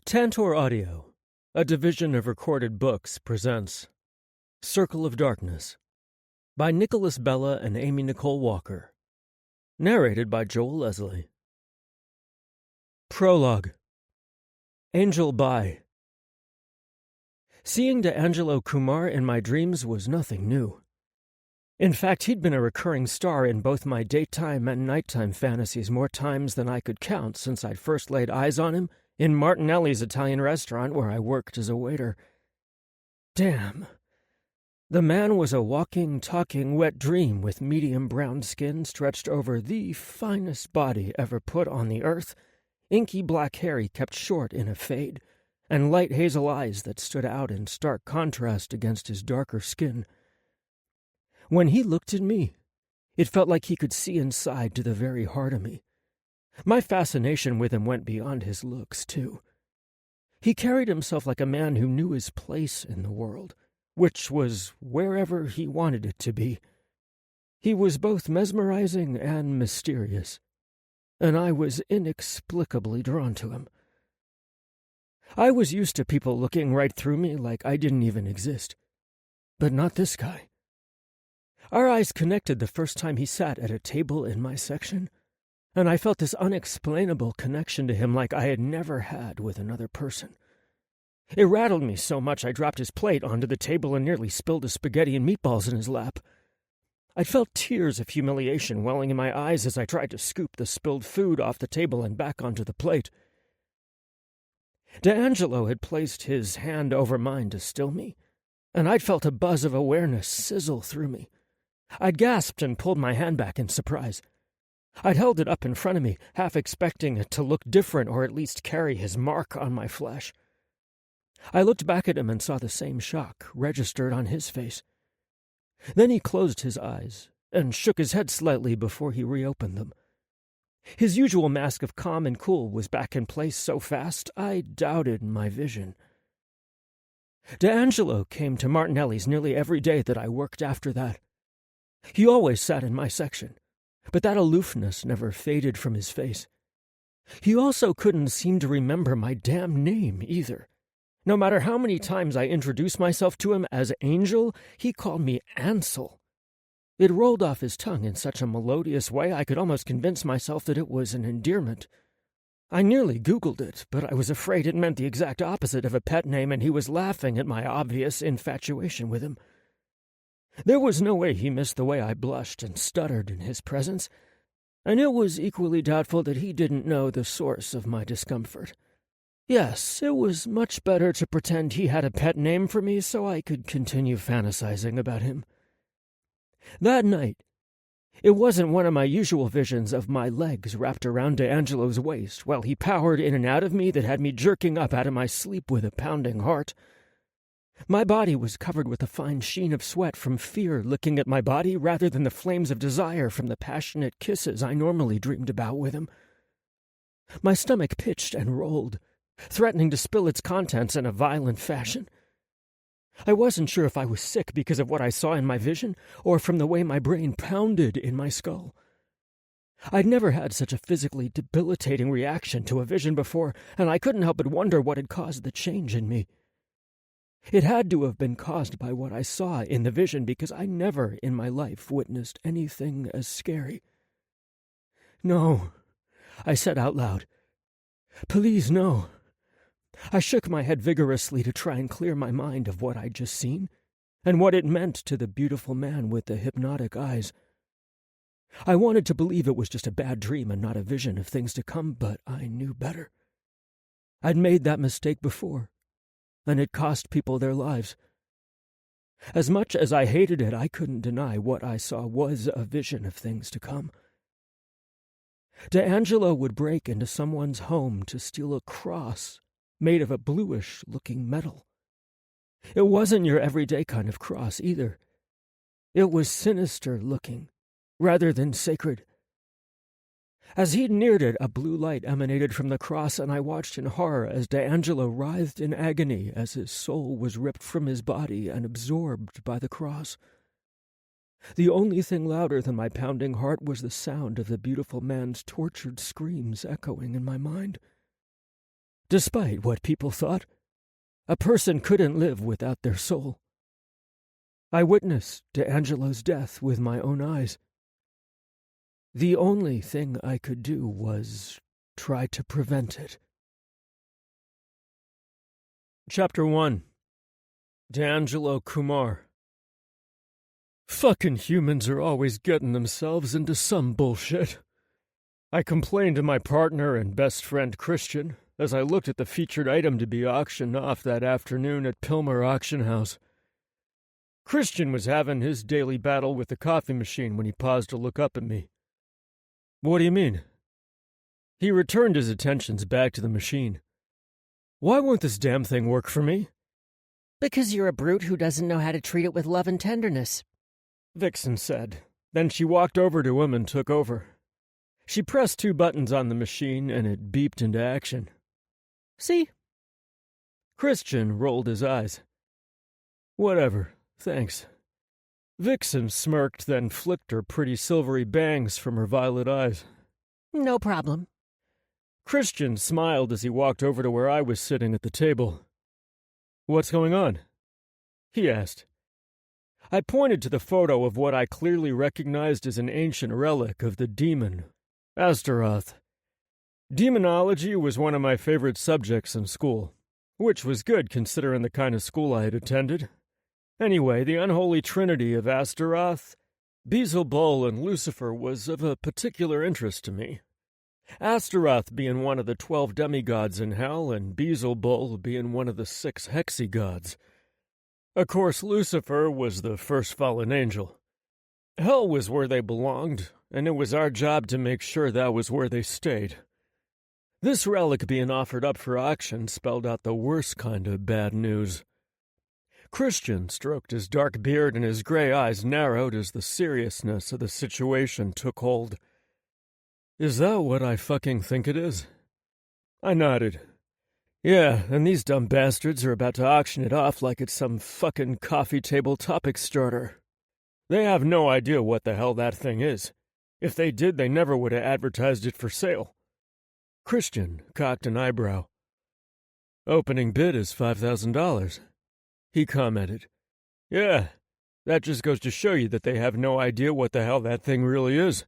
Tantor Audio, a division of Recorded Books, presents Circle of Darkness by Nicholas Bella and Amy Nicole Walker. Narrated by Joel Leslie. Prologue. Angel Bai. Seeing D'Angelo Kumar in my dreams was nothing new. In fact, he'd been a recurring star in both my daytime and nighttime fantasies more times than I could count since I'd first laid eyes on him in Martinelli's Italian restaurant where I worked as a waiter. Damn. The man was a walking, talking wet dream with medium brown skin stretched over the finest body ever put on the earth, inky black hair he kept short in a fade, and light hazel eyes that stood out in stark contrast against his darker skin. When he looked at me, it felt like he could see inside to the very heart of me. My fascination with him went beyond his looks, too. He carried himself like a man who knew his place in the world, which was wherever he wanted it to be. He was both mesmerizing and mysterious, and I was inexplicably drawn to him. I was used to people looking right through me like I didn't even exist, but not this guy. Our eyes connected the first time he sat at a table in my section, and I felt this unexplainable connection to him like I had never had with another person. It rattled me so much I dropped his plate onto the table and nearly spilled his spaghetti and meatballs in his lap. I felt tears of humiliation welling in my eyes as I tried to scoop the spilled food off the table and back onto the plate. D'Angelo had placed his hand over mine to still me, and I'd felt a buzz of awareness sizzle through me. I'd gasped and pulled my hand back in surprise. I'd held it up in front of me, half expecting it to look different or at least carry his mark on my flesh. I looked back at him and saw the same shock registered on his face. Then he closed his eyes and shook his head slightly before he reopened them. His usual mask of calm and cool was back in place so fast I doubted my vision. D'Angelo came to Martinelli's nearly every day that I worked after that. He always sat in my section, but that aloofness never faded from his face. He also couldn't seem to remember my damn name either. No matter how many times I introduced myself to him as Angel, he called me Ansel. It rolled off his tongue in such a melodious way I could almost convince myself that it was an endearment. I nearly Googled it, but I was afraid it meant the exact opposite of a pet name, and he was laughing at my obvious infatuation with him. There was no way he missed the way I blushed and stuttered in his presence, and it was equally doubtful that he didn't know the source of my discomfort. Yes, it was much better to pretend he had a pet name for me so I could continue fantasizing about him. That night, it wasn't one of my usual visions of my legs wrapped around D'Angelo's waist while he powered in and out of me that had me jerking up out of my sleep with a pounding heart. My body was covered with a fine sheen of sweat from fear licking at my body rather than the flames of desire from the passionate kisses I normally dreamed about with him. My stomach pitched and rolled, threatening to spill its contents in a violent fashion. I wasn't sure if I was sick because of what I saw in my vision or from the way my brain pounded in my skull. I'd never had such a physically debilitating reaction to a vision before, and I couldn't help but wonder what had caused the change in me. It had to have been caused by what I saw in the vision because I never in my life witnessed anything as scary. "No," I said out loud. "Please, no." I shook my head vigorously to try and clear my mind of what I'd just seen and what it meant to the beautiful man with the hypnotic eyes. I wanted to believe it was just a bad dream and not a vision of things to come, but I knew better. I'd made that mistake before, and it cost people their lives. As much as I hated it, I couldn't deny what I saw was a vision of things to come. D'Angelo would break into someone's home to steal a cross made of a bluish-looking metal. It wasn't your everyday kind of cross, either. It was sinister-looking, rather than sacred. As he neared it, a blue light emanated from the cross, and I watched in horror as D'Angelo writhed in agony as his soul was ripped from his body and absorbed by the cross. The only thing louder than my pounding heart was the sound of the beautiful man's tortured screams echoing in my mind. Despite what people thought, a person couldn't live without their soul. I witnessed D'Angelo's death with my own eyes. The only thing I could do was try to prevent it. Chapter 1. D'Angelo Kumar. Fucking humans are always getting themselves into some bullshit. I complained to my partner and best friend Christian as I looked at the featured item to be auctioned off that afternoon at Pilmer Auction House. Christian was having his daily battle with the coffee machine when he paused to look up at me. What do you mean? He returned his attentions back to the machine. Why won't this damn thing work for me? Because you're a brute who doesn't know how to treat it with love and tenderness, Vixen said. Then she walked over to him and took over. She pressed 2 buttons on the machine and it beeped into action. See? Christian rolled his eyes. Whatever, thanks. Vixen smirked, then flicked her pretty silvery bangs from her violet eyes. No problem. Christian smiled as he walked over to where I was sitting at the table. What's going on? He asked. I pointed to the photo of what I clearly recognized as an ancient relic of the demon, Astaroth. Demonology was one of my favorite subjects in school, which was good considering the kind of school I had attended. Anyway, the unholy trinity of Astaroth, Beelzebul, and Lucifer was of a particular interest to me. Astaroth being one of the 12 demigods in hell, and Beelzebul being one of the 6 hexagods. Of course, Lucifer was the first fallen angel. Hell was where they belonged, and it was our job to make sure that was where they stayed. This relic being offered up for auction spelled out the worst kind of bad news. Christian stroked his dark beard and his gray eyes narrowed as the seriousness of the situation took hold. Is that what I fucking think it is? I nodded. Yeah, and these dumb bastards are about to auction it off like it's some fucking coffee table topic starter. They have no idea what the hell that thing is. If they did, they never would have advertised it for sale. Christian cocked an eyebrow. Opening bid is $5,000. He commented. Yeah, that just goes to show you that they have no idea what the hell that thing really is.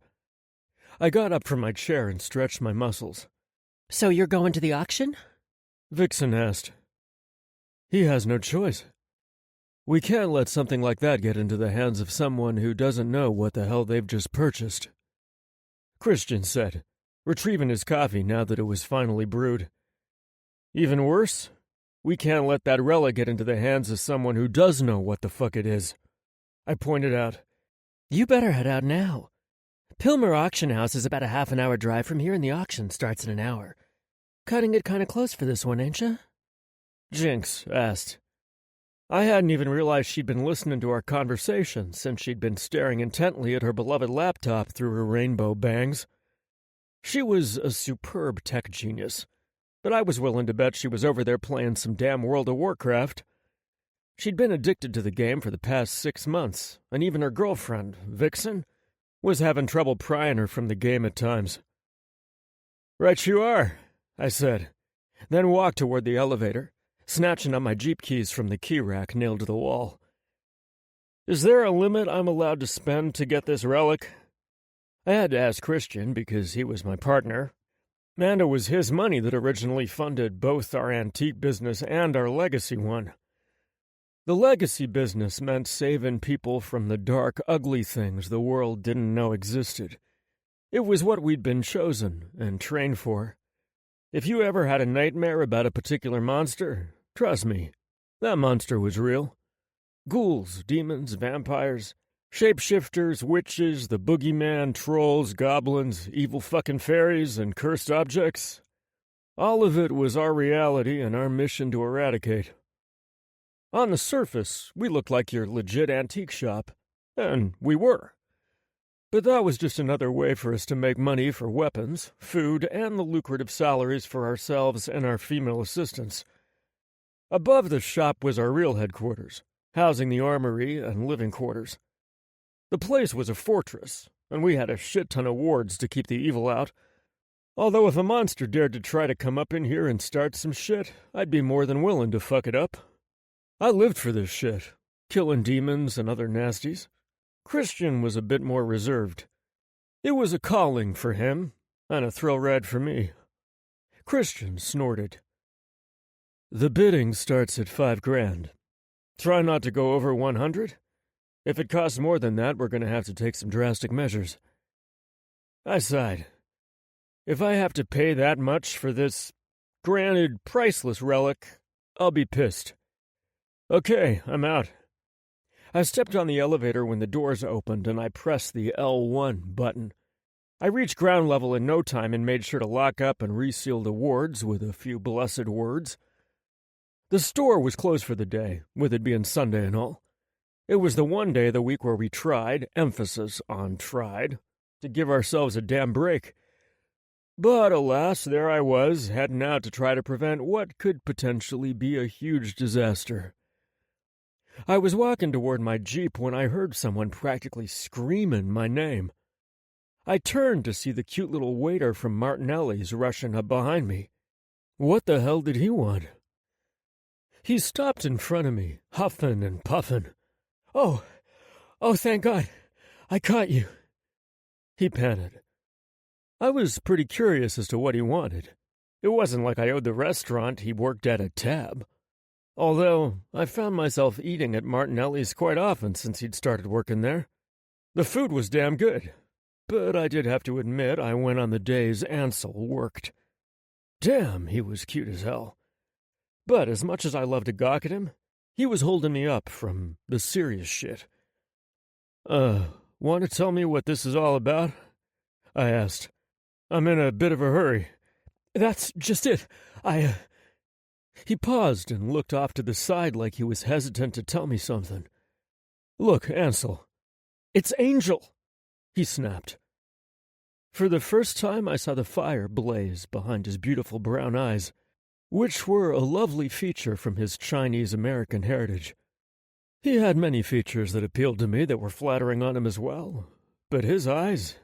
I got up from my chair and stretched my muscles. So you're going to the auction? Vixen asked. He has no choice. We can't let something like that get into the hands of someone who doesn't know what the hell they've just purchased. Christian said, retrieving his coffee now that it was finally brewed. Even worse, we can't let that relic get into the hands of someone who does know what the fuck it is. I pointed out. You better head out now. Pilmer Auction House is about a half-an-hour drive from here, and the auction starts in an hour. Cutting it kind of close for this one, ain't ya? Jinx asked. I hadn't even realized she'd been listening to our conversation since she'd been staring intently at her beloved laptop through her rainbow bangs. She was a superb tech genius, but I was willing to bet she was over there playing some damn World of Warcraft. She'd been addicted to the game for the past 6 months, and even her girlfriend, Vixen, was having trouble prying her from the game at times. Right you are, I said, then walked toward the elevator, snatching up my Jeep keys from the key rack nailed to the wall. Is there a limit I'm allowed to spend to get this relic? I had to ask Christian because he was my partner, and it was his money that originally funded both our antique business and our legacy one. The legacy business meant saving people from the dark, ugly things the world didn't know existed. It was what we'd been chosen and trained for. If you ever had a nightmare about a particular monster, trust me, that monster was real. Ghouls, demons, vampires, shapeshifters, witches, the boogeyman, trolls, goblins, evil fucking fairies, and cursed objects. All of it was our reality and our mission to eradicate. On the surface, we looked like your legit antique shop, and we were. But that was just another way for us to make money for weapons, food, and the lucrative salaries for ourselves and our female assistants. Above the shop was our real headquarters, housing the armory and living quarters. The place was a fortress, and we had a shit ton of wards to keep the evil out. Although if a monster dared to try to come up in here and start some shit, I'd be more than willing to fuck it up. I lived for this shit, killing demons and other nasties. Christian was a bit more reserved. It was a calling for him, and a thrill ride for me. Christian snorted. The bidding starts at $5,000. Try not to go over 100. If it costs more than that, we're going to have to take some drastic measures. I sighed. If I have to pay that much for this, granted, priceless relic, I'll be pissed. Okay, I'm out. I stepped on the elevator when the doors opened, and I pressed the L1 button. I reached ground level in no time and made sure to lock up and reseal the wards with a few blessed words. The store was closed for the day, with it being Sunday and all. It was the one day of the week where we tried, emphasis on tried, to give ourselves a damn break. But alas, there I was, heading out to try to prevent what could potentially be a huge disaster. I was walking toward my Jeep when I heard someone practically screaming my name. I turned to see the cute little waiter from Martinelli's rushing up behind me. What the hell did he want? He stopped in front of me, huffing and puffing. Oh, thank God, I caught you," he panted. I was pretty curious as to what he wanted. It wasn't like I owed the restaurant he worked at a tab. Although, I found myself eating at Martinelli's quite often since he'd started working there. The food was damn good, but I did have to admit I went on the days Ansel worked. Damn, he was cute as hell. But as much as I loved to gawk at him, he was holding me up from the serious shit. Want to tell me what this is all about?" I asked. "I'm in a bit of a hurry." "That's just it. He paused and looked off to the side like he was hesitant to tell me something. "Look, Ansel, it's Angel," he snapped. For the first time I saw the fire blaze behind his beautiful brown eyes, which were a lovely feature from his Chinese-American heritage. He had many features that appealed to me that were flattering on him as well, but his eyes,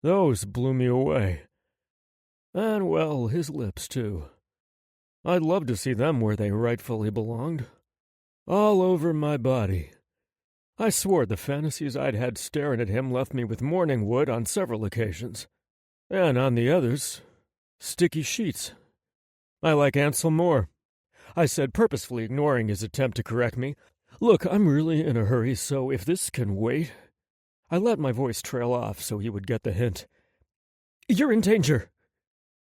those blew me away. And, well, his lips, too. I'd love to see them where they rightfully belonged. All over my body. I swore the fantasies I'd had staring at him left me with morning wood on several occasions. And on the others, sticky sheets. I like Ansel more, I said, purposefully ignoring his attempt to correct me. "Look, I'm really in a hurry, so if this can wait..." I let my voice trail off so he would get the hint. "You're in danger,"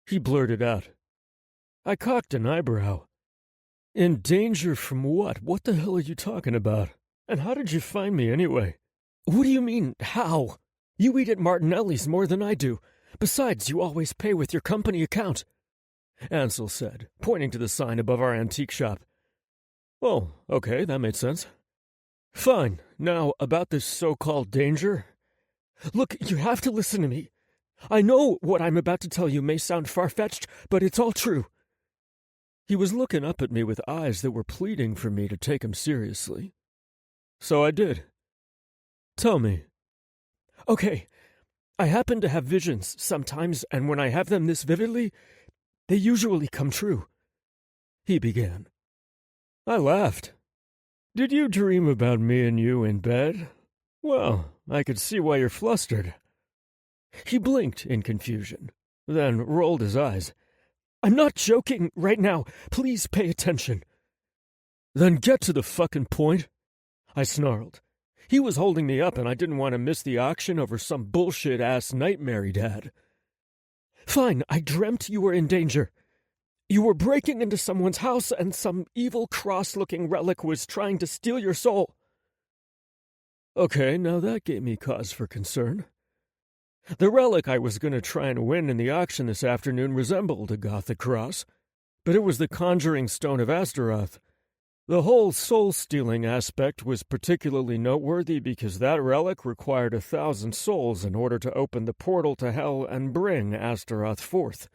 he blurted out. I cocked an eyebrow. "In danger from what? What the hell are you talking about? And how did you find me anyway?" "What do you mean, how? You eat at Martinelli's more than I do. Besides, you always pay with your company account," Ansel said, pointing to the sign above our antique shop. "Oh, okay, that made sense. Fine. Now, about this so-called danger..." "Look, you have to listen to me. I know what I'm about to tell you may sound far-fetched, but it's all true." He was looking up at me with eyes that were pleading for me to take him seriously. So I did. "Tell me." "Okay, I happen to have visions sometimes, and when I have them this vividly, they usually come true," he began. I laughed. "Did you dream about me and you in bed? Well, I could see why you're flustered." He blinked in confusion, then rolled his eyes. "I'm not joking right now. Please pay attention." "Then get to the fucking point," I snarled. He was holding me up, and I didn't want to miss the auction over some bullshit-ass nightmare he'd had. "Fine, I dreamt you were in danger. You were breaking into someone's house, and some evil cross-looking relic was trying to steal your soul." Okay, now that gave me cause for concern. The relic I was going to try and win in the auction this afternoon resembled a Gothic cross, but it was the Conjuring Stone of Astaroth. The whole soul-stealing aspect was particularly noteworthy because that relic required 1,000 souls in order to open the portal to hell and bring Astaroth forth.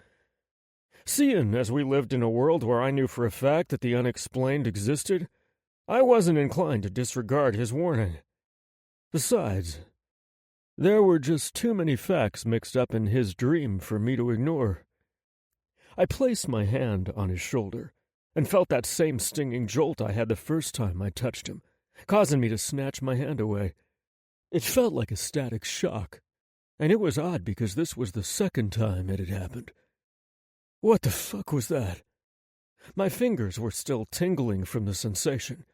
Seeing as we lived in a world where I knew for a fact that the unexplained existed, I wasn't inclined to disregard his warning. Besides, There were just too many facts mixed up in his dream for me to ignore. I placed my hand on his shoulder and felt that same stinging jolt I had the first time I touched him, causing me to snatch my hand away. It felt like a static shock, and it was odd because this was the second time it had happened. What the fuck was that? My fingers were still tingling from the sensation.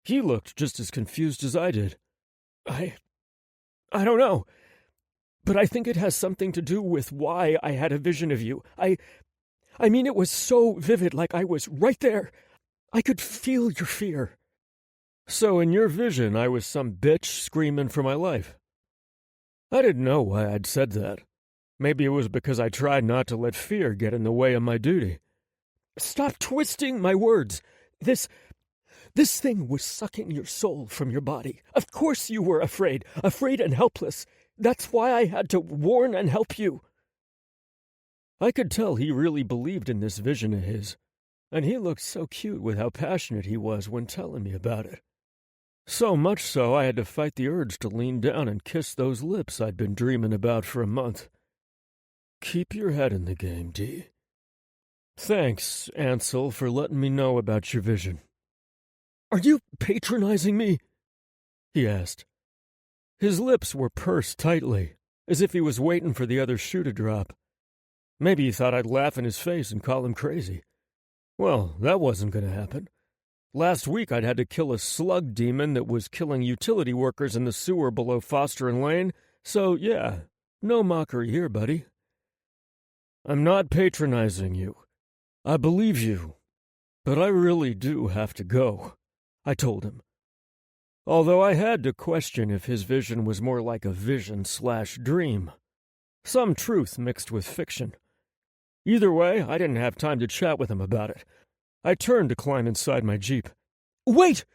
He looked just as confused as I did. I don't know, but I think it has something to do with why I had a vision of you. I mean, it was so vivid, like I was right there. I could feel your fear. So in your vision, I was some bitch screaming for my life. I didn't know why I'd said that. Maybe it was because I tried not to let fear get in the way of my duty. Stop twisting my words. This thing was sucking your soul from your body. Of course you were afraid and helpless. That's why I had to warn and help you. I could tell he really believed in this vision of his, and he looked so cute with how passionate he was when telling me about it. So much so I had to fight the urge to lean down and kiss those lips I'd been dreaming about for a month. Keep your head in the game, Dee. Thanks, Ansel, for letting me know about your vision. Are you patronizing me? He asked. His lips were pursed tightly, as if he was waiting for the other shoe to drop. Maybe he thought I'd laugh in his face and call him crazy. Well, that wasn't going to happen. Last week I'd had to kill a slug demon that was killing utility workers in the sewer below Foster and Lane, so yeah, no mockery here, buddy. I'm not patronizing you. I believe you, but I really do have to go, I told him. Although I had to question if his vision was more like a vision/dream. Some truth mixed with fiction. Either way, I didn't have time to chat with him about it. I turned to climb inside my Jeep. Wait!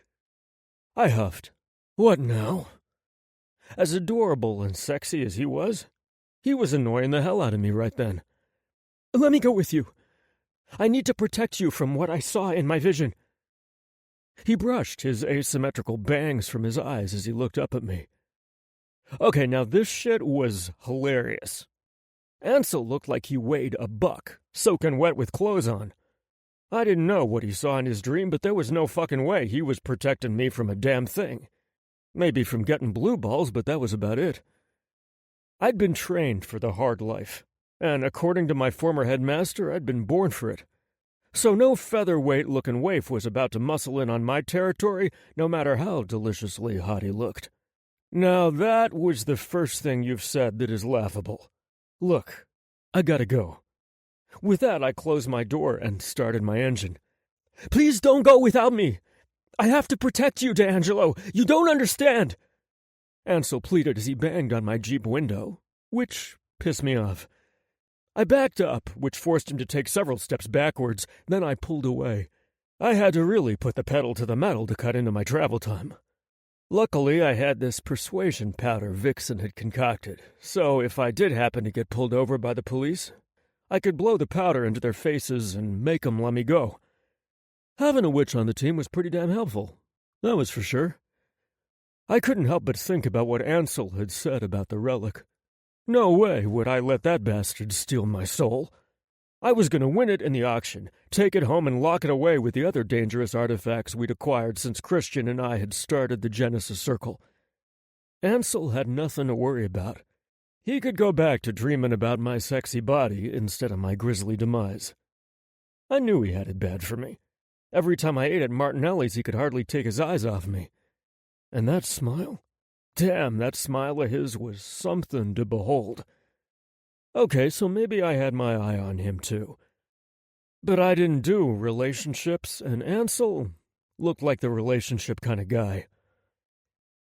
I huffed. What now? As adorable and sexy as he was annoying the hell out of me right then. Let me go with you. I need to protect you from what I saw in my vision. He brushed his asymmetrical bangs from his eyes as he looked up at me. Okay, now this shit was hilarious. Ansel looked like he weighed a buck, soaking wet with clothes on. I didn't know what he saw in his dream, but there was no fucking way he was protecting me from a damn thing. Maybe from getting blue balls, but that was about it. I'd been trained for the hard life, and according to my former headmaster, I'd been born for it. So no featherweight-looking waif was about to muscle in on my territory, no matter how deliciously hot he looked. Now that was the first thing you've said that is laughable. Look, I gotta go. With that, I closed my door and started my engine. Please don't go without me. I have to protect you, D'Angelo. You don't understand. Ansel pleaded as he banged on my Jeep window, which pissed me off. I backed up, which forced him to take several steps backwards. Then I pulled away. I had to really put the pedal to the metal to cut into my travel time. Luckily, I had this persuasion powder Vixen had concocted, so if I did happen to get pulled over by the police, I could blow the powder into their faces and make 'em let me go. Having a witch on the team was pretty damn helpful, that was for sure. I couldn't help but think about what Ansel had said about the relic. No way would I let that bastard steal my soul. I was going to win it in the auction, take it home and lock it away with the other dangerous artifacts we'd acquired since Christian and I had started the Genesis Circle. Ansel had nothing to worry about. He could go back to dreaming about my sexy body instead of my grisly demise. I knew he had it bad for me. Every time I ate at Martinelli's, he could hardly take his eyes off me. And that smile? Damn, that smile of his was something to behold. Okay, so maybe I had my eye on him too. But I didn't do relationships, and Ansel looked like the relationship kind of guy.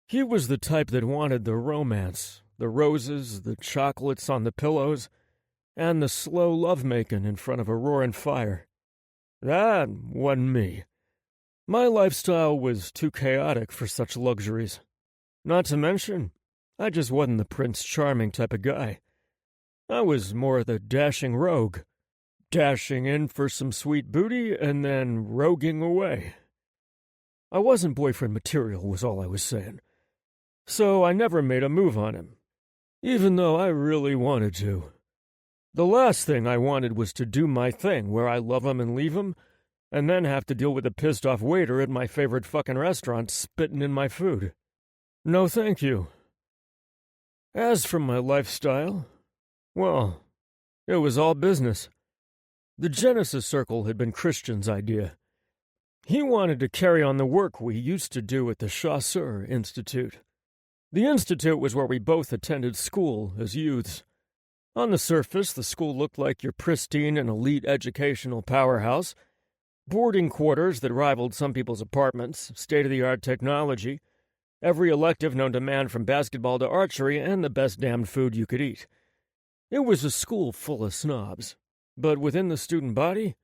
He was the type that wanted the romance, the roses, the chocolates on the pillows, and the slow lovemaking in front of a roaring fire. That wasn't me. My lifestyle was too chaotic for such luxuries. Not to mention, I just wasn't the Prince Charming type of guy. I was more the dashing rogue, dashing in for some sweet booty and then roguing away. I wasn't boyfriend material was all I was saying. So I never made a move on him, even though I really wanted to. The last thing I wanted was to do my thing where I love 'em and leave 'em, and then have to deal with a pissed-off waiter at my favorite fucking restaurant spitting in my food. No thank you. As for my lifestyle, well, it was all business. The Genesis Circle had been Christian's idea. He wanted to carry on the work we used to do at the Chasseur Institute. The Institute was where we both attended school as youths. On the surface, the school looked like your pristine and elite educational powerhouse, boarding quarters that rivaled some people's apartments, state-of-the-art technology, every elective known to man from basketball to archery, and the best damned food you could eat. It was a school full of snobs, but within the student body,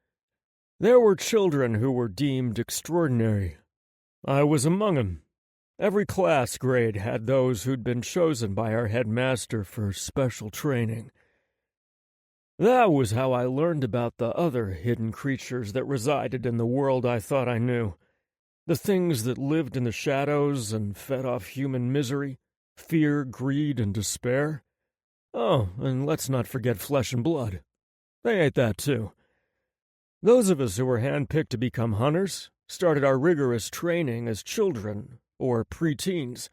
there were children who were deemed extraordinary. I was among 'em. Every class grade had those who'd been chosen by our headmaster for special training. That was how I learned about the other hidden creatures that resided in the world I thought I knew. The things that lived in the shadows and fed off human misery, fear, greed, and despair. Oh, and let's not forget flesh and blood. They ate that too. Those of us who were handpicked to become hunters started our rigorous training as children or preteens.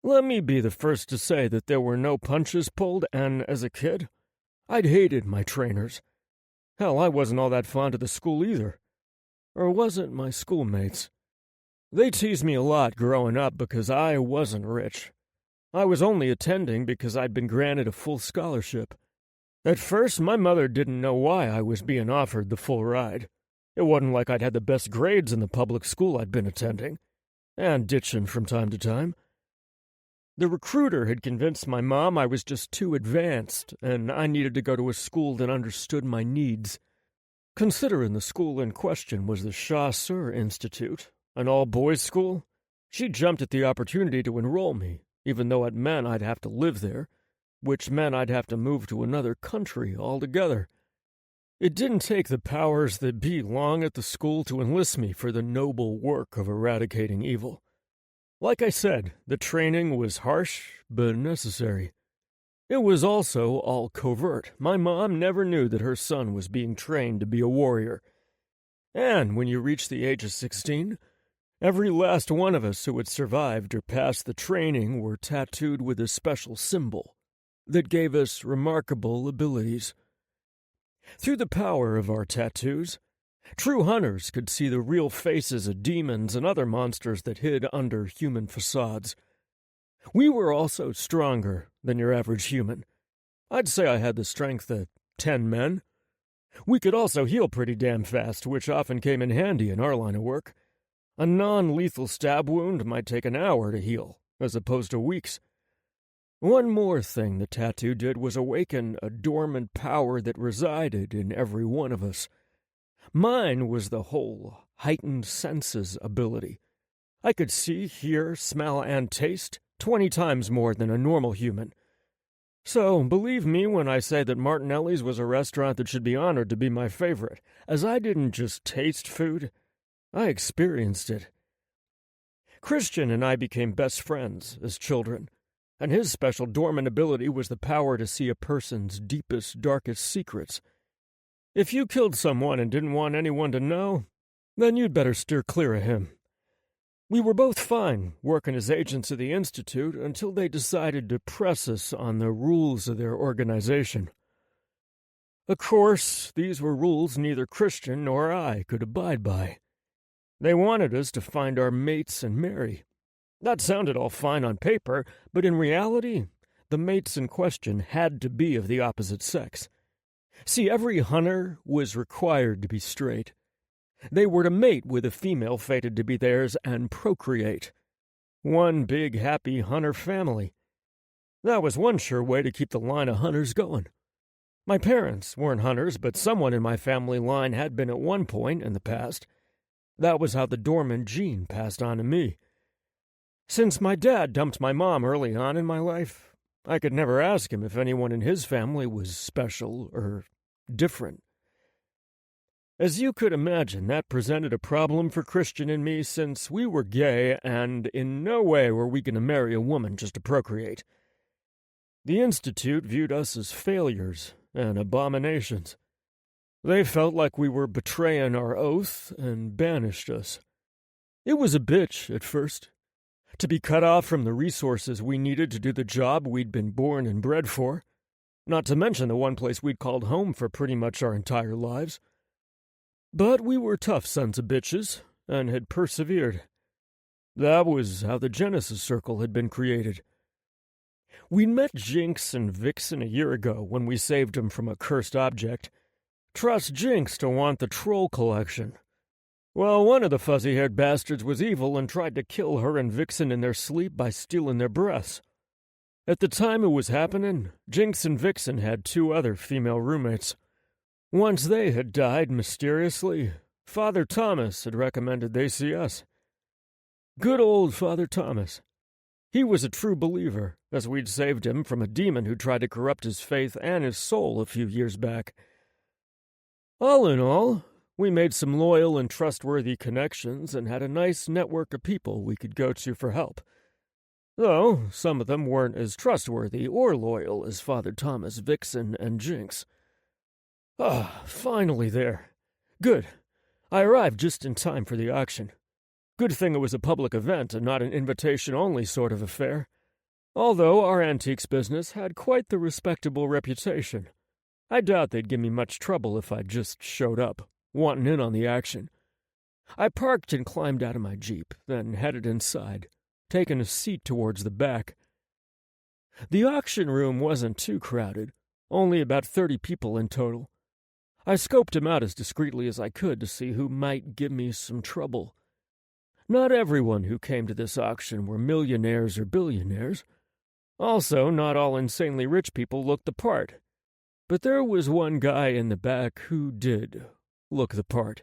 Let me be the first to say that there were no punches pulled, and as a kid, I'd hated my trainers. Hell, I wasn't all that fond of the school either. Or was it my schoolmates? They teased me a lot growing up because I wasn't rich. I was only attending because I'd been granted a full scholarship. At first, my mother didn't know why I was being offered the full ride. It wasn't like I'd had the best grades in the public school I'd been attending, and ditching from time to time. The recruiter had convinced my mom I was just too advanced, and I needed to go to a school that understood my needs. Considering the school in question was the Chasseur Institute, an all-boys school, she jumped at the opportunity to enroll me, even though it meant I'd have to live there, which meant I'd have to move to another country altogether. It didn't take the powers that be long at the school to enlist me for the noble work of eradicating evil. Like I said, the training was harsh, but necessary. It was also all covert. My mom never knew that her son was being trained to be a warrior. And when you reach the age of 16, every last one of us who had survived or passed the training were tattooed with a special symbol that gave us remarkable abilities. Through the power of our tattoos, true hunters could see the real faces of demons and other monsters that hid under human facades. We were also stronger than your average human. I'd say I had the strength of 10 men. We could also heal pretty damn fast, which often came in handy in our line of work. A non-lethal stab wound might take an hour to heal, as opposed to weeks. One more thing the tattoo did was awaken a dormant power that resided in every one of us. Mine was the whole heightened senses ability. I could see, hear, smell, and taste 20 times more than a normal human. So, believe me when I say that Martinelli's was a restaurant that should be honored to be my favorite, as I didn't just taste food, I experienced it. Christian and I became best friends as children, and his special dormant ability was the power to see a person's deepest, darkest secrets. If you killed someone and didn't want anyone to know, then you'd better steer clear of him. We were both fine working as agents of the Institute until they decided to press us on the rules of their organization. Of course, these were rules neither Christian nor I could abide by. They wanted us to find our mates and marry. That sounded all fine on paper, but in reality, the mates in question had to be of the opposite sex. See, every hunter was required to be straight. They were to mate with a female fated to be theirs and procreate. One big, happy hunter family. That was one sure way to keep the line of hunters going. My parents weren't hunters, but someone in my family line had been at one point in the past. That was how the dormant gene passed on to me. Since my dad dumped my mom early on in my life, I could never ask him if anyone in his family was special or different. As you could imagine, that presented a problem for Christian and me since we were gay and in no way were we going to marry a woman just to procreate. The Institute viewed us as failures and abominations. They felt like we were betraying our oath and banished us. It was a bitch at first, to be cut off from the resources we needed to do the job we'd been born and bred for, not to mention the one place we'd called home for pretty much our entire lives. But we were tough sons of bitches, and had persevered. That was how the Genesis Circle had been created. We'd met Jinx and Vixen a year ago when we saved them from a cursed object. Trust Jinx to want the troll collection. Well, one of the fuzzy-haired bastards was evil and tried to kill her and Vixen in their sleep by stealing their breaths. At the time it was happening, Jinx and Vixen had 2 other female roommates. Once they had died mysteriously, Father Thomas had recommended they see us. Good old Father Thomas. He was a true believer, as we'd saved him from a demon who tried to corrupt his faith and his soul a few years back. All in all, we made some loyal and trustworthy connections and had a nice network of people we could go to for help. Though some of them weren't as trustworthy or loyal as Father Thomas, Vixen, and Jinx. Finally there. Good. I arrived just in time for the auction. Good thing it was a public event and not an invitation-only sort of affair. Although our antiques business had quite the respectable reputation. I doubt they'd give me much trouble if I just showed up, wanting in on the action. I parked and climbed out of my Jeep, then headed inside, taking a seat towards the back. The auction room wasn't too crowded, only about 30 people in total. I scoped him out as discreetly as I could to see who might give me some trouble. Not everyone who came to this auction were millionaires or billionaires. Also, not all insanely rich people looked the part. But there was one guy in the back who did look the part.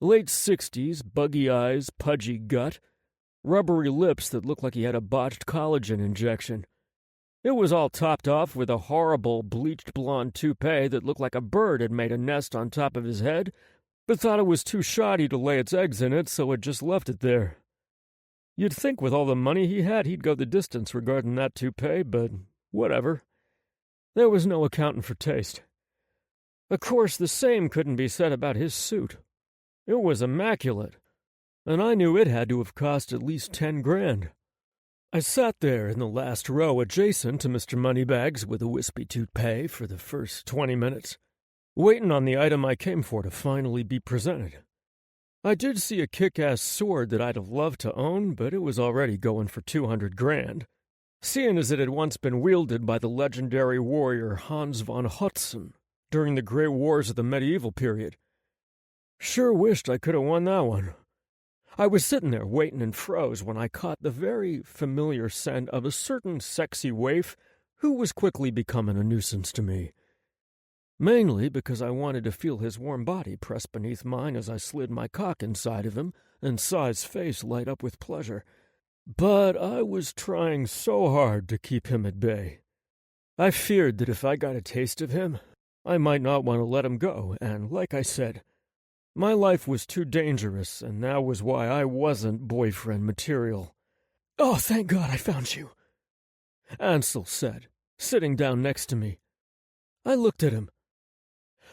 Late 60s, buggy eyes, pudgy gut, rubbery lips that looked like he had a botched collagen injection. It was all topped off with a horrible bleached blonde toupee that looked like a bird had made a nest on top of his head, but thought it was too shoddy to lay its eggs in it, so it just left it there. You'd think with all the money he had, he'd go the distance regarding that toupee, but whatever. There was no accounting for taste. Of course, the same couldn't be said about his suit. It was immaculate, and I knew it had to have cost at least 10 grand. I sat there in the last row adjacent to Mr. Moneybags with a wispy toupee for the first 20 minutes, waiting on the item I came for to finally be presented. I did see a kick-ass sword that I'd have loved to own, but it was already going for 200 grand, seeing as it had once been wielded by the legendary warrior Hans von Hutson during the Great Wars of the medieval period. Sure wished I could have won that one. I was sitting there waiting and froze when I caught the very familiar scent of a certain sexy waif who was quickly becoming a nuisance to me. Mainly because I wanted to feel his warm body press beneath mine as I slid my cock inside of him and saw his face light up with pleasure. But I was trying so hard to keep him at bay. I feared that if I got a taste of him, I might not want to let him go, and like I said, my life was too dangerous, and that was why I wasn't boyfriend material. "Oh, thank God I found you," Ansel said, sitting down next to me. I looked at him.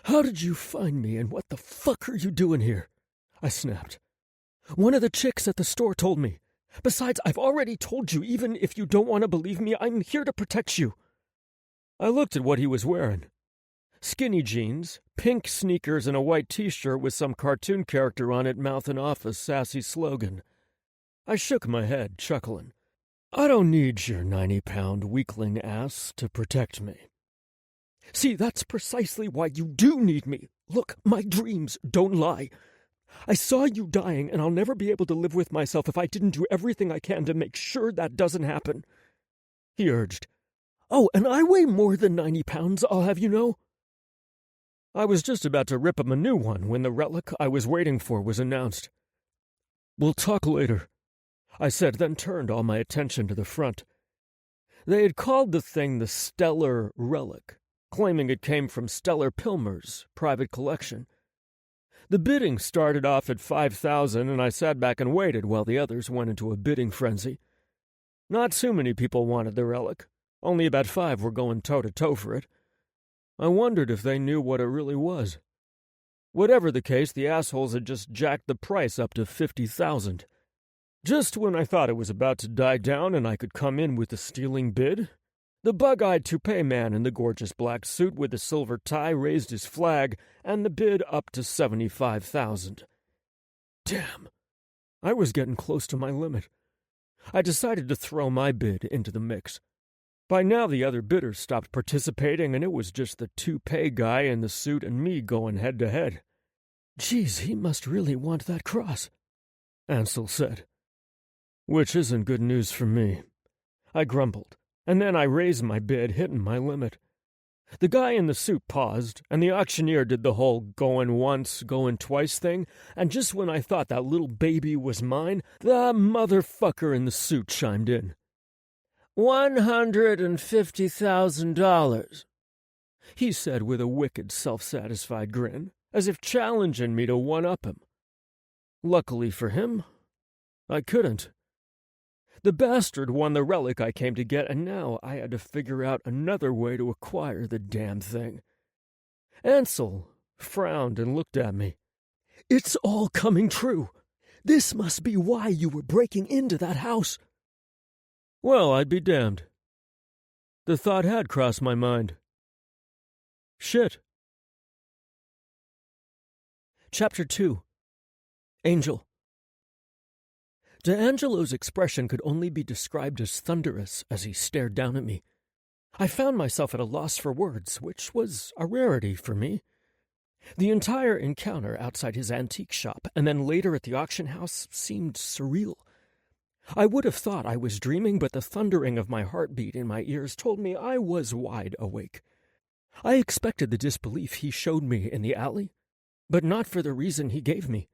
"How did you find me, and what the fuck are you doing here?" I snapped. "One of the chicks at the store told me. Besides, I've already told you, even if you don't want to believe me, I'm here to protect you." I looked at what he was wearing. Skinny jeans, pink sneakers, and a white t-shirt with some cartoon character on it mouthing off a sassy slogan. I shook my head, chuckling. "I don't need your 90-pound weakling ass to protect me." "See, that's precisely why you do need me. Look, my dreams don't lie. I saw you dying, and I'll never be able to live with myself if I didn't do everything I can to make sure that doesn't happen," he urged. "Oh, and I weigh more than 90 pounds, I'll have you know." I was just about to rip him a new one when the relic I was waiting for was announced. "We'll talk later," I said, then turned all my attention to the front. They had called the thing the Stellar Relic, claiming it came from Stellar Pilmer's private collection. The bidding started off at 5,000, and I sat back and waited while the others went into a bidding frenzy. Not too many people wanted the relic, Only about 5 were going toe-to-toe for it. I wondered if they knew what it really was. Whatever the case, the assholes had just jacked the price up to $50,000. Just when I thought it was about to die down and I could come in with a stealing bid, the bug-eyed toupee man in the gorgeous black suit with the silver tie raised his flag, and the bid up to $75,000. Damn. I was getting close to my limit. I decided to throw my bid into the mix. By now the other bidders stopped participating, and it was just the toupee guy in the suit and me going head-to-head. "Geez, he must really want that cross," Ansel said. "Which isn't good news for me," I grumbled, and then I raised my bid, hitting my limit. The guy in the suit paused, and the auctioneer did the whole going once, going twice thing, and just when I thought that little baby was mine, the motherfucker in the suit chimed in. $150,000, he said with a wicked, self-satisfied grin, as if challenging me to one-up him. Luckily for him, I couldn't. The bastard won the relic I came to get, and now I had to figure out another way to acquire the damn thing. Ansel frowned and looked at me. "It's all coming true. This must be why you were breaking into that house." Well, I'd be damned. The thought had crossed my mind. Shit. Chapter 2. Angel. D'Angelo's expression could only be described as thunderous as he stared down at me. I found myself at a loss for words, which was a rarity for me. The entire encounter outside his antique shop, and then later at the auction house, seemed surreal. I would have thought I was dreaming, but the thundering of my heartbeat in my ears told me I was wide awake. I expected the disbelief he showed me in the alley, but not for the reason he gave me.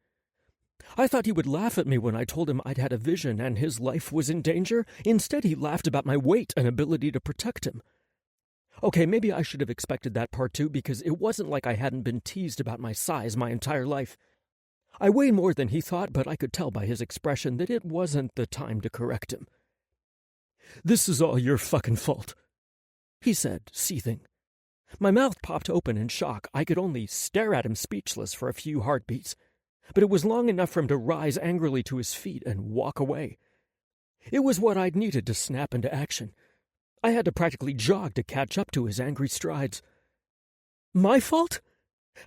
I thought he would laugh at me when I told him I'd had a vision and his life was in danger. Instead, he laughed about my weight and ability to protect him. Okay, maybe I should have expected that part too, because it wasn't like I hadn't been teased about my size my entire life. I weigh more than he thought, but I could tell by his expression that it wasn't the time to correct him. "This is all your fucking fault," he said, seething. My mouth popped open in shock. I could only stare at him speechless for a few heartbeats, but it was long enough for him to rise angrily to his feet and walk away. It was what I'd needed to snap into action. I had to practically jog to catch up to his angry strides. "My fault?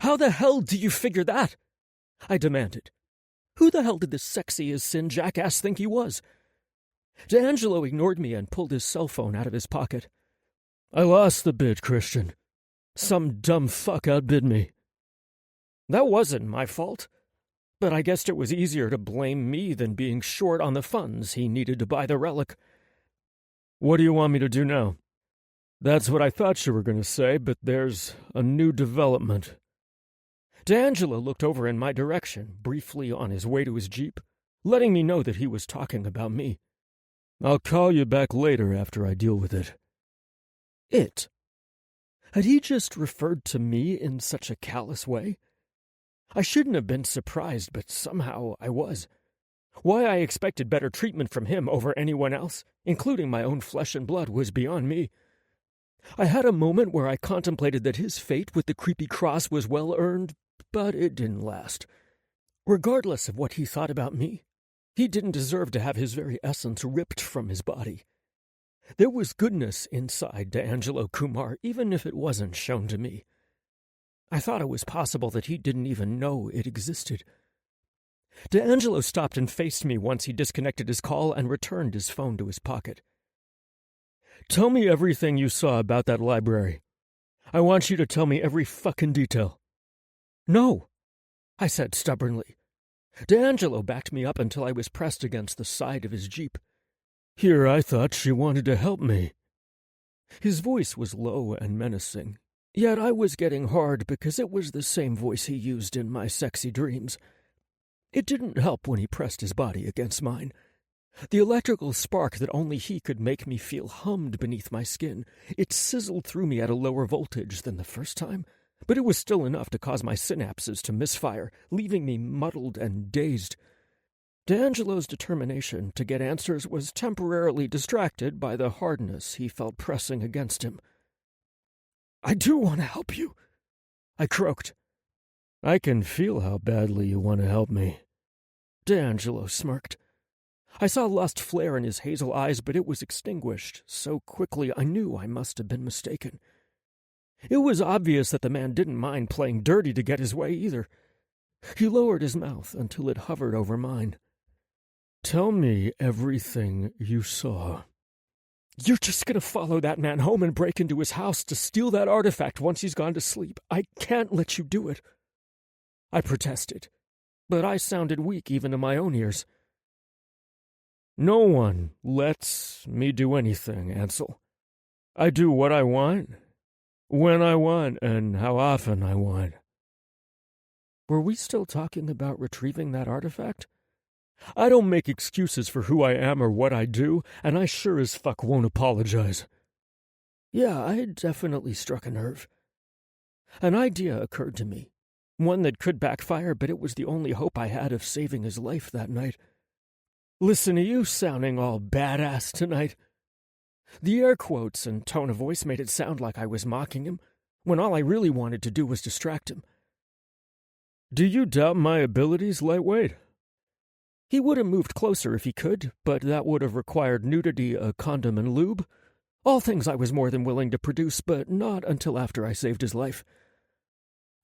How the hell do you figure that?" I demanded. Who the hell did this sexy-as-sin jackass think he was? D'Angelo ignored me and pulled his cell phone out of his pocket. "I lost the bid, Christian. Some dumb fuck outbid me." That wasn't my fault, but I guessed it was easier to blame me than being short on the funds he needed to buy the relic. "What do you want me to do now?" "That's what I thought you were going to say, but there's a new development." D'Angelo looked over in my direction, briefly on his way to his Jeep, letting me know that he was talking about me. "I'll call you back later after I deal with it." It? Had he just referred to me in such a callous way? I shouldn't have been surprised, but somehow I was. Why I expected better treatment from him over anyone else, including my own flesh and blood, was beyond me. I had a moment where I contemplated that his fate with the creepy cross was well-earned, but it didn't last. Regardless of what he thought about me, he didn't deserve to have his very essence ripped from his body. There was goodness inside D'Angelo Kumar, even if it wasn't shown to me. I thought it was possible that he didn't even know it existed. D'Angelo stopped and faced me once he disconnected his call and returned his phone to his pocket. "Tell me everything you saw about that library. I want you to tell me every fucking detail." "No," I said stubbornly. D'Angelo backed me up until I was pressed against the side of his Jeep. "Here I thought she wanted to help me." His voice was low and menacing, yet I was getting hard because it was the same voice he used in my sexy dreams. It didn't help when he pressed his body against mine. The electrical spark that only he could make me feel hummed beneath my skin. It sizzled through me at a lower voltage than the first time, but it was still enough to cause my synapses to misfire, leaving me muddled and dazed. D'Angelo's determination to get answers was temporarily distracted by the hardness he felt pressing against him. "I do want to help you," I croaked. "I can feel how badly you want to help me." D'Angelo smirked. I saw lust flare in his hazel eyes, but it was extinguished so quickly I knew I must have been mistaken. It was obvious that the man didn't mind playing dirty to get his way either. He lowered his mouth until it hovered over mine. "Tell me everything you saw." "You're just going to follow that man home and break into his house to steal that artifact once he's gone to sleep. I can't let you do it." I protested, but I sounded weak even to my own ears. "No one lets me do anything, Ansel. I do what I want, when I want, and how often I want." Were we still talking about retrieving that artifact? I don't make excuses for who I am or what I do, and I sure as fuck won't apologize. Yeah, I had definitely struck a nerve. An idea occurred to me, one that could backfire, but it was the only hope I had of saving his life that night. "Listen to you sounding all badass tonight." The air quotes and tone of voice made it sound like I was mocking him, when all I really wanted to do was distract him. "Do you doubt my abilities, lightweight?" He would have moved closer if he could, but that would have required nudity, a condom, and lube. All things I was more than willing to produce, but not until after I saved his life.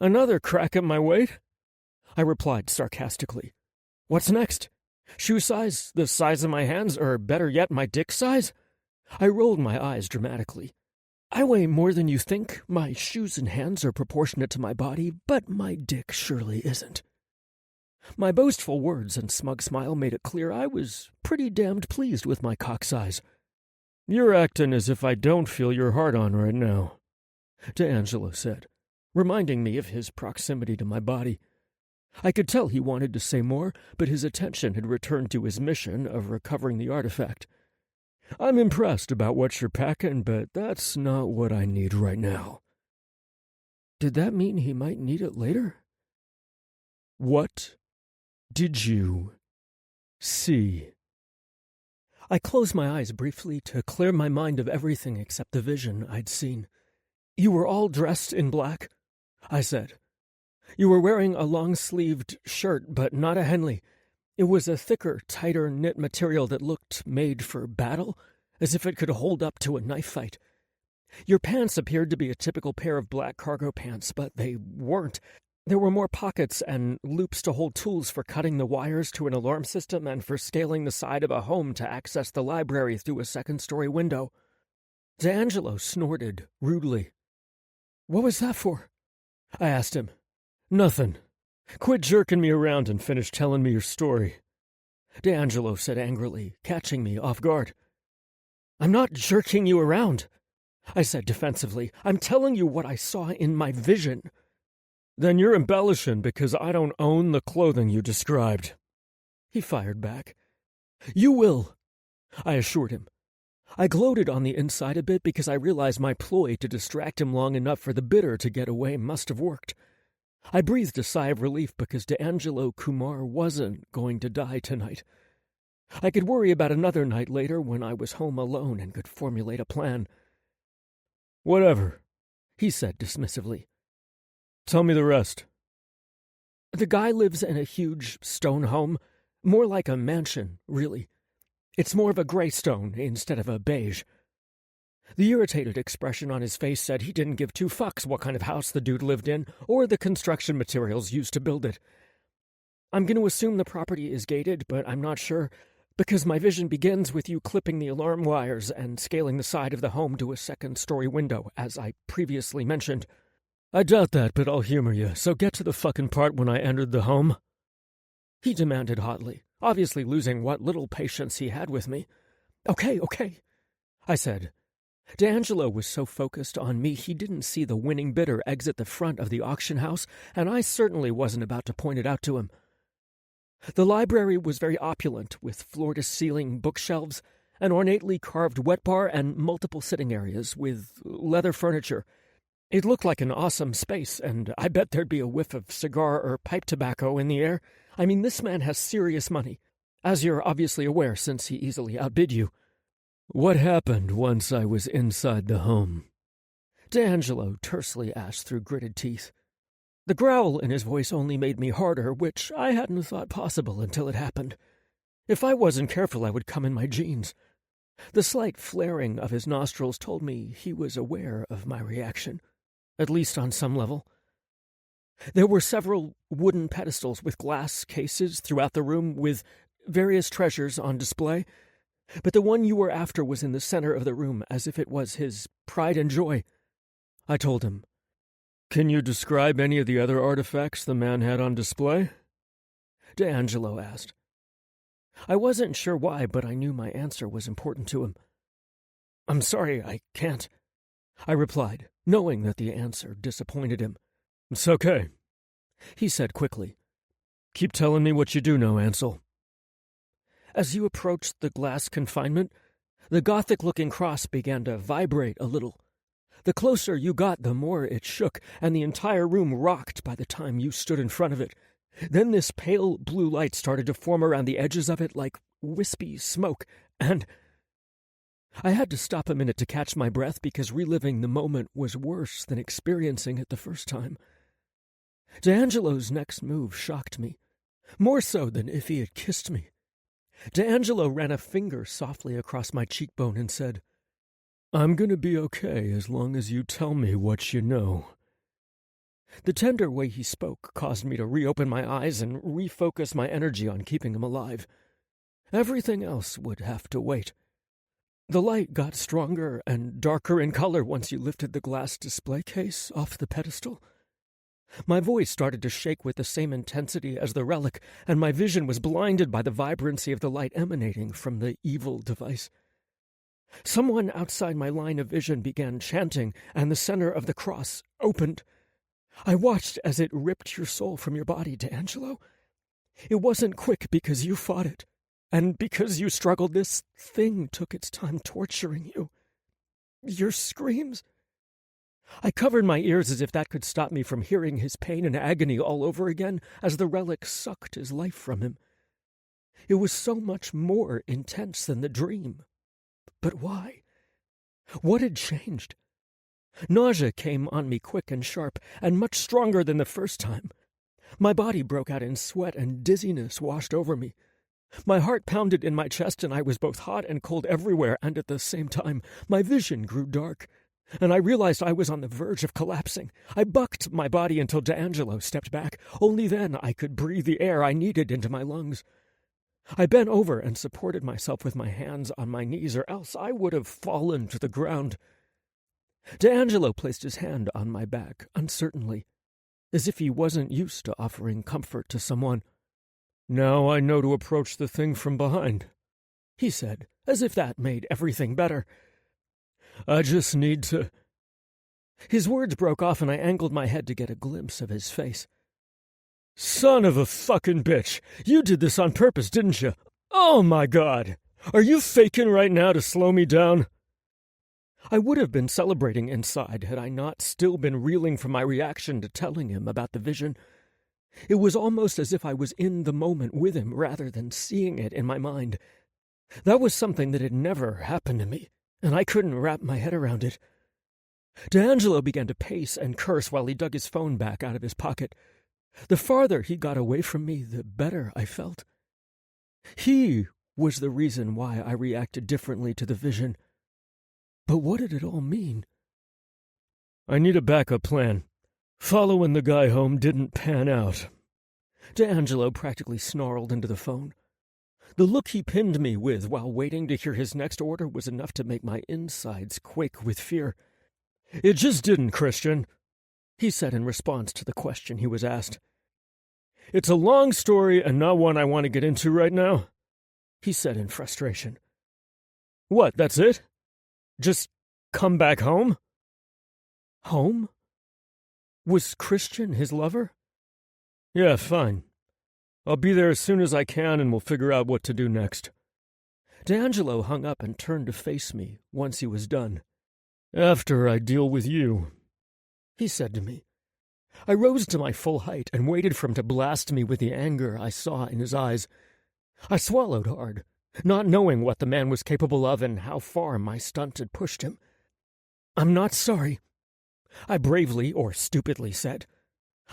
"Another crack at my weight?" I replied sarcastically. "What's next? Shoe size, the size of my hands, or better yet, my dick size?" I rolled my eyes dramatically. "I weigh more than you think. My shoes and hands are proportionate to my body, but my dick surely isn't." My boastful words and smug smile made it clear I was pretty damned pleased with my cock size. "You're acting as if I don't feel your heart on right now," D'Angelo said, reminding me of his proximity to my body. I could tell he wanted to say more, but his attention had returned to his mission of recovering the artifact. "I'm impressed about what you're packing, but that's not what I need right now." Did that mean he might need it later? "What did you see?" I closed my eyes briefly to clear my mind of everything except the vision I'd seen. "You were all dressed in black," I said. "You were wearing a long-sleeved shirt, but not a Henley. It was a thicker, tighter knit material that looked made for battle, as if it could hold up to a knife fight. Your pants appeared to be a typical pair of black cargo pants, but they weren't. There were more pockets and loops to hold tools for cutting the wires to an alarm system and for scaling the side of a home to access the library through a second-story window." D'Angelo snorted rudely. "What was that for?" I asked him. "Nothing. Quit jerking me around and finish telling me your story," D'Angelo said angrily, catching me off guard. "I'm not jerking you around," I said defensively. "I'm telling you what I saw in my vision." "Then you're embellishing because I don't own the clothing you described," he fired back. "You will," I assured him. I gloated on the inside a bit because I realized my ploy to distract him long enough for the bidder to get away must have worked. I breathed a sigh of relief because D'Angelo Kumar wasn't going to die tonight. I could worry about another night later when I was home alone and could formulate a plan. "Whatever," he said dismissively. "Tell me the rest." "The guy lives in a huge stone home, more like a mansion, really. It's more of a gray stone instead of a beige." The irritated expression on his face said he didn't give two fucks what kind of house the dude lived in or the construction materials used to build it. "I'm going to assume the property is gated, but I'm not sure, because my vision begins with you clipping the alarm wires and scaling the side of the home to a second-story window, as I previously mentioned." "I doubt that, but I'll humor you, so get to the fucking part when I entered the home," he demanded hotly, obviously losing what little patience he had with me. Okay, I said. D'Angelo was so focused on me he didn't see the winning bidder exit the front of the auction house, and I certainly wasn't about to point it out to him. The library was very opulent, with floor-to-ceiling bookshelves, an ornately carved wet bar, and multiple sitting areas with leather furniture. It looked like an awesome space, and I bet there'd be a whiff of cigar or pipe tobacco in the air. I mean, this man has serious money. as you're obviously aware since he easily outbid you. What happened once I was inside the home? D'Angelo tersely asked through gritted teeth. The growl in his voice only made me harder, which I hadn't thought possible until it happened. If I wasn't careful, I would come in my jeans. The slight flaring of his nostrils told me he was aware of my reaction, at least on some level. There were several wooden pedestals with glass cases throughout the room with various treasures on display, but the one you were after was in the center of the room as if it was his pride and joy. I told him. Can you describe any of the other artifacts the man had on display? D'Angelo asked. I wasn't sure why, but I knew my answer was important to him. I'm sorry, I can't, I replied, knowing that the answer disappointed him. It's okay, he said quickly. Keep telling me what you do know, Ansel. As you approached the glass confinement, the Gothic-looking cross began to vibrate a little. The closer you got, the more it shook, and the entire room rocked by the time you stood in front of it. Then this pale blue light started to form around the edges of it like wispy smoke, and I had to stop a minute to catch my breath because reliving the moment was worse than experiencing it the first time. D'Angelo's next move shocked me, more so than if he had kissed me. D'Angelo ran a finger softly across my cheekbone and said, I'm going to be okay as long as you tell me what you know. The tender way he spoke caused me to reopen my eyes and refocus my energy on keeping him alive. Everything else would have to wait. The light got stronger and darker in color once you lifted the glass display case off the pedestal. My voice started to shake with the same intensity as the relic, and my vision was blinded by the vibrancy of the light emanating from the evil device. Someone outside my line of vision began chanting, and the center of the cross opened. I watched as it ripped your soul from your body, D'Angelo. It wasn't quick because you fought it, and because you struggled, this thing took its time torturing you. Your screams. I covered my ears as if that could stop me from hearing his pain and agony all over again as the relic sucked his life from him. It was so much more intense than the dream. But why? What had changed? Nausea came on me quick and sharp, and much stronger than the first time. My body broke out in sweat, and dizziness washed over me. My heart pounded in my chest, and I was both hot and cold everywhere, and at the same time, my vision grew dark, and I realized I was on the verge of collapsing. I bucked my body until D'Angelo stepped back. Only then I could breathe the air I needed into my lungs. I bent over and supported myself with my hands on my knees, or else I would have fallen to the ground. D'Angelo placed his hand on my back, uncertainly, as if he wasn't used to offering comfort to someone. Now I know to approach the thing from behind, he said, as if that made everything better. I just need to... His words broke off, and I angled my head to get a glimpse of his face. Son of a fucking bitch! You did this on purpose, didn't you? Oh my God! Are you faking right now to slow me down? I would have been celebrating inside had I not still been reeling from my reaction to telling him about the vision. It was almost as if I was in the moment with him rather than seeing it in my mind. That was something that had never happened to me, and I couldn't wrap my head around it. D'Angelo began to pace and curse while he dug his phone back out of his pocket. The farther he got away from me, the better I felt. He was the reason why I reacted differently to the vision. But what did it all mean? I need a backup plan. Following the guy home didn't pan out. D'Angelo practically snarled into the phone. The look he pinned me with while waiting to hear his next order was enough to make my insides quake with fear. It just didn't, Christian, he said in response to the question he was asked. It's a long story and not one I want to get into right now, he said in frustration. What, that's it? Just come back home? Home? Was Christian his lover? Yeah, fine. I'll be there as soon as I can and we'll figure out what to do next. D'Angelo hung up and turned to face me once he was done. After I deal with you, he said to me. I rose to my full height and waited for him to blast me with the anger I saw in his eyes. I swallowed hard, not knowing what the man was capable of and how far my stunt had pushed him. "I'm not sorry," I bravely or stupidly said.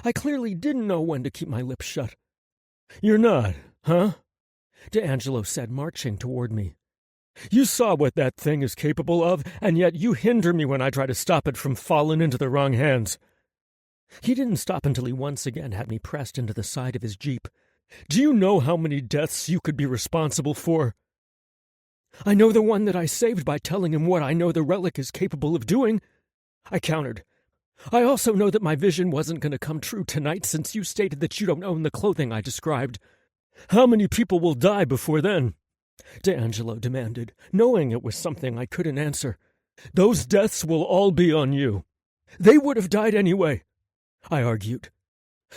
I clearly didn't know when to keep my lips shut. "You're not, huh?" D'Angelo said, marching toward me. "You saw what that thing is capable of, and yet you hinder me when I try to stop it from falling into the wrong hands." He didn't stop until he once again had me pressed into the side of his Jeep. "Do you know how many deaths you could be responsible for?" "I know the one that I saved by telling him what I know the relic is capable of doing," I countered. "I also know that my vision wasn't going to come true tonight since you stated that you don't own the clothing I described." "How many people will die before then?" D'Angelo demanded, knowing it was something I couldn't answer. "Those deaths will all be on you." "They would have died anyway," I argued.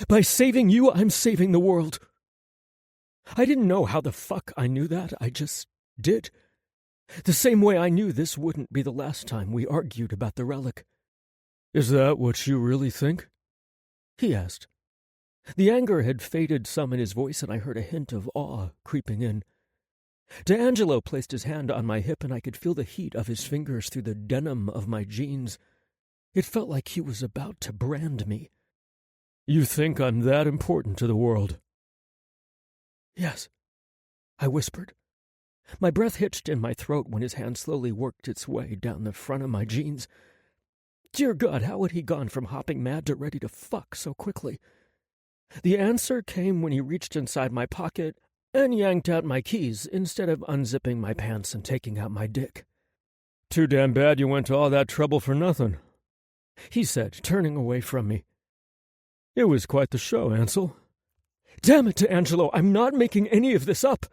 "By saving you, I'm saving the world." I didn't know how the fuck I knew that. I just did. The same way I knew this wouldn't be the last time we argued about the relic. "Is that what you really think?" he asked. The anger had faded some in his voice, and I heard a hint of awe creeping in. D'Angelo placed his hand on my hip, and I could feel the heat of his fingers through the denim of my jeans. It felt like he was about to brand me. "You think I'm that important to the world?" "Yes," I whispered. My breath hitched in my throat when his hand slowly worked its way down the front of my jeans. Dear God, how had he gone from hopping mad to ready to fuck so quickly? The answer came when he reached inside my pocket and yanked out my keys instead of unzipping my pants and taking out my dick. "Too damn bad you went to all that trouble for nothing," he said, turning away from me. "It was quite the show, Ansel." "Damn it, D'Angelo, I'm not making any of this up."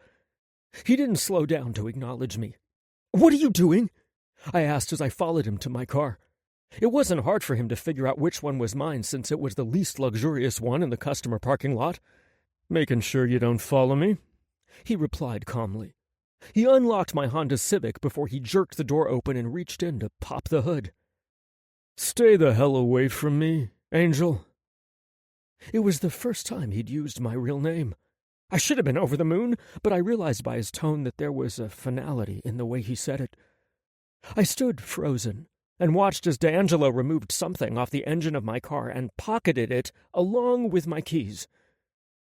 He didn't slow down to acknowledge me. "What are you doing?" I asked as I followed him to my car. It wasn't hard for him to figure out which one was mine since it was the least luxurious one in the customer parking lot. "Making sure you don't follow me," he replied calmly. He unlocked my Honda Civic before he jerked the door open and reached in to pop the hood. "Stay the hell away from me, Angel." It was the first time he'd used my real name. I should have been over the moon, but I realized by his tone that there was a finality in the way he said it. I stood frozen and watched as D'Angelo removed something off the engine of my car and pocketed it along with my keys.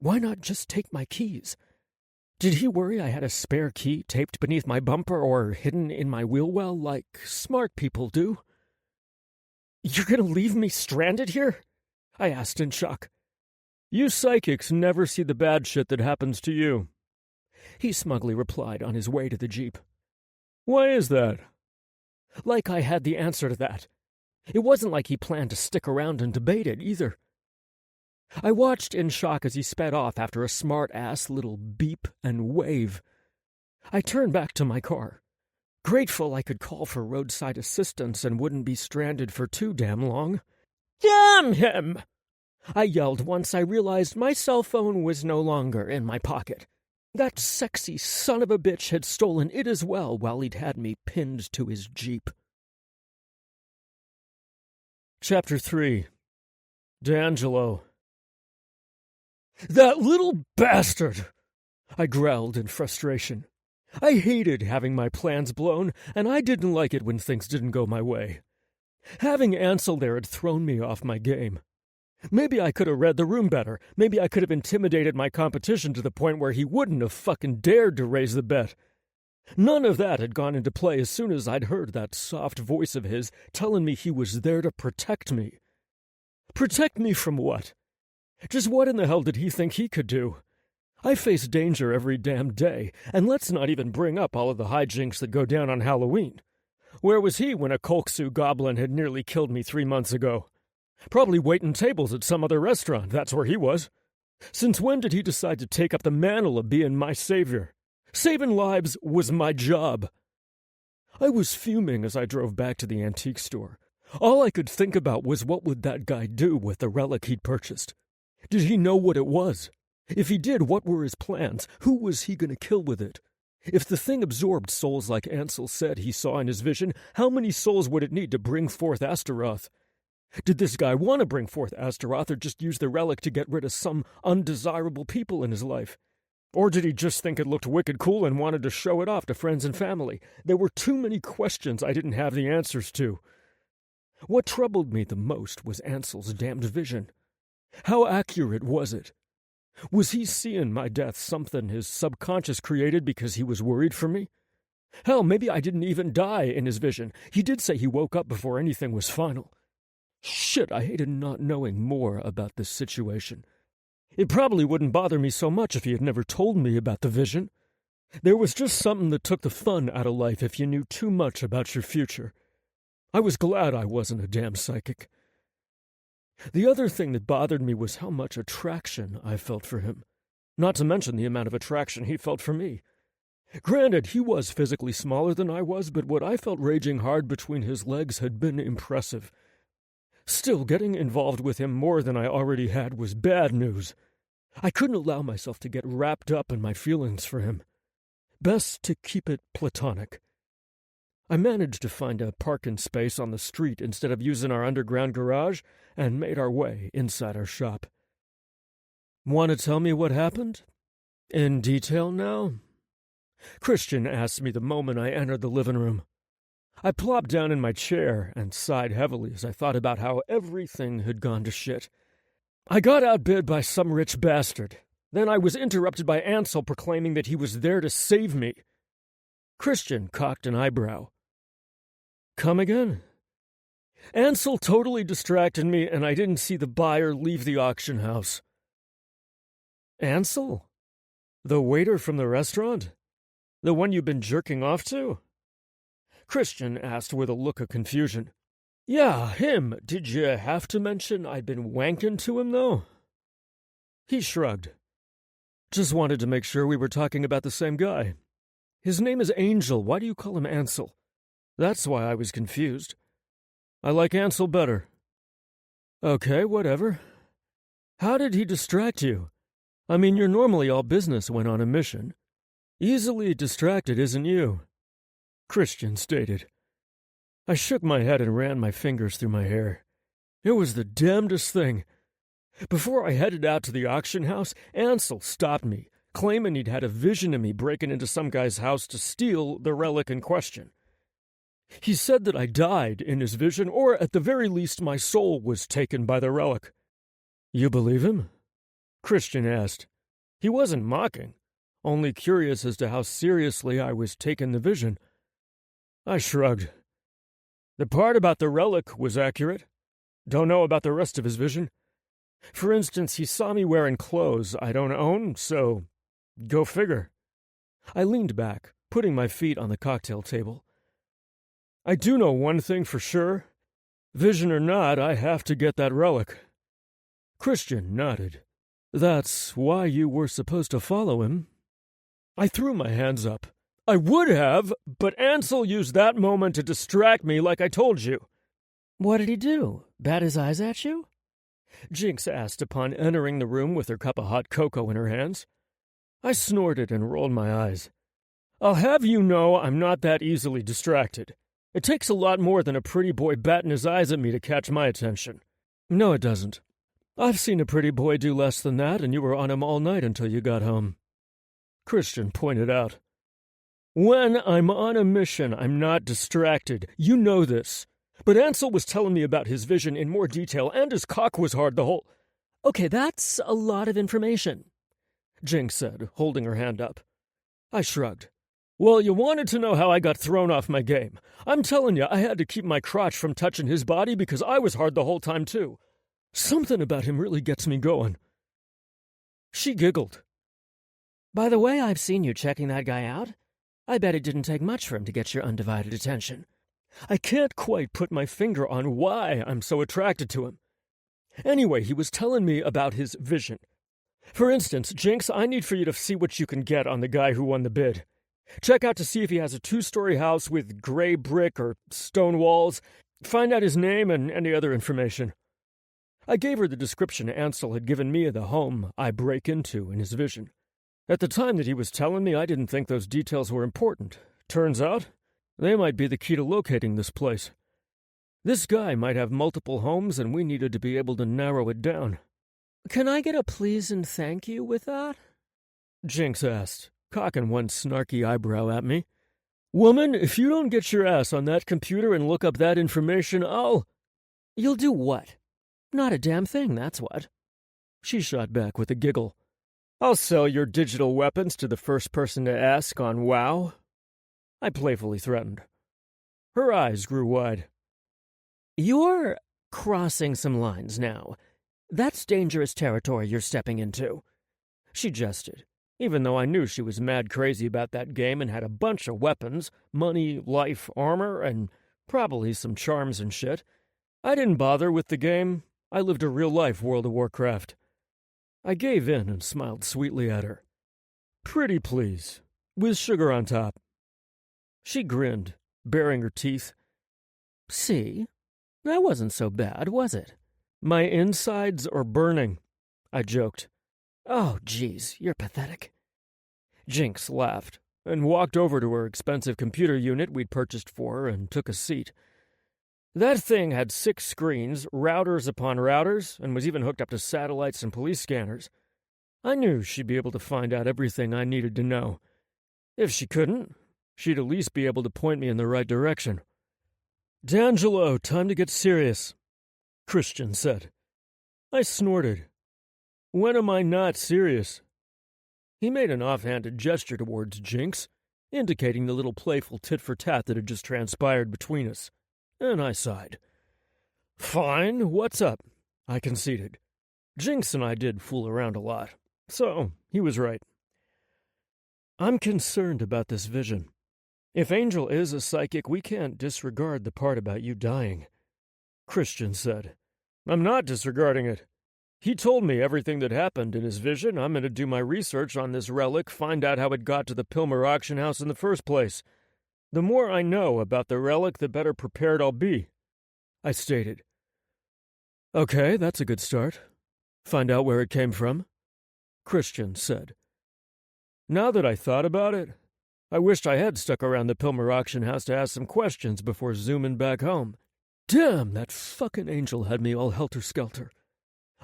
Why not just take my keys? Did he worry I had a spare key taped beneath my bumper or hidden in my wheel well like smart people do? "You're going to leave me stranded here?" I asked in shock. "You psychics never see the bad shit that happens to you," he smugly replied on his way to the Jeep. "Why is that?" Like I had the answer to that. It wasn't like he planned to stick around and debate it, either. I watched in shock as he sped off after a smart-ass little beep and wave. I turned back to my car, grateful I could call for roadside assistance and wouldn't be stranded for too damn long. "Damn him!" I yelled once I realized my cell phone was no longer in my pocket. That sexy son of a bitch had stolen it as well while he'd had me pinned to his Jeep. Chapter 3. D'Angelo. "That little bastard!" I growled in frustration. I hated having my plans blown, and I didn't like it when things didn't go my way. Having Ansel there had thrown me off my game. Maybe I could have read the room better. Maybe I could have intimidated my competition to the point where he wouldn't have fucking dared to raise the bet. None of that had gone into play as soon as I'd heard that soft voice of his telling me he was there to protect me. Protect me from what? Just what in the hell did he think he could do? I face danger every damn day, and let's not even bring up all of the hijinks that go down on Halloween. Where was he when a Kolksu goblin had nearly killed me 3 months ago? Probably waiting tables at some other restaurant, that's where he was. Since when did he decide to take up the mantle of being my savior? Saving lives was my job. I was fuming as I drove back to the antique store. All I could think about was what would that guy do with the relic he'd purchased? Did he know what it was? If he did, what were his plans? Who was he going to kill with it? If the thing absorbed souls like Ansel said he saw in his vision, how many souls would it need to bring forth Astaroth? Did this guy want to bring forth Astaroth or just use the relic to get rid of some undesirable people in his life? Or did he just think it looked wicked cool and wanted to show it off to friends and family? There were too many questions I didn't have the answers to. What troubled me the most was Ansel's damned vision. How accurate was it? Was he seeing my death something his subconscious created because he was worried for me? Hell, maybe I didn't even die in his vision. He did say he woke up before anything was final. Shit, I hated not knowing more about this situation. It probably wouldn't bother me so much if he had never told me about the vision. There was just something that took the fun out of life if you knew too much about your future. I was glad I wasn't a damn psychic. The other thing that bothered me was how much attraction I felt for him, not to mention the amount of attraction he felt for me. Granted, he was physically smaller than I was, but what I felt raging hard between his legs had been impressive. Still, getting involved with him more than I already had was bad news. I couldn't allow myself to get wrapped up in my feelings for him. Best to keep it platonic. I managed to find a parking space on the street instead of using our underground garage and made our way inside our shop. Want to tell me what happened? In detail now? Christian asked me the moment I entered the living room. I plopped down in my chair and sighed heavily as I thought about how everything had gone to shit. I got outbid by some rich bastard. Then I was interrupted by Ansel proclaiming that he was there to save me. Christian cocked an eyebrow. Come again? Ansel totally distracted me, and I didn't see the buyer leave the auction house. Ansel? The waiter from the restaurant? The one you've been jerking off to? Christian asked with a look of confusion. Yeah, him. Did you have to mention I'd been wanking to him, though? He shrugged. Just wanted to make sure we were talking about the same guy. His name is Angel. Why do you call him Ansel? That's why I was confused. I like Ansel better. Okay, whatever. How did he distract you? I mean, you're normally all business when on a mission. Easily distracted, isn't you? Christian stated. I shook my head and ran my fingers through my hair. It was the damnedest thing. Before I headed out to the auction house, Ansel stopped me, claiming he'd had a vision of me breaking into some guy's house to steal the relic in question. He said that I died in his vision, or at the very least my soul was taken by the relic. You believe him? Christian asked. He wasn't mocking, only curious as to how seriously I was taking the vision. I shrugged. The part about the relic was accurate. Don't know about the rest of his vision. For instance, he saw me wearing clothes I don't own, so go figure. I leaned back, putting my feet on the cocktail table. I do know one thing for sure. Vision or not, I have to get that relic. Christian nodded. That's why you were supposed to follow him. I threw my hands up. I would have, but Ansel used that moment to distract me like I told you. What did he do? Bat his eyes at you? Jinx asked upon entering the room with her cup of hot cocoa in her hands. I snorted and rolled my eyes. I'll have you know I'm not that easily distracted. It takes a lot more than a pretty boy batting his eyes at me to catch my attention. No, it doesn't. I've seen a pretty boy do less than that, and you were on him all night until you got home. Christian pointed out. When I'm on a mission, I'm not distracted. You know this. But Ansel was telling me about his vision in more detail, and his cock was hard the whole... Okay, that's a lot of information, Jinx said, holding her hand up. I shrugged. Well, you wanted to know how I got thrown off my game. I'm telling you, I had to keep my crotch from touching his body because I was hard the whole time, too. Something about him really gets me going. She giggled. By the way, I've seen you checking that guy out. I bet it didn't take much for him to get your undivided attention. I can't quite put my finger on why I'm so attracted to him. Anyway, he was telling me about his vision. For instance, Jinx, I need for you to see what you can get on the guy who won the bid. Check out to see if he has a 2-story house with gray brick or stone walls. Find out his name and any other information. I gave her the description Ansel had given me of the home I break into in his vision. At the time that he was telling me, I didn't think those details were important. Turns out, they might be the key to locating this place. This guy might have multiple homes, and we needed to be able to narrow it down. Can I get a please and thank you with that? Jinx asked, cocking one snarky eyebrow at me. Woman, if you don't get your ass on that computer and look up that information, You'll do what? Not a damn thing, that's what. She shot back with a giggle. I'll sell your digital weapons to the first person to ask on WoW. I playfully threatened. Her eyes grew wide. You're crossing some lines now. That's dangerous territory you're stepping into. She jested, even though I knew she was mad crazy about that game and had a bunch of weapons, money, life, armor, and probably some charms and shit. I didn't bother with the game. I lived a real-life World of Warcraft. I gave in and smiled sweetly at her. Pretty please, with sugar on top. She grinned, baring her teeth. See? That wasn't so bad, was it? My insides are burning, I joked. Oh, geez, you're pathetic. Jinx laughed and walked over to her expensive computer unit we'd purchased for her and took a seat. That thing had 6 screens, routers upon routers, and was even hooked up to satellites and police scanners. I knew she'd be able to find out everything I needed to know. If she couldn't, she'd at least be able to point me in the right direction. D'Angelo, time to get serious, Christian said. I snorted. When am I not serious? He made an offhanded gesture towards Jinx, indicating the little playful tit-for-tat that had just transpired between us, and I sighed. Fine, what's up? I conceded. Jinx and I did fool around a lot, so he was right. I'm concerned about this vision. If Angel is a psychic, we can't disregard the part about you dying, Christian said. I'm not disregarding it. He told me everything that happened in his vision. I'm going to do my research on this relic, find out how it got to the Pilmer auction house in the first place. The more I know about the relic, the better prepared I'll be, I stated. Okay, that's a good start. Find out where it came from, Christian said. Now that I thought about it, I wished I had stuck around the Pilmer auction house to ask some questions before zooming back home. Damn, that fucking Angel had me all helter-skelter.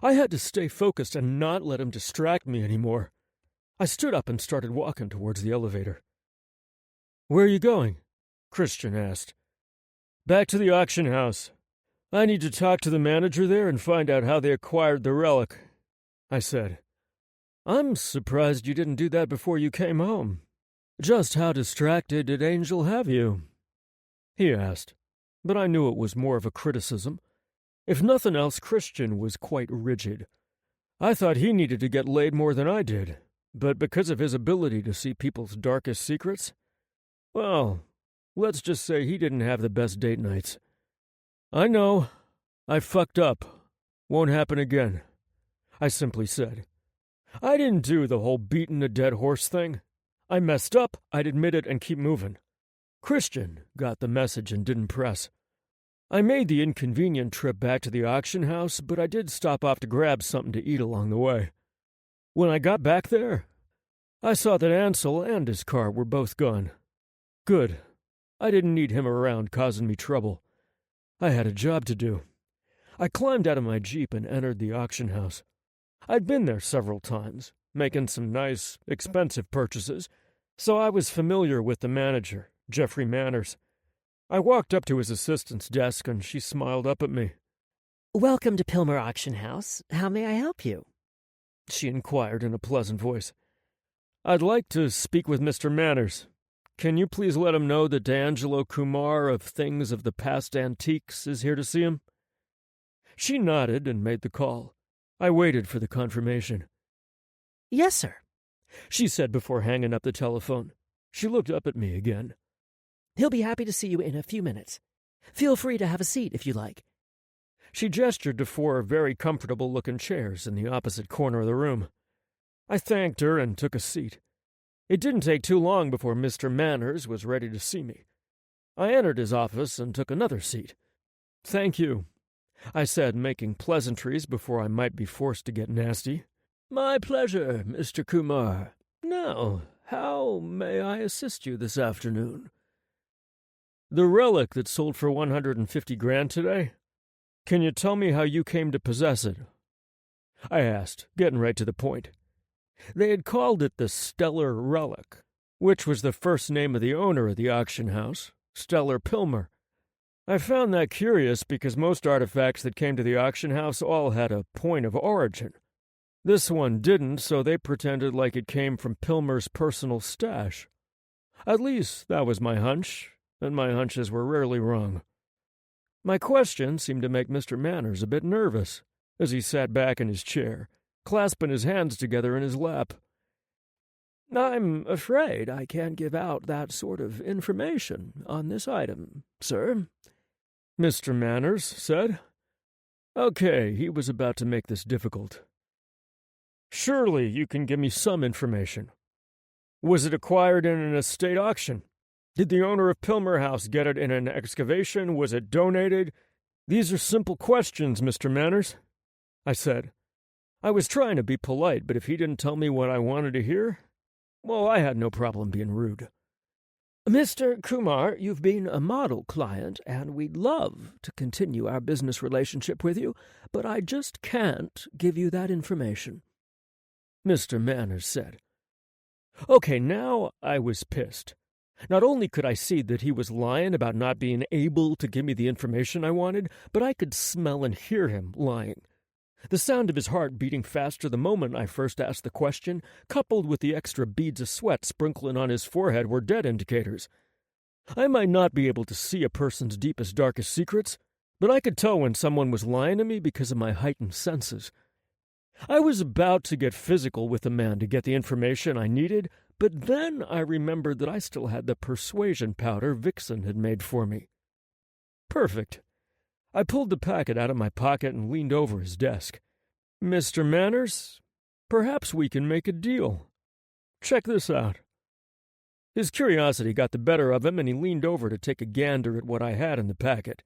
I had to stay focused and not let him distract me anymore. I stood up and started walking towards the elevator. Where are you going? Christian asked. Back to the auction house. I need to talk to the manager there and find out how they acquired the relic, I said. I'm surprised you didn't do that before you came home. Just how distracted did Angel have you? He asked, but I knew it was more of a criticism. If nothing else, Christian was quite rigid. I thought he needed to get laid more than I did, but because of his ability to see people's darkest secrets, well, let's just say he didn't have the best date nights. I know. I fucked up. Won't happen again, I simply said. I didn't do the whole beating a dead horse thing. I messed up, I'd admit it, and keep moving. Christian got the message and didn't press. I made the inconvenient trip back to the auction house, but I did stop off to grab something to eat along the way. When I got back there, I saw that Ansel and his car were both gone. Good. I didn't need him around causing me trouble. I had a job to do. I climbed out of my Jeep and entered the auction house. I'd been there several times, making some nice, expensive purchases, so I was familiar with the manager, Jeffrey Manners. I walked up to his assistant's desk and she smiled up at me. Welcome to Pilmer Auction House. How may I help you? She inquired in a pleasant voice. I'd like to speak with Mr. Manners. Can you please let him know that D'Angelo Kumar of Things of the Past Antiques is here to see him? She nodded and made the call. I waited for the confirmation. Yes, sir, she said before hanging up the telephone. She looked up at me again. He'll be happy to see you in a few minutes. Feel free to have a seat if you like. She gestured to 4 very comfortable-looking chairs in the opposite corner of the room. I thanked her and took a seat. It didn't take too long before Mr. Manners was ready to see me. I entered his office and took another seat. Thank you, I said, making pleasantries before I might be forced to get nasty. My pleasure, Mr. Kumar. Now, how may I assist you this afternoon? The relic that sold for 150 grand today? Can you tell me how you came to possess it? I asked, getting right to the point. They had called it the Stellar Relic, which was the first name of the owner of the auction house, Stellar Pilmer. I found that curious because most artifacts that came to the auction house all had a point of origin. This one didn't, so they pretended like it came from Pilmer's personal stash. At least that was my hunch, and my hunches were rarely wrong. My question seemed to make Mr. Manners a bit nervous as he sat back in his chair, clasping his hands together in his lap. "I'm afraid I can't give out that sort of information on this item, sir," Mr. Manners said. Okay, he was about to make this difficult. "Surely you can give me some information. Was it acquired in an estate auction? Did the owner of Pilmer House get it in an excavation? Was it donated? These are simple questions, Mr. Manners," I said. I was trying to be polite, but if he didn't tell me what I wanted to hear, well, I had no problem being rude. "Mr. Kumar, you've been a model client, and we'd love to continue our business relationship with you, but I just can't give you that information," Mr. Manners said. Okay, now I was pissed. Not only could I see that he was lying about not being able to give me the information I wanted, but I could smell and hear him lying. The sound of his heart beating faster the moment I first asked the question, coupled with the extra beads of sweat sprinkling on his forehead, were dead indicators. I might not be able to see a person's deepest, darkest secrets, but I could tell when someone was lying to me because of my heightened senses. I was about to get physical with the man to get the information I needed, but then I remembered that I still had the persuasion powder Vixen had made for me. Perfect. I pulled the packet out of my pocket and leaned over his desk. "Mr. Manners, perhaps we can make a deal. Check this out." His curiosity got the better of him, and he leaned over to take a gander at what I had in the packet.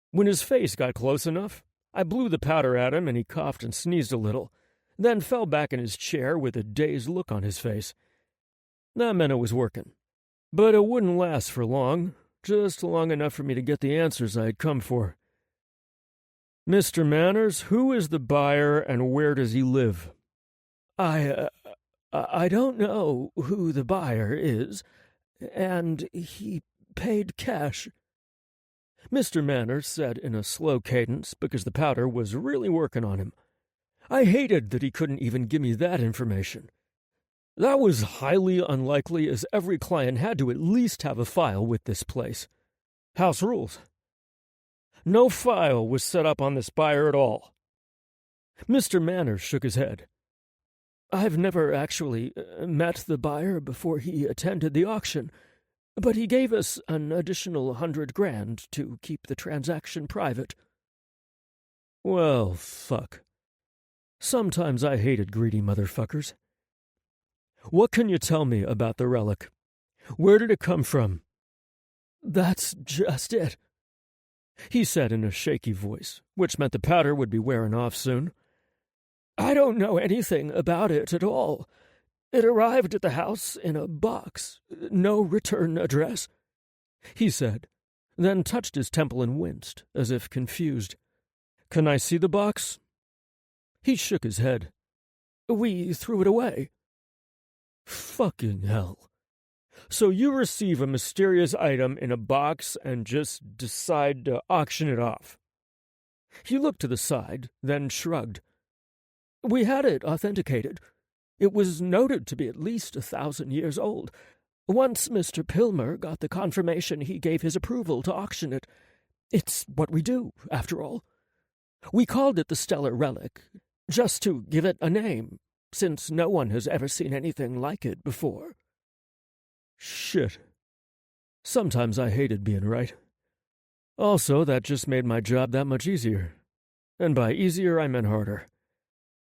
When his face got close enough, I blew the powder at him, and he coughed and sneezed a little, then fell back in his chair with a dazed look on his face. That meant it was working. But it wouldn't last for long, just long enough for me to get the answers I had come for. "Mr. Manners, who is the buyer and where does he live?" I don't know who the buyer is, and he paid cash," Mr. Manners said in a slow cadence because the powder was really working on him. I hated that he couldn't even give me that information. That was highly unlikely, as every client had to at least have a file with this place. House rules. No file was set up on this buyer at all. Mr. Manners shook his head. "I've never actually met the buyer before he attended the auction, but he gave us an additional $100,000 to keep the transaction private." Well, fuck. Sometimes I hated greedy motherfuckers. "What can you tell me about the relic? Where did it come from?" "That's just it," he said in a shaky voice, which meant the powder would be wearing off soon. "I don't know anything about it at all. It arrived at the house in a box, no return address," he said, then touched his temple and winced, as if confused. "Can I see the box?" He shook his head. "We threw it away." Fucking hell. So you receive a mysterious item in a box and just decide to auction it off. He looked to the side, then shrugged. "We had it authenticated. It was noted to be at least 1,000 years old. Once Mr. Pilmer got the confirmation, he gave his approval to auction it. It's what we do, after all. We called it the Stellar Relic, just to give it a name, since no one has ever seen anything like it before." Shit. Sometimes I hated being right. Also, that just made my job that much easier. And by easier, I meant harder.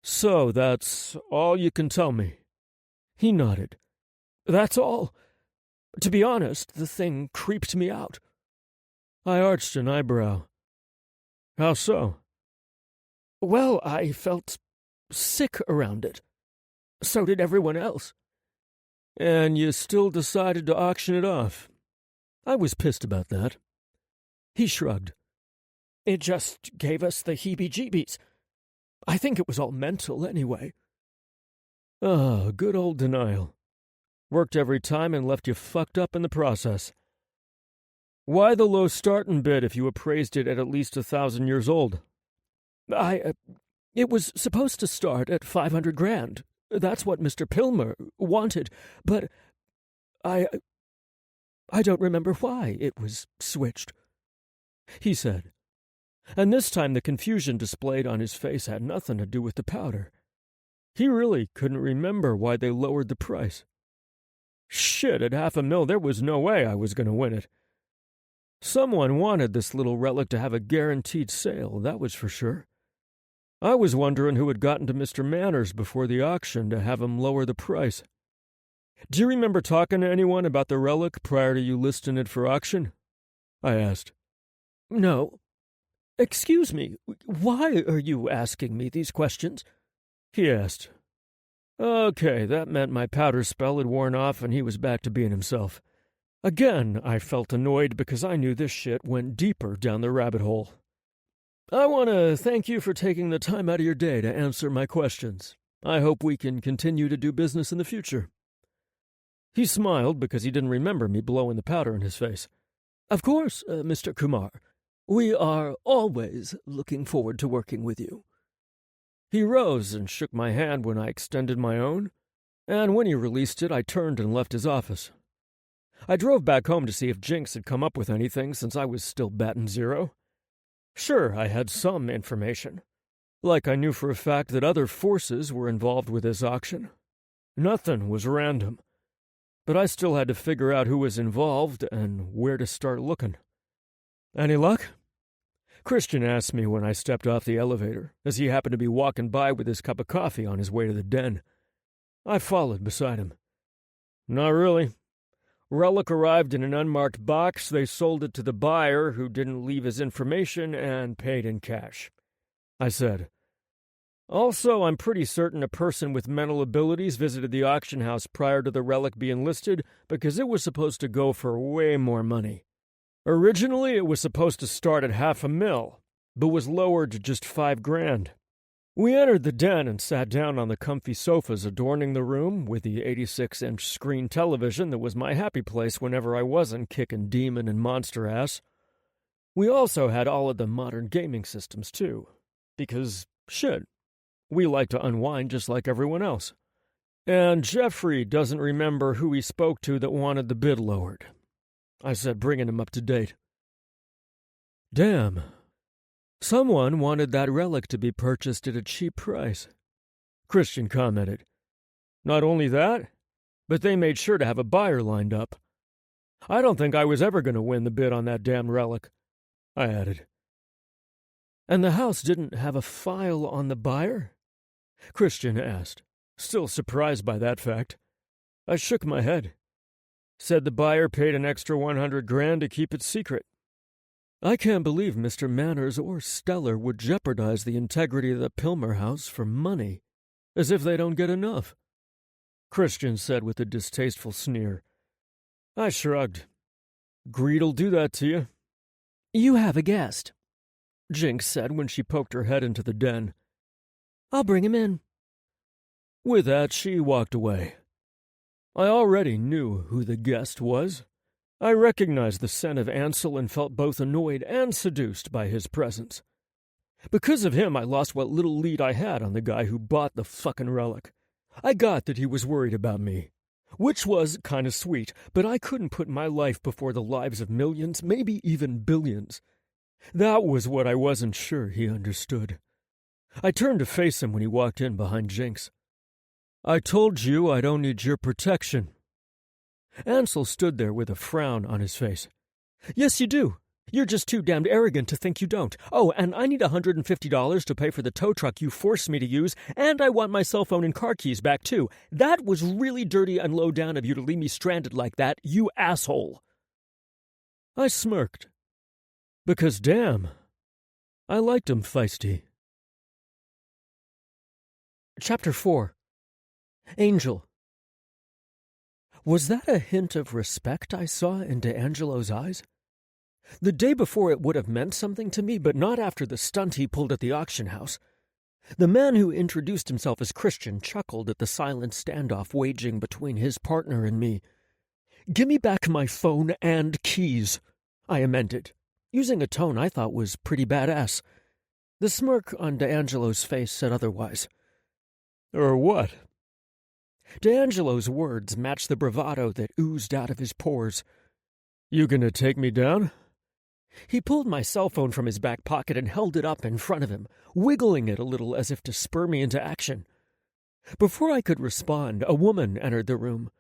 "So that's all you can tell me?" He nodded. "That's all. To be honest, the thing creeped me out." I arched an eyebrow. "How so?" "Well, I felt sick around it. So did everyone else." "And you still decided to auction it off?" I was pissed about that. He shrugged. "It just gave us the heebie-jeebies. I think it was all mental anyway." Ah, good old denial. Worked every time and left you fucked up in the process. Why the low starting bid if you appraised it at least 1,000 years old? It was supposed to start at 500 grand. That's what Mr. Pilmer wanted, but I don't remember why it was switched, he said. And this time the confusion displayed on his face had nothing to do with the powder. He really couldn't remember why they lowered the price. Shit, at $500,000 there was no way I was going to win it. Someone wanted this little relic to have a guaranteed sale, that was for sure. I was wondering who had gotten to Mr. Manners before the auction to have him lower the price. Do you remember talking to anyone about the relic prior to you listing it for auction? I asked. No. Excuse me, why are you asking me these questions? He asked. Okay, that meant my powder spell had worn off and he was back to being himself. Again, I felt annoyed because I knew this shit went deeper down the rabbit hole. I want to thank you for taking the time out of your day to answer my questions. I hope we can continue to do business in the future. He smiled because he didn't remember me blowing the powder in his face. Of course, Mr. Kumar. We are always looking forward to working with you. He rose and shook my hand when I extended my own, and when he released it, I turned and left his office. I drove back home to see if Jinx had come up with anything since I was still batting zero. Sure, I had some information. Like I knew for a fact that other forces were involved with this auction. Nothing was random. But I still had to figure out who was involved and where to start looking. Any luck? Christian asked me when I stepped off the elevator, as he happened to be walking by with his cup of coffee on his way to the den. I followed beside him. Not really. Relic arrived in an unmarked box. They sold it to the buyer, who didn't leave his information, and paid in cash. I said. Also, I'm pretty certain a person with mental abilities visited the auction house prior to the relic being listed because it was supposed to go for way more money. Originally, it was supposed to start at $500,000, but was lowered to just $5,000. We entered the den and sat down on the comfy sofas adorning the room with the 86-inch screen television that was my happy place whenever I wasn't kicking demon and monster ass. We also had all of the modern gaming systems, too. Because, shit, we like to unwind just like everyone else. And Jeffrey doesn't remember who he spoke to that wanted the bid lowered. I said, bringing him up to date. Damn. Someone wanted that relic to be purchased at a cheap price. Christian commented. Not only that, but they made sure to have a buyer lined up. I don't think I was ever going to win the bid on that damn relic, I added. And the house didn't have a file on the buyer? Christian asked, still surprised by that fact. I shook my head. Said the buyer paid an extra $100,000 to keep it secret. I can't believe Mr. Manners or Stellar would jeopardize the integrity of the Pilmer house for money, as if they don't get enough. Christian said with a distasteful sneer. I shrugged. Greed'll do that to you. You have a guest, Jinx said when she poked her head into the den. I'll bring him in. With that, she walked away. I already knew who the guest was. I recognized the scent of Ansel and felt both annoyed and seduced by his presence. Because of him, I lost what little lead I had on the guy who bought the fucking relic. I got that he was worried about me, which was kind of sweet, but I couldn't put my life before the lives of millions, maybe even billions. That was what I wasn't sure he understood. I turned to face him when he walked in behind Jinx. I told you I don't need your protection. Ansel stood there with a frown on his face. Yes, you do. You're just too damned arrogant to think you don't. Oh, and I need $150 to pay for the tow truck you forced me to use, and I want my cell phone and car keys back, too. That was really dirty and low down of you to leave me stranded like that, you asshole. I smirked. Because, damn, I liked him feisty. Chapter 4. Angel. Was that a hint of respect I saw in D'Angelo's eyes? The day before it would have meant something to me, but not after the stunt he pulled at the auction house. The man who introduced himself as Christian chuckled at the silent standoff waging between his partner and me. "Give me back my phone and keys," I amended, using a tone I thought was pretty badass. The smirk on D'Angelo's face said otherwise. "Or what?" D'Angelo's words matched the bravado that oozed out of his pores. "You gonna take me down?" He pulled my cell phone from his back pocket and held it up in front of him, wiggling it a little as if to spur me into action. Before I could respond, a woman entered the room.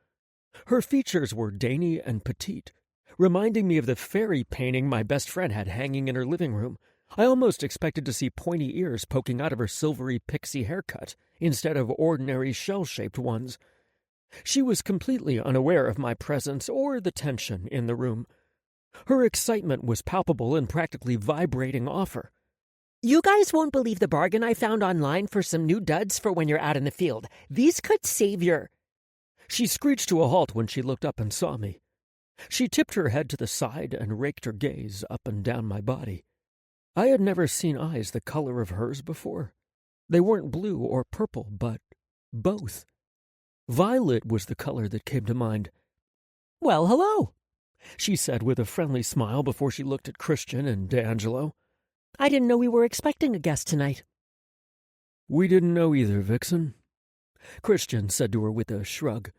Her features were dainty and petite, reminding me of the fairy painting my best friend had hanging in her living room. I almost expected to see pointy ears poking out of her silvery pixie haircut instead of ordinary shell-shaped ones. She was completely unaware of my presence or the tension in the room. Her excitement was palpable and practically vibrating off her. "You guys won't believe the bargain I found online for some new duds for when you're out in the field. These could save your—" She screeched to a halt when she looked up and saw me. She tipped her head to the side and raked her gaze up and down my body. I had never seen eyes the color of hers before. They weren't blue or purple, but both. Violet was the color that came to mind. "Well, hello," she said with a friendly smile before she looked at Christian and D'Angelo. "I didn't know we were expecting a guest tonight." "We didn't know either, Vixen," Christian said to her with a shrug.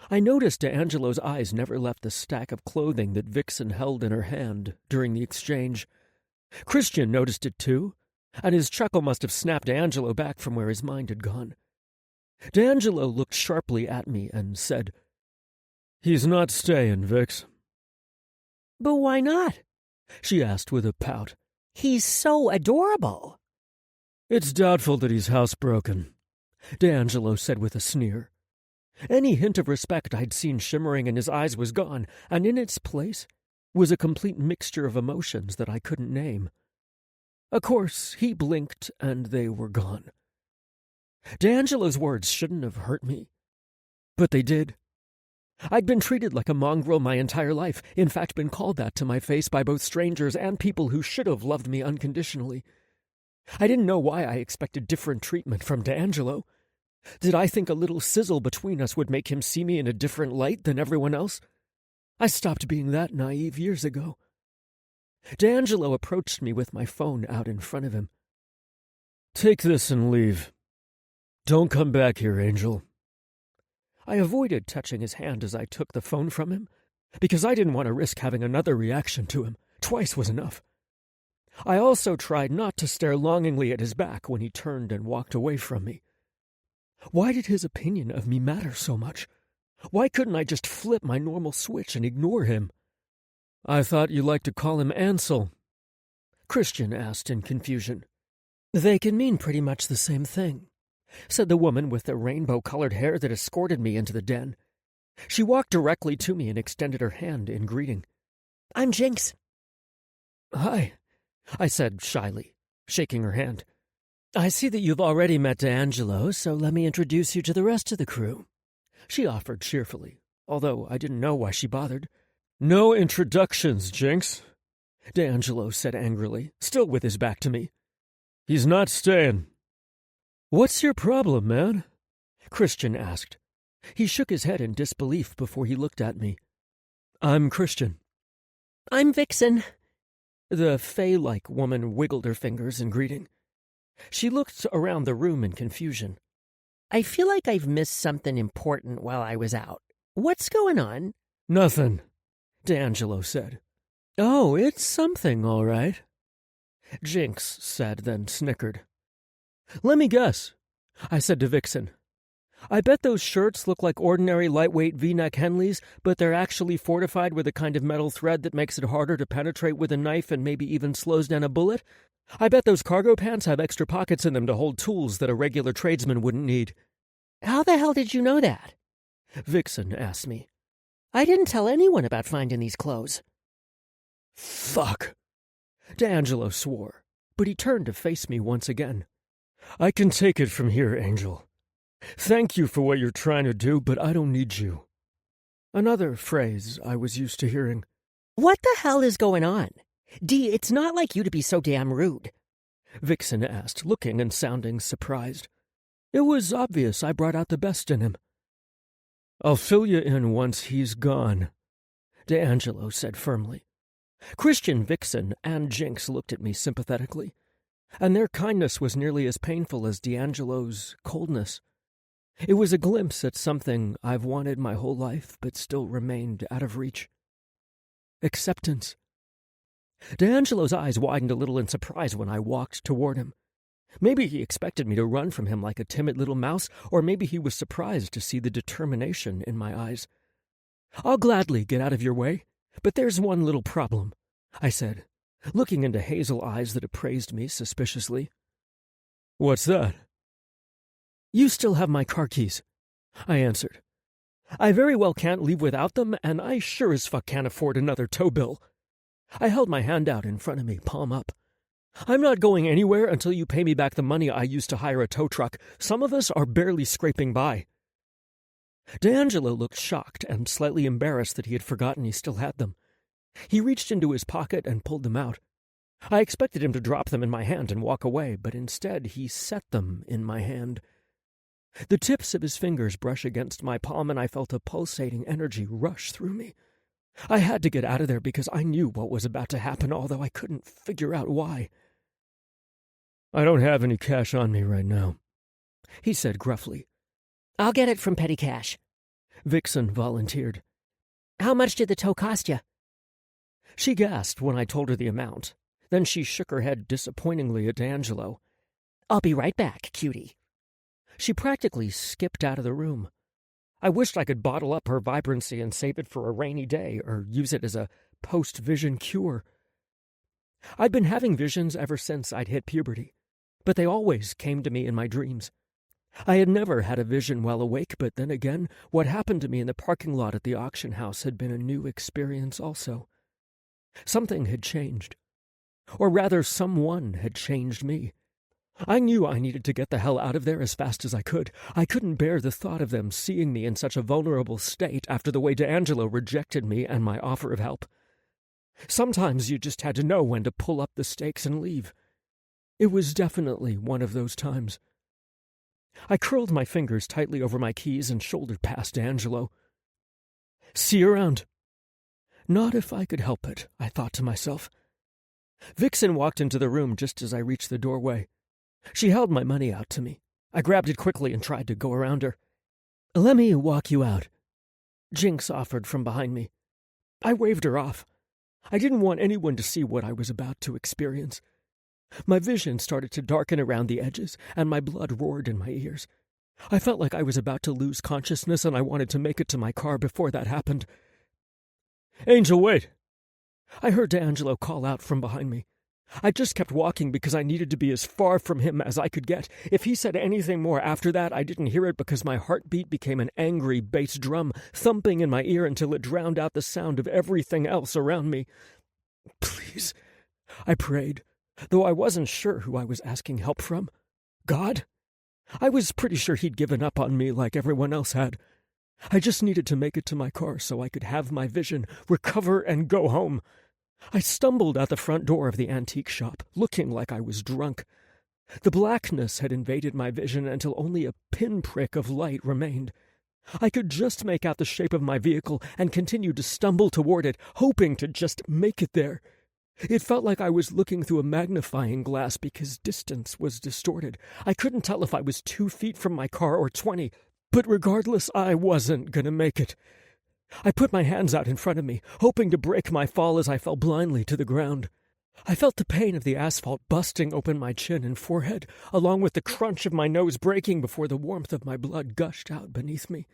I noticed D'Angelo's eyes never left the stack of clothing that Vixen held in her hand during the exchange. Christian noticed it too, and his chuckle must have snapped D'Angelo back from where his mind had gone. D'Angelo looked sharply at me and said, "He's not staying, Vix." "But why not?" she asked with a pout. "He's so adorable." "It's doubtful that he's housebroken," D'Angelo said with a sneer. Any hint of respect I'd seen shimmering in his eyes was gone, and in its place was a complete mixture of emotions that I couldn't name. Of course, he blinked and they were gone. D'Angelo's words shouldn't have hurt me, but they did. I'd been treated like a mongrel my entire life, in fact been called that to my face by both strangers and people who should have loved me unconditionally. I didn't know why I expected different treatment from D'Angelo. Did I think a little sizzle between us would make him see me in a different light than everyone else? I stopped being that naive years ago. D'Angelo approached me with my phone out in front of him. "Take this and leave. Don't come back here, Angel." I avoided touching his hand as I took the phone from him, because I didn't want to risk having another reaction to him. Twice was enough. I also tried not to stare longingly at his back when he turned and walked away from me. Why did his opinion of me matter so much? Why couldn't I just flip my normal switch and ignore him? "I thought you liked to call him Ansel," Christian asked in confusion. "They can mean pretty much the same thing," said the woman with the rainbow-colored hair that escorted me into the den. She walked directly to me and extended her hand in greeting. "I'm Jinx." "Hi," I said shyly, shaking her hand. "I see that you've already met D'Angelo, so let me introduce you to the rest of the crew," she offered cheerfully, although I didn't know why she bothered. "No introductions, Jinx," D'Angelo said angrily, still with his back to me. "He's not staying." "What's your problem, man?" Christian asked. He shook his head in disbelief before he looked at me. "I'm Christian." "I'm Vixen." The fey-like woman wiggled her fingers in greeting. She looked around the room in confusion. "I feel like I've missed something important while I was out. What's going on?" "Nothing," D'Angelo said. "Oh, it's something, all right," Jinx said, then snickered. "Let me guess," I said to Vixen. "I bet those shirts look like ordinary lightweight V-neck Henleys, but they're actually fortified with a kind of metal thread that makes it harder to penetrate with a knife and maybe even slows down a bullet. I bet those cargo pants have extra pockets in them to hold tools that a regular tradesman wouldn't need." "How the hell did you know that?" Vixen asked me. "I didn't tell anyone about finding these clothes." "Fuck," D'Angelo swore, but he turned to face me once again. "I can take it from here, Angel. Thank you for what you're trying to do, but I don't need you." Another phrase I was used to hearing. "What the hell is going on? D, it's not like you to be so damn rude." Vixen asked, looking and sounding surprised. It was obvious I brought out the best in him. I'll fill you in once he's gone, D'Angelo said firmly. Christian, Vixen, and Jinx looked at me sympathetically, and their kindness was nearly as painful as D'Angelo's coldness. It was a glimpse at something I've wanted my whole life but still remained out of reach. Acceptance. D'Angelo's eyes widened a little in surprise when I walked toward him. Maybe he expected me to run from him like a timid little mouse, or maybe he was surprised to see the determination in my eyes. I'll gladly get out of your way, but there's one little problem, I said, looking into hazel eyes that appraised me suspiciously. What's that? You still have my car keys, I answered. I very well can't leave without them, and I sure as fuck can't afford another tow bill. I held my hand out in front of me, palm up. I'm not going anywhere until you pay me back the money I used to hire a tow truck. Some of us are barely scraping by. D'Angelo looked shocked and slightly embarrassed that he had forgotten he still had them. He reached into his pocket and pulled them out. I expected him to drop them in my hand and walk away, but instead he set them in my hand. The tips of his fingers brushed against my palm, and I felt a pulsating energy rush through me. I had to get out of there because I knew what was about to happen, although I couldn't figure out why. I don't have any cash on me right now, he said gruffly. I'll get it from petty cash, Vixen volunteered. How much did the tow cost you? She gasped when I told her the amount. Then she shook her head disappointingly at D'Angelo. I'll be right back, cutie. She practically skipped out of the room. I wished I could bottle up her vibrancy and save it for a rainy day, or use it as a post-vision cure. I'd been having visions ever since I'd hit puberty, but they always came to me in my dreams. I had never had a vision while awake, but then again, what happened to me in the parking lot at the auction house had been a new experience also. Something had changed. Or rather, someone had changed me. I knew I needed to get the hell out of there as fast as I could. I couldn't bear the thought of them seeing me in such a vulnerable state after the way D'Angelo rejected me and my offer of help. Sometimes you just had to know when to pull up the stakes and leave. It was definitely one of those times. I curled my fingers tightly over my keys and shouldered past D'Angelo. See you around. Not if I could help it, I thought to myself. Vixen walked into the room just as I reached the doorway. She held my money out to me. I grabbed it quickly and tried to go around her. Let me walk you out, Jinx offered from behind me. I waved her off. I didn't want anyone to see what I was about to experience. My vision started to darken around the edges, and my blood roared in my ears. I felt like I was about to lose consciousness, and I wanted to make it to my car before that happened. Angel, wait! I heard D'Angelo call out from behind me. I just kept walking because I needed to be as far from him as I could get. If he said anything more after that, I didn't hear it because my heartbeat became an angry bass drum, thumping in my ear until it drowned out the sound of everything else around me. Please, I prayed, though I wasn't sure who I was asking help from. God? I was pretty sure he'd given up on me like everyone else had. I just needed to make it to my car so I could have my vision, recover, and go home. I stumbled out the front door of the antique shop, looking like I was drunk. The blackness had invaded my vision until only a pinprick of light remained. I could just make out the shape of my vehicle and continued to stumble toward it, hoping to just make it there. It felt like I was looking through a magnifying glass because distance was distorted. I couldn't tell if I was 2 feet from my car or 20, but regardless, I wasn't going to make it. I put my hands out in front of me, hoping to break my fall as I fell blindly to the ground. I felt the pain of the asphalt busting open my chin and forehead, along with the crunch of my nose breaking before the warmth of my blood gushed out beneath me.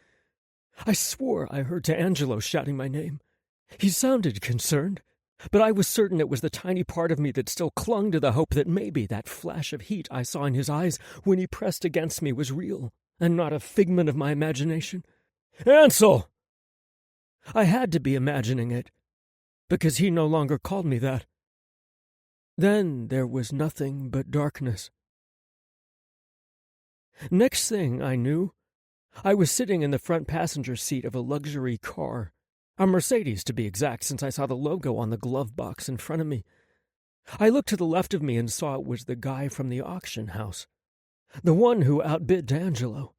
I swore I heard D'Angelo shouting my name. He sounded concerned, but I was certain it was the tiny part of me that still clung to the hope that maybe that flash of heat I saw in his eyes when he pressed against me was real, and not a figment of my imagination. Ansel! I had to be imagining it, because he no longer called me that. Then there was nothing but darkness. Next thing I knew, I was sitting in the front passenger seat of a luxury car, a Mercedes to be exact, since I saw the logo on the glove box in front of me. I looked to the left of me and saw it was the guy from the auction house, the one who outbid D'Angelo.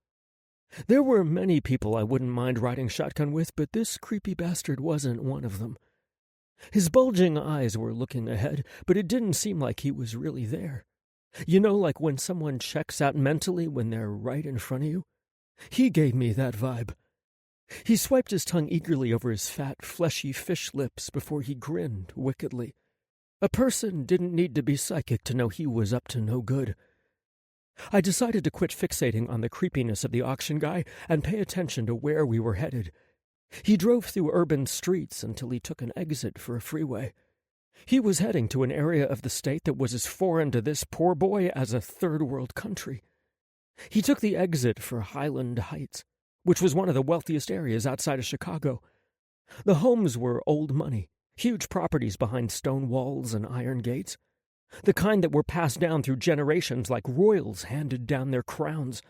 There were many people I wouldn't mind riding shotgun with, but this creepy bastard wasn't one of them. His bulging eyes were looking ahead, but it didn't seem like he was really there. You know, like when someone checks out mentally when they're right in front of you? He gave me that vibe. He swiped his tongue eagerly over his fat, fleshy fish lips before he grinned wickedly. A person didn't need to be psychic to know he was up to no good. I decided to quit fixating on the creepiness of the auction guy and pay attention to where we were headed. He drove through urban streets until he took an exit for a freeway. He was heading to an area of the state that was as foreign to this poor boy as a third-world country. He took the exit for Highland Heights, which was one of the wealthiest areas outside of Chicago. The homes were old money, huge properties behind stone walls and iron gates, the kind that were passed down through generations like royals handed down their crowns.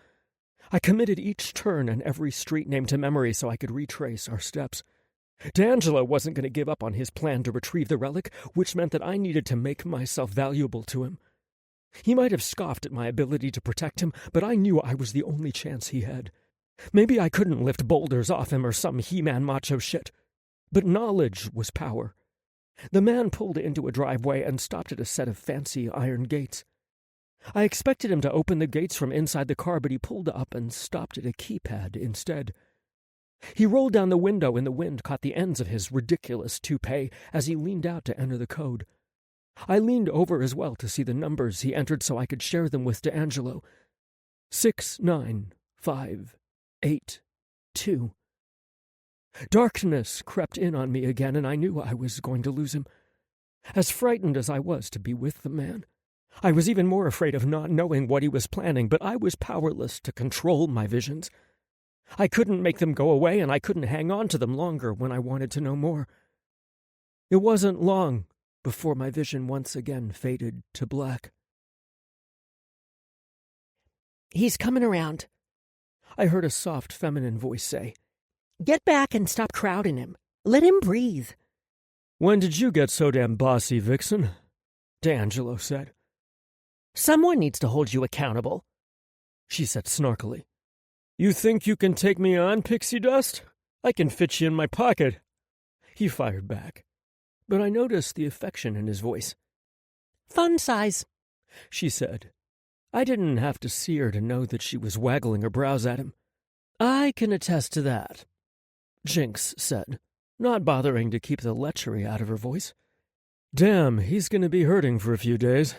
I committed each turn and every street name to memory so I could retrace our steps. D'Angelo wasn't going to give up on his plan to retrieve the relic, which meant that I needed to make myself valuable to him. He might have scoffed at my ability to protect him, but I knew I was the only chance he had. Maybe I couldn't lift boulders off him or some He-Man macho shit, but knowledge was power. The man pulled into a driveway and stopped at a set of fancy iron gates. I expected him to open the gates from inside the car, but he pulled up and stopped at a keypad instead. He rolled down the window and the wind caught the ends of his ridiculous toupee as he leaned out to enter the code. I leaned over as well to see the numbers he entered so I could share them with D'Angelo. 69582. Darkness crept in on me again, and I knew I was going to lose him. As frightened as I was to be with the man, I was even more afraid of not knowing what he was planning, but I was powerless to control my visions. I couldn't make them go away, and I couldn't hang on to them longer when I wanted to know more. It wasn't long before my vision once again faded to black. "He's coming around," I heard a soft feminine voice say. "Get back and stop crowding him. Let him breathe." "When did you get so damn bossy, Vixen?" D'Angelo said. "Someone needs to hold you accountable," she said snarkily. "You think you can take me on, pixie dust? I can fit you in my pocket." He fired back, but I noticed the affection in his voice. "Fun size," she said. I didn't have to see her to know that she was waggling her brows at him. "I can attest to that," Jinx said, not bothering to keep the lechery out of her voice. "Damn, he's going to be hurting for a few days.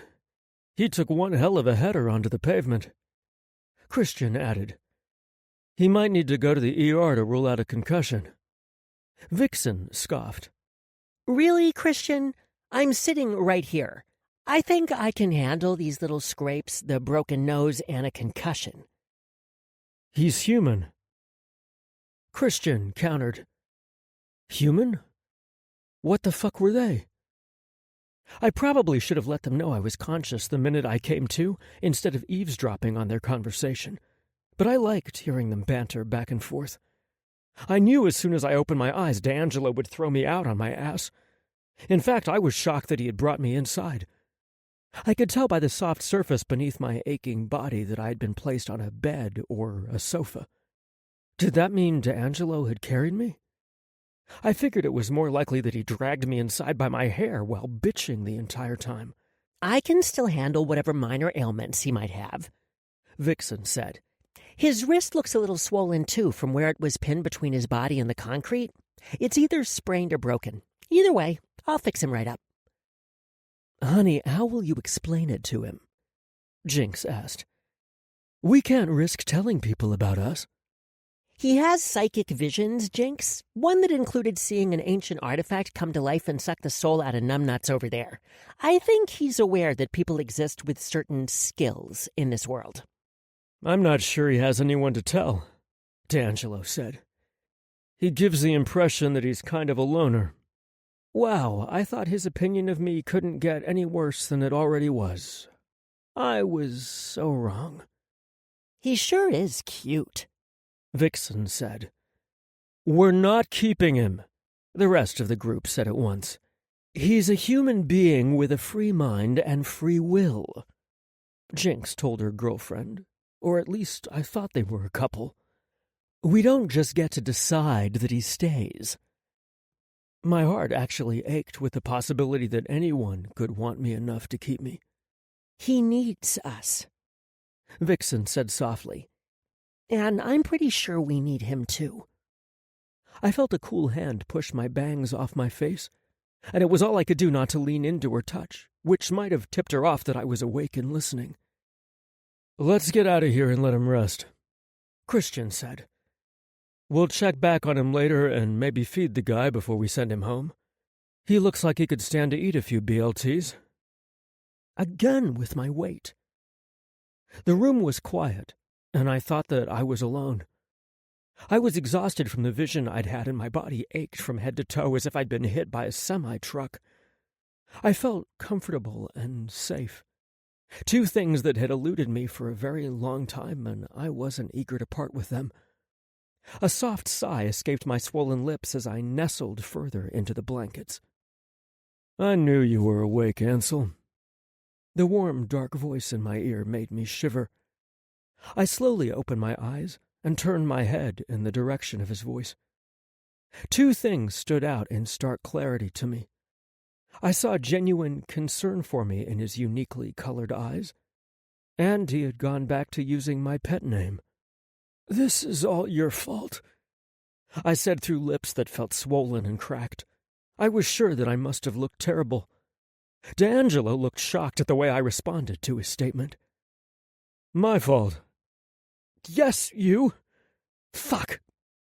He took one hell of a header onto the pavement." Christian added, "He might need to go to the ER to rule out a concussion." Vixen scoffed. "Really, Christian? I'm sitting right here. I think I can handle these little scrapes, the broken nose, and a concussion." "He's human." Christian countered. "Human? What the fuck were they?" I probably should have let them know I was conscious the minute I came to, instead of eavesdropping on their conversation, but I liked hearing them banter back and forth. I knew as soon as I opened my eyes D'Angelo would throw me out on my ass. In fact, I was shocked that he had brought me inside. I could tell by the soft surface beneath my aching body that I had been placed on a bed or a sofa. Did that mean D'Angelo had carried me? I figured it was more likely that he dragged me inside by my hair while bitching the entire time. "I can still handle whatever minor ailments he might have," Vixen said. "His wrist looks a little swollen, too, from where it was pinned between his body and the concrete. It's either sprained or broken. Either way, I'll fix him right up." "Honey, how will you explain it to him?" Jinx asked. "We can't risk telling people about us." "He has psychic visions, Jinx. One that included seeing an ancient artifact come to life and suck the soul out of numbnuts over there. I think he's aware that people exist with certain skills in this world." "I'm not sure he has anyone to tell," D'Angelo said. "He gives the impression that he's kind of a loner." Wow, I thought his opinion of me couldn't get any worse than it already was. I was so wrong. "He sure is cute," Vixen said. "We're not keeping him," the rest of the group said at once. He's a human being with a free mind and free will, Jinx told her girlfriend, or at least I thought they were a couple. We don't just get to decide that he stays. My heart actually ached with the possibility that anyone could want me enough to keep me. He needs us, Vixen said softly. And I'm pretty sure we need him too. I felt a cool hand push my bangs off my face, and it was all I could do not to lean into her touch, which might have tipped her off that I was awake and listening. Let's get out of here and let him rest, Christian said. We'll check back on him later and maybe feed the guy before we send him home. He looks like he could stand to eat a few BLTs. Again with my weight. The room was quiet, and I thought that I was alone. I was exhausted from the vision I'd had, and my body ached from head to toe as if I'd been hit by a semi-truck. I felt comfortable and safe. Two things that had eluded me for a very long time, and I wasn't eager to part with them. A soft sigh escaped my swollen lips as I nestled further into the blankets. I knew you were awake, Ansel. The warm, dark voice in my ear made me shiver. I slowly opened my eyes and turned my head in the direction of his voice. Two things stood out in stark clarity to me. I saw genuine concern for me in his uniquely colored eyes, and he had gone back to using my pet name. This is all your fault, I said through lips that felt swollen and cracked. I was sure that I must have looked terrible. D'Angelo looked shocked at the way I responded to his statement. My fault. Yes, you. Fuck.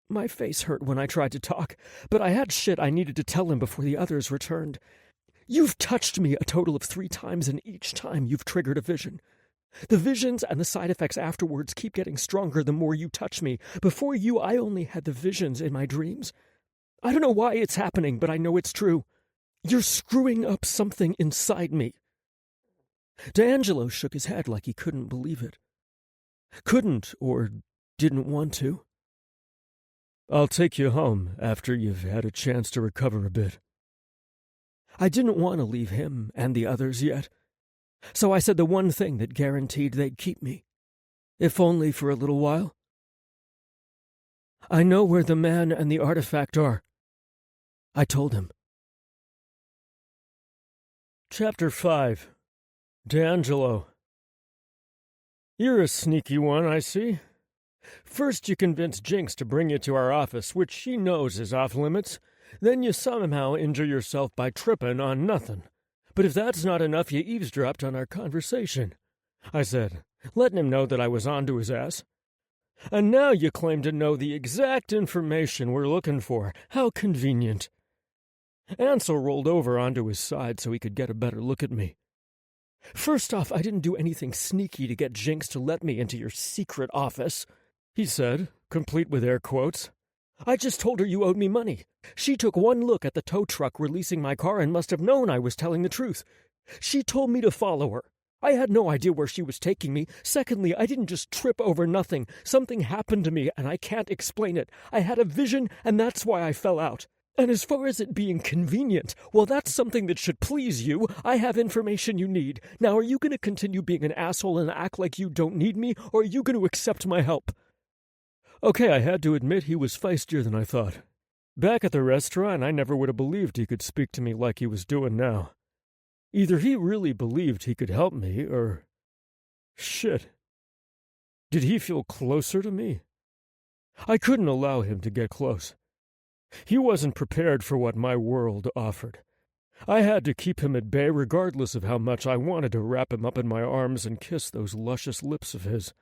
My face hurt when I tried to talk, but I had shit I needed to tell him before the others returned. You've touched me a total of 3 times, and each time you've triggered a vision. The visions and the side effects afterwards keep getting stronger the more you touch me. Before you, I only had the visions in my dreams. I don't know why it's happening, but I know it's true. You're screwing up something inside me. D'Angelo shook his head like he couldn't believe it. Couldn't or didn't want to. I'll take you home after you've had a chance to recover a bit. I didn't want to leave him and the others yet. So I said the one thing that guaranteed they'd keep me, if only for a little while. I know where the man and the artifact are, I told him. Chapter 5. D'Angelo. You're a sneaky one, I see. First you convince Jinx to bring you to our office, which she knows is off limits. Then you somehow injure yourself by tripping on nothing. But if that's not enough, you eavesdropped on our conversation, I said, letting him know that I was onto his ass. And now you claim to know the exact information we're looking for. How convenient. Ansel rolled over onto his side so he could get a better look at me. First off, I didn't do anything sneaky to get Jinx to let me into your secret office, he said, complete with air quotes. I just told her you owed me money. She took one look at the tow truck releasing my car and must have known I was telling the truth. She told me to follow her. I had no idea where she was taking me. Secondly, I didn't just trip over nothing. Something happened to me, and I can't explain it. I had a vision, and that's why I fell out. And as far as it being convenient, well, that's something that should please you. I have information you need. Now, are you going to continue being an asshole and act like you don't need me, or are you going to accept my help? Okay, I had to admit he was feistier than I thought. Back at the restaurant, I never would have believed he could speak to me like he was doing now. Either he really believed he could help me, or... Shit. Did he feel closer to me? I couldn't allow him to get close. He wasn't prepared for what my world offered. I had to keep him at bay regardless of how much I wanted to wrap him up in my arms and kiss those luscious lips of his.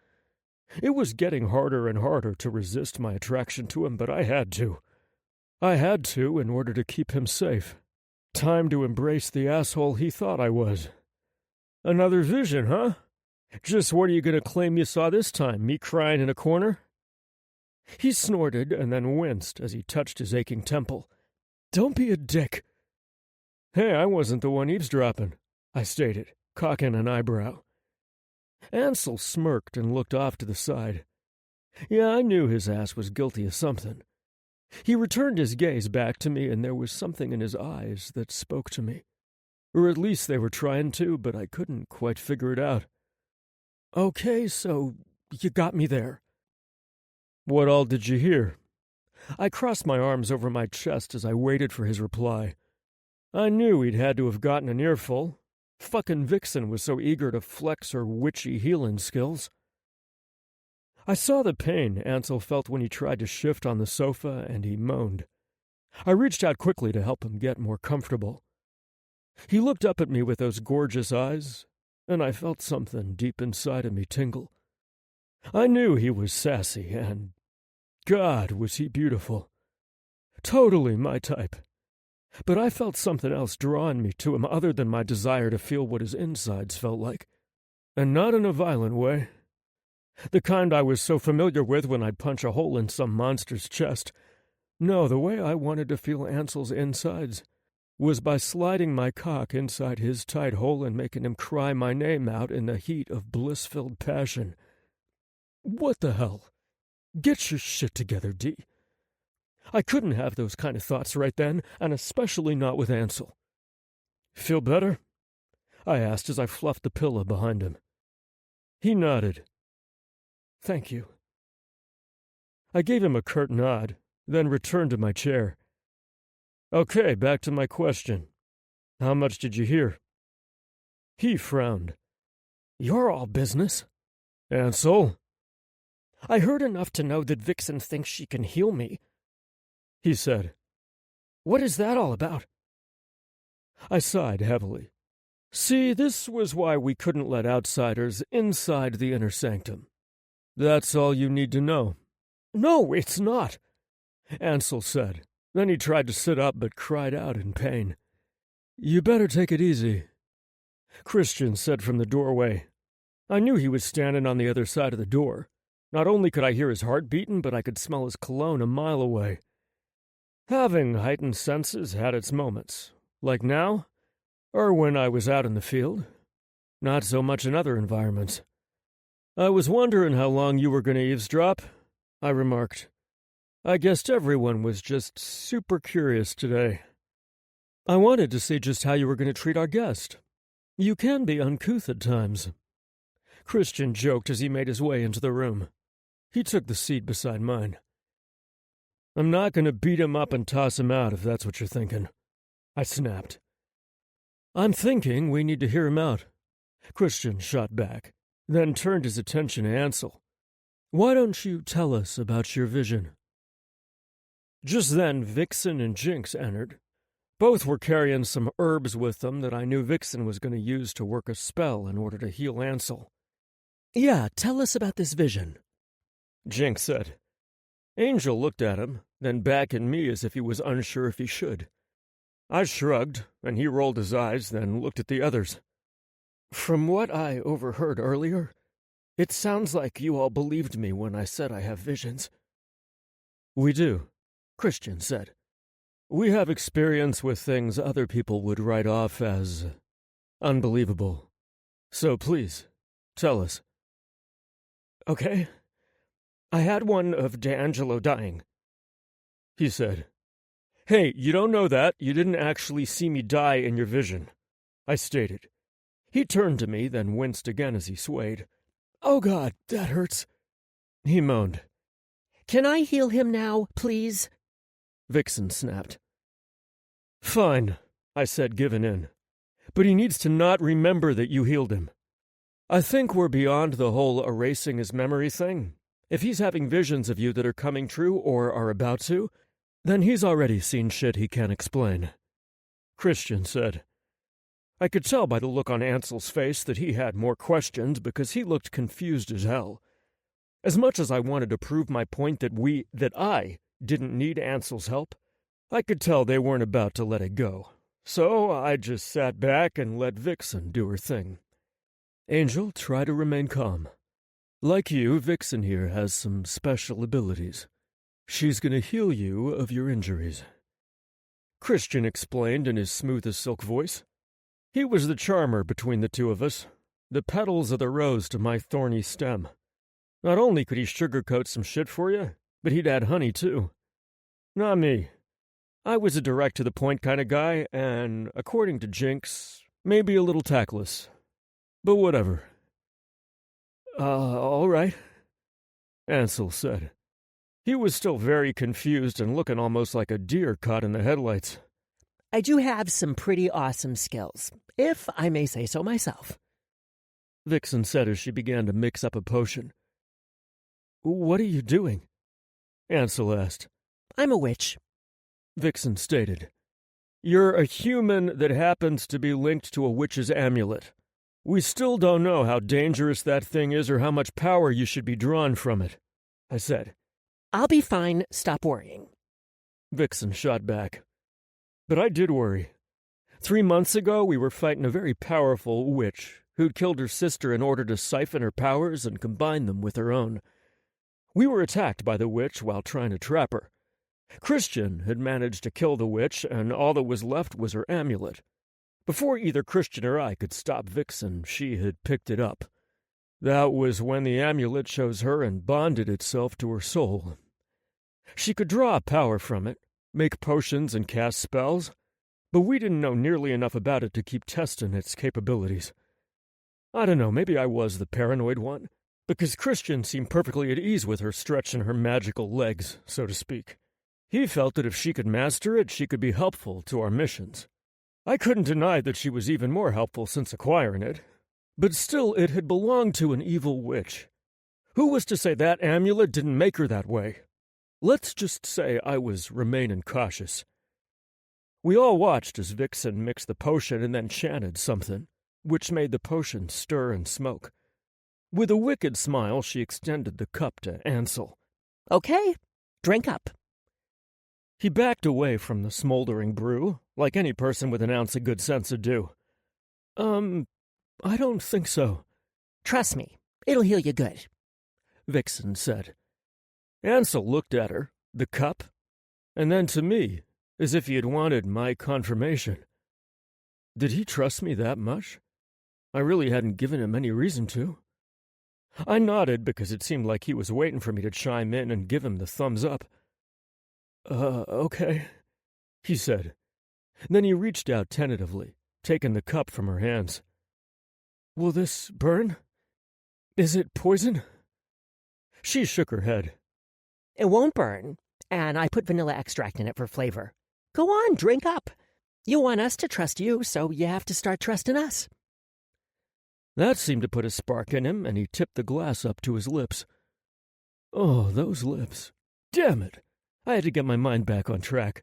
It was getting harder and harder to resist my attraction to him, but I had to. I had to in order to keep him safe. Time to embrace the asshole he thought I was. Another vision, huh? Just what are you going to claim you saw this time, me crying in a corner? He snorted and then winced as he touched his aching temple. Don't be a dick. Hey, I wasn't the one eavesdropping, I stated, cocking an eyebrow. Ansel smirked and looked off to the side. Yeah, I knew his ass was guilty of something. He returned his gaze back to me, and there was something in his eyes that spoke to me. Or at least they were trying to, but I couldn't quite figure it out. Okay, so you got me there. What all did you hear? I crossed my arms over my chest as I waited for his reply. I knew he'd had to have gotten an earful. Fucking Vixen was so eager to flex her witchy healing skills. I saw the pain Ansel felt when he tried to shift on the sofa, and he moaned. I reached out quickly to help him get more comfortable. He looked up at me with those gorgeous eyes, and I felt something deep inside of me tingle. I knew he was sassy, and God, was he beautiful. Totally my type. But I felt something else drawing me to him other than my desire to feel what his insides felt like. And not in a violent way. The kind I was so familiar with when I'd punch a hole in some monster's chest. No, the way I wanted to feel Ansel's insides was by sliding my cock inside his tight hole and making him cry my name out in the heat of bliss-filled passion. What the hell? Get your shit together, D. I couldn't have those kind of thoughts right then, and especially not with Ansel. Feel better? I asked as I fluffed the pillow behind him. He nodded. Thank you. I gave him a curt nod, then returned to my chair. Okay, back to my question. How much did you hear? He frowned. You're all business. Ansel? I heard enough to know that Vixen thinks she can heal me, he said. What is that all about? I sighed heavily. See, this was why we couldn't let outsiders inside the inner sanctum. That's all you need to know. No, it's not, Ansel said. Then he tried to sit up but cried out in pain. You better take it easy, Christian said from the doorway. I knew he was standing on the other side of the door. Not only could I hear his heart beating, but I could smell his cologne a mile away. Having heightened senses had its moments, like now, or when I was out in the field. Not so much in other environments. I was wondering how long you were going to eavesdrop, I remarked. I guessed everyone was just super curious today. I wanted to see just how you were going to treat our guest. You can be uncouth at times. Christian joked as he made his way into the room. He took the seat beside mine. I'm not going to beat him up and toss him out if that's what you're thinking, I snapped. I'm thinking we need to hear him out, Christian shot back, then turned his attention to Ansel. Why don't you tell us about your vision? Just then, Vixen and Jinx entered. Both were carrying some herbs with them that I knew Vixen was going to use to work a spell in order to heal Ansel. Yeah, tell us about this vision, Jinx said. Angel looked at him, then back at me as if he was unsure if he should. I shrugged, and he rolled his eyes, then looked at the others. From what I overheard earlier, it sounds like you all believed me when I said I have visions. We do, Christian said. We have experience with things other people would write off as unbelievable. So please, tell us. Okay. I had one of D'Angelo dying, he said. Hey, you don't know that. You didn't actually see me die in your vision, I stated. He turned to me, then winced again as he swayed. Oh, God, that hurts, he moaned. Can I heal him now, please? Vixen snapped. Fine, I said, giving in. But he needs to not remember that you healed him. I think we're beyond the whole erasing his memory thing. If he's having visions of you that are coming true or are about to, then he's already seen shit he can't explain, Christian said. I could tell by the look on Ansel's face that he had more questions because he looked confused as hell. As much as I wanted to prove my point that I didn't need Ansel's help, I could tell they weren't about to let it go. So I just sat back and let Vixen do her thing. Angel, try to remain calm. Like you, Vixen here has some special abilities. She's going to heal you of your injuries. Christian explained in his smooth-as-silk voice. He was the charmer between the two of us, the petals of the rose to my thorny stem. Not only could he sugarcoat some shit for you, but he'd add honey, too. Not me. I was a direct-to-the-point kind of guy, and, according to Jinx, maybe a little tactless. But whatever. All right, Ansel said. He was still very confused and looking almost like a deer caught in the headlights. I do have some pretty awesome skills, if I may say so myself, Vixen said as she began to mix up a potion. What are you doing? Ansel asked. I'm a witch, Vixen stated. You're a human that happens to be linked to a witch's amulet. We still don't know how dangerous that thing is or how much power you should be drawn from it, I said. I'll be fine, stop worrying, Vixen shot back. But I did worry. 3 months ago, we were fighting a very powerful witch who'd killed her sister in order to siphon her powers and combine them with her own. We were attacked by the witch while trying to trap her. Christian had managed to kill the witch, and all that was left was her amulet. Before either Christian or I could stop Vixen, she had picked it up. That was when the amulet chose her and bonded itself to her soul. She could draw power from it, make potions and cast spells, but we didn't know nearly enough about it to keep testing its capabilities. I don't know, maybe I was the paranoid one, because Christian seemed perfectly at ease with her stretching her magical legs, so to speak. He felt that if she could master it, she could be helpful to our missions. I couldn't deny that she was even more helpful since acquiring it, but still it had belonged to an evil witch. Who was to say that amulet didn't make her that way? Let's just say I was remaining cautious. We all watched as Vixen mixed the potion and then chanted something, which made the potion stir and smoke. With a wicked smile, she extended the cup to Ansel. Okay, drink up. He backed away from the smoldering brew, like any person with an ounce of good sense would do. I don't think so. Trust me, it'll heal you good, Vixen said. Ansel looked at her, the cup, and then to me, as if he had wanted my confirmation. Did he trust me that much? I really hadn't given him any reason to. I nodded because it seemed like he was waiting for me to chime in and give him the thumbs up. Okay, he said. Then he reached out tentatively, taking the cup from her hands. Will this burn? Is it poison? She shook her head. It won't burn, and I put vanilla extract in it for flavor. Go on, drink up. You want us to trust you, so you have to start trusting us. That seemed to put a spark in him, and he tipped the glass up to his lips. Oh, those lips. Damn it! I had to get my mind back on track.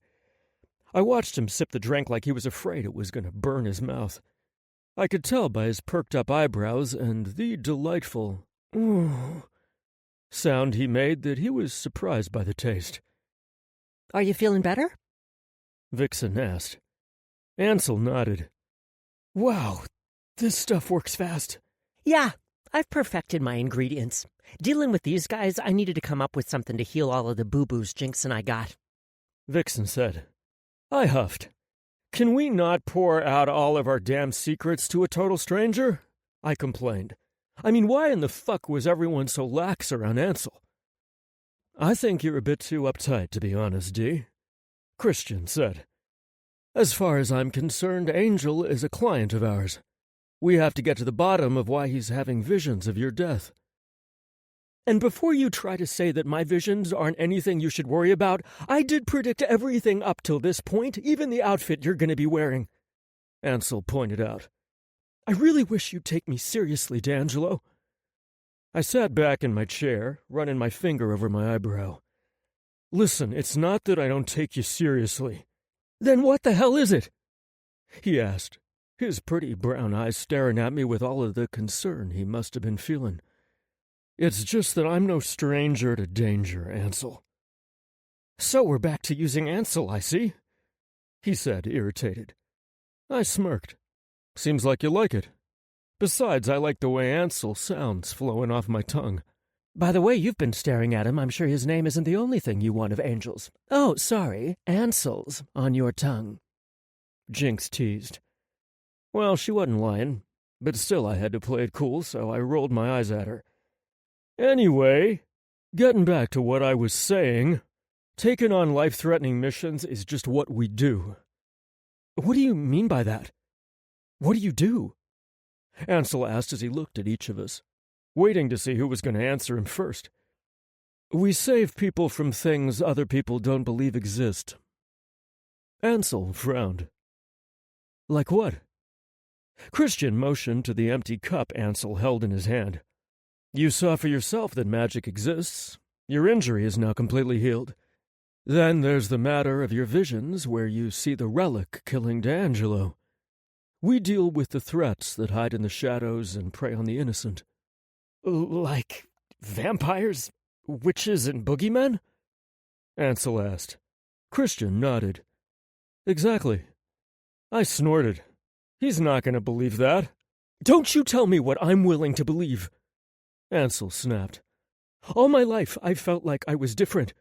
I watched him sip the drink like he was afraid it was going to burn his mouth. I could tell by his perked-up eyebrows and the delightful sound he made that he was surprised by the taste. Are you feeling better? Vixen asked. Ansel nodded. Wow, this stuff works fast. Yeah, I've perfected my ingredients. Dealing with these guys, I needed to come up with something to heal all of the boo-boos Jinx and I got. Vixen said. I huffed. Can we not pour out all of our damn secrets to a total stranger? I complained. I mean, why in the fuck was everyone so lax around Ansel? I think you're a bit too uptight, to be honest, Dee, Christian said. As far as I'm concerned, Angel is a client of ours. We have to get to the bottom of why he's having visions of your death. And before you try to say that my visions aren't anything you should worry about, I did predict everything up till this point, even the outfit you're going to be wearing, Ansel pointed out. I really wish you'd take me seriously, D'Angelo. I sat back in my chair, running my finger over my eyebrow. Listen, it's not that I don't take you seriously. Then what the hell is it? He asked, his pretty brown eyes staring at me with all of the concern he must have been feeling. It's just that I'm no stranger to danger, Ansel. So we're back to using Ansel, I see, he said, irritated. I smirked. Seems like you like it. Besides, I like the way Ansel sounds flowing off my tongue. By the way you've been staring at him, I'm sure his name isn't the only thing you want of Angel's. Oh, sorry, Ansel's on your tongue, Jinx teased. Well, she wasn't lying, but still I had to play it cool, so I rolled my eyes at her. Anyway, getting back to what I was saying, Taking on life-threatening missions is just what we do. What do you mean by that? What do you do? Ansel asked as he looked at each of us, waiting to see who was going to answer him first. We save people from things other people don't believe exist. Ansel frowned. Like what? Christian motioned to the empty cup Ansel held in his hand. You saw for yourself that magic exists. Your injury is now completely healed. Then there's the matter of your visions where you see the relic killing D'Angelo. We deal with the threats that hide in the shadows and prey on the innocent. Like vampires, witches, and boogeymen? Ansel asked. Christian nodded. Exactly. I snorted. He's not going to believe that. Don't you tell me what I'm willing to believe. Ansel snapped. All my life I've felt like I was different.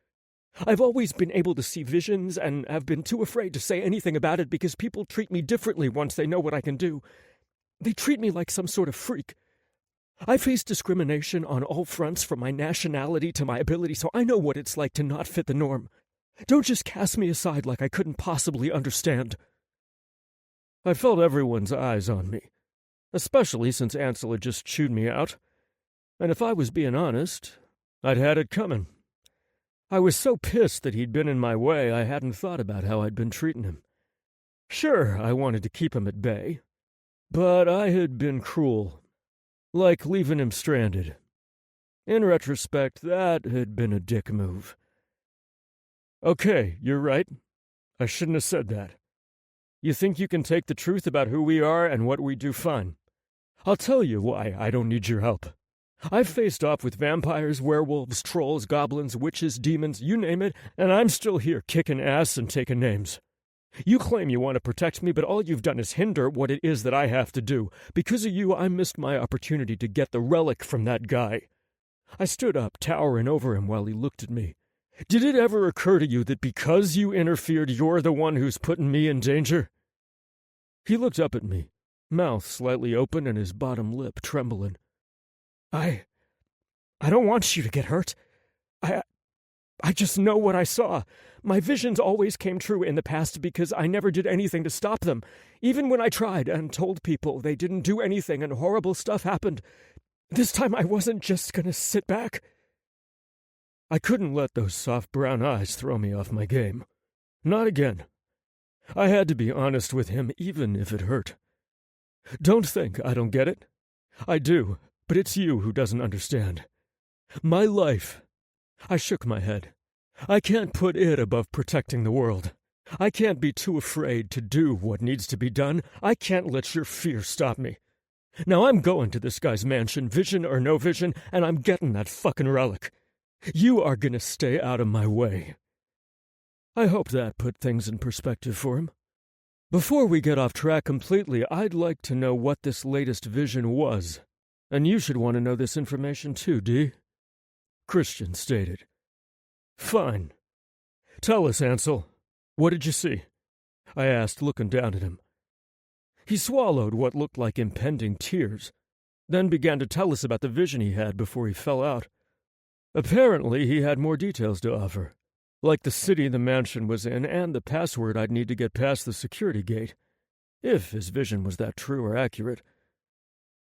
I've always been able to see visions and have been too afraid to say anything about it because people treat me differently once they know what I can do. They treat me like some sort of freak. I face discrimination on all fronts from my nationality to my ability, so I know what it's like to not fit the norm. Don't just cast me aside like I couldn't possibly understand. I felt everyone's eyes on me, especially since Ansel had just chewed me out. And if I was being honest, I'd had it coming. I was so pissed that he'd been in my way I hadn't thought about how I'd been treating him. Sure, I wanted to keep him at bay, but I had been cruel, like leaving him stranded. In retrospect, that had been a dick move. Okay, you're right. I shouldn't have said that. You think you can take the truth about who we are and what we do fine. I'll tell you why I don't need your help. I've faced off with vampires, werewolves, trolls, goblins, witches, demons, you name it, and I'm still here kicking ass and taking names. You claim you want to protect me, but all you've done is hinder what it is that I have to do. Because of you, I missed my opportunity to get the relic from that guy. I stood up, towering over him while he looked at me. Did it ever occur to you that because you interfered, you're the one who's putting me in danger? He looked up at me, mouth slightly open and his bottom lip trembling. I don't want you to get hurt. I just know what I saw. My visions always came true in the past because I never did anything to stop them. Even when I tried and told people they didn't do anything and horrible stuff happened, this time I wasn't just going to sit back. I couldn't let those soft brown eyes throw me off my game. Not again. I had to be honest with him even if it hurt. Don't think I don't get it. I do. But it's you who doesn't understand. My life. I shook my head. I can't put it above protecting the world. I can't be too afraid to do what needs to be done. I can't let your fear stop me. Now I'm going to this guy's mansion, vision or no vision, and I'm getting that fucking relic. You are gonna stay out of my way. I hope that put things in perspective for him. Before we get off track completely, I'd like to know what this latest vision was. And you should want to know this information too, Dee. Christian stated. Fine. Tell us, Ansel. What did you see? I asked, looking down at him. He swallowed what looked like impending tears, then began to tell us about the vision he had before he fell out. Apparently, he had more details to offer, like the city the mansion was in and the password I'd need to get past the security gate, if his vision was that true or accurate.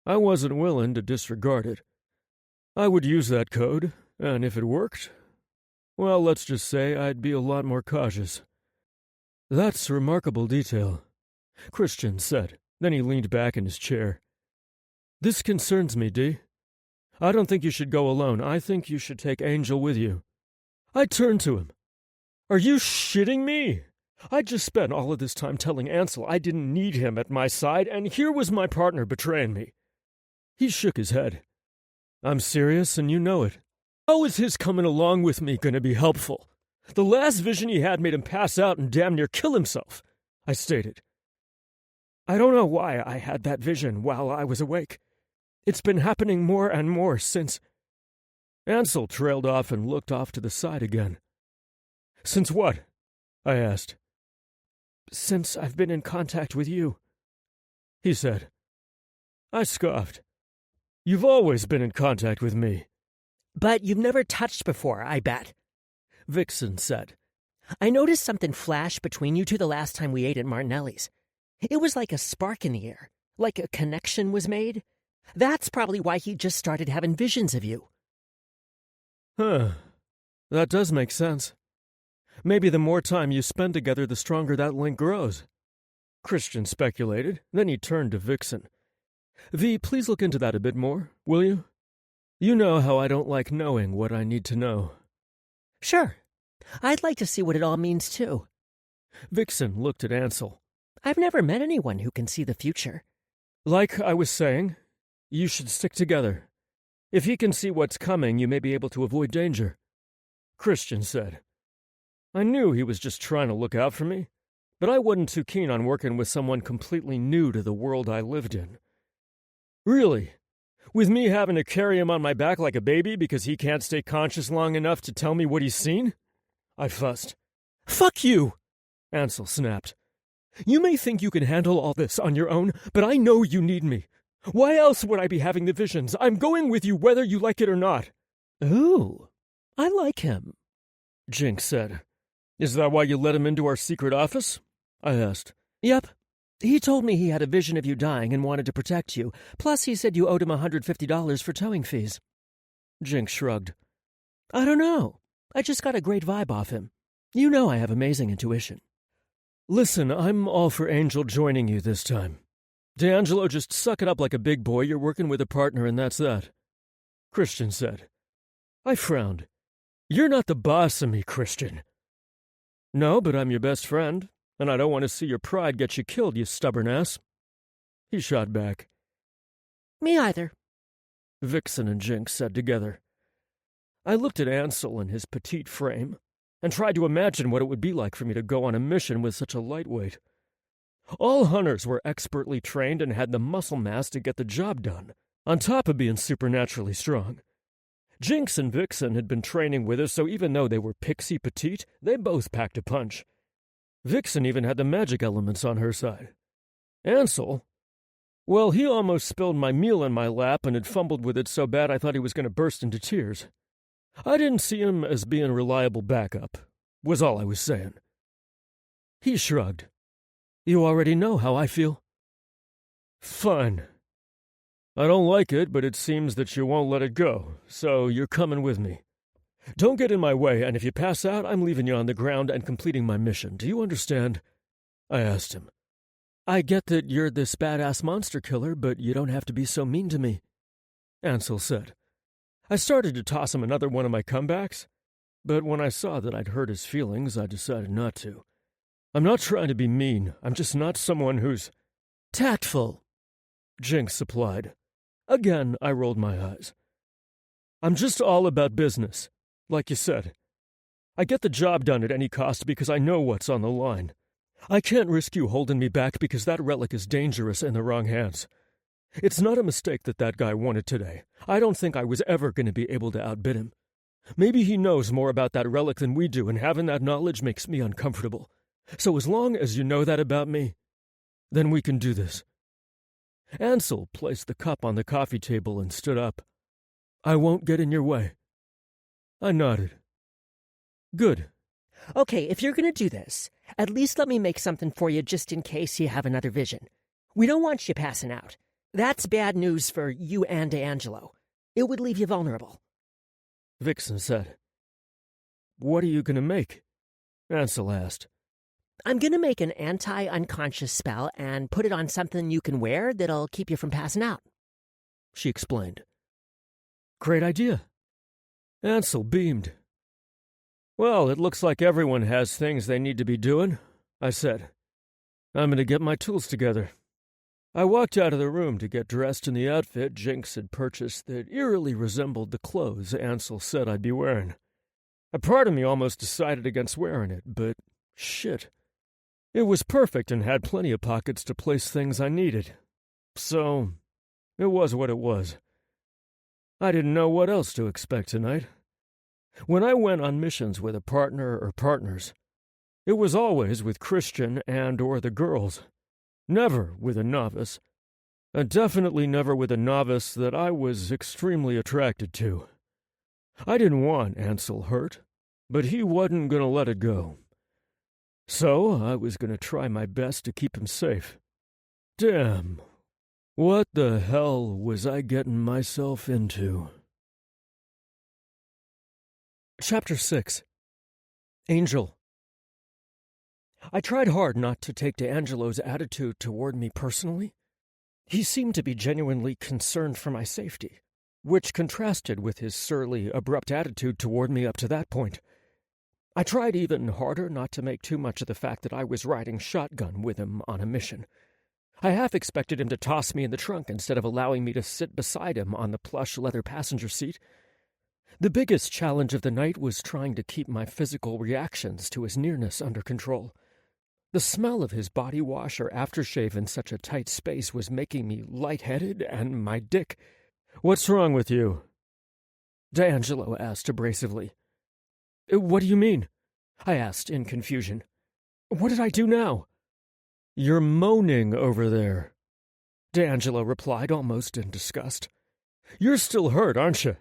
I wasn't willing to disregard it. I would use that code, and if it worked, well, let's just say I'd be a lot more cautious. That's remarkable detail, Christian said. Then he leaned back in his chair. This concerns me, Dee. I don't think you should go alone. I think you should take Angel with you. I turned to him. Are you shitting me? I just spent all of this time telling Ansel I didn't need him at my side, and here was my partner betraying me. He shook his head. I'm serious, and you know it. How is his coming along with me going to be helpful? The last vision he had made him pass out and damn near kill himself, I stated. I don't know why I had that vision while I was awake. It's been happening more and more since... Ansel trailed off and looked off to the side again. Since what? I asked. Since I've been in contact with you, he said. I scoffed. You've always been in contact with me. But you've never touched before, I bet, Vixen said, I noticed something flash between you two the last time we ate at Martinelli's. It was like a spark in the air, like a connection was made. That's probably why he just started having visions of you. Huh. That does make sense. Maybe the more time you spend together, the stronger that link grows. Christian speculated, then he turned to Vixen. V, please look into that a bit more, will you? You know how I don't like knowing what I need to know. Sure. I'd like to see what it all means, too. Vixen looked at Ansel. I've never met anyone who can see the future. Like I was saying, you should stick together. If he can see what's coming, you may be able to avoid danger. Christian said. I knew he was just trying to look out for me, but I wasn't too keen on working with someone completely new to the world I lived in. Really? With me having to carry him on my back like a baby because he can't stay conscious long enough to tell me what he's seen? I fussed. Fuck you! Ansel snapped. You may think you can handle all this on your own, but I know you need me. Why else would I be having the visions? I'm going with you whether you like it or not. Ooh, I like him, Jinx said. Is that why you let him into our secret office? I asked. Yep. He told me he had a vision of you dying and wanted to protect you. Plus, he said you owed him $150 for towing fees. Jinx shrugged. I don't know. I just got a great vibe off him. You know I have amazing intuition. Listen, I'm all for Angel joining you this time. D'Angelo, just suck it up like a big boy. You're working with a partner and that's that. Christian said. I frowned. You're not the boss of me, Christian. No, but I'm your best friend, and I don't want to see your pride get you killed, you stubborn ass. He shot back. Me either. Vixen and Jinx said together. I looked at Ansel in his petite frame and tried to imagine what it would be like for me to go on a mission with such a lightweight. All hunters were expertly trained and had the muscle mass to get the job done, on top of being supernaturally strong. Jinx and Vixen had been training with us, so even though they were pixie petite, they both packed a punch. Vixen even had the magic elements on her side. Ansel, well, he almost spilled my meal in my lap and had fumbled with it so bad I thought he was going to burst into tears. I didn't see him as being reliable backup, was all I was saying. He shrugged. You already know how I feel. Fine. I don't like it, but it seems that you won't let it go, so you're coming with me. Don't get in my way, and if you pass out, I'm leaving you on the ground and completing my mission. Do you understand? I asked him. I get that you're this badass monster killer, but you don't have to be so mean to me, Ansel said. I started to toss him another one of my comebacks, but when I saw that I'd hurt his feelings, I decided not to. I'm not trying to be mean. I'm just not someone who's tactful, Jinx supplied. Again, I rolled my eyes. I'm just all about business, like you said. I get the job done at any cost because I know what's on the line. I can't risk you holding me back because that relic is dangerous in the wrong hands. It's not a mistake that that guy won it today. I don't think I was ever going to be able to outbid him. Maybe he knows more about that relic than we do, and having that knowledge makes me uncomfortable. So as long as you know that about me, then we can do this. Ansel placed the cup on the coffee table and stood up. I won't get in your way. I nodded. Good. Okay, if you're going to do this, at least let me make something for you just in case you have another vision. We don't want you passing out. That's bad news for you and D'Angelo. It would leave you vulnerable. Vixen said. What are you going to make? Ansel asked. I'm going to make an anti-unconscious spell and put it on something you can wear that'll keep you from passing out, she explained. Great idea. Ansel beamed. Well, it looks like everyone has things they need to be doing, I said. I'm going to get my tools together. I walked out of the room to get dressed in the outfit Jinx had purchased that eerily resembled the clothes Ansel said I'd be wearing. A part of me almost decided against wearing it, but shit. It was perfect and had plenty of pockets to place things I needed. So, it was what it was. I didn't know what else to expect tonight. When I went on missions with a partner or partners, it was always with Christian and or the girls. Never with a novice. And definitely never with a novice that I was extremely attracted to. I didn't want Ansel hurt, but he wasn't going to let it go. So I was going to try my best to keep him safe. Damn. What the hell was I getting myself into? Chapter 6. Angel. I tried hard not to take D'Angelo's attitude toward me personally. He seemed to be genuinely concerned for my safety, which contrasted with his surly, abrupt attitude toward me up to that point. I tried even harder not to make too much of the fact that I was riding shotgun with him on a mission. I half expected him to toss me in the trunk instead of allowing me to sit beside him on the plush leather passenger seat. The biggest challenge of the night was trying to keep my physical reactions to his nearness under control. The smell of his body wash or aftershave in such a tight space was making me lightheaded, and my dick. "What's wrong with you?" D'Angelo asked abrasively. "What do you mean?" I asked in confusion. "What did I do now?" "You're moaning over there," D'Angelo replied almost in disgust. "You're still hurt, aren't you?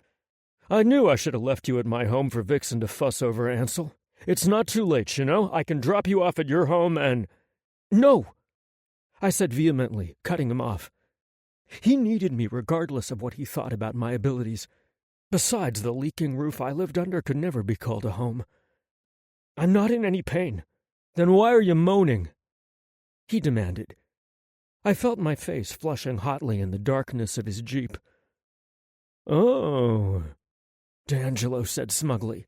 I knew I should have left you at my home for Vixen to fuss over, Ansel. It's not too late, you know. I can drop you off at your home and—" "No!" I said vehemently, cutting him off. He needed me regardless of what he thought about my abilities. Besides, the leaking roof I lived under could never be called a home. "I'm not in any pain." "Then why are you moaning?" he demanded. I felt my face flushing hotly in the darkness of his Jeep. "Oh," D'Angelo said smugly.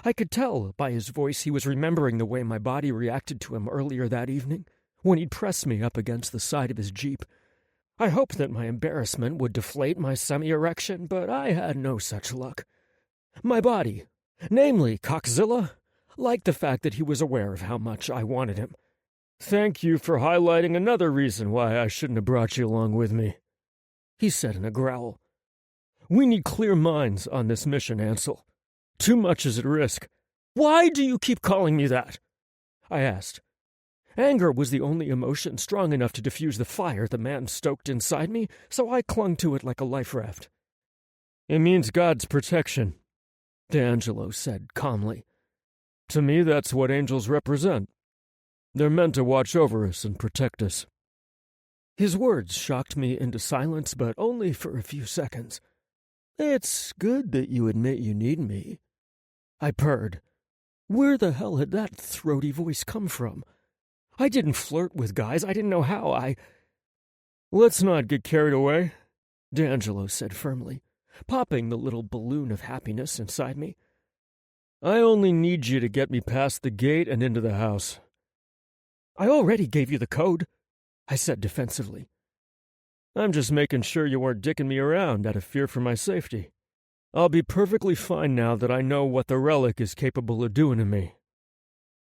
I could tell by his voice he was remembering the way my body reacted to him earlier that evening, when he'd pressed me up against the side of his Jeep. I hoped that my embarrassment would deflate my semi-erection, but I had no such luck. My body, namely Cockzilla, liked the fact that he was aware of how much I wanted him. "Thank you for highlighting another reason why I shouldn't have brought you along with me," he said in a growl. "We need clear minds on this mission, Ansel. Too much is at risk." "Why do you keep calling me that?" I asked. Anger was the only emotion strong enough to diffuse the fire the man stoked inside me, so I clung to it like a life raft. "It means God's protection," D'Angelo said calmly. "To me, that's what angels represent. They're meant to watch over us and protect us." His words shocked me into silence, but only for a few seconds. "It's good that you admit you need me," I purred. Where the hell had that throaty voice come from? I didn't flirt with guys. I didn't know how. "Let's not get carried away," D'Angelo said firmly, popping the little balloon of happiness inside me. "I only need you to get me past the gate and into the house." "I already gave you the code," I said defensively. "I'm just making sure you weren't dicking me around out of fear for my safety. I'll be perfectly fine now that I know what the relic is capable of doing to me,"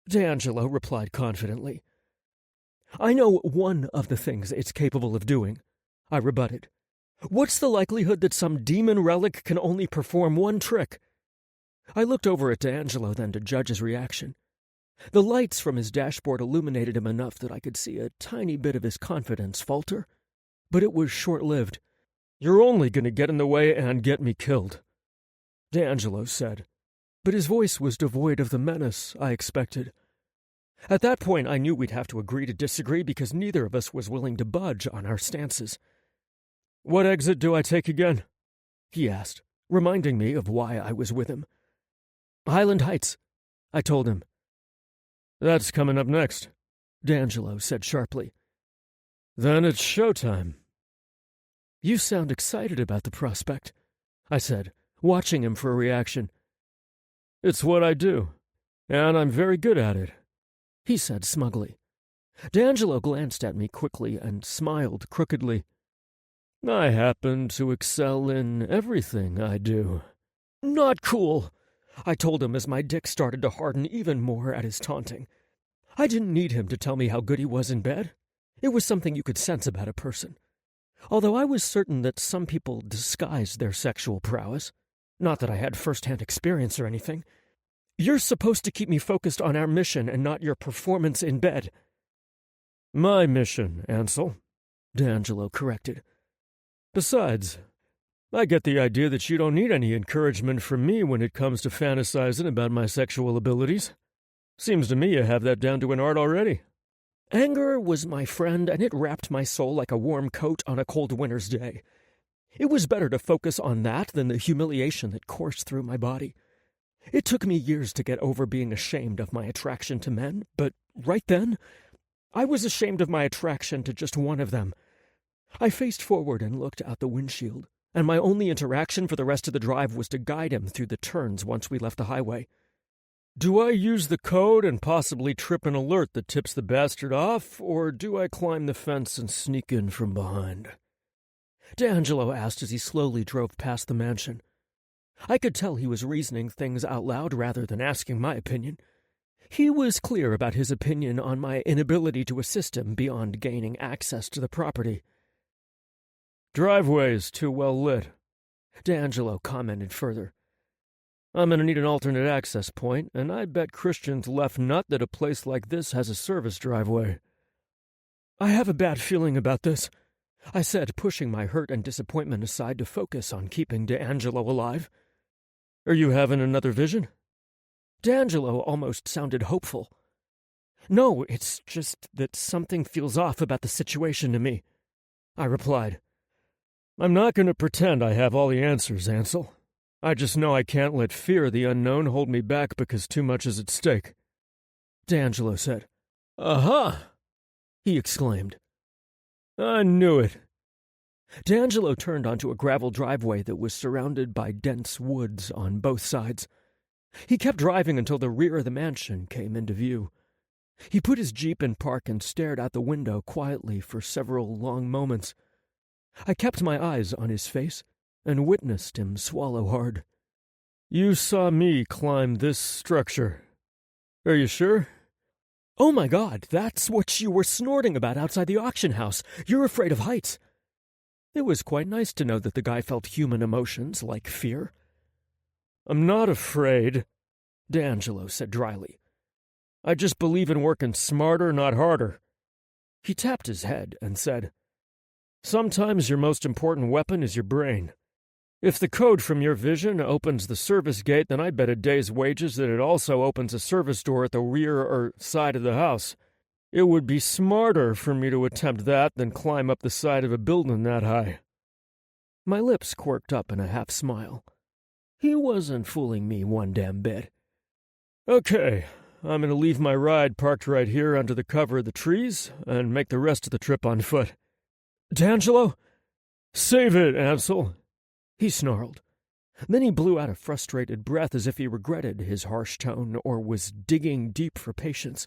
D'Angelo replied confidently. "I know one of the things it's capable of doing," I rebutted. "What's the likelihood that some demon relic can only perform one trick?" I looked over at D'Angelo then to judge his reaction. The lights from his dashboard illuminated him enough that I could see a tiny bit of his confidence falter, but it was short-lived. "You're only going to get in the way and get me killed," D'Angelo said, but his voice was devoid of the menace I expected. At that point, I knew we'd have to agree to disagree because neither of us was willing to budge on our stances. "What exit do I take again?" he asked, reminding me of why I was with him. "Highland Heights," I told him. "That's coming up next," D'Angelo said sharply. "Then it's showtime." "You sound excited about the prospect," I said, watching him for a reaction. "It's what I do, and I'm very good at it," he said smugly. D'Angelo glanced at me quickly and smiled crookedly. "I happen to excel in everything I do." "Not cool," I told him as my dick started to harden even more at his taunting. I didn't need him to tell me how good he was in bed. It was something you could sense about a person. Although I was certain that some people disguised their sexual prowess. Not that I had first-hand experience or anything. "You're supposed to keep me focused on our mission and not your performance in bed." "My mission, Ansel," D'Angelo corrected. "Besides, I get the idea that you don't need any encouragement from me when it comes to fantasizing about my sexual abilities." Seems to me you have that down to an art already. Anger was my friend, and it wrapped my soul like a warm coat on a cold winter's day. It was better to focus on that than the humiliation that coursed through my body. It took me years to get over being ashamed of my attraction to men, but right then, I was ashamed of my attraction to just one of them. I faced forward and looked out the windshield, and my only interaction for the rest of the drive was to guide him through the turns once we left the highway. Do I use the code and possibly trip an alert that tips the bastard off, or do I climb the fence and sneak in from behind? D'Angelo asked as he slowly drove past the mansion. I could tell he was reasoning things out loud rather than asking my opinion. He was clear about his opinion on my inability to assist him beyond gaining access to the property. Driveway is too well lit, D'Angelo commented further. I'm going to need an alternate access point, and I bet Christian's left nut that a place like this has a service driveway. I have a bad feeling about this, I said, pushing my hurt and disappointment aside to focus on keeping D'Angelo alive. Are you having another vision? D'Angelo almost sounded hopeful. No, it's just that something feels off about the situation to me, I replied. I'm not going to pretend I have all the answers, Ansel. I just know I can't let fear of the unknown hold me back because too much is at stake. D'Angelo said. Aha! He exclaimed. I knew it. D'Angelo turned onto a gravel driveway that was surrounded by dense woods on both sides. He kept driving until the rear of the mansion came into view. He put his Jeep in park and stared out the window quietly for several long moments. I kept my eyes on his face and witnessed him swallow hard. You saw me climb this structure. Are you sure? Oh my God, that's what you were snorting about outside the auction house. You're afraid of heights. It was quite nice to know that the guy felt human emotions like fear. I'm not afraid, D'Angelo said dryly. I just believe in working smarter, not harder. He tapped his head and said, Sometimes your most important weapon is your brain. If the code from your vision opens the service gate, then I bet a day's wages that it also opens a service door at the rear or side of the house. It would be smarter for me to attempt that than climb up the side of a building that high. My lips quirked up in a half smile. He wasn't fooling me one damn bit. Okay, I'm going to leave my ride parked right here under the cover of the trees and make the rest of the trip on foot. D'Angelo? Save it, Ansel, he snarled. Then he blew out a frustrated breath as if he regretted his harsh tone or was digging deep for patience.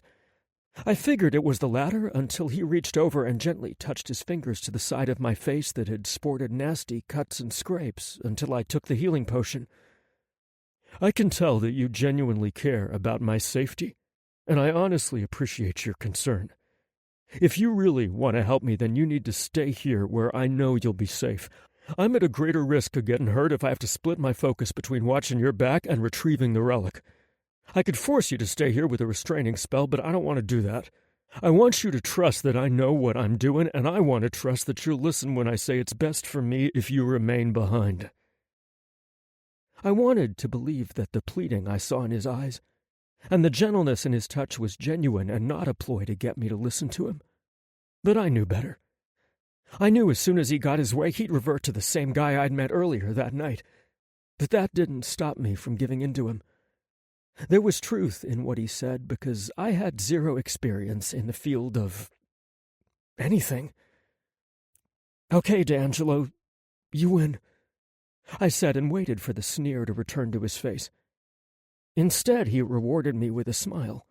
I figured it was the latter until he reached over and gently touched his fingers to the side of my face that had sported nasty cuts and scrapes until I took the healing potion. I can tell that you genuinely care about my safety, and I honestly appreciate your concern. If you really want to help me, then you need to stay here where I know you'll be safe. I'm at a greater risk of getting hurt if I have to split my focus between watching your back and retrieving the relic. I could force you to stay here with a restraining spell, but I don't want to do that. I want you to trust that I know what I'm doing, and I want to trust that you'll listen when I say it's best for me if you remain behind. I wanted to believe that the pleading I saw in his eyes and the gentleness in his touch was genuine and not a ploy to get me to listen to him. But I knew better. I knew as soon as he got his way, he'd revert to the same guy I'd met earlier that night. But that didn't stop me from giving in to him. There was truth in what he said because I had zero experience in the field of anything. Okay, D'Angelo, you win, I said and waited for the sneer to return to his face. Instead, he rewarded me with a smile.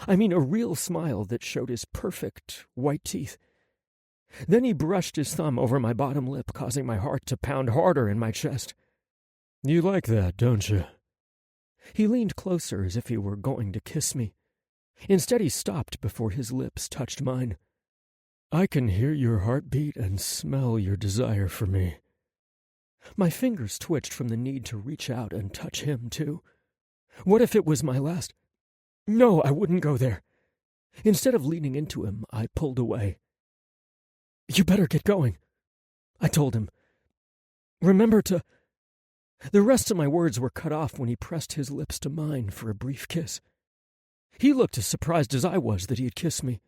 I mean, a real smile that showed his perfect white teeth. Then he brushed his thumb over my bottom lip, causing my heart to pound harder in my chest. You like that, don't you? He leaned closer as if he were going to kiss me. Instead, he stopped before his lips touched mine. I can hear your heartbeat and smell your desire for me. My fingers twitched from the need to reach out and touch him, too. What if it was my last? No, I wouldn't go there. Instead of leaning into him, I pulled away. You better get going, I told him. Remember to... The rest of my words were cut off when he pressed his lips to mine for a brief kiss. He looked as surprised as I was that he had kissed me.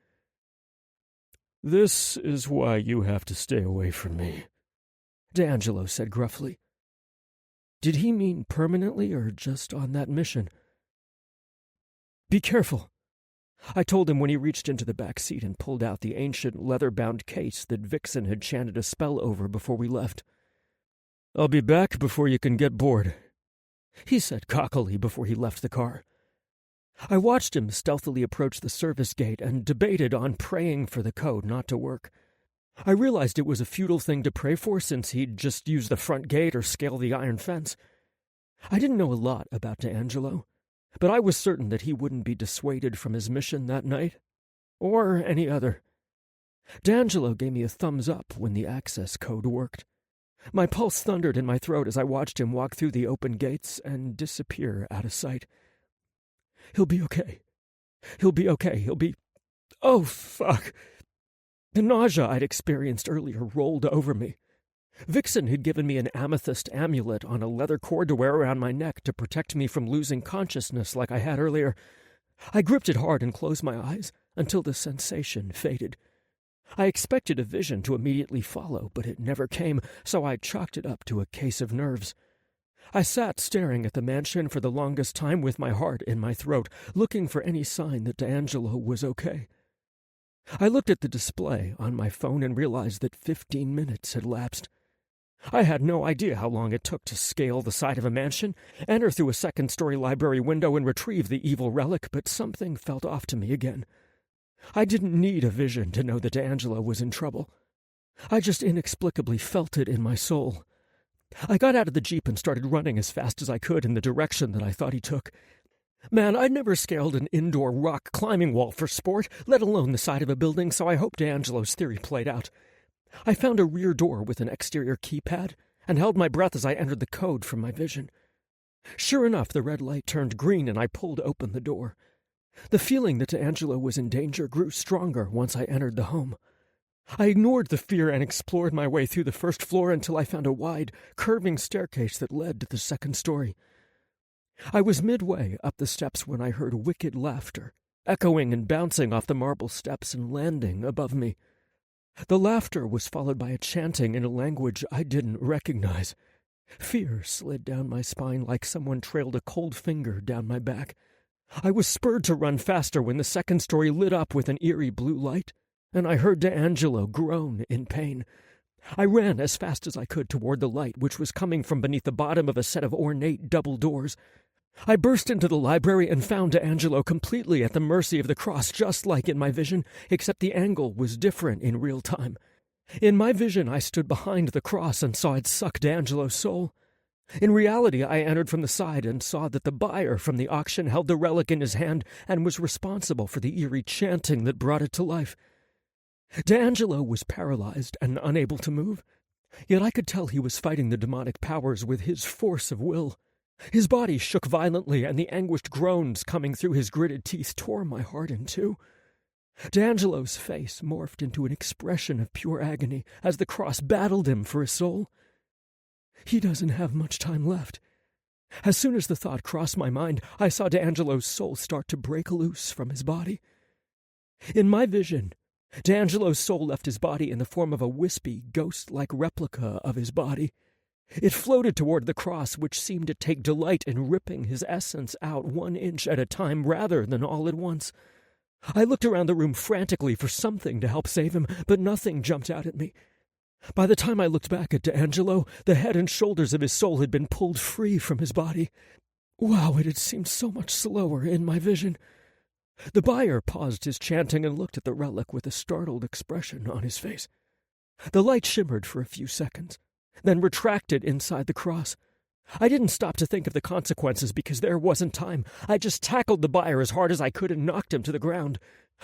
"This is why you have to stay away from me," D'Angelo said gruffly. Did he mean permanently or just on that mission? "Be careful," I told him when he reached into the back seat and pulled out the ancient leather-bound case that Vixen had chanted a spell over before we left. "I'll be back before you can get bored," he said cockily before he left the car. I watched him stealthily approach the service gate and debated on praying for the code not to work. I realized it was a futile thing to pray for since he'd just use the front gate or scale the iron fence. I didn't know a lot about D'Angelo, but I was certain that he wouldn't be dissuaded from his mission that night, or any other. D'Angelo gave me a thumbs up when the access code worked. My pulse thundered in my throat as I watched him walk through the open gates and disappear out of sight. He'll be okay. He'll be okay. He'll be... Oh, fuck. The nausea I'd experienced earlier rolled over me. Vixen had given me an amethyst amulet on a leather cord to wear around my neck to protect me from losing consciousness like I had earlier. I gripped it hard and closed my eyes until the sensation faded. I expected a vision to immediately follow, but it never came, so I chalked it up to a case of nerves. I sat staring at the mansion for the longest time with my heart in my throat, looking for any sign that D'Angelo was okay. I looked at the display on my phone and realized that 15 minutes had lapsed. I had no idea how long it took to scale the side of a mansion, enter through a second-story library window and retrieve the evil relic, but something felt off to me again. I didn't need a vision to know that D'Angelo was in trouble. I just inexplicably felt it in my soul. I got out of the Jeep and started running as fast as I could in the direction that I thought he took. Man, I'd never scaled an indoor rock climbing wall for sport, let alone the side of a building, so I hoped D'Angelo's theory played out. I found a rear door with an exterior keypad and held my breath as I entered the code from my vision. Sure enough, the red light turned green and I pulled open the door. The feeling that D'Angelo was in danger grew stronger once I entered the home. I ignored the fear and explored my way through the first floor until I found a wide, curving staircase that led to the second story. I was midway up the steps when I heard wicked laughter, echoing and bouncing off the marble steps and landing above me. The laughter was followed by a chanting in a language I didn't recognize. Fear slid down my spine like someone trailed a cold finger down my back. I was spurred to run faster when the second story lit up with an eerie blue light, and I heard D'Angelo groan in pain. I ran as fast as I could toward the light, which was coming from beneath the bottom of a set of ornate double doors. I burst into the library and found D'Angelo completely at the mercy of the cross, just like in my vision, except the angle was different in real time. In my vision, I stood behind the cross and saw it suck D'Angelo's soul. In reality, I entered from the side and saw that the buyer from the auction held the relic in his hand and was responsible for the eerie chanting that brought it to life. D'Angelo was paralyzed and unable to move, yet I could tell he was fighting the demonic powers with his force of will. His body shook violently, and the anguished groans coming through his gritted teeth tore my heart in two. D'Angelo's face morphed into an expression of pure agony as the cross battled him for his soul. He doesn't have much time left. As soon as the thought crossed my mind, I saw D'Angelo's soul start to break loose from his body. In my vision, D'Angelo's soul left his body in the form of a wispy, ghost-like replica of his body. It floated toward the cross, which seemed to take delight in ripping his essence out 1 inch at a time rather than all at once. I looked around the room frantically for something to help save him, but nothing jumped out at me. By the time I looked back at D'Angelo, the head and shoulders of his soul had been pulled free from his body. Wow, it had seemed so much slower in my vision. The buyer paused his chanting and looked at the relic with a startled expression on his face. The light shimmered for a few seconds, then retracted inside the cross. I didn't stop to think of the consequences because there wasn't time. I just tackled the buyer as hard as I could and knocked him to the ground.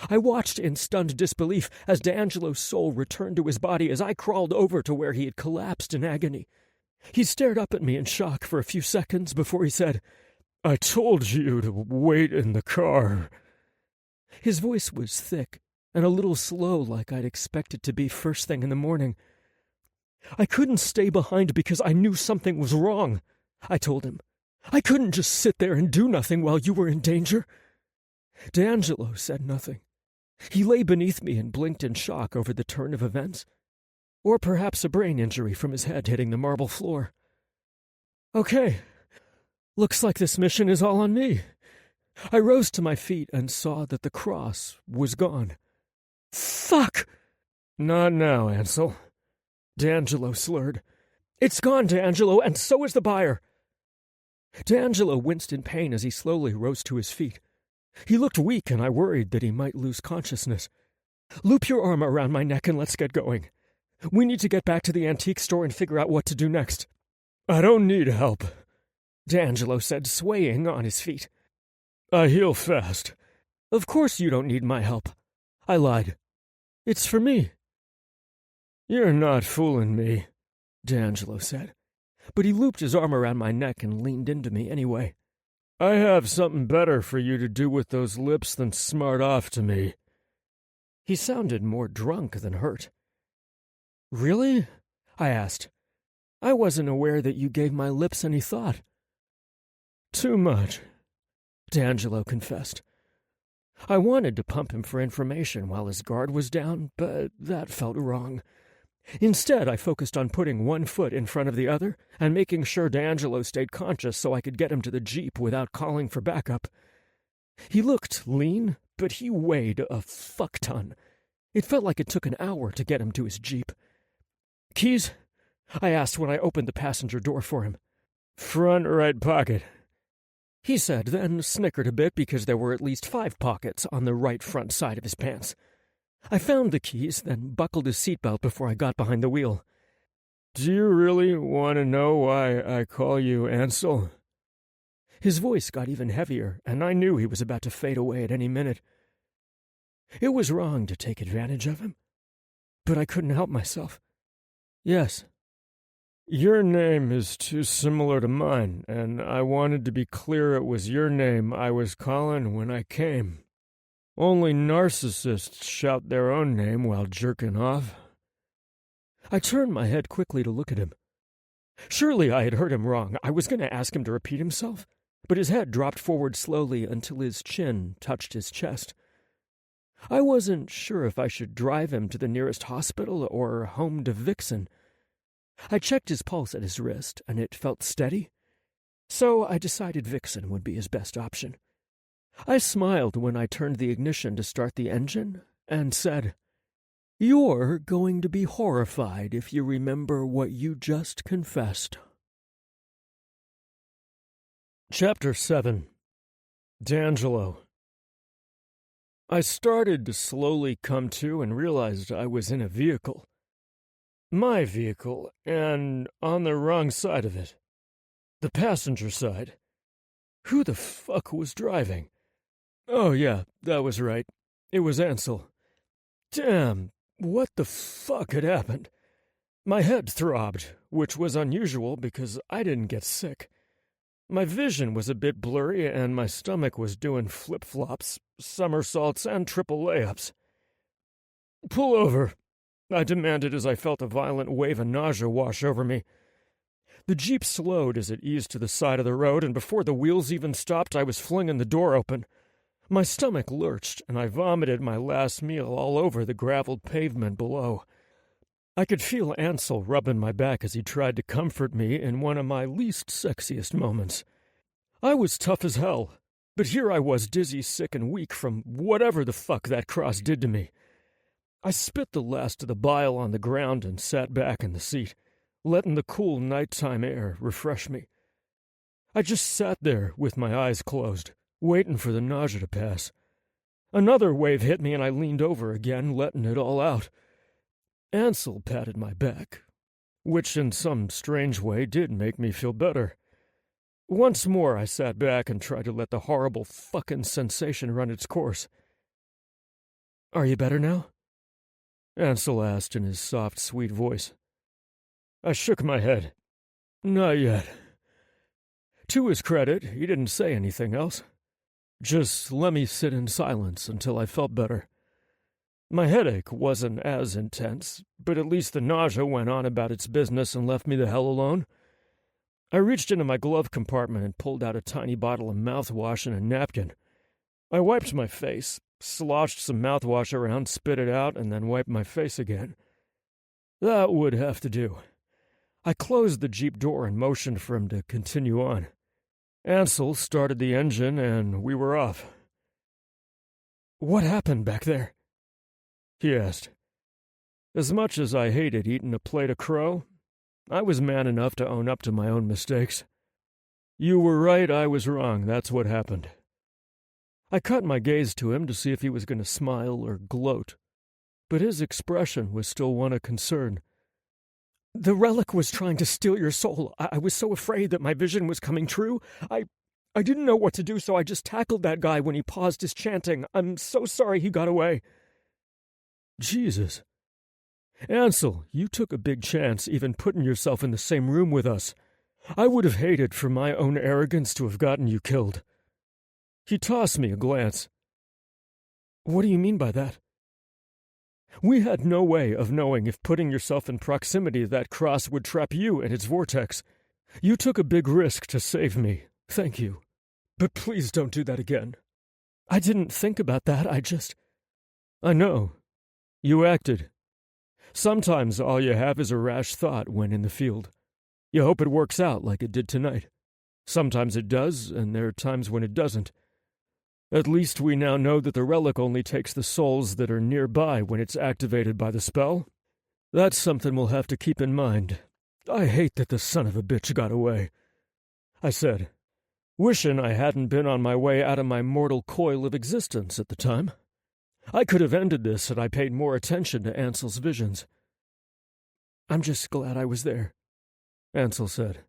I watched in stunned disbelief as D'Angelo's soul returned to his body as I crawled over to where he had collapsed in agony. He stared up at me in shock for a few seconds before he said, "I told you to wait in the car." His voice was thick and a little slow like I'd expect it to be first thing in the morning. "I couldn't stay behind because I knew something was wrong," I told him. "I couldn't just sit there and do nothing while you were in danger." D'Angelo said nothing. He lay beneath me and blinked in shock over the turn of events. Or perhaps a brain injury from his head hitting the marble floor. Okay. Looks like this mission is all on me. I rose to my feet and saw that the cross was gone. Fuck! Not now, Ansel. D'Angelo slurred. It's gone, D'Angelo, and so is the buyer. D'Angelo winced in pain as he slowly rose to his feet. He looked weak, and I worried that he might lose consciousness. Loop your arm around my neck and let's get going. We need to get back to the antique store and figure out what to do next. I don't need help, D'Angelo said, swaying on his feet. I heal fast. Of course you don't need my help. I lied. It's for me. You're not fooling me, D'Angelo said. But he looped his arm around my neck and leaned into me anyway. I have something better for you to do with those lips than smart off to me. He sounded more drunk than hurt. Really? I asked. I wasn't aware that you gave my lips any thought. Too much, D'Angelo confessed. I wanted to pump him for information while his guard was down, but that felt wrong. Instead, I focused on putting one foot in front of the other and making sure D'Angelo stayed conscious so I could get him to the Jeep without calling for backup. He looked lean, but he weighed a fuck-ton. It felt like it took an hour to get him to his Jeep. Keys? I asked when I opened the passenger door for him. Front right pocket, he said, then snickered a bit because there were at least 5 pockets on the right front side of his pants. I found the keys, then buckled his seatbelt before I got behind the wheel. Do you really want to know why I call you Ansel? His voice got even heavier, and I knew he was about to fade away at any minute. It was wrong to take advantage of him, but I couldn't help myself. Yes. Your name is too similar to mine, and I wanted to be clear it was your name I was calling when I came. Only narcissists shout their own name while jerking off. I turned my head quickly to look at him. Surely I had heard him wrong. I was going to ask him to repeat himself, but his head dropped forward slowly until his chin touched his chest. I wasn't sure if I should drive him to the nearest hospital or home to Vixen. I checked his pulse at his wrist, and it felt steady, so I decided Vixen would be his best option. I smiled when I turned the ignition to start the engine and said, You're going to be horrified if you remember what you just confessed. Chapter 7. D'Angelo. I started to slowly come to and realized I was in a vehicle. My vehicle, and on the wrong side of it. The passenger side. Who the fuck was driving? Oh yeah, that was right. It was Ansel. Damn, what the fuck had happened? My head throbbed, which was unusual because I didn't get sick. My vision was a bit blurry and my stomach was doing flip-flops, somersaults, and triple layups. Pull over, I demanded as I felt a violent wave of nausea wash over me. The Jeep slowed as it eased to the side of the road, and before the wheels even stopped, I was flinging the door open. My stomach lurched, and I vomited my last meal all over the graveled pavement below. I could feel Ansel rubbing my back as he tried to comfort me in one of my least sexiest moments. I was tough as hell, but here I was dizzy, sick, and weak from whatever the fuck that cross did to me. I spit the last of the bile on the ground and sat back in the seat, letting the cool nighttime air refresh me. I just sat there with my eyes closed, waiting for the nausea to pass. Another wave hit me and I leaned over again, letting it all out. Ansel patted my back, which in some strange way did make me feel better. Once more I sat back and tried to let the horrible fucking sensation run its course. Are you better now? Ansel asked in his soft, sweet voice. I shook my head. Not yet. To his credit, he didn't say anything else. Just let me sit in silence until I felt better. My headache wasn't as intense, but at least the nausea went on about its business and left me the hell alone. I reached into my glove compartment and pulled out a tiny bottle of mouthwash and a napkin. I wiped my face, sloshed some mouthwash around, spit it out, and then wiped my face again. That would have to do. I closed the Jeep door and motioned for him to continue on. Ansel started the engine, and we were off. "What happened back there?" he asked. As much as I hated eating a plate of crow, I was man enough to own up to my own mistakes. "You were right, I was wrong, that's what happened." I cut my gaze to him to see if he was going to smile or gloat, but his expression was still one of concern. "The relic was trying to steal your soul. I was so afraid that my vision was coming true. I didn't know what to do, so I just tackled that guy when he paused his chanting. I'm so sorry he got away." Jesus. Ansel, you took a big chance even putting yourself in the same room with us. I would have hated for my own arrogance to have gotten you killed. He tossed me a glance. "What do you mean by that?" "We had no way of knowing if putting yourself in proximity to that cross would trap you in its vortex. You took a big risk to save me. Thank you. But please don't do that again." "I didn't think about that, I know. You acted. Sometimes all you have is a rash thought when in the field. You hope it works out like it did tonight. Sometimes it does, and there are times when it doesn't. At least we now know that the relic only takes the souls that are nearby when it's activated by the spell. That's something we'll have to keep in mind. I hate that the son of a bitch got away," I said, wishing I hadn't been on my way out of my mortal coil of existence at the time. I could have ended this had I paid more attention to Ansel's visions. "I'm just glad I was there," Ansel said.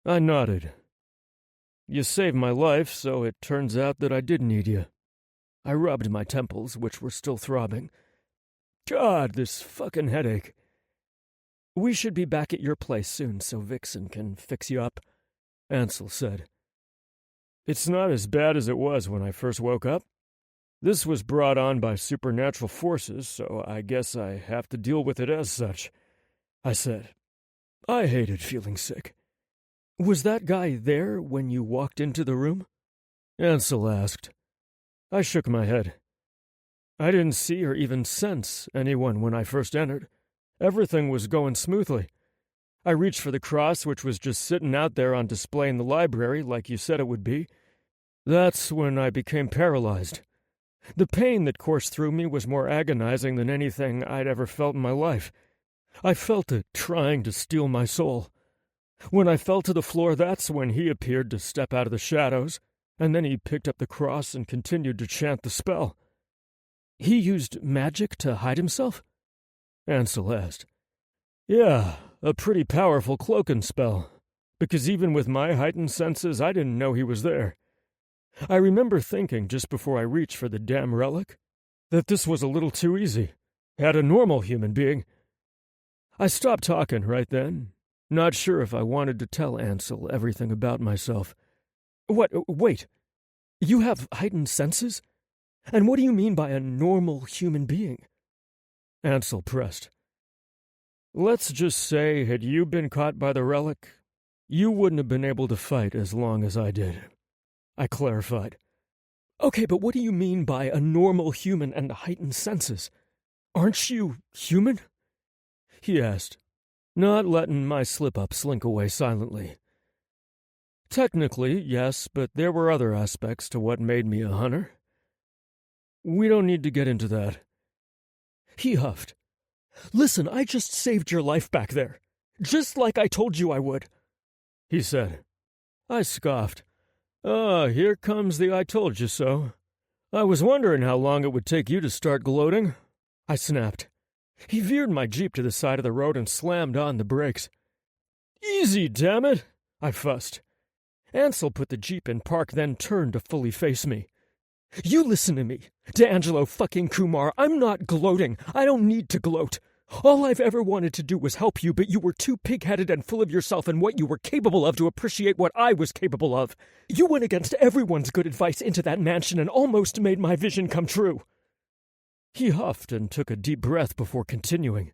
I nodded. "You saved my life, so it turns out that I did need you." I rubbed my temples, which were still throbbing. God, this fucking headache. "We should be back at your place soon so Vixen can fix you up," Ansel said. "It's not as bad as it was when I first woke up. This was brought on by supernatural forces, so I guess I have to deal with it as such," I said. I hated feeling sick. "Was that guy there when you walked into the room?" Ansel asked. I shook my head. I didn't see or even sense anyone when I first entered. Everything was going smoothly. I reached for the cross, which was just sitting out there on display in the library like you said it would be. That's when I became paralyzed. The pain that coursed through me was more agonizing than anything I'd ever felt in my life. I felt it trying to steal my soul. When I fell to the floor, that's when he appeared to step out of the shadows, and then he picked up the cross and continued to chant the spell. "He used magic to hide himself?" Ansel asked. "Yeah, a pretty powerful cloaking spell, because even with my heightened senses, I didn't know he was there. I remember thinking just before I reached for the damn relic that this was a little too easy. Had a normal human being." I stopped talking right then, not sure if I wanted to tell Ansel everything about myself. Wait, you have heightened senses? And what do you mean by a normal human being?" Ansel pressed. "Let's just say, had you been caught by the relic, you wouldn't have been able to fight as long as I did," I clarified. "Okay, but what do you mean by a normal human and heightened senses? Aren't you human?" he asked, not letting my slip-up slink away silently. "Technically, yes, but there were other aspects to what made me a hunter. We don't need to get into that." He huffed. "Listen, I just saved your life back there, just like I told you I would," he said. I scoffed. Here comes the I told you so. I was wondering how long it would take you to start gloating," I snapped. He veered my Jeep to the side of the road and slammed on the brakes. "Easy, damn it," I fussed. Ansel put the Jeep in park, then turned to fully face me. "You listen to me, D'Angelo fucking Kumar. I'm not gloating. I don't need to gloat. All I've ever wanted to do was help you, but you were too pig-headed and full of yourself and what you were capable of to appreciate what I was capable of. You went against everyone's good advice into that mansion and almost made my vision come true." He huffed and took a deep breath before continuing.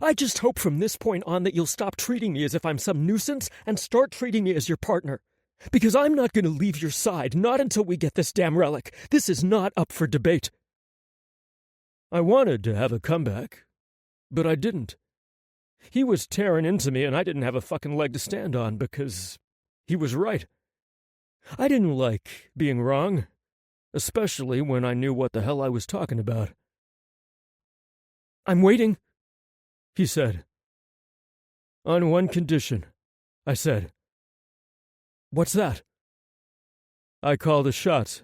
"I just hope from this point on that you'll stop treating me as if I'm some nuisance and start treating me as your partner. Because I'm not going to leave your side, not until we get this damn relic. This is not up for debate. I wanted to have a comeback, but I didn't. He was tearing into me, and I didn't have a fucking leg to stand on because he was right. I didn't like being wrong, especially when I knew what the hell I was talking about. I'm waiting, he said. On one condition, I said. What's that? I call the shots.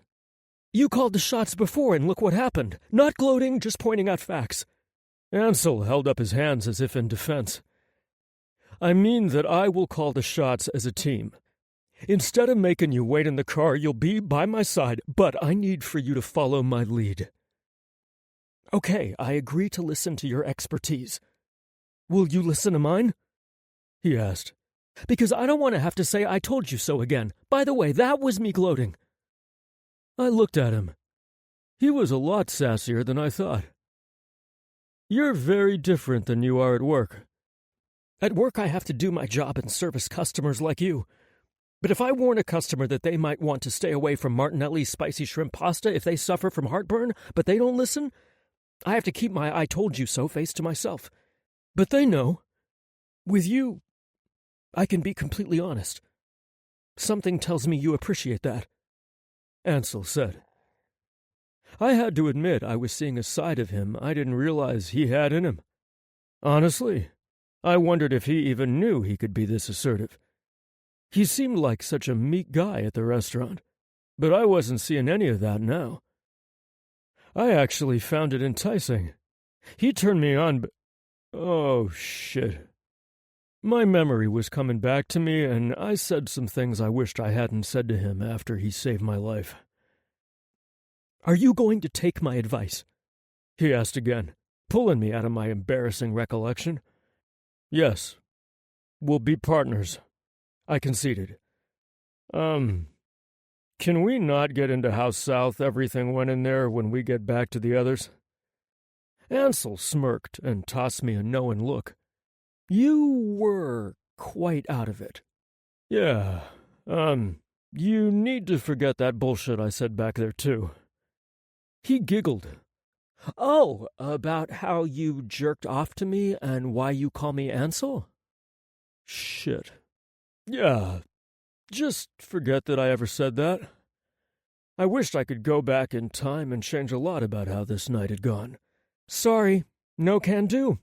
You called the shots before, and look what happened. Not gloating, just pointing out facts. Ansel held up his hands as if in defense. I mean that I will call the shots as a team. Instead of making you wait in the car, you'll be by my side, but I need for you to follow my lead. Okay, I agree to listen to your expertise. Will you listen to mine? He asked. Because I don't want to have to say I told you so again. By the way, that was me gloating. I looked at him. He was a lot sassier than I thought. You're very different than you are at work. At work, I have to do my job and service customers like you. But if I warn a customer that they might want to stay away from Martinelli's spicy shrimp pasta if they suffer from heartburn, but they don't listen, I have to keep my I told you so face to myself. But they know. With you, I can be completely honest. Something tells me you appreciate that, Ansel said. I had to admit I was seeing a side of him I didn't realize he had in him. Honestly, I wondered if he even knew he could be this assertive. He seemed like such a meek guy at the restaurant, but I wasn't seeing any of that now. I actually found it enticing. He turned me on, but... Oh, shit. My memory was coming back to me, and I said some things I wished I hadn't said to him after he saved my life. Are you going to take my advice? He asked again, pulling me out of my embarrassing recollection. Yes. We'll be partners, I conceded. Can we not get into how south everything went in there when we get back to the others? Ansel smirked and tossed me a knowing look. You were quite out of it. Yeah, you need to forget that bullshit I said back there, too. He giggled. Oh, about how you jerked off to me and why you call me Ansel? Shit. Yeah, just forget that I ever said that. I wished I could go back in time and change a lot about how this night had gone. Sorry, no can do.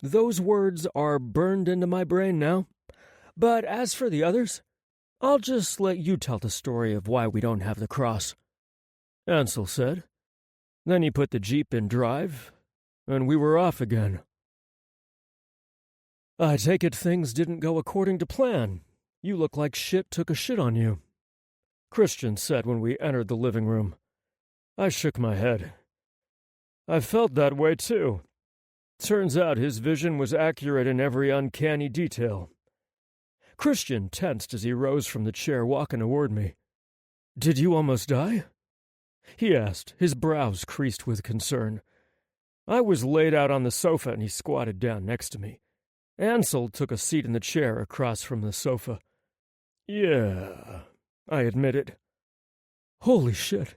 Those words are burned into my brain now. But as for the others, I'll just let you tell the story of why we don't have the cross, Ansel said. Then he put the Jeep in drive, and we were off again. I take it things didn't go according to plan. You look like shit took a shit on you, Christian said when we entered the living room. I shook my head. I felt that way, too. Turns out his vision was accurate in every uncanny detail. Christian tensed as he rose from the chair, walking toward me. Did you almost die? He asked, his brows creased with concern. I was laid out on the sofa and he squatted down next to me. Ansel took a seat in the chair across from the sofa. Yeah, I admitted. Holy shit.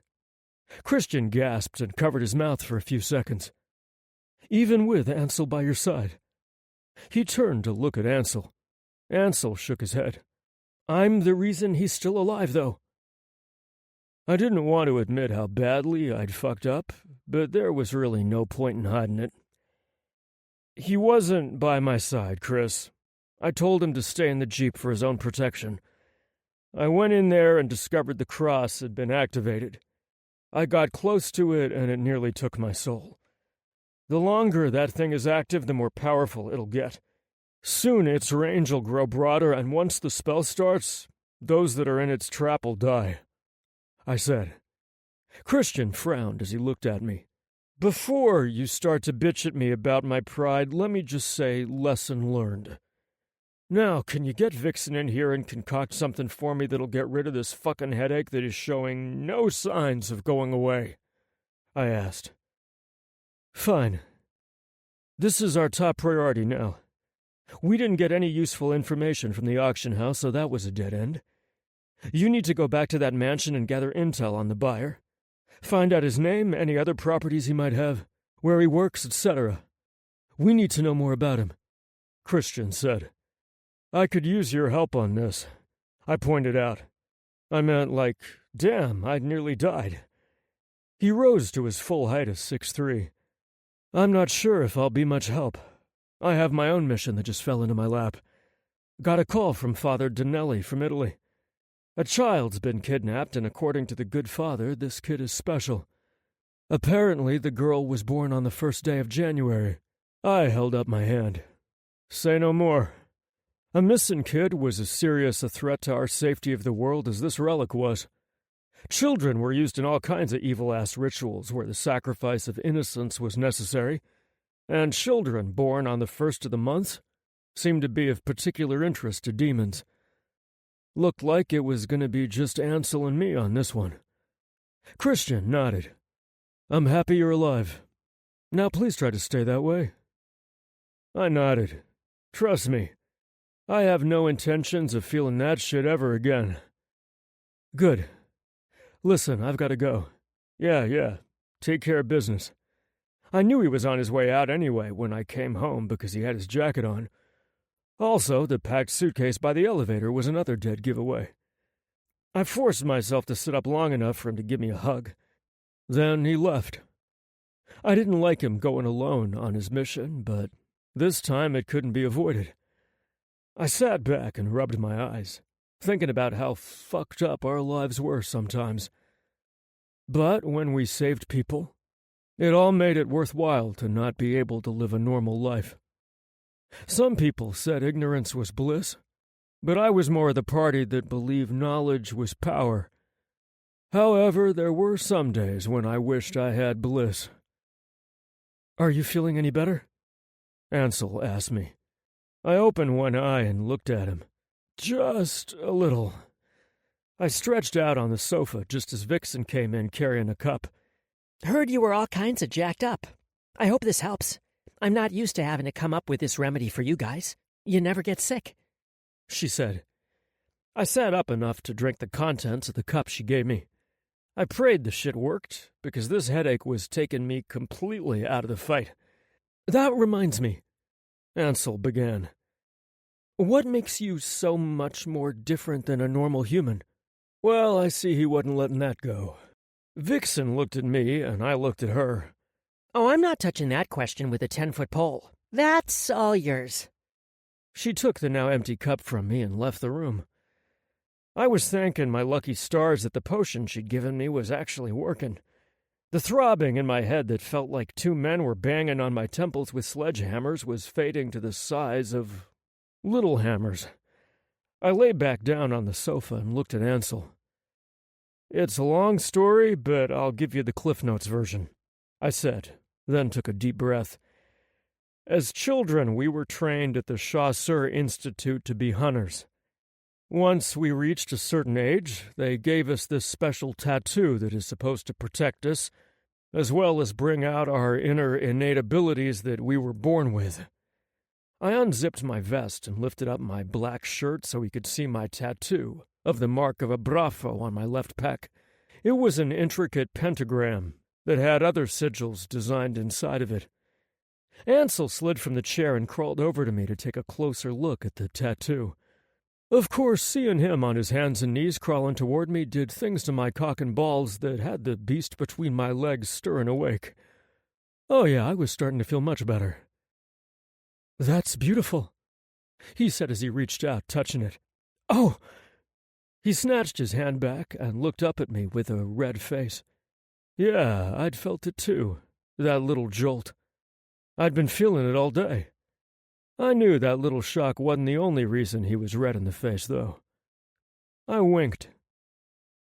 Christian gasped and covered his mouth for a few seconds. Even with Ansel by your side. He turned to look at Ansel. Ansel shook his head. I'm the reason he's still alive, though. I didn't want to admit how badly I'd fucked up, but there was really no point in hiding it. He wasn't by my side, Chris. I told him to stay in the Jeep for his own protection. I went in there and discovered the cross had been activated. I got close to it and it nearly took my soul. The longer that thing is active, the more powerful it'll get. Soon its range will grow broader, and once the spell starts, those that are in its trap will die, I said. Christian frowned as he looked at me. Before you start to bitch at me about my pride, let me just say, lesson learned. Now, can you get Vixen in here and concoct something for me that'll get rid of this fucking headache that is showing no signs of going away? I asked. Fine. This is our top priority now. We didn't get any useful information from the auction house, so that was a dead end. You need to go back to that mansion and gather intel on the buyer. Find out his name, any other properties he might have, where he works, etc. We need to know more about him. Christian said. I could use your help on this. I pointed out. I meant, like, damn, I'd nearly died. He rose to his full height of 6'3". I'm not sure if I'll be much help. I have my own mission that just fell into my lap. Got a call from Father Donnelly from Italy. A child's been kidnapped, and according to the good father, this kid is special. Apparently, the girl was born on the first day of January. I held up my hand. Say no more. A missing kid was as serious a threat to our safety of the world as this relic was. Children were used in all kinds of evil-ass rituals where the sacrifice of innocence was necessary, and children born on the first of the month seemed to be of particular interest to demons. Looked like it was going to be just Ansel and me on this one. Christian nodded. I'm happy you're alive. Now please try to stay that way. I nodded. Trust me, I have no intentions of feeling that shit ever again. Good. Listen, I've got to go. Yeah. Take care of business. I knew he was on his way out anyway when I came home because he had his jacket on. Also, the packed suitcase by the elevator was another dead giveaway. I forced myself to sit up long enough for him to give me a hug. Then he left. I didn't like him going alone on his mission, but this time it couldn't be avoided. I sat back and rubbed my eyes, thinking about how fucked up our lives were sometimes. But when we saved people, it all made it worthwhile to not be able to live a normal life. Some people said ignorance was bliss, but I was more the party that believed knowledge was power. However, there were some days when I wished I had bliss. Are you feeling any better? Ansel asked me. I opened one eye and looked at him. Just a little. I stretched out on the sofa just as Vixen came in carrying a cup. Heard you were all kinds of jacked up. I hope this helps. I'm not used to having to come up with this remedy for you guys. You never get sick, she said. I sat up enough to drink the contents of the cup she gave me. I prayed the shit worked, because this headache was taking me completely out of the fight. That reminds me, Ansel began. What makes you so much more different than a normal human? Well, I see he wasn't letting that go. Vixen looked at me, and I looked at her. Oh, I'm not touching that question with a 10-foot pole. That's all yours. She took the now empty cup from me and left the room. I was thanking my lucky stars that the potion she'd given me was actually working. The throbbing in my head that felt like two men were banging on my temples with sledgehammers was fading to the size of little hammers. I lay back down on the sofa and looked at Ansel. It's a long story, but I'll give you the Cliff Notes version, I said, then took a deep breath. As children, we were trained at the Chasseur Institute to be hunters. Once we reached a certain age, they gave us this special tattoo that is supposed to protect us, as well as bring out our inner innate abilities that we were born with. I unzipped my vest and lifted up my black shirt so he could see my tattoo of the mark of a bravo on my left pec. It was an intricate pentagram that had other sigils designed inside of it. Ansel slid from the chair and crawled over to me to take a closer look at the tattoo. Of course, seeing him on his hands and knees crawling toward me did things to my cock and balls that had the beast between my legs stirring awake. Oh yeah, I was starting to feel much better. That's beautiful, he said as he reached out, touching it. Oh! He snatched his hand back and looked up at me with a red face. Yeah, I'd felt it too, that little jolt. I'd been feeling it all day. I knew that little shock wasn't the only reason he was red in the face, though. I winked.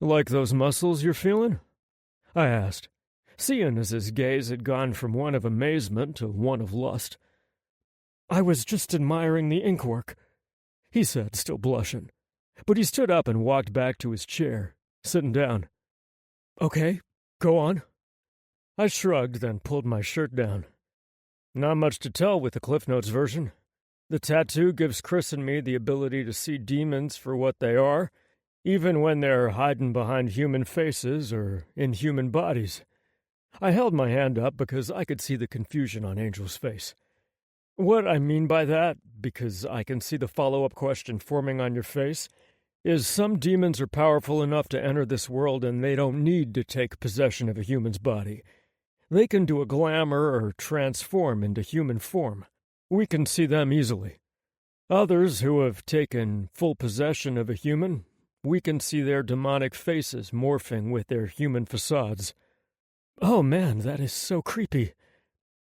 Like those muscles you're feeling? I asked, seeing as his gaze had gone from one of amazement to one of lust. I was just admiring the inkwork, he said, still blushing. But he stood up and walked back to his chair, sitting down. Okay, go on. I shrugged, then pulled my shirt down. Not much to tell with the Cliff Notes version. The tattoo gives Chris and me the ability to see demons for what they are, even when they're hiding behind human faces or in human bodies. I held my hand up because I could see the confusion on Angel's face. What I mean by that, because I can see the follow-up question forming on your face, is some demons are powerful enough to enter this world and they don't need to take possession of a human's body. They can do a glamour or transform into human form. We can see them easily. Others who have taken full possession of a human, we can see their demonic faces morphing with their human facades. Oh man, that is so creepy.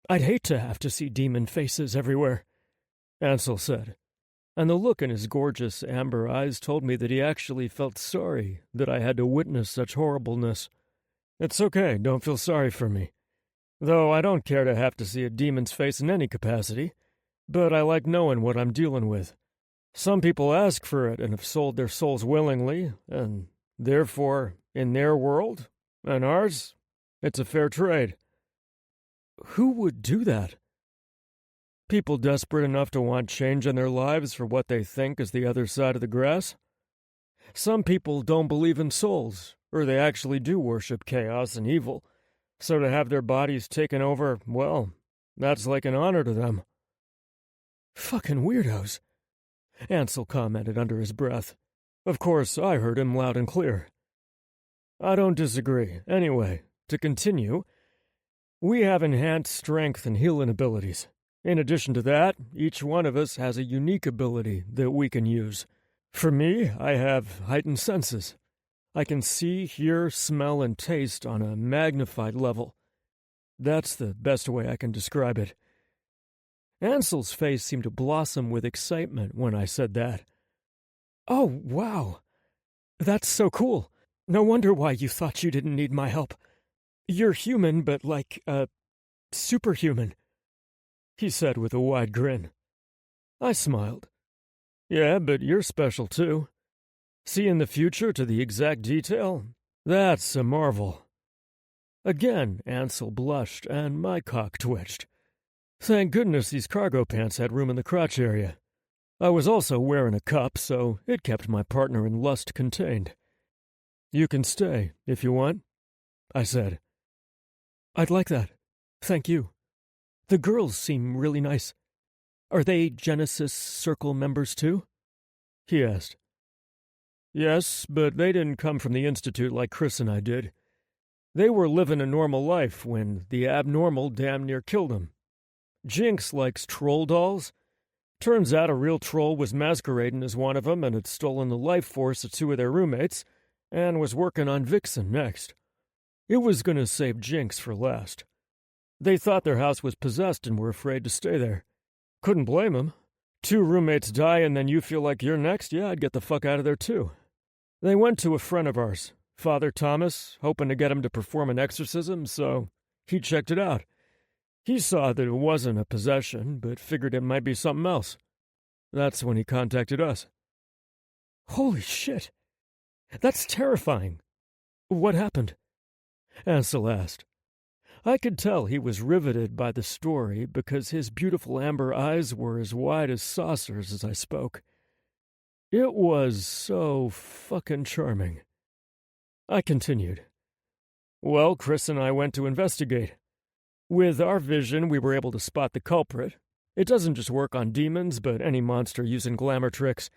I'd hate to have to see demon faces everywhere, Ansel said, and the look in his gorgeous amber eyes told me that he actually felt sorry that I had to witness such horribleness. It's okay, don't feel sorry for me. Though I don't care to have to see a demon's face in any capacity, but I like knowing what I'm dealing with. Some people ask for it and have sold their souls willingly, and therefore, in their world, and ours, it's a fair trade. Who would do that? People desperate enough to want change in their lives for what they think is the other side of the grass? Some people don't believe in souls, or they actually do worship chaos and evil, so to have their bodies taken over, well, that's like an honor to them. Fucking weirdos, Ansel commented under his breath. Of course, I heard him loud and clear. I don't disagree. Anyway, to continue, we have enhanced strength and healing abilities. In addition to that, each one of us has a unique ability that we can use. For me, I have heightened senses. I can see, hear, smell, and taste on a magnified level. That's the best way I can describe it. Ansel's face seemed to blossom with excitement when I said that. Oh, wow. That's so cool. No wonder why you thought you didn't need my help. You're human, but superhuman, he said with a wide grin. I smiled. Yeah, but you're special too. Seeing the future to the exact detail? That's a marvel. Again, Ansel blushed, and my cock twitched. Thank goodness these cargo pants had room in the crotch area. I was also wearing a cup, so it kept my partner in lust contained. You can stay, if you want, I said. I'd like that. Thank you. The girls seem really nice. Are they Genesis Circle members too? He asked. Yes, but they didn't come from the Institute like Chris and I did. They were living a normal life when the abnormal damn near killed them. Jinx likes troll dolls. Turns out a real troll was masquerading as one of them and had stolen the life force of two of their roommates and was working on Vixen next. It was going to save Jinx for last. They thought their house was possessed and were afraid to stay there. Couldn't blame them. Two roommates die and then you feel like you're next? Yeah, I'd get the fuck out of there too. They went to a friend of ours, Father Thomas, hoping to get him to perform an exorcism, so he checked it out. He saw that it wasn't a possession, but figured it might be something else. That's when he contacted us. Holy shit! That's terrifying. What happened? Ansel asked. I could tell he was riveted by the story because his beautiful amber eyes were as wide as saucers as I spoke. It was so fucking charming. I continued. Well, Chris and I went to investigate. With our vision, we were able to spot the culprit. It doesn't just work on demons, but any monster using glamour tricks.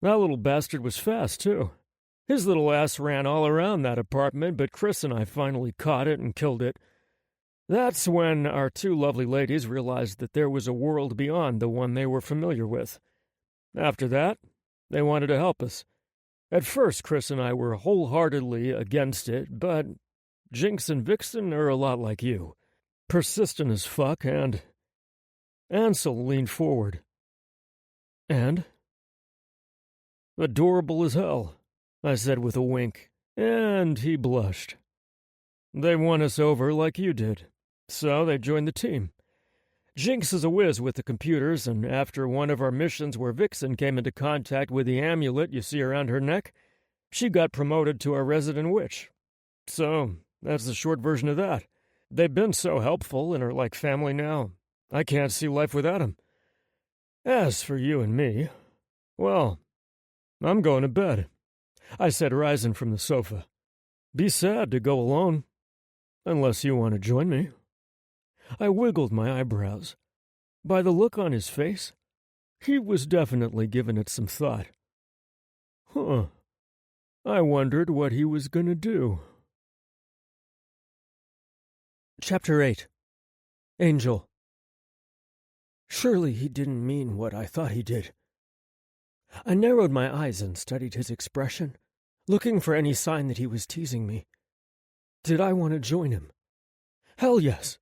That little bastard was fast, too. His little ass ran all around that apartment, but Chris and I finally caught it and killed it. That's when our two lovely ladies realized that there was a world beyond the one they were familiar with. After that, they wanted to help us. At first, Chris and I were wholeheartedly against it, but Jinx and Vixen are a lot like you. Persistent as fuck, and... Ansel leaned forward. And? Adorable as hell, I said with a wink, and he blushed. They won us over like you did, so they joined the team. Jinx is a whiz with the computers, and after one of our missions where Vixen came into contact with the amulet you see around her neck, she got promoted to our resident witch. So, that's the short version of that. They've been so helpful and are like family now. I can't see life without them. As for you and me, well, I'm going to bed. I said, rising from the sofa. Be sad to go alone, unless you want to join me. I wiggled my eyebrows. By the look on his face, he was definitely giving it some thought. I wondered what he was going to do. Chapter 8. Angel. Surely he didn't mean what I thought he did. I narrowed my eyes and studied his expression, looking for any sign that he was teasing me. Did I want to join him? Hell yes,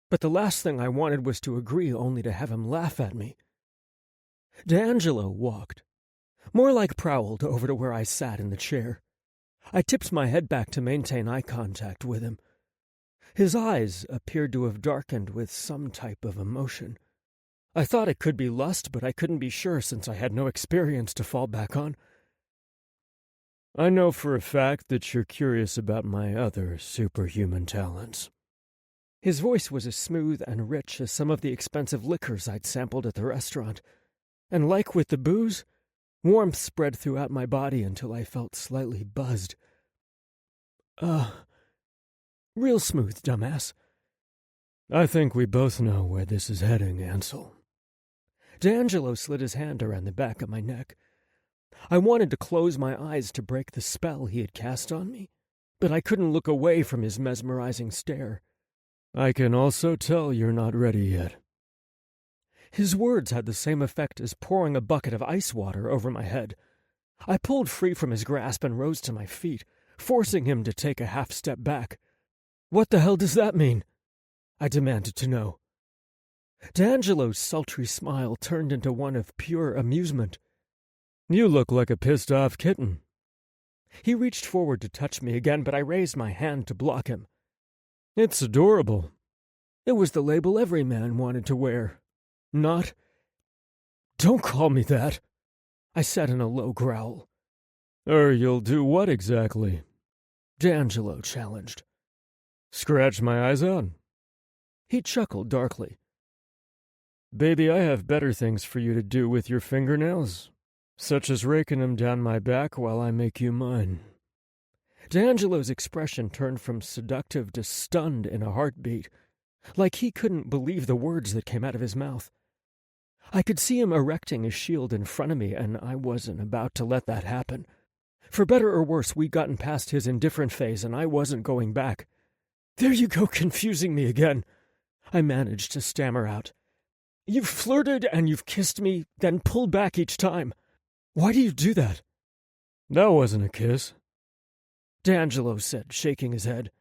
but the last thing I wanted was to agree only to have him laugh at me. D'Angelo walked, more like prowled, over to where I sat in the chair. I tipped my head back to maintain eye contact with him. His eyes appeared to have darkened with some type of emotion. I thought it could be lust, but I couldn't be sure since I had no experience to fall back on. I know for a fact that you're curious about my other superhuman talents. His voice was as smooth and rich as some of the expensive liquors I'd sampled at the restaurant, and like with the booze, warmth spread throughout my body until I felt slightly buzzed. Real smooth, dumbass. I think we both know where this is heading, Ansel. D'Angelo slid his hand around the back of my neck. I wanted to close my eyes to break the spell he had cast on me, but I couldn't look away from his mesmerizing stare. I can also tell you're not ready yet. His words had the same effect as pouring a bucket of ice water over my head. I pulled free from his grasp and rose to my feet, forcing him to take a half-step back. What the hell does that mean? I demanded to know. D'Angelo's sultry smile turned into one of pure amusement. You look like a pissed-off kitten. He reached forward to touch me again, but I raised my hand to block him. It's adorable. It was the label every man wanted to wear. Not. Don't call me that, I said in a low growl. You'll do what exactly? D'Angelo challenged. Scratch my eyes out. He chuckled darkly. Baby, I have better things for you to do with your fingernails, such as raking them down my back while I make you mine. D'Angelo's expression turned from seductive to stunned in a heartbeat, like he couldn't believe the words that came out of his mouth. I could see him erecting his shield in front of me, and I wasn't about to let that happen. For better or worse, we'd gotten past his indifferent phase, and I wasn't going back. There you go, confusing me again, I managed to stammer out. You've flirted and you've kissed me, then pulled back each time. Why do you do that? That wasn't a kiss, D'Angelo said, shaking his head.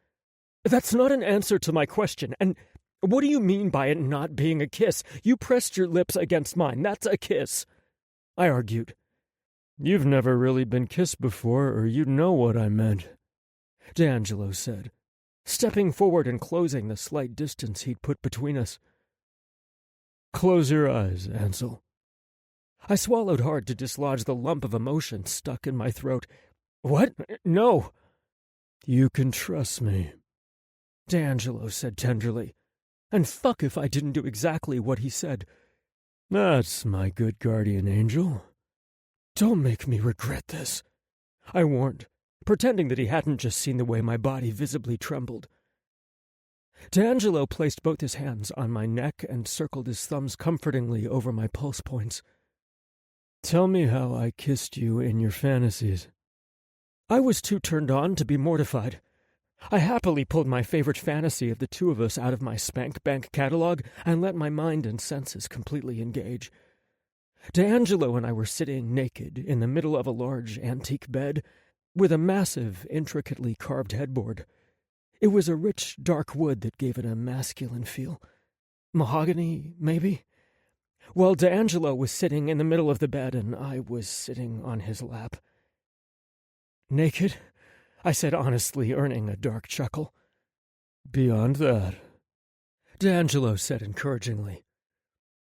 That's not an answer to my question, and what do you mean by it not being a kiss? You pressed your lips against mine. That's a kiss, I argued. You've never really been kissed before, or you'd know what I meant, D'Angelo said, stepping forward and closing the slight distance he'd put between us. Close your eyes, Ansel. I swallowed hard to dislodge the lump of emotion stuck in my throat. What? No. You can trust me, D'Angelo said tenderly. And fuck if I didn't do exactly what he said. That's my good guardian angel. Don't make me regret this, I warned, pretending that he hadn't just seen the way my body visibly trembled. D'Angelo placed both his hands on my neck and circled his thumbs comfortingly over my pulse points. Tell me how I kissed you in your fantasies. I was too turned on to be mortified. I happily pulled my favorite fantasy of the two of us out of my Spank Bank catalog and let my mind and senses completely engage. D'Angelo and I were sitting naked in the middle of a large antique bed with a massive, intricately carved headboard. It was a rich, dark wood that gave it a masculine feel. Mahogany, maybe? Well, D'Angelo was sitting in the middle of the bed and I was sitting on his lap. Naked? I said honestly, earning a dark chuckle. Beyond that, D'Angelo said encouragingly.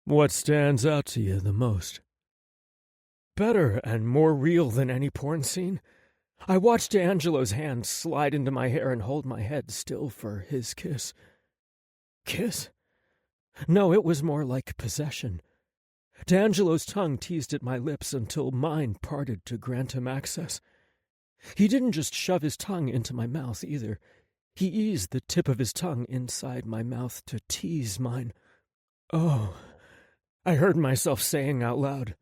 What stands out to you the most? Better and more real than any porn scene, I watched D'Angelo's hand slide into my hair and hold my head still for his kiss. Kiss? No, it was more like possession. D'Angelo's tongue teased at my lips until mine parted to grant him access. He didn't just shove his tongue into my mouth, either. He eased the tip of his tongue inside my mouth to tease mine. "Oh," I heard myself saying out loud.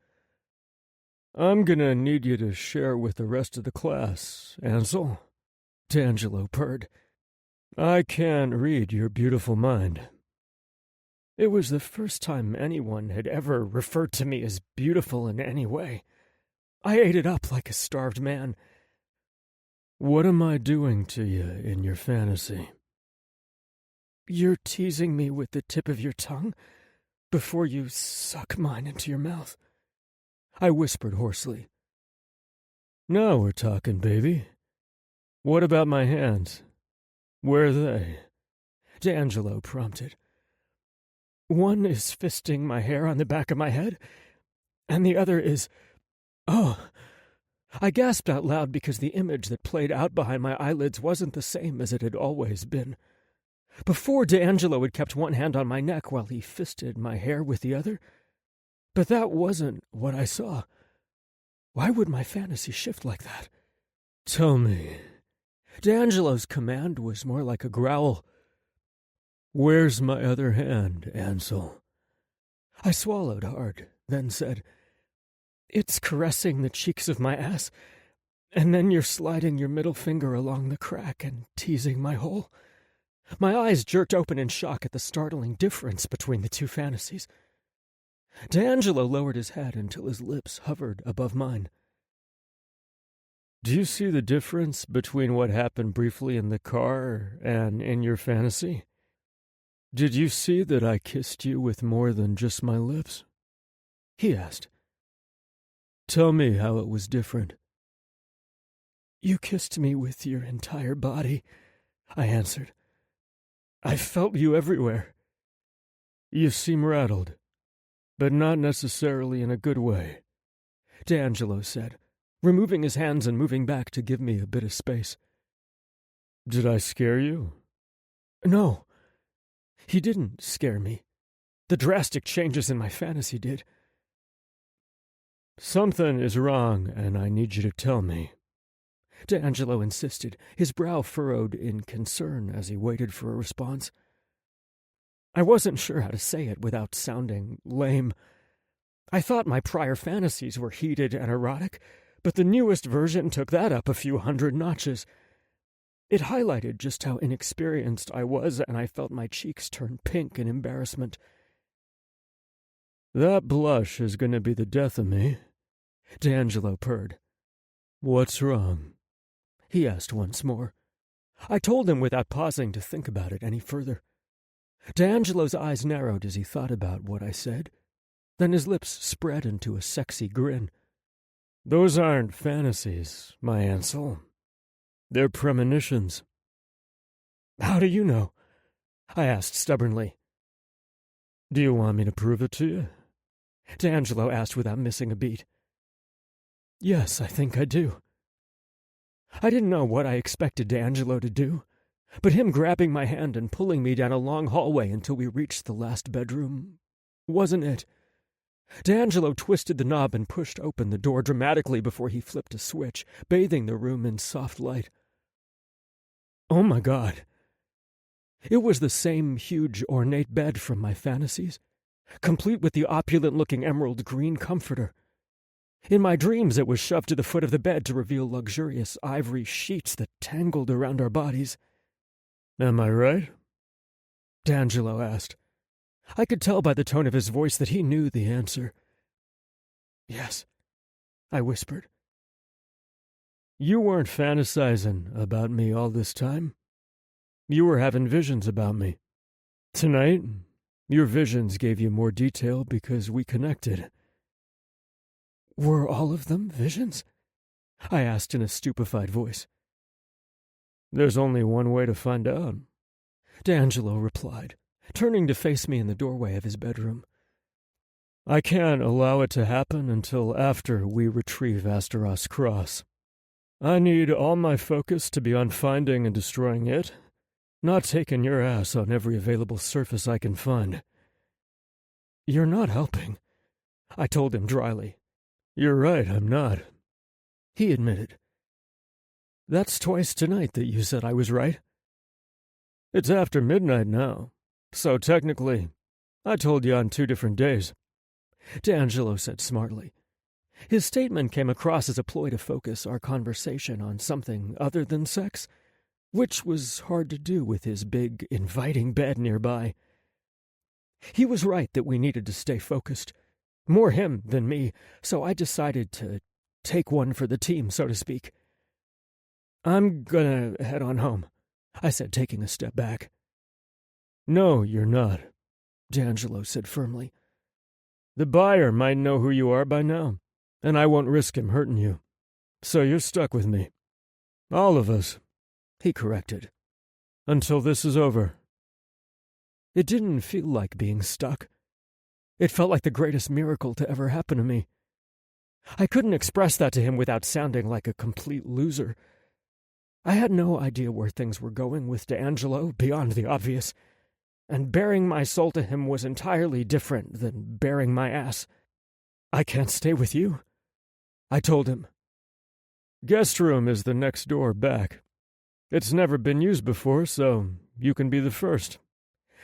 "I'm gonna need you to share with the rest of the class, Ansel," D'Angelo purred. "I can't read your beautiful mind." It was the first time anyone had ever referred to me as beautiful in any way. I ate it up like a starved man. "What am I doing to you in your fantasy?" "You're teasing me with the tip of your tongue before you suck mine into your mouth," I whispered hoarsely. "Now we're talking, baby. What about my hands? Where are they?" D'Angelo prompted. "One is fisting my hair on the back of my head, and the other is... Oh!" I gasped out loud because the image that played out behind my eyelids wasn't the same as it had always been. Before, D'Angelo had kept one hand on my neck while he fisted my hair with the other. But that wasn't what I saw. Why would my fantasy shift like that? "Tell me." D'Angelo's command was more like a growl. "Where's my other hand, Ansel?" I swallowed hard, then said, "It's caressing the cheeks of my ass, and then you're sliding your middle finger along the crack and teasing my hole." My eyes jerked open in shock at the startling difference between the two fantasies. D'Angelo lowered his head until his lips hovered above mine. "Do you see the difference between what happened briefly in the car and in your fantasy? Did you see that I kissed you with more than just my lips?" he asked. "Tell me how it was different." "You kissed me with your entire body," I answered. "I felt you everywhere." "You seem rattled, but not necessarily in a good way," D'Angelo said, removing his hands and moving back to give me a bit of space. "Did I scare you?" "No." He didn't scare me. The drastic changes in my fantasy did. "Something is wrong, and I need you to tell me," D'Angelo insisted, his brow furrowed in concern as he waited for a response. I wasn't sure how to say it without sounding lame. I thought my prior fantasies were heated and erotic, but the newest version took that up a few hundred notches. It highlighted just how inexperienced I was, and I felt my cheeks turn pink in embarrassment. "That blush is going to be the death of me," D'Angelo purred. "What's wrong?" he asked once more. I told him without pausing to think about it any further. D'Angelo's eyes narrowed as he thought about what I said. Then his lips spread into a sexy grin. "Those aren't fantasies, my Ansel. They're premonitions." "How do you know?" I asked stubbornly. "Do you want me to prove it to you?" D'Angelo asked without missing a beat. "Yes, I think I do." I didn't know what I expected D'Angelo to do, but him grabbing my hand and pulling me down a long hallway until we reached the last bedroom wasn't it. D'Angelo twisted the knob and pushed open the door dramatically before he flipped a switch, bathing the room in soft light. Oh my God. It was the same huge, ornate bed from my fantasies, complete with the opulent-looking emerald green comforter. In my dreams, it was shoved to the foot of the bed to reveal luxurious ivory sheets that tangled around our bodies. "Am I right?" D'Angelo asked. I could tell by the tone of his voice that he knew the answer. "Yes," I whispered. "You weren't fantasizing about me all this time. You were having visions about me. Tonight, your visions gave you more detail because we connected." "Were all of them visions?" I asked in a stupefied voice. "There's only one way to find out," D'Angelo replied, turning to face me in the doorway of his bedroom. "I can't allow it to happen until after we retrieve Astaroth's cross. I need all my focus to be on finding and destroying it, not taking your ass on every available surface I can find." "You're not helping," I told him dryly. "You're right, I'm not," he admitted. That's twice tonight that you said I was right. It's after midnight now, so technically, I told you on 2 different days, D'Angelo said smartly. His statement came across as a ploy to focus our conversation on something other than sex, which was hard to do with his big, inviting bed nearby. He was right that we needed to stay focused. More him than me, so I decided to take one for the team, so to speak. I'm gonna head on home, I said, taking a step back. No, you're not, D'Angelo said firmly. The buyer might know who you are by now, and I won't risk him hurting you. So you're stuck with me. All of us, he corrected. Until this is over. It didn't feel like being stuck. It felt like the greatest miracle to ever happen to me. I couldn't express that to him without sounding like a complete loser. I had no idea where things were going with D'Angelo, beyond the obvious, and bearing my soul to him was entirely different than bearing my ass. I can't stay with you, I told him. Guest room is the next door back. It's never been used before, so you can be the first,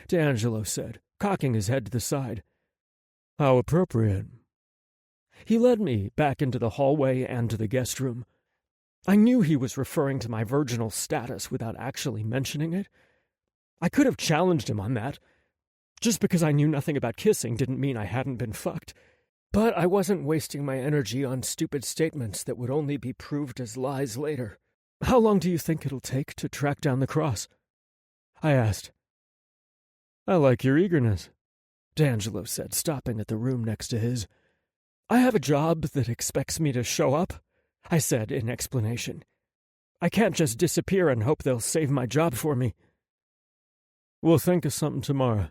D'Angelo said, cocking his head to the side. How appropriate. He led me back into the hallway and to the guest room. I knew he was referring to my virginal status without actually mentioning it. I could have challenged him on that. Just because I knew nothing about kissing didn't mean I hadn't been fucked. But I wasn't wasting my energy on stupid statements that would only be proved as lies later. How long do you think it'll take to track down the cross? I asked. I like your eagerness, D'Angelo said, stopping at the room next to his. I have a job that expects me to show up, I said in explanation. I can't just disappear and hope they'll save my job for me. We'll think of something tomorrow,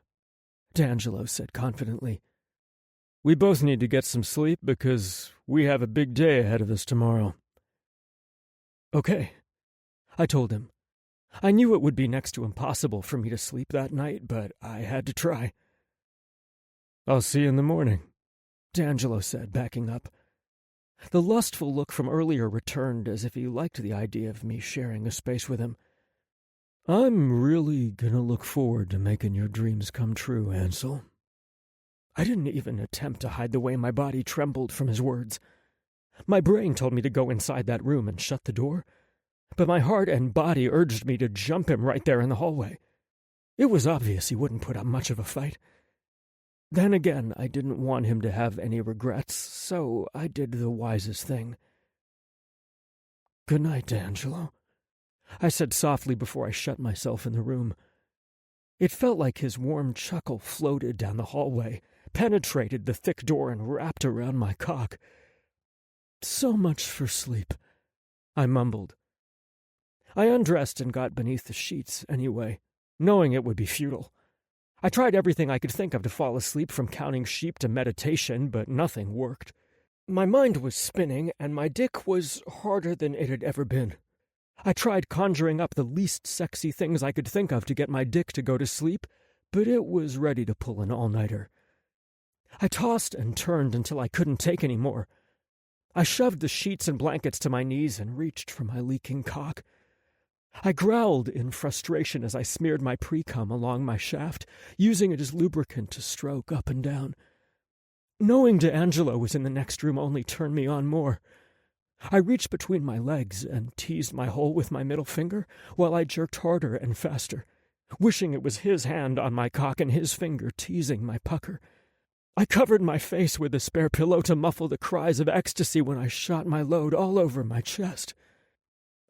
D'Angelo said confidently. We both need to get some sleep because we have a big day ahead of us tomorrow. Okay, I told him. I knew it would be next to impossible for me to sleep that night, but I had to try. I'll see you in the morning, D'Angelo said, backing up. The lustful look from earlier returned as if he liked the idea of me sharing a space with him. I'm really gonna look forward to making your dreams come true, Ansel. I didn't even attempt to hide the way my body trembled from his words. My brain told me to go inside that room and shut the door, but my heart and body urged me to jump him right there in the hallway. It was obvious he wouldn't put up much of a fight. Then again, I didn't want him to have any regrets, so I did the wisest thing. Good night, D'Angelo, I said softly before I shut myself in the room. It felt like his warm chuckle floated down the hallway, penetrated the thick door, and wrapped around my cock. So much for sleep, I mumbled. I undressed and got beneath the sheets anyway, knowing it would be futile. I tried everything I could think of to fall asleep, from counting sheep to meditation, but nothing worked. My mind was spinning, and my dick was harder than it had ever been. I tried conjuring up the least sexy things I could think of to get my dick to go to sleep, but it was ready to pull an all-nighter. I tossed and turned until I couldn't take any more. I shoved the sheets and blankets to my knees and reached for my leaking cock. I growled in frustration as I smeared my pre-cum along my shaft, using it as lubricant to stroke up and down. Knowing D'Angelo was in the next room only turned me on more. I reached between my legs and teased my hole with my middle finger while I jerked harder and faster, wishing it was his hand on my cock and his finger teasing my pucker. I covered my face with a spare pillow to muffle the cries of ecstasy when I shot my load all over my chest.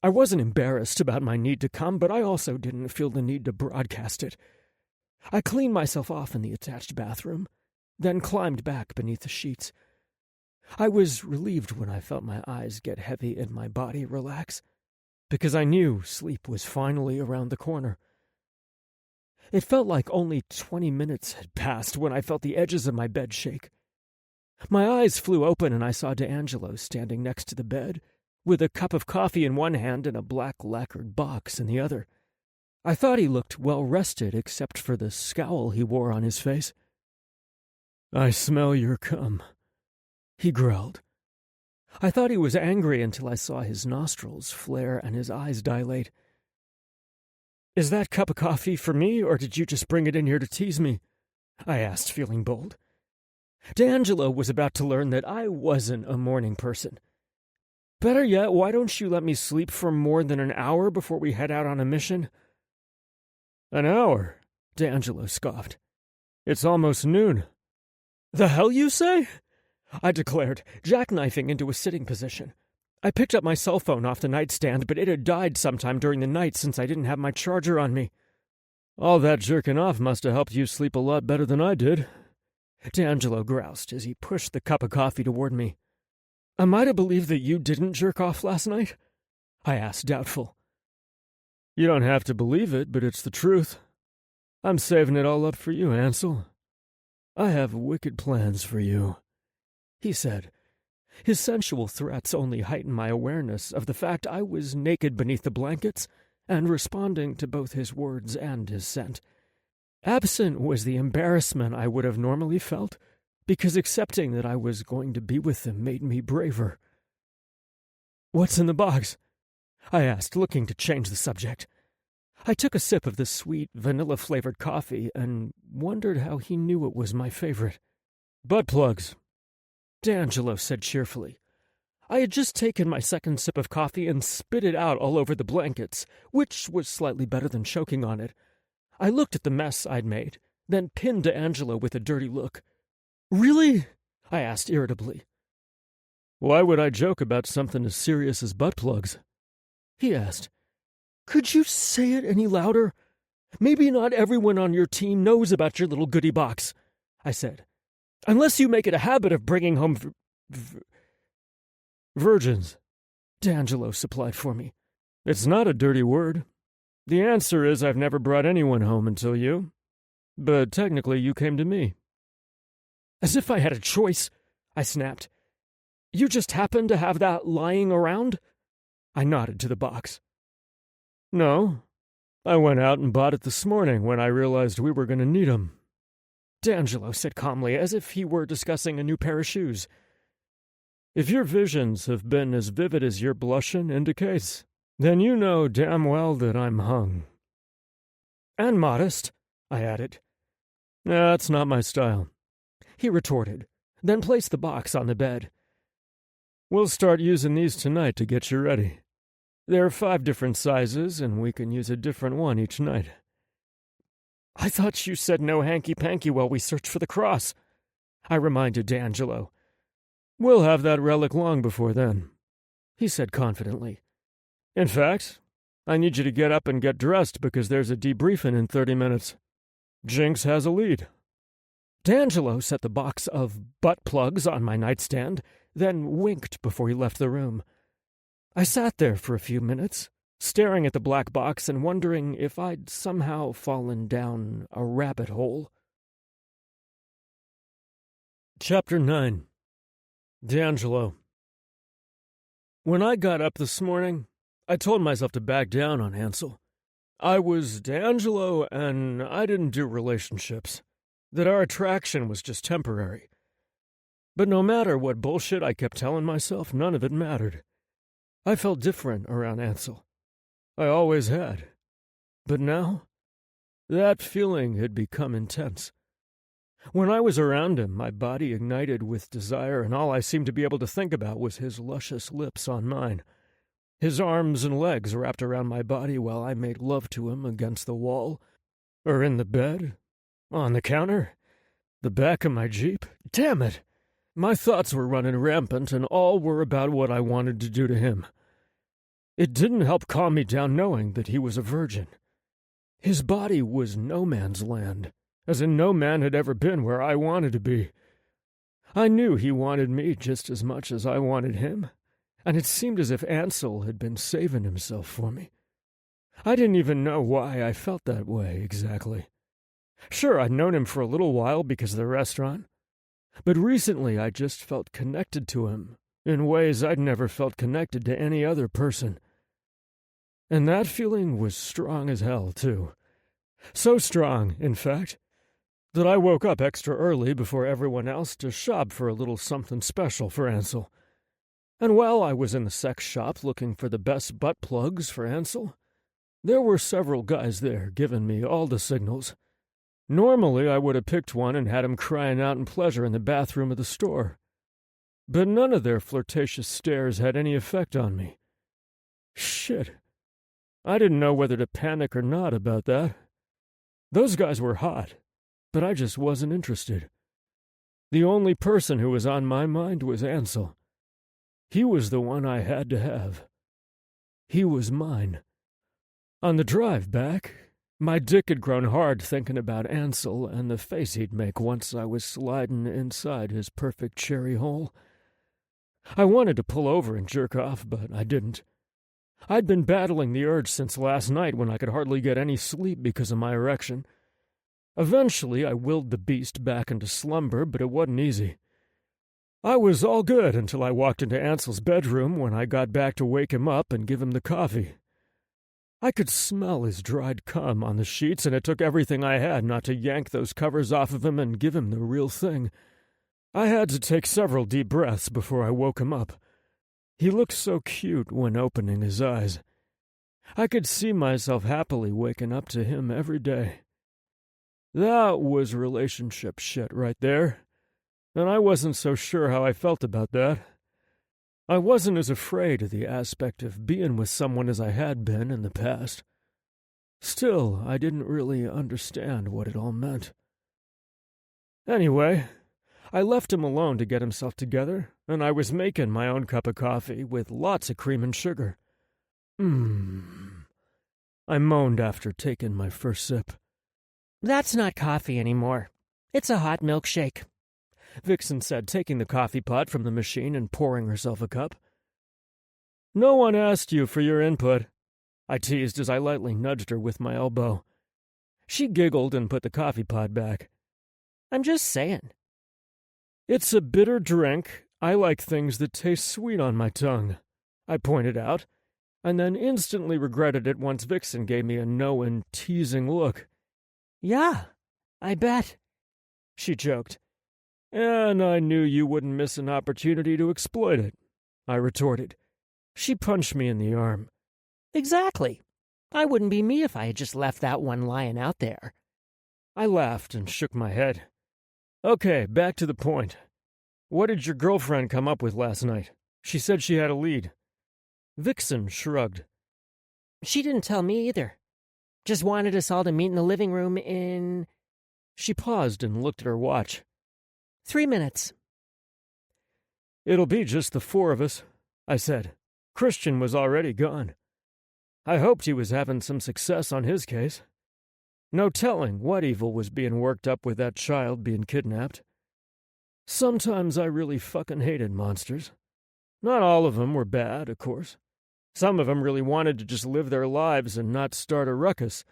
I wasn't embarrassed about my need to come, but I also didn't feel the need to broadcast it. I cleaned myself off in the attached bathroom, then climbed back beneath the sheets. I was relieved when I felt my eyes get heavy and my body relax, because I knew sleep was finally around the corner. It felt like only 20 minutes had passed when I felt the edges of my bed shake. My eyes flew open and I saw D'Angelo standing next to the bed, with a cup of coffee in one hand and a black lacquered box in the other. I thought he looked well-rested except for the scowl he wore on his face. I smell your cum, he growled. I thought he was angry until I saw his nostrils flare and his eyes dilate. "Is that cup of coffee for me, or did you just bring it in here to tease me?" I asked, feeling bold. D'Angelo was about to learn that I wasn't a morning person. "Better yet, why don't you let me sleep for more than an hour before we head out on a mission?" "An hour?" D'Angelo scoffed. "It's almost noon." "The hell you say?" I declared, jackknifing into a sitting position. I picked up my cell phone off the nightstand, but it had died sometime during the night since I didn't have my charger on me. "All that jerking off must have helped you sleep a lot better than I did," D'Angelo groused as he pushed the cup of coffee toward me. "Am I to believe that you didn't jerk off last night?" I asked, doubtful. "You don't have to believe it, but it's the truth. I'm saving it all up for you, Ansel. I have wicked plans for you," he said. His sensual threats only heightened my awareness of the fact I was naked beneath the blankets and responding to both his words and his scent. Absent was the embarrassment I would have normally felt, because accepting that I was going to be with him made me braver. "What's in the box?" I asked, looking to change the subject. I took a sip of the sweet, vanilla-flavored coffee and wondered how he knew it was my favorite. "Butt plugs," D'Angelo said cheerfully. I had just taken my second sip of coffee and spit it out all over the blankets, which was slightly better than choking on it. I looked at the mess I'd made, then pinned D'Angelo with a dirty look. "Really?" I asked irritably. "Why would I joke about something as serious as butt plugs?" he asked. "Could you say it any louder? Maybe not everyone on your team knows about your little goodie box," I said. "Unless you make it a habit of bringing home virgins," D'Angelo supplied for me. "It's not a dirty word. The answer is I've never brought anyone home until you. But technically you came to me." "As if I had a choice," I snapped. "You just happened to have that lying around?" I nodded to the box. "No. I went out and bought it this morning when I realized we were going to need 'em," D'Angelo said calmly, as if he were discussing a new pair of shoes. "If your visions have been as vivid as your blushin' indicates, then you know damn well that I'm hung." "And modest," I added. "That's not my style," he retorted, then placed the box on the bed. "We'll start using these tonight to get you ready. There are 5 different sizes, and we can use a different one each night." "I thought you said no hanky-panky while we search for the cross," I reminded D'Angelo. "We'll have that relic long before then," he said confidently. "In fact, I need you to get up and get dressed because there's a debriefing in 30 minutes. Jinx has a lead." D'Angelo set the box of butt plugs on my nightstand, then winked before he left the room. I sat there for a few minutes, staring at the black box and wondering if I'd somehow fallen down a rabbit hole. Chapter 9. D'Angelo. When I got up this morning, I told myself to back down on Ansel. I was D'Angelo, and I didn't do relationships. That our attraction was just temporary. But no matter what bullshit I kept telling myself, none of it mattered. I felt different around Ansel. I always had. But now, that feeling had become intense. When I was around him, my body ignited with desire, and all I seemed to be able to think about was his luscious lips on mine. His arms and legs wrapped around my body while I made love to him against the wall, or in the bed, on the counter, the back of my Jeep. Damn it! My thoughts were running rampant, and all were about what I wanted to do to him. It didn't help calm me down knowing that he was a virgin. His body was no man's land, as in no man had ever been where I wanted to be. I knew he wanted me just as much as I wanted him, and it seemed as if Ansel had been saving himself for me. I didn't even know why I felt that way exactly. Sure, I'd known him for a little while because of the restaurant, but recently I just felt connected to him in ways I'd never felt connected to any other person. And that feeling was strong as hell, too. So strong, in fact, that I woke up extra early before everyone else to shop for a little something special for Ansel. And while I was in the sex shop looking for the best butt plugs for Ansel, there were several guys there giving me all the signals. Normally, I would have picked one and had him crying out in pleasure in the bathroom of the store. But none of their flirtatious stares had any effect on me. Shit. I didn't know whether to panic or not about that. Those guys were hot, but I just wasn't interested. The only person who was on my mind was Ansel. He was the one I had to have. He was mine. On the drive back, my dick had grown hard thinking about Ansel and the face he'd make once I was sliding inside his perfect cherry hole. I wanted to pull over and jerk off, but I didn't. I'd been battling the urge since last night when I could hardly get any sleep because of my erection. Eventually, I willed the beast back into slumber, but it wasn't easy. I was all good until I walked into Ansel's bedroom when I got back to wake him up and give him the coffee. I could smell his dried cum on the sheets, and it took everything I had not to yank those covers off of him and give him the real thing. I had to take several deep breaths before I woke him up. He looked so cute when opening his eyes. I could see myself happily waking up to him every day. That was relationship shit right there, and I wasn't so sure how I felt about that. I wasn't as afraid of the aspect of being with someone as I had been in the past. Still, I didn't really understand what it all meant. Anyway, I left him alone to get himself together, and I was making my own cup of coffee with lots of cream and sugar. I moaned after taking my first sip. That's not coffee anymore. It's a hot milkshake, Vixen said, taking the coffee pot from the machine and pouring herself a cup. No one asked you for your input, I teased as I lightly nudged her with my elbow. She giggled and put the coffee pot back. I'm just saying. It's a bitter drink. I like things that taste sweet on my tongue, I pointed out, and then instantly regretted it once Vixen gave me a knowing, teasing look. Yeah, I bet, she joked. And I knew you wouldn't miss an opportunity to exploit it, I retorted. She punched me in the arm. Exactly. I wouldn't be me if I had just left that one lying out there. I laughed and shook my head. Okay, back to the point. What did your girlfriend come up with last night? She said she had a lead. Vixen shrugged. She didn't tell me either. Just wanted us all to meet in the living room in... She paused and looked at her watch. 3 minutes. It'll be just the four of us, I said. Christian was already gone. I hoped he was having some success on his case. No telling what evil was being worked up with that child being kidnapped. Sometimes I really fucking hated monsters. Not all of them were bad, of course. Some of them really wanted to just live their lives and not start a ruckus.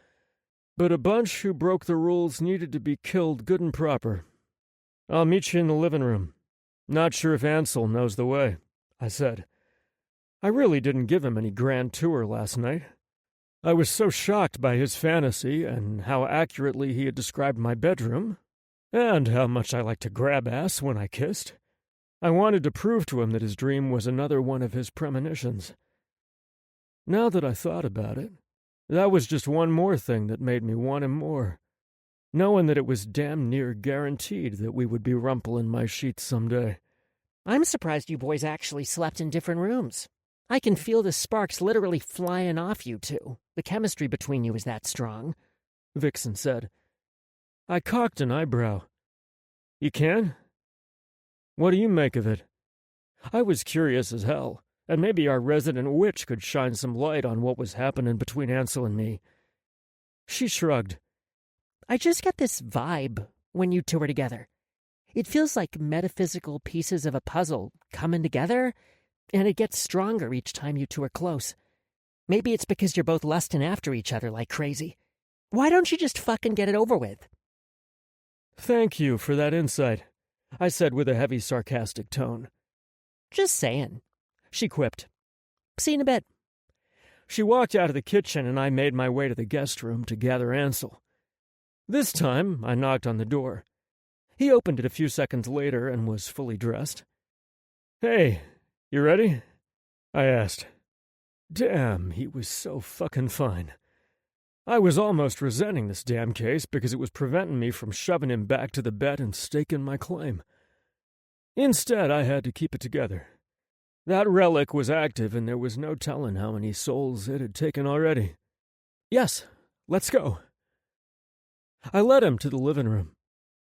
But a bunch who broke the rules needed to be killed good and proper. I'll meet you in the living room. Not sure if Ansel knows the way, I said. I really didn't give him any grand tour last night. I was so shocked by his fantasy and how accurately he had described my bedroom, and how much I liked to grab ass when I kissed. I wanted to prove to him that his dream was another one of his premonitions. Now that I thought about it, that was just one more thing that made me want him more. Knowing that it was damn near guaranteed that we would be rumpling my sheets someday. I'm surprised you boys actually slept in different rooms. I can feel the sparks literally flying off you two. The chemistry between you is that strong, Vixen said. I cocked an eyebrow. You can? What do you make of it? I was curious as hell, and maybe our resident witch could shine some light on what was happening between Ansel and me. She shrugged. I just get this vibe when you two are together. It feels like metaphysical pieces of a puzzle coming together, and it gets stronger each time you two are close. Maybe it's because you're both lusting after each other like crazy. Why don't you just fucking get it over with? Thank you for that insight, I said with a heavy sarcastic tone. Just saying, she quipped. See you in a bit. She walked out of the kitchen and I made my way to the guest room to gather Ansel. This time, I knocked on the door. He opened it a few seconds later and was fully dressed. Hey, You ready? I asked. Damn, he was so fucking fine. I was almost resenting this damn case because it was preventing me from shoving him back to the bed and staking my claim. Instead, I had to keep it together. That relic was active, and there was no telling how many souls it had taken already. Yes, let's go. I led him to the living room,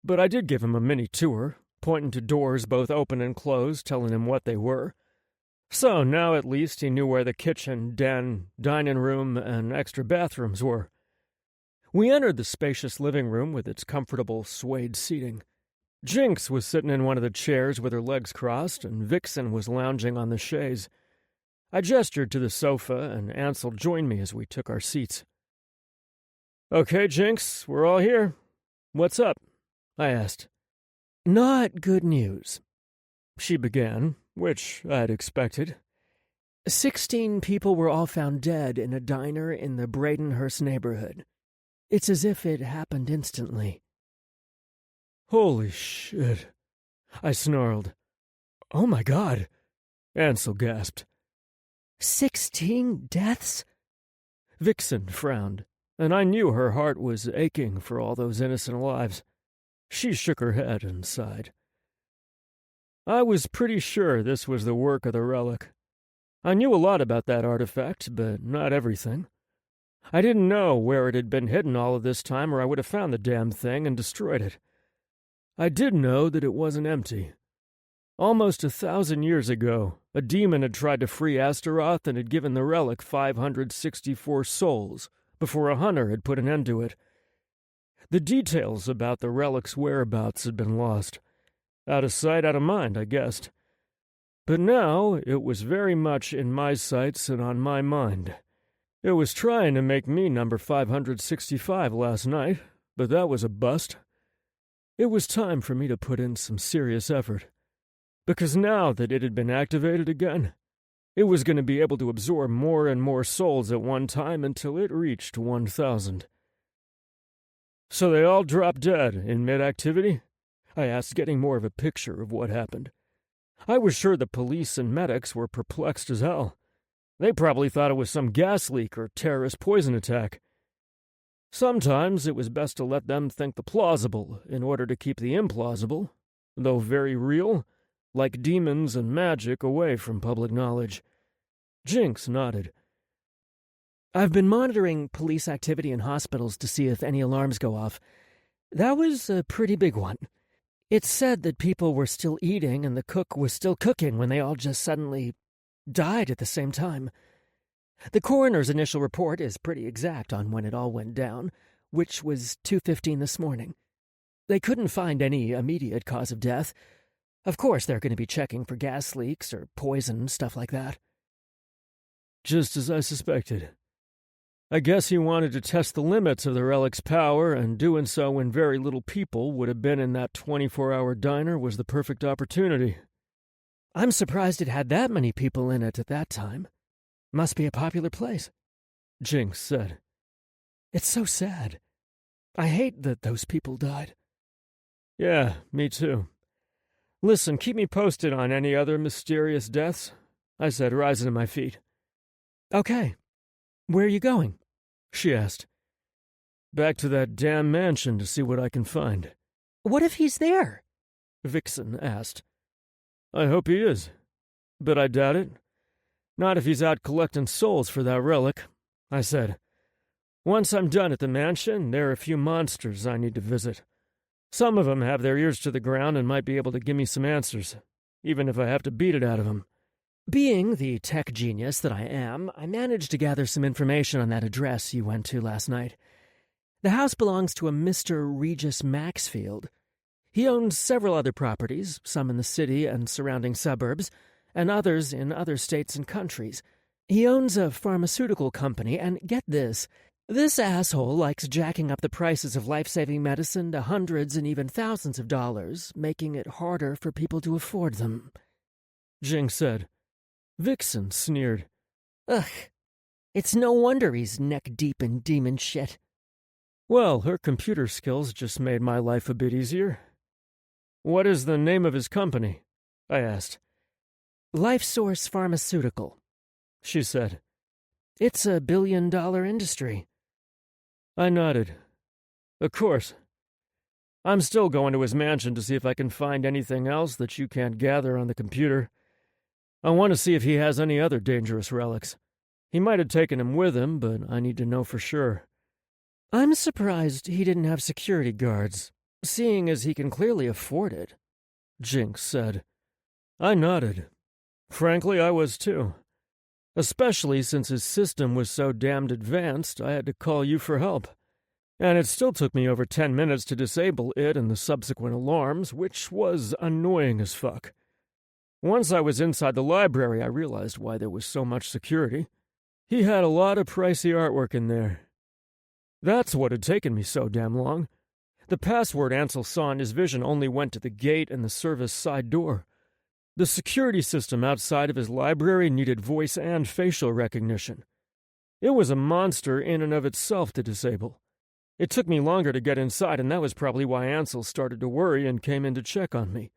but I did give him a mini tour, pointing to doors both open and closed, telling him what they were. So now at least he knew where the kitchen, den, dining room, and extra bathrooms were. We entered the spacious living room with its comfortable suede seating. Jinx was sitting in one of the chairs with her legs crossed, and Vixen was lounging on the chaise. I gestured to the sofa, and Ansel joined me as we took our seats. Okay, Jinx, we're all here. What's up? I asked. Not good news, she began, which I had expected. 16 people were all found dead in a diner in the Bradenhurst neighborhood. It's as if it happened instantly. Holy shit, I snarled. Oh my God, Ansel gasped. 16 deaths? Vixen frowned, and I knew her heart was aching for all those innocent lives. She shook her head and sighed. I was pretty sure this was the work of the relic. I knew a lot about that artifact, but not everything. I didn't know where it had been hidden all of this time, or I would have found the damn thing and destroyed it. I did know that it wasn't empty. Almost 1,000 years ago, a demon had tried to free Astaroth and had given the relic 564 souls before a hunter had put an end to it. The details about the relic's whereabouts had been lost. Out of sight, out of mind, I guessed. But now it was very much in my sights and on my mind. It was trying to make me number 565 last night, but that was a bust. It was time for me to put in some serious effort. Because now that it had been activated again, it was going to be able to absorb more and more souls at one time until it reached 1,000. So they all dropped dead in mid-activity? I asked, getting more of a picture of what happened. I was sure the police and medics were perplexed as hell. They probably thought it was some gas leak or terrorist poison attack. Sometimes it was best to let them think the plausible in order to keep the implausible, though very real, like demons and magic, away from public knowledge. Jinx nodded. I've been monitoring police activity in hospitals to see if any alarms go off. That was a pretty big one. It's said that people were still eating and the cook was still cooking when they all just suddenly died at the same time. The coroner's initial report is pretty exact on when it all went down, which was 2:15 this morning. They couldn't find any immediate cause of death. Of course, they're going to be checking for gas leaks or poison, stuff like that. Just as I suspected. I guess he wanted to test the limits of the relic's power, and doing so when very little people would have been in that 24-hour diner was the perfect opportunity. I'm surprised it had that many people in it at that time. Must be a popular place, Jinx said. It's so sad. I hate that those people died. Yeah, me too. Listen, keep me posted on any other mysterious deaths, I said, rising to my feet. Okay. Where are you going? She asked. Back to that damn mansion to see what I can find. What if he's there? Vixen asked. I hope he is, but I doubt it. Not if he's out collecting souls for that relic, I said. Once I'm done at the mansion, there are a few monsters I need to visit. Some of them have their ears to the ground and might be able to give me some answers, even if I have to beat it out of them. Being the tech genius that I am, I managed to gather some information on that address you went to last night. The house belongs to a Mr. Regis Maxfield. He owns several other properties, some in the city and surrounding suburbs, and others in other states and countries. He owns a pharmaceutical company, and get this asshole likes jacking up the prices of life-saving medicine to hundreds and even thousands of dollars, making it harder for people to afford them. Jinx said. Vixen sneered. Ugh, it's no wonder he's neck-deep in demon shit. Well, her computer skills just made my life a bit easier. What is the name of his company? I asked. Life Source Pharmaceutical, she said. It's a billion-dollar industry. I nodded. Of course. I'm still going to his mansion to see if I can find anything else that you can't gather on the computer. I want to see if he has any other dangerous relics. He might have taken him with him, but I need to know for sure. I'm surprised he didn't have security guards, seeing as he can clearly afford it, Jinx said. I nodded. Frankly, I was too. Especially since his system was so damned advanced, I had to call you for help. And it still took me over 10 minutes to disable it and the subsequent alarms, which was annoying as fuck. Once I was inside the library, I realized why there was so much security. He had a lot of pricey artwork in there. That's what had taken me so damn long. The password Ansel saw in his vision only went to the gate and the service side door. The security system outside of his library needed voice and facial recognition. It was a monster in and of itself to disable. It took me longer to get inside, and that was probably why Ansel started to worry and came in to check on me.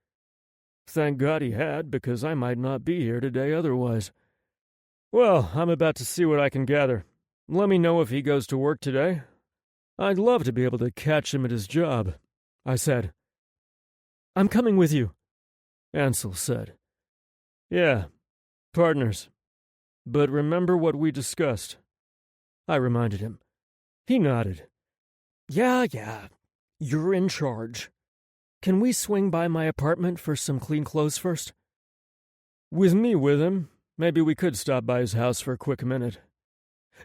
Thank God he had, because I might not be here today otherwise. Well, I'm about to see what I can gather. Let me know if he goes to work today. I'd love to be able to catch him at his job, I said. I'm coming with you, Ansel said. Yeah, partners. But remember what we discussed, I reminded him. He nodded. Yeah, you're in charge. Can we swing by my apartment for some clean clothes first? With me with him, maybe we could stop by his house for a quick minute.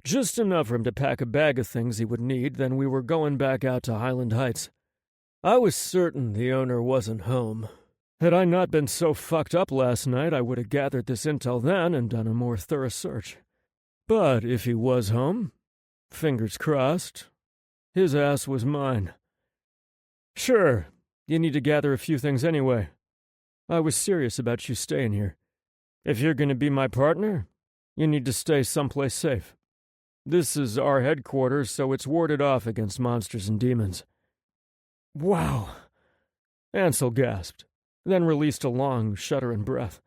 Just enough for him to pack a bag of things he would need, then we were going back out to Highland Heights. I was certain the owner wasn't home. Had I not been so fucked up last night, I would have gathered this intel then and done a more thorough search. But if he was home, fingers crossed, his ass was mine. Sure, you need to gather a few things anyway. I was serious about you staying here. If you're going to be my partner, you need to stay someplace safe. This is our headquarters, so it's warded off against monsters and demons. Wow! Ansel gasped, then released a long, shuddering breath.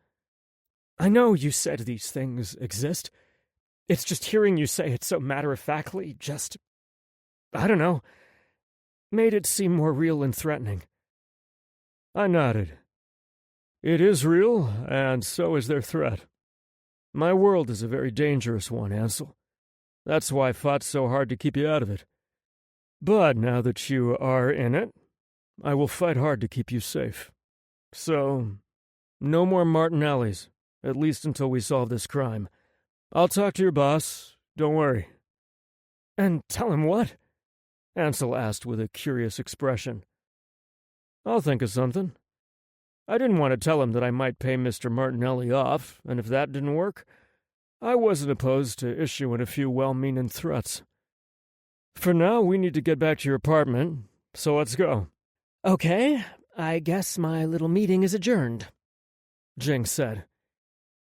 I know you said these things exist. It's just hearing you say it so matter-of-factly, I don't know, made it seem more real and threatening. I nodded. It is real, and so is their threat. My world is a very dangerous one, Ansel. That's why I fought so hard to keep you out of it. But now that you are in it, I will fight hard to keep you safe. So, no more Martinellis, at least until we solve this crime. I'll talk to your boss, don't worry. And tell him what? Ansel asked with a curious expression. I'll think of something. I didn't want to tell him that I might pay Mr. Martinelli off, and if that didn't work, I wasn't opposed to issuing a few well-meaning threats. For now, we need to get back to your apartment, so let's go. Okay, I guess my little meeting is adjourned, Jinx said.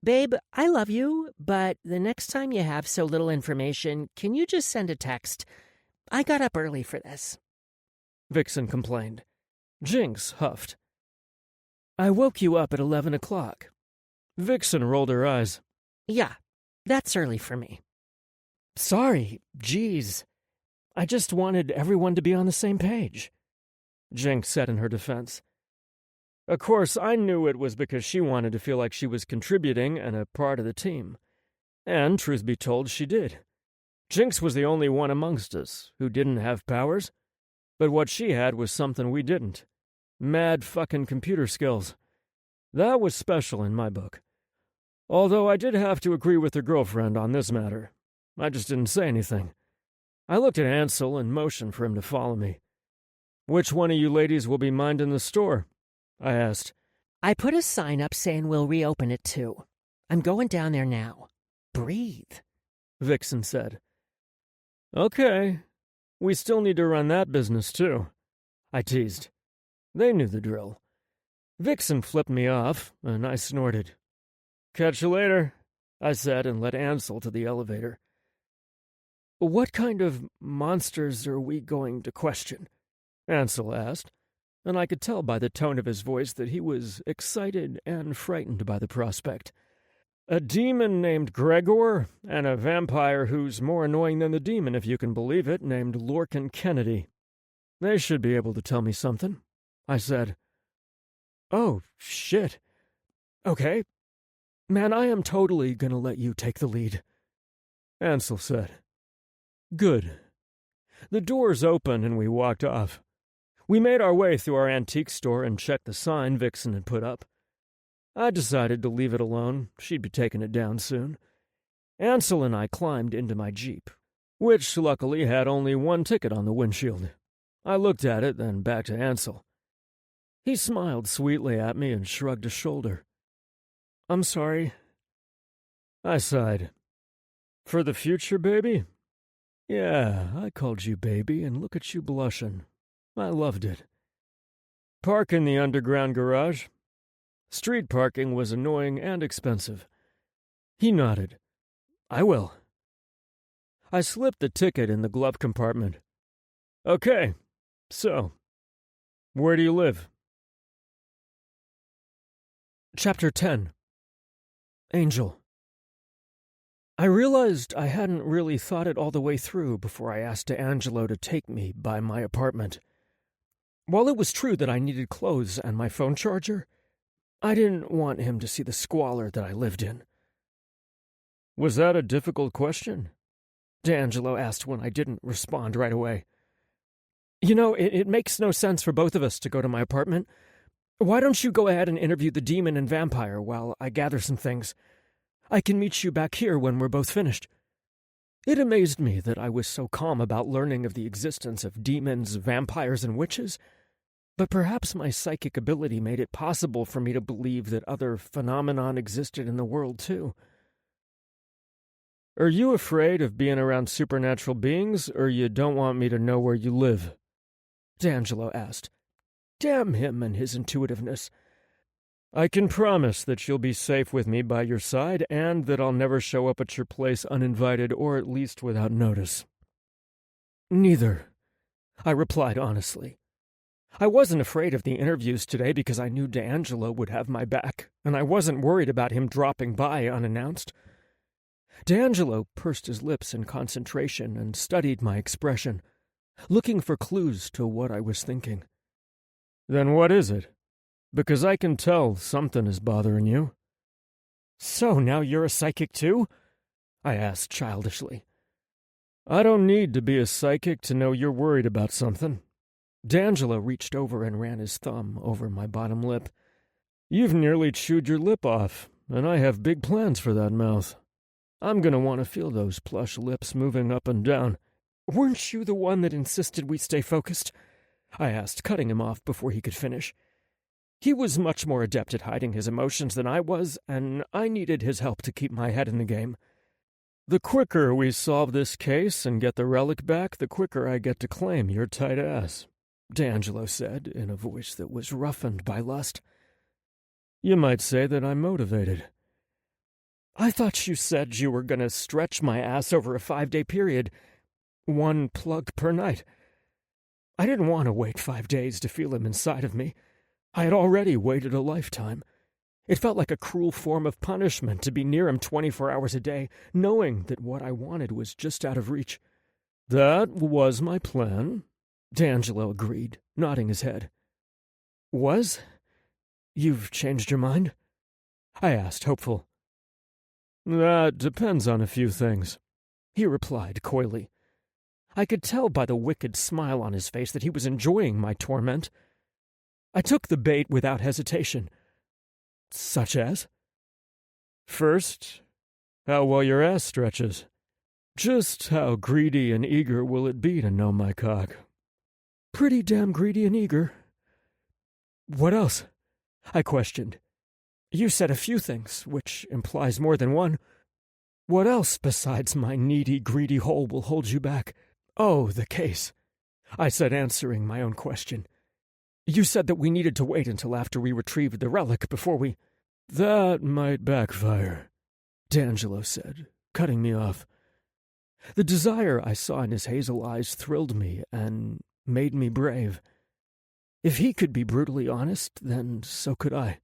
Babe, I love you, but the next time you have so little information, can you just send a text? I got up early for this. Vixen complained. Jinx huffed. I woke you up at 11 o'clock. Vixen rolled her eyes. Yeah, that's early for me. Sorry, geez. I just wanted everyone to be on the same page, Jinx said in her defense. Of course, I knew it was because she wanted to feel like she was contributing and a part of the team. And, truth be told, she did. Jinx was the only one amongst us who didn't have powers, but what she had was something we didn't. Mad fucking computer skills. That was special in my book. Although I did have to agree with her girlfriend on this matter. I just didn't say anything. I looked at Ansel and motioned for him to follow me. Which one of you ladies will be minding the store? I asked. I put a sign up saying we'll reopen it too. I'm going down there now. Breathe, Vixen said. Okay. We still need to run that business too, I teased. They knew the drill. Vixen flipped me off, and I snorted. Catch you later, I said, and led Ansel to the elevator. What kind of monsters are we going to question? Ansel asked, and I could tell by the tone of his voice that he was excited and frightened by the prospect. A demon named Gregor, and a vampire who's more annoying than the demon, if you can believe it, named Lorcan Kennedy. They should be able to tell me something, I said. Oh, shit. Okay. Man, I am totally gonna let you take the lead, Ansel said. Good. The doors opened and we walked off. We made our way through our antique store and checked the sign Vixen had put up. I decided to leave it alone. She'd be taking it down soon. Ansel and I climbed into my Jeep, which luckily had only one ticket on the windshield. I looked at it, then back to Ansel. He smiled sweetly at me and shrugged a shoulder. I'm sorry. I sighed. For the future, baby? Yeah, I called you baby, and look at you blushing. I loved it. Park in the underground garage. Street parking was annoying and expensive. He nodded. I will. I slipped the ticket in the glove compartment. Okay, so, where do you live? Chapter 10. Angel. I realized I hadn't really thought it all the way through before I asked Angelo to take me by my apartment. While it was true that I needed clothes and my phone charger, I didn't want him to see the squalor that I lived in. Was that a difficult question? D'Angelo asked when I didn't respond right away. You know, it makes no sense for both of us to go to my apartment. Why don't you go ahead and interview the demon and vampire while I gather some things? I can meet you back here when we're both finished. It amazed me that I was so calm about learning of the existence of demons, vampires, and witches, but perhaps my psychic ability made it possible for me to believe that other phenomenon existed in the world, too. Are you afraid of being around supernatural beings, or you don't want me to know where you live? D'Angelo asked. Damn him and his intuitiveness. I can promise that you'll be safe with me by your side, and that I'll never show up at your place uninvited or at least without notice. Neither, I replied honestly. I wasn't afraid of the interviews today because I knew D'Angelo would have my back, and I wasn't worried about him dropping by unannounced. D'Angelo pursed his lips in concentration and studied my expression, looking for clues to what I was thinking. Then what is it? Because I can tell something is bothering you. So now you're a psychic too? I asked childishly. I don't need to be a psychic to know you're worried about something. D'Angelo reached over and ran his thumb over my bottom lip. You've nearly chewed your lip off, and I have big plans for that mouth. I'm going to want to feel those plush lips moving up and down. Weren't you the one that insisted we stay focused? I asked, cutting him off before he could finish. He was much more adept at hiding his emotions than I was, and I needed his help to keep my head in the game. The quicker we solve this case and get the relic back, the quicker I get to claim your tight ass, D'Angelo said in a voice that was roughened by lust. You might say that I'm motivated. I thought you said you were going to stretch my ass over a 5-day period. 1 plug per night. I didn't want to wait 5 days to feel him inside of me. I had already waited a lifetime. It felt like a cruel form of punishment to be near him 24 hours a day, knowing that what I wanted was just out of reach. That was my plan, D'Angelo agreed, nodding his head. Was? You've changed your mind? I asked, hopeful. That depends on a few things, he replied coyly. I could tell by the wicked smile on his face that he was enjoying my torment. I took the bait without hesitation. Such as? First, how well your ass stretches. Just how greedy and eager will it be to know my cock? Pretty damn greedy and eager. What else? I questioned. You said a few things, which implies more than one. What else besides my needy, greedy hole will hold you back? Oh, the case, I said, answering my own question. You said that we needed to wait until after we retrieved the relic before we... That might backfire, D'Angelo said, cutting me off. The desire I saw in his hazel eyes thrilled me and made me brave. If he could be brutally honest, then so could I.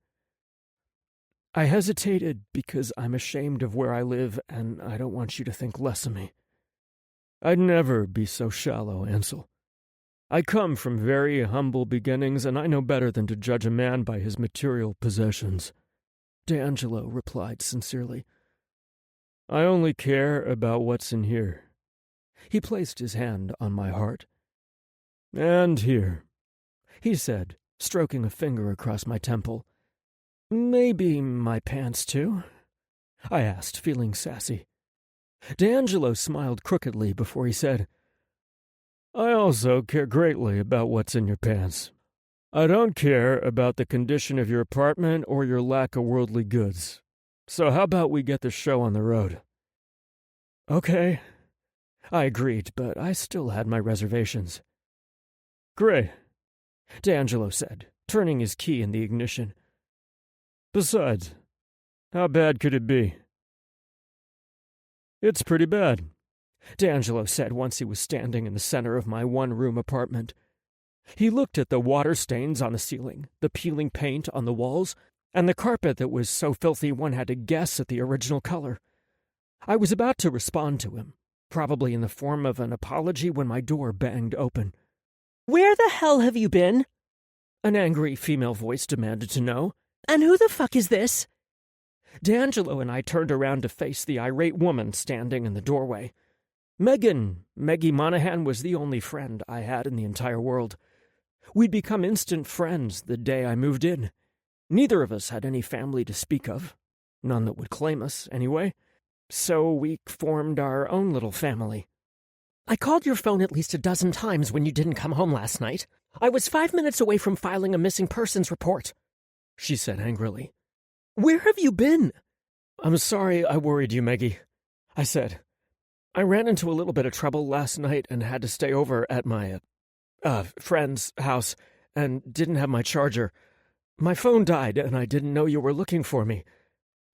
I hesitated because I'm ashamed of where I live, and I don't want you to think less of me. I'd never be so shallow, Ansel. I come from very humble beginnings, and I know better than to judge a man by his material possessions. D'Angelo replied sincerely. I only care about what's in here. He placed his hand on my heart. And here, he said, stroking a finger across my temple. Maybe my pants, too? I asked, feeling sassy. D'Angelo smiled crookedly before he said, I also care greatly about what's in your pants. I don't care about the condition of your apartment or your lack of worldly goods. So how about we get the show on the road? Okay. I agreed, but I still had my reservations. Great, D'Angelo said, turning his key in the ignition. Besides, how bad could it be? It's pretty bad, D'Angelo said once he was standing in the center of my one-room apartment. He looked at the water stains on the ceiling, the peeling paint on the walls, and the carpet that was so filthy one had to guess at the original color. I was about to respond to him, probably in the form of an apology, when my door banged open. Where the hell have you been? An angry female voice demanded to know. And who the fuck is this? D'Angelo and I turned around to face the irate woman standing in the doorway. Maggie Monahan, was the only friend I had in the entire world. We'd become instant friends the day I moved in. Neither of us had any family to speak of. None that would claim us, anyway. So we formed our own little family. I called your phone at least a dozen times when you didn't come home last night. I was 5 minutes away from filing a missing persons report, she said angrily. Where have you been? I'm sorry I worried you, Maggie, I said. I ran into a little bit of trouble last night and had to stay over at my, friend's house and didn't have my charger. My phone died and I didn't know you were looking for me.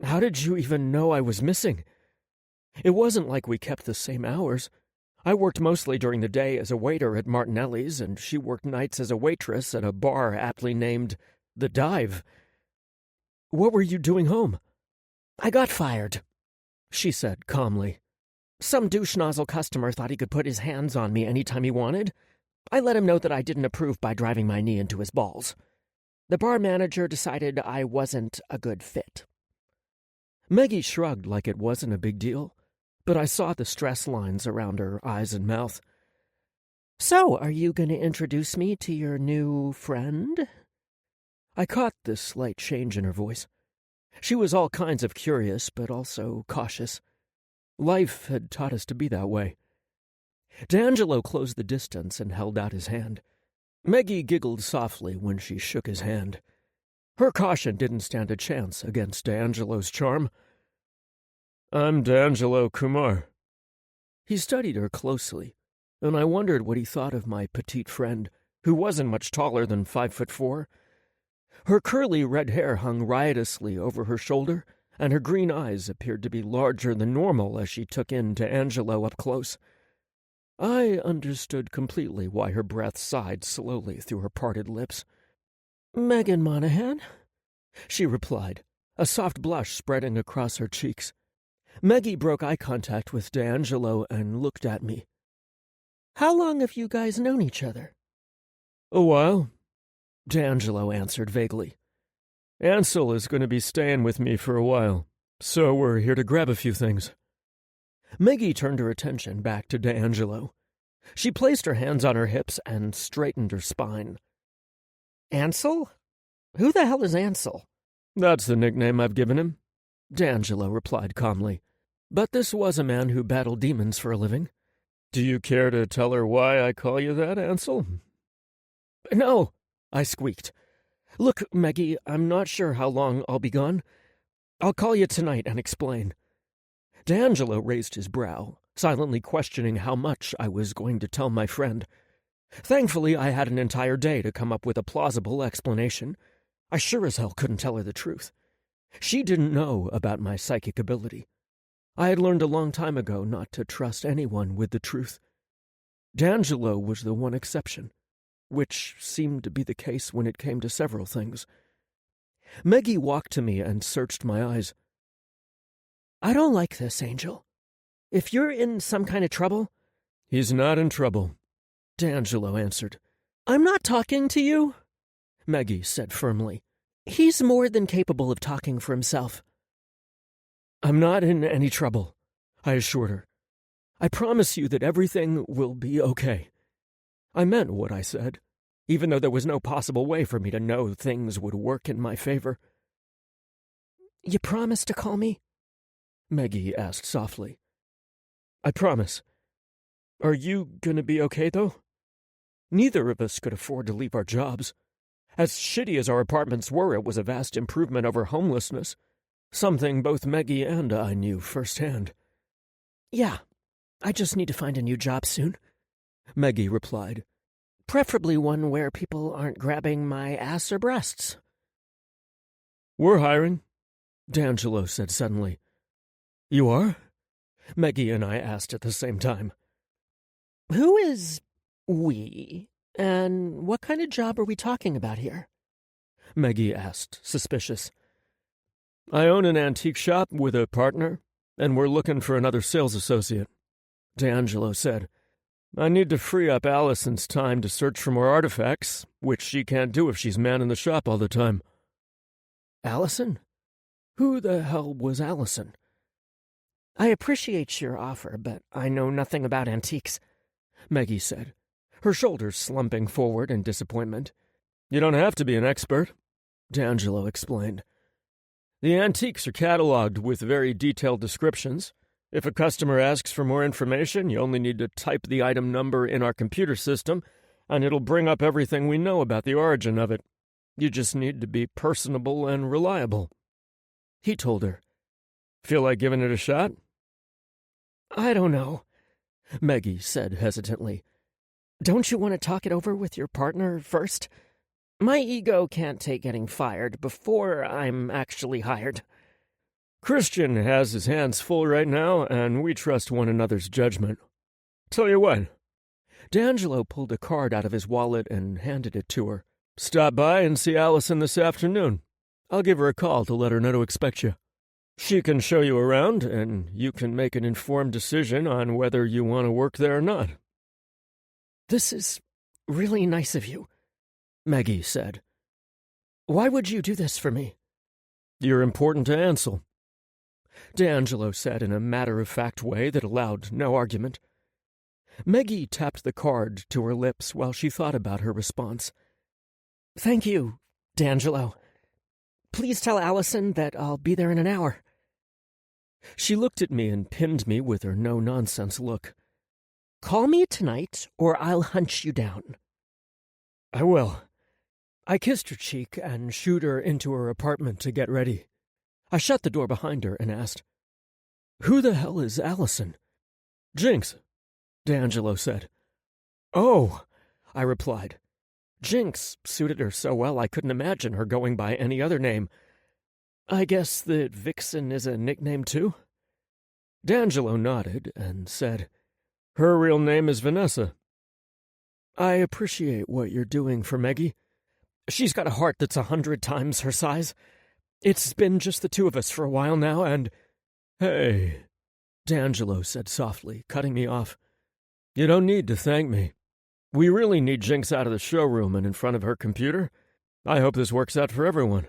How did you even know I was missing? It wasn't like we kept the same hours. I worked mostly during the day as a waiter at Martinelli's, and she worked nights as a waitress at a bar aptly named The Dive. What were you doing home? I got fired, she said calmly. Some douche nozzle customer thought he could put his hands on me any time he wanted. I let him know that I didn't approve by driving my knee into his balls. The bar manager decided I wasn't a good fit. Maggie shrugged like it wasn't a big deal, but I saw the stress lines around her eyes and mouth. So, are you going to introduce me to your new friend? I caught this slight change in her voice. She was all kinds of curious, but also cautious. Life had taught us to be that way. D'Angelo closed the distance and held out his hand. Maggie giggled softly when she shook his hand. Her caution didn't stand a chance against D'Angelo's charm. I'm D'Angelo Kumar. He studied her closely, and I wondered what he thought of my petite friend, who wasn't much taller than 5'4". Her curly red hair hung riotously over her shoulder, and her green eyes appeared to be larger than normal as she took in D'Angelo up close. I understood completely why her breath sighed slowly through her parted lips. Megan Monahan, she replied, a soft blush spreading across her cheeks. Maggie broke eye contact with D'Angelo and looked at me. How long have you guys known each other? A while, D'Angelo answered vaguely. Ansel is going to be staying with me for a while, so we're here to grab a few things. Maggie turned her attention back to D'Angelo. She placed her hands on her hips and straightened her spine. Ansel? Who the hell is Ansel? That's the nickname I've given him, D'Angelo replied calmly. But this was a man who battled demons for a living. Do you care to tell her why I call you that, Ansel? No, I squeaked. Look, Maggie, I'm not sure how long I'll be gone. I'll call you tonight and explain. D'Angelo raised his brow, silently questioning how much I was going to tell my friend. Thankfully, I had an entire day to come up with a plausible explanation. I sure as hell couldn't tell her the truth. She didn't know about my psychic ability. I had learned a long time ago not to trust anyone with the truth. D'Angelo was the one exception, which seemed to be the case when it came to several things. Meggie walked to me and searched my eyes. I don't like this, Angel. If you're in some kind of trouble... He's not in trouble, D'Angelo answered. I'm not talking to you, Meggie said firmly. He's more than capable of talking for himself. I'm not in any trouble, I assured her. I promise you that everything will be okay. I meant what I said, even though there was no possible way for me to know things would work in my favor. You promise to call me? Meggie asked softly. I promise. Are you going to be okay, though? Neither of us could afford to leave our jobs. As shitty as our apartments were, it was a vast improvement over homelessness, something both Meggie and I knew firsthand. Yeah, I just need to find a new job soon, Meggie replied. Preferably one where people aren't grabbing my ass or breasts. We're hiring, D'Angelo said suddenly. You are? Meggie and I asked at the same time. Who is we? And what kind of job are we talking about here? Meggie asked, suspicious. I own an antique shop with a partner, and we're looking for another sales associate, D'Angelo said. I need to free up Allison's time to search for more artifacts, which she can't do if she's manning the shop all the time. Allison? Who the hell was Allison? I appreciate your offer, but I know nothing about antiques, Meggie said, her shoulders slumping forward in disappointment. You don't have to be an expert, D'Angelo explained. The antiques are cataloged with very detailed descriptions. If a customer asks for more information, you only need to type the item number in our computer system, and it'll bring up everything we know about the origin of it. You just need to be personable and reliable. He told her. Feel like giving it a shot? I don't know, Meggie said hesitantly. Don't you want to talk it over with your partner first? My ego can't take getting fired before I'm actually hired. Christian has his hands full right now, and we trust one another's judgment. Tell you what. D'Angelo pulled a card out of his wallet and handed it to her. Stop by and see Allison this afternoon. I'll give her a call to let her know to expect you. She can show you around, and you can make an informed decision on whether you want to work there or not. This is really nice of you, Meggie said. Why would you do this for me? You're important to Ansel, D'Angelo said in a matter-of-fact way that allowed no argument. Meggie tapped the card to her lips while she thought about her response. Thank you, D'Angelo. Please tell Allison that I'll be there in an hour. She looked at me and pinned me with her no-nonsense look. Call me tonight, or I'll hunt you down. I will. I kissed her cheek and shooed her into her apartment to get ready. I shut the door behind her and asked, Who the hell is Allison? Jinx, D'Angelo said. Oh, I replied. Jinx suited her so well I couldn't imagine her going by any other name. I guess that Vixen is a nickname too? D'Angelo nodded and said, Her real name is Vanessa. I appreciate what you're doing for Meggie. She's got a heart that's 100 times her size. It's been just the two of us for a while now, and... Hey, D'Angelo said softly, cutting me off. You don't need to thank me. We really need Jinx out of the showroom and in front of her computer. I hope this works out for everyone.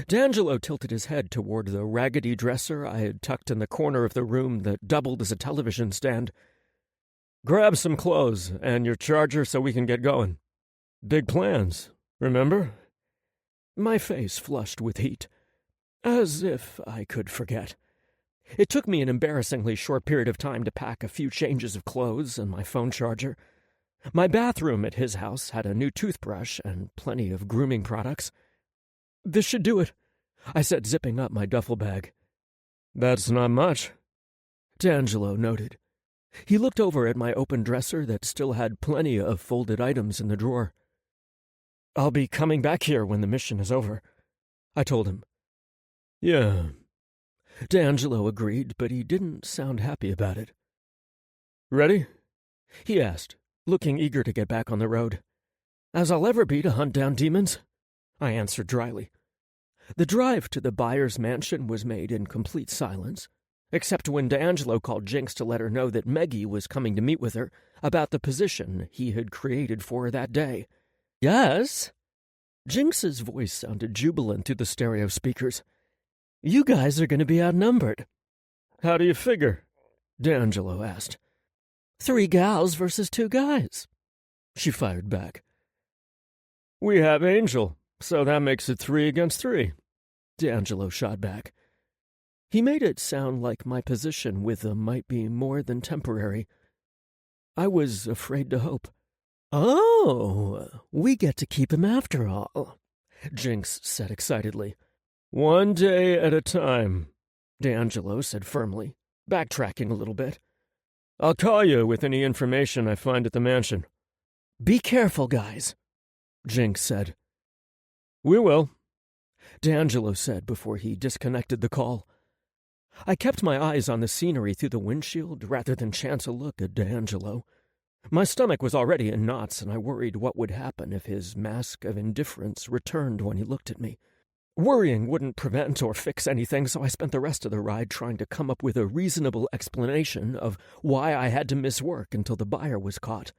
D'Angelo tilted his head toward the raggedy dresser I had tucked in the corner of the room that doubled as a television stand. Grab some clothes and your charger so we can get going. Big plans, remember? My face flushed with heat. As if I could forget. It took me an embarrassingly short period of time to pack a few changes of clothes and my phone charger. My bathroom at his house had a new toothbrush and plenty of grooming products. This should do it, I said, zipping up my duffel bag. That's not much, D'Angelo noted. He looked over at my open dresser that still had plenty of folded items in the drawer. I'll be coming back here when the mission is over, I told him. Yeah, D'Angelo agreed, but he didn't sound happy about it. Ready? He asked, looking eager to get back on the road. As I'll ever be to hunt down demons, I answered dryly. The drive to the buyer's mansion was made in complete silence, except when D'Angelo called Jinx to let her know that Meggie was coming to meet with her about the position he had created for her that day. "Yes?" Jinx's voice sounded jubilant through the stereo speakers. "You guys are going to be outnumbered." "How do you figure?" D'Angelo asked. 3 gals versus 2 guys, she fired back. "We have Angel, so that makes it 3 against 3, D'Angelo shot back. He made it sound like my position with them might be more than temporary. I was afraid to hope. "Oh, we get to keep him after all," Jinx said excitedly. "One day at a time," D'Angelo said firmly, backtracking a little bit. "I'll call you with any information I find at the mansion." "Be careful, guys," Jinx said. "We will," D'Angelo said before he disconnected the call. I kept my eyes on the scenery through the windshield rather than chance a look at D'Angelo. My stomach was already in knots, and I worried what would happen if his mask of indifference returned when he looked at me. Worrying wouldn't prevent or fix anything, so I spent the rest of the ride trying to come up with a reasonable explanation of why I had to miss work until the buyer was caught.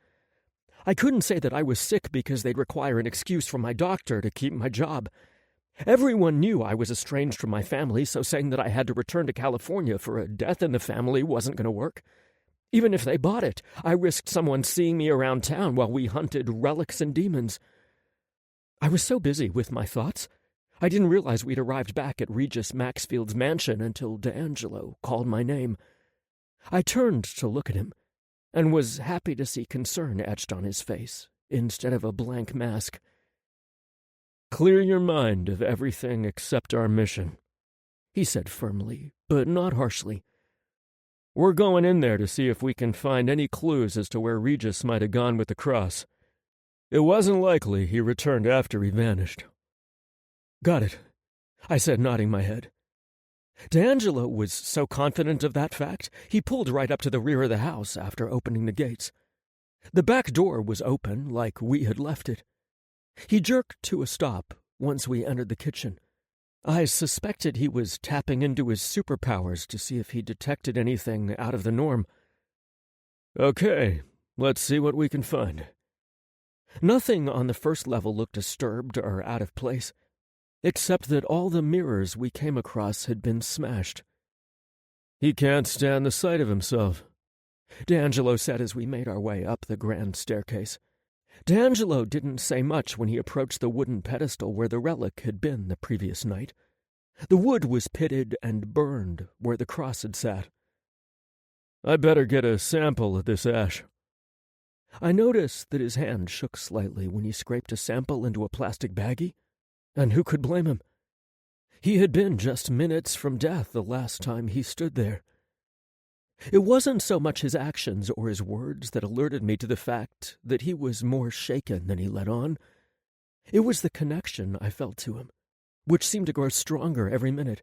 I couldn't say that I was sick because they'd require an excuse from my doctor to keep my job. Everyone knew I was estranged from my family, so saying that I had to return to California for a death in the family wasn't going to work. Even if they bought it, I risked someone seeing me around town while we hunted relics and demons. I was so busy with my thoughts, I didn't realize we'd arrived back at Regis Maxfield's mansion until D'Angelo called my name. I turned to look at him, and was happy to see concern etched on his face, instead of a blank mask. "Clear your mind of everything except our mission," he said firmly, but not harshly. "We're going in there to see if we can find any clues as to where Regis might have gone with the cross. It wasn't likely he returned after he vanished." "Got it," I said, nodding my head. D'Angelo was so confident of that fact, he pulled right up to the rear of the house after opening the gates. The back door was open, like we had left it. He jerked to a stop once we entered the kitchen. I suspected he was tapping into his superpowers to see if he detected anything out of the norm. "Okay, let's see what we can find." Nothing on the first level looked disturbed or out of place, except that all the mirrors we came across had been smashed. "He can't stand the sight of himself," D'Angelo said as we made our way up the grand staircase. D'Angelo didn't say much when he approached the wooden pedestal where the relic had been the previous night. The wood was pitted and burned where the cross had sat. "I better get a sample of this ash." I noticed that his hand shook slightly when he scraped a sample into a plastic baggie. And who could blame him? He had been just minutes from death the last time he stood there. It wasn't so much his actions or his words that alerted me to the fact that he was more shaken than he let on. It was the connection I felt to him, which seemed to grow stronger every minute.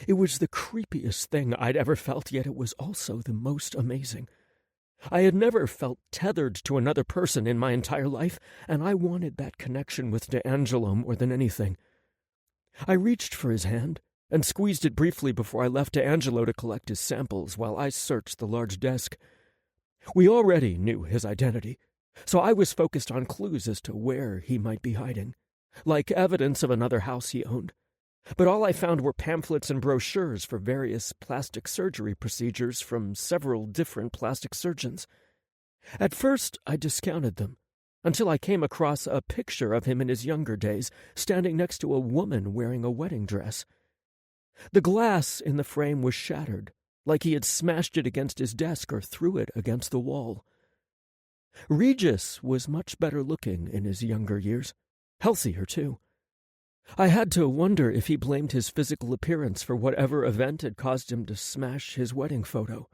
It was the creepiest thing I'd ever felt, yet it was also the most amazing. I had never felt tethered to another person in my entire life, and I wanted that connection with D'Angelo more than anything. I reached for his hand and squeezed it briefly before I left D'Angelo to collect his samples while I searched the large desk. We already knew his identity, so I was focused on clues as to where he might be hiding, like evidence of another house he owned. But all I found were pamphlets and brochures for various plastic surgery procedures from several different plastic surgeons. At first, I discounted them, until I came across a picture of him in his younger days, standing next to a woman wearing a wedding dress. The glass in the frame was shattered, like he had smashed it against his desk or threw it against the wall. Regis was much better looking in his younger years, healthier too. I had to wonder if he blamed his physical appearance for whatever event had caused him to smash his wedding photo.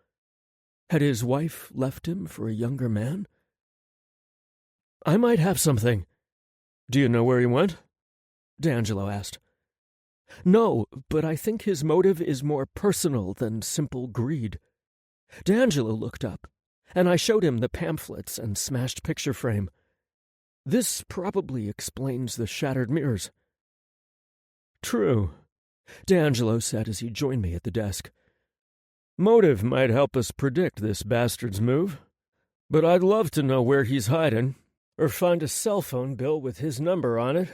Had his wife left him for a younger man? "I might have something." "Do you know where he went?" D'Angelo asked. "No, but I think his motive is more personal than simple greed." D'Angelo looked up, and I showed him the pamphlets and smashed picture frame. "This probably explains the shattered mirrors." True, D'Angelo said as he joined me at the desk. Motive might help us predict this bastard's move, but I'd love to know where he's hiding, or find a cell phone bill with his number on it.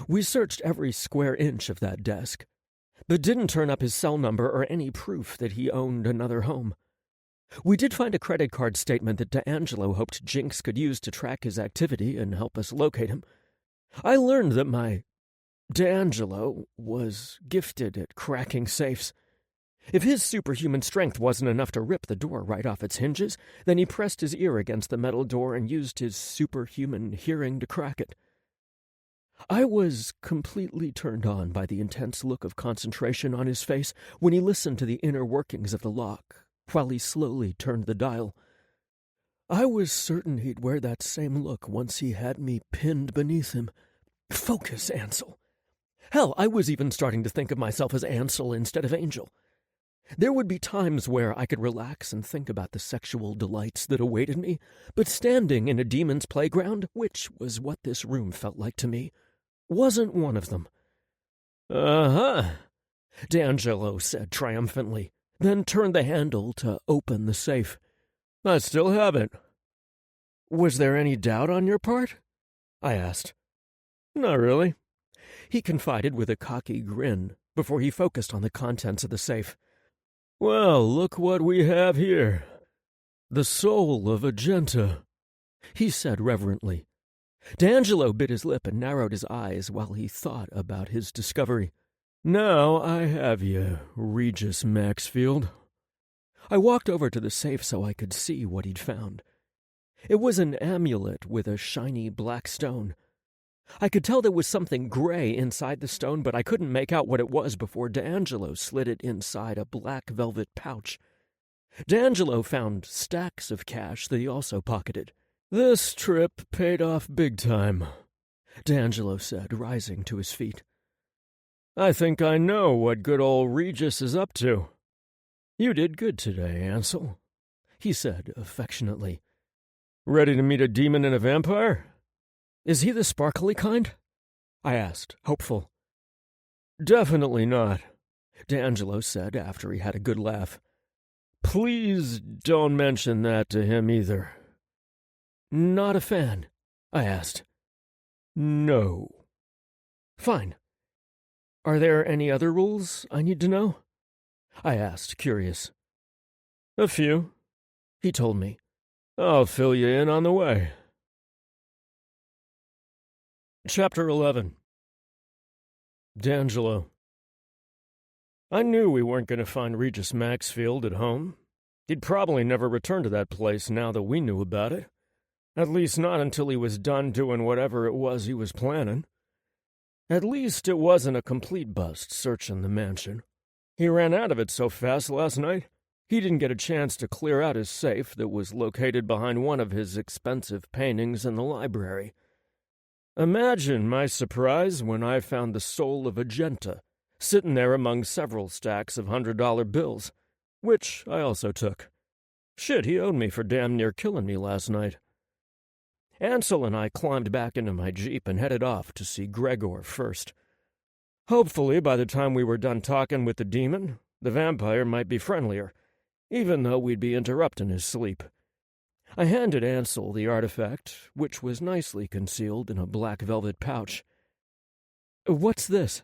We searched every square inch of that desk, but didn't turn up his cell number or any proof that he owned another home. We did find a credit card statement that D'Angelo hoped Jinx could use to track his activity and help us locate him. I learned that my D'Angelo was gifted at cracking safes. If his superhuman strength wasn't enough to rip the door right off its hinges, then he pressed his ear against the metal door and used his superhuman hearing to crack it. I was completely turned on by the intense look of concentration on his face when he listened to the inner workings of the lock, while he slowly turned the dial. I was certain he'd wear that same look once he had me pinned beneath him. Focus, Ansel. Hell, I was even starting to think of myself as Ansel instead of Angel. There would be times where I could relax and think about the sexual delights that awaited me, but standing in a demon's playground, which was what this room felt like to me, wasn't one of them. Uh-huh, D'Angelo said triumphantly, then turned the handle to open the safe. I still have it. Was there any doubt on your part? I asked. Not really, he confided with a cocky grin before he focused on the contents of the safe. Well, look what we have here. The soul of Agenta, he said reverently. D'Angelo bit his lip and narrowed his eyes while he thought about his discovery. Now I have you, Regis Maxfield. I walked over to the safe so I could see what he'd found. It was an amulet with a shiny black stone. I could tell there was something gray inside the stone, but I couldn't make out what it was before D'Angelo slid it inside a black velvet pouch. D'Angelo found stacks of cash that he also pocketed. This trip paid off big time, D'Angelo said, rising to his feet. I think I know what good old Regis is up to. You did good today, Ansel, he said affectionately. Ready to meet a demon and a vampire? Is he the sparkly kind? I asked, hopeful. Definitely not, D'Angelo said after he had a good laugh. Please don't mention that to him either. Not a fan, I asked. No. Fine. Are there any other rules I need to know? I asked, curious. A few, he told me. I'll fill you in on the way. Chapter 11. D'Angelo. I knew we weren't going to find Regis Maxfield at home. He'd probably never return to that place now that we knew about it. At least not until he was done doing whatever it was he was planning. At least it wasn't a complete bust searching the mansion. He ran out of it so fast last night, he didn't get a chance to clear out his safe that was located behind one of his expensive paintings in the library. Imagine my surprise when I found the soul of Agenta sitting there among several stacks of $100 bills, which I also took. Shit, he owed me for damn near killing me last night. Ansel and I climbed back into my Jeep and headed off to see Gregor first. Hopefully, by the time we were done talking with the demon, the vampire might be friendlier, even though we'd be interrupting his sleep. I handed Ansel the artifact, which was nicely concealed in a black velvet pouch. What's this?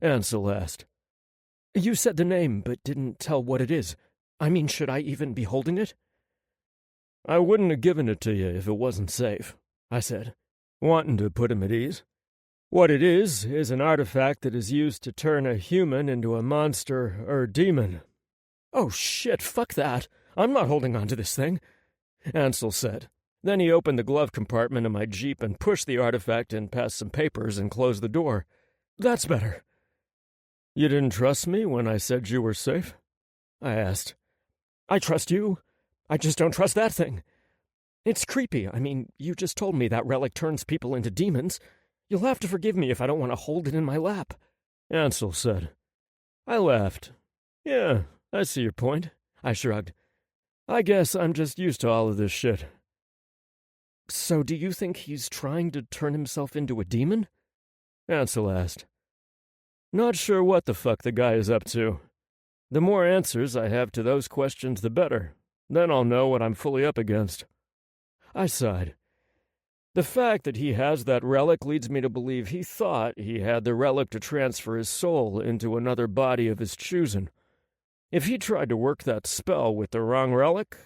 Ansel asked. You said the name, but didn't tell what it is. I mean, should I even be holding it? I wouldn't have given it to you if it wasn't safe, I said, wanting to put him at ease. What it is an artifact that is used to turn a human into a monster or demon. Oh shit, fuck that. I'm not holding on to this thing, Ansel said. Then he opened the glove compartment of my Jeep and pushed the artifact in past some papers and closed the door. That's better. You didn't trust me when I said you were safe? I asked. I trust you. I just don't trust that thing. It's creepy. I mean, you just told me that relic turns people into demons. You'll have to forgive me if I don't want to hold it in my lap, Ansel said. I laughed. Yeah, I see your point. I shrugged. I guess I'm just used to all of this shit. So do you think he's trying to turn himself into a demon? Ansel asked. Not sure what the fuck the guy is up to. The more answers I have to those questions, the better. Then I'll know what I'm fully up against. I sighed. The fact that he has that relic leads me to believe he thought he had the relic to transfer his soul into another body of his choosing. If he tried to work that spell with the wrong relic,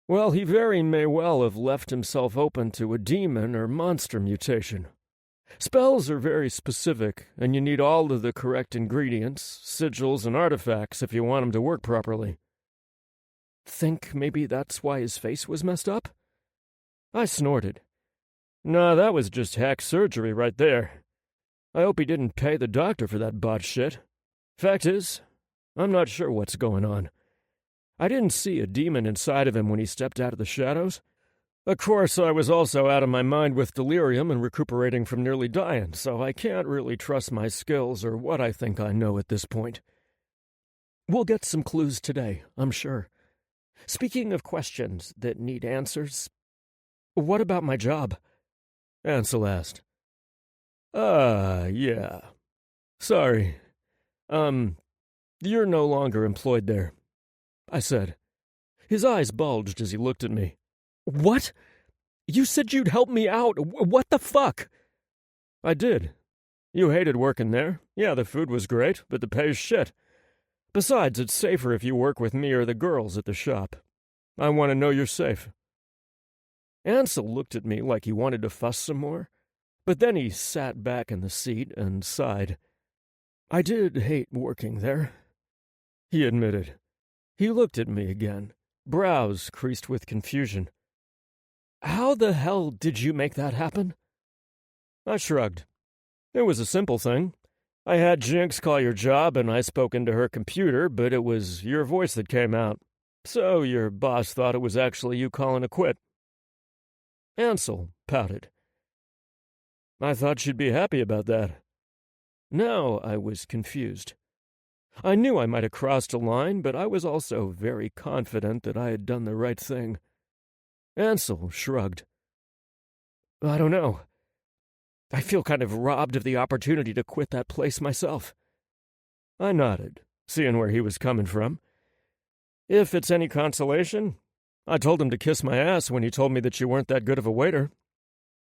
well, he very may well have left himself open to a demon or monster mutation. Spells are very specific, and you need all of the correct ingredients, sigils, and artifacts if you want them to work properly. Think maybe that's why his face was messed up? I snorted. Nah, that was just hack surgery right there. I hope he didn't pay the doctor for that botched shit. Fact is, I'm not sure what's going on. I didn't see a demon inside of him when he stepped out of the shadows. Of course, I was also out of my mind with delirium and recuperating from nearly dying, so I can't really trust my skills or what I think I know at this point. We'll get some clues today, I'm sure. Speaking of questions that need answers, what about my job? Ansel asked. Yeah. Sorry. You're no longer employed there, I said. His eyes bulged as he looked at me. What? You said you'd help me out. What the fuck? I did. You hated working there. Yeah, the food was great, but the pay's shit. Besides, it's safer if you work with me or the girls at the shop. I want to know you're safe. Ansel looked at me like he wanted to fuss some more, but then he sat back in the seat and sighed. I did hate working there, he admitted. He looked at me again, brows creased with confusion. How the hell did you make that happen? I shrugged. It was a simple thing. I had Jinx call your job and I spoke into her computer, but it was your voice that came out. So your boss thought it was actually you calling a quit. Ansel pouted. I thought she'd be happy about that. Now I was confused. I knew I might have crossed a line, but I was also very confident that I had done the right thing. Ansel shrugged. I don't know. I feel kind of robbed of the opportunity to quit that place myself. I nodded, seeing where he was coming from. If it's any consolation, I told him to kiss my ass when he told me that you weren't that good of a waiter.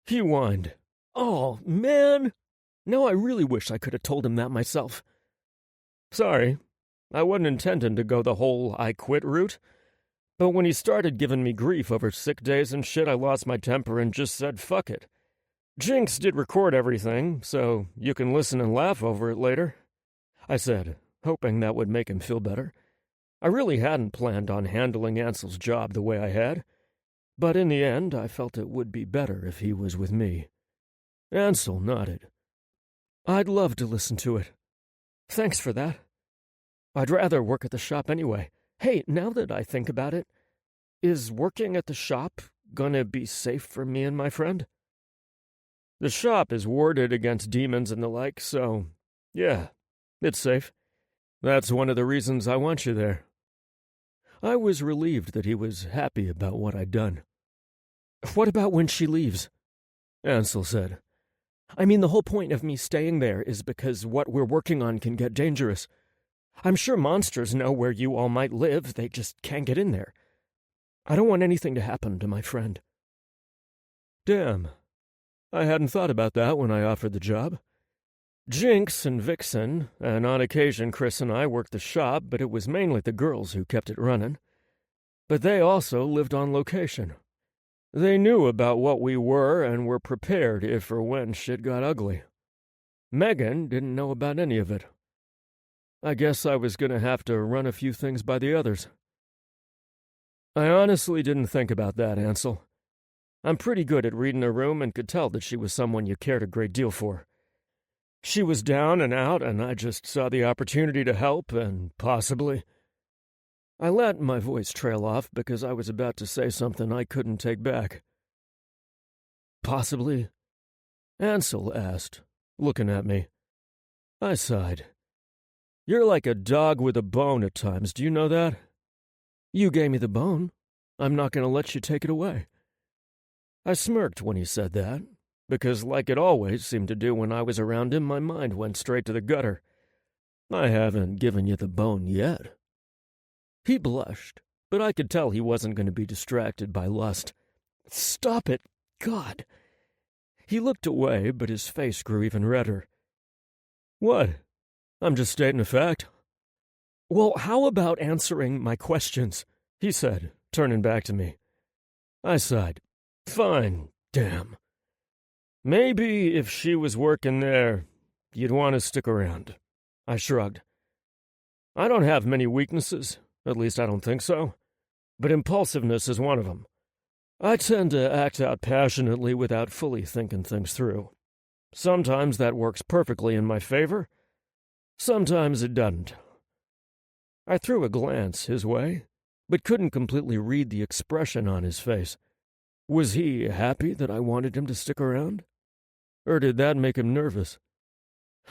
He whined. Oh, man. Now I really wish I could have told him that myself. Sorry, I wasn't intending to go the whole I quit route. But when he started giving me grief over sick days and shit, I lost my temper and just said fuck it. Jinx did record everything, so you can listen and laugh over it later, I said, hoping that would make him feel better. I really hadn't planned on handling Ansel's job the way I had, but in the end I felt it would be better if he was with me. Ansel nodded. I'd love to listen to it. Thanks for that. I'd rather work at the shop anyway. Hey, now that I think about it, is working at the shop gonna be safe for me and my friend? The shop is warded against demons and the like, so, yeah, it's safe. That's one of the reasons I want you there. I was relieved that he was happy about what I'd done. What about when she leaves? Ansel said. I mean, the whole point of me staying there is because what we're working on can get dangerous. I'm sure monsters know where you all might live, they just can't get in there. I don't want anything to happen to my friend. Damn. I hadn't thought about that when I offered the job. Jinx and Vixen, and on occasion Chris and I worked the shop, but it was mainly the girls who kept it running. But they also lived on location. They knew about what we were and were prepared if or when shit got ugly. Megan didn't know about any of it. I guess I was going to have to run a few things by the others. I honestly didn't think about that, Ansel. I'm pretty good at reading a room and could tell that she was someone you cared a great deal for. She was down and out, and I just saw the opportunity to help, and possibly... I let my voice trail off because I was about to say something I couldn't take back. Possibly? Ansel asked, looking at me. I sighed. You're like a dog with a bone at times, do you know that? You gave me the bone. I'm not going to let you take it away. I smirked when he said that, because like it always seemed to do when I was around him, my mind went straight to the gutter. I haven't given you the bone yet." He blushed, but I could tell he wasn't going to be distracted by lust. "Stop it, God." He looked away, but his face grew even redder. "What? I'm just stating a fact." "Well, how about answering my questions?" he said, turning back to me. I sighed. "Fine, damn. Maybe if she was working there, you'd want to stick around." I shrugged. "I don't have many weaknesses, at least I don't think so, but impulsiveness is one of them. I tend to act out passionately without fully thinking things through. Sometimes that works perfectly in my favor, sometimes it doesn't." I threw a glance his way, but couldn't completely read the expression on his face. Was he happy that I wanted him to stick around? Or did that make him nervous?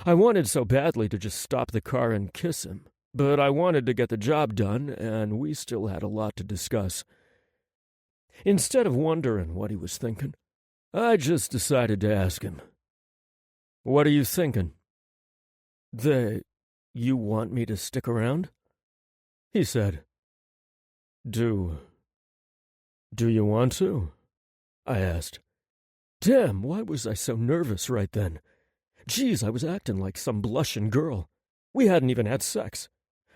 I wanted so badly to just stop the car and kiss him, but I wanted to get the job done, and we still had a lot to discuss. Instead of wondering what he was thinking, I just decided to ask him. "What are you thinking?" You want me to stick around?" he said. Do you want to?" I asked. Damn, why was I so nervous right then? Geez, I was acting like some blushing girl. We hadn't even had sex.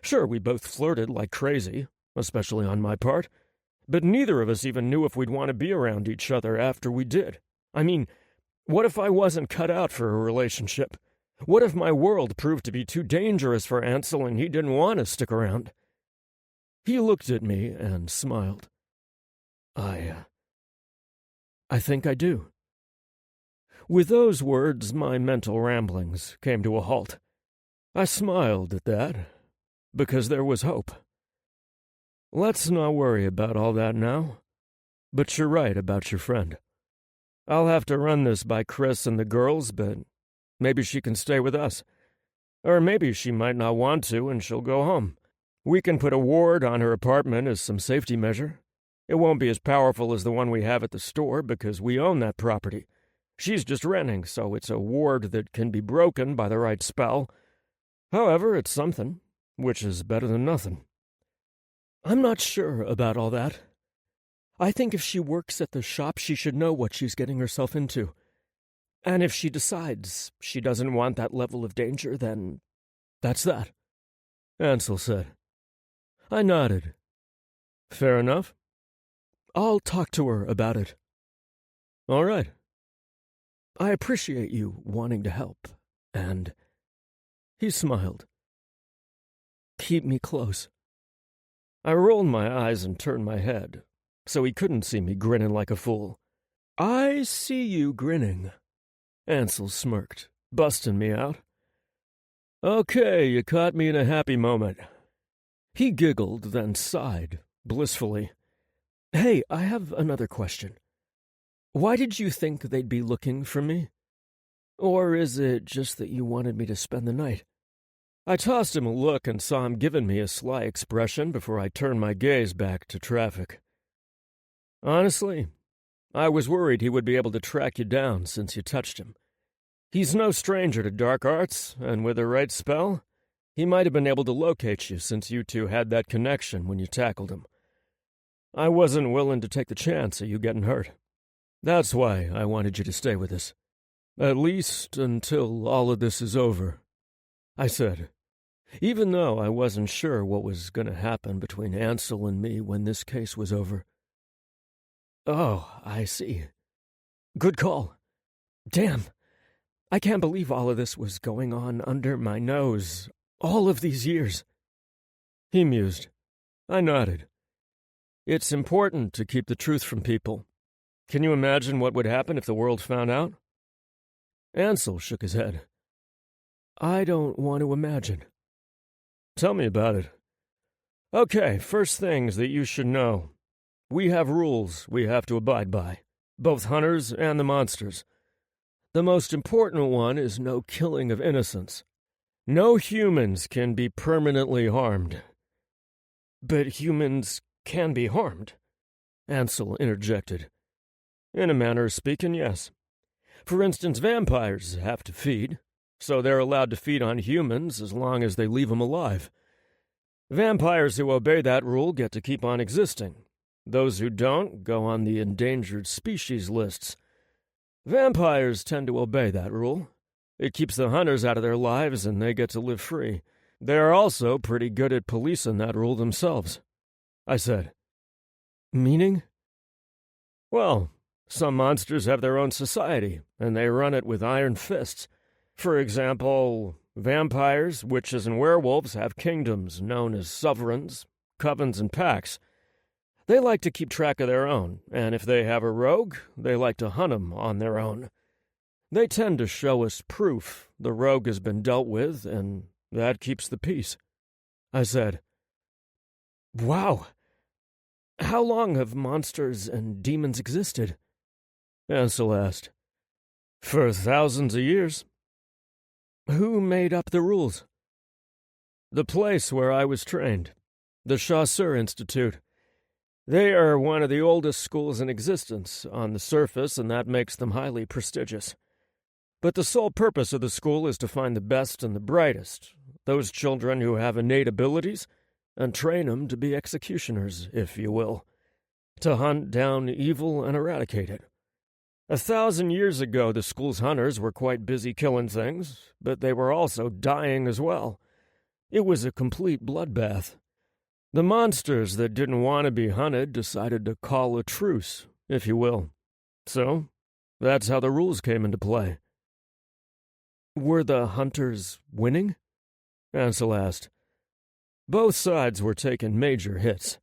Sure, we both flirted like crazy, especially on my part, but neither of us even knew if we'd want to be around each other after we did. I mean, what if I wasn't cut out for a relationship? What if my world proved to be too dangerous for Ansel and he didn't want to stick around? He looked at me and smiled. I think I do." With those words, my mental ramblings came to a halt. I smiled at that, because there was hope. "Let's not worry about all that now. But you're right about your friend. I'll have to run this by Chris and the girls, but maybe she can stay with us. Or maybe she might not want to and she'll go home. We can put a ward on her apartment as some safety measure. It won't be as powerful as the one we have at the store because we own that property. She's just renting, so it's a ward that can be broken by the right spell. However, it's something, which is better than nothing." "I'm not sure about all that. I think if she works at the shop, she should know what she's getting herself into. And if she decides she doesn't want that level of danger, then that's that," Ansel said. I nodded. "Fair enough. I'll talk to her about it." "All right." "I appreciate you wanting to help, and—" he smiled. "Keep me close." I rolled my eyes and turned my head, so he couldn't see me grinning like a fool. "I see you grinning," Ansel smirked, busting me out. "Okay, you caught me in a happy moment." He giggled, then sighed, blissfully. "Hey, I have another question. Why did you think they'd be looking for me? Or is it just that you wanted me to spend the night?" I tossed him a look and saw him giving me a sly expression before I turned my gaze back to traffic. "Honestly, I was worried he would be able to track you down since you touched him. He's no stranger to dark arts, and with the right spell, he might have been able to locate you since you two had that connection when you tackled him. I wasn't willing to take the chance of you getting hurt. That's why I wanted you to stay with us. At least until all of this is over," I said, even though I wasn't sure what was going to happen between Ansel and me when this case was over. "Oh, I see. Good call. Damn, I can't believe all of this was going on under my nose all of these years." He mused. I nodded. "It's important to keep the truth from people. Can you imagine what would happen if the world found out?" Ansel shook his head. "I don't want to imagine." "Tell me about it." "Okay, first things that you should know. We have rules we have to abide by, both hunters and the monsters. The most important one is no killing of innocents. No humans can be permanently harmed." "But humans can be harmed," Ansel interjected. "In a manner of speaking, yes. For instance, vampires have to feed, so they're allowed to feed on humans as long as they leave them alive. Vampires who obey that rule get to keep on existing. Those who don't go on the endangered species lists. Vampires tend to obey that rule. It keeps the hunters out of their lives and they get to live free. They're also pretty good at policing that rule themselves. I said. Meaning? Well, some monsters have their own society, and they run it with iron fists. For example, vampires, witches, and werewolves have kingdoms known as sovereigns, covens, and packs. They like to keep track of their own, and if they have a rogue, they like to hunt him on their own. They tend to show us proof the rogue has been dealt with, and that keeps the peace. I said, Wow! How long have monsters and demons existed? Ansel asked. For thousands of years. Who made up the rules? The place where I was trained, the Chasseur Institute. They are one of the oldest schools in existence on the surface, and that makes them highly prestigious. But the sole purpose of the school is to find the best and the brightest, those children who have innate abilities, and train them to be executioners, if you will, to hunt down evil and eradicate it. 1,000 years ago, the school's hunters were quite busy killing things, but they were also dying as well. It was a complete bloodbath. The monsters that didn't want to be hunted decided to call a truce, if you will. So, that's how the rules came into play. Were the hunters winning? Ansel asked. Both sides were taking major hits,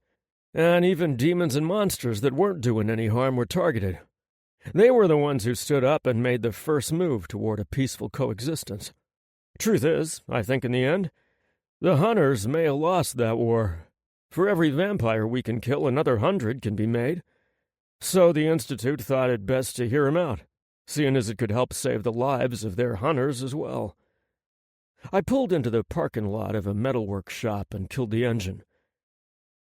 and even demons and monsters that weren't doing any harm were targeted. They were the ones who stood up and made the first move toward a peaceful coexistence. Truth is, I think in the end, the hunters may have lost that war. For every vampire we can kill, another 100 can be made. So the Institute thought it best to hear him out, seeing as it could help save the lives of their hunters as well. I pulled into the parking lot of a metalwork shop and killed the engine.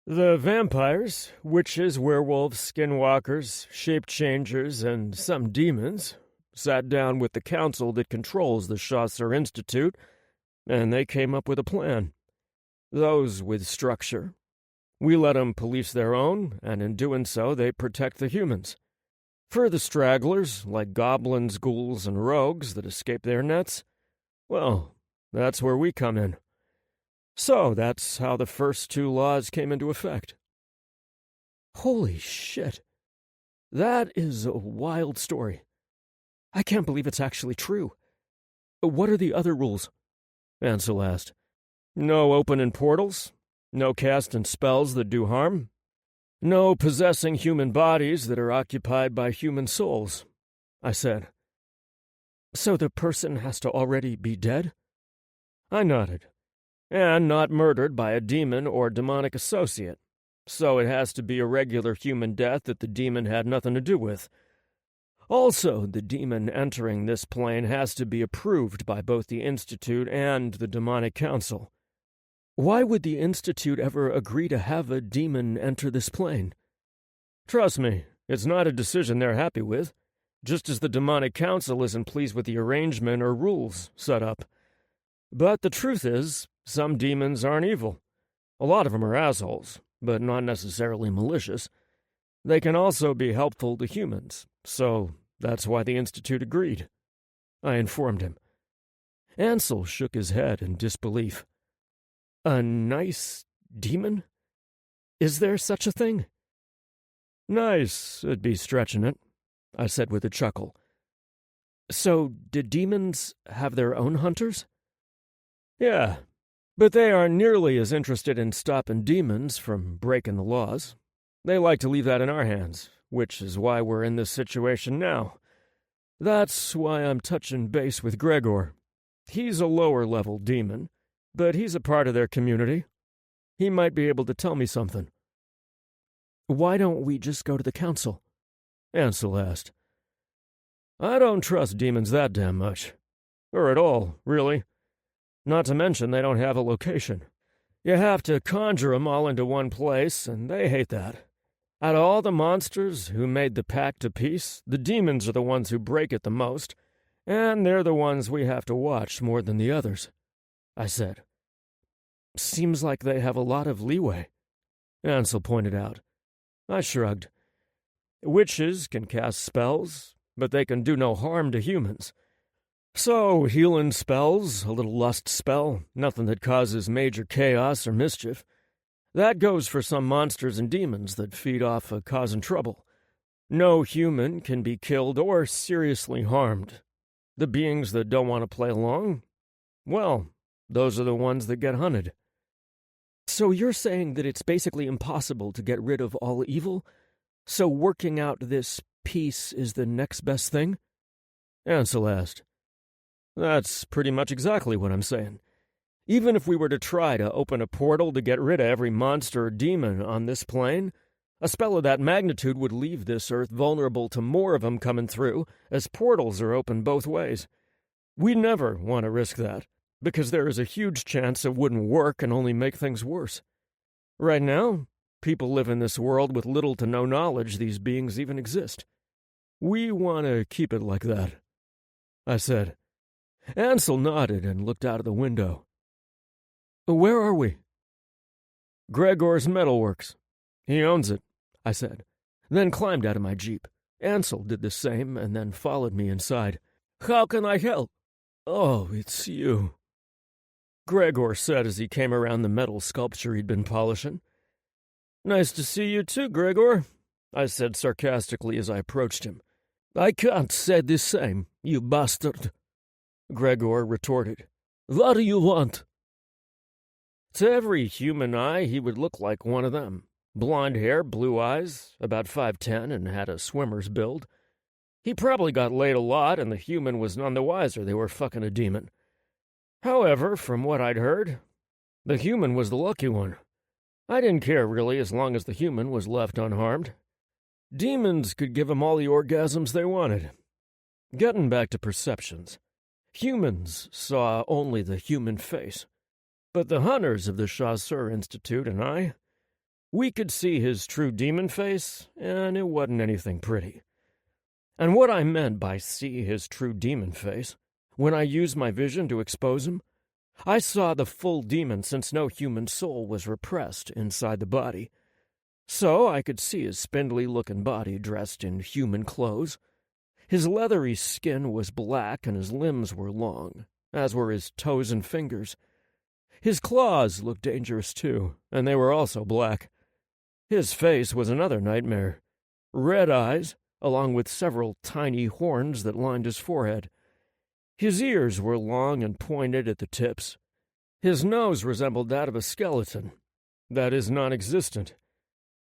The vampires, witches, werewolves, skinwalkers, shape-changers, and some demons sat down with the council that controls the Chasseur Institute, and they came up with a plan. Those with structure. We let them police their own, and in doing so they protect the humans. For the stragglers, like goblins, ghouls, and rogues that escape their nets, well, that's where we come in. So that's how the first 2 laws came into effect. Holy shit. That is a wild story. I can't believe it's actually true. What are the other rules? Ansel asked. No opening portals. No casting spells that do harm. No possessing human bodies that are occupied by human souls, I said. So the person has to already be dead? I nodded. And not murdered by a demon or demonic associate. So it has to be a regular human death that the demon had nothing to do with. Also, the demon entering this plane has to be approved by both the Institute and the Demonic Council. Why would the Institute ever agree to have a demon enter this plane? Trust me, it's not a decision they're happy with, just as the Demonic Council isn't pleased with the arrangement or rules set up. But the truth is, some demons aren't evil. A lot of them are assholes, but not necessarily malicious. They can also be helpful to humans, so that's why the Institute agreed. I informed him. Ansel shook his head in disbelief. A nice demon? Is there such a thing? Nice, it'd be stretching it, I said with a chuckle. So, do demons have their own hunters? Yeah, but they aren't nearly as interested in stopping demons from breaking the laws. They like to leave that in our hands, which is why we're in this situation now. That's why I'm touching base with Gregor. He's a lower-level demon, but he's a part of their community. He might be able to tell me something. Why don't we just go to the council? Ansel asked. I don't trust demons that damn much. Or at all, really. Not to mention they don't have a location. You have to conjure 'em all into one place, and they hate that. Out of all the monsters who made the pact to peace, the demons are the ones who break it the most, And they're the ones we have to watch more than the others, I said. Seems like they have a lot of leeway, Ansel pointed out. I shrugged. Witches can cast spells, but they can do no harm to humans. So, healing spells, a little lust spell, nothing that causes major chaos or mischief. That goes for some monsters and demons that feed off of causing trouble. No human can be killed or seriously harmed. The beings that don't want to play along, well, those are the ones that get hunted. So you're saying that it's basically impossible to get rid of all evil? So working out this peace is the next best thing? Ansel asked. That's pretty much exactly what I'm saying. Even if we were to try to open a portal to get rid of every monster or demon on this plane, a spell of that magnitude would leave this Earth vulnerable to more of them coming through, as portals are open both ways. We never want to risk that, because there is a huge chance it wouldn't work and only make things worse. Right now, people live in this world with little to no knowledge these beings even exist. We want to keep it like that, I said. Ansel nodded and looked out of the window. Where are we? Gregor's Metalworks. He owns it, I said, then climbed out of my jeep. Ansel did the same and then followed me inside. How can I help? Oh, it's you, Gregor said as he came around the metal sculpture he'd been polishing. Nice to see you too, Gregor, I said sarcastically as I approached him. I can't say the same, you bastard, Gregor retorted. What do you want? To every human eye, he would look like one of them. Blonde hair, blue eyes, about 5'10", and had a swimmer's build. He probably got laid a lot, and the human was none the wiser they were fucking a demon. However, from what I'd heard, the human was the lucky one. I didn't care, really, as long as the human was left unharmed. Demons could give them all the orgasms they wanted. Getting back to perceptions, humans saw only the human face. But the hunters of the Chasseur Institute and I, we could see his true demon face, and it wasn't anything pretty. And what I meant by see his true demon face, when I used my vision to expose him, I saw the full demon since no human soul was repressed inside the body. So I could see his spindly-looking body dressed in human clothes. His leathery skin was black and his limbs were long, as were his toes and fingers. His claws looked dangerous too, and they were also black. His face was another nightmare. Red eyes, along with several tiny horns that lined his forehead. His ears were long and pointed at the tips. His nose resembled that of a skeleton. That is, non-existent.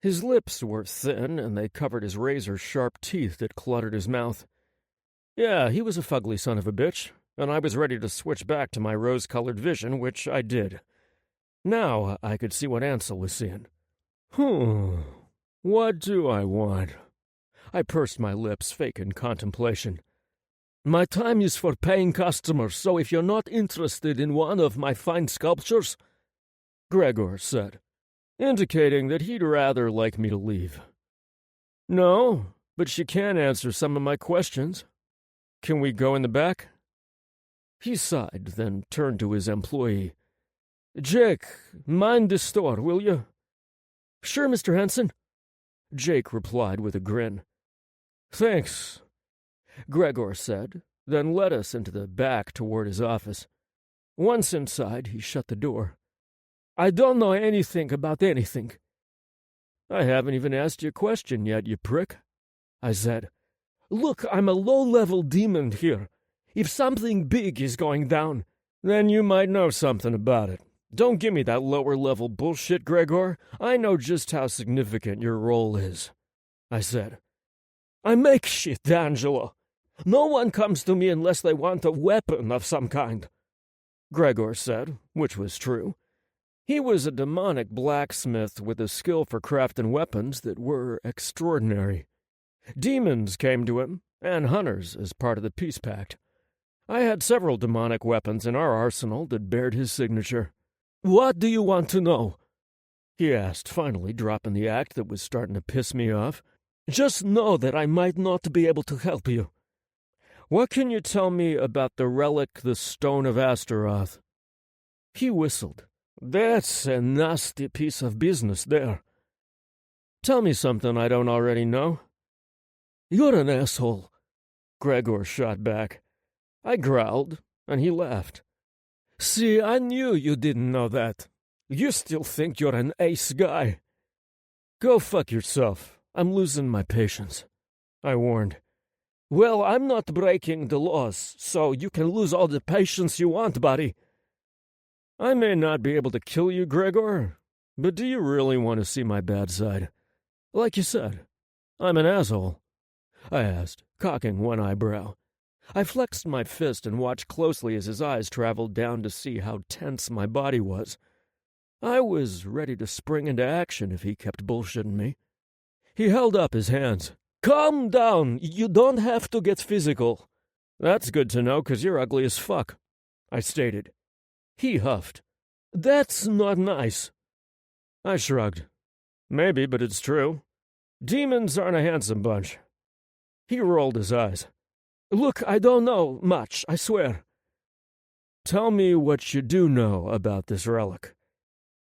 His lips were thin, and they covered his razor-sharp teeth that cluttered his mouth. Yeah, he was a fugly son of a bitch, and I was ready to switch back to my rose-colored vision, which I did. Now I could see what Ansel was seeing. What do I want? I pursed my lips, faking contemplation. My time is for paying customers, so if you're not interested in one of my fine sculptures, Gregor said, indicating that he'd rather like me to leave. No, but she can answer some of my questions. Can we go in the back? He sighed, then turned to his employee. Jake, mind the store, will you? Sure, Mr. Hanson, Jake replied with a grin. Thanks, Gregor said, then led us into the back toward his office. Once inside, he shut the door. I don't know anything about anything. I haven't even asked you a question yet, you prick, I said. Look, I'm a low-level demon here. If something big is going down, then you might know something about it. Don't give me that lower-level bullshit, Gregor. I know just how significant your role is, I said. I make shit, D'Angelo. No one comes to me unless they want a weapon of some kind, Gregor said, which was true. He was a demonic blacksmith with a skill for crafting weapons that were extraordinary. Demons came to him, and hunters as part of the peace pact. I had several demonic weapons in our arsenal that bared his signature. What do you want to know? He asked, finally dropping the act that was starting to piss me off. Just know that I might not be able to help you. What can you tell me about the relic, the Stone of Astaroth? He whistled. That's a nasty piece of business there. Tell me something I don't already know. You're an asshole, Gregor shot back. I growled, and he laughed. See, I knew you didn't know that. You still think you're an ace guy. Go fuck yourself. I'm losing my patience, I warned. Well, I'm not breaking the laws, so you can lose all the patience you want, buddy. I may not be able to kill you, Gregor, but do you really want to see my bad side? Like you said, I'm an asshole, I asked, cocking one eyebrow. I flexed my fist and watched closely as his eyes traveled down to see how tense my body was. I was ready to spring into action if he kept bullshitting me. He held up his hands. Calm down. You don't have to get physical. That's good to know, 'cause you're ugly as fuck, I stated. He huffed. That's not nice. I shrugged. Maybe, but it's true. Demons aren't a handsome bunch. He rolled his eyes. Look, I don't know much, I swear. Tell me what you do know about this relic.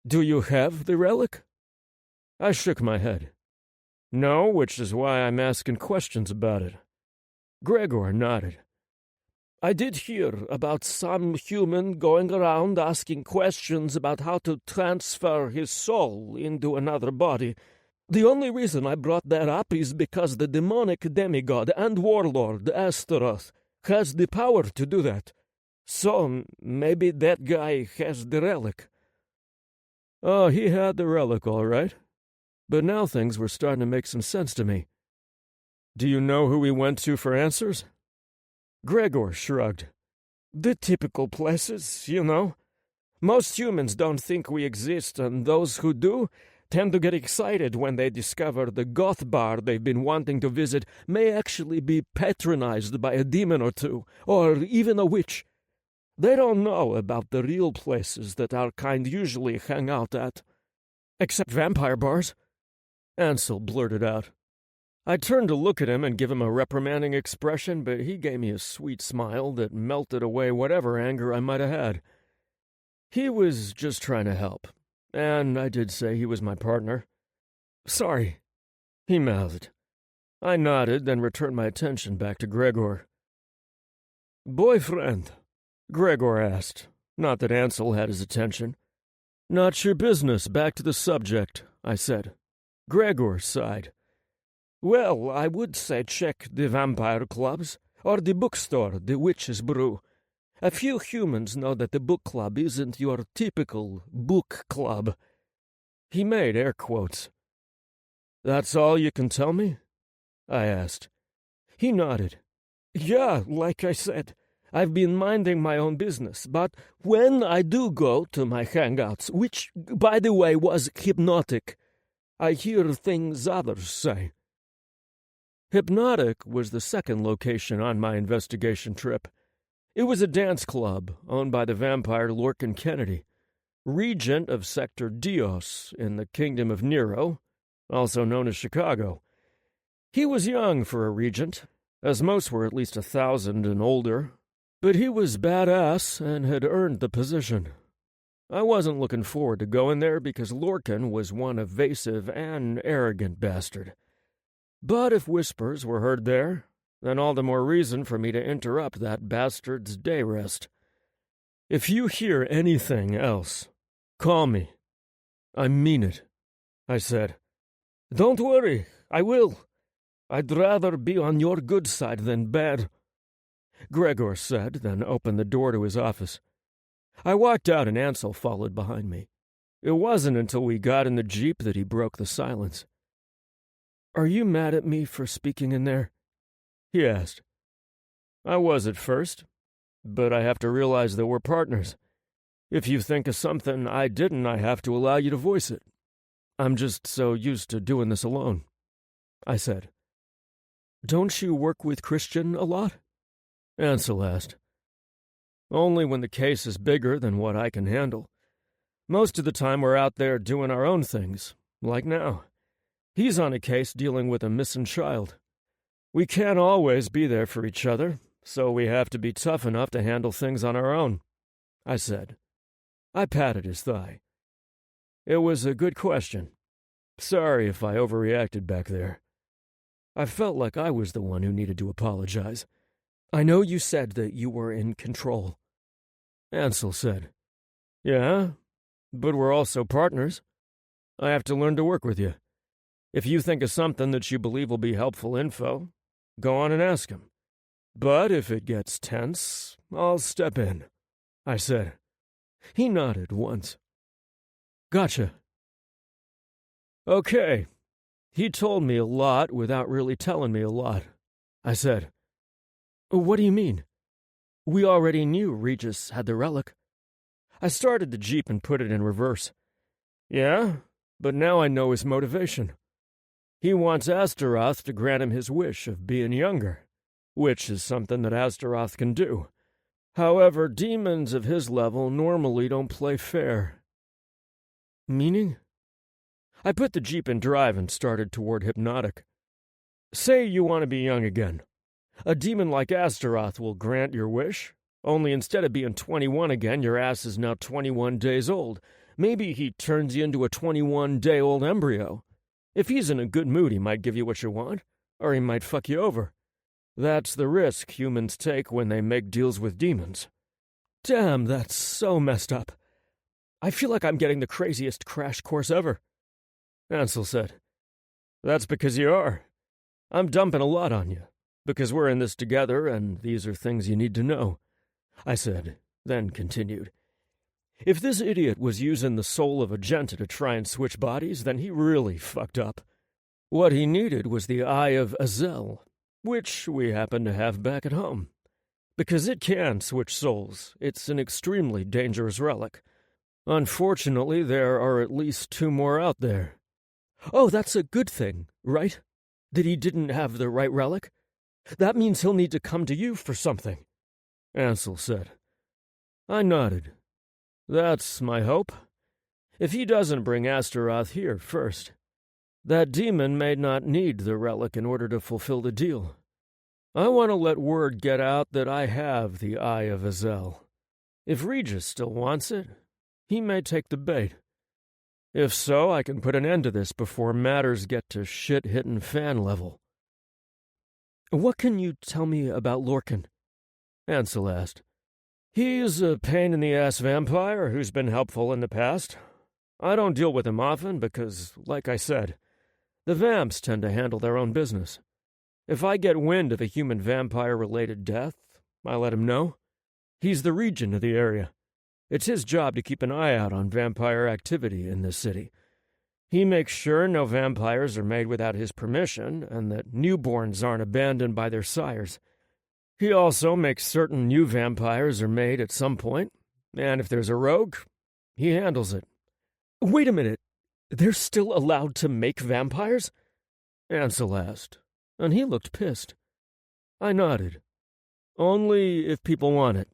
Do you have the relic? I shook my head. No, which is why I'm asking questions about it. Gregor nodded. I did hear about some human going around asking questions about how to transfer his soul into another body. The only reason I brought that up is because the demonic demigod and warlord Astaroth has the power to do that. So maybe that guy has the relic. Oh, he had the relic, all right. But now things were starting to make some sense to me. Do you know who he went to for answers? Gregor shrugged. The typical places, you know. Most humans don't think we exist, and those who do tend to get excited when they discover the goth bar they've been wanting to visit may actually be patronized by a demon or two, or even a witch. They don't know about the real places that our kind usually hang out at. Except vampire bars, Ansel blurted out. I turned to look at him and give him a reprimanding expression, but he gave me a sweet smile that melted away whatever anger I might have had. He was just trying to help, and I did say he was my partner. Sorry, he mouthed. I nodded, then returned my attention back to Gregor. Boyfriend? Gregor asked, not that Ansel had his attention. Not your business, back to the subject, I said. Gregor sighed. Well, I would say check the vampire clubs, or the bookstore, the Witch's Brew. A few humans know that the book club isn't your typical book club. He made air quotes. That's all you can tell me? I asked. He nodded. Yeah, like I said, I've been minding my own business, but when I do go to my hangouts, which, by the way, was hypnotic, I hear things others say. Hypnotic was the second location on my investigation trip. It was a dance club owned by the vampire Lorcan Kennedy, regent of Sector Dios in the Kingdom of Nero, also known as Chicago. He was young for a regent, as most were at least 1,000 and older, but he was badass and had earned the position. I wasn't looking forward to going there because Lorcan was one evasive and arrogant bastard. But if whispers were heard there, then all the more reason for me to interrupt that bastard's day rest. If you hear anything else, call me. I mean it, I said. Don't worry, I will. I'd rather be on your good side than bad, Gregor said, then opened the door to his office. I walked out and Ansel followed behind me. It wasn't until we got in the Jeep that he broke the silence. Are you mad at me for speaking in there? He asked. I was at first, but I have to realize that we're partners. If you think of something I didn't, I have to allow you to voice it. I'm just so used to doing this alone, I said. Don't you work with Christian a lot? Ansel asked. Only when the case is bigger than what I can handle. Most of the time we're out there doing our own things, like now. He's on a case dealing with a missing child. We can't always be there for each other, so we have to be tough enough to handle things on our own, I said. I patted his thigh. It was a good question. Sorry if I overreacted back there. I felt like I was the one who needed to apologize. I know you said that you were in control. Ansel said, Yeah, but we're also partners. I have to learn to work with you. If you think of something that you believe will be helpful info, go on and ask him. But if it gets tense, I'll step in, I said. He nodded once. Gotcha. Okay. He told me a lot without really telling me a lot, I said. What do you mean? We already knew Regis had the relic. I started the Jeep and put it in reverse. Yeah, but now I know his motivation. He wants Astaroth to grant him his wish of being younger, which is something that Astaroth can do. However, demons of his level normally don't play fair. Meaning? I put the Jeep in drive and started toward Hypnotic. Say you want to be young again. A demon like Astaroth will grant your wish, only instead of being 21 again, your ass is now 21 days old. Maybe he turns you into a 21-day-old embryo. If he's in a good mood, he might give you what you want, or he might fuck you over. That's the risk humans take when they make deals with demons. Damn, that's so messed up. I feel like I'm getting the craziest crash course ever. Ansel said, That's because you are. I'm dumping a lot on you, because we're in this together and these are things you need to know. I said, then continued. If this idiot was using the soul of a Genta to try and switch bodies, then he really fucked up. What he needed was the Eye of Azel, which we happen to have back at home. Because it can switch souls, it's an extremely dangerous relic. Unfortunately, there are at least 2 more out there. Oh, that's a good thing, right? That he didn't have the right relic? That means he'll need to come to you for something, Ansel said. I nodded. That's my hope. If he doesn't bring Astaroth here first, that demon may not need the relic in order to fulfill the deal. I want to let word get out that I have the Eye of Azel. If Regis still wants it, he may take the bait. If so, I can put an end to this before matters get to shit-hitting fan level. What can you tell me about Lorcan? Ansel asked. He's a pain-in-the-ass vampire who's been helpful in the past. I don't deal with him often because, like I said, the vamps tend to handle their own business. If I get wind of a human vampire-related death, I let him know. He's the regent of the area. It's his job to keep an eye out on vampire activity in this city. He makes sure no vampires are made without his permission and that newborns aren't abandoned by their sires. He also makes certain new vampires are made at some point, and if there's a rogue, he handles it. Wait a minute. They're still allowed to make vampires? Ansel asked, and he looked pissed. I nodded. Only if people want it.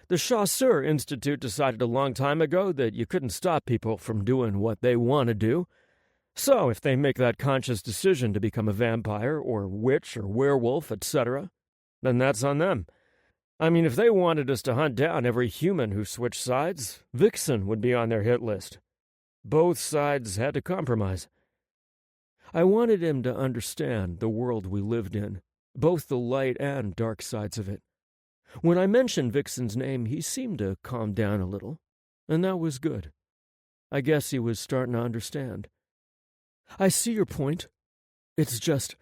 The Chasseur Institute decided a long time ago that you couldn't stop people from doing what they want to do. So if they make that conscious decision to become a vampire or witch or werewolf, etc., then that's on them. I mean, if they wanted us to hunt down every human who switched sides, Vixen would be on their hit list. Both sides had to compromise. I wanted him to understand the world we lived in, both the light and dark sides of it. When I mentioned Vixen's name, he seemed to calm down a little, and that was good. I guess he was starting to understand. I see your point. It's just,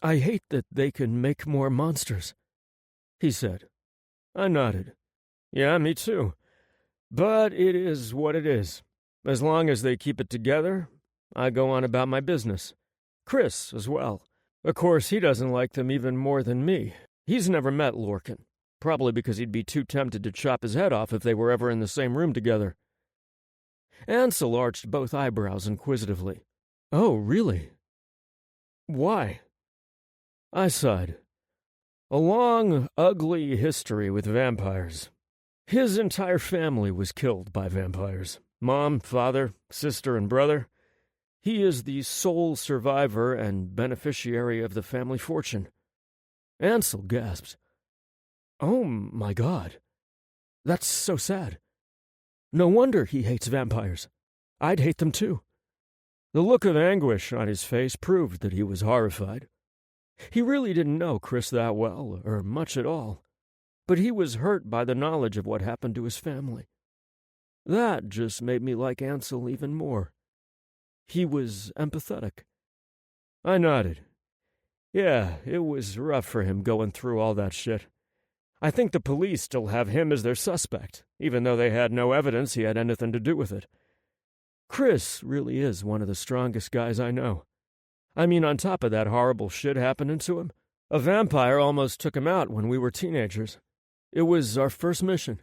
I hate that they can make more monsters, he said. I nodded. Yeah, me too. But it is what it is. As long as they keep it together, I go on about my business. Chris as well. Of course, he doesn't like them even more than me. He's never met Lorcan, probably because he'd be too tempted to chop his head off if they were ever in the same room together. Ansel arched both eyebrows inquisitively. Oh, really? Why? I sighed. A long, ugly history with vampires. His entire family was killed by vampires. Mom, father, sister, and brother. He is the sole survivor and beneficiary of the family fortune. Ansel gasped. Oh, my God. That's so sad. No wonder he hates vampires. I'd hate them too. The look of anguish on his face proved that he was horrified. He really didn't know Chris that well, or much at all, but he was hurt by the knowledge of what happened to his family. That just made me like Ansel even more. He was empathetic. I nodded. Yeah, it was rough for him going through all that shit. I think the police still have him as their suspect, even though they had no evidence he had anything to do with it. Chris really is one of the strongest guys I know. I mean, on top of that horrible shit happening to him, a vampire almost took him out when we were teenagers. It was our first mission.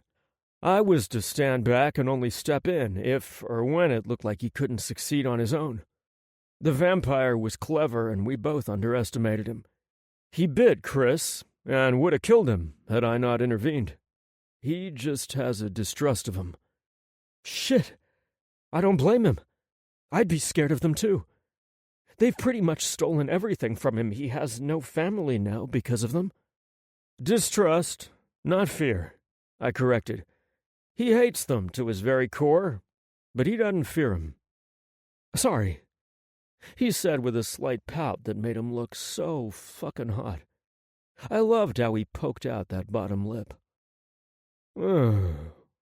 I was to stand back and only step in if or when it looked like he couldn't succeed on his own. The vampire was clever, and we both underestimated him. He bit Chris, and would have killed him had I not intervened. He just has a distrust of him. Shit! I don't blame him. I'd be scared of them too. They've pretty much stolen everything from him. He has no family now because of them. Distrust, not fear, I corrected. He hates them to his very core, but he doesn't fear them. Sorry, he said with a slight pout that made him look so fucking hot. I loved how he poked out that bottom lip.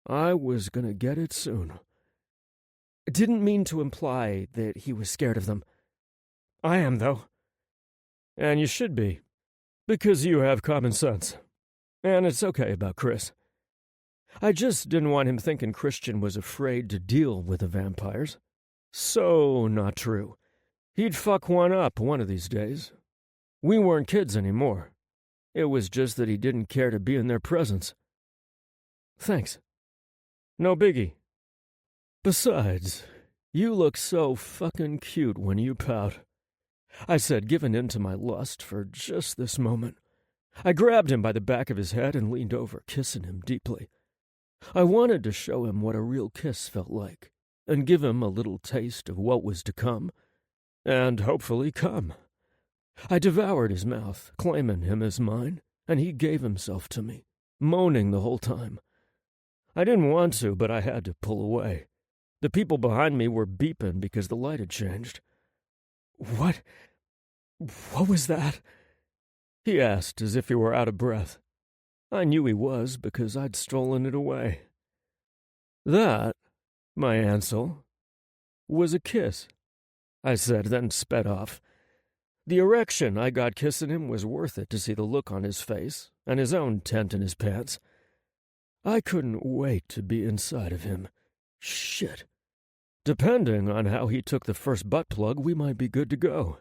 I was gonna get it soon. Didn't mean to imply that he was scared of them. I am, though. And you should be, because you have common sense. And it's okay about Chris. I just didn't want him thinking Christian was afraid to deal with the vampires. So not true. He'd fuck one up one of these days. We weren't kids anymore. It was just that he didn't care to be in their presence. Thanks. No biggie. Besides, you look so fucking cute when you pout. I said, giving in to my lust for just this moment. I grabbed him by the back of his head and leaned over, kissing him deeply. I wanted to show him what a real kiss felt like, and give him a little taste of what was to come, and hopefully come. I devoured his mouth, claiming him as mine, and he gave himself to me, moaning the whole time. I didn't want to, but I had to pull away. The people behind me were beeping because the light had changed. What was that? He asked as if he were out of breath. I knew he was because I'd stolen it away. That, my Ansel, was a kiss, I said, then sped off. The erection I got kissing him was worth it to see the look on his face and his own tent in his pants. I couldn't wait to be inside of him. Shit. Depending on how he took the first butt plug, we might be good to go.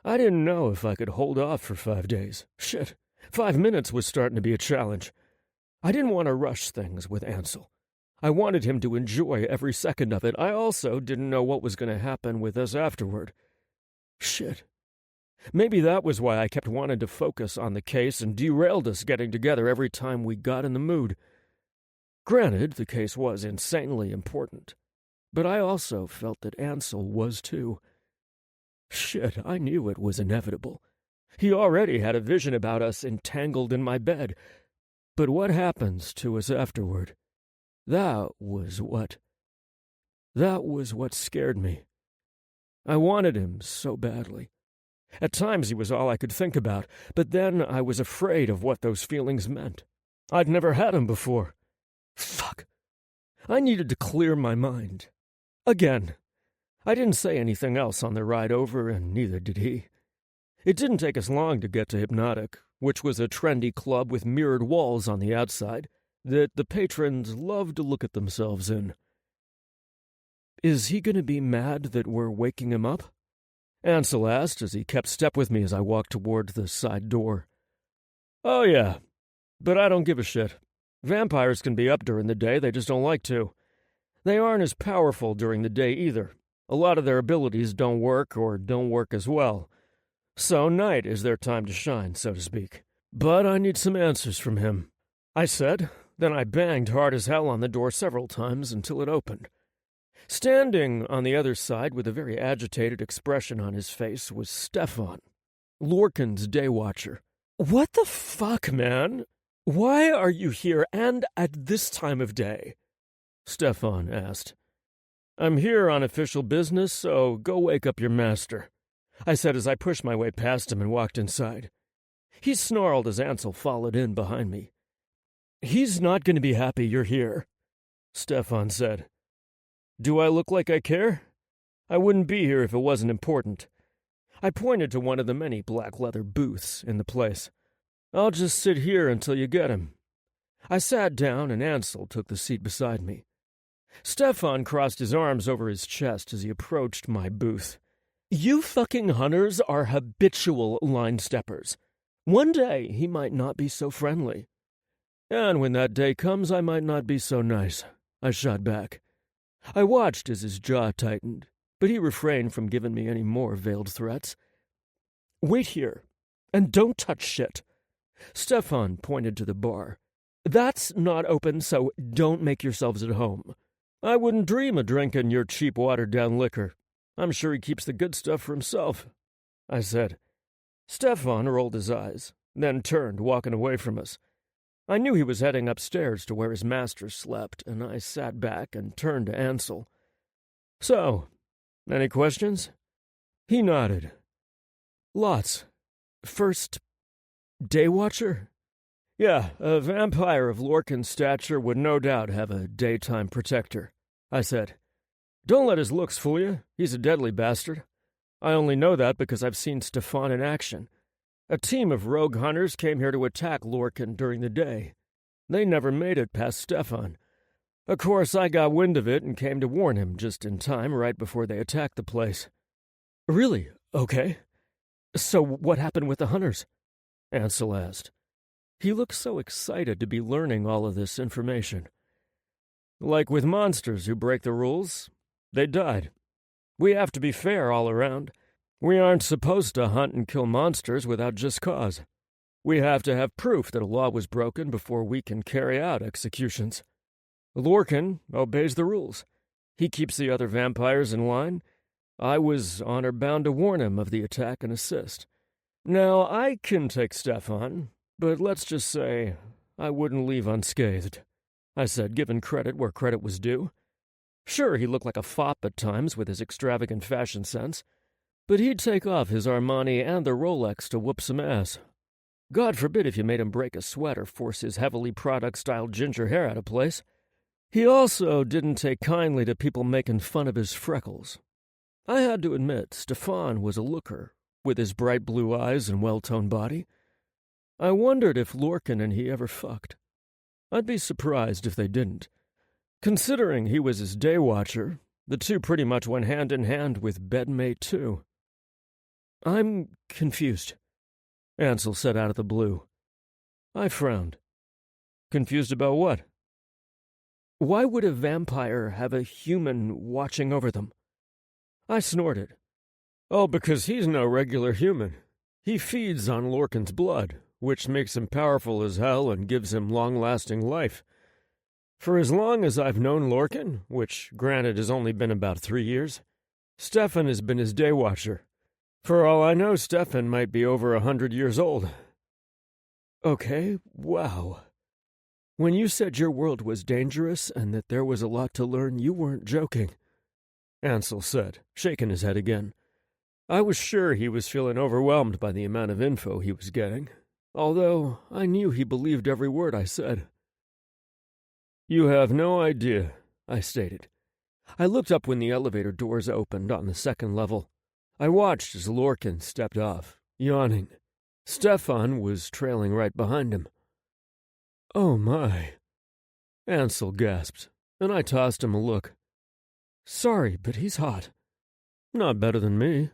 I didn't know if I could hold off for 5 days. Shit. 5 minutes was starting to be a challenge. I didn't want to rush things with Ansel. I wanted him to enjoy every second of it. I also didn't know what was going to happen with us afterward. Shit. Maybe that was why I kept wanting to focus on the case and derailed us getting together every time we got in the mood. Granted, the case was insanely important, but I also felt that Ansel was too. Shit, I knew it was inevitable. He already had a vision about us entangled in my bed. But what happens to us afterward? That was what scared me. I wanted him so badly. At times he was all I could think about, but then I was afraid of what those feelings meant. I'd never had him before. Fuck. I needed to clear my mind. Again. I didn't say anything else on the ride over, and neither did he. It didn't take us long to get to Hypnotic, which was a trendy club with mirrored walls on the outside that the patrons loved to look at themselves in. Is he going to be mad that we're waking him up? Ansel asked as he kept step with me as I walked toward the side door. Oh, yeah, but I don't give a shit. Vampires can be up during the day, they just don't like to. They aren't as powerful during the day either. A lot of their abilities don't work or don't work as well. So night is their time to shine, so to speak. But I need some answers from him, I said. Then I banged hard as hell on the door several times until it opened. Standing on the other side with a very agitated expression on his face was Stefan, Lorcan's day watcher. What the fuck, man? "Why are you here, and at this time of day?" Stefan asked. "I'm here on official business, so go wake up your master," I said as I pushed my way past him and walked inside. He snarled as Ansel followed in behind me. "He's not going to be happy you're here," Stefan said. "Do I look like I care? I wouldn't be here if it wasn't important." I pointed to one of the many black leather booths in the place. "I'll just sit here until you get him." I sat down and Ansel took the seat beside me. Stefan crossed his arms over his chest as he approached my booth. "You fucking hunters are habitual line steppers. One day he might not be so friendly. And when that day comes, I might not be so nice," I shot back. I watched as his jaw tightened, but he refrained from giving me any more veiled threats. "Wait here, and don't touch shit." Stefan pointed to the bar. "That's not open, so don't make yourselves at home. I wouldn't dream of drinking your cheap watered-down liquor. I'm sure he keeps the good stuff for himself," I said. Stefan rolled his eyes, then turned, walking away from us. I knew he was heading upstairs to where his master slept, and I sat back and turned to Ansel. "So, any questions?" He nodded. "Lots. First, Day Watcher?" "Yeah, a vampire of Lorcan's stature would no doubt have a daytime protector," I said. "Don't let his looks fool you. He's a deadly bastard. I only know that because I've seen Stefan in action. A team of rogue hunters came here to attack Lorcan during the day. They never made it past Stefan. Of course, I got wind of it and came to warn him just in time right before they attacked the place." "Really? Okay. So what happened with the hunters?" Ansel asked. He looked so excited to be learning all of this information. "Like with monsters who break the rules, they died. We have to be fair all around. We aren't supposed to hunt and kill monsters without just cause. We have to have proof that a law was broken before we can carry out executions. Lorcan obeys the rules. He keeps the other vampires in line. I was honor-bound to warn him of the attack and assist. Now, I can take Stefan, but let's just say I wouldn't leave unscathed," I said, giving credit where credit was due. Sure, he looked like a fop at times with his extravagant fashion sense, but he'd take off his Armani and the Rolex to whoop some ass. God forbid if you made him break a sweat or force his heavily product-styled ginger hair out of place. He also didn't take kindly to people making fun of his freckles. I had to admit, Stefan was a looker, with his bright blue eyes and well-toned body. I wondered if Lorcan and he ever fucked. I'd be surprised if they didn't. Considering he was his day watcher, the two pretty much went hand in hand with bedmate too. "I'm confused," Ansel said out of the blue. I frowned. "Confused about what?" "Why would a vampire have a human watching over them?" I snorted. "Oh, because he's no regular human. He feeds on Lorcan's blood, which makes him powerful as hell and gives him long-lasting life. For as long as I've known Lorcan, which granted has only been about 3 years, Stefan has been his day watcher. For all I know, Stefan might be over 100 years old." "Okay, wow. When you said your world was dangerous and that there was a lot to learn, you weren't joking," Ansel said, shaking his head again. I was sure he was feeling overwhelmed by the amount of info he was getting, although I knew he believed every word I said. "You have no idea," I stated. I looked up when the elevator doors opened on the second level. I watched as Lorcan stepped off, yawning. Stefan was trailing right behind him. "Oh my," Ansel gasped, and I tossed him a look. "Sorry, but he's hot." "Not better than me."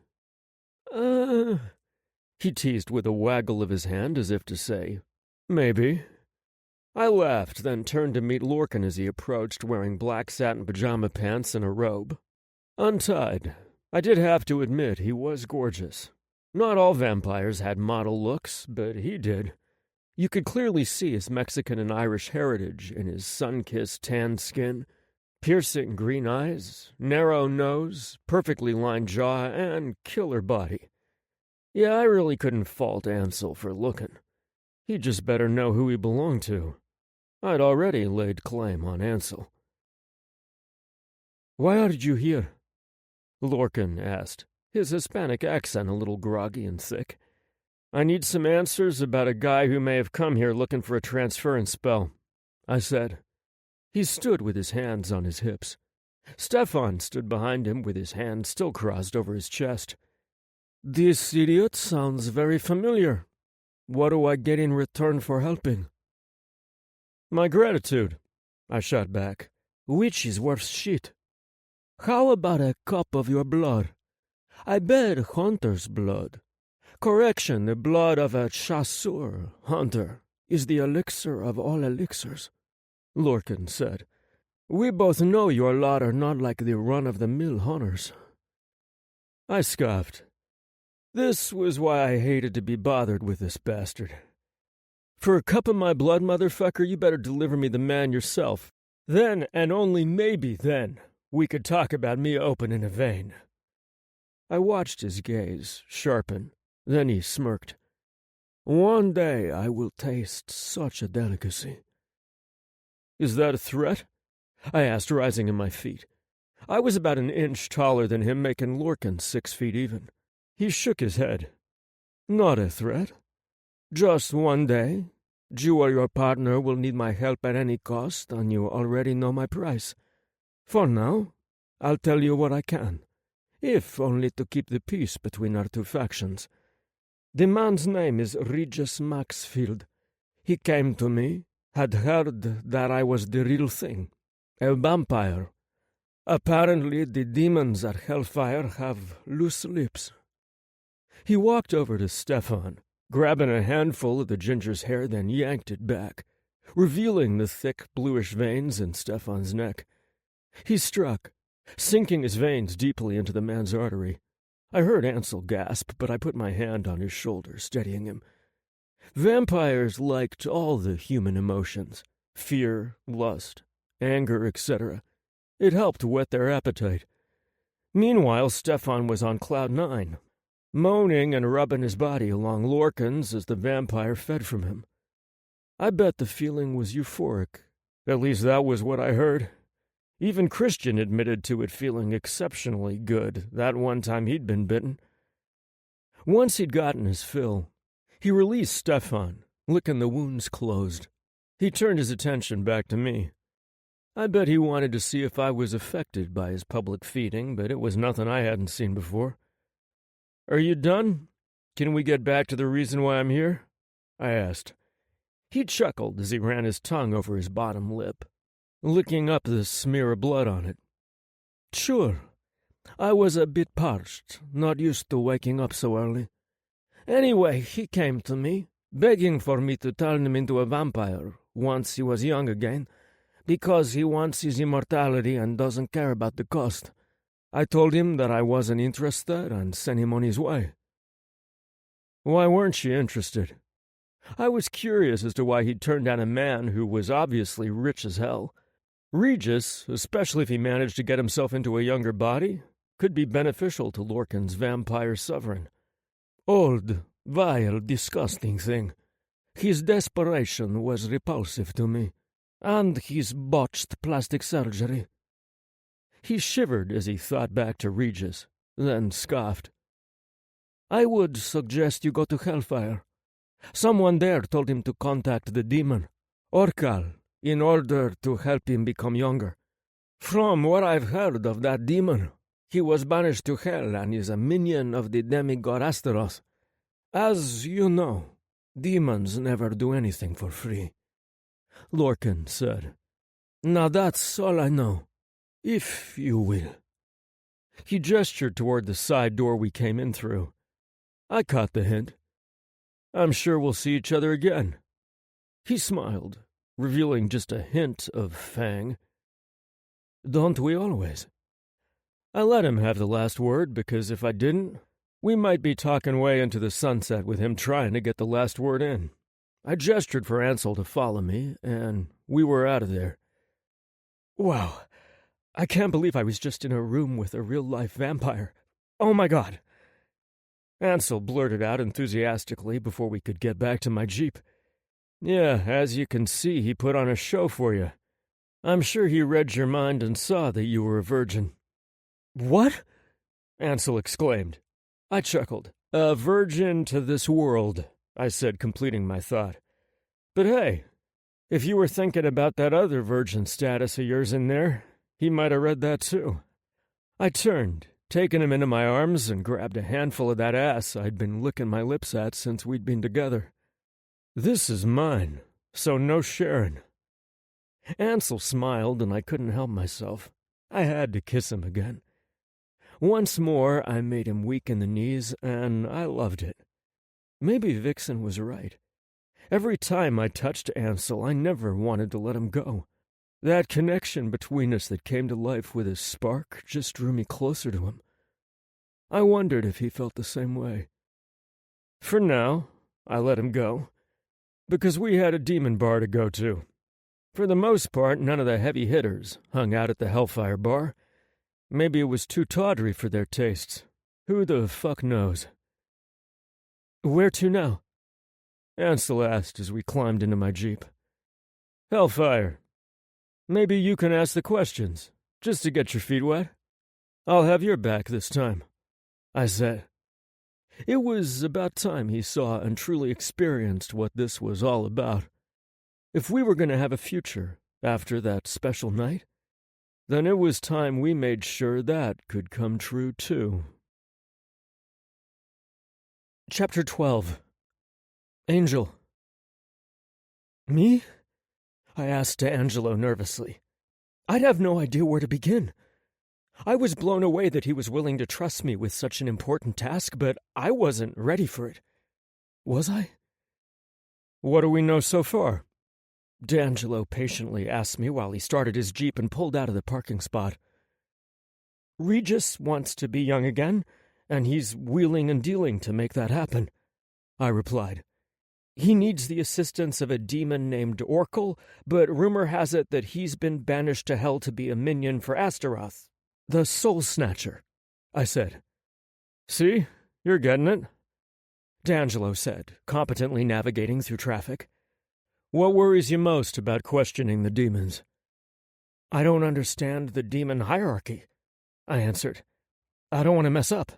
He teased with a waggle of his hand as if to say, "Maybe." I laughed, then turned to meet Lorcan as he approached, wearing black satin pajama pants and a robe. Untied, I did have to admit he was gorgeous. Not all vampires had model looks, but he did. You could clearly see his Mexican and Irish heritage in his sun-kissed tanned skin, piercing green eyes, narrow nose, perfectly lined jaw, and killer body. Yeah, I really couldn't fault Ansel for looking. He'd just better know who he belonged to. I'd already laid claim on Ansel. "Why are you here?" Lorcan asked, his Hispanic accent a little groggy and thick. "I need some answers about a guy who may have come here looking for a transference spell," I said. He stood with his hands on his hips. Stefan stood behind him with his hands still crossed over his chest. "This idiot sounds very familiar. What do I get in return for helping?" "My gratitude," I shot back. "Which is worth shit. How about a cup of your blood? I bet hunter's blood. Correction, the blood of a chasseur, hunter, is the elixir of all elixirs," Lorcan said. "We both know your lot are not like the run-of-the-mill hunters." I scoffed. This was why I hated to be bothered with this bastard. "For a cup of my blood, motherfucker, you better deliver me the man yourself. Then, and only maybe then, we could talk about me opening a vein." I watched his gaze sharpen. Then he smirked. "One day I will taste such a delicacy." "Is that a threat?" I asked, rising in my feet. I was about an inch taller than him, making Lorcan 6 feet even. He shook his head. "Not a threat. Just one day, you or your partner will need my help at any cost, and you already know my price. For now, I'll tell you what I can, if only to keep the peace between our two factions. The man's name is Regis Maxfield. He came to me, had heard that I was the real thing, a vampire. Apparently the demons at Hellfire have loose lips." He walked over to Stefan, grabbing a handful of the ginger's hair, then yanked it back, revealing the thick bluish veins in Stefan's neck. He struck, sinking his veins deeply into the man's artery. I heard Ansel gasp, but I put my hand on his shoulder, steadying him. Vampires liked all the human emotions, fear, lust, anger, etc. It helped whet their appetite. Meanwhile, Stefan was on cloud 9, moaning and rubbing his body along Lorcan's as the vampire fed from him. I bet the feeling was euphoric. At least that was what I heard. Even Christian admitted to it feeling exceptionally good that one time he'd been bitten. Once he'd gotten his fill, he released Stefan, licking the wounds closed. He turned his attention back to me. I bet he wanted to see if I was affected by his public feeding, but it was nothing I hadn't seen before. "Are you done? Can we get back to the reason why I'm here?" I asked. He chuckled as he ran his tongue over his bottom lip, licking up the smear of blood on it. "Sure. I was a bit parched, not used to waking up so early. Anyway, he came to me, begging for me to turn him into a vampire once he was young again, because he wants his immortality and doesn't care about the cost. I told him that I wasn't interested and sent him on his way." "Why weren't you interested?" I was curious as to why he'd turned down a man who was obviously rich as hell. Regis, especially if he managed to get himself into a younger body, could be beneficial to Lorcan's vampire sovereign. Old, vile, disgusting thing. His desperation was repulsive to me, and his botched plastic surgery. He shivered as he thought back to Regis, then scoffed. "I would suggest you go to Hellfire. Someone there told him to contact the demon, Orcal, in order to help him become younger. From what I've heard of that demon, he was banished to Hell and is a minion of the demigod Astaroth. As you know, demons never do anything for free." Lorcan said, "Now that's all I know, if you will." He gestured toward the side door we came in through. I caught the hint. "I'm sure we'll see each other again." He smiled, revealing just a hint of fang. "Don't we always?" I let him have the last word, because if I didn't, we might be talking way into the sunset with him trying to get the last word in. I gestured for Ansel to follow me, and we were out of there. Wow, I can't believe I was just in a room with a real-life vampire. Oh my God! Ansel blurted out enthusiastically before we could get back to my jeep. Yeah, as you can see, he put on a show for you. I'm sure he read your mind and saw that you were a virgin." "What?" Ansel exclaimed. I chuckled. "A virgin to this world," I said, completing my thought. "But hey, if you were thinking about that other virgin status of yours in there, he might have read that too." I turned, taking him into my arms, and grabbed a handful of that ass I'd been licking my lips at since we'd been together. "This is mine, so no sharing." Ansel smiled, and I couldn't help myself. I had to kiss him again. Once more, I made him weak in the knees, and I loved it. Maybe Vixen was right. Every time I touched Ansel, I never wanted to let him go. That connection between us that came to life with his spark just drew me closer to him. I wondered if he felt the same way. For now, I let him go, because we had a demon bar to go to. For the most part, none of the heavy hitters hung out at the Hellfire Bar. Maybe it was too tawdry for their tastes. Who the fuck knows? "Where to now?" Ansel asked as we climbed into my Jeep. "Hellfire. Maybe you can ask the questions, just to get your feet wet. I'll have your back this time," I said. It was about time he saw and truly experienced what this was all about. If we were going to have a future after that special night, then it was time we made sure that could come true too. Chapter 12. Angel. "Me?" I asked D'Angelo nervously. I'd have no idea where to begin. I was blown away that he was willing to trust me with such an important task, but I wasn't ready for it. Was I? "What do we know so far?" D'Angelo patiently asked me while he started his Jeep and pulled out of the parking spot. "Regis wants to be young again, and he's wheeling and dealing to make that happen," I replied. "He needs the assistance of a demon named Orkel, but rumor has it that he's been banished to hell to be a minion for Astaroth, the Soul Snatcher," I said. "See, you're getting it," D'Angelo said, competently navigating through traffic. "What worries you most about questioning the demons?" "I don't understand the demon hierarchy," I answered. "I don't want to mess up."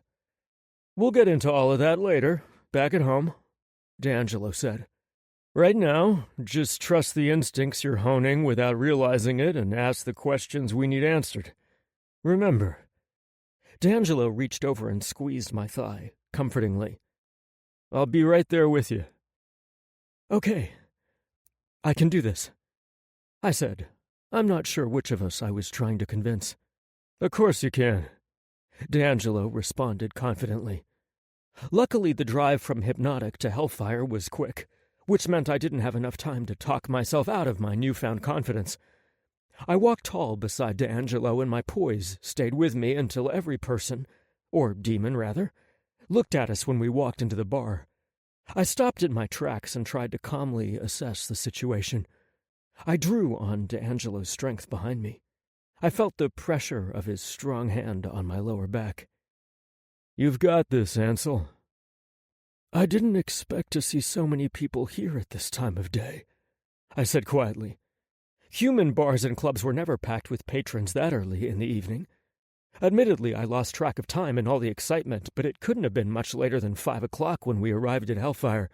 "We'll get into all of that later, back at home," D'Angelo said. "Right now, just trust the instincts you're honing without realizing it and ask the questions we need answered. Remember." D'Angelo reached over and squeezed my thigh, comfortingly. "I'll be right there with you." "Okay. I can do this," I said. I'm not sure which of us I was trying to convince. "Of course you can," D'Angelo responded confidently. Luckily, the drive from Hypnotic to Hellfire was quick, which meant I didn't have enough time to talk myself out of my newfound confidence. I walked tall beside D'Angelo, and my poise stayed with me until every person, or demon rather, looked at us when we walked into the bar. I stopped in my tracks and tried to calmly assess the situation. I drew on D'Angelo's strength behind me. I felt the pressure of his strong hand on my lower back. "You've got this, Ansel." "I didn't expect to see so many people here at this time of day," I said quietly. Human bars and clubs were never packed with patrons that early in the evening. Admittedly, I lost track of time in all the excitement, but it couldn't have been much later than 5 o'clock when we arrived at Hellfire.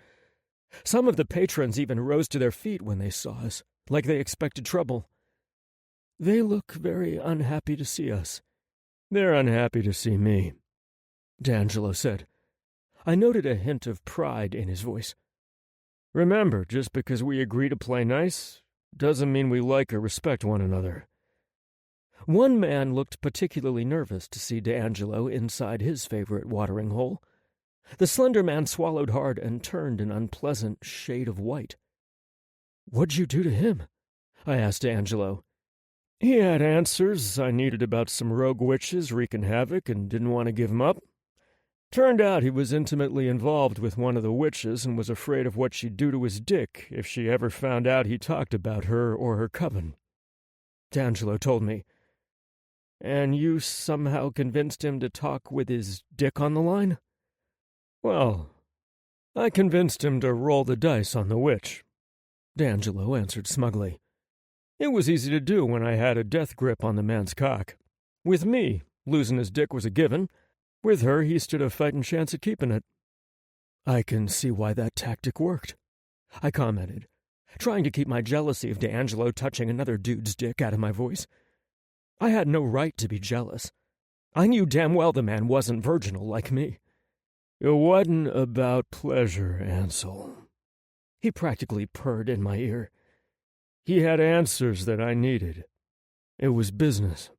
Some of the patrons even rose to their feet when they saw us, like they expected trouble. "They look very unhappy to see us." "They're unhappy to see me," D'Angelo said. I noted a hint of pride in his voice. "Remember, just because we agree to play nice doesn't mean we like or respect one another." One man looked particularly nervous to see D'Angelo inside his favorite watering hole. The slender man swallowed hard and turned an unpleasant shade of white. "What'd you do to him?" I asked D'Angelo. "He had answers I needed about some rogue witches wreaking havoc and didn't want to give them up. Turned out he was intimately involved with one of the witches and was afraid of what she'd do to his dick if she ever found out he talked about her or her coven," D'Angelo told me. "And you somehow convinced him to talk with his dick on the line?" "Well, I convinced him to roll the dice on the witch. D'Angelo answered smugly. It was easy to do when I had a death grip on the man's cock. With me, losing his dick was a given. With her, he stood a fighting chance at keeping it. I can see why that tactic worked, I commented, trying to keep my jealousy of D'Angelo touching another dude's dick out of my voice. I had no right to be jealous. I knew damn well the man wasn't virginal like me. It wasn't about pleasure, Ansel. He practically purred in my ear. He had answers that I needed. It was business.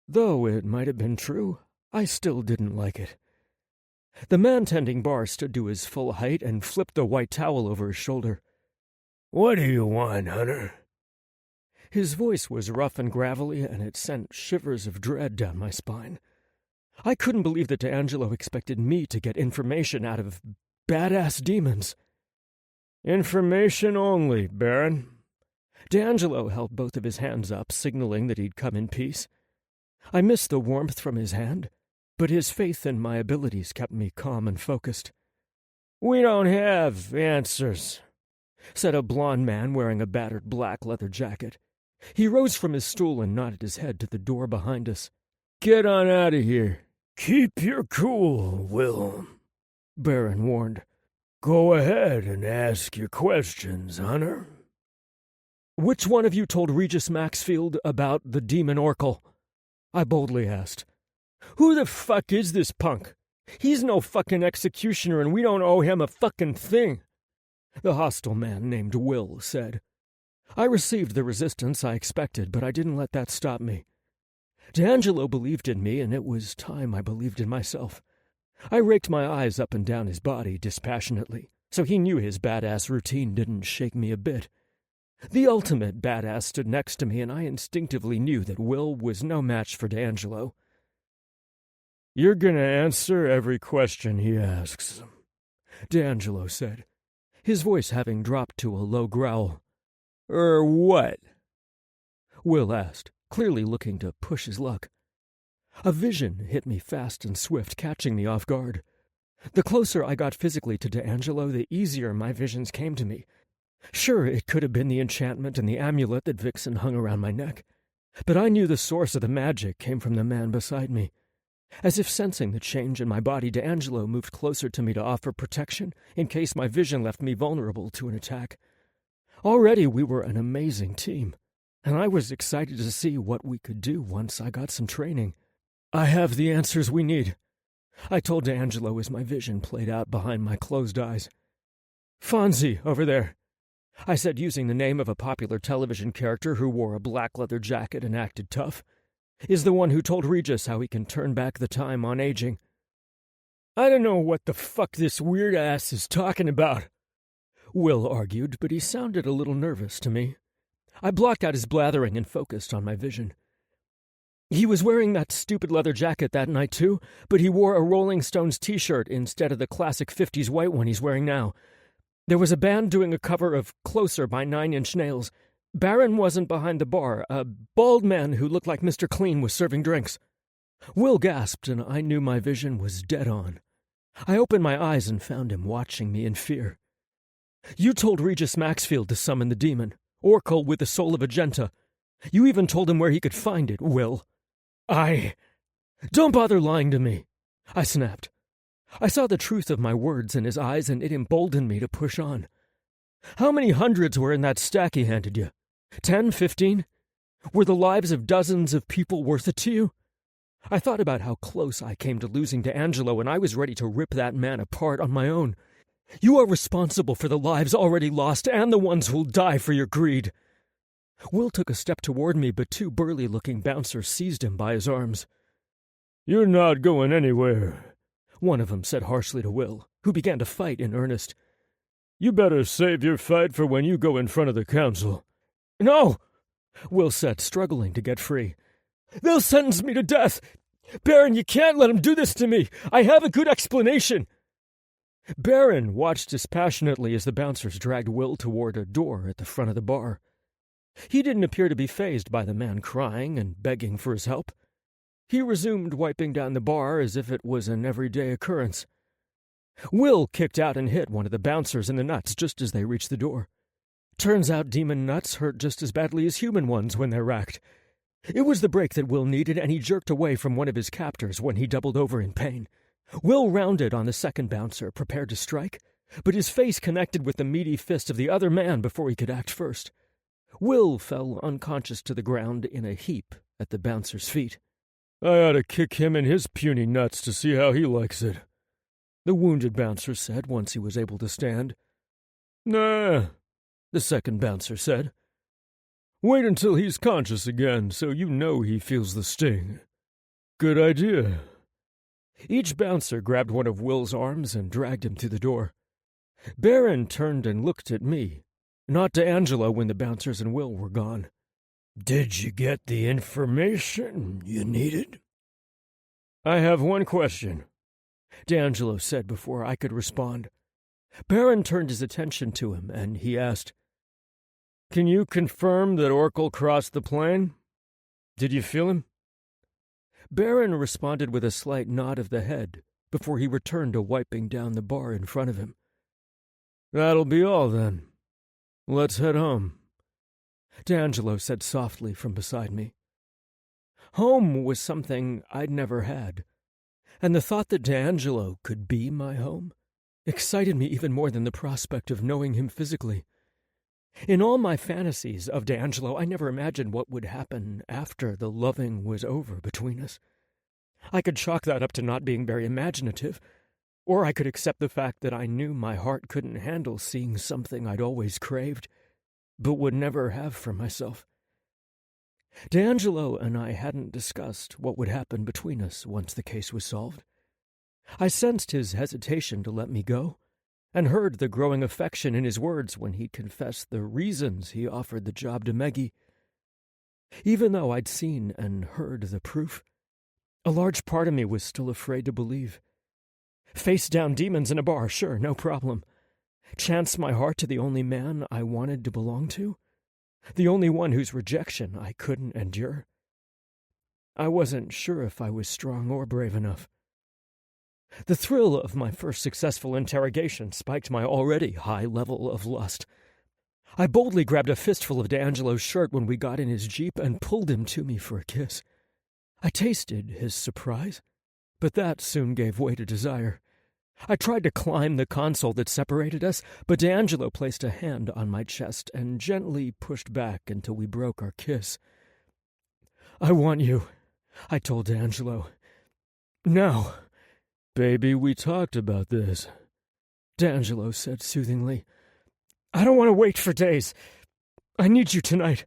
Though it might have been true, I still didn't like it. The man tending bar stood to his full height and flipped the white towel over his shoulder. "What do you want, Hunter?" His voice was rough and gravelly, and it sent shivers of dread down my spine. I couldn't believe that D'Angelo expected me to get information out of badass demons. "Information only, Baron." D'Angelo held both of his hands up, signaling that he'd come in peace. I missed the warmth from his hand, but his faith in my abilities kept me calm and focused. "We don't have answers," said a blond man wearing a battered black leather jacket. He rose from his stool and nodded his head to the door behind us. "Get on out of here. Keep your cool, Will," Baron warned. "Go ahead and ask your questions, Hunter." "Which one of you told Regis Maxfield about the demon Oracle?" I boldly asked. "Who the fuck is this punk? He's no fucking executioner and we don't owe him a fucking thing," the hostile man named Will said. I received the resistance I expected, but I didn't let that stop me. D'Angelo believed in me, and it was time I believed in myself. I raked my eyes up and down his body dispassionately, so he knew his badass routine didn't shake me a bit. The ultimate badass stood next to me, and I instinctively knew that Will was no match for D'Angelo. "You're gonna answer every question he asks," D'Angelo said, his voice having dropped to a low growl. What?" Will asked, clearly looking to push his luck. A vision hit me fast and swift, catching me off guard. The closer I got physically to D'Angelo, the easier my visions came to me. Sure, it could have been the enchantment and the amulet that Vixen hung around my neck, but I knew the source of the magic came from the man beside me. As if sensing the change in my body, D'Angelo moved closer to me to offer protection in case my vision left me vulnerable to an attack. Already we were an amazing team, and I was excited to see what we could do once I got some training. "I have the answers we need," I told D'Angelo as my vision played out behind my closed eyes. "Fonzie, over there," I said, using the name of a popular television character who wore a black leather jacket and acted tough, "is the one who told Regis how he can turn back the time on aging." "I don't know what the fuck this weird ass is talking about," Will argued, but he sounded a little nervous to me. I blocked out his blathering and focused on my vision. "He was wearing that stupid leather jacket that night, too, but he wore a Rolling Stones t-shirt instead of the classic 50s white one he's wearing now. There was a band doing a cover of Closer by 9 Inch Nails. Baron wasn't behind the bar. A bald man who looked like Mr. Clean was serving drinks." Will gasped, and I knew my vision was dead on. I opened my eyes and found him watching me in fear. "You told Regis Maxfield to summon the demon, Oracle with the soul of Agenta. You even told him where he could find it, Will." "Don't bother lying to me," I snapped. I saw the truth of my words in his eyes, and it emboldened me to push on. "How many hundreds were in that stack he handed you? 10, 15? Were the lives of dozens of people worth it to you?" I thought about how close I came to losing D'Angelo, and I was ready to rip that man apart on my own. "You are responsible for the lives already lost and the ones who'll die for your greed." Will took a step toward me, but two burly-looking bouncers seized him by his arms. "You're not going anywhere," one of them said harshly to Will, who began to fight in earnest. "You better save your fight for when you go in front of the council." "No," Will said, struggling to get free. "They'll sentence me to death. Baron, you can't let him do this to me. I have a good explanation." Baron watched dispassionately as the bouncers dragged Will toward a door at the front of the bar. He didn't appear to be fazed by the man crying and begging for his help. He resumed wiping down the bar as if it was an everyday occurrence. Will kicked out and hit one of the bouncers in the nuts just as they reached the door. Turns out demon nuts hurt just as badly as human ones when they're racked. It was the break that Will needed, and he jerked away from one of his captors when he doubled over in pain. Will rounded on the second bouncer, prepared to strike, but his face connected with the meaty fist of the other man before he could act first. Will fell unconscious to the ground in a heap at the bouncer's feet. "I ought to kick him in his puny nuts to see how he likes it," the wounded bouncer said once he was able to stand. "Nah," the second bouncer said. "Wait until he's conscious again, so you know he feels the sting." "Good idea." Each bouncer grabbed one of Will's arms and dragged him to the door. Baron turned and looked at me, not to Angela when the bouncers and Will were gone. "Did you get the information you needed?" "I have one question," D'Angelo said before I could respond. Baron turned his attention to him, and he asked, "Can you confirm that Oracle crossed the plain? Did you feel him?" Baron responded with a slight nod of the head before he returned to wiping down the bar in front of him. "That'll be all, then. Let's head home," D'Angelo said softly from beside me. Home was something I'd never had, and the thought that D'Angelo could be my home excited me even more than the prospect of knowing him physically. In all my fantasies of D'Angelo, I never imagined what would happen after the loving was over between us. I could chalk that up to not being very imaginative, or I could accept the fact that I knew my heart couldn't handle seeing something I'd always craved, but would never have for myself. D'Angelo and I hadn't discussed what would happen between us once the case was solved. I sensed his hesitation to let me go, and heard the growing affection in his words when he confessed the reasons he offered the job to Meggie. Even though I'd seen and heard the proof, a large part of me was still afraid to believe. Face down demons in a bar, sure, no problem. Chance my heart to the only man I wanted to belong to? The only one whose rejection I couldn't endure? I wasn't sure if I was strong or brave enough. The thrill of my first successful interrogation spiked my already high level of lust. I boldly grabbed a fistful of D'Angelo's shirt when we got in his Jeep and pulled him to me for a kiss. I tasted his surprise, but that soon gave way to desire. I tried to climb the console that separated us, but D'Angelo placed a hand on my chest and gently pushed back until we broke our kiss. "I want you," I told D'Angelo. "Now." "Baby, we talked about this," D'Angelo said soothingly. "I don't want to wait for days. I need you tonight."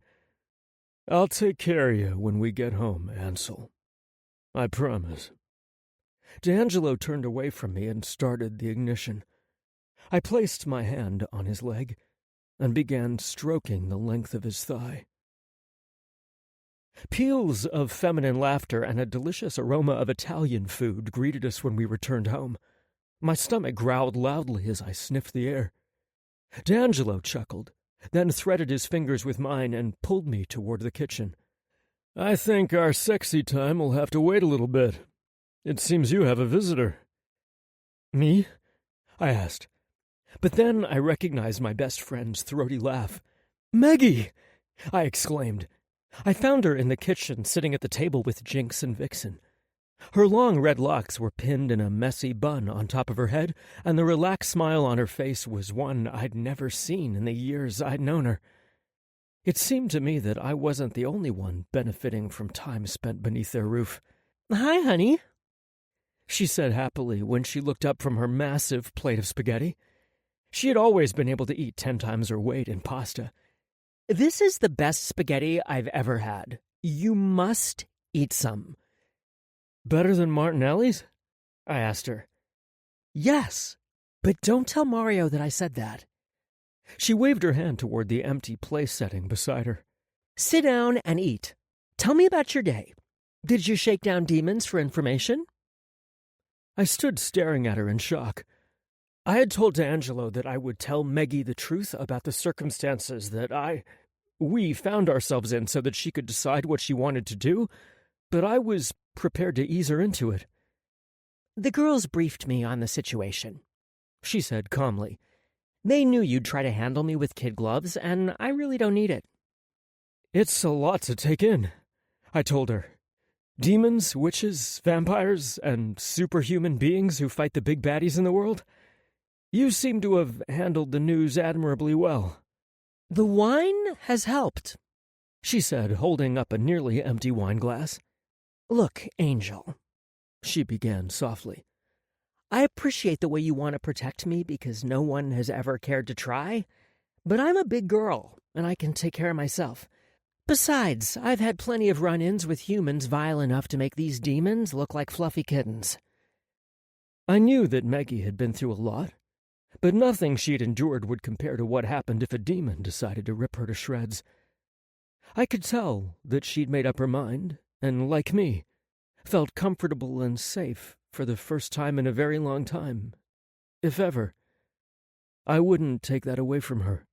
"I'll take care of you when we get home, Ansel. I promise." D'Angelo turned away from me and started the ignition. I placed my hand on his leg and began stroking the length of his thigh. Peals of feminine laughter and a delicious aroma of Italian food greeted us when we returned home. My stomach growled loudly as I sniffed the air. D'Angelo chuckled, then threaded his fingers with mine and pulled me toward the kitchen. "I think our sexy time will have to wait a little bit. It seems you have a visitor." "Me?" I asked. But then I recognized my best friend's throaty laugh. "Meggie!" I exclaimed. I found her in the kitchen, sitting at the table with Jinx and Vixen. Her long red locks were pinned in a messy bun on top of her head, and the relaxed smile on her face was one I'd never seen in the years I'd known her. It seemed to me that I wasn't the only one benefiting from time spent beneath their roof. "Hi, honey," she said happily when she looked up from her massive plate of spaghetti. She had always been able to eat 10 times her weight in pasta. "This is the best spaghetti I've ever had. You must eat some." "Better than Martinelli's?" I asked her. "Yes, but don't tell Mario that I said that." She waved her hand toward the empty place setting beside her. "Sit down and eat. Tell me about your day. Did you shake down demons for information?" I stood staring at her in shock. I had told D'Angelo that I would tell Meggie the truth about the circumstances that we found ourselves in so that she could decide what she wanted to do, but I was prepared to ease her into it. "The girls briefed me on the situation," she said calmly. They knew you'd try to handle me with kid gloves, and I really don't need it. It's a lot to take in, I told her. Demons, witches, vampires, and superhuman beings who fight the big baddies in the world. You seem to have handled the news admirably well. The wine has helped, she said, holding up a nearly empty wine glass. Look, Angel, she began softly. I appreciate the way you want to protect me because no one has ever cared to try, but I'm a big girl, and I can take care of myself. Besides, I've had plenty of run-ins with humans vile enough to make these demons look like fluffy kittens. I knew that Maggie had been through a lot, but nothing she'd endured would compare to what happened if a demon decided to rip her to shreds. I could tell that she'd made up her mind, and like me, felt comfortable and safe for the first time in a very long time, if ever. I wouldn't take that away from her.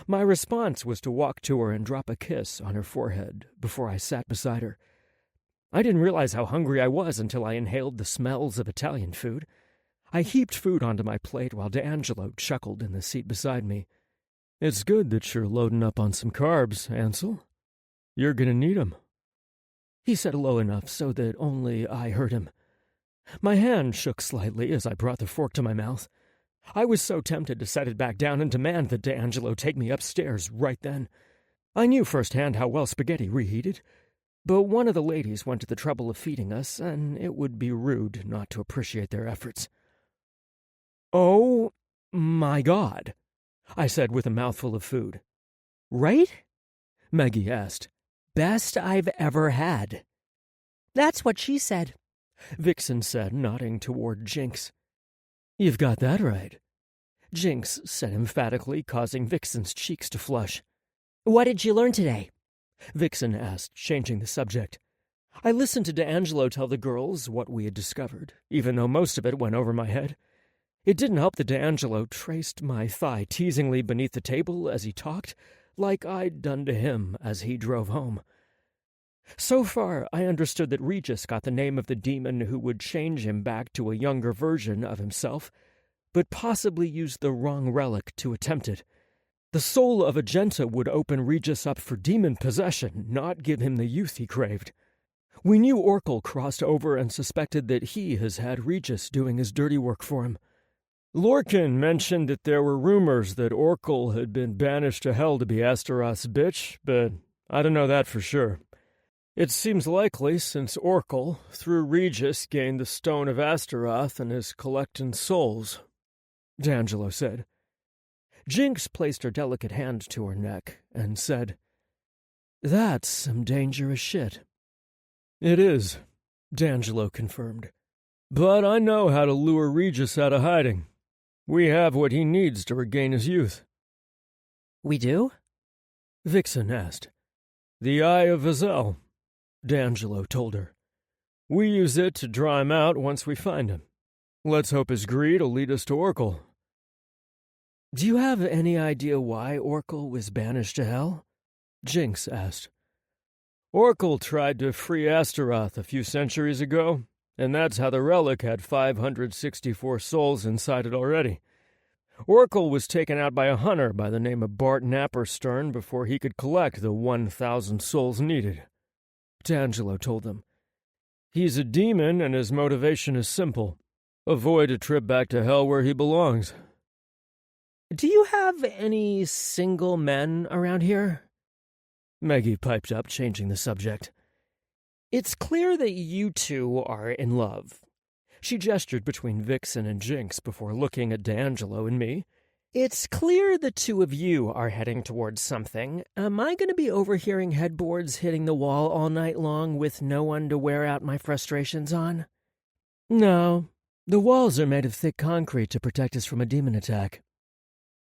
My response was to walk to her and drop a kiss on her forehead before I sat beside her. I didn't realize how hungry I was until I inhaled the smells of Italian food. I heaped food onto my plate while D'Angelo chuckled in the seat beside me. It's good that you're loading up on some carbs, Ansel. You're gonna need 'em. He said low enough so that only I heard him. My hand shook slightly as I brought the fork to my mouth. I was so tempted to set it back down and demand that D'Angelo take me upstairs right then. I knew firsthand how well spaghetti reheated, but one of the ladies went to the trouble of feeding us, and it would be rude not to appreciate their efforts. "Oh, my God," I said with a mouthful of food. "Right?" Maggie asked. "Best I've ever had." "That's what she said," Vixen said, nodding toward Jinx. "You've got that right," Jinx said emphatically, causing Vixen's cheeks to flush. "What did you learn today?" Vixen asked, changing the subject. I listened to D'Angelo tell the girls what we had discovered, even though most of it went over my head. It didn't help that D'Angelo traced my thigh teasingly beneath the table as he talked, like I'd done to him as he drove home. So far, I understood that Regis got the name of the demon who would change him back to a younger version of himself, but possibly used the wrong relic to attempt it. The soul of Agenta would open Regis up for demon possession, not give him the youth he craved. We knew Orkel crossed over and suspected that he has had Regis doing his dirty work for him. Lorcan mentioned that there were rumors that Orkel had been banished to hell to be Astaroth's bitch, but I don't know that for sure. It seems likely since Orkel, through Regis, gained the Stone of Astaroth and is collecting souls, D'Angelo said. Jinx placed her delicate hand to her neck and said, "That's some dangerous shit." "It is," D'Angelo confirmed. "But I know how to lure Regis out of hiding. We have what he needs to regain his youth." "We do?" Vixen asked. "The Eye of Vazel," D'Angelo told her. "We use it to draw him out once we find him. Let's hope his greed will lead us to Orkel." "Do you have any idea why Orkel was banished to hell?" Jinx asked. "Orkel tried to free Astaroth a few centuries ago, and that's how the relic had 564 souls inside it already. Orkel was taken out by a hunter by the name of Bart Napperstern before he could collect the 1,000 souls needed," D'Angelo told them. "He's a demon, and his motivation is simple. Avoid a trip back to hell where he belongs." "Do you have any single men around here?" Maggie piped up, changing the subject. "It's clear that you two are in love." She gestured between Vixen and Jinx before looking at D'Angelo and me. "It's clear the two of you are heading towards something. Am I going to be overhearing headboards hitting the wall all night long with no one to wear out my frustrations on?" "No, the walls are made of thick concrete to protect us from a demon attack,"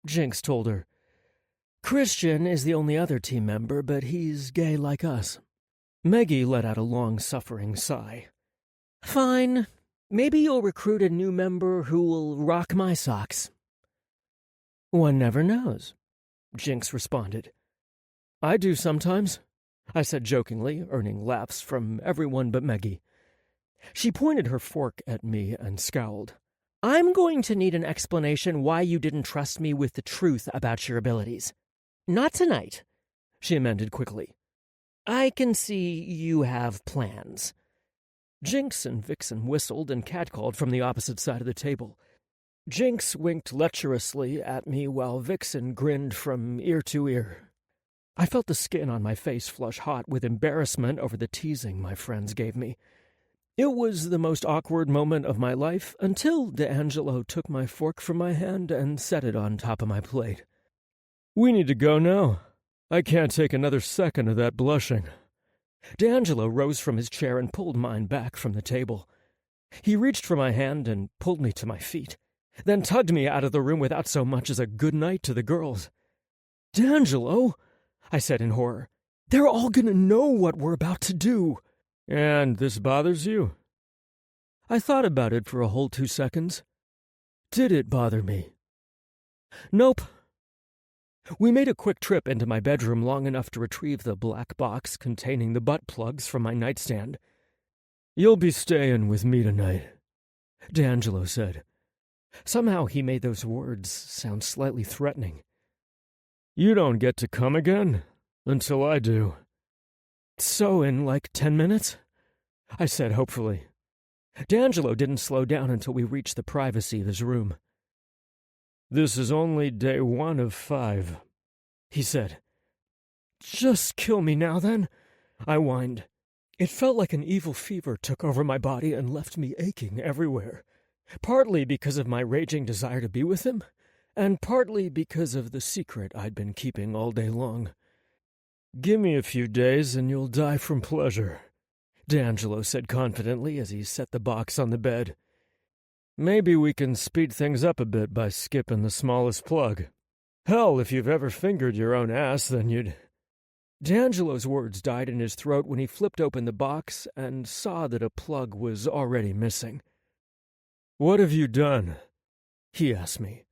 Jinx told her. "Christian is the only other team member, but he's gay like us." Maggie let out a long-suffering sigh. "Fine. Maybe you'll recruit a new member who will rock my socks." "One never knows," Jinx responded. "I do sometimes," I said jokingly, earning laughs from everyone but Maggie. She pointed her fork at me and scowled. I'm going to need an explanation why you didn't trust me with the truth about your abilities. Not tonight, she amended quickly. I can see you have plans. Jinx and Vixen whistled and catcalled from the opposite side of the table. Jinx winked lecherously at me while Vixen grinned from ear to ear. I felt the skin on my face flush hot with embarrassment over the teasing my friends gave me. It was the most awkward moment of my life until D'Angelo took my fork from my hand and set it on top of my plate. "We need to go now. I can't take another second of that blushing." D'Angelo rose from his chair and pulled mine back from the table. He reached for my hand and pulled me to my feet, then tugged me out of the room without so much as a good night to the girls. "D'Angelo," I said in horror, "they're all gonna know what we're about to do." "And this bothers you?" I thought about it for a whole 2 seconds. Did it bother me? Nope. We made a quick trip into my bedroom long enough to retrieve the black box containing the butt plugs from my nightstand. "You'll be staying with me tonight," D'Angelo said. Somehow he made those words sound slightly threatening. "You don't get to come again until I do." "So in like 10 minutes?" I said hopefully. D'Angelo didn't slow down until we reached the privacy of his room. "This is only day 1 of 5, he said. "Just kill me now, then," I whined. It felt like an evil fever took over my body and left me aching everywhere, partly because of my raging desire to be with him, and partly because of the secret I'd been keeping all day long. "Give me a few days and you'll die from pleasure," D'Angelo said confidently as he set the box on the bed. "Maybe we can speed things up a bit by skipping the smallest plug. Hell, if you've ever fingered your own ass, then you'd—" D'Angelo's words died in his throat when he flipped open the box and saw that a plug was already missing. "What have you done?" he asked me.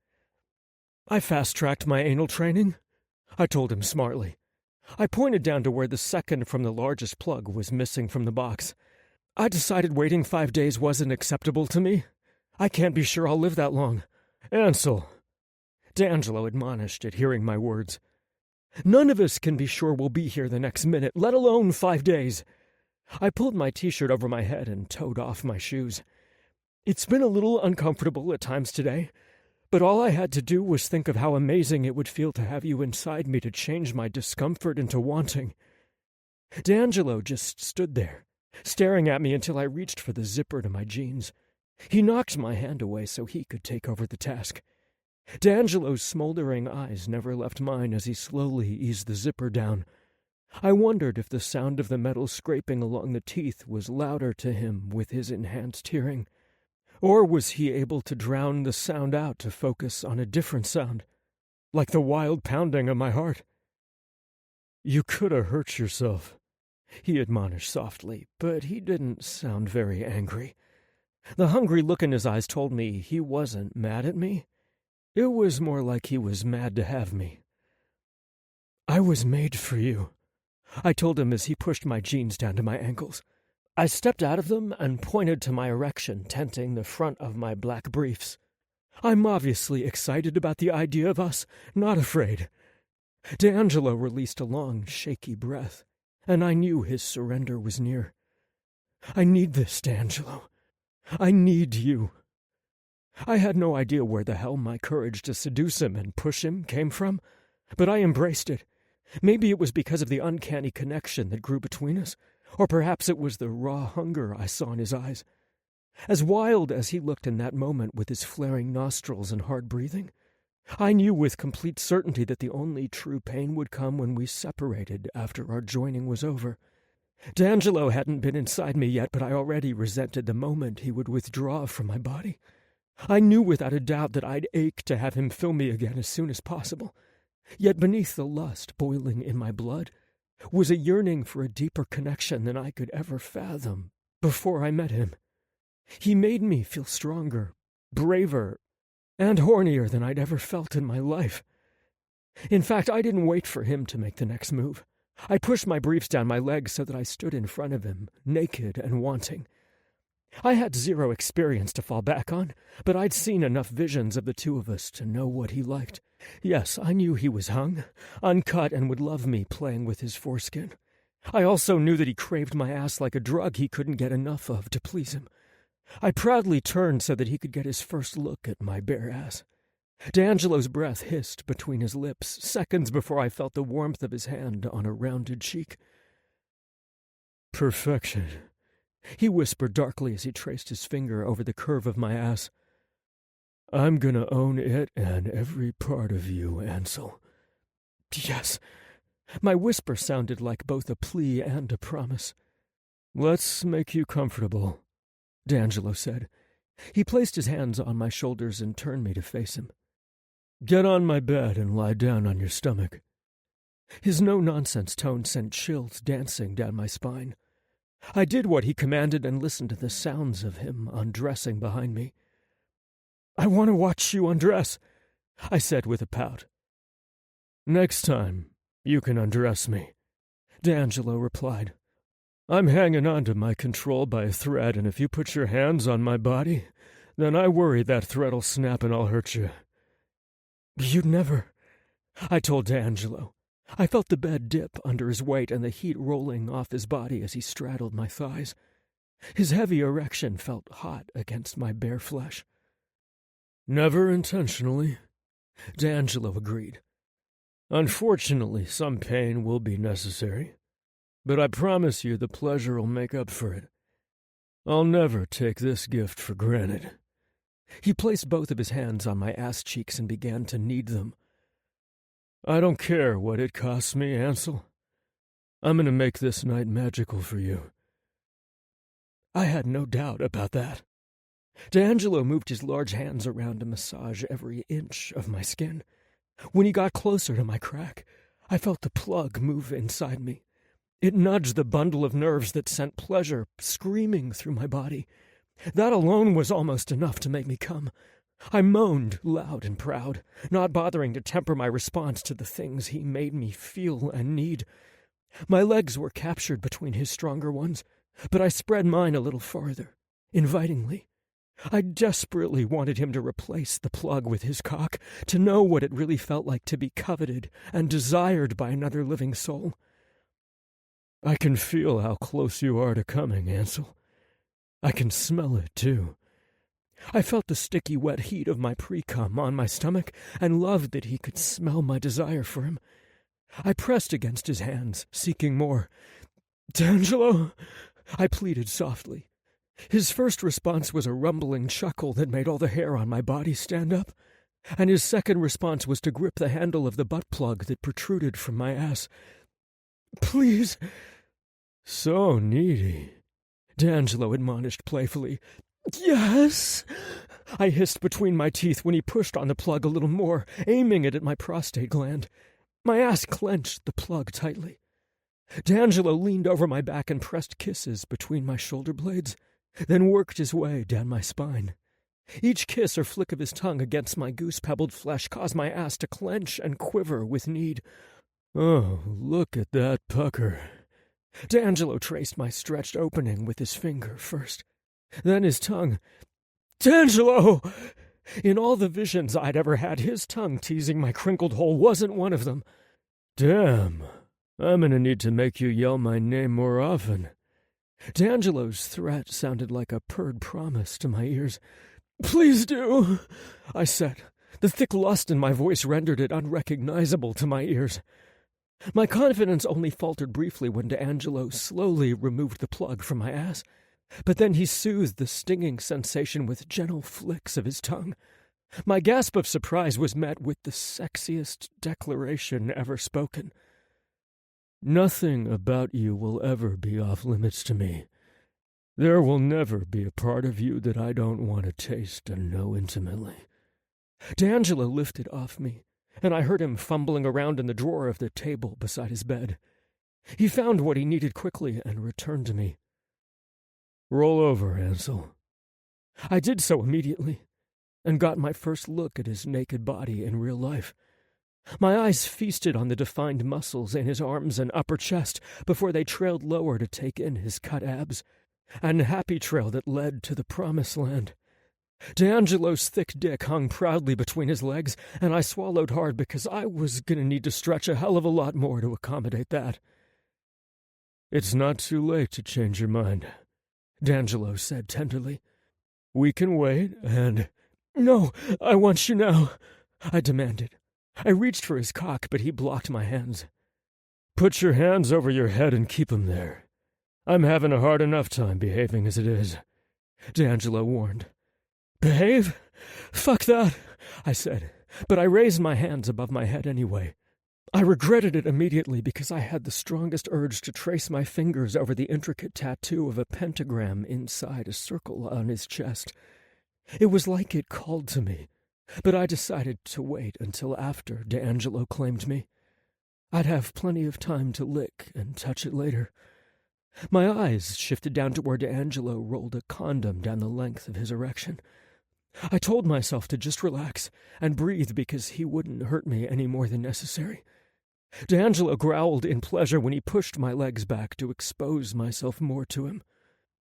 "I fast-tracked my anal training," I told him smartly. I pointed down to where the second from the largest plug was missing from the box. I decided waiting 5 days wasn't acceptable to me. I can't be sure I'll live that long. "Ansel," D'Angelo admonished at hearing my words. "None of us can be sure we'll be here the next minute, let alone 5 days. I pulled my t-shirt over my head and toed off my shoes. It's been a little uncomfortable at times today, but all I had to do was think of how amazing it would feel to have you inside me to change my discomfort into wanting." D'Angelo just stood there, staring at me until I reached for the zipper to my jeans. He knocked my hand away so he could take over the task. D'Angelo's smoldering eyes never left mine as he slowly eased the zipper down. I wondered if the sound of the metal scraping along the teeth was louder to him with his enhanced hearing. Or was he able to drown the sound out to focus on a different sound, like the wild pounding of my heart? "You could have hurt yourself," he admonished softly, but he didn't sound very angry. The hungry look in his eyes told me he wasn't mad at me. It was more like he was mad to have me. "I was made for you," I told him as he pushed my jeans down to my ankles. I stepped out of them and pointed to my erection tenting the front of my black briefs. "I'm obviously excited about the idea of us, not afraid." D'Angelo released a long, shaky breath, and I knew his surrender was near. "I need this, D'Angelo. I need you." I had no idea where the hell my courage to seduce him and push him came from, but I embraced it. Maybe it was because of the uncanny connection that grew between us, or perhaps it was the raw hunger I saw in his eyes. As wild as he looked in that moment with his flaring nostrils and hard breathing, I knew with complete certainty that the only true pain would come when we separated after our joining was over. D'Angelo hadn't been inside me yet, but I already resented the moment he would withdraw from my body. I knew without a doubt that I'd ache to have him fill me again as soon as possible. Yet beneath the lust boiling in my blood was a yearning for a deeper connection than I could ever fathom before I met him. He made me feel stronger, braver, and hornier than I'd ever felt in my life. In fact, I didn't wait for him to make the next move. I pushed my briefs down my legs so that I stood in front of him, naked and wanting. I had zero experience to fall back on, but I'd seen enough visions of the two of us to know what he liked. Yes, I knew he was hung, uncut, and would love me playing with his foreskin. I also knew that he craved my ass like a drug he couldn't get enough of to please him. I proudly turned so that he could get his first look at my bare ass. D'Angelo's breath hissed between his lips, seconds before I felt the warmth of his hand on a rounded cheek. "Perfection," he whispered darkly as he traced his finger over the curve of my ass. "I'm gonna own it and every part of you, Ansel." Yes. My whisper sounded like both a plea and a promise. "Let's make you comfortable," D'Angelo said. He placed his hands on my shoulders and turned me to face him. "Get on my bed and lie down on your stomach." His no-nonsense tone sent chills dancing down my spine. I did what he commanded and listened to the sounds of him undressing behind me. "I want to watch you undress," I said with a pout. "Next time, you can undress me," D'Angelo replied. "I'm hanging on to my control by a thread, and if you put your hands on my body, then I worry that thread'll snap and I'll hurt you." "You'd never," I told D'Angelo. I felt the bed dip under his weight and the heat rolling off his body as he straddled my thighs. His heavy erection felt hot against my bare flesh. "Never intentionally," D'Angelo agreed. "Unfortunately, some pain will be necessary, but I promise you the pleasure will make up for it. I'll never take this gift for granted." He placed both of his hands on my ass cheeks and began to knead them. "I don't care what it costs me, Ansel. I'm going to make this night magical for you." I had no doubt about that. D'Angelo moved his large hands around to massage every inch of my skin. When he got closer to my crack, I felt the plug move inside me. It nudged the bundle of nerves that sent pleasure screaming through my body. That alone was almost enough to make me come. I moaned loud and proud, not bothering to temper my response to the things he made me feel and need. My legs were captured between his stronger ones, but I spread mine a little farther, invitingly. I desperately wanted him to replace the plug with his cock, to know what it really felt like to be coveted and desired by another living soul. "I can feel how close you are to coming, Ansel. I can smell it, too." I felt the sticky, wet heat of my pre-cum on my stomach and loved that he could smell my desire for him. I pressed against his hands, seeking more. "D'Angelo," I pleaded softly. His first response was a rumbling chuckle that made all the hair on my body stand up, and his second response was to grip the handle of the butt plug that protruded from my ass. "Please." "So needy," D'Angelo admonished playfully. "Yes," I hissed between my teeth when he pushed on the plug a little more, aiming it at my prostate gland. My ass clenched the plug tightly. D'Angelo leaned over my back and pressed kisses between my shoulder blades, then worked his way down my spine. Each kiss or flick of his tongue against my goose-pebbled flesh caused my ass to clench and quiver with need. "Oh, look at that pucker." D'Angelo traced my stretched opening with his finger first, then his tongue. "D'Angelo!" In all the visions I'd ever had, his tongue teasing my crinkled hole wasn't one of them. "Damn, I'm gonna need to make you yell my name more often." D'Angelo's threat sounded like a purred promise to my ears. "Please do," I said. The thick lust in my voice rendered it unrecognizable to my ears. My confidence only faltered briefly when D'Angelo slowly removed the plug from my ass. But then he soothed the stinging sensation with gentle flicks of his tongue. My gasp of surprise was met with the sexiest declaration ever spoken. "Nothing about you will ever be off-limits to me. There will never be a part of you that I don't want to taste and know intimately." D'Angelo lifted off me, and I heard him fumbling around in the drawer of the table beside his bed. He found what he needed quickly and returned to me. "Roll over, Ansel." I did so immediately, and got my first look at his naked body in real life. My eyes feasted on the defined muscles in his arms and upper chest before they trailed lower to take in his cut abs. and happy trail that led to the promised land. D'Angelo's thick dick hung proudly between his legs, and I swallowed hard because I was going to need to stretch a hell of a lot more to accommodate that. "It's not too late to change your mind," D'Angelo said tenderly. "We can wait, and—" "No, I want you now," I demanded. I reached for his cock, but he blocked my hands. "Put your hands over your head and keep 'em there. I'm having a hard enough time behaving as it is," D'Angelo warned. "Behave? Fuck that," I said, but I raised my hands above my head anyway. I regretted it immediately because I had the strongest urge to trace my fingers over the intricate tattoo of a pentagram inside a circle on his chest. It was like it called to me, but I decided to wait until after D'Angelo claimed me. I'd have plenty of time to lick and touch it later. My eyes shifted down to where D'Angelo rolled a condom down the length of his erection. I told myself to just relax and breathe because he wouldn't hurt me any more than necessary. D'Angelo growled in pleasure when he pushed my legs back to expose myself more to him.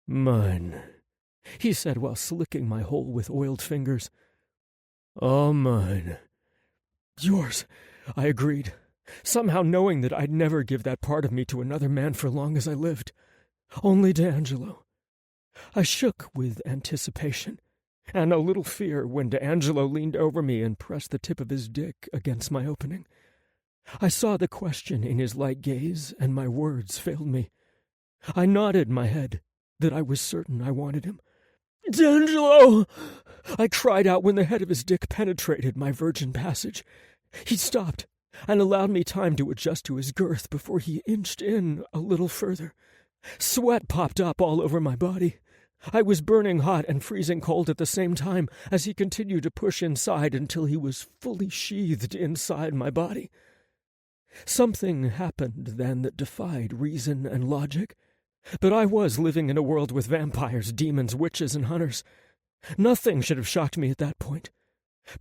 "Mine," he said while slicking my hole with oiled fingers. "All mine." "Yours," I agreed, somehow knowing that I'd never give that part of me to another man for long as I lived. Only D'Angelo. I shook with anticipation and a little fear when D'Angelo leaned over me and pressed the tip of his dick against my opening. I saw the question in his light gaze, and my words failed me. I nodded my head that I was certain I wanted him. "D'Angelo!" I cried out when the head of his dick penetrated my virgin passage. He stopped and allowed me time to adjust to his girth before he inched in a little further. Sweat popped up all over my body. I was burning hot and freezing cold at the same time as he continued to push inside until he was fully sheathed inside my body. Something happened then that defied reason and logic. But I was living in a world with vampires, demons, witches, and hunters. Nothing should have shocked me at that point.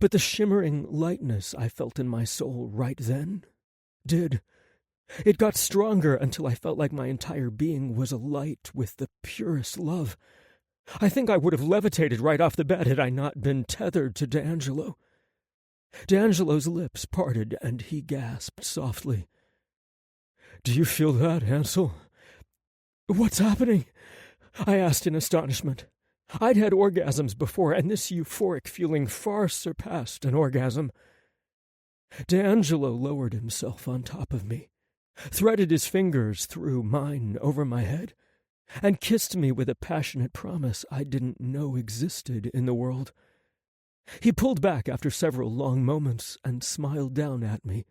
But the shimmering lightness I felt in my soul right then did. It got stronger until I felt like my entire being was alight with the purest love. I think I would have levitated right off the bed had I not been tethered to D'Angelo. D'Angelo's lips parted, and he gasped softly. "Do you feel that, Hansel?" "What's happening?" I asked in astonishment. I'd had orgasms before, and this euphoric feeling far surpassed an orgasm. D'Angelo lowered himself on top of me, threaded his fingers through mine over my head, and kissed me with a passionate promise I didn't know existed in the world. He pulled back after several long moments and smiled down at me,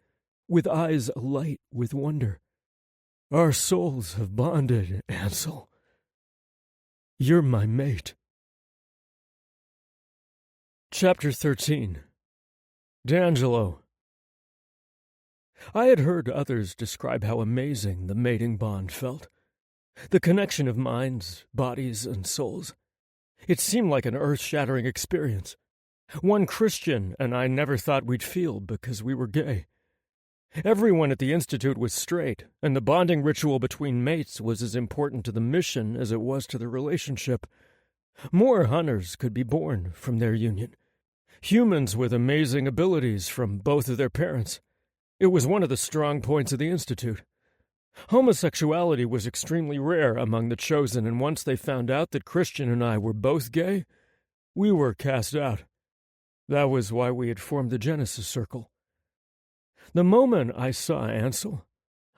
with eyes alight with wonder. "Our souls have bonded, Ansel. You're my mate." Chapter 13. D'Angelo. I had heard others describe how amazing the mating bond felt. The connection of minds, bodies, and souls. It seemed like an earth-shattering experience. One Christian and I never thought we'd feel because we were gay. Everyone at the Institute was straight, and the bonding ritual between mates was as important to the mission as it was to the relationship. More hunters could be born from their union. Humans with amazing abilities from both of their parents. It was one of the strong points of the Institute. Homosexuality was extremely rare among the chosen, and once they found out that Christian and I were both gay, we were cast out. That was why we had formed the Genesis Circle. The moment I saw Ansel,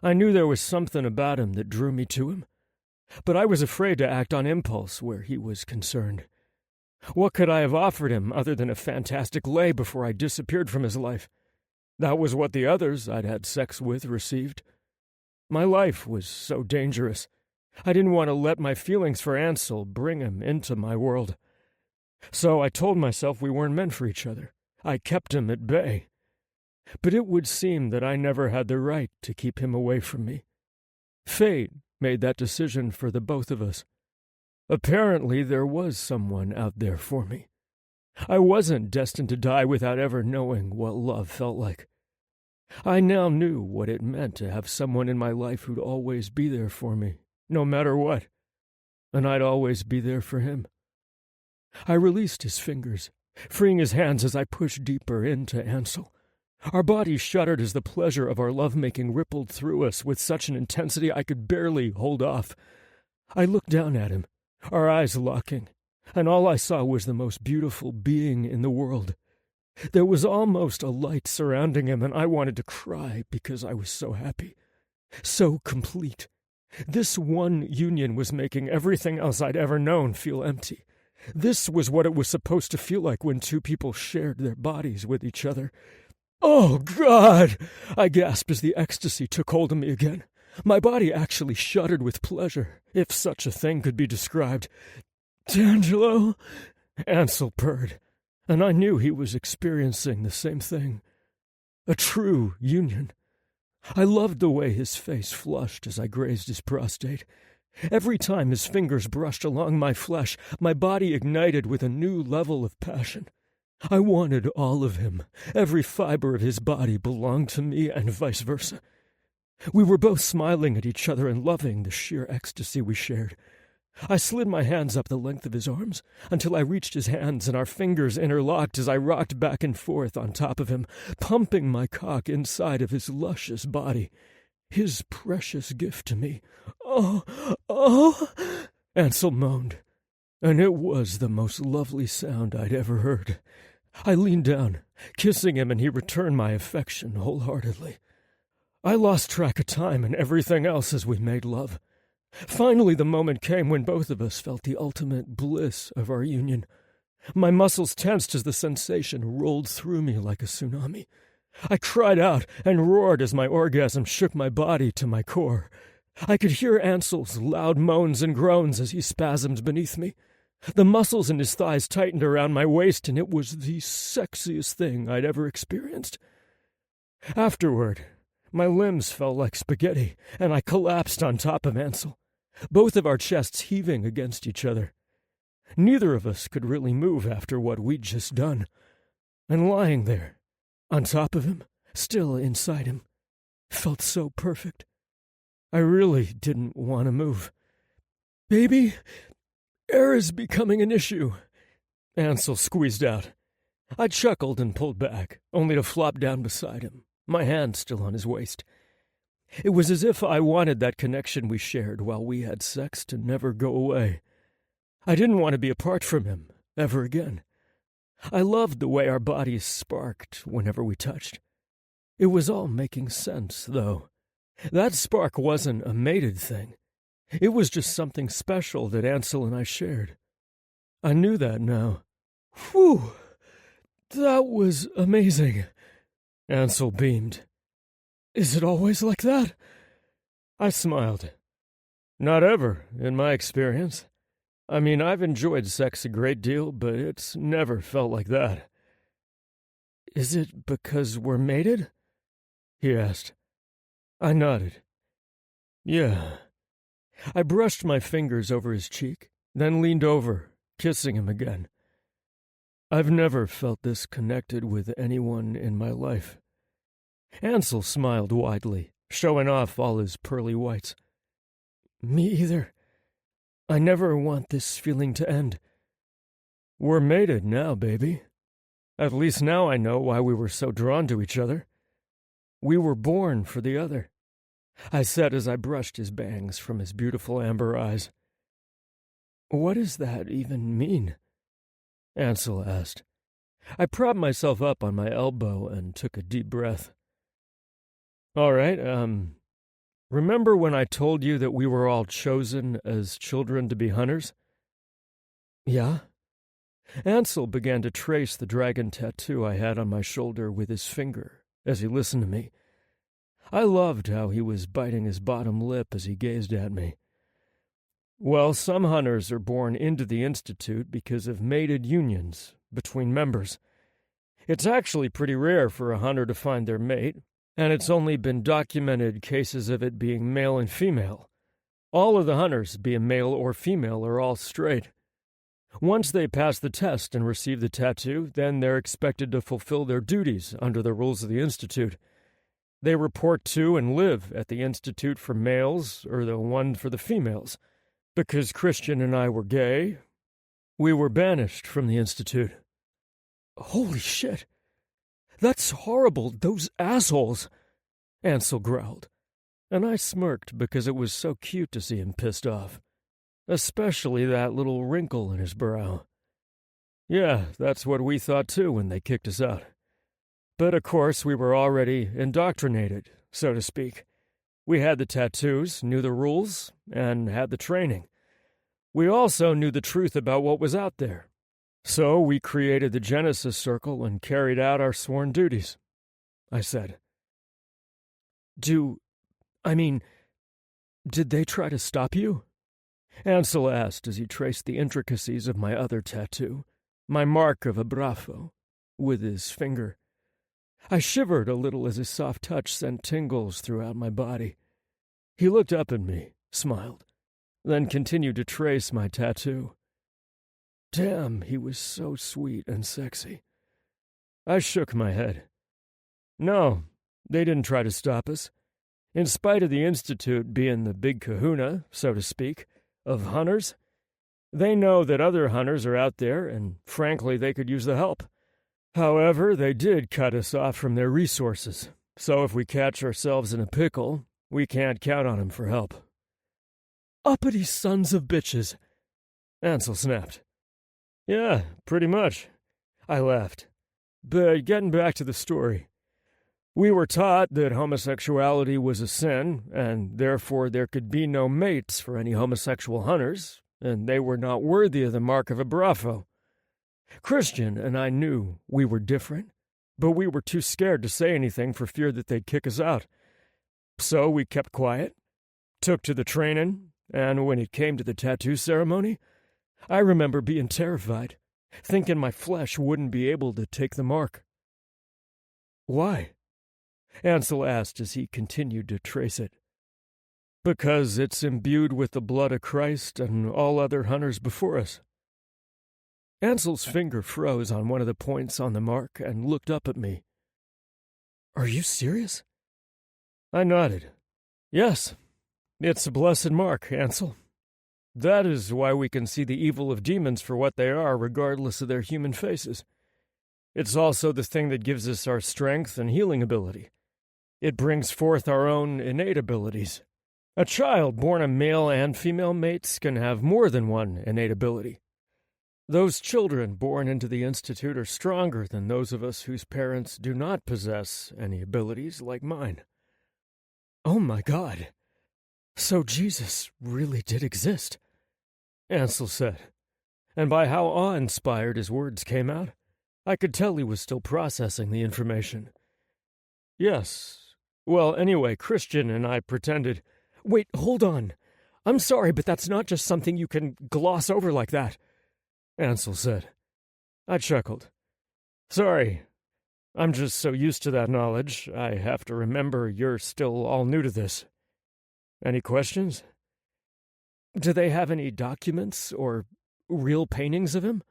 I knew there was something about him that drew me to him. But I was afraid to act on impulse where he was concerned. What could I have offered him other than a fantastic lay before I disappeared from his life? That was what the others I'd had sex with received. My life was so dangerous. I didn't want to let my feelings for Ansel bring him into my world. So I told myself we weren't meant for each other. I kept him at bay. But it would seem that I never had the right to keep him away from me. Fate made that decision for the both of us. Apparently there was someone out there for me. I wasn't destined to die without ever knowing what love felt like. I now knew what it meant to have someone in my life who'd always be there for me, no matter what. and I'd always be there for him. I released his fingers, freeing his hands as I pushed deeper into Ansel. Our bodies shuddered as the pleasure of our lovemaking rippled through us with such an intensity I could barely hold off. I looked down at him, our eyes locking, and all I saw was the most beautiful being in the world. There was almost a light surrounding him, and I wanted to cry because I was so happy, so complete. This one union was making everything else I'd ever known feel empty. This was what it was supposed to feel like when two people shared their bodies with each other. "Oh, God!" I gasped as the ecstasy took hold of me again. My body actually shuddered with pleasure, if such a thing could be described. "D'Angelo," Ansel purred, and I knew he was experiencing the same thing. A true union. I loved the way his face flushed as I grazed his prostate. Every time his fingers brushed along my flesh, my body ignited with a new level of passion. I wanted all of him. Every fiber of his body belonged to me and vice versa. We were both smiling at each other and loving the sheer ecstasy we shared. I slid my hands up the length of his arms until I reached his hands, and our fingers interlocked as I rocked back and forth on top of him, pumping my cock inside of his luscious body. His precious gift to me. "Oh, oh," Ansel moaned, and it was the most lovely sound I'd ever heard. I leaned down, kissing him, and he returned my affection wholeheartedly. I lost track of time and everything else as we made love. Finally, the moment came when both of us felt the ultimate bliss of our union. My muscles tensed as the sensation rolled through me like a tsunami. I cried out and roared as my orgasm shook my body to my core. I could hear Ansel's loud moans and groans as he spasmed beneath me. The muscles in his thighs tightened around my waist, and it was the sexiest thing I'd ever experienced. Afterward, my limbs felt like spaghetti, and I collapsed on top of Ansel, both of our chests heaving against each other. Neither of us could really move after what we'd just done. And lying there, on top of him, still inside him, felt so perfect. I really didn't want to move. "Baby, air is becoming an issue," Ansel squeezed out. I chuckled and pulled back, only to flop down beside him, my hand still on his waist. It was as if I wanted that connection we shared while we had sex to never go away. I didn't want to be apart from him, ever again. I loved the way our bodies sparked whenever we touched. It was all making sense, though. That spark wasn't a mated thing. It was just something special that Ansel and I shared. I knew that now. "Whew! That was amazing," Ansel beamed. "Is it always like that?" I smiled. "Not ever, in my experience. I mean, I've enjoyed sex a great deal, but it's never felt like that." "Is it because we're mated?" he asked. I nodded. "Yeah." I brushed my fingers over his cheek, then leaned over, kissing him again. I've never felt this connected with anyone in my life. Ansel smiled widely, showing off all his pearly whites. "Me either. I never want this feeling to end." "We're mated now, baby. At least now I know why we were so drawn to each other. We were born for the other," I said as I brushed his bangs from his beautiful amber eyes. "What does that even mean?" Ansel asked. I propped myself up on my elbow and took a deep breath. "All right, remember when I told you that we were all chosen as children to be hunters?" "Yeah?" Ansel began to trace the dragon tattoo I had on my shoulder with his finger as he listened to me. I loved how he was biting his bottom lip as he gazed at me. "Well, some hunters are born into the Institute because of mated unions between members. It's actually pretty rare for a hunter to find their mate, and it's only been documented cases of it being male and female. All of the hunters, be it male or female, are all straight. Once they pass the test and receive the tattoo, then they're expected to fulfill their duties under the rules of the Institute. They report to and live at the Institute for males or the one for the females. Because Christian and I were gay, we were banished from the Institute. Holy shit! That's horrible, those assholes! Ansel growled, and I smirked because it was so cute to see him pissed off. Especially that little wrinkle in his brow. Yeah, that's what we thought too when they kicked us out. But of course we were already indoctrinated, so to speak. We had the tattoos, knew the rules, and had the training. We also knew the truth about what was out there. So we created the Genesis Circle and carried out our sworn duties, I said. Did they try to stop you? Ansel asked as he traced the intricacies of my other tattoo, my mark of a bravo, with his finger. I shivered a little as his soft touch sent tingles throughout my body. He looked up at me, smiled, then continued to trace my tattoo. Damn, he was so sweet and sexy. I shook my head. No, they didn't try to stop us. In spite of the Institute being the big kahuna, so to speak, of hunters, they know that other hunters are out there, and frankly, they could use the help. However, they did cut us off from their resources, so if we catch ourselves in a pickle, we can't count on them for help. Uppity sons of bitches, Ansel snapped. Yeah, pretty much. I laughed. But getting back to the story. We were taught that homosexuality was a sin, and therefore there could be no mates for any homosexual hunters, and they were not worthy of the mark of a bravo. Christian and I knew we were different, but we were too scared to say anything for fear that they'd kick us out. So we kept quiet, took to the training, and when it came to the tattoo ceremony, I remember being terrified, thinking my flesh wouldn't be able to take the mark. Why? Ansel asked as he continued to trace it. Because it's imbued with the blood of Christ and all other hunters before us. Ansel's finger froze on one of the points on the mark and looked up at me. Are you serious? I nodded. Yes, it's a blessed mark, Ansel. That is why we can see the evil of demons for what they are, regardless of their human faces. It's also the thing that gives us our strength and healing ability. It brings forth our own innate abilities. A child born of male and female mates can have more than one innate ability. Those children born into the Institute are stronger than those of us whose parents do not possess any abilities like mine. Oh my God! So Jesus really did exist, Ansel said, and by how awe-inspired his words came out, I could tell he was still processing the information. Yes. Well, anyway, Christian and I pretended... Wait, hold on. I'm sorry, but that's not just something you can gloss over like that, Ansel said. I chuckled. Sorry. I'm just so used to that knowledge, I have to remember you're still all new to this. Any questions? Do they have any documents or real paintings of him?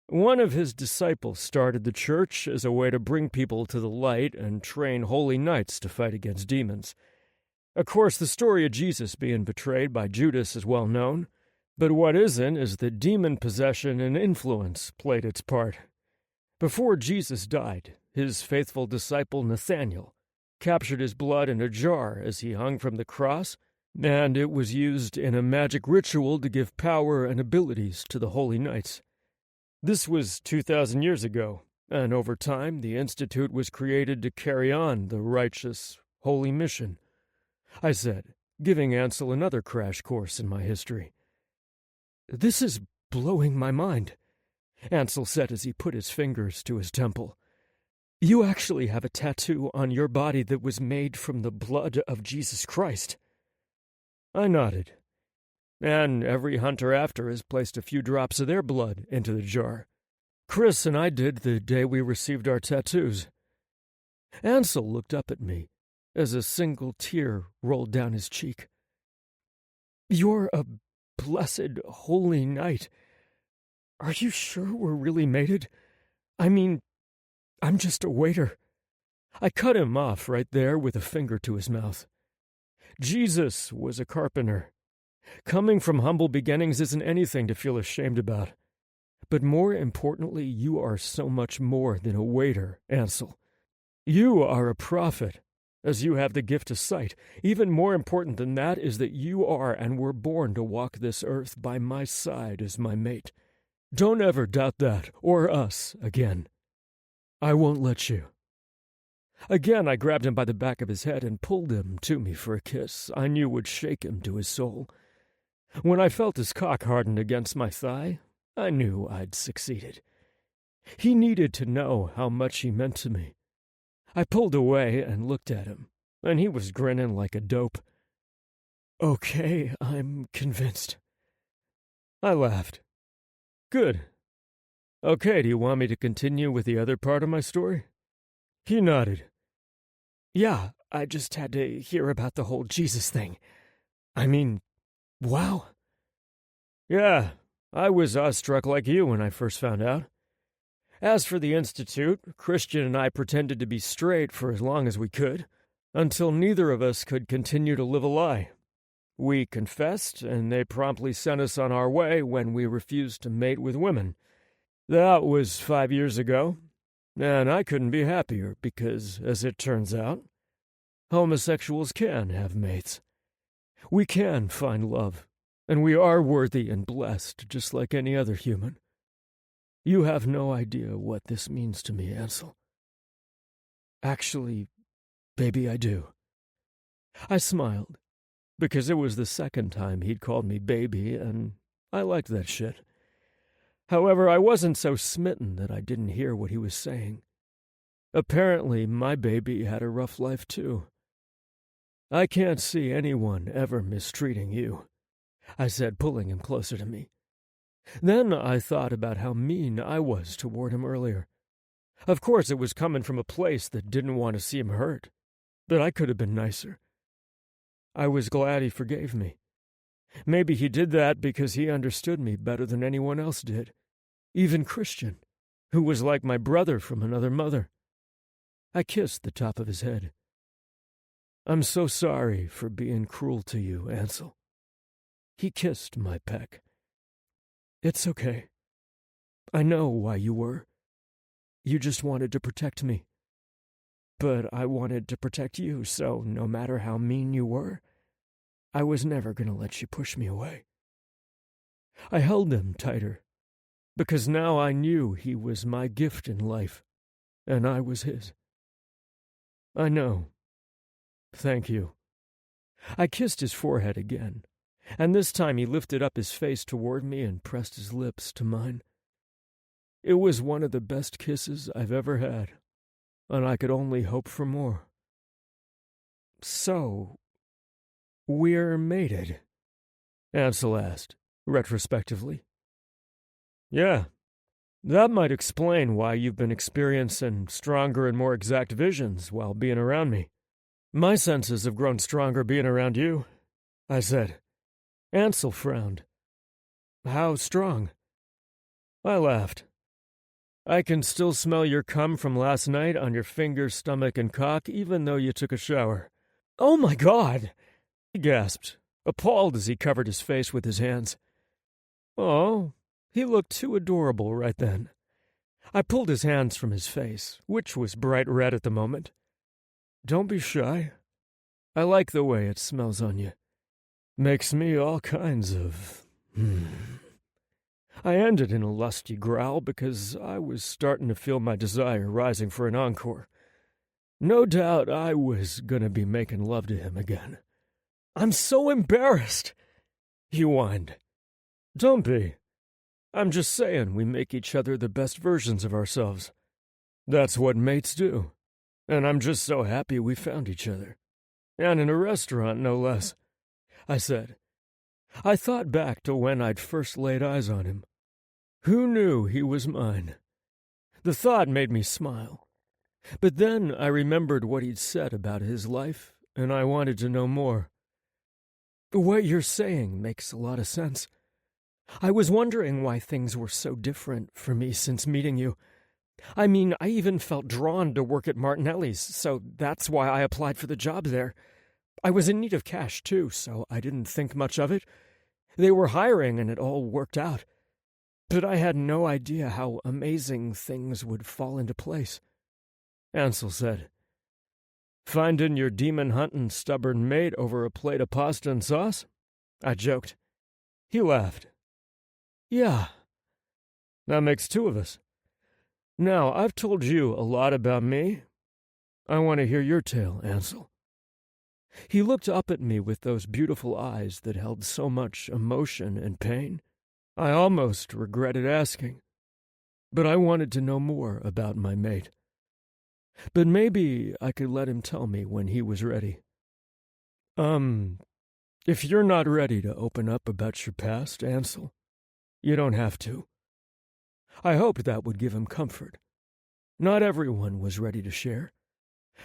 One of his disciples started the church as a way to bring people to the light and train holy knights to fight against demons. Of course, the story of Jesus being betrayed by Judas is well known, but what isn't is that demon possession and influence played its part. Before Jesus died, his faithful disciple Nathanael captured his blood in a jar as he hung from the cross, and it was used in a magic ritual to give power and abilities to the holy knights. This was 2,000 years ago, and over time the Institute was created to carry on the righteous, holy mission, I said, giving Ansel another crash course in my history. This is blowing my mind, Ansel said as he put his fingers to his temple. You actually have a tattoo on your body that was made from the blood of Jesus Christ. I nodded. And every hunter after has placed a few drops of their blood into the jar. Chris and I did the day we received our tattoos. Ansel looked up at me as a single tear rolled down his cheek. You're a blessed holy knight. Are you sure we're really mated? I mean, I'm just a waiter. I cut him off right there with a finger to his mouth. Jesus was a carpenter. Coming from humble beginnings isn't anything to feel ashamed about. But more importantly, you are so much more than a waiter, Ansel. You are a prophet, as you have the gift of sight. Even more important than that is that you are and were born to walk this earth by my side as my mate. Don't ever doubt that, or us, again. I won't let you. Again, I grabbed him by the back of his head and pulled him to me for a kiss I knew would shake him to his soul. When I felt his cock harden against my thigh, I knew I'd succeeded. He needed to know how much he meant to me. I pulled away and looked at him, and he was grinning like a dope. Okay, I'm convinced. I laughed. Good. Okay, do you want me to continue with the other part of my story? He nodded. Yeah, I just had to hear about the whole Jesus thing. I mean, wow. Yeah, I was awestruck like you when I first found out. As for the Institute, Christian and I pretended to be straight for as long as we could, until neither of us could continue to live a lie. We confessed, and they promptly sent us on our way when we refused to mate with women. That was 5 years ago, and I couldn't be happier because, as it turns out, homosexuals can have mates. We can find love, and we are worthy and blessed just like any other human. You have no idea what this means to me, Ansel. Actually, baby, I do. I smiled, because it was the second time he'd called me baby, and I liked that shit. However, I wasn't so smitten that I didn't hear what he was saying. Apparently, my baby had a rough life, too. I can't see anyone ever mistreating you, I said, pulling him closer to me. Then I thought about how mean I was toward him earlier. Of course, it was coming from a place that didn't want to see him hurt, but I could have been nicer. I was glad he forgave me. Maybe he did that because he understood me better than anyone else did, even Christian, who was like my brother from another mother. I kissed the top of his head. I'm so sorry for being cruel to you, Ansel. He kissed my peck. It's okay. I know why you were. You just wanted to protect me. But I wanted to protect you, so no matter how mean you were, I was never going to let you push me away. I held him tighter, because now I knew he was my gift in life, and I was his. I know. Thank you. I kissed his forehead again, and this time he lifted up his face toward me and pressed his lips to mine. It was one of the best kisses I've ever had, and I could only hope for more. So, we're mated? Ansel asked, retrospectively. Yeah, that might explain why you've been experiencing stronger and more exact visions while being around me. My senses have grown stronger being around you, I said. Ansel frowned. How strong? I laughed. I can still smell your cum from last night on your finger, stomach, and cock, even though you took a shower. Oh my God! He gasped, appalled as he covered his face with his hands. Oh, he looked too adorable right then. I pulled his hands from his face, which was bright red at the moment. Don't be shy. I like the way it smells on you. Makes me all kinds of... I ended in a lusty growl because I was starting to feel my desire rising for an encore. No doubt I was going to be making love to him again. I'm so embarrassed, he whined. Don't be. I'm just saying we make each other the best versions of ourselves. That's what mates do. And I'm just so happy we found each other. And in a restaurant, no less, I said. I thought back to when I'd first laid eyes on him. Who knew he was mine? The thought made me smile. But then I remembered what he'd said about his life, and I wanted to know more. What you're saying makes a lot of sense. I was wondering why things were so different for me since meeting you. I mean, I even felt drawn to work at Martinelli's, so that's why I applied for the job there. I was in need of cash, too, so I didn't think much of it. They were hiring and it all worked out. But I had no idea how amazing things would fall into place. Ansel said, "Finding your demon-hunting stubborn mate over a plate of pasta and sauce?" I joked. He laughed. "Yeah, that makes two of us. Now, I've told you a lot about me. I want to hear your tale, Ansel." He looked up at me with those beautiful eyes that held so much emotion and pain. I almost regretted asking, but I wanted to know more about my mate. But maybe I could let him tell me when he was ready. If you're not ready to open up about your past, Ansel, you don't have to. I hoped that would give him comfort. Not everyone was ready to share.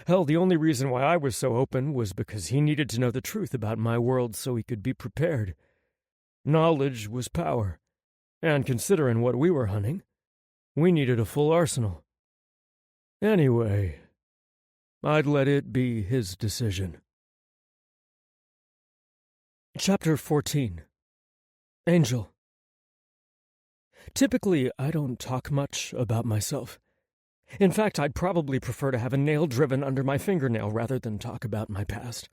Hell, the only reason why I was so open was because he needed to know the truth about my world so he could be prepared. Knowledge was power, and considering what we were hunting, we needed a full arsenal. Anyway, I'd let it be his decision. Chapter 14. Angel. Typically, I don't talk much about myself. In fact, I'd probably prefer to have a nail driven under my fingernail rather than talk about my past.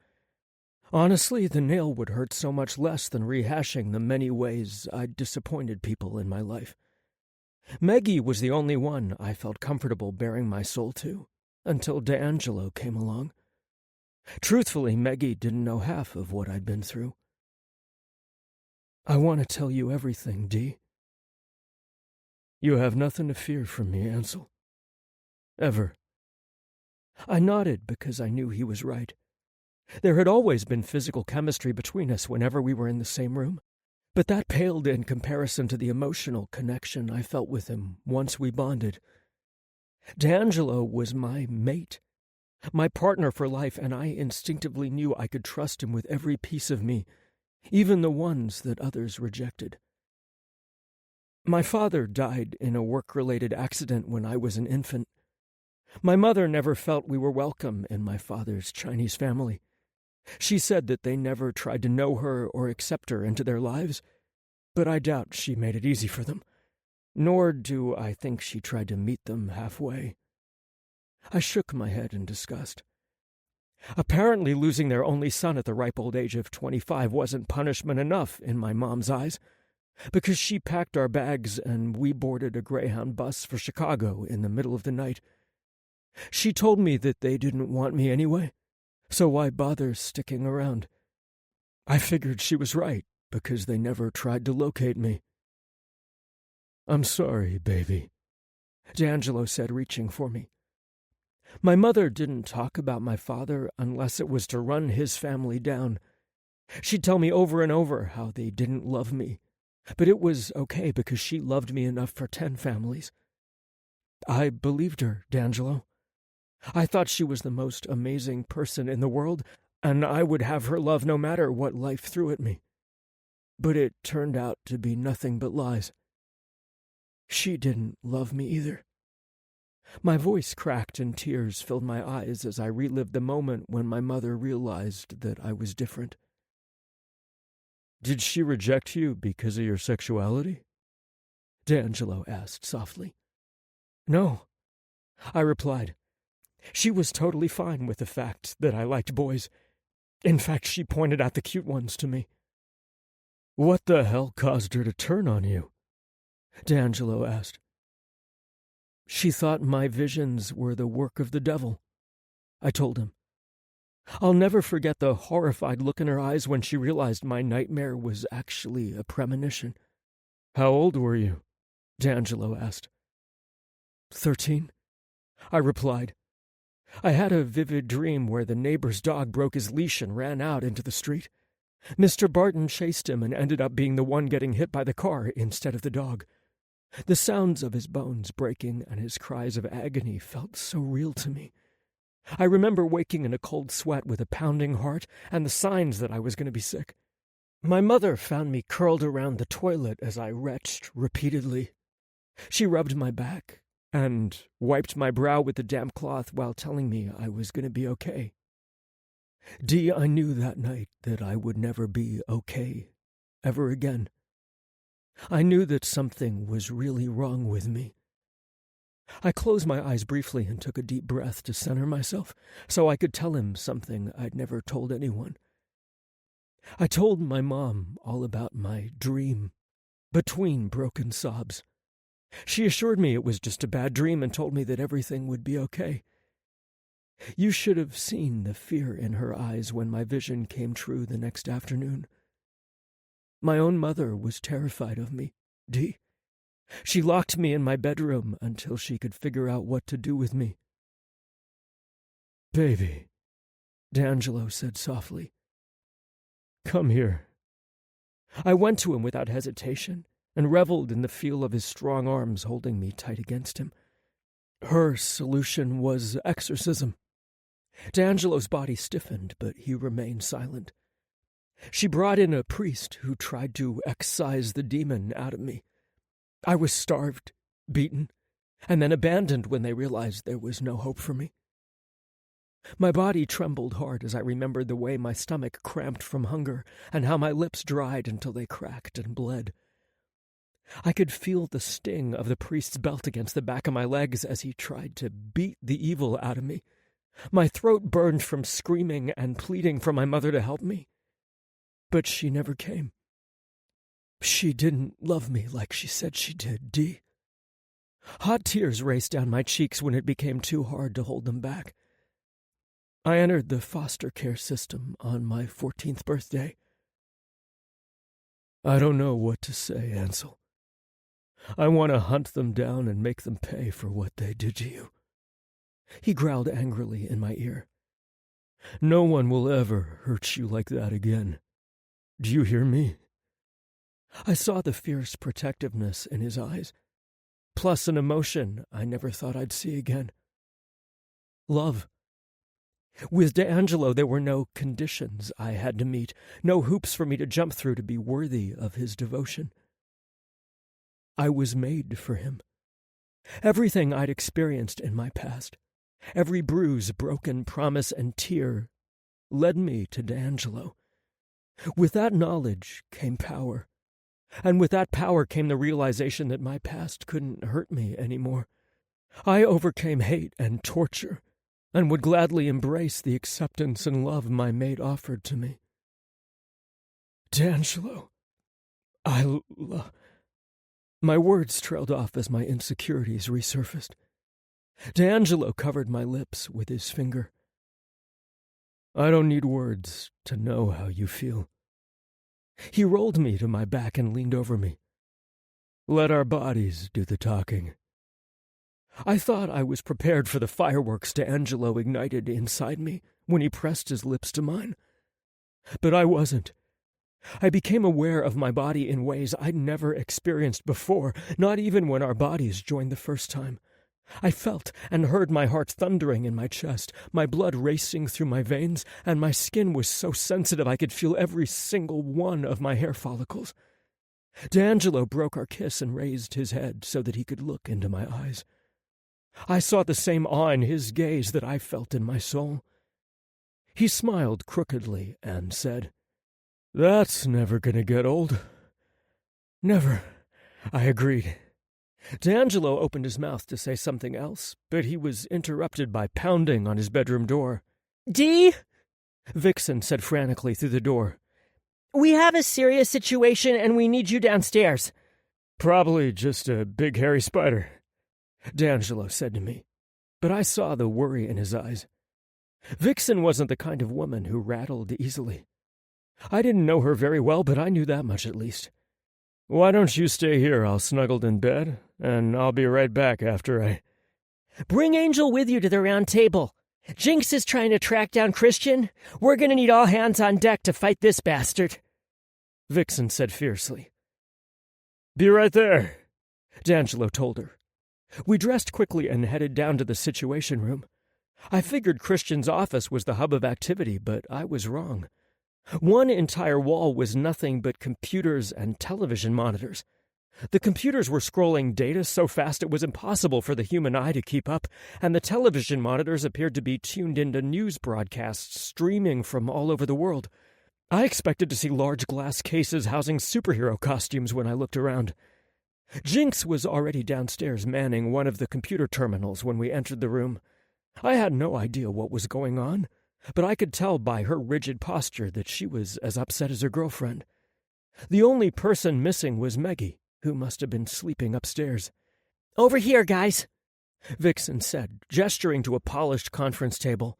Honestly, the nail would hurt so much less than rehashing the many ways I'd disappointed people in my life. Maggie was the only one I felt comfortable bearing my soul to, until D'Angelo came along. Truthfully, Maggie didn't know half of what I'd been through. "I want to tell you everything, Dee." "You have nothing to fear from me, Ansel. Ever." I nodded because I knew he was right. There had always been physical chemistry between us whenever we were in the same room, but that paled in comparison to the emotional connection I felt with him once we bonded. D'Angelo was my mate, my partner for life, and I instinctively knew I could trust him with every piece of me, even the ones that others rejected. My father died in a work-related accident when I was an infant. My mother never felt we were welcome in my father's Chinese family. She said that they never tried to know her or accept her into their lives, but I doubt she made it easy for them, nor do I think she tried to meet them halfway. I shook my head in disgust. Apparently losing their only son at the ripe old age of 25 wasn't punishment enough in my mom's eyes, because she packed our bags and we boarded a Greyhound bus for Chicago in the middle of the night. She told me that they didn't want me anyway, so why bother sticking around? I figured she was right, because they never tried to locate me. "I'm sorry, baby," D'Angelo said, reaching for me. My mother didn't talk about my father unless it was to run his family down. She'd tell me over and over how they didn't love me, but it was okay because she loved me enough for 10 families. I believed her, D'Angelo. I thought she was the most amazing person in the world, and I would have her love no matter what life threw at me. But it turned out to be nothing but lies. She didn't love me either. My voice cracked and tears filled my eyes as I relived the moment when my mother realized that I was different. "Did she reject you because of your sexuality?" D'Angelo asked softly. "No," I replied. She was totally fine with the fact that I liked boys. In fact, she pointed out the cute ones to me. "What the hell caused her to turn on you?" D'Angelo asked. "She thought my visions were the work of the devil," I told him. I'll never forget the horrified look in her eyes when she realized my nightmare was actually a premonition. "How old were you?" D'Angelo asked. 13, I replied. I had a vivid dream where the neighbor's dog broke his leash and ran out into the street. Mr. Barton chased him and ended up being the one getting hit by the car instead of the dog. The sounds of his bones breaking and his cries of agony felt so real to me. I remember waking in a cold sweat with a pounding heart and the signs that I was going to be sick. My mother found me curled around the toilet as I retched repeatedly. She rubbed my back and wiped my brow with the damp cloth while telling me I was going to be okay. Dee, I knew that night that I would never be okay ever again. I knew that something was really wrong with me. I closed my eyes briefly and took a deep breath to center myself so I could tell him something I'd never told anyone. I told my mom all about my dream, between broken sobs. She assured me it was just a bad dream and told me that everything would be okay. You should have seen the fear in her eyes when my vision came true the next afternoon. My own mother was terrified of me, Dee. She locked me in my bedroom until she could figure out what to do with me. "Baby," D'Angelo said softly. "Come here." I went to him without hesitation and reveled in the feel of his strong arms holding me tight against him. Her solution was exorcism. D'Angelo's body stiffened, but he remained silent. She brought in a priest who tried to excise the demon out of me. I was starved, beaten, and then abandoned when they realized there was no hope for me. My body trembled hard as I remembered the way my stomach cramped from hunger and how my lips dried until they cracked and bled. I could feel the sting of the priest's belt against the back of my legs as he tried to beat the evil out of me. My throat burned from screaming and pleading for my mother to help me. But she never came. She didn't love me like she said she did, Dee. Hot tears raced down my cheeks when it became too hard to hold them back. I entered the foster care system on my 14th birthday. I don't know what to say, Ansel. I want to hunt them down and make them pay for what they did to you. He growled angrily in my ear. No one will ever hurt you like that again. Do you hear me? I saw the fierce protectiveness in his eyes, plus an emotion I never thought I'd see again. Love. With D'Angelo, there were no conditions I had to meet, no hoops for me to jump through to be worthy of his devotion. I was made for him. Everything I'd experienced in my past, every bruise, broken promise, and tear led me to D'Angelo. With that knowledge came power, and with that power came the realization that my past couldn't hurt me anymore. I overcame hate and torture, and would gladly embrace the acceptance and love my mate offered to me. D'Angelo, My words trailed off as my insecurities resurfaced. D'Angelo covered my lips with his finger. I don't need words to know how you feel. He rolled me to my back and leaned over me. Let our bodies do the talking. I thought I was prepared for the fireworks D'Angelo ignited inside me when he pressed his lips to mine. But I wasn't. I became aware of my body in ways I'd never experienced before, not even when our bodies joined the first time. I felt and heard my heart thundering in my chest, my blood racing through my veins, and my skin was so sensitive I could feel every single one of my hair follicles. D'Angelo broke our kiss and raised his head so that he could look into my eyes. I saw the same awe in his gaze that I felt in my soul. He smiled crookedly and said, That's never gonna get old. Never, I agreed. D'Angelo opened his mouth to say something else, but he was interrupted by pounding on his bedroom door. Dee? Vixen said frantically through the door. We have a serious situation and we need you downstairs. Probably just a big hairy spider, D'Angelo said to me, but I saw the worry in his eyes. Vixen wasn't the kind of woman who rattled easily. I didn't know her very well, but I knew that much at least. Why don't you stay here all snuggled in bed, and I'll be right back after I... Bring Angel with you to the round table. Jinx is trying to track down Christian. We're going to need all hands on deck to fight this bastard. Vixen said fiercely. Be right there, D'Angelo told her. We dressed quickly and headed down to the Situation Room. I figured Christian's office was the hub of activity, but I was wrong. One entire wall was nothing but computers and television monitors. The computers were scrolling data so fast it was impossible for the human eye to keep up, and the television monitors appeared to be tuned into news broadcasts streaming from all over the world. I expected to see large glass cases housing superhero costumes when I looked around. Jinx was already downstairs manning one of the computer terminals when we entered the room. I had no idea what was going on, but I could tell by her rigid posture that she was as upset as her girlfriend. The only person missing was Meggie, who must have been sleeping upstairs. "Over here, guys," Vixen said, gesturing to a polished conference table.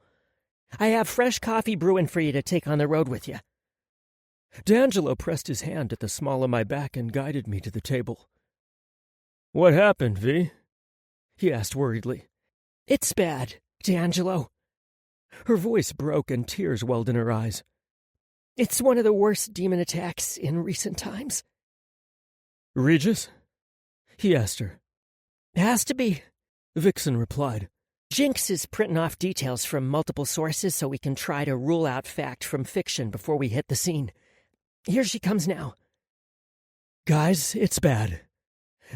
"I have fresh coffee brewing for you to take on the road with you." D'Angelo pressed his hand at the small of my back and guided me to the table. "What happened, V?" he asked worriedly. "It's bad, D'Angelo." Her voice broke and tears welled in her eyes. "It's one of the worst demon attacks in recent times." "Regis?" he asked her. "Has to be," Vixen replied. "Jinx is printing off details from multiple sources so we can try to rule out fact from fiction before we hit the scene. Here she comes now." "Guys, it's bad,"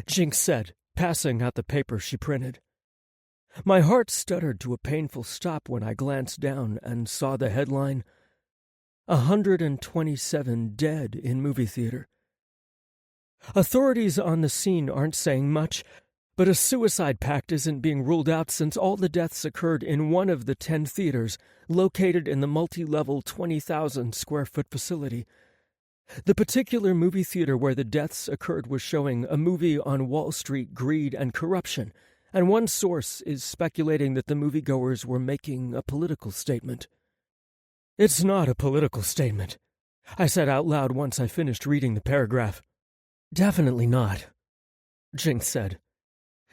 Jinx said, passing out the paper she printed. My heart stuttered to a painful stop when I glanced down and saw the headline, 127 dead in movie theater. Authorities on the scene aren't saying much, but a suicide pact isn't being ruled out since all the deaths occurred in one of the 10 theaters located in the multi-level 20,000-square-foot facility. The particular movie theater where the deaths occurred was showing a movie on Wall Street greed and corruption, and one source is speculating that the moviegoers were making a political statement. "It's not a political statement," I said out loud once I finished reading the paragraph. "Definitely not," Jinx said.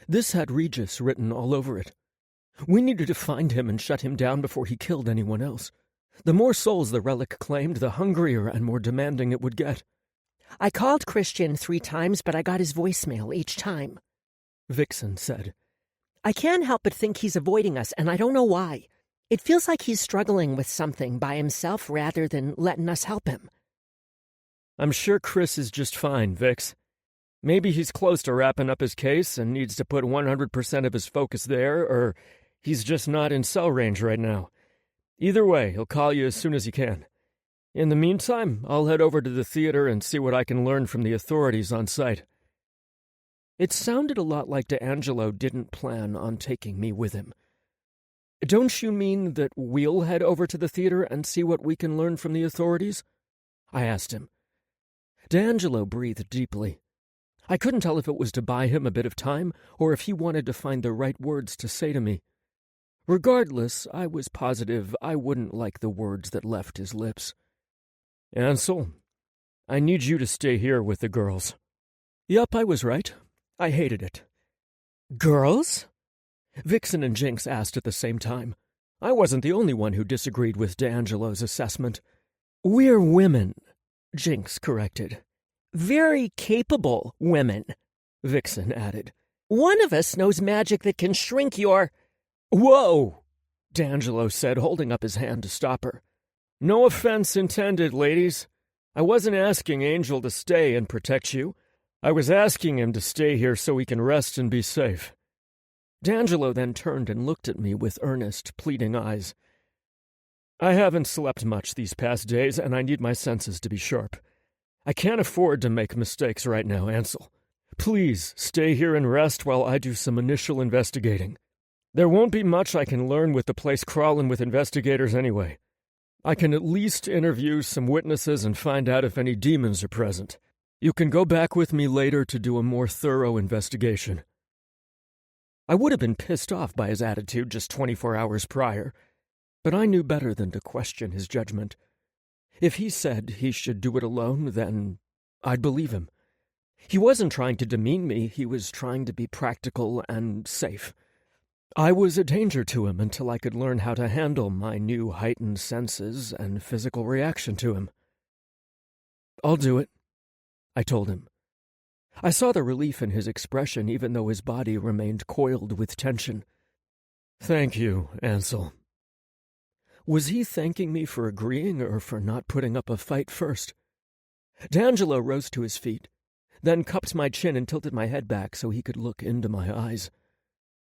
This had Regis written all over it. We needed to find him and shut him down before he killed anyone else. The more souls the relic claimed, the hungrier and more demanding it would get. "I called Christian 3 times, but I got his voicemail each time," Vixen said. "I can't help but think he's avoiding us, and I don't know why. It feels like he's struggling with something by himself rather than letting us help him." "I'm sure Chris is just fine, Vix. Maybe he's close to wrapping up his case and needs to put 100% of his focus there, or he's just not in cell range right now. Either way, he'll call you as soon as he can. In the meantime, I'll head over to the theater and see what I can learn from the authorities on site." It sounded a lot like D'Angelo didn't plan on taking me with him. "Don't you mean that we'll head over to the theater and see what we can learn from the authorities?" I asked him. D'Angelo breathed deeply. I couldn't tell if it was to buy him a bit of time or if he wanted to find the right words to say to me. Regardless, I was positive I wouldn't like the words that left his lips. "Ansel, I need you to stay here with the girls." Yup, I was right. I hated it. "Girls?" Vixen and Jinx asked at the same time. I wasn't the only one who disagreed with D'Angelo's assessment. "We're women," Jinx corrected. "Very capable women," Vixen added. "One of us knows magic that can shrink your—" "Whoa!" D'Angelo said, holding up his hand to stop her. "No offense intended, ladies. I wasn't asking Angel to stay and protect you. I was asking him to stay here so he can rest and be safe." D'Angelo then turned and looked at me with earnest, pleading eyes. "I haven't slept much these past days, and I need my senses to be sharp. I can't afford to make mistakes right now, Ansel. Please stay here and rest while I do some initial investigating. There won't be much I can learn with the place crawling with investigators anyway. I can at least interview some witnesses and find out if any demons are present. You can go back with me later to do a more thorough investigation." I would have been pissed off by his attitude just 24 hours prior, but I knew better than to question his judgment. If he said he should do it alone, then I'd believe him. He wasn't trying to demean me, he was trying to be practical and safe. I was a danger to him until I could learn how to handle my new heightened senses and physical reaction to him. "I'll do it," I told him. I saw the relief in his expression even though his body remained coiled with tension. "Thank you, Ansel." Was he thanking me for agreeing or for not putting up a fight first? D'Angelo rose to his feet, then cupped my chin and tilted my head back so he could look into my eyes.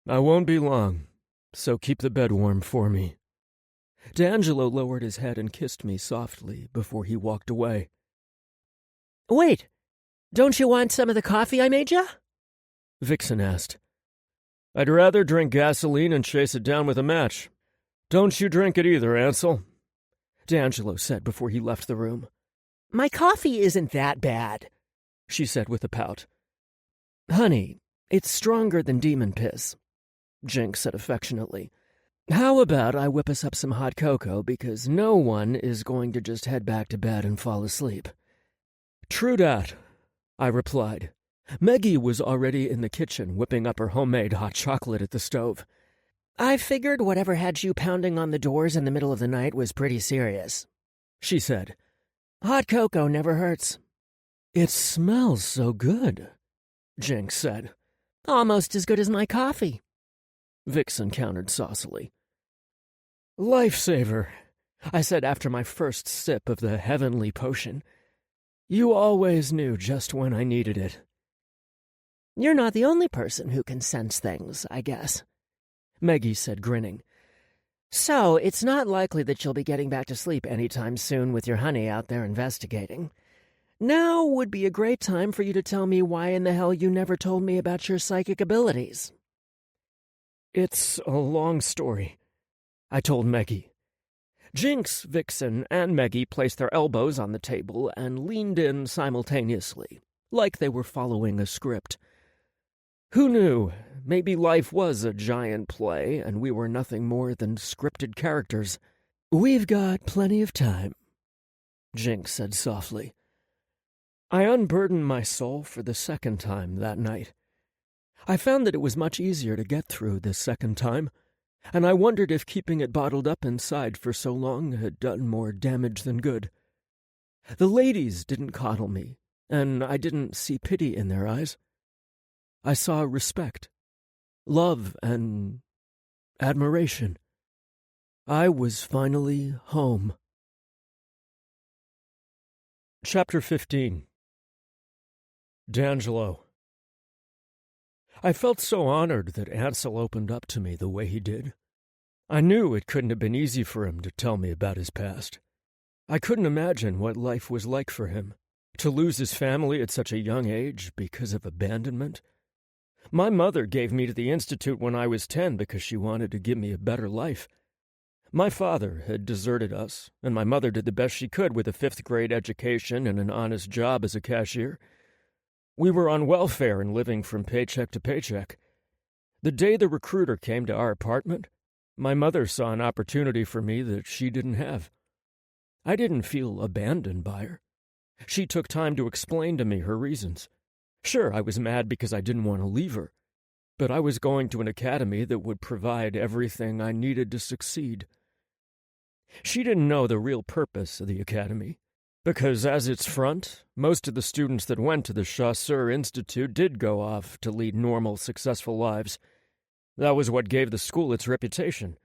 "I won't be long, so keep the bed warm for me." D'Angelo lowered his head and kissed me softly before he walked away. "Wait, don't you want some of the coffee I made you?" Vixen asked. "I'd rather drink gasoline and chase it down with a match. Don't you drink it either, Ansel," D'Angelo said before he left the room. "My coffee isn't that bad," she said with a pout. "Honey, it's stronger than demon piss," Jinx said affectionately. "How about I whip us up some hot cocoa, because no one is going to just head back to bed and fall asleep." "True dat," I replied. Meggie was already in the kitchen whipping up her homemade hot chocolate at the stove. "I figured whatever had you pounding on the doors in the middle of the night was pretty serious," she said. "Hot cocoa never hurts." "It smells so good," Jinx said. "Almost as good as my coffee," Vixen countered saucily. "Lifesaver," I said after my first sip of the heavenly potion. "You always knew just when I needed it." "You're not the only person who can sense things, I guess," Meggie said, grinning. "So it's not likely that you'll be getting back to sleep any time soon with your honey out there investigating. Now would be a great time for you to tell me why in the hell you never told me about your psychic abilities." "It's a long story," I told Meggie. Jinx, Vixen, and Meggie placed their elbows on the table and leaned in simultaneously, like they were following a script. Who knew? Maybe life was a giant play, and we were nothing more than scripted characters. "We've got plenty of time," Jinx said softly. I unburdened my soul for the second time that night. I found that it was much easier to get through the second time, and I wondered if keeping it bottled up inside for so long had done more damage than good. The ladies didn't coddle me, and I didn't see pity in their eyes. I saw respect, love, and admiration. I was finally home. Chapter 15. D'Angelo. I felt so honored that Ansel opened up to me the way he did. I knew it couldn't have been easy for him to tell me about his past. I couldn't imagine what life was like for him, to lose his family at such a young age because of abandonment. My mother gave me to the institute when I was 10 because she wanted to give me a better life. My father had deserted us, and my mother did the best she could with a 5th-grade education and an honest job as a cashier. We were on welfare and living from paycheck to paycheck. The day the recruiter came to our apartment, my mother saw an opportunity for me that she didn't have. I didn't feel abandoned by her. She took time to explain to me her reasons. Sure, I was mad because I didn't want to leave her, but I was going to an academy that would provide everything I needed to succeed. She didn't know the real purpose of the academy, because as its front, most of the students that went to the Chasseur Institute did go off to lead normal, successful lives. That was what gave the school its reputation.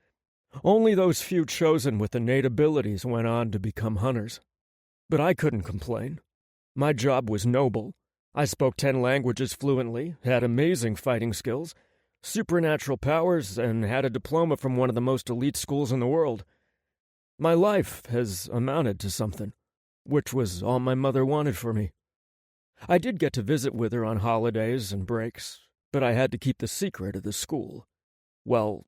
Only those few chosen with innate abilities went on to become hunters. But I couldn't complain. My job was noble. I spoke 10 languages fluently, had amazing fighting skills, supernatural powers, and had a diploma from one of the most elite schools in the world. My life has amounted to something, which was all my mother wanted for me. I did get to visit with her on holidays and breaks, but I had to keep the secret of the school. Well,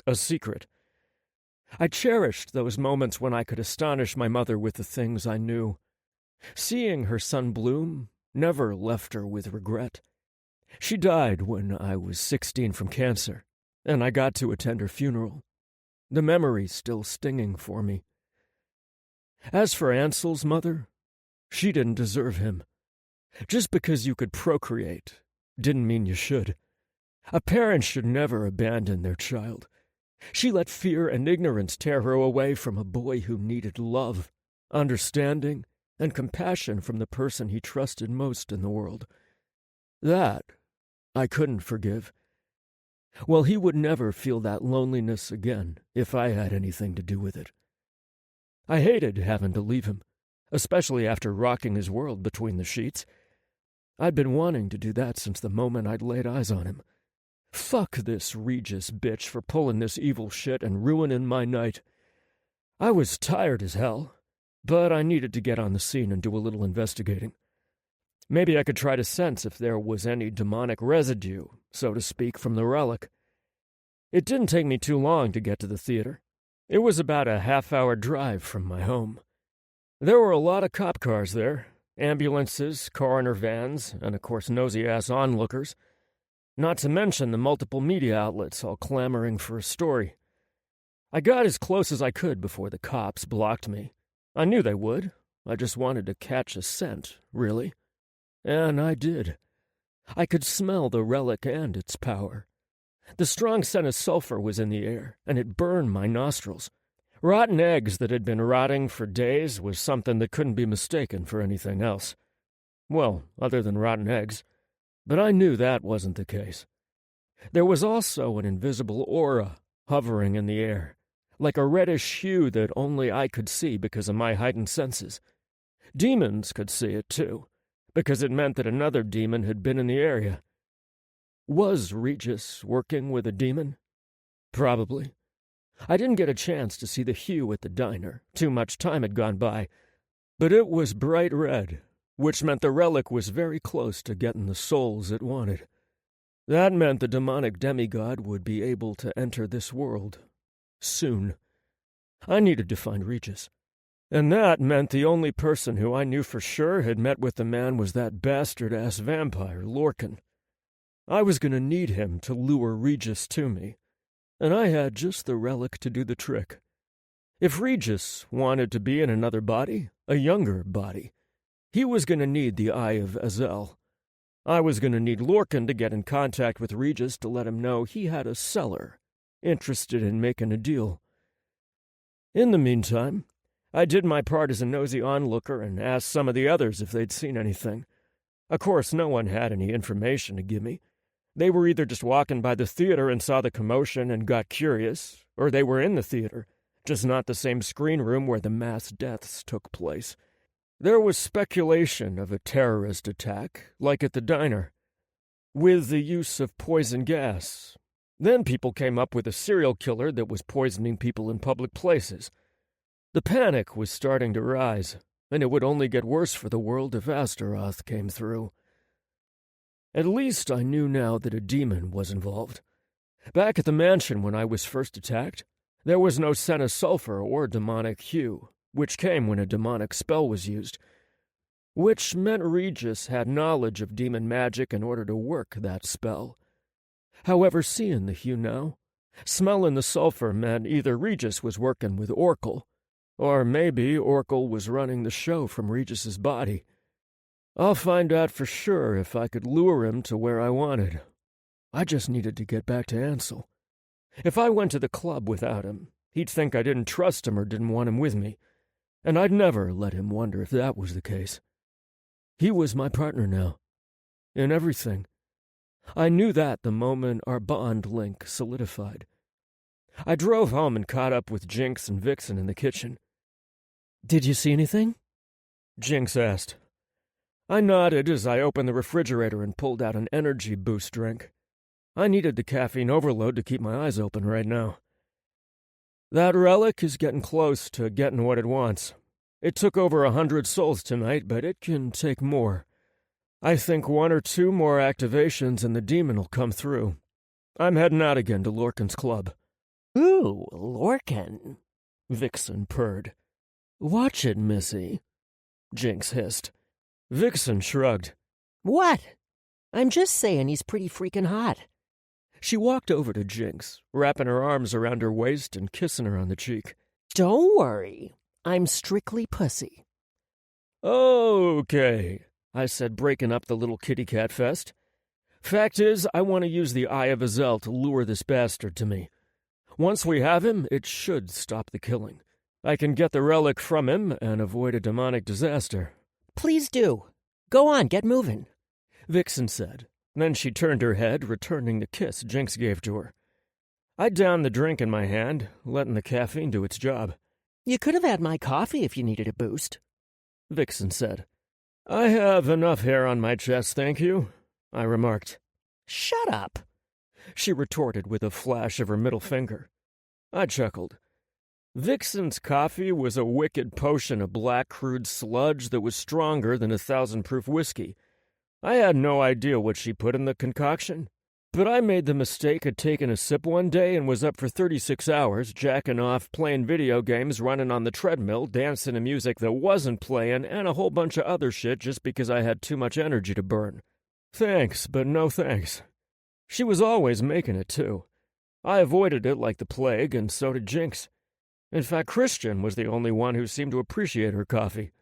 a secret. I cherished those moments when I could astonish my mother with the things I knew. Seeing her son bloom never left her with regret. She died when I was 16 from cancer, and I got to attend her funeral. The memory's still stinging for me. As for Ansel's mother, she didn't deserve him. Just because you could procreate didn't mean you should. A parent should never abandon their child. She let fear and ignorance tear her away from a boy who needed love, understanding, and compassion from the person he trusted most in the world. That I couldn't forgive. Well, he would never feel that loneliness again if I had anything to do with it. I hated having to leave him, especially after rocking his world between the sheets. I'd been wanting to do that since the moment I'd laid eyes on him. Fuck this Regis bitch for pulling this evil shit and ruining my night. I was tired as hell, but I needed to get on the scene and do a little investigating. Maybe I could try to sense if there was any demonic residue, so to speak, from the relic. It didn't take me too long to get to the theater. It was about a half-hour drive from my home. There were a lot of cop cars there, ambulances, coroner vans, and of course nosy-ass onlookers. Not to mention the multiple media outlets all clamoring for a story. I got as close as I could before the cops blocked me. I knew they would. I just wanted to catch a scent, really. And I did. I could smell the relic and its power. The strong scent of sulfur was in the air, and it burned my nostrils. Rotten eggs that had been rotting for days was something that couldn't be mistaken for anything else. Well, other than rotten eggs. But I knew that wasn't the case. There was also an invisible aura hovering in the air, like a reddish hue that only I could see because of my heightened senses. Demons could see it, too, because it meant that another demon had been in the area. Was Regis working with a demon? Probably. I didn't get a chance to see the hue at the diner. Too much time had gone by. But it was bright red, which meant the relic was very close to getting the souls it wanted. That meant the demonic demigod would be able to enter this world. Soon. I needed to find Regis. And that meant the only person who I knew for sure had met with the man was that bastard-ass vampire, Lorcan. I was going to need him to lure Regis to me, and I had just the relic to do the trick. If Regis wanted to be in another body, a younger body, he was going to need the Eye of Azel. I was going to need Lorcan to get in contact with Regis to let him know he had a seller interested in making a deal. In the meantime, I did my part as a nosy onlooker and asked some of the others if they'd seen anything. Of course, no one had any information to give me. They were either just walking by the theater and saw the commotion and got curious, or they were in the theater, just not the same screen room where the mass deaths took place. There was speculation of a terrorist attack, like at the diner, with the use of poison gas. Then people came up with a serial killer that was poisoning people in public places. The panic was starting to rise, and it would only get worse for the world if Astaroth came through. At least I knew now that a demon was involved. Back at the mansion when I was first attacked, there was no scent of sulfur or demonic hue, which came when a demonic spell was used, which meant Regis had knowledge of demon magic in order to work that spell. However, seeing the hue now, smelling the sulfur meant either Regis was working with Oracle, or maybe Oracle was running the show from Regis's body. I'll find out for sure if I could lure him to where I wanted. I just needed to get back to Ansel. If I went to the club without him, he'd think I didn't trust him or didn't want him with me, and I'd never let him wonder if that was the case. He was my partner now, in everything. I knew that the moment our bond link solidified. I drove home and caught up with Jinx and Vixen in the kitchen. Did you see anything? Jinx asked. I nodded as I opened the refrigerator and pulled out an energy boost drink. I needed the caffeine overload to keep my eyes open right now. That relic is getting close to getting what it wants. It took over 100 souls tonight, but it can take more. I think 1 or 2 more activations and the demon will come through. I'm heading out again to Lorcan's club. Ooh, Lorcan, Vixen purred. Watch it, Missy, Jinx hissed. Vixen shrugged. What? I'm just saying he's pretty freaking hot. She walked over to Jinx, wrapping her arms around her waist and kissing her on the cheek. Don't worry, I'm strictly pussy. Okay, I said, breaking up the little kitty cat fest. Fact is, I want to use the Eye of Azel to lure this bastard to me. Once we have him, it should stop the killing. I can get the relic from him and avoid a demonic disaster. Please do. Go on, get moving, Vixen said. Then she turned her head, returning the kiss Jinx gave to her. I downed the drink in my hand, letting the caffeine do its job. You could have had my coffee if you needed a boost, Vixen said. I have enough hair on my chest, thank you, I remarked. Shut up, she retorted with a flash of her middle finger. I chuckled. Vixen's coffee was a wicked potion of black crude sludge that was stronger than 1,000-proof whiskey. I had no idea what she put in the concoction, but I made the mistake of taking a sip one day and was up for 36 hours, jacking off, playing video games, running on the treadmill, dancing to music that wasn't playing, and a whole bunch of other shit just because I had too much energy to burn. Thanks, but no thanks. She was always making it, too. I avoided it like the plague, and so did Jinx. In fact, Christian was the only one who seemed to appreciate her coffee.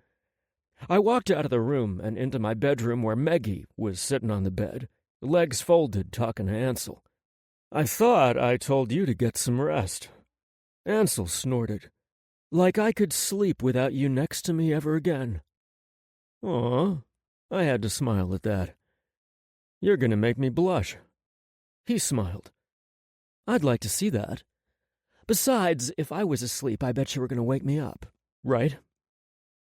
I walked out of the room and into my bedroom where Maggie was sitting on the bed, legs folded, talking to Ansel. I thought I told you to get some rest. Ansel snorted. Like I could sleep without you next to me ever again. Aw, I had to smile at that. You're going to make me blush. He smiled. I'd like to see that. Besides, if I was asleep, I bet you were going to wake me up, right?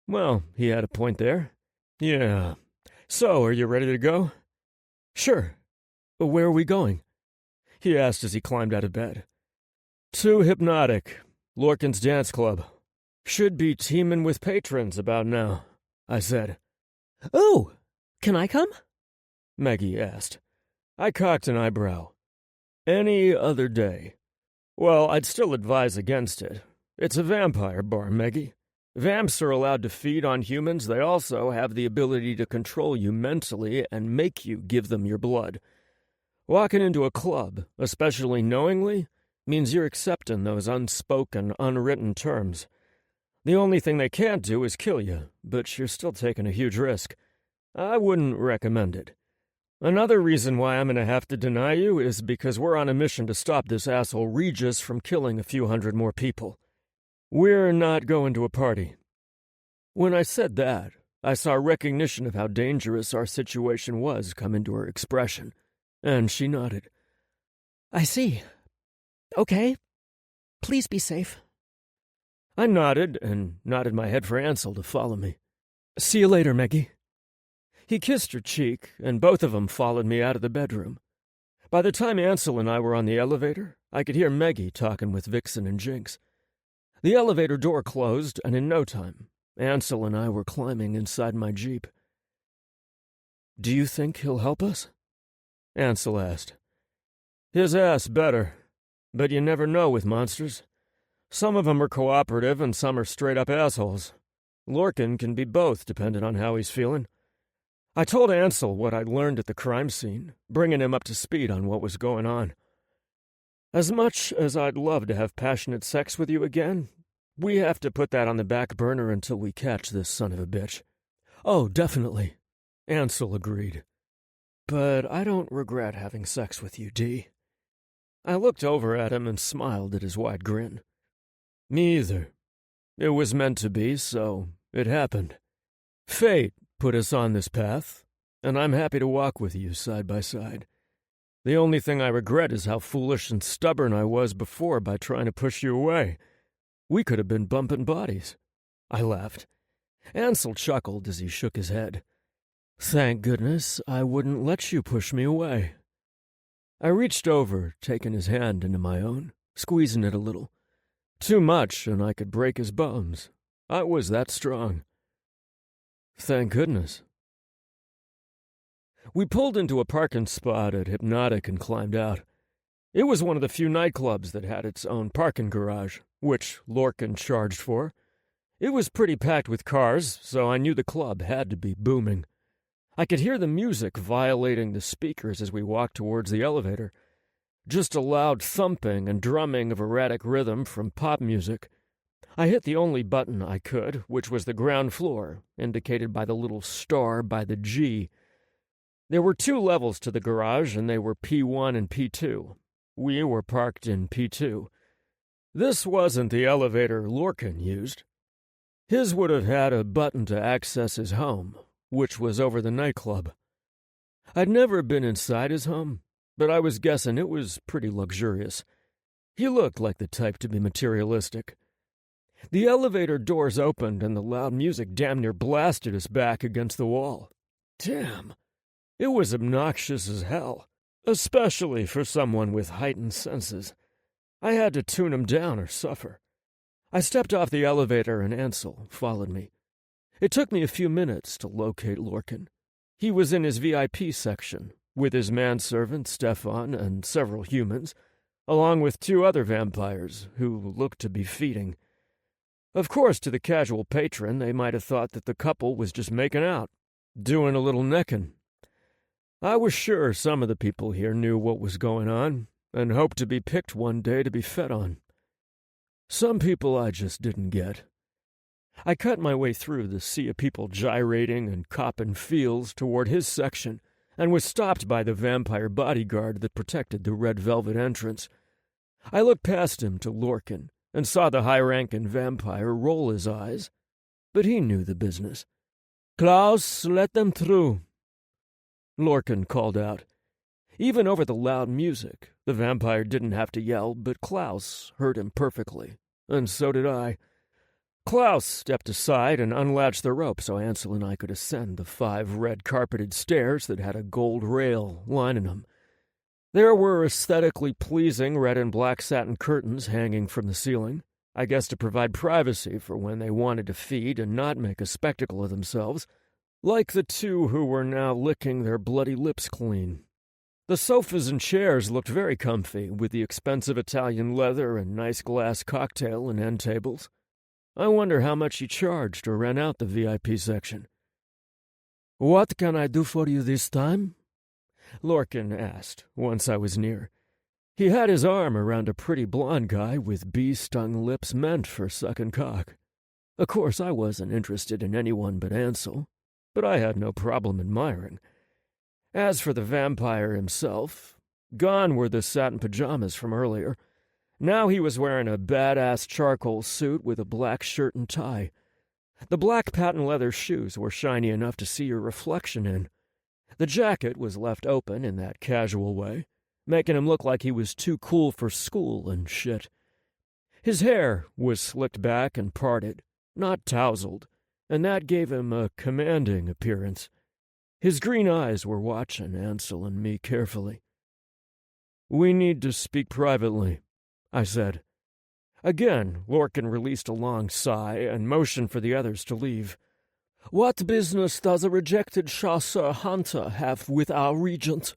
Well, he had a point there. Yeah. So, are you ready to go? Sure. But where are we going? He asked as he climbed out of bed. To Hypnotic, Lorcan's dance club. Should be teeming with patrons about now, I said. Oh, can I come? Maggie asked. I cocked an eyebrow. Any other day. Well, I'd still advise against it. It's a vampire bar, Maggie. Vamps are allowed to feed on humans. They also have the ability to control you mentally and make you give them your blood. Walking into a club, especially knowingly, means you're accepting those unspoken, unwritten terms. The only thing they can't do is kill you, but you're still taking a huge risk. I wouldn't recommend it. Another reason why I'm going to have to deny you is because we're on a mission to stop this asshole Regis from killing a few hundred more people. We're not going to a party. When I said that, I saw recognition of how dangerous our situation was come into her expression, and she nodded. I see. Okay. Please be safe. I nodded and nodded my head for Ansel to follow me. See you later, Maggie. He kissed her cheek, and both of them followed me out of the bedroom. By the time Ansel and I were on the elevator, I could hear Maggie talking with Vixen and Jinx. The elevator door closed, and in no time, Ansel and I were climbing inside my Jeep. Do you think he'll help us? Ansel asked. His ass better, but you never know with monsters. Some of them are cooperative, and some are straight-up assholes. Lorcan can be both, depending on how he's feeling. I told Ansel what I'd learned at the crime scene, bringing him up to speed on what was going on. As much as I'd love to have passionate sex with you again, we have to put that on the back burner until we catch this son of a bitch. Oh, definitely, Ansel agreed. But I don't regret having sex with you, Dee. I looked over at him and smiled at his wide grin. Me either. It was meant to be, so it happened. Fate put us on this path, and I'm happy to walk with you side by side. The only thing I regret is how foolish and stubborn I was before by trying to push you away. We could have been bumping bodies. I laughed. Ansel chuckled as he shook his head. Thank goodness I wouldn't let you push me away. I reached over, taking his hand into my own, squeezing it a little. Too much, and I could break his bones. I was that strong. Thank goodness. We pulled into a parking spot at Hypnotic and climbed out. It was one of the few nightclubs that had its own parking garage, which Lorcan charged for. It was pretty packed with cars, so I knew the club had to be booming. I could hear the music violating the speakers as we walked towards the elevator. Just a loud thumping and drumming of erratic rhythm from pop music. I hit the only button I could, which was the ground floor, indicated by the little star by the G. There were 2 levels to the garage, and they were P1 and P2. We were parked in P2. This wasn't the elevator Lorcan used. His would have had a button to access his home, which was over the nightclub. I'd never been inside his home, but I was guessing it was pretty luxurious. He looked like the type to be materialistic. The elevator doors opened and the loud music damn near blasted us back against the wall. Damn. It was obnoxious as hell, especially for someone with heightened senses. I had to tune him down or suffer. I stepped off the elevator and Ansel followed me. It took me a few minutes to locate Lorcan. He was in his VIP section, with his manservant Stefan and several humans, along with 2 other vampires who looked to be feeding. Of course, to the casual patron, they might have thought that the couple was just making out, doing a little necking. I was sure some of the people here knew what was going on, and hoped to be picked one day to be fed on. Some people I just didn't get. I cut my way through the sea of people gyrating and copping feels toward his section, and was stopped by the vampire bodyguard that protected the red velvet entrance. I looked past him to Lorcan, and saw the high-ranking vampire roll his eyes, but he knew the business. "Klaus, let them through," Lorcan called out. Even over the loud music, the vampire didn't have to yell, but Klaus heard him perfectly, and so did I. Klaus stepped aside and unlatched the rope so Ansel and I could ascend the 5 red-carpeted stairs that had a gold rail lining them. There were aesthetically pleasing red and black satin curtains hanging from the ceiling, I guess to provide privacy for when they wanted to feed and not make a spectacle of themselves, like the 2 who were now licking their bloody lips clean. The sofas and chairs looked very comfy, with the expensive Italian leather and nice glass cocktail and end tables. I wonder how much he charged to rent out the VIP section. "What can I do for you this time?" Lorcan asked, once I was near. He had his arm around a pretty blonde guy with bee-stung lips meant for sucking cock. Of course, I wasn't interested in anyone but Ansel, but I had no problem admiring. As for the vampire himself, gone were the satin pajamas from earlier. Now he was wearing a badass charcoal suit with a black shirt and tie. The black patent leather shoes were shiny enough to see your reflection in. The jacket was left open in that casual way, making him look like he was too cool for school and shit. His hair was slicked back and parted, not tousled, and that gave him a commanding appearance. His green eyes were watching Ansel and me carefully. "We need to speak privately," I said. Again, Lorcan released a long sigh and motioned for the others to leave. "What business does a rejected chasseur hunter have with our regent?"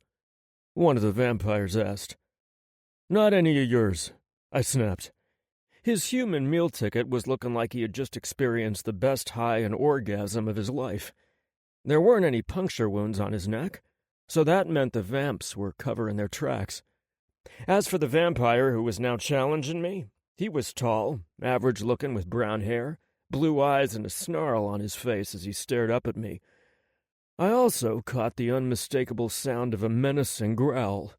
one of the vampires asked. "Not any of yours," I snapped. His human meal ticket was looking like he had just experienced the best high and orgasm of his life. There weren't any puncture wounds on his neck, so that meant the vamps were covering their tracks. As for the vampire who was now challenging me, he was tall, average-looking with brown hair, blue eyes, and a snarl on his face as he stared up at me. I also caught the unmistakable sound of a menacing growl.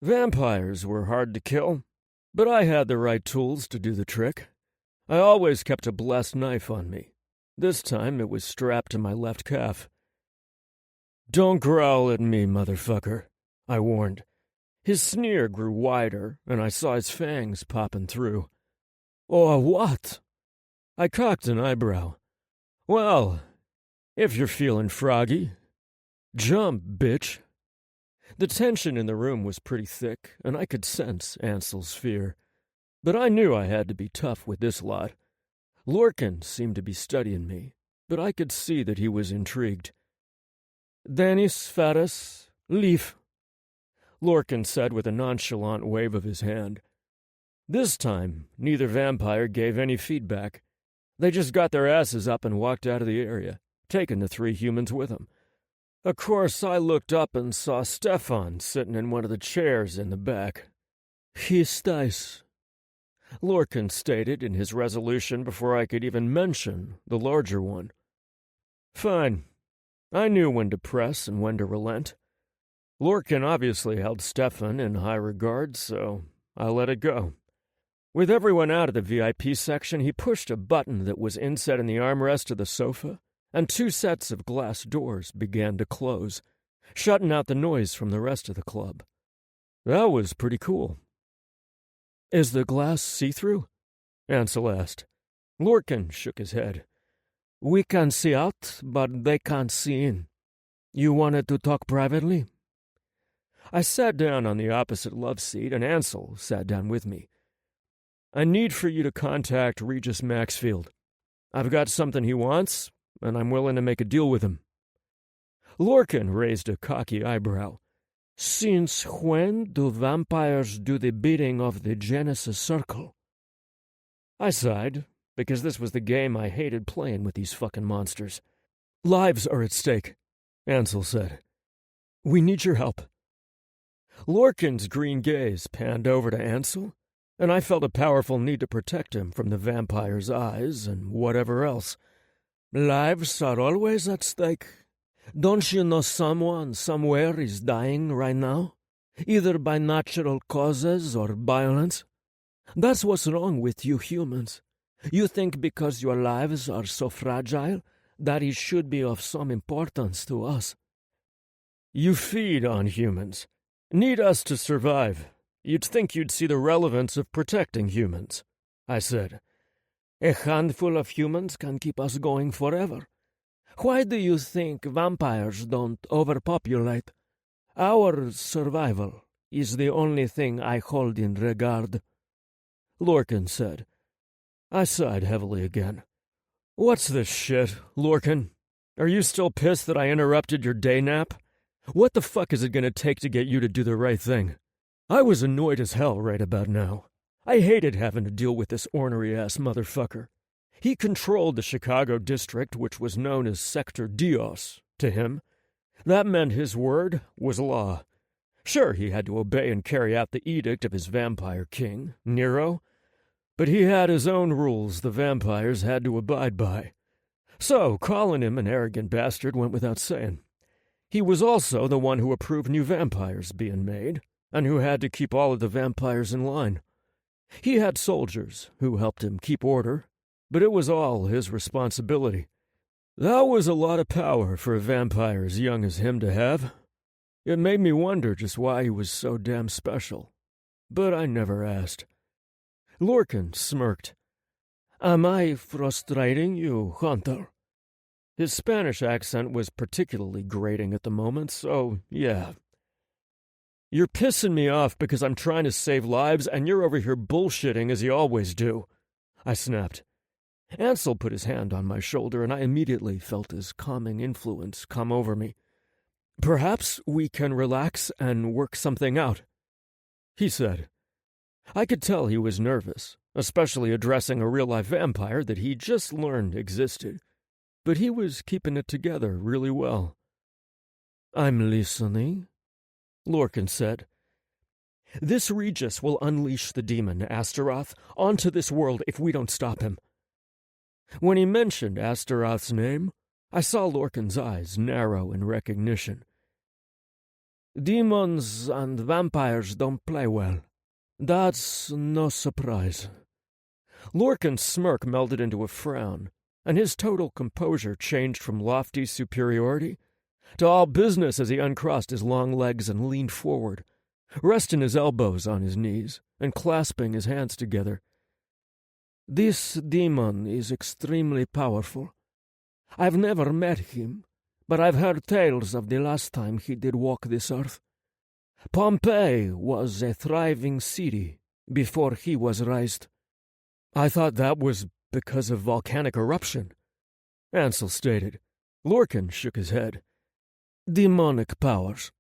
Vampires were hard to kill, but I had the right tools to do the trick. I always kept a blessed knife on me. This time it was strapped to my left calf. "Don't growl at me, motherfucker," I warned. His sneer grew wider, and I saw his fangs popping through. "Or what?" I cocked an eyebrow. "Well, if you're feeling froggy, jump, bitch." The tension in the room was pretty thick, and I could sense Ansel's fear. But I knew I had to be tough with this lot. Lorcan seemed to be studying me, but I could see that he was intrigued. "Dennis Ferris, leave," Lorcan said with a nonchalant wave of his hand. This time, neither vampire gave any feedback. They just got their asses up and walked out of the area, taking the 3 humans with them. Of course, I looked up and saw Stefan sitting in one of the chairs in the back. "He stays," Lorcan stated in his resolution before I could even mention the larger one. Fine. I knew when to press and when to relent. Lorcan obviously held Stefan in high regard, so I let it go. With everyone out of the VIP section, he pushed a button that was inset in the armrest of the sofa, and 2 sets of glass doors began to close, shutting out the noise from the rest of the club. That was pretty cool. "Is the glass see-through?" Ansel asked. Lorcan shook his head. "We can see out, but they can't see in. You wanted to talk privately?" I sat down on the opposite love seat, and Ansel sat down with me. I need for you to contact Regis Maxfield. I've got something he wants, and I'm willing to make a deal with him." Lorcan raised a cocky eyebrow. "Since when do vampires do the bidding of the Genesis Circle?" I sighed, because this was the game I hated playing with these fucking monsters. "Lives are at stake," Ansel said. "We need your help." Lorcan's green gaze panned over to Ansel, and I felt a powerful need to protect him from the vampire's eyes and whatever else. "Lives are always at stake. Don't you know someone somewhere is dying right now? Either by natural causes or violence? That's what's wrong with you humans. You think because your lives are so fragile that it should be of some importance to us. You feed on humans. Need us to survive. You'd think you'd see the relevance of protecting humans," I said. "A handful of humans can keep us going forever. Why do you think vampires don't overpopulate? Our survival is the only thing I hold in regard," Lorcan said. I sighed heavily again. "What's this shit, Lorcan? Are you still pissed that I interrupted your day nap? What the fuck is it going to take to get you to do the right thing?" I was annoyed as hell right about now. I hated having to deal with this ornery-ass motherfucker. He controlled the Chicago district, which was known as Sector Dios to him. That meant his word was law. Sure, he had to obey and carry out the edict of his vampire king, Nero, but he had his own rules the vampires had to abide by. So, calling him an arrogant bastard went without saying. He was also the one who approved new vampires being made, and who had to keep all of the vampires in line. He had soldiers who helped him keep order, but it was all his responsibility. That was a lot of power for a vampire as young as him to have. It made me wonder just why he was so damn special, but I never asked. Lorcan smirked. "Am I frustrating you, Hunter?" His Spanish accent was particularly grating at the moment, so yeah. "You're pissing me off because I'm trying to save lives and you're over here bullshitting as you always do," I snapped. Ansel put his hand on my shoulder and I immediately felt his calming influence come over me. "Perhaps we can relax and work something out," he said. I could tell he was nervous, especially addressing a real-life vampire that he just learned existed, but he was keeping it together really well. "I'm listening," Lorcan said. "This Regis will unleash the demon, Astaroth, onto this world if we don't stop him." When he mentioned Astaroth's name, I saw Lorcan's eyes narrow in recognition. "Demons and vampires don't play well. That's no surprise." Lorcan's smirk melded into a frown, and his total composure changed from lofty superiority to all business as he uncrossed his long legs and leaned forward, resting his elbows on his knees and clasping his hands together. "This demon is extremely powerful. I've never met him, but I've heard tales of the last time he did walk this earth. Pompeii was a thriving city before he was raised." "I thought that was because of volcanic eruption," Ansel stated. Lorcan shook his head. "Demonic powers.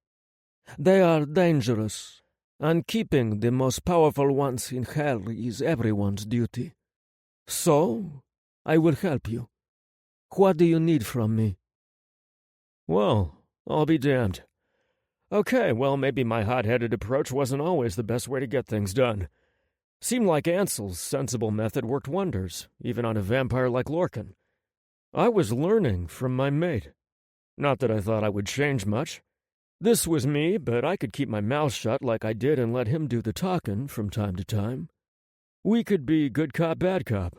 They are dangerous, and keeping the most powerful ones in hell is everyone's duty. So, I will help you. What do you need from me?" Well, I'll be damned. Okay, well, maybe my hot-headed approach wasn't always the best way to get things done. Seemed like Ansel's sensible method worked wonders, even on a vampire like Lorcan. I was learning from my mate. Not that I thought I would change much. This was me, but I could keep my mouth shut like I did and let him do the talking from time to time. We could be good cop, bad cop.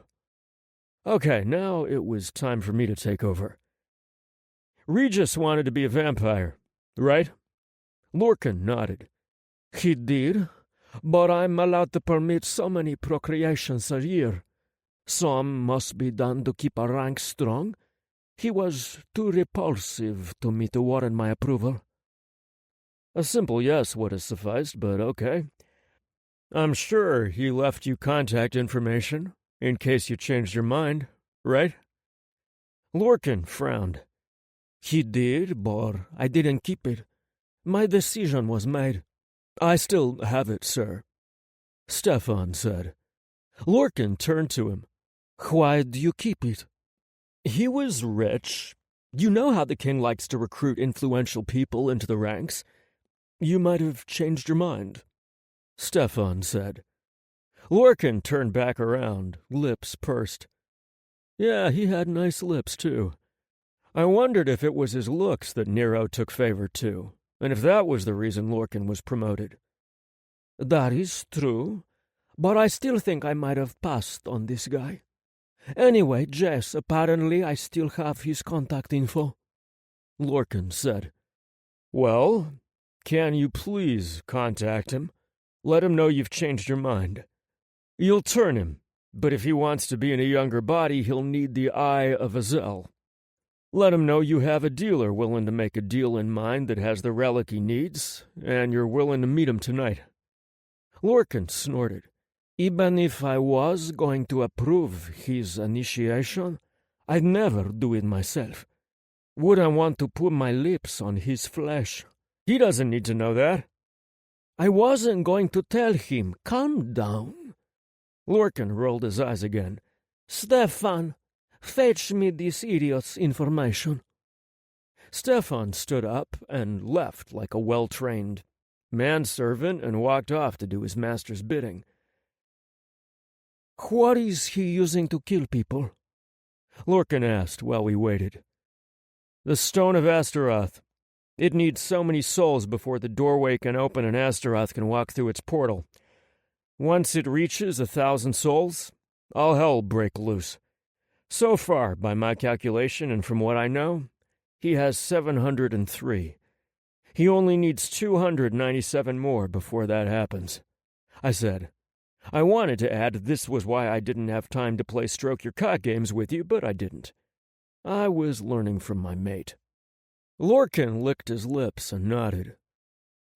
Okay, now it was time for me to take over. Regis wanted to be a vampire, right? Lorcan nodded. "He did, but I'm allowed to permit so many procreations a year. Some must be done to keep our ranks strong. He was too repulsive to me to warrant my approval." A simple yes would have sufficed, but okay. I'm sure he left you contact information, in case you changed your mind, right? Lorcan frowned. He did, but I didn't keep it. My decision was made. I still have it, sir. Stefan said. Lorcan turned to him. Why do you keep it? He was rich. You know how the king likes to recruit influential people into the ranks. You might have changed your mind, Stefan said. Lorcan turned back around, lips pursed. Yeah, he had nice lips, too. I wondered if it was his looks that Nero took favor to, and if that was the reason Lorcan was promoted. That is true, but I still think I might have passed on this guy. Anyway, Jess, apparently I still have his contact info. Lorcan said. Well, can you please contact him? Let him know you've changed your mind. You'll turn him, but if he wants to be in a younger body, he'll need the Eye of Azel. Let him know you have a dealer willing to make a deal in mind that has the relic he needs, and you're willing to meet him tonight. Lorcan snorted. Even if I was going to approve his initiation, I'd never do it myself. Wouldn't want to put my lips on his flesh. He doesn't need to know that. I wasn't going to tell him. Calm down. Lorcan rolled his eyes again. Stefan, fetch me this idiot's information. Stefan stood up and left like a well-trained manservant and walked off to do his master's bidding. What is he using to kill people? Lorcan asked while we waited. The Stone of Astaroth. It needs so many souls before the doorway can open and Astaroth can walk through its portal. Once it reaches 1,000 souls, all hell will break loose. So far, by my calculation and from what I know, he has 703. He only needs 297 more before that happens. I said. I wanted to add this was why I didn't have time to play stroke your cock games with you, but I didn't. I was learning from my mate. Lorcan licked his lips and nodded.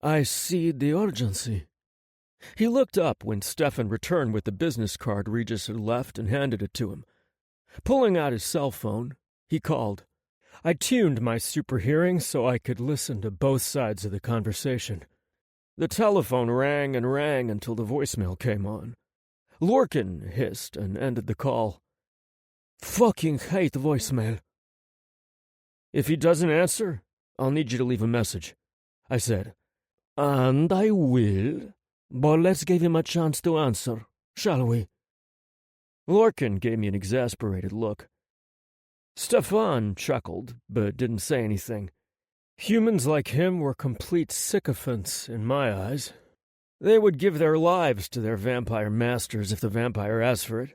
I see the urgency. He looked up when Stefan returned with the business card Regis had left and handed it to him. Pulling out his cell phone, he called. I tuned my super hearing so I could listen to both sides of the conversation. The telephone rang and rang until the voicemail came on. Lorcan hissed and ended the call. Fucking hate voicemail. If he doesn't answer, I'll need you to leave a message, I said. And I will, but let's give him a chance to answer, shall we? Lorcan gave me an exasperated look. Stefan chuckled, but didn't say anything. Humans like him were complete sycophants, in my eyes. They would give their lives to their vampire masters if the vampire asked for it.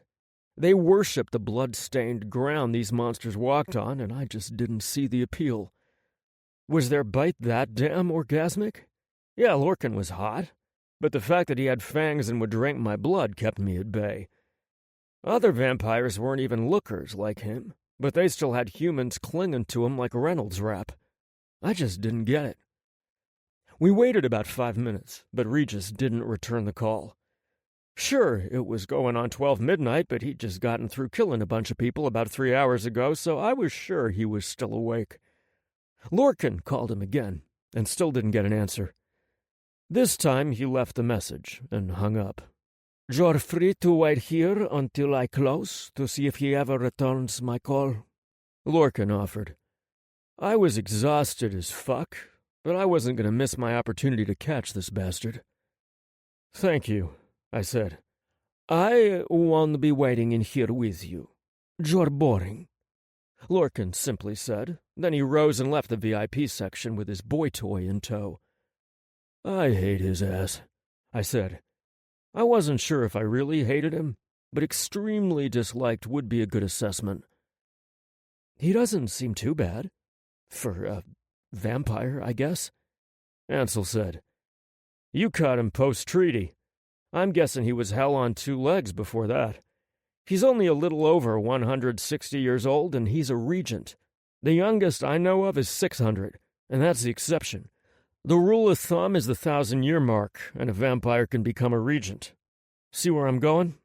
They worshipped the blood-stained ground these monsters walked on, and I just didn't see the appeal. Was their bite that damn orgasmic? Yeah, Lorcan was hot, but the fact that he had fangs and would drink my blood kept me at bay. Other vampires weren't even lookers like him, but they still had humans clinging to him like Reynolds wrap. I just didn't get it. We waited about 5 minutes, but Regis didn't return the call. Sure, it was going on 12 midnight, but he'd just gotten through killing a bunch of people about 3 hours ago, so I was sure he was still awake. Lorcan called him again, and still didn't get an answer. This time he left a message and hung up. You're free to wait here until I close to see if he ever returns my call, Lorcan offered. I was exhausted as fuck, but I wasn't going to miss my opportunity to catch this bastard. Thank you, I said. I won't be waiting in here with you. You're boring, Lorcan simply said. Then he rose and left the VIP section with his boy toy in tow. I hate his ass, I said. I wasn't sure if I really hated him, but extremely disliked would be a good assessment. He doesn't seem too bad. For a vampire, I guess, Ansel said. You caught him post-treaty. I'm guessing he was hell on 2 legs before that. He's only a little over 160 years old, and he's a regent. The youngest I know of is 600, and that's the exception. The rule of thumb is the 1,000-year mark, and a vampire can become a regent. See where I'm going?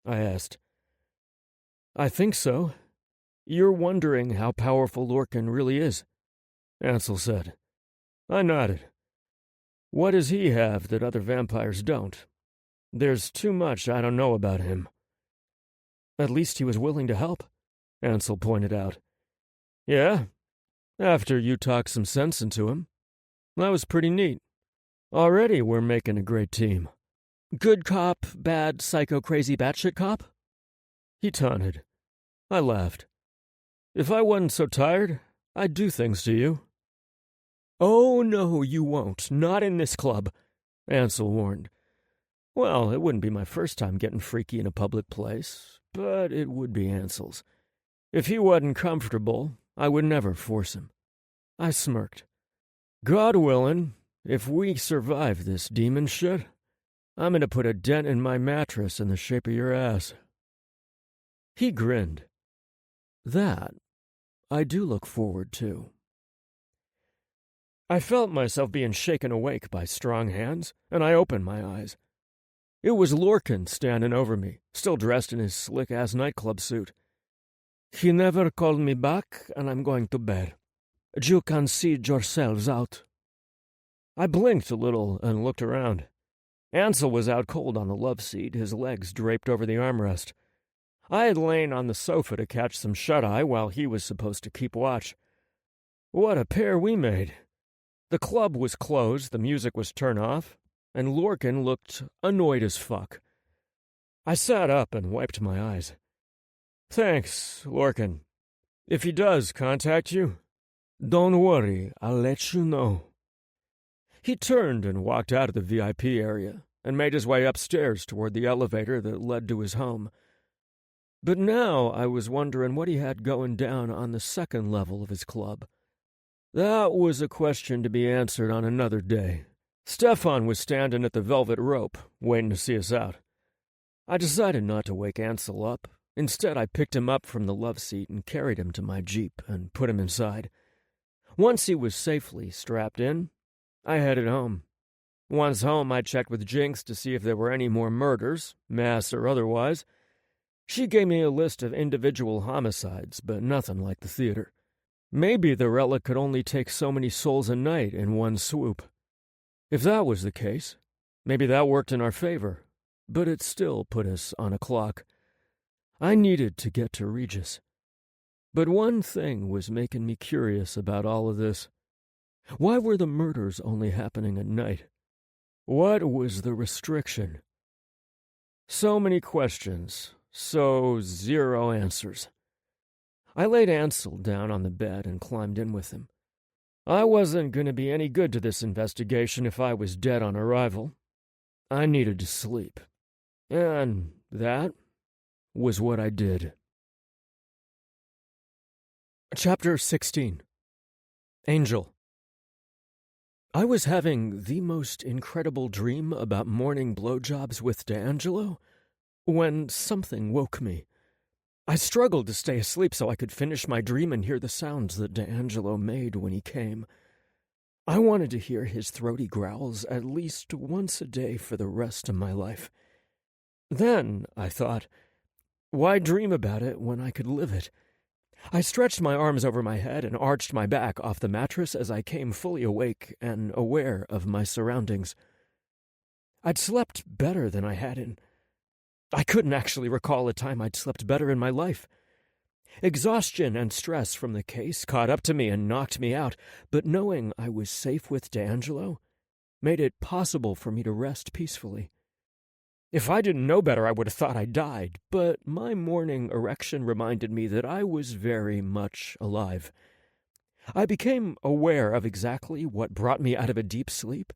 I asked. I think so. You're wondering how powerful Lorcan really is, Ansel said. I nodded. What does he have that other vampires don't? There's too much I don't know about him. At least he was willing to help, Ansel pointed out. Yeah, after you talked some sense into him. That was pretty neat. Already we're making a great team. Good cop, bad, psycho, crazy, batshit cop? He taunted. I laughed. If I wasn't so tired, I'd do things to you. Oh, no, you won't. Not in this club, Ansel warned. Well, it wouldn't be my first time getting freaky in a public place, but it would be Ansel's. If he wasn't comfortable, I would never force him. I smirked. God willing, if we survive this demon shit, I'm going to put a dent in my mattress in the shape of your ass. He grinned. That I do look forward to. I felt myself being shaken awake by strong hands, and I opened my eyes. It was Lorcan standing over me, still dressed in his slick-ass nightclub suit. He never called me back, and I'm going to bed. You can see yourselves out. I blinked a little and looked around. Ansel was out cold on the love seat, his legs draped over the armrest. I had lain on the sofa to catch some shut-eye while he was supposed to keep watch. What a pair we made. The club was closed, the music was turned off, and Lorcan looked annoyed as fuck. I sat up and wiped my eyes. Thanks, Lorcan. If he does contact you, don't worry, I'll let you know. He turned and walked out of the VIP area and made his way upstairs toward the elevator that led to his home. But now I was wondering what he had going down on the second level of his club. That was a question to be answered on another day. Stefan was standing at the velvet rope, waiting to see us out. I decided not to wake Ansel up. Instead, I picked him up from the love seat and carried him to my Jeep and put him inside. Once he was safely strapped in, I headed home. Once home, I checked with Jinx to see if there were any more murders, mass or otherwise. She gave me a list of individual homicides, but nothing like the theater. Maybe the relic could only take so many souls a night in one swoop. If that was the case, maybe that worked in our favor, but it still put us on a clock. I needed to get to Regis. But one thing was making me curious about all of this. Why were the murders only happening at night? What was the restriction? So many questions, so zero answers. I laid Ansel down on the bed and climbed in with him. I wasn't going to be any good to this investigation if I was dead on arrival. I needed to sleep. And that was what I did. Chapter 16. Angel. I was having the most incredible dream about morning blowjobs with D'Angelo when something woke me. I struggled to stay asleep so I could finish my dream and hear the sounds that D'Angelo made when he came. I wanted to hear his throaty growls at least once a day for the rest of my life. Then, I thought, why dream about it when I could live it? I stretched my arms over my head and arched my back off the mattress as I came fully awake and aware of my surroundings. I'd slept better than I had in... I couldn't actually recall a time I'd slept better in my life. Exhaustion and stress from the case caught up to me and knocked me out, but knowing I was safe with D'Angelo made it possible for me to rest peacefully. If I didn't know better, I would have thought I died, but my morning erection reminded me that I was very much alive. I became aware of exactly what brought me out of a deep sleep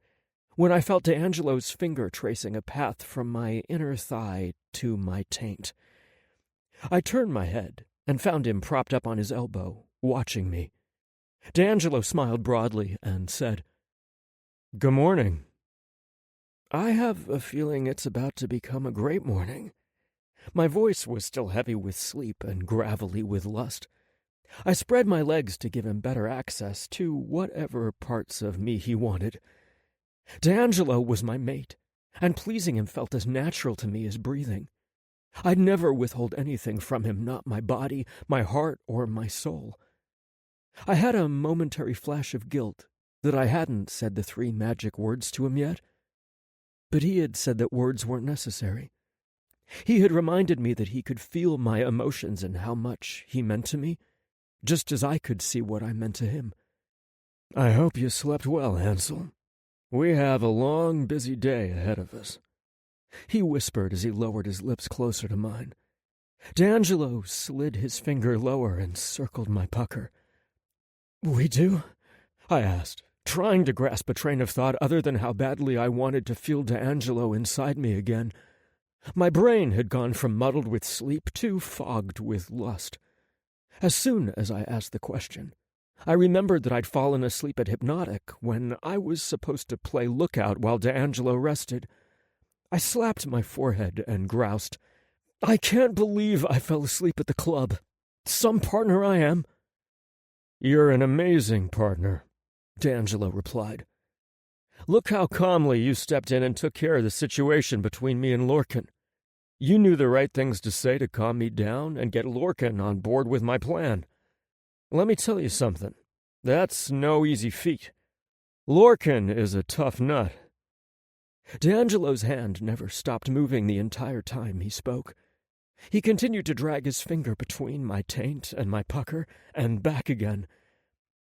when I felt D'Angelo's finger tracing a path from my inner thigh to my taint. I turned my head and found him propped up on his elbow, watching me. D'Angelo smiled broadly and said, "Good morning." I have a feeling it's about to become a great morning. My voice was still heavy with sleep and gravelly with lust. I spread my legs to give him better access to whatever parts of me he wanted. D'Angelo was my mate, and pleasing him felt as natural to me as breathing. I'd never withhold anything from him, not my body, my heart, or my soul. I had a momentary flash of guilt that I hadn't said the 3 magic words to him yet. But he had said that words weren't necessary. He had reminded me that he could feel my emotions and how much he meant to me, just as I could see what I meant to him. "I hope you slept well, Hansel. We have a long, busy day ahead of us," he whispered as he lowered his lips closer to mine. D'Angelo slid his finger lower and circled my pucker. "We do?" I asked, trying to grasp a train of thought other than how badly I wanted to feel D'Angelo inside me again. My brain had gone from muddled with sleep to fogged with lust. As soon as I asked the question, I remembered that I'd fallen asleep at Hypnotic when I was supposed to play lookout while D'Angelo rested. I slapped my forehead and groused, "I can't believe I fell asleep at the club. Some partner I am." "You're an amazing partner," D'Angelo replied. "Look how calmly you stepped in and took care of the situation between me and Lorcan. You knew the right things to say to calm me down and get Lorcan on board with my plan. Let me tell you something. That's no easy feat. Lorcan is a tough nut." D'Angelo's hand never stopped moving the entire time he spoke. He continued to drag his finger between my taint and my pucker, and back again.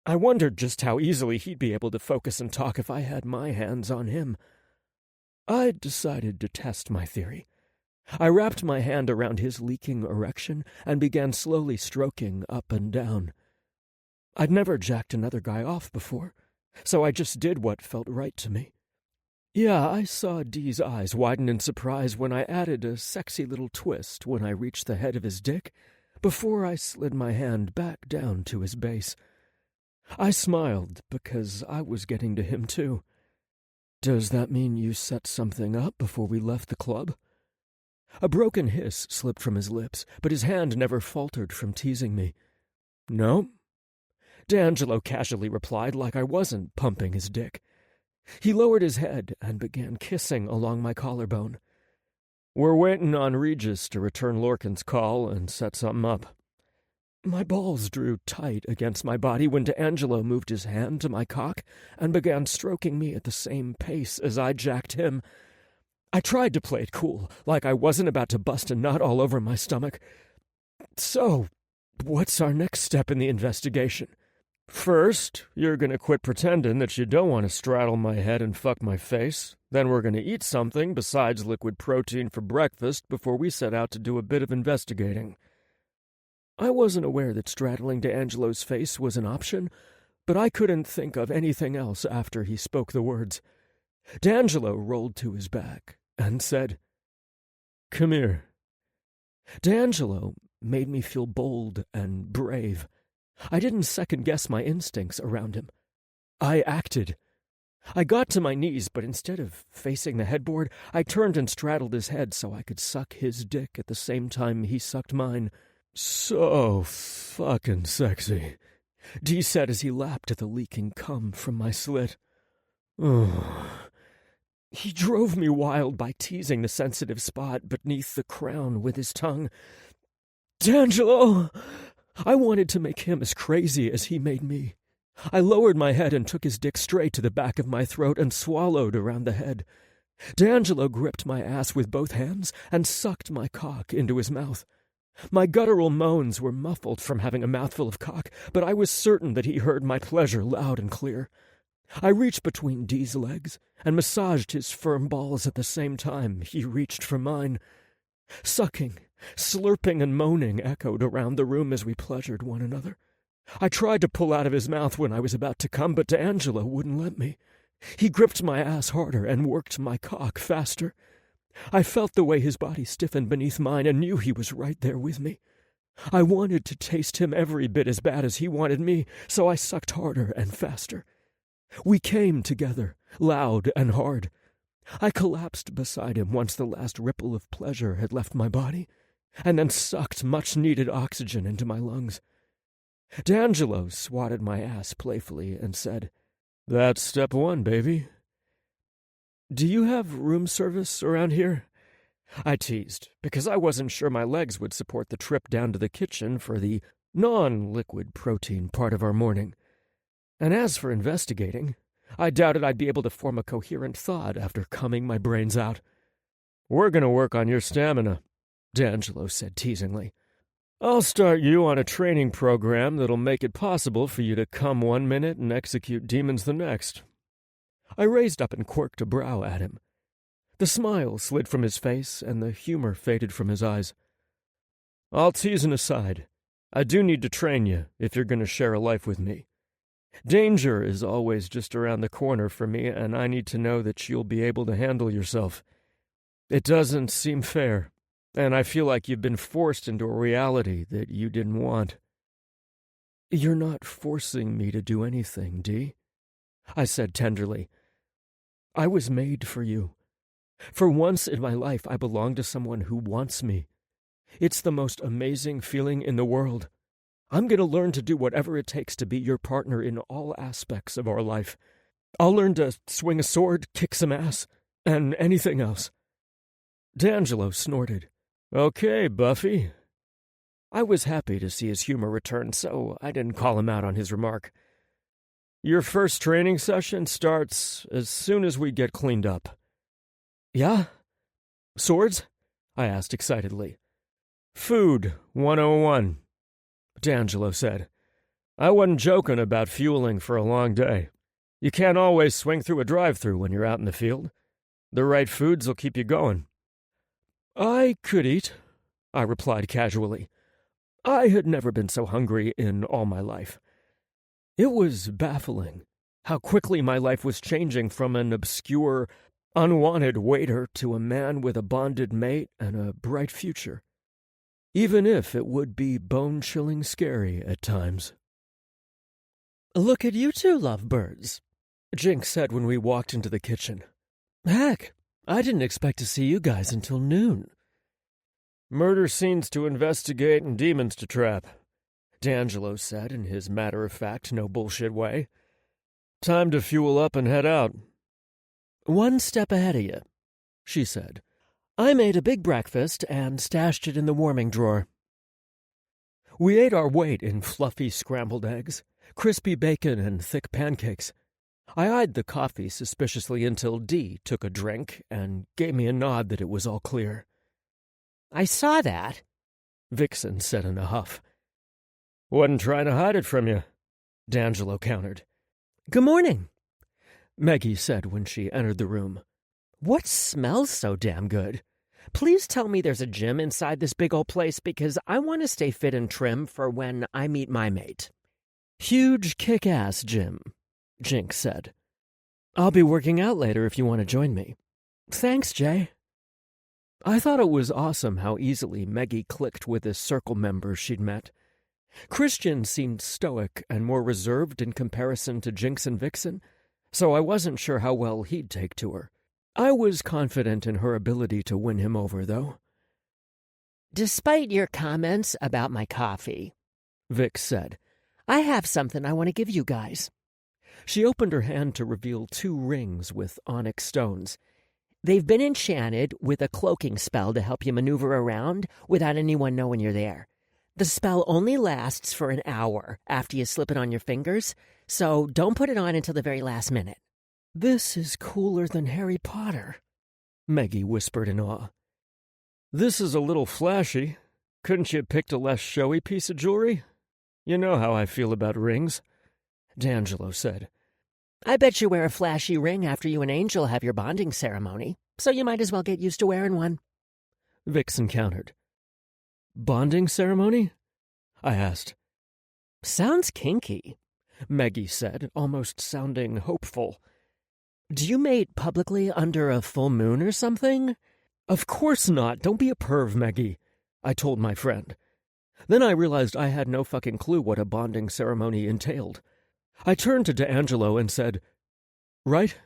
I wondered just how easily he'd be able to focus and talk if I had my hands on him. I decided to test my theory. I wrapped my hand around his leaking erection and began slowly stroking up and down. I'd never jacked another guy off before, so I just did what felt right to me. Yeah, I saw Dee's eyes widen in surprise when I added a sexy little twist when I reached the head of his dick, before I slid my hand back down to his base. I smiled because I was getting to him too. "Does that mean you set something up before we left the club?" A broken hiss slipped from his lips, but his hand never faltered from teasing me. "No," D'Angelo casually replied, like I wasn't pumping his dick. He lowered his head and began kissing along my collarbone. "We're waiting on Regis to return Lorcan's call and set something up." My balls drew tight against my body when D'Angelo moved his hand to my cock and began stroking me at the same pace as I jacked him. I tried to play it cool, like I wasn't about to bust a nut all over my stomach. "So, what's our next step in the investigation?" "First, you're going to quit pretending that you don't want to straddle my head and fuck my face. Then we're going to eat something besides liquid protein for breakfast before we set out to do a bit of investigating." I wasn't aware that straddling D'Angelo's face was an option, but I couldn't think of anything else after he spoke the words. D'Angelo rolled to his back and said, "Come here." D'Angelo made me feel bold and brave. I didn't second-guess my instincts around him. I acted. I got to my knees, but instead of facing the headboard, I turned and straddled his head so I could suck his dick at the same time he sucked mine. "So fucking sexy," Dee said as he lapped at the leaking cum from my slit. "Oh." He drove me wild by teasing the sensitive spot beneath the crown with his tongue. "D'Angelo!" I wanted to make him as crazy as he made me. I lowered my head and took his dick straight to the back of my throat and swallowed around the head. D'Angelo gripped my ass with both hands and sucked my cock into his mouth. My guttural moans were muffled from having a mouthful of cock, but I was certain that he heard my pleasure loud and clear. I reached between Dee's legs and massaged his firm balls at the same time he reached for mine. Sucking, slurping, and moaning echoed around the room as we pleasured one another. I tried to pull out of his mouth when I was about to come, but D'Angelo wouldn't let me. He gripped my ass harder and worked my cock faster. I felt the way his body stiffened beneath mine and knew he was right there with me. I wanted to taste him every bit as bad as he wanted me, so I sucked harder and faster. We came together, loud and hard. I collapsed beside him once the last ripple of pleasure had left my body, and then sucked much-needed oxygen into my lungs. D'Angelo swatted my ass playfully and said, "That's step one, baby." "Do you have room service around here?" I teased, because I wasn't sure my legs would support the trip down to the kitchen for the non-liquid protein part of our morning. And as for investigating, I doubted I'd be able to form a coherent thought after cumming my brains out. "We're going to work on your stamina," D'Angelo said teasingly. "I'll start you on a training program that'll make it possible for you to come 1 minute and execute demons the next." I raised up and quirked a brow at him. The smile slid from his face, and the humor faded from his eyes. "All teasing aside, I do need to train you if you're going to share a life with me. Danger is always just around the corner for me, and I need to know that you'll be able to handle yourself. It doesn't seem fair, and I feel like you've been forced into a reality that you didn't want." "You're not forcing me to do anything, Dee," I said tenderly. "I was made for you. For once in my life, I belong to someone who wants me. It's the most amazing feeling in the world. I'm going to learn to do whatever it takes to be your partner in all aspects of our life. I'll learn to swing a sword, kick some ass, and anything else." D'Angelo snorted. "Okay, Buffy." I was happy to see his humor return, so I didn't call him out on his remark. "Your first training session starts as soon as we get cleaned up." "Yeah? Swords?" I asked excitedly. "Food 101, D'Angelo said. "I wasn't joking about fueling for a long day. You can't always swing through a drive-thru when you're out in the field. The right foods will keep you going." "I could eat," I replied casually. I had never been so hungry in all my life. It was baffling how quickly my life was changing from an obscure, unwanted waiter to a man with a bonded mate and a bright future, even if it would be bone-chilling scary at times. "Look at you two lovebirds," Jinx said when we walked into the kitchen. "Heck, I didn't expect to see you guys until noon." "Murder scenes to investigate and demons to trap," D'Angelo said in his matter-of-fact, no-bullshit way. "Time to fuel up and head out." "One step ahead of you," she said. "I made a big breakfast and stashed it in the warming drawer." We ate our weight in fluffy scrambled eggs, crispy bacon, and thick pancakes. I eyed the coffee suspiciously until Dee took a drink and gave me a nod that it was all clear. "I saw that," Vixen said in a huff. "Wasn't trying to hide it from you," D'Angelo countered. "Good morning," Maggie said when she entered the room. "What smells so damn good? Please tell me there's a gym inside this big old place, because I want to stay fit and trim for when I meet my mate." "Huge kick-ass gym," Jinx said. "I'll be working out later if you want to join me." "Thanks, Jay." I thought it was awesome how easily Maggie clicked with the circle members she'd met. Christian seemed stoic and more reserved in comparison to Jinx and Vixen, so I wasn't sure how well he'd take to her. I was confident in her ability to win him over, though. "Despite your comments about my coffee," Vix said, "I have something I want to give you guys." She opened her hand to reveal 2 rings with onyx stones. They've been enchanted with a cloaking spell to help you maneuver around without anyone knowing you're there. The spell only lasts for an hour after you slip it on your fingers, so don't put it on until the very last minute. "This is cooler than Harry Potter," Maggie whispered in awe. "This is a little flashy. Couldn't you have picked a less showy piece of jewelry? You know how I feel about rings," D'Angelo said. "I bet you wear a flashy ring after you and Angel have your bonding ceremony, so you might as well get used to wearing one," Vixen countered. "Bonding ceremony?" I asked. "Sounds kinky," Maggie said, almost sounding hopeful. "Do you mate publicly under a full moon or something?" "Of course not. Don't be a perv, Maggie," I told my friend. Then I realized I had no fucking clue what a bonding ceremony entailed. I turned to D'Angelo and said, "Right?"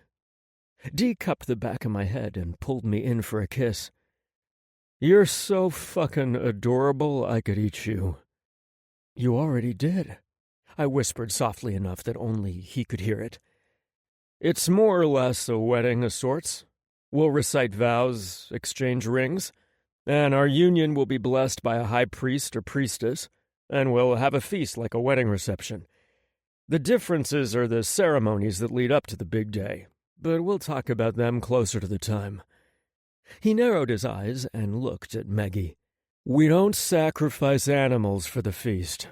Dee cupped the back of my head and pulled me in for a kiss. "You're so fucking adorable I could eat you." "You already did," I whispered softly enough that only he could hear it. It's more or less a wedding of sorts. We'll recite vows, exchange rings, and our union will be blessed by a high priest or priestess, and we'll have a feast like a wedding reception. The differences are the ceremonies that lead up to the big day, but we'll talk about them closer to the time. He narrowed his eyes and looked at Maggie. We don't sacrifice animals for the feast.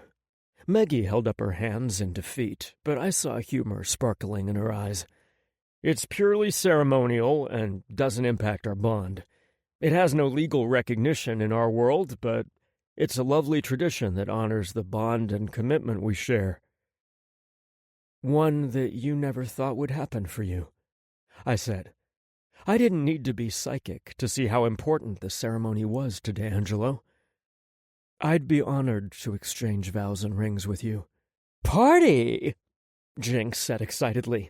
Maggie held up her hands in defeat, but I saw humor sparkling in her eyes. It's purely ceremonial and doesn't impact our bond. It has no legal recognition in our world, but it's a lovely tradition that honors the bond and commitment we share. One that you never thought would happen for you, I said. I didn't need to be psychic to see how important the ceremony was to D'Angelo. I'd be honored to exchange vows and rings with you. Party! Jinx said excitedly.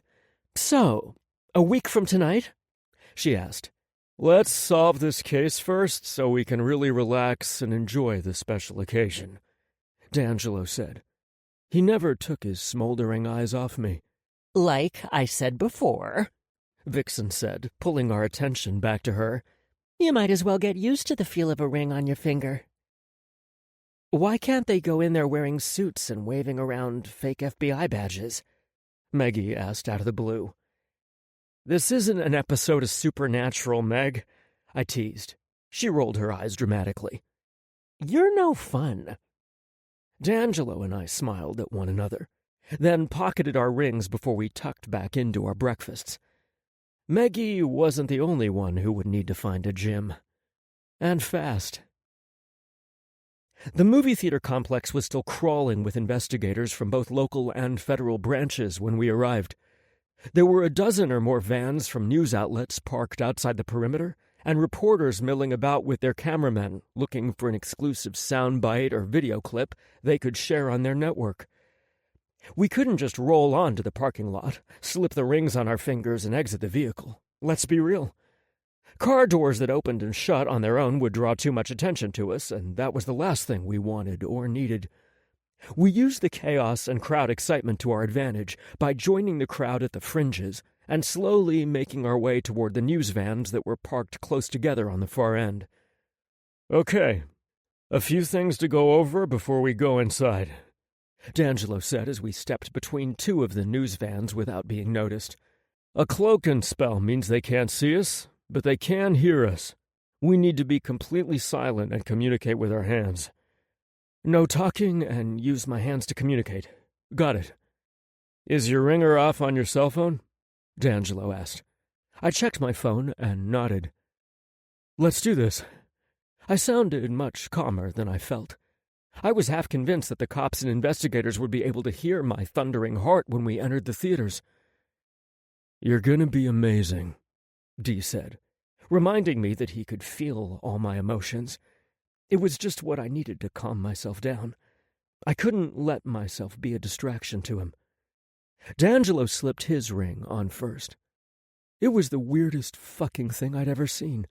So, a week from tonight? She asked. Let's solve this case first so we can really relax and enjoy the special occasion, D'Angelo said. He never took his smoldering eyes off me. Like I said before, Vixen said, pulling our attention back to her. You might as well get used to the feel of a ring on your finger. Why can't they go in there wearing suits and waving around fake FBI badges? Maggie asked out of the blue. This isn't an episode of Supernatural, Meg, I teased. She rolled her eyes dramatically. You're no fun. D'Angelo and I smiled at one another, then pocketed our rings before we tucked back into our breakfasts. Maggie wasn't the only one who would need to find a gym. And fast. The movie theater complex was still crawling with investigators from both local and federal branches when we arrived. There were a dozen or more vans from news outlets parked outside the perimeter, and reporters milling about with their cameramen looking for an exclusive soundbite or video clip they could share on their network. We couldn't just roll onto the parking lot, slip the rings on our fingers, and exit the vehicle. Let's be real. Car doors that opened and shut on their own would draw too much attention to us, and that was the last thing we wanted or needed. We used the chaos and crowd excitement to our advantage by joining the crowd at the fringes and slowly making our way toward the news vans that were parked close together on the far end. Okay, a few things to go over before we go inside, D'Angelo said as we stepped between two of the news vans without being noticed. A cloak and spell means they can't see us, but they can hear us. We need to be completely silent and communicate with our hands. No talking and use my hands to communicate. Got it. Is your ringer off on your cell phone? D'Angelo asked. I checked my phone and nodded. Let's do this. I sounded much calmer than I felt. I was half convinced that the cops and investigators would be able to hear my thundering heart when we entered the theaters. You're gonna be amazing, Dee said, reminding me that he could feel all my emotions. It was just what I needed to calm myself down. I couldn't let myself be a distraction to him. D'Angelo slipped his ring on first. It was the weirdest fucking thing I'd ever seen.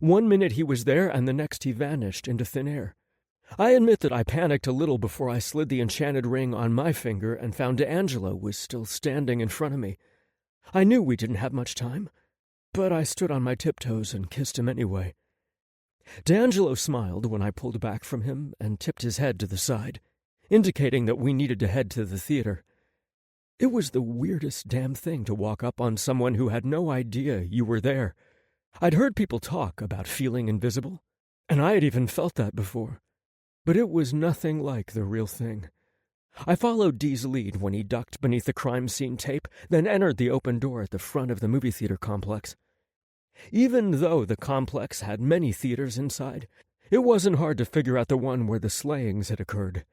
1 minute he was there, and the next he vanished into thin air. I admit that I panicked a little before I slid the enchanted ring on my finger and found D'Angelo was still standing in front of me. I knew we didn't have much time, but I stood on my tiptoes and kissed him anyway. D'Angelo smiled when I pulled back from him and tipped his head to the side, indicating that we needed to head to the theater. It was the weirdest damn thing to walk up on someone who had no idea you were there. I'd heard people talk about feeling invisible, and I had even felt that before. But it was nothing like the real thing. I followed Dee's lead when he ducked beneath the crime scene tape, then entered the open door at the front of the movie theater complex. Even though the complex had many theaters inside, it wasn't hard to figure out the one where the slayings had occurred.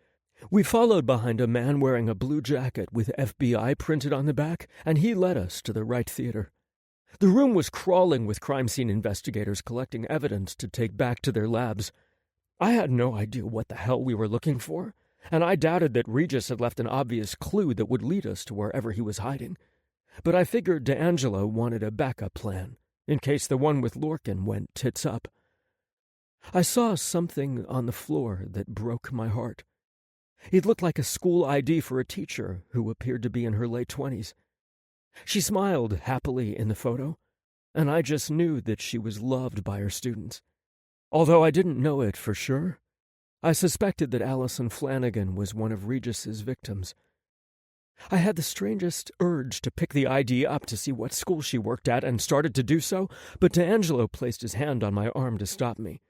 We followed behind a man wearing a blue jacket with FBI printed on the back, and he led us to the right theater. The room was crawling with crime scene investigators collecting evidence to take back to their labs. I had no idea what the hell we were looking for, and I doubted that Regis had left an obvious clue that would lead us to wherever he was hiding. But I figured D'Angelo wanted a backup plan, in case the one with Lorcan went tits up. I saw something on the floor that broke my heart. It looked like a school ID for a teacher who appeared to be in her late 20s. She smiled happily in the photo, and I just knew that she was loved by her students. Although I didn't know it for sure, I suspected that Allison Flanagan was one of Regis's victims. I had the strangest urge to pick the ID up to see what school she worked at and started to do so, but D'Angelo placed his hand on my arm to stop me.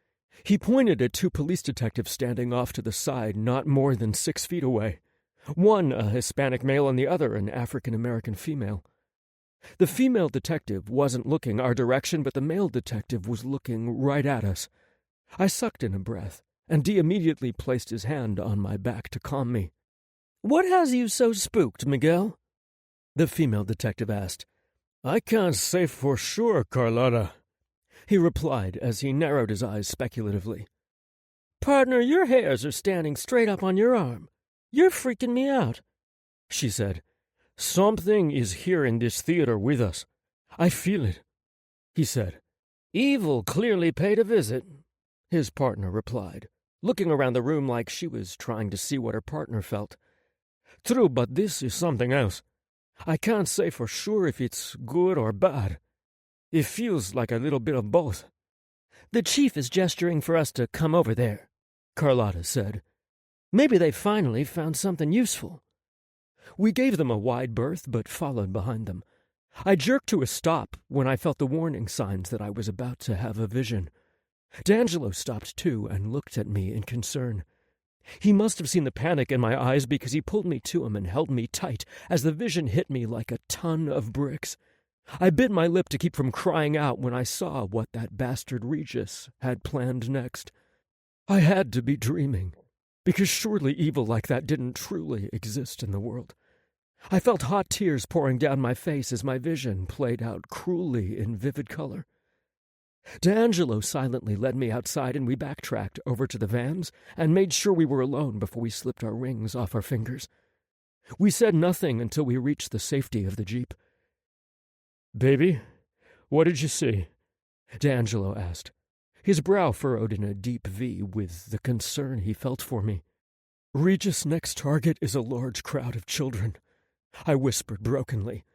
He pointed at two police detectives standing off to the side not more than 6 feet away. One a Hispanic male and the other an African-American female. The female detective wasn't looking our direction, but the male detective was looking right at us. I sucked in a breath, and Dee immediately placed his hand on my back to calm me. "What has you so spooked, Miguel?" the female detective asked. "I can't say for sure, Carlotta," he replied as he narrowed his eyes speculatively. "Partner, your hairs are standing straight up on your arm. You're freaking me out," she said. "Something is here in this theater with us. I feel it," he said. "Evil clearly paid a visit," his partner replied, looking around the room like she was trying to see what her partner felt. "True, but this is something else. I can't say for sure if it's good or bad. It feels like a little bit of both." "The chief is gesturing for us to come over there," Carlotta said. "Maybe they finally found something useful." We gave them a wide berth, but followed behind them. I jerked to a stop when I felt the warning signs that I was about to have a vision. D'Angelo stopped too and looked at me in concern. He must have seen the panic in my eyes because he pulled me to him and held me tight as the vision hit me like a ton of bricks. I bit my lip to keep from crying out when I saw what that bastard Regis had planned next. I had to be dreaming, because surely evil like that didn't truly exist in the world. I felt hot tears pouring down my face as my vision played out cruelly in vivid color. D'Angelo silently led me outside, and we backtracked over to the vans and made sure we were alone before we slipped our rings off our fingers. We said nothing until we reached the safety of the Jeep. "Baby, what did you see?" D'Angelo asked. His brow furrowed in a deep V with the concern he felt for me. "Regis' next target is a large crowd of children," I whispered brokenly.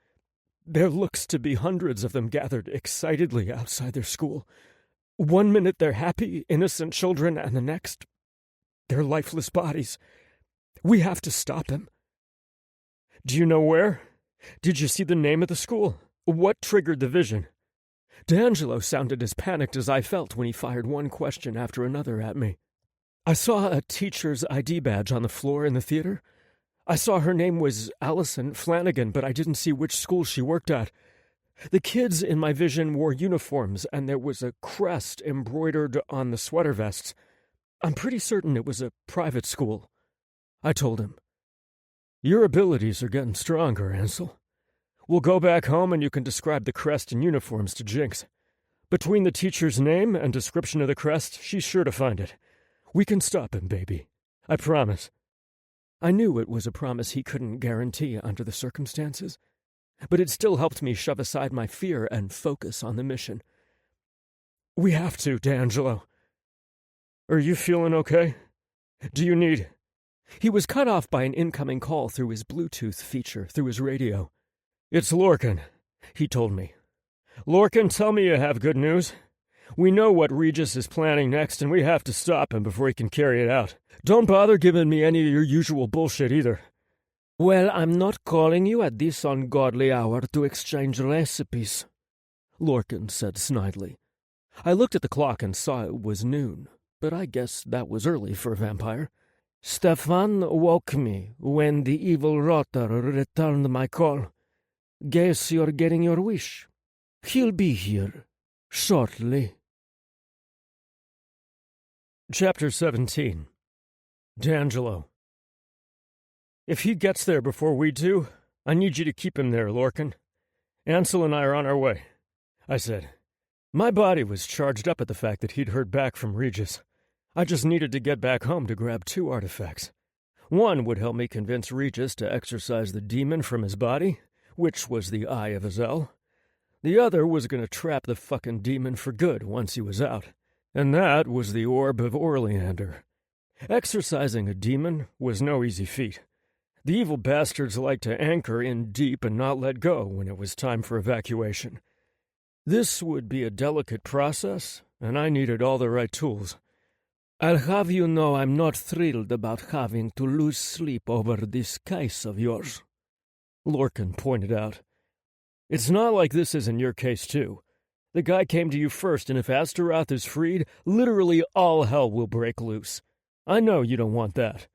"There looks to be hundreds of them gathered excitedly outside their school. One minute they're happy, innocent children, and the next, they're lifeless bodies. We have to stop him." "Do you know where? Did you see the name of the school? What triggered the vision?" D'Angelo sounded as panicked as I felt when he fired one question after another at me. "I saw a teacher's ID badge on the floor in the theater. I saw her name was Allison Flanagan, but I didn't see which school she worked at. The kids in my vision wore uniforms, and there was a crest embroidered on the sweater vests. I'm pretty certain it was a private school," I told him. "Your abilities are getting stronger, Ansel. We'll go back home and you can describe the crest and uniforms to Jinx. Between the teacher's name and description of the crest, she's sure to find it. We can stop him, baby. I promise." I knew it was a promise he couldn't guarantee under the circumstances, but it still helped me shove aside my fear and focus on the mission. "We have to, D'Angelo. Are you feeling okay? Do you need—" He was cut off by an incoming call through his Bluetooth feature through his radio. "It's Lorcan," he told me. "Lorcan, tell me you have good news. We know what Regis is planning next, and we have to stop him before he can carry it out. Don't bother giving me any of your usual bullshit either." "Well, I'm not calling you at this ungodly hour to exchange recipes," Lorcan said snidely. I looked at the clock and saw it was noon, but I guess that was early for a vampire. "Stefan woke me when the evil rotter returned my call. Guess you're getting your wish. He'll be here shortly." Chapter 17. D'Angelo. "If he gets there before we do, I need you to keep him there, Lorcan. Ansel and I are on our way," I said. My body was charged up at the fact that he'd heard back from Regis. I just needed to get back home to grab 2 artifacts. One would help me convince Regis to exorcise the demon from his body, which was the Eye of Azel. The other was going to trap the fucking demon for good once he was out, and that was the Orb of Orleander. Exorcising a demon was no easy feat. The evil bastards liked to anchor in deep and not let go when it was time for evacuation. This would be a delicate process, and I needed all the right tools. I'll have you know I'm not thrilled about having to lose sleep over this case of yours, Lorcan pointed out. It's not like this isn't your case, too. The guy came to you first, and if Astaroth is freed, literally all hell will break loose. I know you don't want that.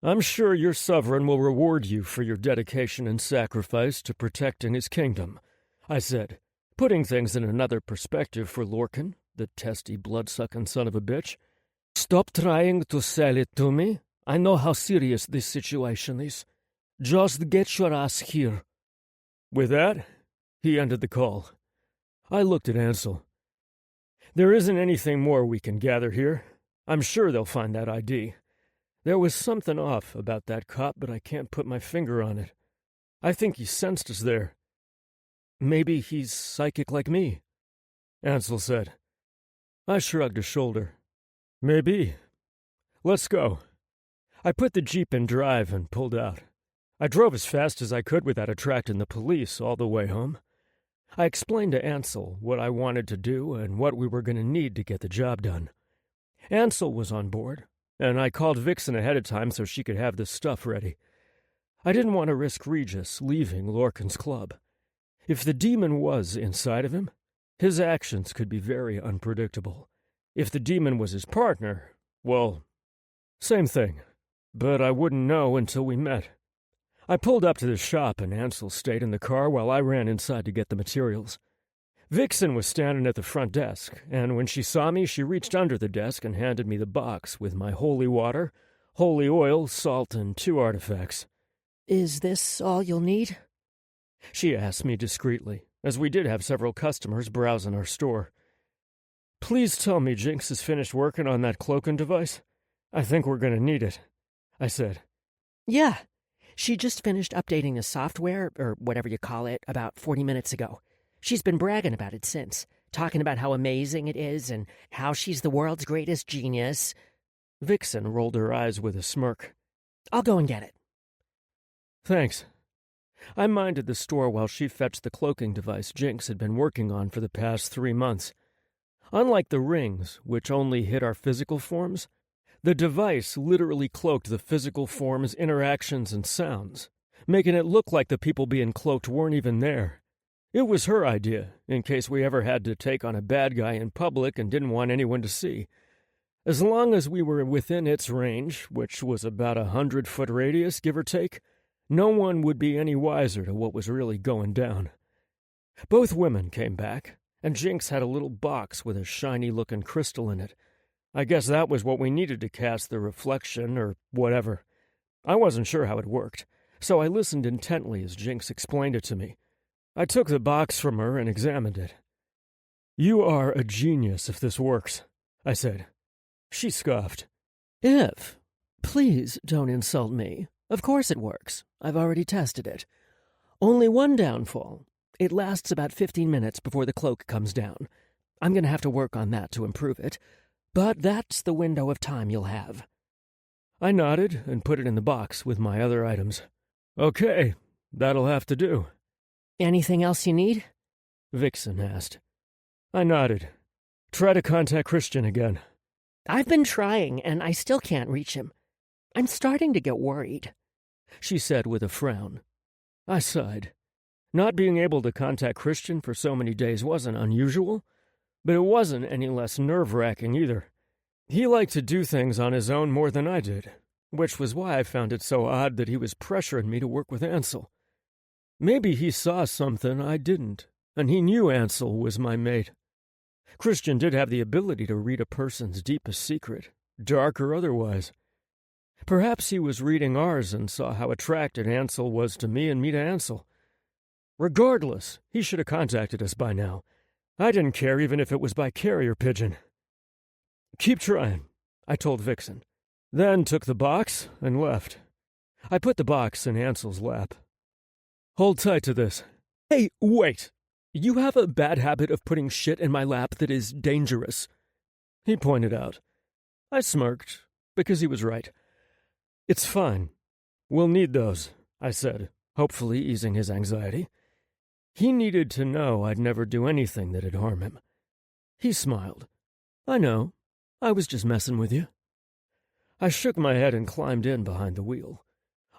I'm sure your sovereign will reward you for your dedication and sacrifice to protecting his kingdom, I said, putting things in another perspective for Lorcan, the testy, blood-sucking son of a bitch. Stop trying to sell it to me. I know how serious this situation is. Just get your ass here. With that, he ended the call. I looked at Ansel. There isn't anything more we can gather here. I'm sure they'll find that ID. There was something off about that cop, but I can't put my finger on it. I think he sensed us there. Maybe he's psychic like me, Ansel said. I shrugged a shoulder. Maybe. Let's go. I put the Jeep in drive and pulled out. I drove as fast as I could without attracting the police all the way home. I explained to Ansel what I wanted to do and what we were going to need to get the job done. Ansel was on board, and I called Vixen ahead of time so she could have the stuff ready. I didn't want to risk Regis leaving Lorcan's club. If the demon was inside of him, his actions could be very unpredictable. If the demon was his partner, well, same thing. But I wouldn't know until we met. I pulled up to the shop and Ansel stayed in the car while I ran inside to get the materials. Vixen was standing at the front desk, and when she saw me, she reached under the desk and handed me the box with my holy water, holy oil, salt, and 2 artifacts. Is this all you'll need? She asked me discreetly, as we did have several customers browsing our store. Please tell me Jinx has finished working on that cloaking device. I think we're going to need it, I said. Yeah. She just finished updating the software, or whatever you call it, about 40 minutes ago. She's been bragging about it since, talking about how amazing it is and how she's the world's greatest genius. Vixen rolled her eyes with a smirk. I'll go and get it. Thanks. I minded the store while she fetched the cloaking device Jinx had been working on for the past 3 months. Unlike the rings, which only hid our physical forms, the device literally cloaked the physical form's interactions and sounds, making it look like the people being cloaked weren't even there. It was her idea, in case we ever had to take on a bad guy in public and didn't want anyone to see. As long as we were within its range, which was about 100-foot radius, give or take, no one would be any wiser to what was really going down. Both women came back, and Jinx had a little box with a shiny-looking crystal in it. I guess that was what we needed to cast the reflection, or whatever. I wasn't sure how it worked, so I listened intently as Jinx explained it to me. I took the box from her and examined it. You are a genius if this works, I said. She scoffed. If? Please don't insult me. Of course it works. I've already tested it. Only one downfall. It lasts about 15 minutes before the cloak comes down. I'm going to have to work on that to improve it. But that's the window of time you'll have. I nodded and put it in the box with my other items. Okay, that'll have to do. Anything else you need? Vixen asked. I nodded. Try to contact Christian again. I've been trying, and I still can't reach him. I'm starting to get worried, she said with a frown. I sighed. Not being able to contact Christian for so many days wasn't unusual, but it wasn't any less nerve-wracking either. He liked to do things on his own more than I did, which was why I found it so odd that he was pressuring me to work with Ansel. Maybe he saw something I didn't, and he knew Ansel was my mate. Christian did have the ability to read a person's deepest secret, dark or otherwise. Perhaps he was reading ours and saw how attracted Ansel was to me and me to Ansel. Regardless, he should have contacted us by now. I didn't care even if it was by carrier pigeon. Keep trying, I told Vixen, then took the box and left. I put the box in Ansel's lap. Hold tight to this. Hey, wait! You have a bad habit of putting shit in my lap that is dangerous, he pointed out. I smirked, because he was right. "It's fine. We'll need those," I said, hopefully easing his anxiety. He needed to know I'd never do anything that'd harm him. He smiled. "I know. I was just messing with you." I shook my head and climbed in behind the wheel.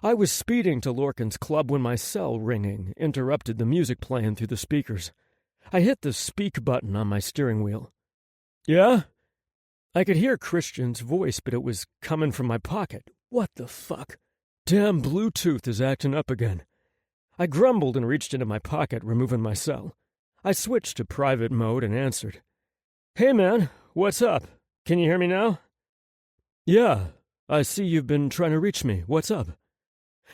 I was speeding to Lorcan's club when my cell ringing interrupted the music playing through the speakers. I hit the speak button on my steering wheel. "Yeah?" I could hear Christian's voice, but it was coming from my pocket. What the fuck? Damn Bluetooth is acting up again. I grumbled and reached into my pocket, removing my cell. I switched to private mode and answered. "Hey man, what's up? Can you hear me now?" "Yeah, I see you've been trying to reach me. What's up?"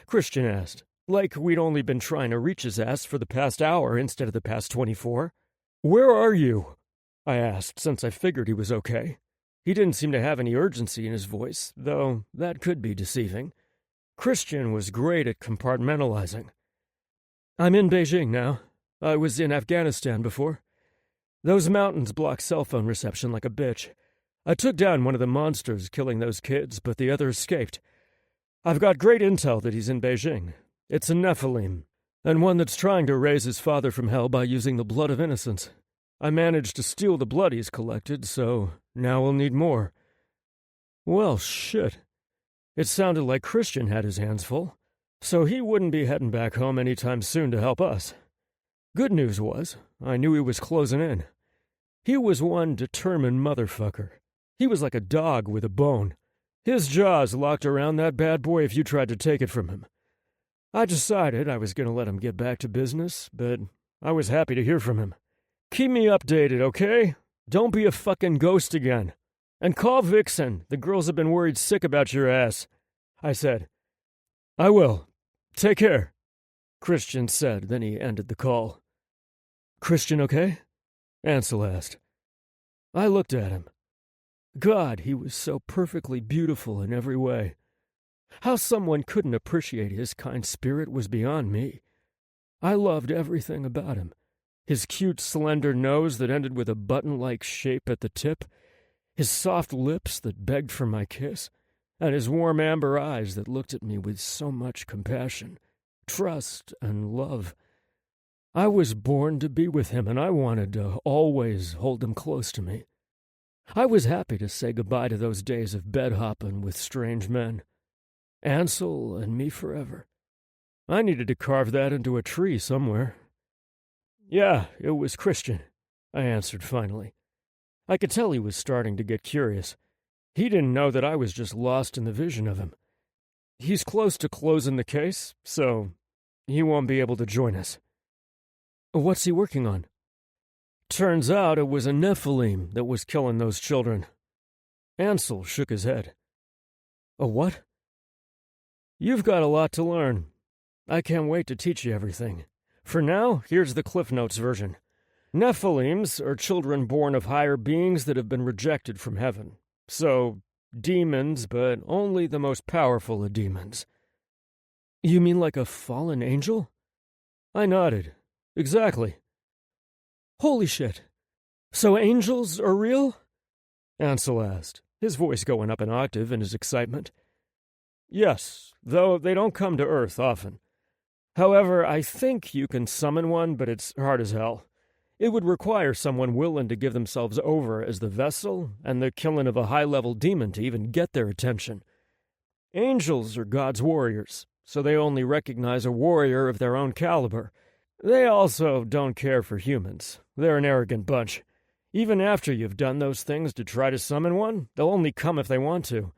Christian asked, like we'd only been trying to reach his ass for the past hour instead of the past 24. "Where are you?" I asked, since I figured he was okay. He didn't seem to have any urgency in his voice, though that could be deceiving. Christian was great at compartmentalizing. "I'm in Beijing now. I was in Afghanistan before. Those mountains block cell phone reception like a bitch. I took down one of the monsters killing those kids, but the other escaped. I've got great intel that he's in Beijing. It's a Nephilim, and one that's trying to raise his father from hell by using the blood of innocents. I managed to steal the blood he's collected, so now we'll need more." Well, shit. It sounded like Christian had his hands full, so he wouldn't be heading back home anytime soon to help us. Good news was, I knew he was closing in. He was one determined motherfucker. He was like a dog with a bone. His jaws locked around that bad boy if you tried to take it from him. I decided I was going to let him get back to business, but I was happy to hear from him. "Keep me updated, okay? Don't be a fucking ghost again. And call Vixen. The girls have been worried sick about your ass," I said. "I will. Take care," Christian said, then he ended the call. "Christian okay?" Ansel asked. I looked at him. God, he was so perfectly beautiful in every way. How someone couldn't appreciate his kind spirit was beyond me. I loved everything about him. His cute, slender nose that ended with a button-like shape at the tip, his soft lips that begged for my kiss, and his warm amber eyes that looked at me with so much compassion, trust, and love. I was born to be with him, and I wanted to always hold him close to me. I was happy to say goodbye to those days of bed-hopping with strange men. Ansel and me forever. I needed to carve that into a tree somewhere. "Yeah, it was Christian," I answered finally. I could tell he was starting to get curious. He didn't know that I was just lost in the vision of him. He's close to closing the case, so he won't be able to join us. "What's he working on?" Turns out it was a Nephilim that was killing those children. Ansel shook his head. "A what?" "You've got a lot to learn. I can't wait to teach you everything. For now, here's the Cliff Notes version. Nephilims are children born of higher beings that have been rejected from heaven. So, demons, but only the most powerful of demons." "You mean like a fallen angel?" I nodded. "Exactly." "Holy shit. So angels are real?" Ansel asked, his voice going up an octave in his excitement. "Yes, though they don't come to Earth often. However, I think you can summon one, but it's hard as hell. It would require someone willing to give themselves over as the vessel and the killing of a high-level demon to even get their attention. Angels are God's warriors, so they only recognize a warrior of their own caliber. They also don't care for humans. They're an arrogant bunch. Even after you've done those things to try to summon one, they'll only come if they want to.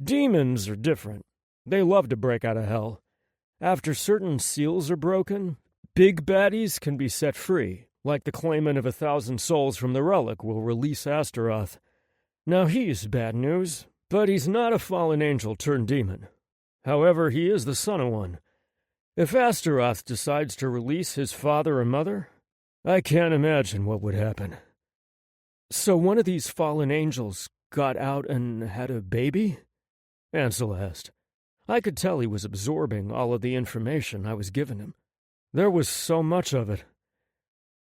Demons are different. They love to break out of hell. After certain seals are broken, big baddies can be set free, like the claimant of 1,000 souls from the relic will release Astaroth. Now he's bad news, but he's not a fallen angel turned demon. However, he is the son of one. If Astaroth decides to release his father or mother, I can't imagine what would happen." "So one of these fallen angels got out and had a baby?" Ansel asked. I could tell he was absorbing all of the information I was giving him. There was so much of it.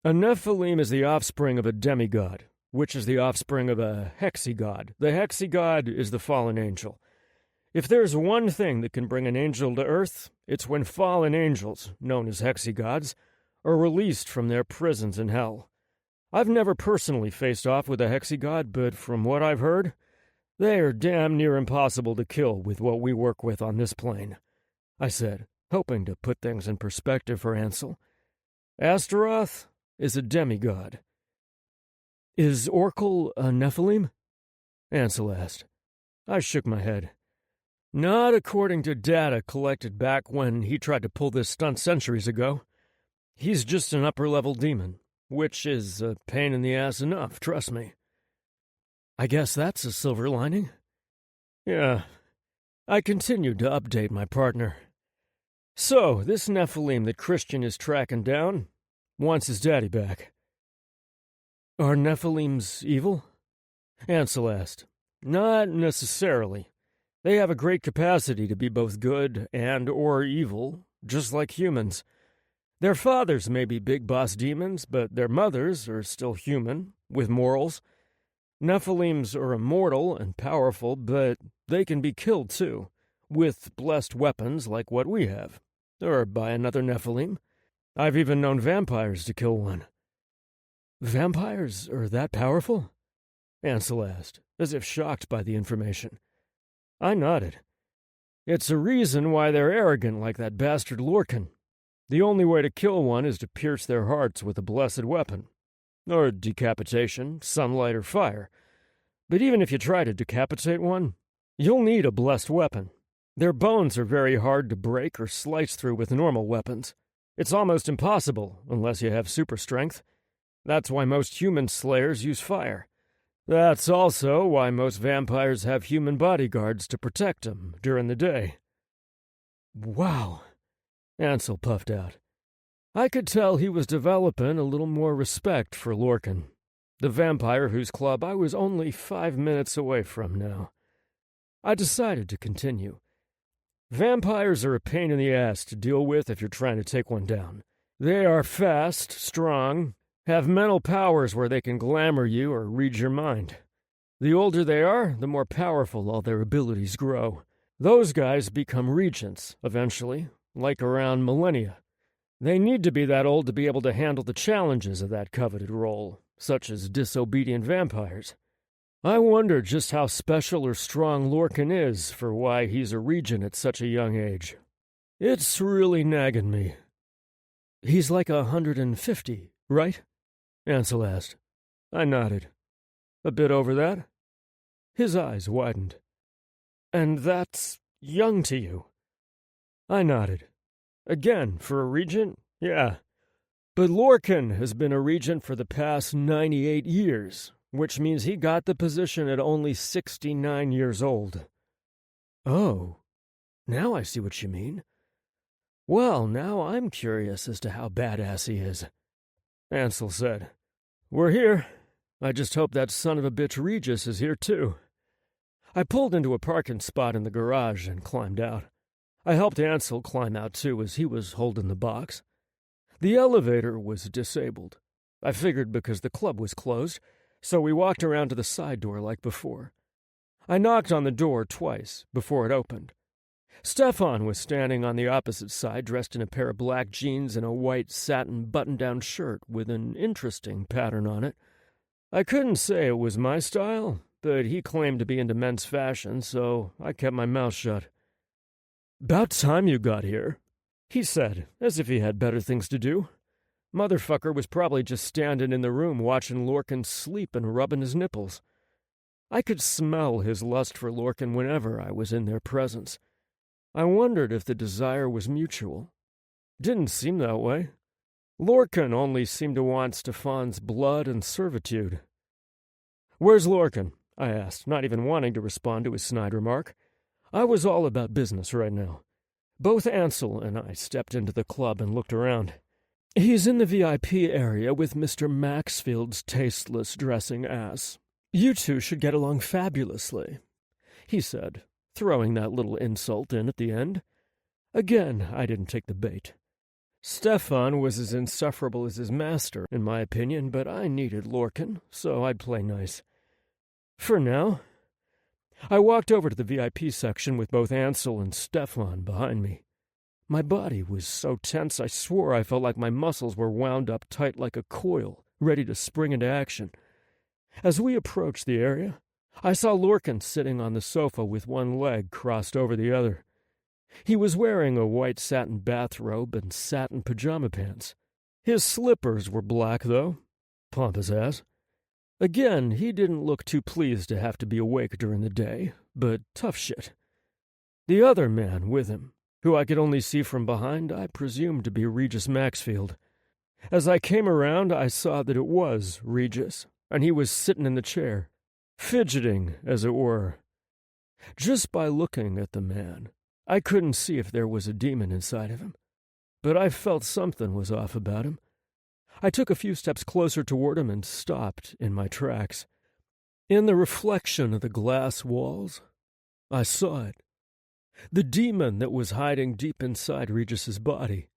"A Nephilim is the offspring of a demigod, which is the offspring of a hexigod. The hexigod is the fallen angel. If there's one thing that can bring an angel to earth, it's when fallen angels, known as hexigods, are released from their prisons in hell. I've never personally faced off with a hexigod, but from what I've heard, they are damn near impossible to kill with what we work with on this plane, I said, hoping to put things in perspective for Ansel. Astaroth is a demigod. Is Orkel a Nephilim? Ansel asked. I shook my head. Not according to data collected back when he tried to pull this stunt centuries ago. He's just an upper-level demon, which is a pain in the ass enough, trust me. I guess that's a silver lining. Yeah. I continued to update my partner. So, this Nephilim that Christian is tracking down wants his daddy back. Are Nephilims evil? Ansel asked. Not necessarily. They have a great capacity to be both good and or evil, just like humans. Their fathers may be big boss demons, but their mothers are still human, with morals. Nephilims are immortal and powerful, but they can be killed too, with blessed weapons like what we have, or by another Nephilim. I've even known vampires to kill one. Vampires are that powerful? Ansel asked, as if shocked by the information. I nodded. It's a reason why they're arrogant like that bastard Lurkin. The only way to kill one is to pierce their hearts with a blessed weapon. Or decapitation, sunlight, or fire. But even if you try to decapitate one, you'll need a blessed weapon. Their bones are very hard to break or slice through with normal weapons. It's almost impossible, unless you have super strength. That's why most human slayers use fire. That's also why most vampires have human bodyguards to protect them during the day. Wow, Ansel puffed out. I could tell he was developing a little more respect for Lorcan, the vampire whose club I was only 5 minutes away from now. I decided to continue. Vampires are a pain in the ass to deal with if you're trying to take one down. They are fast, strong, have mental powers where they can glamour you or read your mind. The older they are, the more powerful all their abilities grow. Those guys become regents, eventually, like around millennia. They need to be that old to be able to handle the challenges of that coveted role, such as disobedient vampires. I wonder just how special or strong Lorcan is for why he's a regent at such a young age. It's really nagging me. He's like 150, right? Ansel asked. I nodded. A bit over that? His eyes widened. And that's young to you? I nodded. Again, for a regent? Yeah. But Lorcan has been a regent for the past 98 years, which means he got the position at only 69 years old. Oh, now I see what you mean. Well, now I'm curious as to how badass he is. Ansel said. We're here. I just hope that son of a bitch Regis is here too. I pulled into a parking spot in the garage and climbed out. I helped Ansel climb out too as he was holding the box. The elevator was disabled. I figured because the club was closed, so we walked around to the side door like before. I knocked on the door twice before it opened. Stefan was standing on the opposite side dressed in a pair of black jeans and a white satin button-down shirt with an interesting pattern on it. I couldn't say it was my style, but he claimed to be into men's fashion, so I kept my mouth shut. "'Bout time you got here,' he said, as if he had better things to do. Motherfucker was probably just standing in the room watching Lorcan sleep and rubbing his nipples. I could smell his lust for Lorcan whenever I was in their presence. I wondered if the desire was mutual. Didn't seem that way. Lorcan only seemed to want Stefan's blood and servitude. "'Where's Lorcan?' I asked, not even wanting to respond to his snide remark. I was all about business right now. Both Ansel and I stepped into the club and looked around. "'He's in the VIP area with Mr. Maxfield's tasteless dressing ass. You two should get along fabulously,' he said, throwing that little insult in at the end. Again, I didn't take the bait. Stefan was as insufferable as his master, in my opinion, but I needed Lorcan, so I'd play nice. For now. I walked over to the VIP section with both Ansel and Stefan behind me. My body was so tense I swore I felt like my muscles were wound up tight like a coil, ready to spring into action. As we approached the area, I saw Lorcan sitting on the sofa with one leg crossed over the other. He was wearing a white satin bathrobe and satin pajama pants. His slippers were black, though. Pompous ass. Again, he didn't look too pleased to have to be awake during the day, but tough shit. The other man with him, who I could only see from behind, I presumed to be Regis Maxfield. As I came around, I saw that it was Regis, and he was sitting in the chair, fidgeting, as it were. Just by looking at the man, I couldn't see if there was a demon inside of him, but I felt something was off about him. I took a few steps closer toward him and stopped in my tracks. In the reflection of the glass walls, I saw it. The demon that was hiding deep inside Regis's body.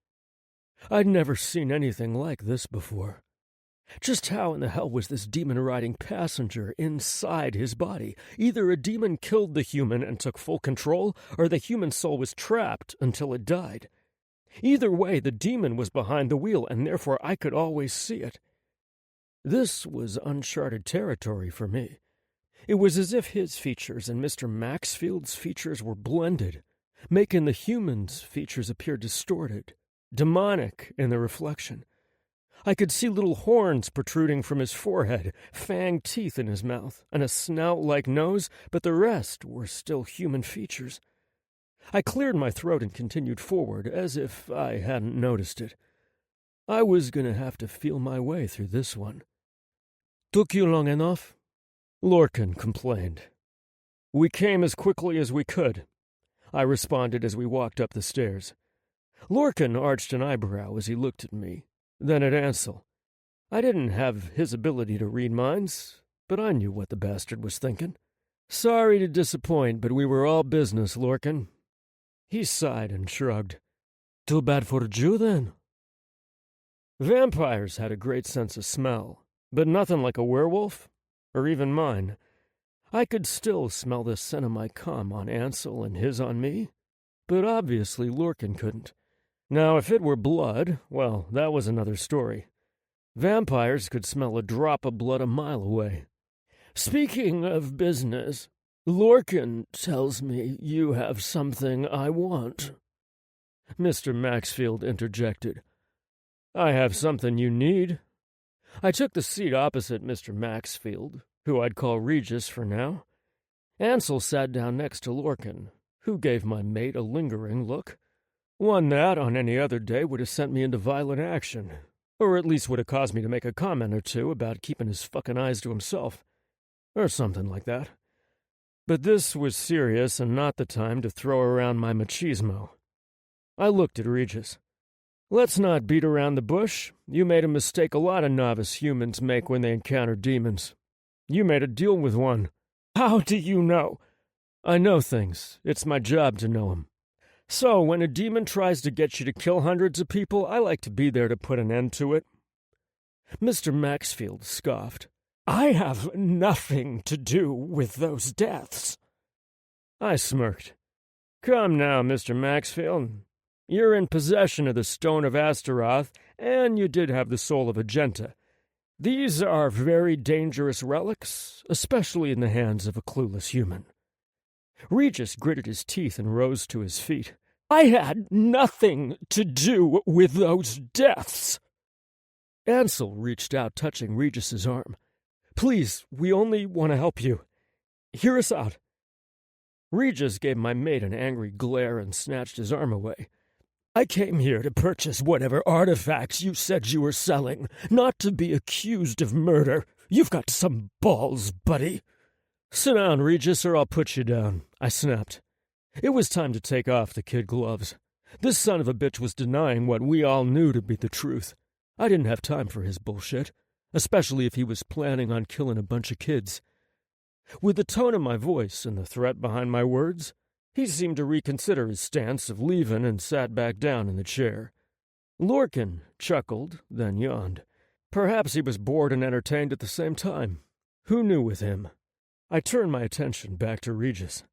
I'd never seen anything like this before. Just how in the hell was this demon-riding passenger inside his body? Either a demon killed the human and took full control, or the human soul was trapped until it died. Either way, the demon was behind the wheel, and therefore I could always see it. This was uncharted territory for me. It was as if his features and Mr. Maxfield's features were blended, making the human's features appear distorted, demonic in the reflection. I could see little horns protruding from his forehead, fanged teeth in his mouth, and a snout-like nose, but the rest were still human features. I cleared my throat and continued forward, as if I hadn't noticed it. I was going to have to feel my way through this one. "Took you long enough?" Lorcan complained. "We came as quickly as we could," I responded as we walked up the stairs. Lorcan arched an eyebrow as he looked at me, then at Ansel. I didn't have his ability to read minds, but I knew what the bastard was thinking. "Sorry to disappoint, but we were all business, Lorcan." He sighed and shrugged. "Too bad for you, then." Vampires had a great sense of smell, but nothing like a werewolf, or even mine. I could still smell the scent of my cum on Ansel and his on me, but obviously Lorcan couldn't. Now, if it were blood, well, that was another story. Vampires could smell a drop of blood a mile away. "Speaking of business, Lorcan tells me you have something I want," Mr. Maxfield interjected. "I have something you need." I took the seat opposite Mr. Maxfield, who I'd call Regis for now. Ansel sat down next to Lorcan, who gave my mate a lingering look. One that, on any other day, would have sent me into violent action, or at least would have caused me to make a comment or two about keeping his fucking eyes to himself, or something like that. But this was serious and not the time to throw around my machismo. I looked at Regis. "Let's not beat around the bush. You made a mistake a lot of novice humans make when they encounter demons. You made a deal with one." "How do you know?" "I know things. It's my job to know 'em. So, when a demon tries to get you to kill hundreds of people, I like to be there to put an end to it." Mr. Maxfield scoffed. "I have nothing to do with those deaths." I smirked. "Come now, Mr. Maxfield. You're in possession of the Stone of Astaroth, and you did have the soul of Agenta. These are very dangerous relics, especially in the hands of a clueless human." Regis gritted his teeth and rose to his feet. "I had nothing to do with those deaths." Ansel reached out, touching Regis's arm. "Please, we only want to help you. Hear us out." Regis gave my mate an angry glare and snatched his arm away. "I came here to purchase whatever artifacts you said you were selling, not to be accused of murder. You've got some balls, buddy." "Sit down, Regis, or I'll put you down," I snapped. It was time to take off the kid gloves. This son of a bitch was denying what we all knew to be the truth. I didn't have time for his bullshit, especially if he was planning on killing a bunch of kids. With the tone of my voice and the threat behind my words, he seemed to reconsider his stance of leaving and sat back down in the chair. Lorcan chuckled, then yawned. Perhaps he was bored and entertained at the same time. Who knew with him? I turned my attention back to Regis.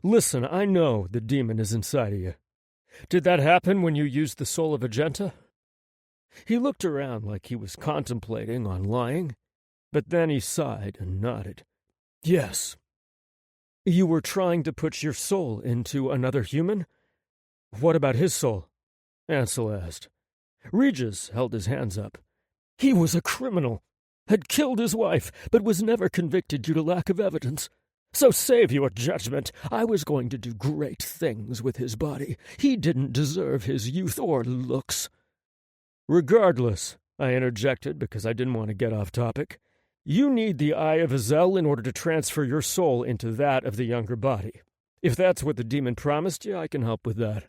Listen, I know the demon is inside of you. Did that happen when you used the soul of Agenta? He looked around like he was contemplating on lying, but then he sighed and nodded. Yes. You were trying to put your soul into another human? What about his soul? Ansel asked. Regis held his hands up. He was a criminal, had killed his wife, but was never convicted due to lack of evidence. So save your judgment. I was going to do great things with his body. He didn't deserve his youth or looks. Regardless, I interjected because I didn't want to get off topic, you need the Eye of Azel in order to transfer your soul into that of the younger body. If that's what the demon promised you, I can help with that.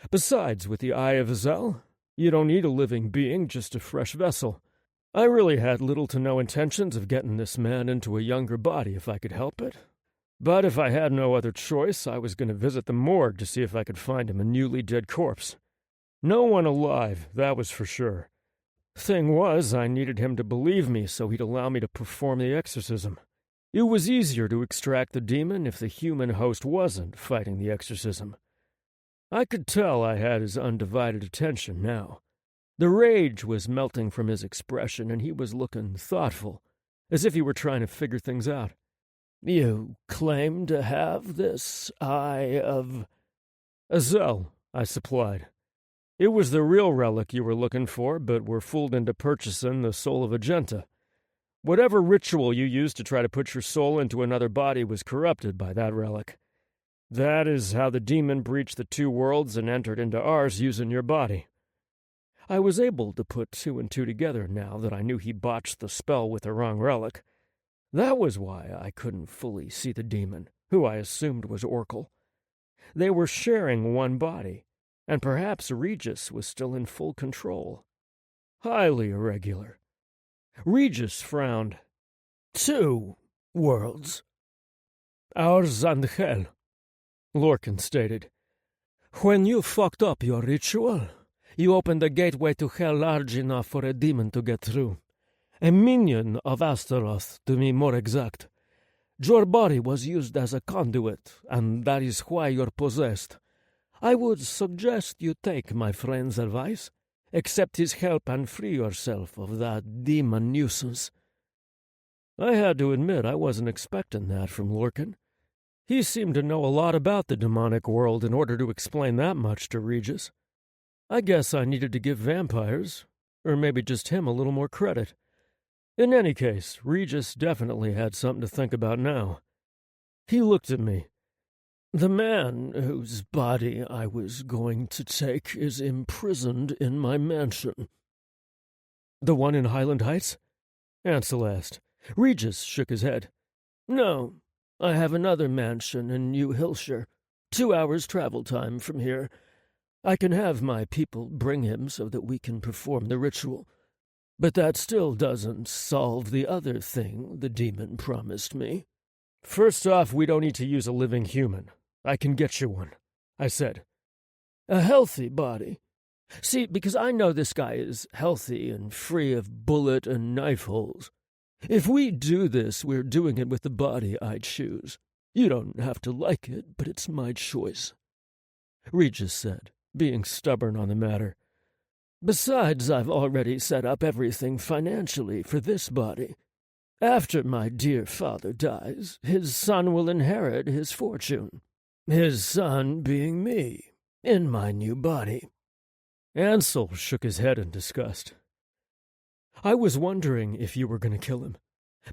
Besides, with the Eye of Azel, you don't need a living being, just a fresh vessel. I really had little to no intentions of getting this man into a younger body if I could help it. But if I had no other choice, I was going to visit the morgue to see if I could find him a newly dead corpse. No one alive, that was for sure. Thing was, I needed him to believe me so he'd allow me to perform the exorcism. It was easier to extract the demon if the human host wasn't fighting the exorcism. I could tell I had his undivided attention now. The rage was melting from his expression, and he was looking thoughtful, as if he were trying to figure things out. You claim to have this Eye of Azel, I supplied. It was the real relic you were looking for, but were fooled into purchasing the soul of Agenta. Whatever ritual you used to try to put your soul into another body was corrupted by that relic. That is how the demon breached the two worlds and entered into ours using your body. I was able to put two and two together now that I knew he botched the spell with the wrong relic. That was why I couldn't fully see the demon, who I assumed was Orkel. They were sharing one body, and perhaps Regis was still in full control. Highly irregular. Regis frowned. 2 worlds. Ours and hell, Lorcan stated. When you fucked up your ritual, you opened a gateway to hell large enough for a demon to get through. A minion of Astaroth, to be more exact. Your body was used as a conduit, and that is why you're possessed. I would suggest you take my friend's advice, accept his help, and free yourself of that demon nuisance. I had to admit I wasn't expecting that from Lorcan. He seemed to know a lot about the demonic world in order to explain that much to Regis. I guess I needed to give vampires, or maybe just him, a little more credit. In any case, Regis definitely had something to think about now. He looked at me. The man whose body I was going to take is imprisoned in my mansion. The one in Highland Heights? Ansel asked. Regis shook his head. No, I have another mansion in New Hampshire, 2 hours travel time from here. I can have my people bring him so that we can perform the ritual. But that still doesn't solve the other thing the demon promised me. First off, we don't need to use a living human. I can get you one, I said. A healthy body. See, because I know this guy is healthy and free of bullet and knife holes. If we do this, we're doing it with the body I choose. You don't have to like it, but it's my choice, Regis said, being stubborn on the matter. Besides, I've already set up everything financially for this body. After my dear father dies, his son will inherit his fortune. His son being me, in my new body. Ansel shook his head in disgust. I was wondering if you were going to kill him.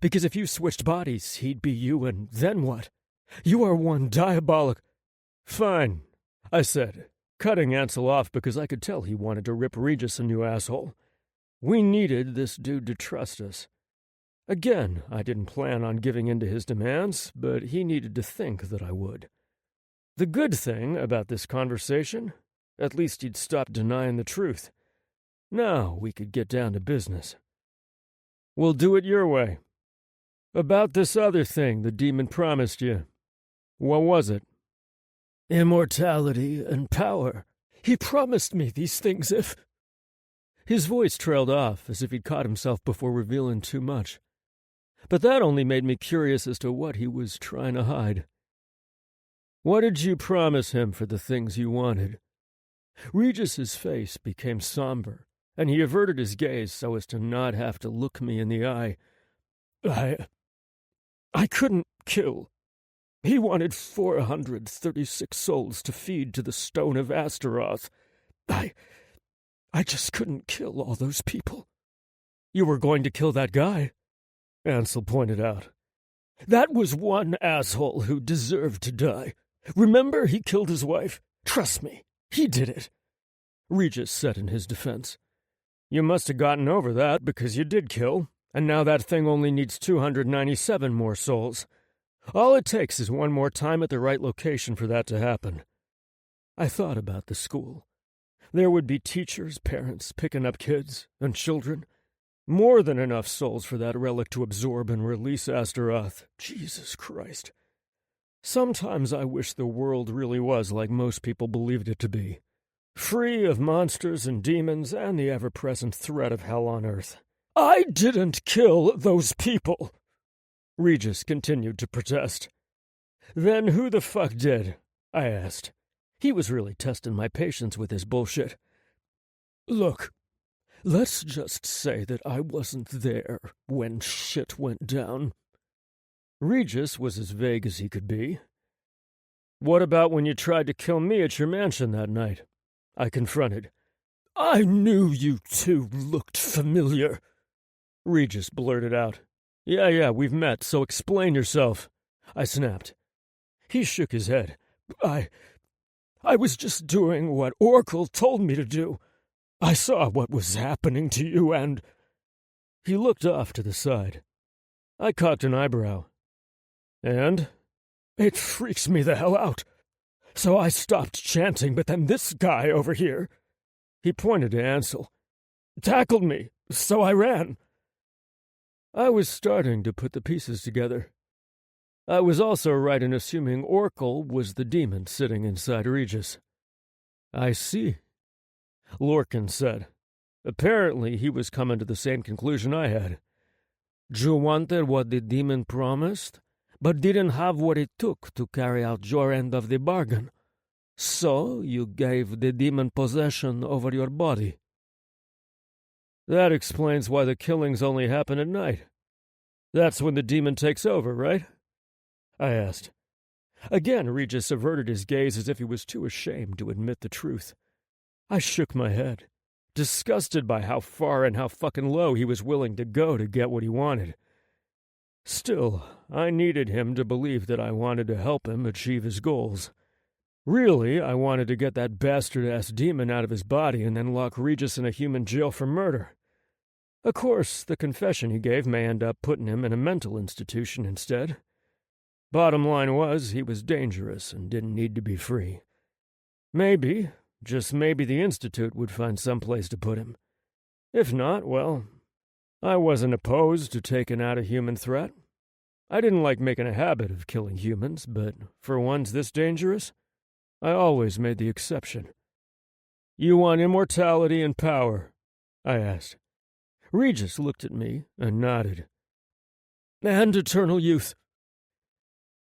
Because if you switched bodies, he'd be you, and then what? You are one diabolic... Fine, I said, cutting Ansel off because I could tell he wanted to rip Regis a new asshole. We needed this dude to trust us. Again, I didn't plan on giving in to his demands, but he needed to think that I would. The good thing about this conversation, at least he'd stopped denying the truth. Now we could get down to business. We'll do it your way. About this other thing the demon promised you. What was it? Immortality and power. He promised me these things if... His voice trailed off, as if he'd caught himself before revealing too much. But that only made me curious as to what he was trying to hide. What did you promise him for the things you wanted? Regis's face became somber, and he averted his gaze so as to not have to look me in the eye. I couldn't kill. He wanted 436 souls to feed to the stone of Astaroth. I just couldn't kill all those people. You were going to kill that guy, Ansel pointed out. That was one asshole who deserved to die. Remember, he killed his wife? Trust me, he did it. Regis said in his defense. You must have gotten over that because you did kill, and now that thing only needs 297 more souls. All it takes is one more time at the right location for that to happen. I thought about the school. There would be teachers, parents, picking up kids, and children. More than enough souls for that relic to absorb and release Astaroth. Jesus Christ. Sometimes I wish the world really was like most people believed it to be. Free of monsters and demons and the ever-present threat of hell on earth. I didn't kill those people, Regis continued to protest. Then who the fuck did? I asked. He was really testing my patience with his bullshit. Look, let's just say that I wasn't there when shit went down. Regis was as vague as he could be. What about when you tried to kill me at your mansion that night? I confronted. I knew you two looked familiar, Regis blurted out. Yeah, we've met, so explain yourself, I snapped. He shook his head. I was just doing what Oracle told me to do. I saw what was happening to you and... He looked off to the side. I cocked an eyebrow. And? It freaks me the hell out. So I stopped chanting, but then this guy over here... He pointed to Ansel. Tackled me, so I ran. I was starting to put the pieces together. I was also right in assuming Oracle was the demon sitting inside Regis. I see, Lorcan said. Apparently he was coming to the same conclusion I had. You wanted what the demon promised, but didn't have what it took to carry out your end of the bargain. So you gave the demon possession over your body. That explains why the killings only happen at night. That's when the demon takes over, right? I asked. Again, Regis averted his gaze as if he was too ashamed to admit the truth. I shook my head, disgusted by how far and how fucking low he was willing to go to get what he wanted. Still, I needed him to believe that I wanted to help him achieve his goals. Really, I wanted to get that bastard-ass demon out of his body and then lock Regis in a human jail for murder. Of course, the confession he gave may end up putting him in a mental institution instead. Bottom line was, he was dangerous and didn't need to be free. Maybe, just maybe the Institute would find some place to put him. If not, well, I wasn't opposed to taking out a human threat. I didn't like making a habit of killing humans, but for ones this dangerous, I always made the exception. You want immortality and power? I asked. Regis looked at me and nodded. And eternal youth.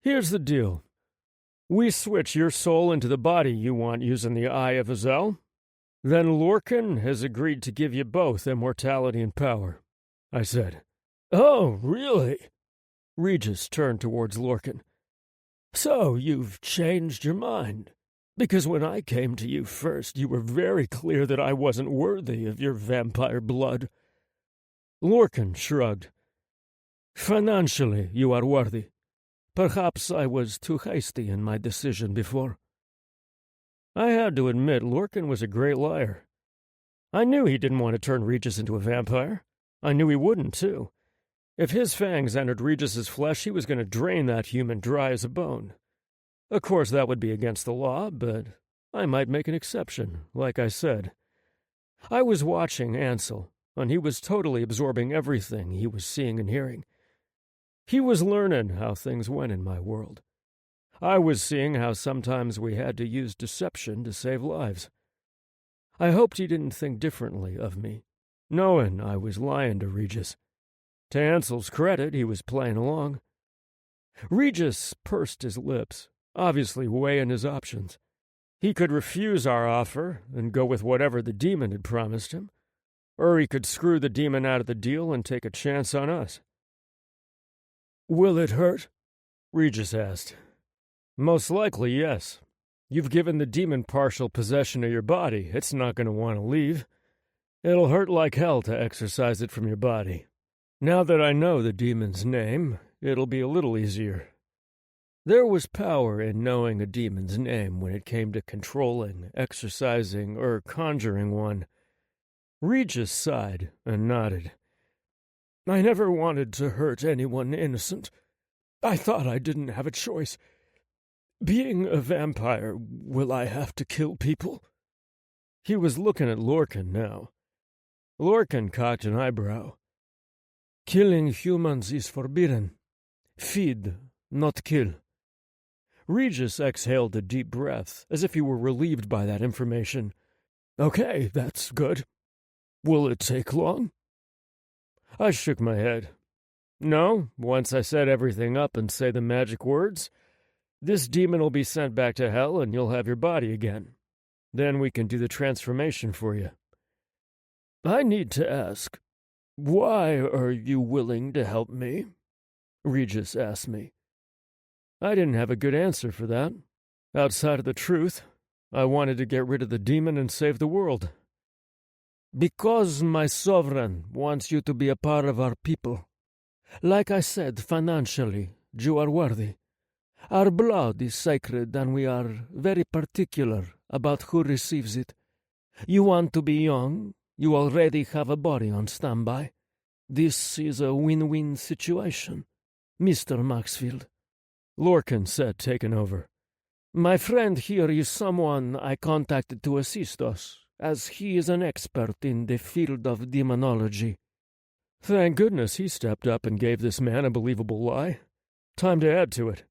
Here's the deal. We switch your soul into the body you want using the Eye of Azel. Then Lorcan has agreed to give you both immortality and power, I said. Oh, really? Regis turned towards Lorcan. So you've changed your mind. Because when I came to you first, you were very clear that I wasn't worthy of your vampire blood. Lorcan shrugged. Financially, you are worthy. Perhaps I was too hasty in my decision before. I had to admit Lorcan was a great liar. I knew he didn't want to turn Regis into a vampire. I knew he wouldn't, too. If his fangs entered Regis's flesh, he was going to drain that human dry as a bone. Of course, that would be against the law, but I might make an exception, like I said. I was watching Ansel, and he was totally absorbing everything he was seeing and hearing. He was learning how things went in my world. I was seeing how sometimes we had to use deception to save lives. I hoped he didn't think differently of me, knowing I was lying to Regis. To Ansel's credit, he was playing along. Regis pursed his lips, obviously weighing his options. He could refuse our offer and go with whatever the demon had promised him, or he could screw the demon out of the deal and take a chance on us. "Will it hurt?" Regis asked. "Most likely, yes. You've given the demon partial possession of your body. It's not going to want to leave. It'll hurt like hell to exorcise it from your body. Now that I know the demon's name, it'll be a little easier." There was power in knowing a demon's name when it came to controlling, exorcising, or conjuring one. Regis sighed and nodded. "I never wanted to hurt anyone innocent. I thought I didn't have a choice. Being a vampire, will I have to kill people?" He was looking at Lorcan now. Lorcan cocked an eyebrow. "Killing humans is forbidden. Feed, not kill." Regis exhaled a deep breath, as if he were relieved by that information. "Okay, that's good. Will it take long?" I shook my head. "No, once I set everything up and say the magic words, this demon will be sent back to hell and you'll have your body again. Then we can do the transformation for you." "I need to ask, why are you willing to help me?" Regis asked me. I didn't have a good answer for that. Outside of the truth, I wanted to get rid of the demon and save the world. "Because my sovereign wants you to be a part of our people. Like I said, financially, you are worthy. Our blood is sacred and we are very particular about who receives it. You want to be young, you already have a body on standby. This is a win-win situation, Mr. Maxfield," Lorcan said, taking over. "My friend here is someone I contacted to assist us, as he is an expert in the field of demonology." Thank goodness he stepped up and gave this man a believable lie. Time to add to it.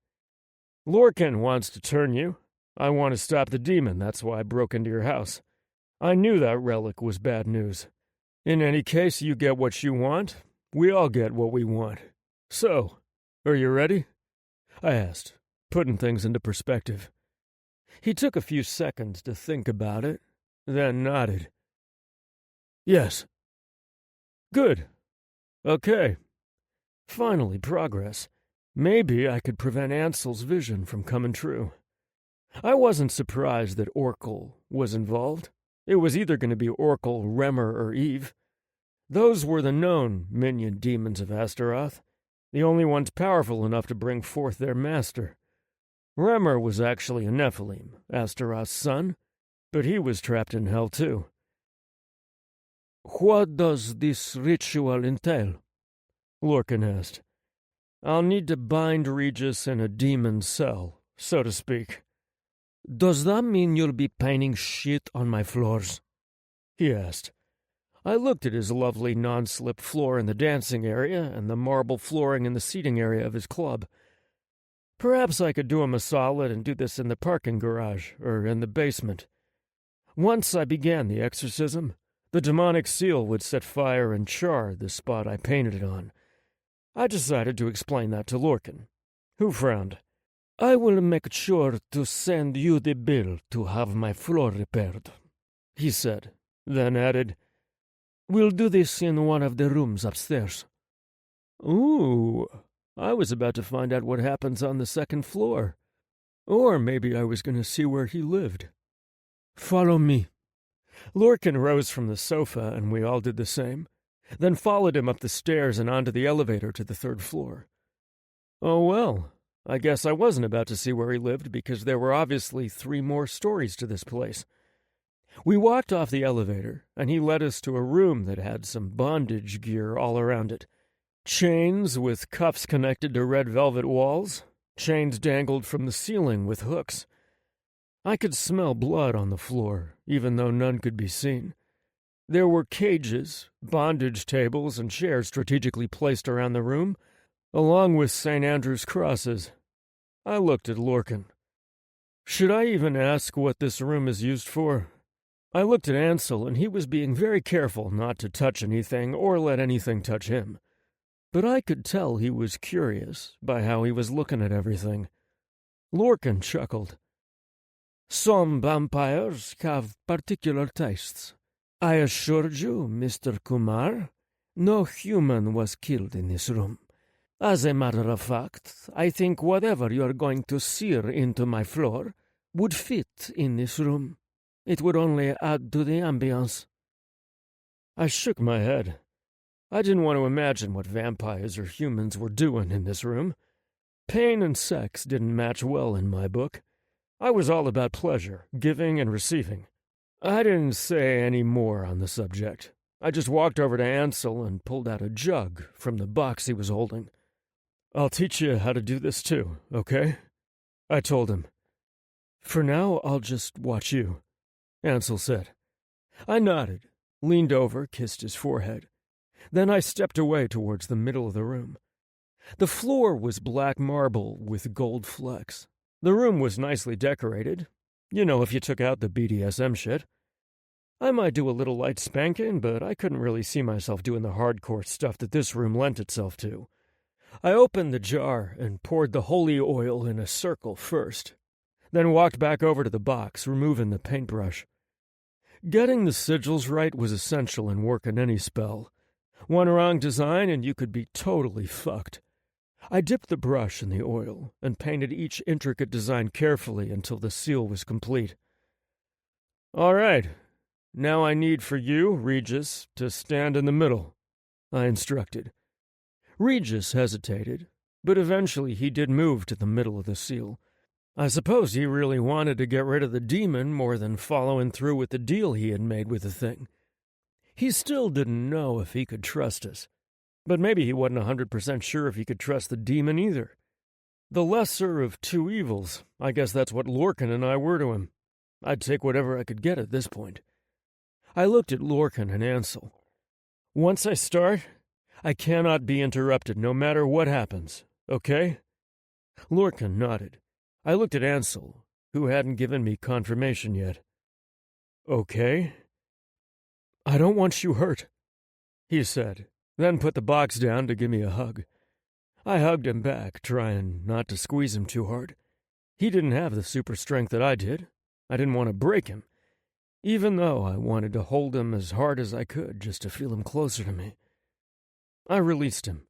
"Lorcan wants to turn you. I want to stop the demon, that's why I broke into your house. I knew that relic was bad news. In any case, you get what you want. We all get what we want. So, are you ready?" I asked, putting things into perspective. He took a few seconds to think about it, then nodded. "Yes." "Good. Okay. Finally, progress. Maybe I could prevent Ansel's vision from coming true." I wasn't surprised that Orkel was involved. It was either going to be Orkel, Remmer, or Eve. Those were the known minion demons of Astaroth, the only ones powerful enough to bring forth their master. Remmer was actually a Nephilim, Astaroth's son, but he was trapped in hell too. "What does this ritual entail?" Lorcan asked. "I'll need to bind Regis in a demon cell, so to speak." "Does that mean you'll be painting shit on my floors?" he asked. I looked at his lovely non-slip floor in the dancing area and the marble flooring in the seating area of his club. Perhaps I could do him a solid and do this in the parking garage or in the basement. Once I began the exorcism, the demonic seal would set fire and char the spot I painted it on. I decided to explain that to Lorcan, who frowned. "I will make sure to send you the bill to have my floor repaired," he said, then added, "We'll do this in one of the rooms upstairs." Ooh, I was about to find out what happens on the second floor. Or maybe I was going to see where he lived. "Follow me." Lorcan rose from the sofa, and we all did the same, then followed him up the stairs and onto the elevator to the third floor. Oh well, I guess I wasn't about to see where he lived because there were obviously 3 more stories to this place. We walked off the elevator, and he led us to a room that had some bondage gear all around it. Chains with cuffs connected to red velvet walls, chains dangled from the ceiling with hooks. I could smell blood on the floor, even though none could be seen. There were cages, bondage tables, and chairs strategically placed around the room, along with St. Andrew's crosses. I looked at Lorcan. "Should I even ask what this room is used for?" I looked at Ansel, and he was being very careful not to touch anything or let anything touch him. But I could tell he was curious by how he was looking at everything. Lorcan chuckled. Some vampires have particular tastes. I assure you, Mr. Kumar, no human was killed in this room. As a matter of fact, I think whatever you're going to sear into my floor would fit in this room. It would only add to the ambience. I shook my head. I didn't want to imagine what vampires or humans were doing in this room. Pain and sex didn't match well in my book. I was all about pleasure, giving and receiving. I didn't say any more on the subject. I just walked over to Ansel and pulled out a jug from the box he was holding. I'll teach you how to do this too, okay? I told him. For now, I'll just watch you, Ansel said. I nodded, leaned over, kissed his forehead. Then I stepped away towards the middle of the room. The floor was black marble with gold flecks. The room was nicely decorated. You know, if you took out the BDSM shit. I might do a little light spanking, but I couldn't really see myself doing the hardcore stuff that this room lent itself to. I opened the jar and poured the holy oil in a circle first, then walked back over to the box, removing the paintbrush. Getting the sigils right was essential in working any spell. One wrong design and you could be totally fucked. I dipped the brush in the oil and painted each intricate design carefully until the seal was complete. All right, now I need for you, Regis, to stand in the middle, I instructed. Regis hesitated, but eventually he did move to the middle of the seal. I suppose he really wanted to get rid of the demon more than following through with the deal he had made with the thing. He still didn't know if he could trust us, but maybe he wasn't 100% sure if he could trust the demon either. The lesser of two evils, I guess that's what Lorcan and I were to him. I'd take whatever I could get at this point. I looked at Lorcan and Ansel. Once I start, I cannot be interrupted no matter what happens, okay? Lorcan nodded. I looked at Ansel, who hadn't given me confirmation yet. Okay? I don't want you hurt, he said, then put the box down to give me a hug. I hugged him back, trying not to squeeze him too hard. He didn't have the super strength that I did. I didn't want to break him, even though I wanted to hold him as hard as I could just to feel him closer to me. I released him.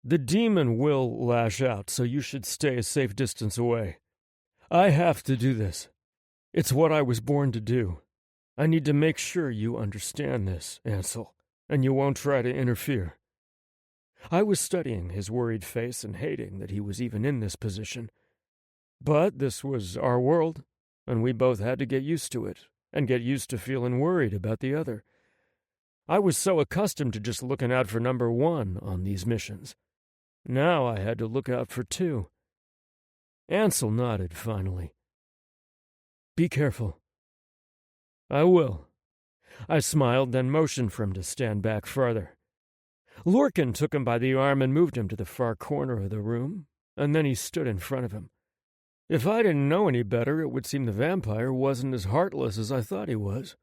The demon will lash out, so you should stay a safe distance away. I have to do this. It's what I was born to do. I need to make sure you understand this, Ansel, and you won't try to interfere. I was studying his worried face and hating that he was even in this position. But this was our world, and we both had to get used to it, and get used to feeling worried about the other. I was so accustomed to just looking out for number one on these missions. Now I had to look out for two. Ansel nodded finally. Be careful. I will. I smiled, then motioned for him to stand back farther. Lorcan took him by the arm and moved him to the far corner of the room, and then he stood in front of him. If I didn't know any better, it would seem the vampire wasn't as heartless as I thought he was.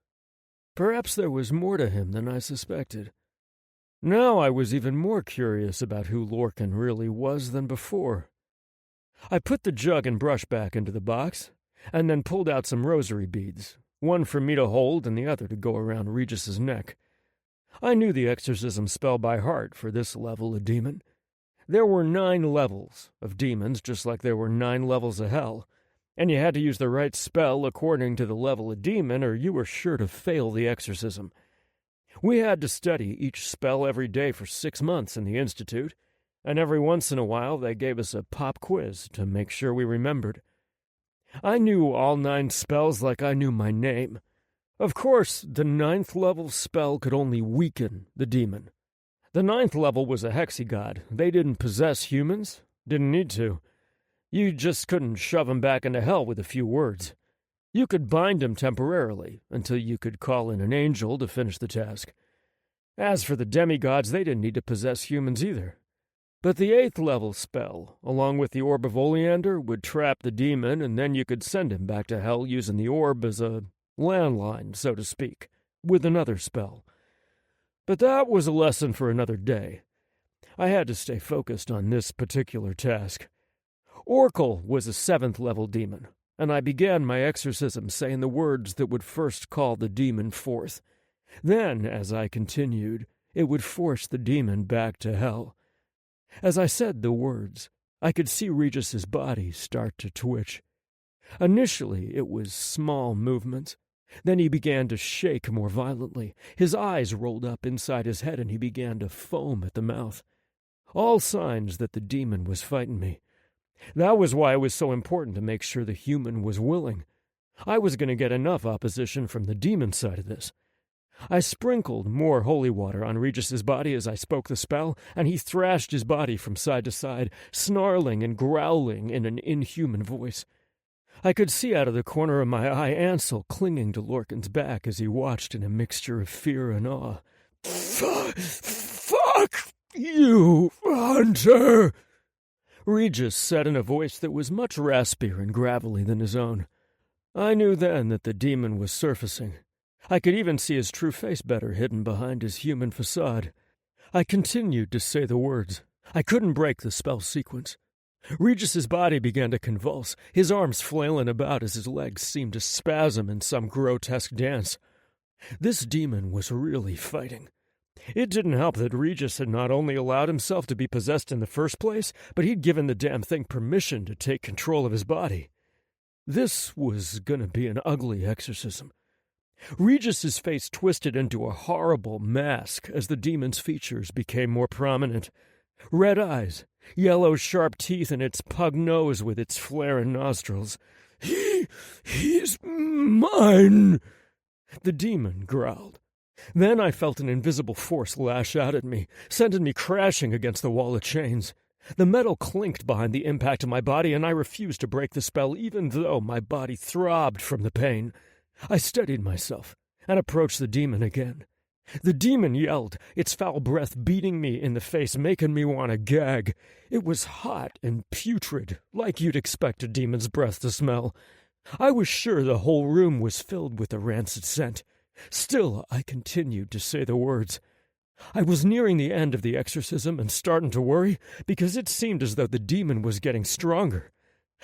Perhaps there was more to him than I suspected. Now I was even more curious about who Lorcan really was than before. I put the jug and brush back into the box, and then pulled out some rosary beads, one for me to hold and the other to go around Regis's neck. I knew the exorcism spell by heart for this level of demon. There were 9 levels of demons, just like there were 9 levels of hell, and you had to use the right spell according to the level of demon, or you were sure to fail the exorcism. We had to study each spell every day for 6 months in the Institute, and every once in a while they gave us a pop quiz to make sure we remembered. I knew all 9 spells like I knew my name. Of course, the 9th level spell could only weaken the demon. The 9th level was a hexigod. They didn't possess humans. Didn't need to. You just couldn't shove them back into hell with a few words. You could bind them temporarily until you could call in an angel to finish the task. As for the demigods, they didn't need to possess humans either. But the 8th level spell, along with the Orb of Oleander, would trap the demon, and then you could send him back to hell using the orb as a landline, so to speak, with another spell. But that was a lesson for another day. I had to stay focused on this particular task. Oracle was a 7th-level demon, and I began my exorcism saying the words that would first call the demon forth. Then, as I continued, it would force the demon back to hell. As I said the words, I could see Regis's body start to twitch. Initially, it was small movements. Then he began to shake more violently. His eyes rolled up inside his head, and he began to foam at the mouth. All signs that the demon was fighting me. That was why it was so important to make sure the human was willing. I was going to get enough opposition from the demon side of this. I sprinkled more holy water on Regis's body as I spoke the spell, and he thrashed his body from side to side, snarling and growling in an inhuman voice. I could see out of the corner of my eye Ansel clinging to Lorcan's back as he watched in a mixture of fear and awe. Fuck you, Hunter! Regis said in a voice that was much raspier and gravelly than his own. I knew then that the demon was surfacing. I could even see his true face better hidden behind his human facade. I continued to say the words. I couldn't break the spell sequence. Regis's body began to convulse, his arms flailing about as his legs seemed to spasm in some grotesque dance. This demon was really fighting. It didn't help that Regis had not only allowed himself to be possessed in the first place, but he'd given the damn thing permission to take control of his body. This was gonna be an ugly exorcism. Regis's face twisted into a horrible mask as the demon's features became more prominent. Red eyes, yellow sharp teeth, and its pug nose with its flaring nostrils. He's mine, the demon growled. Then I felt an invisible force lash out at me, sending me crashing against the wall of chains. The metal clinked behind the impact of my body, and I refused to break the spell even though my body throbbed from the pain. I steadied myself and approached the demon again. The demon yelled, its foul breath beating me in the face, making me want to gag. It was hot and putrid, like you'd expect a demon's breath to smell. I was sure the whole room was filled with the rancid scent. Still, I continued to say the words. I was nearing the end of the exorcism and starting to worry, because it seemed as though the demon was getting stronger.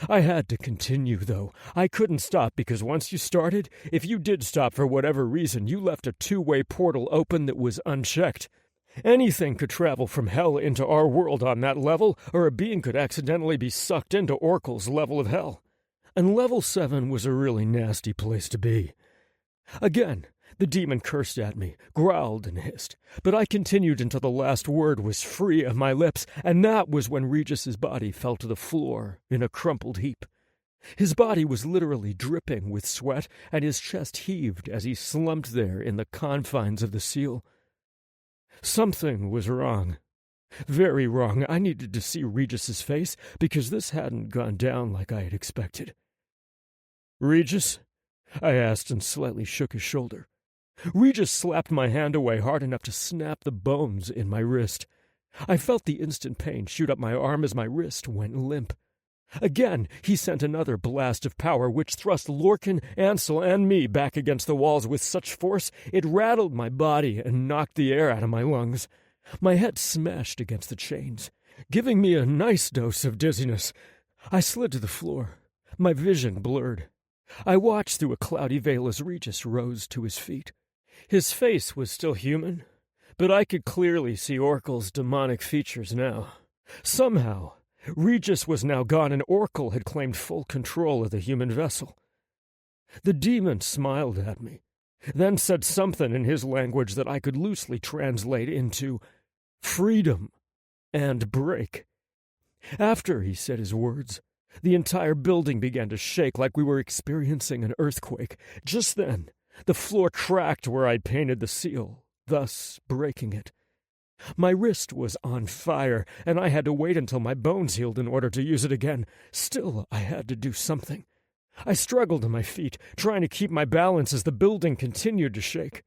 I had to continue, though. I couldn't stop, because once you started, if you did stop for whatever reason, you left a two-way portal open that was unchecked. Anything could travel from hell into our world on that level, or a being could accidentally be sucked into Oracle's level of hell. And level 7 was a really nasty place to be. Again, the demon cursed at me, growled and hissed, but I continued until the last word was free of my lips, and that was when Regis's body fell to the floor in a crumpled heap. His body was literally dripping with sweat, and his chest heaved as he slumped there in the confines of the seal. Something was wrong. Very wrong. I needed to see Regis's face, because this hadn't gone down like I had expected. "Regis?" I asked and slightly shook his shoulder. Regis slapped my hand away hard enough to snap the bones in my wrist. I felt the instant pain shoot up my arm as my wrist went limp. Again, he sent another blast of power, which thrust Lorcan, Ansel, and me back against the walls with such force it rattled my body and knocked the air out of my lungs. My head smashed against the chains, giving me a nice dose of dizziness. I slid to the floor, my vision blurred. I watched through a cloudy veil as Regis rose to his feet. His face was still human, but I could clearly see Oracle's demonic features now. Somehow, Regis was now gone and Oracle had claimed full control of the human vessel. The demon smiled at me, then said something in his language that I could loosely translate into freedom and break. After he said his words, the entire building began to shake like we were experiencing an earthquake. Just then, the floor cracked where I'd painted the seal, thus breaking it. My wrist was on fire, and I had to wait until my bones healed in order to use it again. Still, I had to do something. I struggled to my feet, trying to keep my balance as the building continued to shake.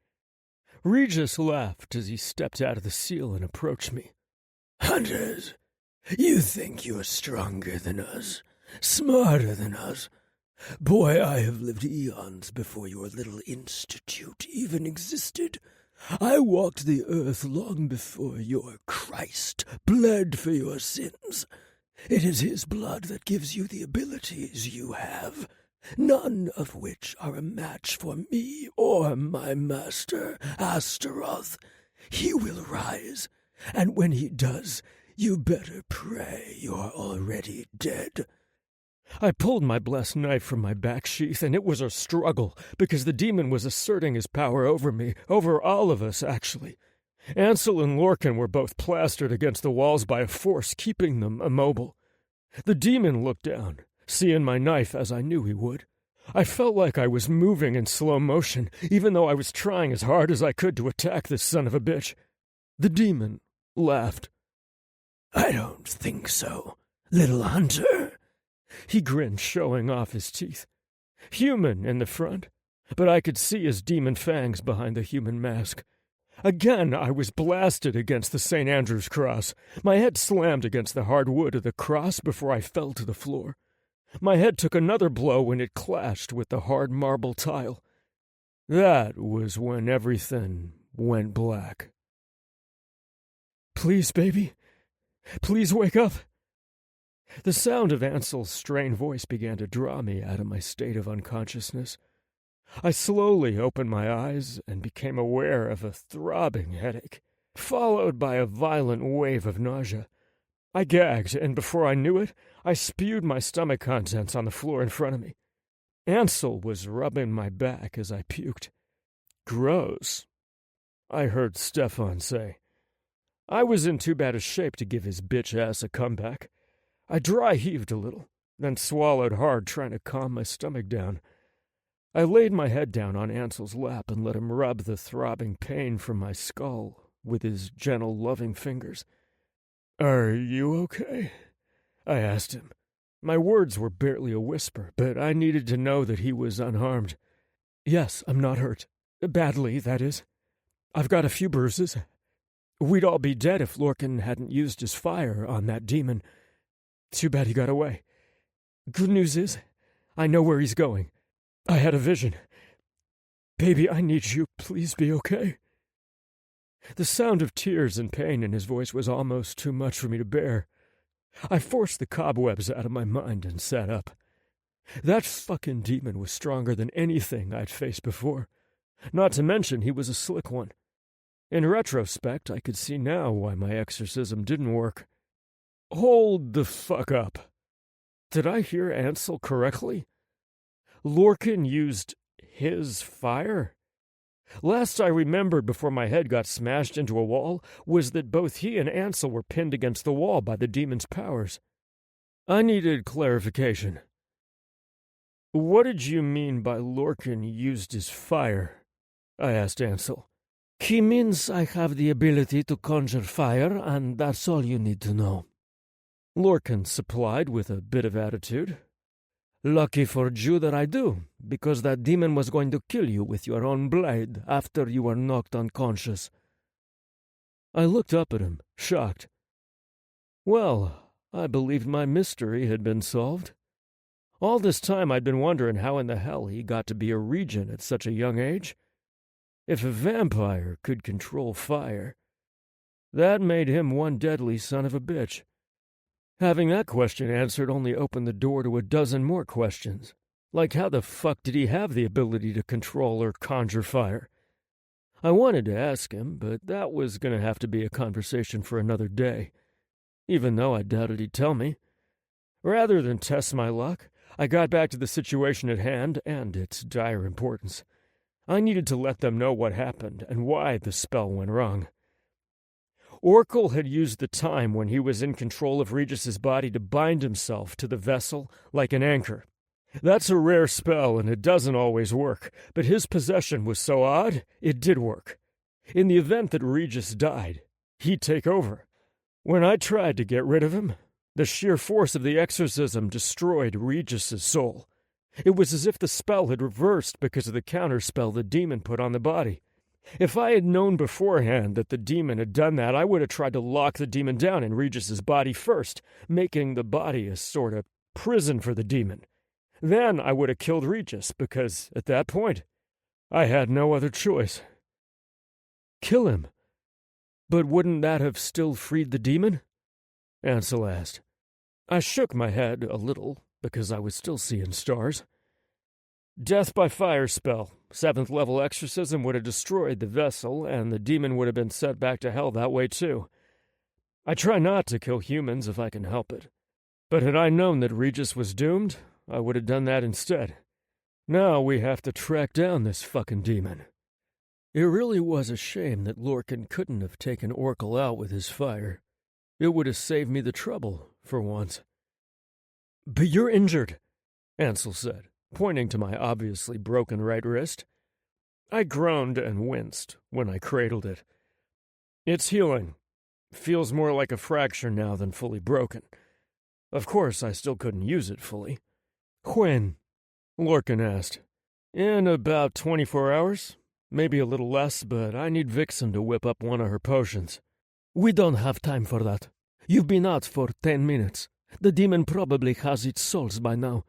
Regis laughed as he stepped out of the seal and approached me. "Hunters, you think you're stronger than us, smarter than us, Boy, I have lived eons before your little institute even existed. I walked the earth long before your Christ bled for your sins. It is his blood that gives you the abilities you have, none of which are a match for me or my master, Astaroth. He will rise, and when he does, you better pray you're already dead. I pulled my blessed knife from my back sheath, and it was a struggle, because the demon was asserting his power over me, over all of us, actually. Ansel and Lorcan were both plastered against the walls by a force keeping them immobile. The demon looked down, seeing my knife as I knew he would. I felt like I was moving in slow motion, even though I was trying as hard as I could to attack this son of a bitch. The demon laughed. "I don't think so, little hunter." He grinned, showing off his teeth. Human in the front, but I could see his demon fangs behind the human mask. Again, I was blasted against the St. Andrew's cross. My head slammed against the hard wood of the cross before I fell to the floor. My head took another blow when it clashed with the hard marble tile. That was when everything went black. "Please, baby. Please wake up." The sound of Ansel's strained voice began to draw me out of my state of unconsciousness. I slowly opened my eyes and became aware of a throbbing headache, followed by a violent wave of nausea. I gagged, and before I knew it, I spewed my stomach contents on the floor in front of me. Ansel was rubbing my back as I puked. "Gross," I heard Stefan say. I was in too bad a shape to give his bitch ass a comeback. I dry-heaved a little, then swallowed hard, trying to calm my stomach down. I laid my head down on Ansel's lap and let him rub the throbbing pain from my skull with his gentle, loving fingers. "Are you okay?" I asked him. My words were barely a whisper, but I needed to know that he was unharmed. "Yes, I'm not hurt. Badly, that is. I've got a few bruises. We'd all be dead if Lorcan hadn't used his fire on that demon. Too bad he got away. Good news is, I know where he's going. I had a vision. Baby, I need you. Please be okay." The sound of tears and pain in his voice was almost too much for me to bear. I forced the cobwebs out of my mind and sat up. That fucking demon was stronger than anything I'd faced before. Not to mention he was a slick one. In retrospect, I could see now why my exorcism didn't work. Hold the fuck up. Did I hear Ansel correctly? Lorcan used his fire? Last I remembered before my head got smashed into a wall was that both he and Ansel were pinned against the wall by the demon's powers. I needed clarification. "What did you mean by Lorcan used his fire?" I asked Ansel. "He means I have the ability to conjure fire, and that's all you need to know." Lorcan supplied with a bit of attitude. "Lucky for you that I do, because that demon was going to kill you with your own blade after you were knocked unconscious." I looked up at him, shocked. Well, I believed my mystery had been solved. All this time I'd been wondering how in the hell he got to be a regent at such a young age. If a vampire could control fire, that made him one deadly son of a bitch. Having that question answered only opened the door to a dozen more questions, like how the fuck did he have the ability to control or conjure fire? I wanted to ask him, but that was going to have to be a conversation for another day, even though I doubted he'd tell me. Rather than test my luck, I got back to the situation at hand and its dire importance. I needed to let them know what happened and why the spell went wrong. Oracle had used the time when he was in control of Regis's body to bind himself to the vessel like an anchor. That's a rare spell, and it doesn't always work, but his possession was so odd, it did work. In the event that Regis died, he'd take over. When I tried to get rid of him, the sheer force of the exorcism destroyed Regis's soul. It was as if the spell had reversed because of the counterspell the demon put on the body. If I had known beforehand that the demon had done that, I would have tried to lock the demon down in Regis's body first, making the body a sort of prison for the demon. Then I would have killed Regis, because at that point, I had no other choice. Kill him? But wouldn't that have still freed the demon? Ansel asked. I shook my head a little, because I was still seeing stars. Death by fire spell, 7th level exorcism would have destroyed the vessel, and the demon would have been sent back to hell that way too. I try not to kill humans if I can help it. But had I known that Regis was doomed, I would have done that instead. Now we have to track down this fucking demon. It really was a shame that Lorcan couldn't have taken Oracle out with his fire. It would have saved me the trouble, for once. But you're injured, Ansel said, pointing to my obviously broken right wrist. I groaned and winced when I cradled it. It's healing. Feels more like a fracture now than fully broken. Of course, I still couldn't use it fully. When? Lorcan asked. In about 24 hours. Maybe a little less, but I need Vixen to whip up one of her potions. We don't have time for that. You've been out for 10 minutes. The demon probably has its souls by now,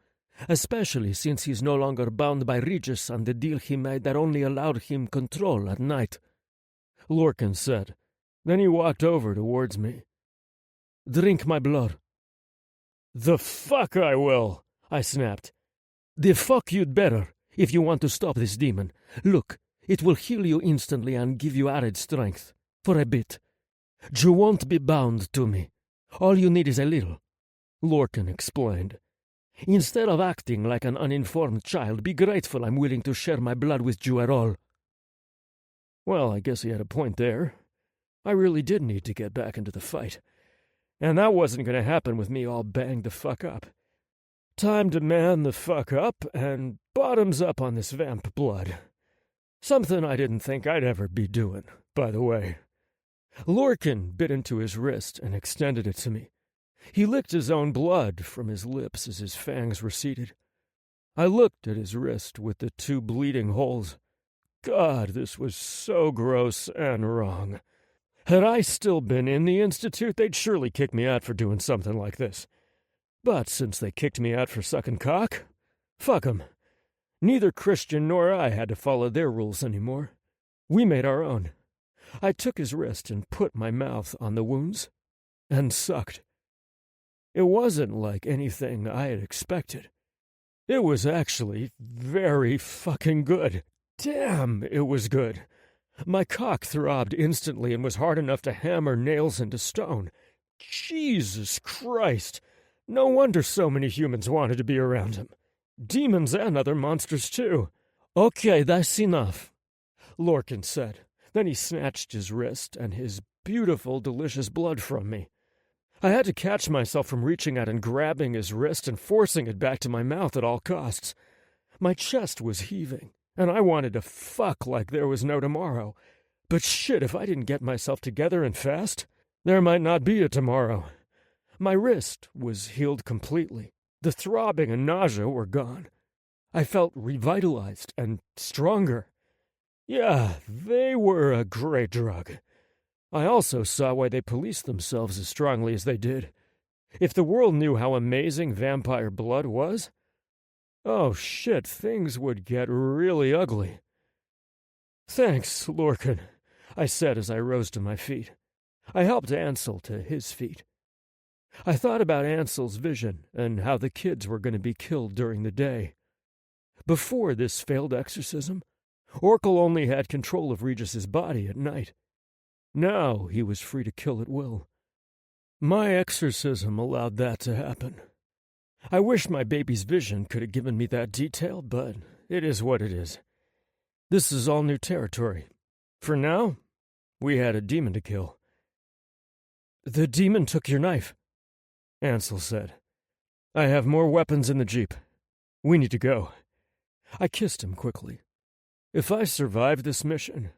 especially since he's no longer bound by Regis and the deal he made that only allowed him control at night. Lorcan said. Then he walked over towards me. Drink my blood. The fuck I will, I snapped. The fuck you'd better, if you want to stop this demon. Look, it will heal you instantly and give you added strength. For a bit. You won't be bound to me. All you need is a little. Lorcan explained. Instead of acting like an uninformed child, be grateful I'm willing to share my blood with you at all. Well, I guess he had a point there. I really did need to get back into the fight. And that wasn't going to happen with me all banged the fuck up. Time to man the fuck up and bottoms up on this vamp blood. Something I didn't think I'd ever be doing, by the way. Lorcan bit into his wrist and extended it to me. He licked his own blood from his lips as his fangs receded. I looked at his wrist with the 2 bleeding holes. God, this was so gross and wrong. Had I still been in the Institute, they'd surely kick me out for doing something like this. But since they kicked me out for sucking cock, fuck 'em. Neither Christian nor I had to follow their rules anymore. We made our own. I took his wrist and put my mouth on the wounds, and sucked. It wasn't like anything I had expected. It was actually very fucking good. Damn, it was good. My cock throbbed instantly and was hard enough to hammer nails into stone. Jesus Christ! No wonder so many humans wanted to be around him. Demons and other monsters, too. Okay, that's enough, Lorcan said. Then he snatched his wrist and his beautiful, delicious blood from me. I had to catch myself from reaching out and grabbing his wrist and forcing it back to my mouth at all costs. My chest was heaving, and I wanted to fuck like there was no tomorrow. But shit, if I didn't get myself together and fast, there might not be a tomorrow. My wrist was healed completely. The throbbing and nausea were gone. I felt revitalized and stronger. Yeah, they were a great drug. I also saw why they policed themselves as strongly as they did. If the world knew how amazing vampire blood was, oh shit, things would get really ugly. Thanks, Lorcan, I said as I rose to my feet. I helped Ansel to his feet. I thought about Ansel's vision and how the kids were going to be killed during the day. Before this failed exorcism, Oracle only had control of Regis's body at night. Now he was free to kill at will. My exorcism allowed that to happen. I wish my baby's vision could have given me that detail, but it is what it is. This is all new territory. For now, we had a demon to kill. The demon took your knife, Ansel said. I have more weapons in the jeep. We need to go. I kissed him quickly. If I survived this mission,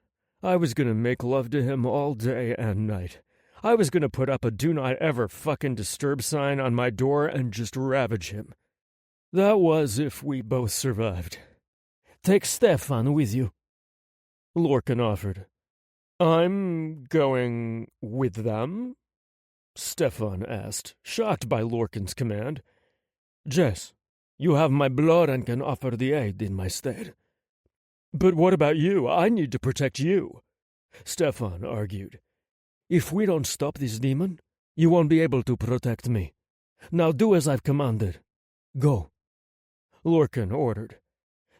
I was going to make love to him all day and night. I was going to put up a do not ever fucking disturb sign on my door and just ravage him. That was if we both survived. Take Stefan with you, Lorcan offered. I'm going with them? Stefan asked, shocked by Lorcan's command. Jess, You have my blood and can offer the aid in my stead. But what about you? I need to protect you, Stefan argued. If we don't stop this demon, you won't be able to protect me. Now do as I've commanded. Go. Lorcan ordered.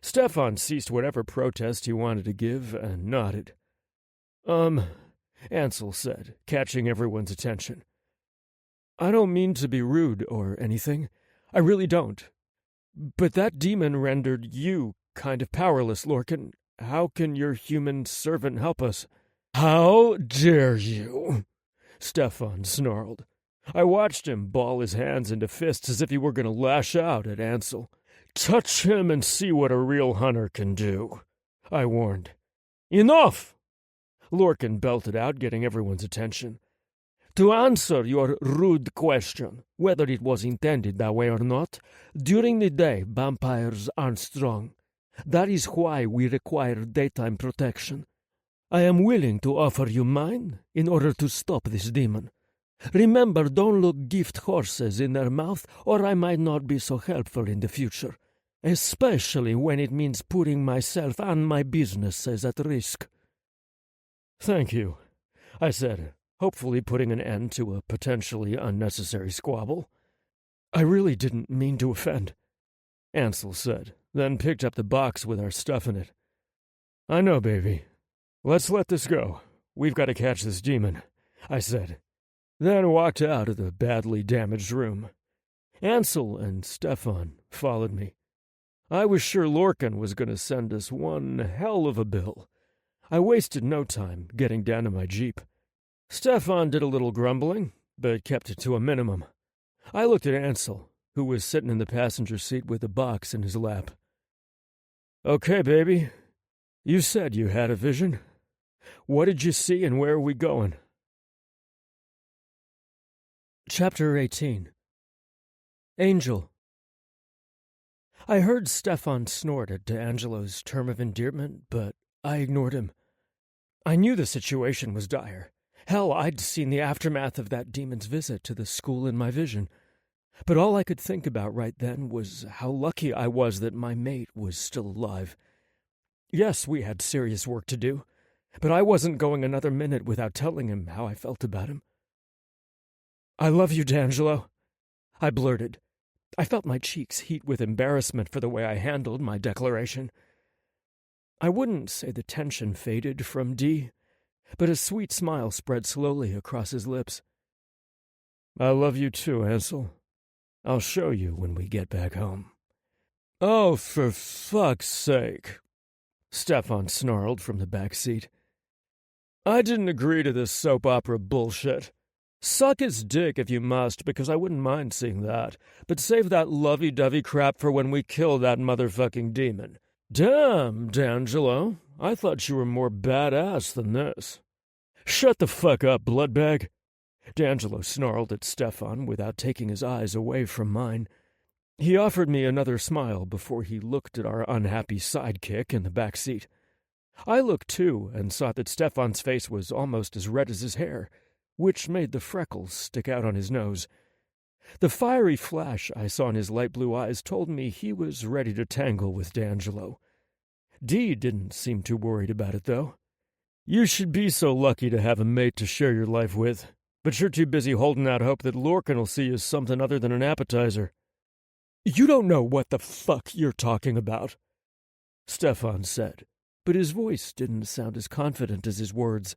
Stefan ceased whatever protest he wanted to give and nodded. Ansel said, catching everyone's attention. I don't mean to be rude or anything. I really don't. But that demon rendered you kind of powerless, Lorcan. How can your human servant help us? How dare you? Stefan snarled. I watched him ball his hands into fists as if he were going to lash out at Ansel. Touch him and see what a real hunter can do, I warned. Enough! Lorcan belted out, getting everyone's attention. To answer your rude question, whether it was intended that way or not, during the day vampires aren't strong. That is why we require daytime protection. I am willing to offer you mine in order to stop this demon. Remember, don't look gift horses in their mouth, or I might not be so helpful in the future, especially when it means putting myself and my businesses at risk. Thank you, I said, hopefully putting an end to a potentially unnecessary squabble. I really didn't mean to offend, Ansel said, then picked up the box with our stuff in it. I know, baby. Let's let this go. We've got to catch this demon, I said, then walked out of the badly damaged room. Ansel and Stefan followed me. I was sure Lorcan was going to send us one hell of a bill. I wasted no time getting down to my jeep. Stefan did a little grumbling, but kept it to a minimum. I looked at Ansel, who was sitting in the passenger seat with the box in his lap. Okay, baby. You said you had a vision. What did you see and where are we going? Chapter 18. Angel. I heard Stefan snort at D'Angelo's term of endearment, but I ignored him. I knew the situation was dire. Hell, I'd seen the aftermath of that demon's visit to the school in my vision. But all I could think about right then was how lucky I was that my mate was still alive. Yes, we had serious work to do, but I wasn't going another minute without telling him how I felt about him. I love you, D'Angelo, I blurted. I felt my cheeks heat with embarrassment for the way I handled my declaration. I wouldn't say the tension faded from D, but a sweet smile spread slowly across his lips. I love you too, Ansel. I'll show you when we get back home. Oh, for fuck's sake, Stefan snarled from the back seat. I didn't agree to this soap opera bullshit. Suck his dick if you must, because I wouldn't mind seeing that, but save that lovey-dovey crap for when we kill that motherfucking demon. Damn, D'Angelo, I thought you were more badass than this. Shut the fuck up, bloodbag. D'Angelo snarled at Stefan without taking his eyes away from mine. He offered me another smile before he looked at our unhappy sidekick in the back seat. I looked too and saw that Stefan's face was almost as red as his hair, which made the freckles stick out on his nose. The fiery flash I saw in his light blue eyes told me he was ready to tangle with D'Angelo. Dee didn't seem too worried about it, though. You should be so lucky to have a mate to share your life with, but you're too busy holding out hope that Lorcan will see you as something other than an appetizer. You don't know what the fuck you're talking about, Stefan said, but his voice didn't sound as confident as his words.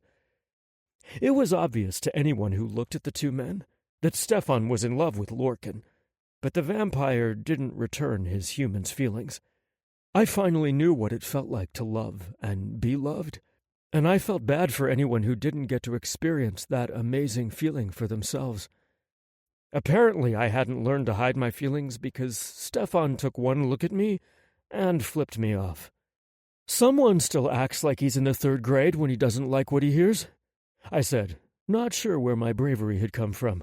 It was obvious to anyone who looked at the two men that Stefan was in love with Lorcan, but the vampire didn't return his human's feelings. I finally knew what it felt like to love and be loved, and I felt bad for anyone who didn't get to experience that amazing feeling for themselves. Apparently I hadn't learned to hide my feelings because Stefan took one look at me and flipped me off. Someone still acts like he's in the 3rd grade when he doesn't like what he hears, I said, not sure where my bravery had come from.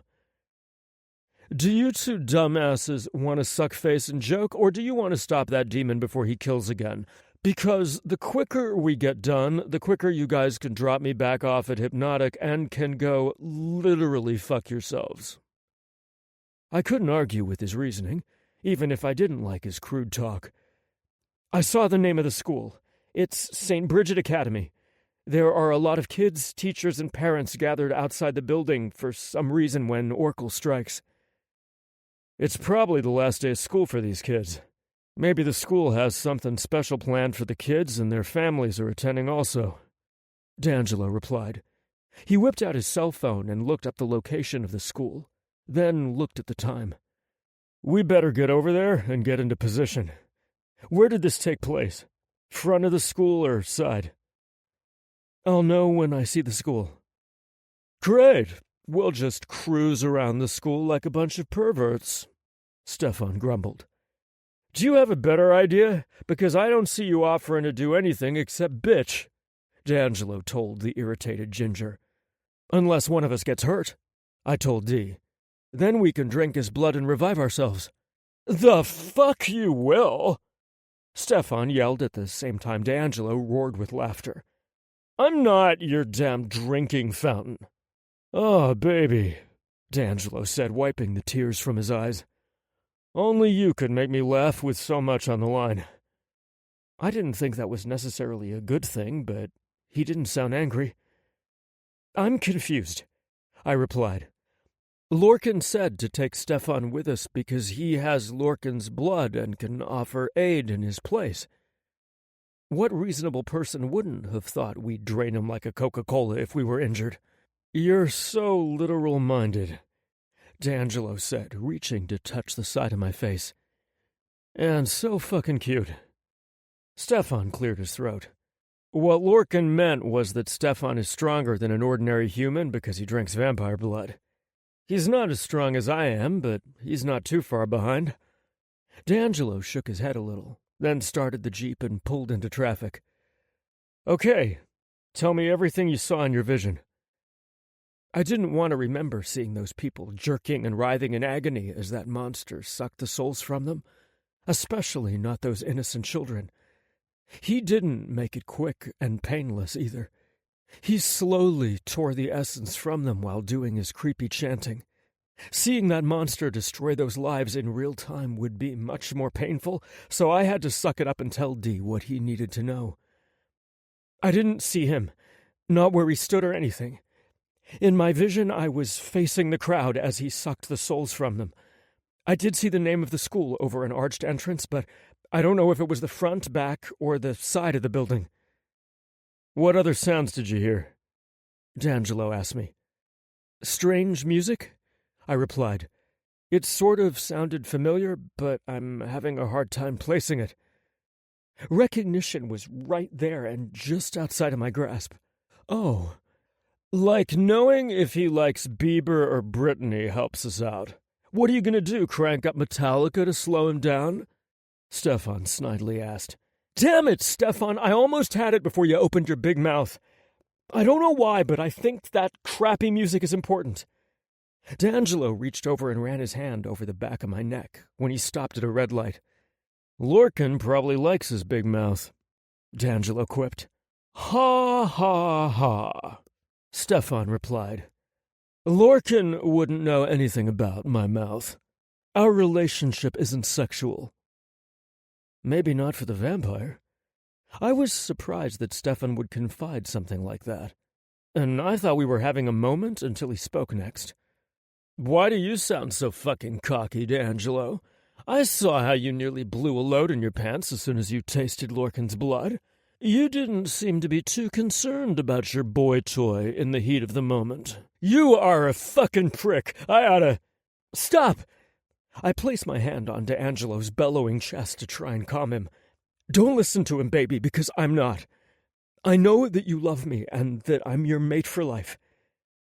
Do you two dumbasses want to suck face and joke, or do you want to stop that demon before he kills again? Because the quicker we get done, the quicker you guys can drop me back off at Hypnotic and can go literally fuck yourselves. I couldn't argue with his reasoning. even if I didn't like his crude talk. I saw the name of the school. It's St. Bridget Academy. There are a lot of kids, teachers, and parents gathered outside the building for some reason when Oracle strikes. It's probably the last day of school for these kids. Maybe the school has something special planned for the kids and their families are attending also, D'Angelo replied. He whipped out his cell phone and looked up the location of the school, then looked at the time. We better get over there and get into position. Where did this take place? Front of the school or side? I'll know when I see the school. Great. We'll just cruise around the school like a bunch of perverts, Stefan grumbled. Do you have a better idea? Because I don't see you offering to do anything except bitch, D'Angelo told the irritated Ginger. Unless one of us gets hurt, I told Dee. Then we can drink his blood and revive ourselves. The fuck you will! Stefan yelled at the same time D'Angelo roared with laughter. I'm not your damn drinking fountain. Oh, baby, D'Angelo said, wiping the tears from his eyes. Only you could make me laugh with so much on the line. I didn't think that was necessarily a good thing, but he didn't sound angry. I'm confused, I replied. Lorcan said to take Stefan with us because he has Lorcan's blood and can offer aid in his place. What reasonable person wouldn't have thought we'd drain him like a Coca-Cola if we were injured? You're so literal-minded, D'Angelo said, reaching to touch the side of my face. And so fucking cute. Stefan cleared his throat. What Lorcan meant was that Stefan is stronger than an ordinary human because he drinks vampire blood. He's not as strong as I am, but he's not too far behind. D'Angelo shook his head a little, then started the Jeep and pulled into traffic. Okay, tell me everything you saw in your vision. I didn't want to remember seeing those people jerking and writhing in agony as that monster sucked the souls from them, especially not those innocent children. He didn't make it quick and painless either. He slowly tore the essence from them while doing his creepy chanting. Seeing that monster destroy those lives in real time would be much more painful, so I had to suck it up and tell Dee what he needed to know. I didn't see him, not where he stood or anything. In my vision, I was facing the crowd as he sucked the souls from them. I did see the name of the school over an arched entrance, but I don't know if it was the front, back, or the side of the building. What other sounds did you hear? D'Angelo asked me. Strange music? I replied. It sort of sounded familiar, but I'm having a hard time placing it. Recognition was right there and just outside of my grasp. Oh, like knowing if he likes Bieber or Britney helps us out. What are you going to do, crank up Metallica to slow him down? Stefan snidely asked. Damn it, Stefan, I almost had it before you opened your big mouth. I don't know why, but I think that crappy music is important. D'Angelo reached over and ran his hand over the back of my neck when he stopped at a red light. Lorcan probably likes his big mouth, D'Angelo quipped. Ha, ha, ha, Stefan replied. Lorcan wouldn't know anything about my mouth. Our relationship isn't sexual. Maybe not for the vampire. I was surprised that Stefan would confide something like that, and I thought we were having a moment until he spoke next. Why do you sound so fucking cocky, D'Angelo? I saw how you nearly blew a load in your pants as soon as you tasted Lorcan's blood. You didn't seem to be too concerned about your boy toy in the heat of the moment. You are a fucking prick. I oughta... Stop! I placed my hand on D'Angelo's bellowing chest to try and calm him. Don't listen to him, baby, because I'm not. I know that you love me and that I'm your mate for life.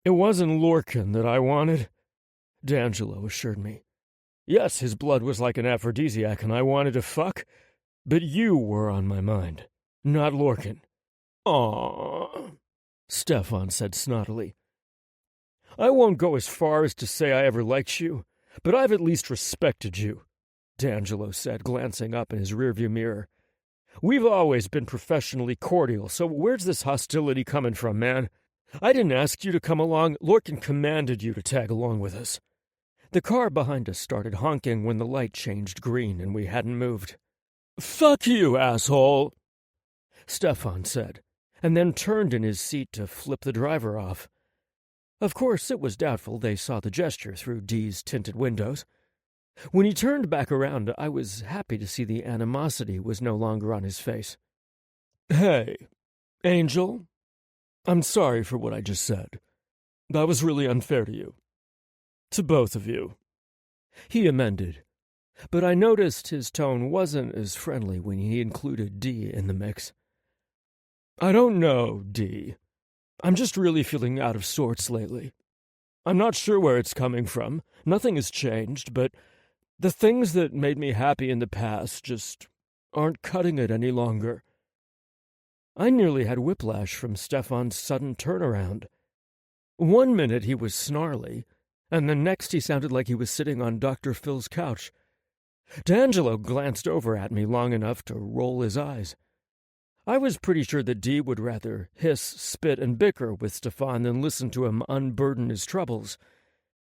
It wasn't Lorcan that I wanted, D'Angelo assured me. Yes, his blood was like an aphrodisiac and I wanted to fuck, but you were on my mind, not Lorcan. Aww, Stefan said snottily. I won't go as far as to say I ever liked you, but I've at least respected you, D'Angelo said, glancing up in his rearview mirror. We've always been professionally cordial, so where's this hostility coming from, man? I didn't ask you to come along. Lorcan commanded you to tag along with us. The car behind us started honking when the light changed green and we hadn't moved. "Fuck you, asshole," Stefan said, and then turned in his seat to flip the driver off. Of course, it was doubtful they saw the gesture through Dee's tinted windows. When he turned back around, I was happy to see the animosity was no longer on his face. "Hey, Angel, I'm sorry for what I just said. That was really unfair to you. To both of you," he amended. But I noticed his tone wasn't as friendly when he included Dee in the mix. "I don't know, Dee. I'm just really feeling out of sorts lately. I'm not sure where it's coming from. Nothing has changed, but the things that made me happy in the past just aren't cutting it any longer." I nearly had whiplash from Stefan's sudden turnaround. One minute he was snarly, and the next he sounded like he was sitting on Dr. Phil's couch. D'Angelo glanced over at me long enough to roll his eyes. I was pretty sure that Dee would rather hiss, spit, and bicker with Stefan than listen to him unburden his troubles.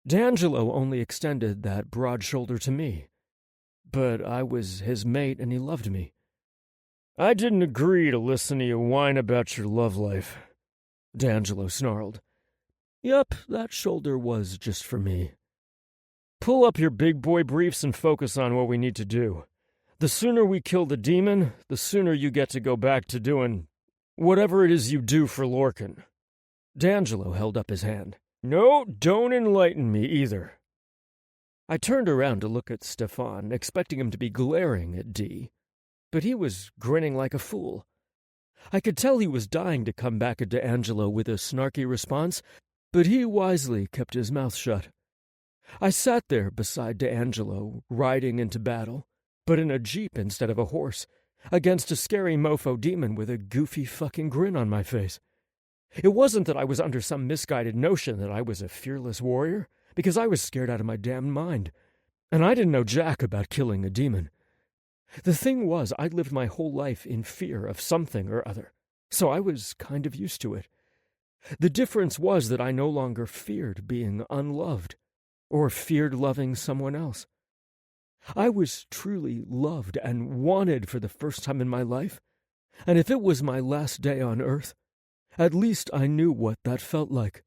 D'Angelo only extended that broad shoulder to me. But I was his mate and he loved me. "I didn't agree to listen to you whine about your love life," D'Angelo snarled. Yup, that shoulder was just for me. "Pull up your big boy briefs and focus on what we need to do. The sooner we kill the demon, the sooner you get to go back to doing whatever it is you do for Lorcan." D'Angelo held up his hand. "No, don't enlighten me either." I turned around to look at Stefan, expecting him to be glaring at Dee, but he was grinning like a fool. I could tell he was dying to come back at D'Angelo with a snarky response, but he wisely kept his mouth shut. I sat there beside D'Angelo, riding into battle, but in a jeep instead of a horse, against a scary mofo demon with a goofy fucking grin on my face. It wasn't that I was under some misguided notion that I was a fearless warrior, because I was scared out of my damned mind, and I didn't know jack about killing a demon. The thing was, I'd lived my whole life in fear of something or other, so I was kind of used to it. The difference was that I no longer feared being unloved, or feared loving someone else. I was truly loved and wanted for the first time in my life, and if it was my last day on Earth, at least I knew what that felt like.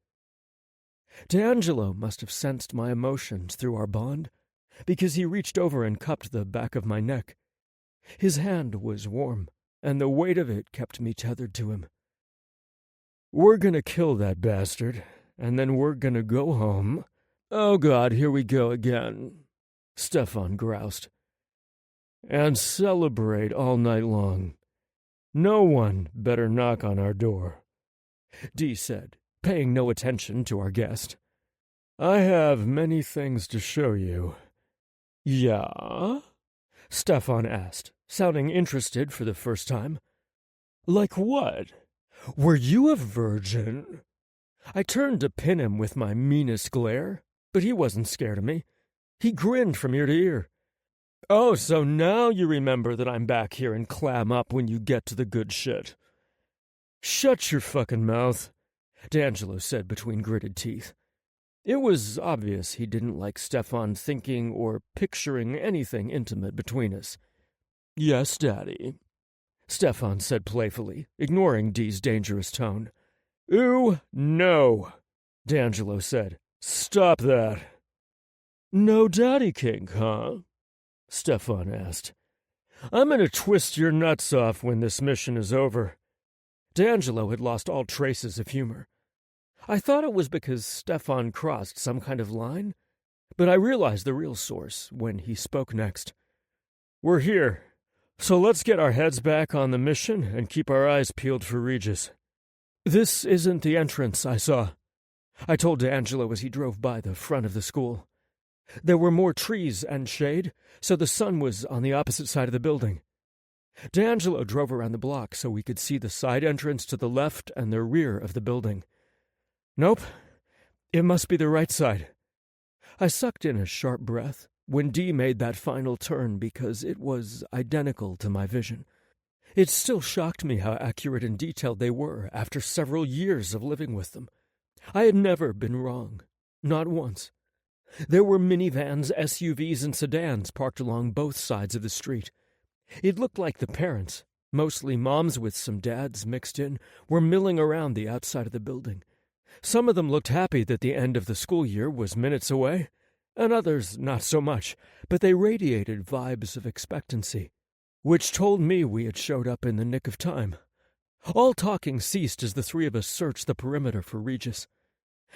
D'Angelo must have sensed my emotions through our bond, because he reached over and cupped the back of my neck. His hand was warm, and the weight of it kept me tethered to him. "We're gonna kill that bastard, and then we're gonna go home." "Oh God, here we go again," Stefan groused. "And celebrate all night long. No one better knock on our door," Dee said, paying no attention to our guest. "I have many things to show you." "Yeah?" Stefan asked, sounding interested for the first time. "Like what? Were you a virgin?" I turned to pin him with my meanest glare, but he wasn't scared of me. He grinned from ear to ear. "Oh, so now you remember that I'm back here and clam up when you get to the good shit." "Shut your fucking mouth," D'Angelo said between gritted teeth. It was obvious he didn't like Stefan thinking or picturing anything intimate between us. "Yes, Daddy," Stefan said playfully, ignoring Dee's dangerous tone. "Ooh, no," D'Angelo said. "Stop that." "No daddy kink, huh?" Stefan asked. "I'm gonna twist your nuts off when this mission is over." D'Angelo had lost all traces of humor. I thought it was because Stefan crossed some kind of line, but I realized the real source when he spoke next. "We're here, so let's get our heads back on the mission and keep our eyes peeled for Regis." "This isn't the entrance I saw," I told D'Angelo as he drove by the front of the school. There were more trees and shade, so the sun was on the opposite side of the building. D'Angelo drove around the block so we could see the side entrance to the left and the rear of the building. "Nope, it must be the right side." I sucked in a sharp breath when Dee made that final turn because it was identical to my vision. It still shocked me how accurate and detailed they were after several years of living with them. I had never been wrong, not once. There were minivans, SUVs, and sedans parked along both sides of the street. It looked like the parents, mostly moms with some dads mixed in, were milling around the outside of the building. Some of them looked happy that the end of the school year was minutes away, and others not so much, but they radiated vibes of expectancy, which told me we had showed up in the nick of time. All talking ceased as the three of us searched the perimeter for Regis.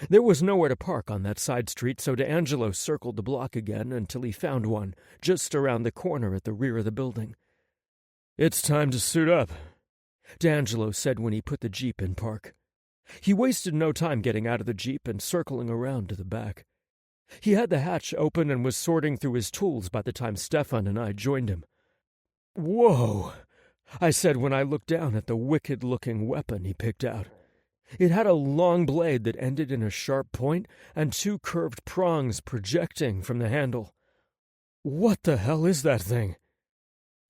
There was nowhere to park on that side street, so D'Angelo circled the block again until he found one just around the corner at the rear of the building. "It's time to suit up," D'Angelo said when he put the Jeep in park. He wasted no time getting out of the Jeep and circling around to the back. He had the hatch open and was sorting through his tools by the time Stefan and I joined him. "Whoa," I said when I looked down at the wicked-looking weapon he picked out. It had a long blade that ended in a sharp point and two curved prongs projecting from the handle. "What the hell is that thing?"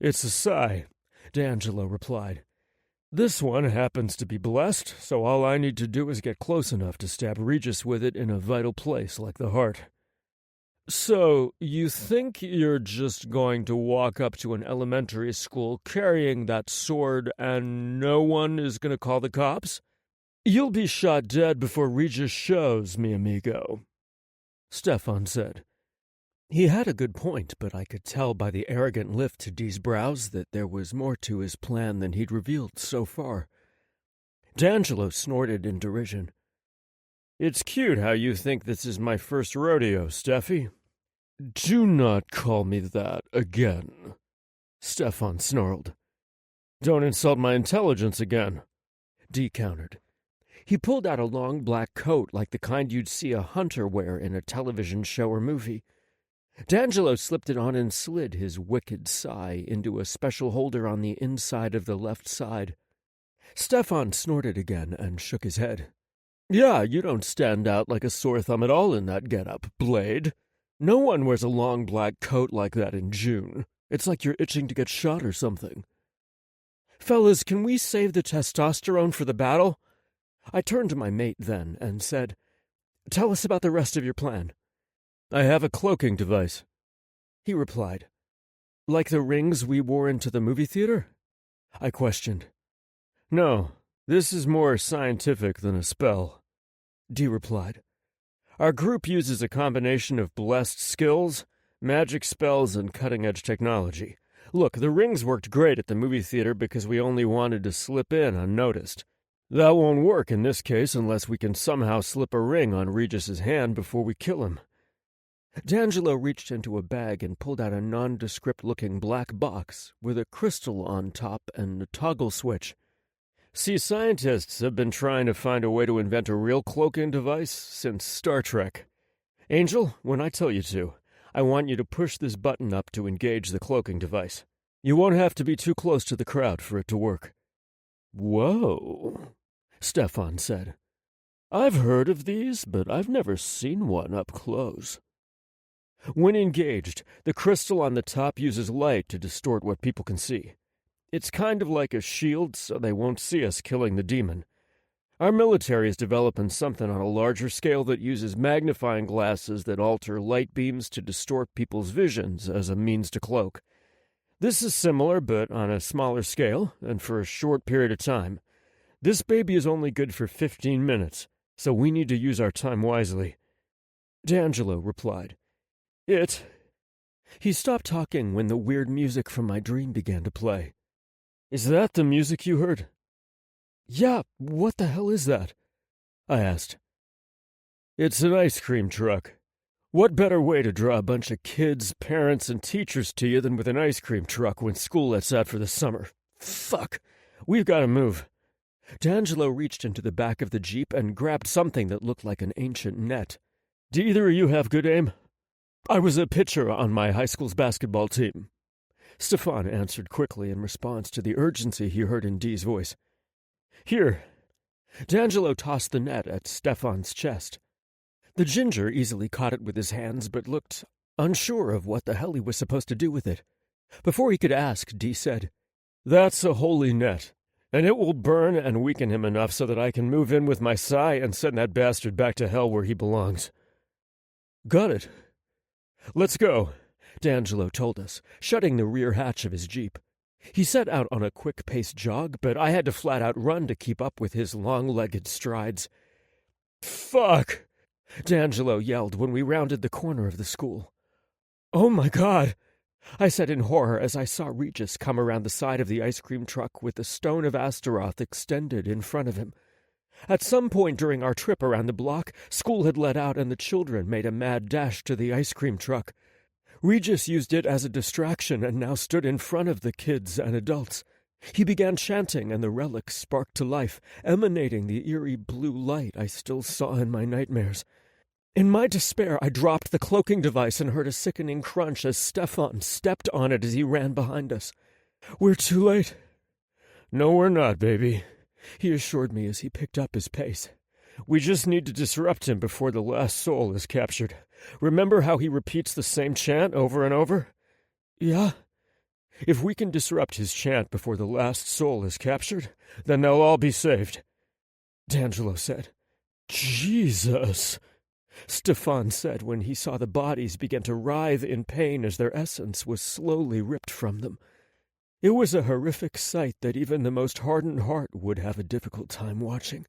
"It's a psi," D'Angelo replied. "This one happens to be blessed, so all I need to do is get close enough to stab Regis with it in a vital place like the heart." "So, you think you're just going to walk up to an elementary school carrying that sword and no one is going to call the cops? You'll be shot dead before Regis shows, mi amigo," Stefan said. He had a good point, but I could tell by the arrogant lift to Dee's brows that there was more to his plan than he'd revealed so far. D'Angelo snorted in derision. "It's cute how you think this is my first rodeo, Steffi." "Do not call me that again," Stefan snarled. "Don't insult my intelligence again," Dee countered. He pulled out a long black coat like the kind you'd see a hunter wear in a television show or movie. D'Angelo slipped it on and slid his wicked sigh into a special holder on the inside of the left side. Stefan snorted again and shook his head. "Yeah, you don't stand out like a sore thumb at all in that getup, Blade. No one wears a long black coat like that in June. It's like you're itching to get shot or something." "Fellas, can we save the testosterone for the battle?" I turned to my mate then and said, "Tell us about the rest of your plan." "I have a cloaking device," he replied. "Like the rings we wore into the movie theater?" I questioned. "No, this is more scientific than a spell," Dee replied. "Our group uses a combination of blessed skills, magic spells, and cutting-edge technology. Look, the rings worked great at the movie theater because we only wanted to slip in unnoticed. That won't work in this case unless we can somehow slip a ring on Regis's hand before we kill him." D'Angelo reached into a bag and pulled out a nondescript-looking black box with a crystal on top and a toggle switch. "See, scientists have been trying to find a way to invent a real cloaking device since Star Trek. Angel, when I tell you to, I want you to push this button up to engage the cloaking device. You won't have to be too close to the crowd for it to work." "Whoa," Stefan said. "I've heard of these, but I've never seen one up close." When engaged, the crystal on the top uses light to distort what people can see. It's kind of like a shield, so they won't see us killing the demon. Our military is developing something on a larger scale that uses magnifying glasses that alter light beams to distort people's visions as a means to cloak. This is similar, but on a smaller scale, and for a short period of time. This baby is only good for 15 minutes, so we need to use our time wisely." D'Angelo replied. He stopped talking when the weird music from my dream began to play. "Is that the music you heard?" "Yeah, what the hell is that?" I asked. "It's an ice cream truck. What better way to draw a bunch of kids, parents, and teachers to you than with an ice cream truck when school lets out for the summer? Fuck! We've got to move." D'Angelo reached into the back of the Jeep and grabbed something that looked like an ancient net. "Do either of you have good aim?" "I was a pitcher on my high school's basketball team," Stefan answered quickly in response to the urgency he heard in Dee's voice. "Here." D'Angelo tossed the net at Stefan's chest. The ginger easily caught it with his hands, but looked unsure of what the hell he was supposed to do with it. Before he could ask, Dee said, "That's a holy net, and it will burn and weaken him enough so that I can move in with my psi and send that bastard back to hell where he belongs." Got it. Let's go, D'Angelo told us, shutting the rear hatch of his Jeep. He set out on a quick-paced jog, but I had to flat-out run to keep up with his long-legged strides. Fuck! D'Angelo yelled when we rounded the corner of the school. Oh my God! I said in horror as I saw Regis come around the side of the ice cream truck with the stone of Astaroth extended in front of him. At some point during our trip around the block, school had let out and the children made a mad dash to the ice cream truck. Regis used it as a distraction and now stood in front of the kids and adults. He began chanting and the relics sparked to life, emanating the eerie blue light I still saw in my nightmares. In my despair, I dropped the cloaking device and heard a sickening crunch as Stefan stepped on it as he ran behind us. We're too late. No, we're not, baby, he assured me as he picked up his pace. We just need to disrupt him before the last soul is captured. Remember how he repeats the same chant over and over? Yeah. If we can disrupt his chant before the last soul is captured, then they'll all be saved, D'Angelo said. Jesus, Stefan said when he saw the bodies begin to writhe in pain as their essence was slowly ripped from them. It was a horrific sight that even the most hardened heart would have a difficult time watching.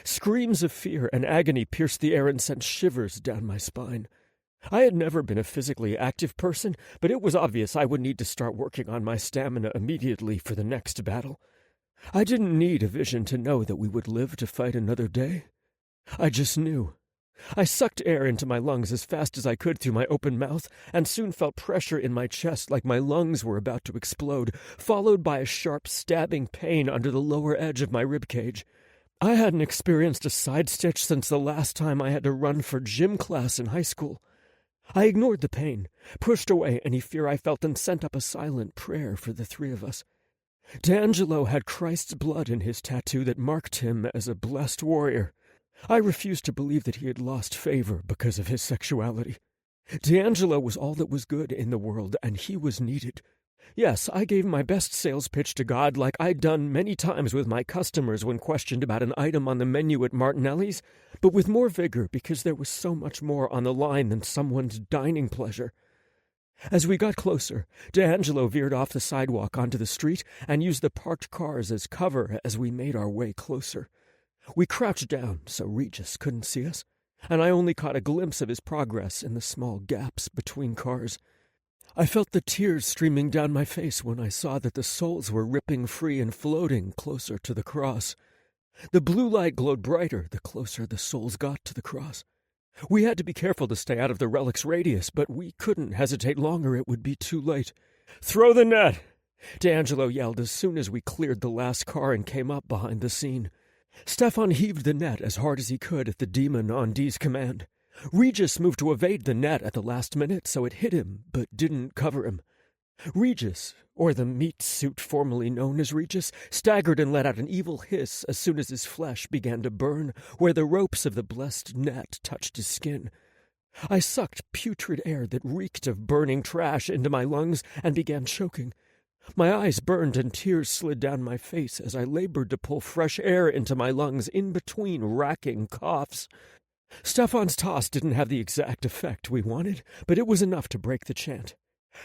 Screams of fear and agony pierced the air and sent shivers down my spine. I had never been a physically active person, but it was obvious I would need to start working on my stamina immediately for the next battle. I didn't need a vision to know that we would live to fight another day. I just knew. I sucked air into my lungs as fast as I could through my open mouth, and soon felt pressure in my chest like my lungs were about to explode, followed by a sharp stabbing pain under the lower edge of my ribcage. I hadn't experienced a side stitch since the last time I had to run for gym class in high school. I ignored the pain, pushed away any fear I felt, and sent up a silent prayer for the three of us. D'Angelo had Christ's blood in his tattoo that marked him as a blessed warrior. I refused to believe that he had lost favor because of his sexuality. D'Angelo was all that was good in the world, and he was needed. Yes, I gave my best sales pitch to God like I'd done many times with my customers when questioned about an item on the menu at Martinelli's, but with more vigor because there was so much more on the line than someone's dining pleasure. As we got closer, D'Angelo veered off the sidewalk onto the street and used the parked cars as cover as we made our way closer. We crouched down so Regis couldn't see us, and I only caught a glimpse of his progress in the small gaps between cars. I felt the tears streaming down my face when I saw that the souls were ripping free and floating closer to the cross. The blue light glowed brighter the closer the souls got to the cross. We had to be careful to stay out of the relic's radius, but we couldn't hesitate longer. It would be too late. "Throw the net!" D'Angelo yelled as soon as we cleared the last car and came up behind the scene. Stefan heaved the net as hard as he could at the demon on Dee's command. Regis moved to evade the net at the last minute, so it hit him, but didn't cover him. Regis, or the meat suit formerly known as Regis, staggered and let out an evil hiss as soon as his flesh began to burn where the ropes of the blessed net touched his skin. I sucked putrid air that reeked of burning trash into my lungs and began choking. My eyes burned and tears slid down my face as I labored to pull fresh air into my lungs in between racking coughs. Stefan's toss didn't have the exact effect we wanted, but it was enough to break the chant.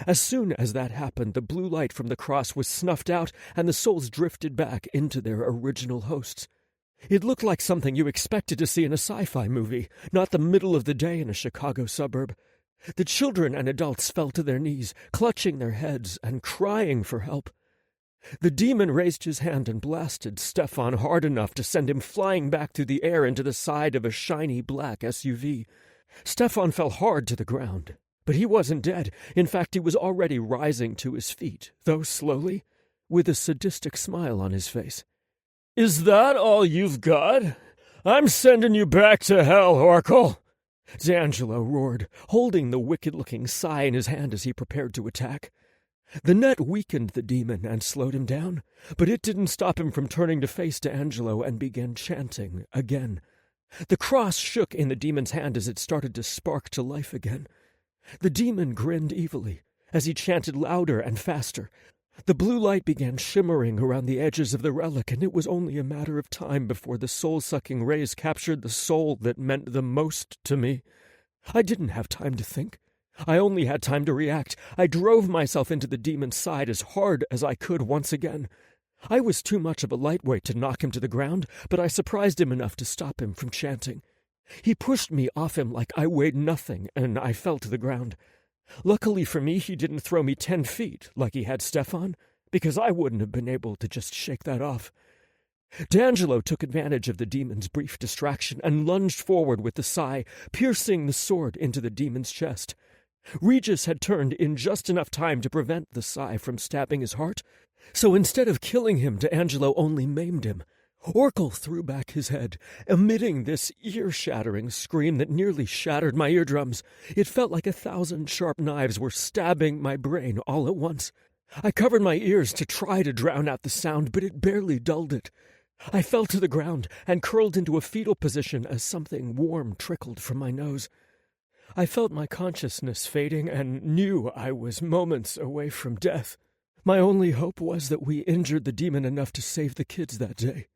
As soon as that happened, the blue light from the cross was snuffed out and the souls drifted back into their original hosts. It looked like something you expected to see in a sci-fi movie, not the middle of the day in a Chicago suburb. The children and adults fell to their knees, clutching their heads and crying for help. The demon raised his hand and blasted Stefan hard enough to send him flying back through the air into the side of a shiny black SUV. Stefan fell hard to the ground, but he wasn't dead. In fact, he was already rising to his feet, though slowly, with a sadistic smile on his face. "Is that all you've got? I'm sending you back to hell, Oracle!" D'Angelo roared, holding the wicked-looking sigh in his hand as he prepared to attack. The net weakened the demon and slowed him down, but it didn't stop him from turning to face D'Angelo and began chanting again. The cross shook in the demon's hand as it started to spark to life again. The demon grinned evilly as he chanted louder and faster. The blue light began shimmering around the edges of the relic, and it was only a matter of time before the soul-sucking rays captured the soul that meant the most to me. I didn't have time to think. I only had time to react. I drove myself into the demon's side as hard as I could once again. I was too much of a lightweight to knock him to the ground, but I surprised him enough to stop him from chanting. He pushed me off him like I weighed nothing, and I fell to the ground. Luckily for me, he didn't throw me 10 feet like he had Stefan, because I wouldn't have been able to just shake that off. D'Angelo took advantage of the demon's brief distraction and lunged forward with the sai, piercing the sword into the demon's chest. Regis had turned in just enough time to prevent the sai from stabbing his heart, so instead of killing him, D'Angelo only maimed him. Orkel threw back his head, emitting this ear-shattering scream that nearly shattered my eardrums. It felt like 1,000 sharp knives were stabbing my brain all at once. I covered my ears to try to drown out the sound, but it barely dulled it. I fell to the ground and curled into a fetal position as something warm trickled from my nose. I felt my consciousness fading and knew I was moments away from death. My only hope was that we injured the demon enough to save the kids that day.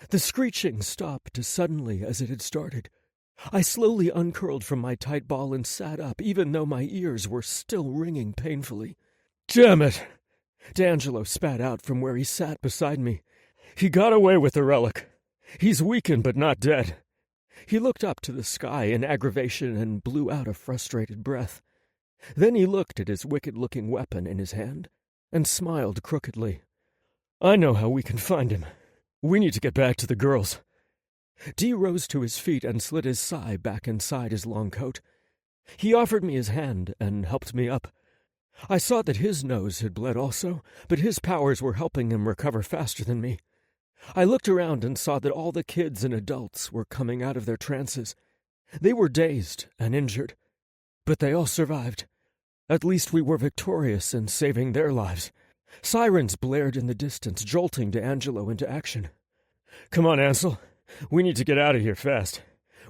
The screeching stopped as suddenly as it had started. I slowly uncurled from my tight ball and sat up, even though my ears were still ringing painfully. "Damn it!" D'Angelo spat out from where he sat beside me. "He got away with the relic. He's weakened but not dead." He looked up to the sky in aggravation and blew out a frustrated breath. Then he looked at his wicked-looking weapon in his hand and smiled crookedly. "I know how we can find him. We need to get back to the girls." Dee rose to his feet and slid his sai back inside his long coat. He offered me his hand and helped me up. I saw that his nose had bled also, but his powers were helping him recover faster than me. I looked around and saw that all the kids and adults were coming out of their trances. They were dazed and injured, but they all survived. At least we were victorious in saving their lives. Sirens blared in the distance, jolting D'Angelo into action. "Come on, Ansel. We need to get out of here fast.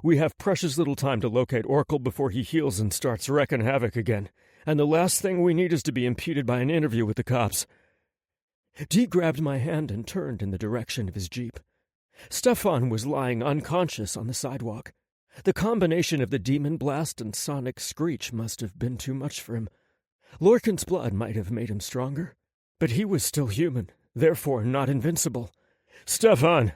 We have precious little time to locate Orkel before he heals and starts wrecking havoc again. And the last thing we need is to be impeded by an interview with the cops." Dee grabbed my hand and turned in the direction of his jeep. Stefan was lying unconscious on the sidewalk. The combination of the demon blast and sonic screech must have been too much for him. Lorcan's blood might have made him stronger, but he was still human, therefore not invincible. "Stefan,"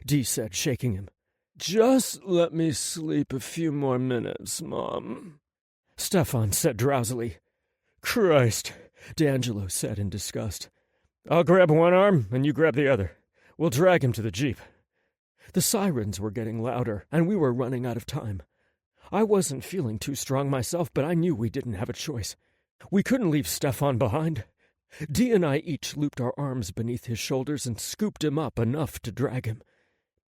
Dee said, shaking him. "Just let me sleep a few more minutes, Mom," Stefan said drowsily. "Christ," D'Angelo said in disgust. "I'll grab one arm, and you grab the other. We'll drag him to the jeep." The sirens were getting louder, and we were running out of time. I wasn't feeling too strong myself, but I knew we didn't have a choice. We couldn't leave Stefan behind. Dee and I each looped our arms beneath his shoulders and scooped him up enough to drag him.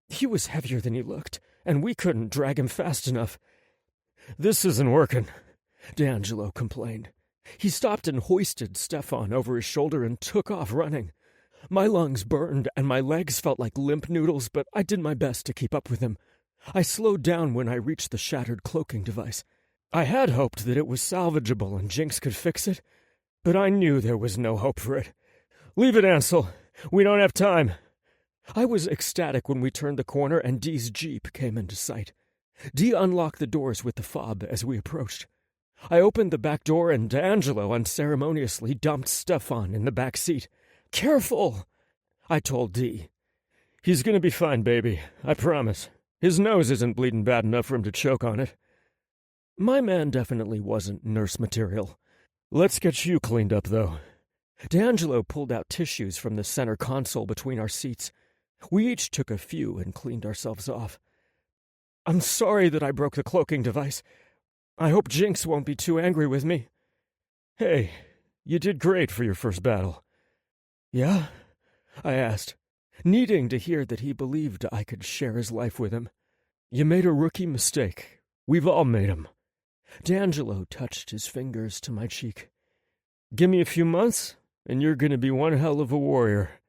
He was heavier than he looked, and we couldn't drag him fast enough. "This isn't working," D'Angelo complained. He stopped and hoisted Stefan over his shoulder and took off running. My lungs burned and my legs felt like limp noodles, but I did my best to keep up with him. I slowed down when I reached the shattered cloaking device. I had hoped that it was salvageable and Jinx could fix it, but I knew there was no hope for it. "Leave it, Ansel. We don't have time." I was ecstatic when we turned the corner and Dee's jeep came into sight. Dee unlocked the doors with the fob as we approached. I opened the back door and D'Angelo unceremoniously dumped Stefan in the back seat. "Careful," I told Dee. "He's going to be fine, baby. I promise. His nose isn't bleeding bad enough for him to choke on it." My man definitely wasn't nurse material. "Let's get you cleaned up, though." D'Angelo pulled out tissues from the center console between our seats. We each took a few and cleaned ourselves off. "I'm sorry that I broke the cloaking device. I hope Jinx won't be too angry with me." "Hey, you did great for your first battle." "Yeah?" I asked, needing to hear that he believed I could share his life with him. "You made a rookie mistake. We've all made 'em." D'Angelo touched his fingers to my cheek. "Give me a few months, and you're going to be one hell of a warrior."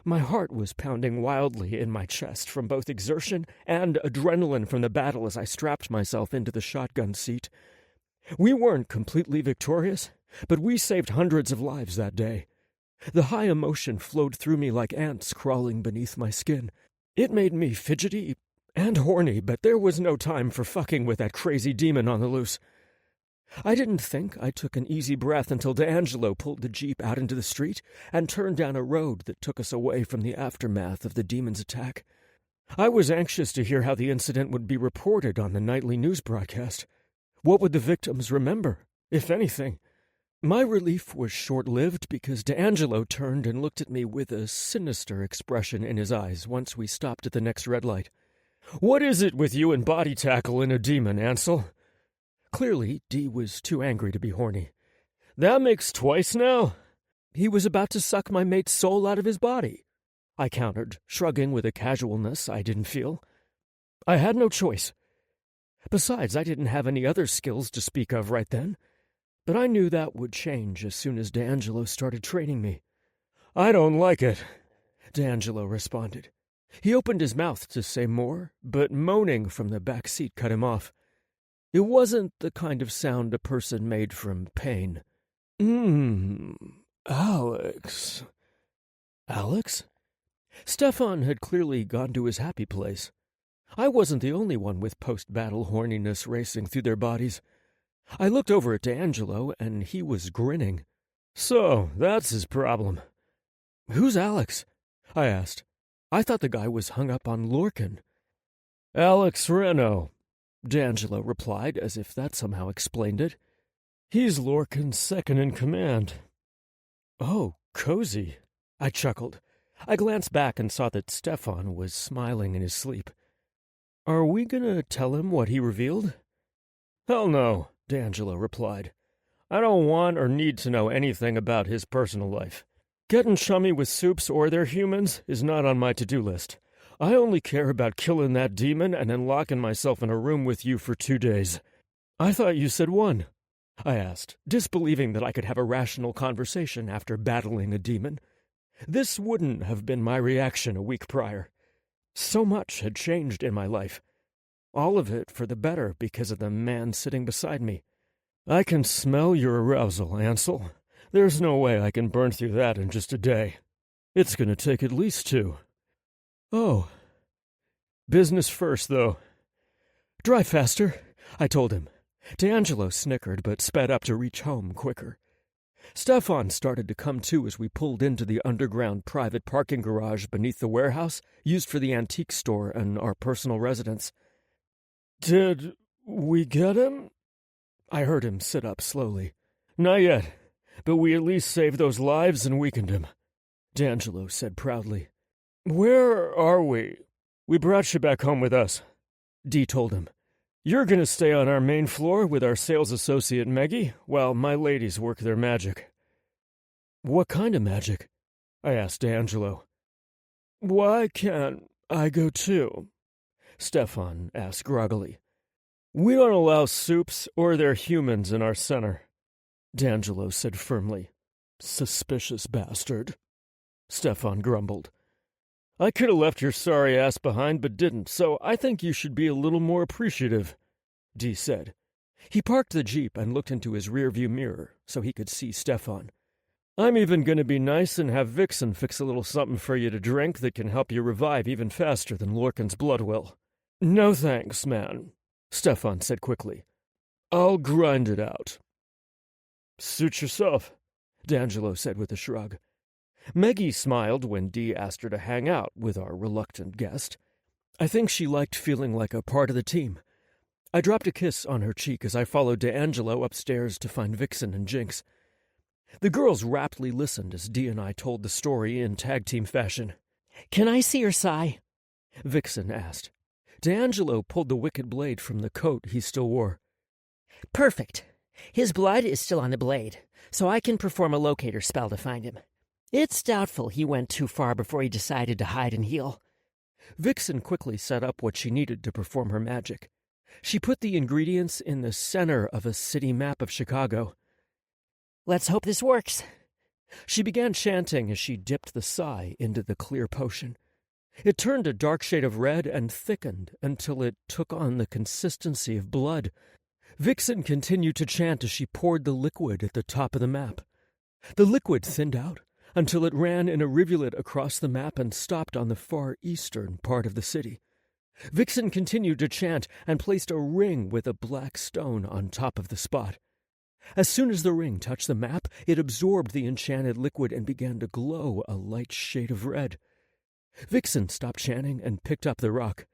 My heart was pounding wildly in my chest from both exertion and adrenaline from the battle as I strapped myself into the shotgun seat. We weren't completely victorious, but we saved hundreds of lives that day. The high emotion flowed through me like ants crawling beneath my skin. It made me fidgety And horny, but there was no time for fucking with that crazy demon on the loose. I didn't think I took an easy breath until D'Angelo pulled the Jeep out into the street and turned down a road that took us away from the aftermath of the demon's attack. I was anxious to hear how the incident would be reported on the nightly news broadcast. What would the victims remember, if anything? My relief was short-lived because D'Angelo turned and looked at me with a sinister expression in his eyes once we stopped at the next red light. "What is it with you and body tackle and a demon, Ansel?" Clearly, Dee was too angry to be horny. "That makes twice now." "He was about to suck my mate's soul out of his body," I countered, shrugging with a casualness I didn't feel. I had no choice. Besides, I didn't have any other skills to speak of right then. But I knew that would change as soon as D'Angelo started training me. "I don't like it," D'Angelo responded. He opened his mouth to say more, but moaning from the back seat cut him off. It wasn't the kind of sound a person made from pain. Alex. Alex? Stefan had clearly gone to his happy place. I wasn't the only one with post-battle horniness racing through their bodies. I looked over at D'Angelo, and he was grinning. "So, that's his problem." "Who's Alex?" I asked. I thought the guy was hung up on Lorcan. "Alex Reno," D'Angelo replied, as if that somehow explained it. "He's Lorcan's second-in-command." "Oh, cozy," I chuckled. I glanced back and saw that Stefan was smiling in his sleep. "Are we gonna tell him what he revealed?" "Hell no," D'Angelo replied. "I don't want or need to know anything about his personal life. Getting chummy with Supes or their humans is not on my to-do list. I only care about killing that demon and then locking myself in a room with you for 2 days." "I thought you said 1, I asked, disbelieving that I could have a rational conversation after battling a demon. This wouldn't have been my reaction a week prior. So much had changed in my life. All of it for the better because of the man sitting beside me. "I can smell your arousal, Ansel. There's no way I can burn through that in just a day. It's going to take at least 2. "Oh. Business first, though." "Drive faster," I told him. D'Angelo snickered but sped up to reach home quicker. Stefan started to come to as we pulled into the underground private parking garage beneath the warehouse used for the antique store and our personal residence. "Did we get him?" I heard him sit up slowly. "Not yet, but we at least saved those lives and weakened him," D'Angelo said proudly. "Where are we?" "We brought you back home with us," Dee told him. "You're going to stay on our main floor with our sales associate Meggie, while my ladies work their magic." "What kind of magic?" I asked D'Angelo. "Why can't I go too?" Stefan asked groggily. "We don't allow Supes or their humans in our center," D'Angelo said firmly. "Suspicious bastard," Stefan grumbled. "I could have left your sorry ass behind but didn't, so I think you should be a little more appreciative," Dee said. He parked the Jeep and looked into his rearview mirror so he could see Stefan. "I'm even going to be nice and have Vixen fix a little something for you to drink that can help you revive even faster than Lorcan's blood will." "No thanks, man," Stefan said quickly. "I'll grind it out." "Suit yourself," D'Angelo said with a shrug. Meggie smiled when Dee asked her to hang out with our reluctant guest. I think she liked feeling like a part of the team. I dropped a kiss on her cheek as I followed D'Angelo upstairs to find Vixen and Jinx. The girls raptly listened as Dee and I told the story in tag-team fashion. "Can I see your sai?" Vixen asked. D'Angelo pulled the wicked blade from the coat he still wore. "Perfect. His blood is still on the blade, so I can perform a locator spell to find him. It's doubtful he went too far before he decided to hide and heal." Vixen quickly set up what she needed to perform her magic. She put the ingredients in the center of a city map of Chicago. "Let's hope this works." She began chanting as she dipped the sai into the clear potion. It turned a dark shade of red and thickened until it took on the consistency of blood. Vixen continued to chant as she poured the liquid at the top of the map. The liquid thinned out until it ran in a rivulet across the map and stopped on the far eastern part of the city. Vixen continued to chant and placed a ring with a black stone on top of the spot. As soon as the ring touched the map, it absorbed the enchanted liquid and began to glow a light shade of red. Vixen stopped chanting and picked up the rock.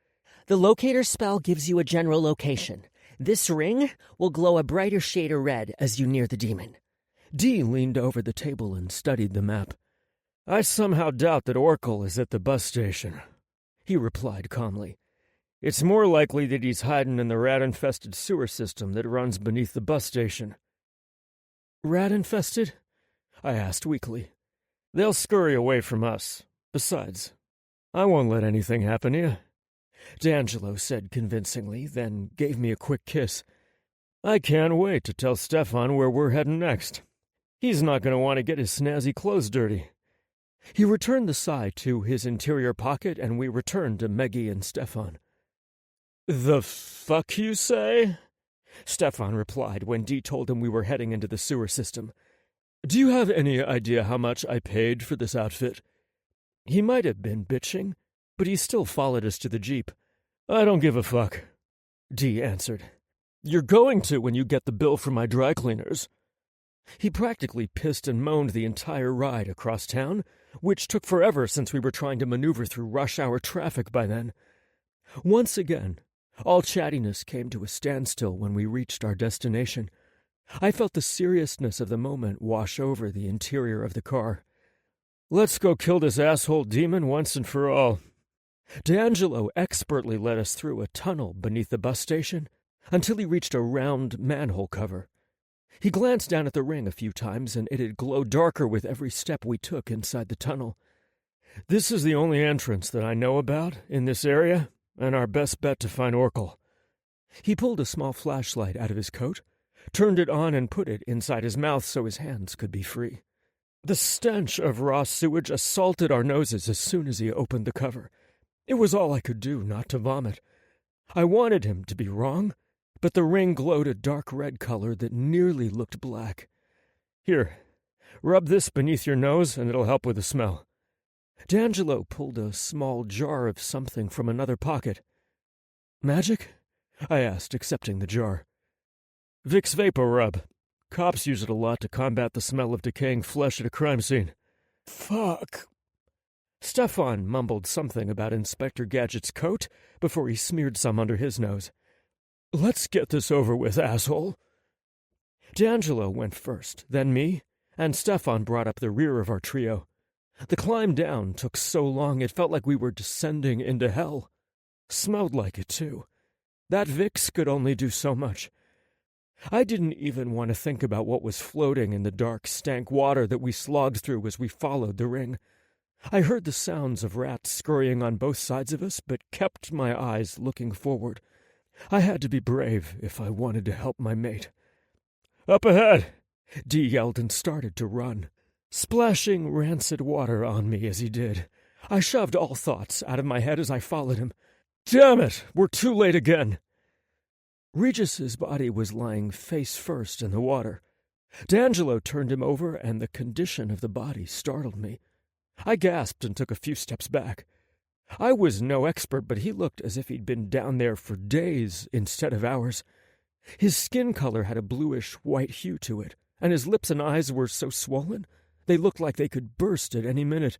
The locator spell gives you a general location. This ring will glow a brighter shade of red as you near the demon. Dee leaned over the table and studied the map. I somehow doubt that Oracle is at the bus station, he replied calmly. It's more likely that he's hiding in the rat-infested sewer system that runs beneath the bus station. Rat-infested? I asked weakly. They'll scurry away from us. Besides, I won't let anything happen to you. D'Angelo said convincingly, then gave me a quick kiss. I can't wait to tell Stefan where we're heading next. He's not going to want to get his snazzy clothes dirty. He returned the sigh to his interior pocket, and we returned to Meggie and Stefan. The fuck you say? Stefan replied when Dee told him we were heading into the sewer system. Do you have any idea how much I paid for this outfit? He might have been bitching, but he still followed us to the Jeep. I don't give a fuck, Dee answered. You're going to when you get the bill from my dry cleaners. He practically pissed and moaned the entire ride across town, which took forever since we were trying to maneuver through rush-hour traffic by then. Once again, all chattiness came to a standstill when we reached our destination. I felt the seriousness of the moment wash over the interior of the car. Let's go kill this asshole demon once and for all. D'Angelo expertly led us through a tunnel beneath the bus station until he reached a round manhole cover. He glanced down at the ring a few times, and it had glowed darker with every step we took inside the tunnel. This is the only entrance that I know about in this area, and our best bet to find Oracle. He pulled a small flashlight out of his coat, turned it on, and put it inside his mouth so his hands could be free. The stench of raw sewage assaulted our noses as soon as he opened the cover. It was all I could do not to vomit. I wanted him to be wrong, but the ring glowed a dark red color that nearly looked black. Here, rub this beneath your nose and it'll help with the smell. D'Angelo pulled a small jar of something from another pocket. Magic? I asked, accepting the jar. Vicks Vapor Rub. Cops use it a lot to combat the smell of decaying flesh at a crime scene. Fuck. Stefan mumbled something about Inspector Gadget's coat before he smeared some under his nose. Let's get this over with, asshole. D'Angelo went first, then me, and Stefan brought up the rear of our trio. The climb down took so long it felt like we were descending into hell. Smelled like it, too. That Vicks could only do so much. I didn't even want to think about what was floating in the dark, stank water that we slogged through as we followed the ring. I heard the sounds of rats scurrying on both sides of us, but kept my eyes looking forward. I had to be brave if I wanted to help my mate. Up ahead! Dee yelled and started to run, splashing rancid water on me as he did. I shoved all thoughts out of my head as I followed him. Damn it! We're too late again! Regis's body was lying face first in the water. D'Angelo turned him over, and the condition of the body startled me. I gasped and took a few steps back. I was no expert, but he looked as if he'd been down there for days instead of hours. His skin color had a bluish-white hue to it, and his lips and eyes were so swollen they looked like they could burst at any minute.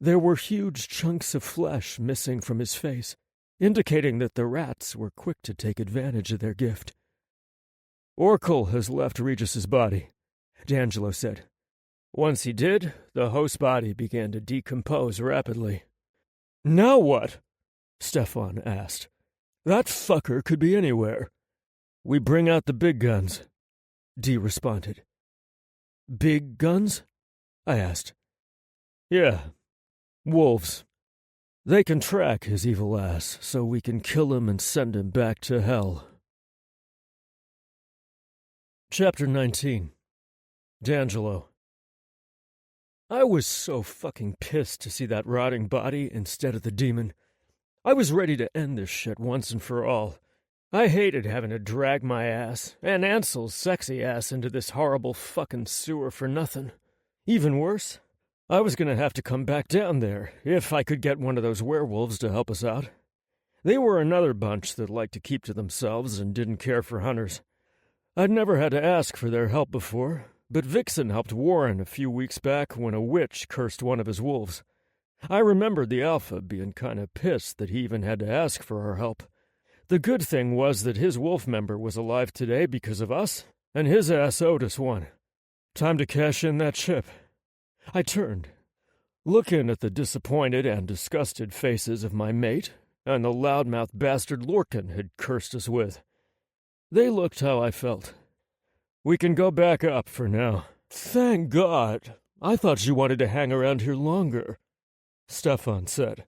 There were huge chunks of flesh missing from his face, indicating that the rats were quick to take advantage of their gift. Oracle has left Regis's body, D'Angelo said. Once he did, the host's body began to decompose rapidly. Now what? Stefan asked. That fucker could be anywhere. We bring out the big guns, Dee responded. Big guns? I asked. Yeah, wolves. They can track his evil ass, so we can kill him and send him back to hell. Chapter 19. D'Angelo. I was so fucking pissed to see that rotting body instead of the demon. I was ready to end this shit once and for all. I hated having to drag my ass, and Ansel's sexy ass, into this horrible fucking sewer for nothing. Even worse, I was gonna have to come back down there, if I could get one of those werewolves to help us out. They were another bunch that liked to keep to themselves and didn't care for hunters. I'd never had to ask for their help before, but Vixen helped Warren a few weeks back when a witch cursed one of his wolves. I remembered the Alpha being kind of pissed that he even had to ask for our help. The good thing was that his wolf member was alive today because of us, and his ass owed us one. Time to cash in that chip. I turned, looking at the disappointed and disgusted faces of my mate and the loudmouth bastard Lorcan had cursed us with. They looked how I felt. We can go back up for now. Thank God. I thought you wanted to hang around here longer, Stefan said.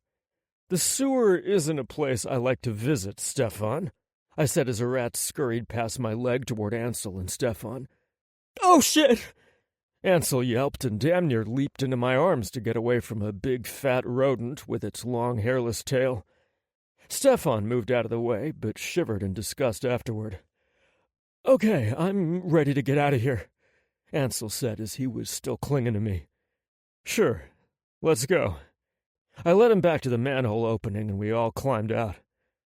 The sewer isn't a place I like to visit, Stefan, I said as a rat scurried past my leg toward Ansel and Stefan. Oh, shit! Ansel yelped and damn near leaped into my arms to get away from a big fat rodent with its long hairless tail. Stefan moved out of the way, but shivered in disgust afterward. Okay, I'm ready to get out of here, Ansel said as he was still clinging to me. Sure, let's go. I led him back to the manhole opening and we all climbed out.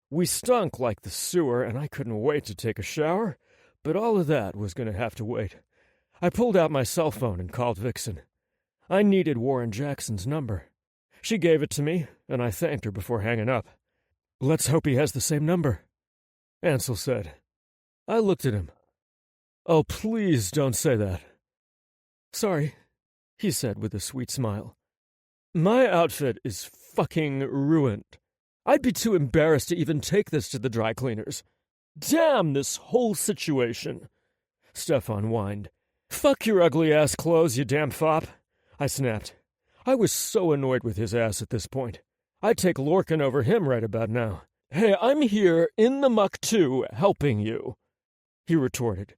We stunk like the sewer and I couldn't wait to take a shower, but all of that was going to have to wait. I pulled out my cell phone and called Vixen. I needed Warren Jackson's number. She gave it to me, and I thanked her before hanging up. Let's hope he has the same number, Ansel said. I looked at him. Oh, please don't say that. Sorry, he said with a sweet smile. My outfit is fucking ruined. I'd be too embarrassed to even take this to the dry cleaners. Damn this whole situation, Stefan whined. Fuck your ugly-ass clothes, you damn fop, I snapped. I was so annoyed with his ass at this point. I'd take Lorcan over him right about now. Hey, I'm here in the muck too, helping you, he retorted.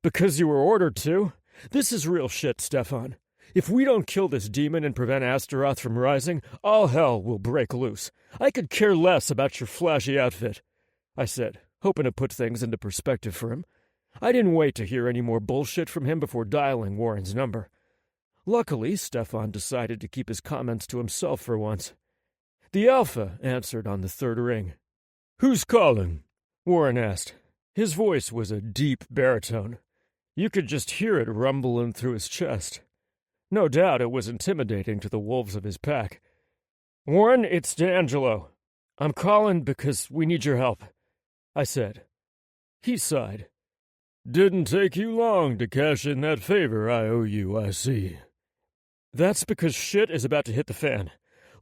Because you were ordered to? This is real shit, Stefan. If we don't kill this demon and prevent Astaroth from rising, all hell will break loose. I could care less about your flashy outfit, I said, hoping to put things into perspective for him. I didn't wait to hear any more bullshit from him before dialing Warren's number. Luckily, Stefan decided to keep his comments to himself for once. The Alpha answered on the third ring. Who's calling? Warren asked. His voice was a deep baritone. You could just hear it rumbling through his chest. No doubt it was intimidating to the wolves of his pack. Warren, it's D'Angelo. I'm calling because we need your help, I said. He sighed. Didn't take you long to cash in that favor I owe you, I see. That's because shit is about to hit the fan.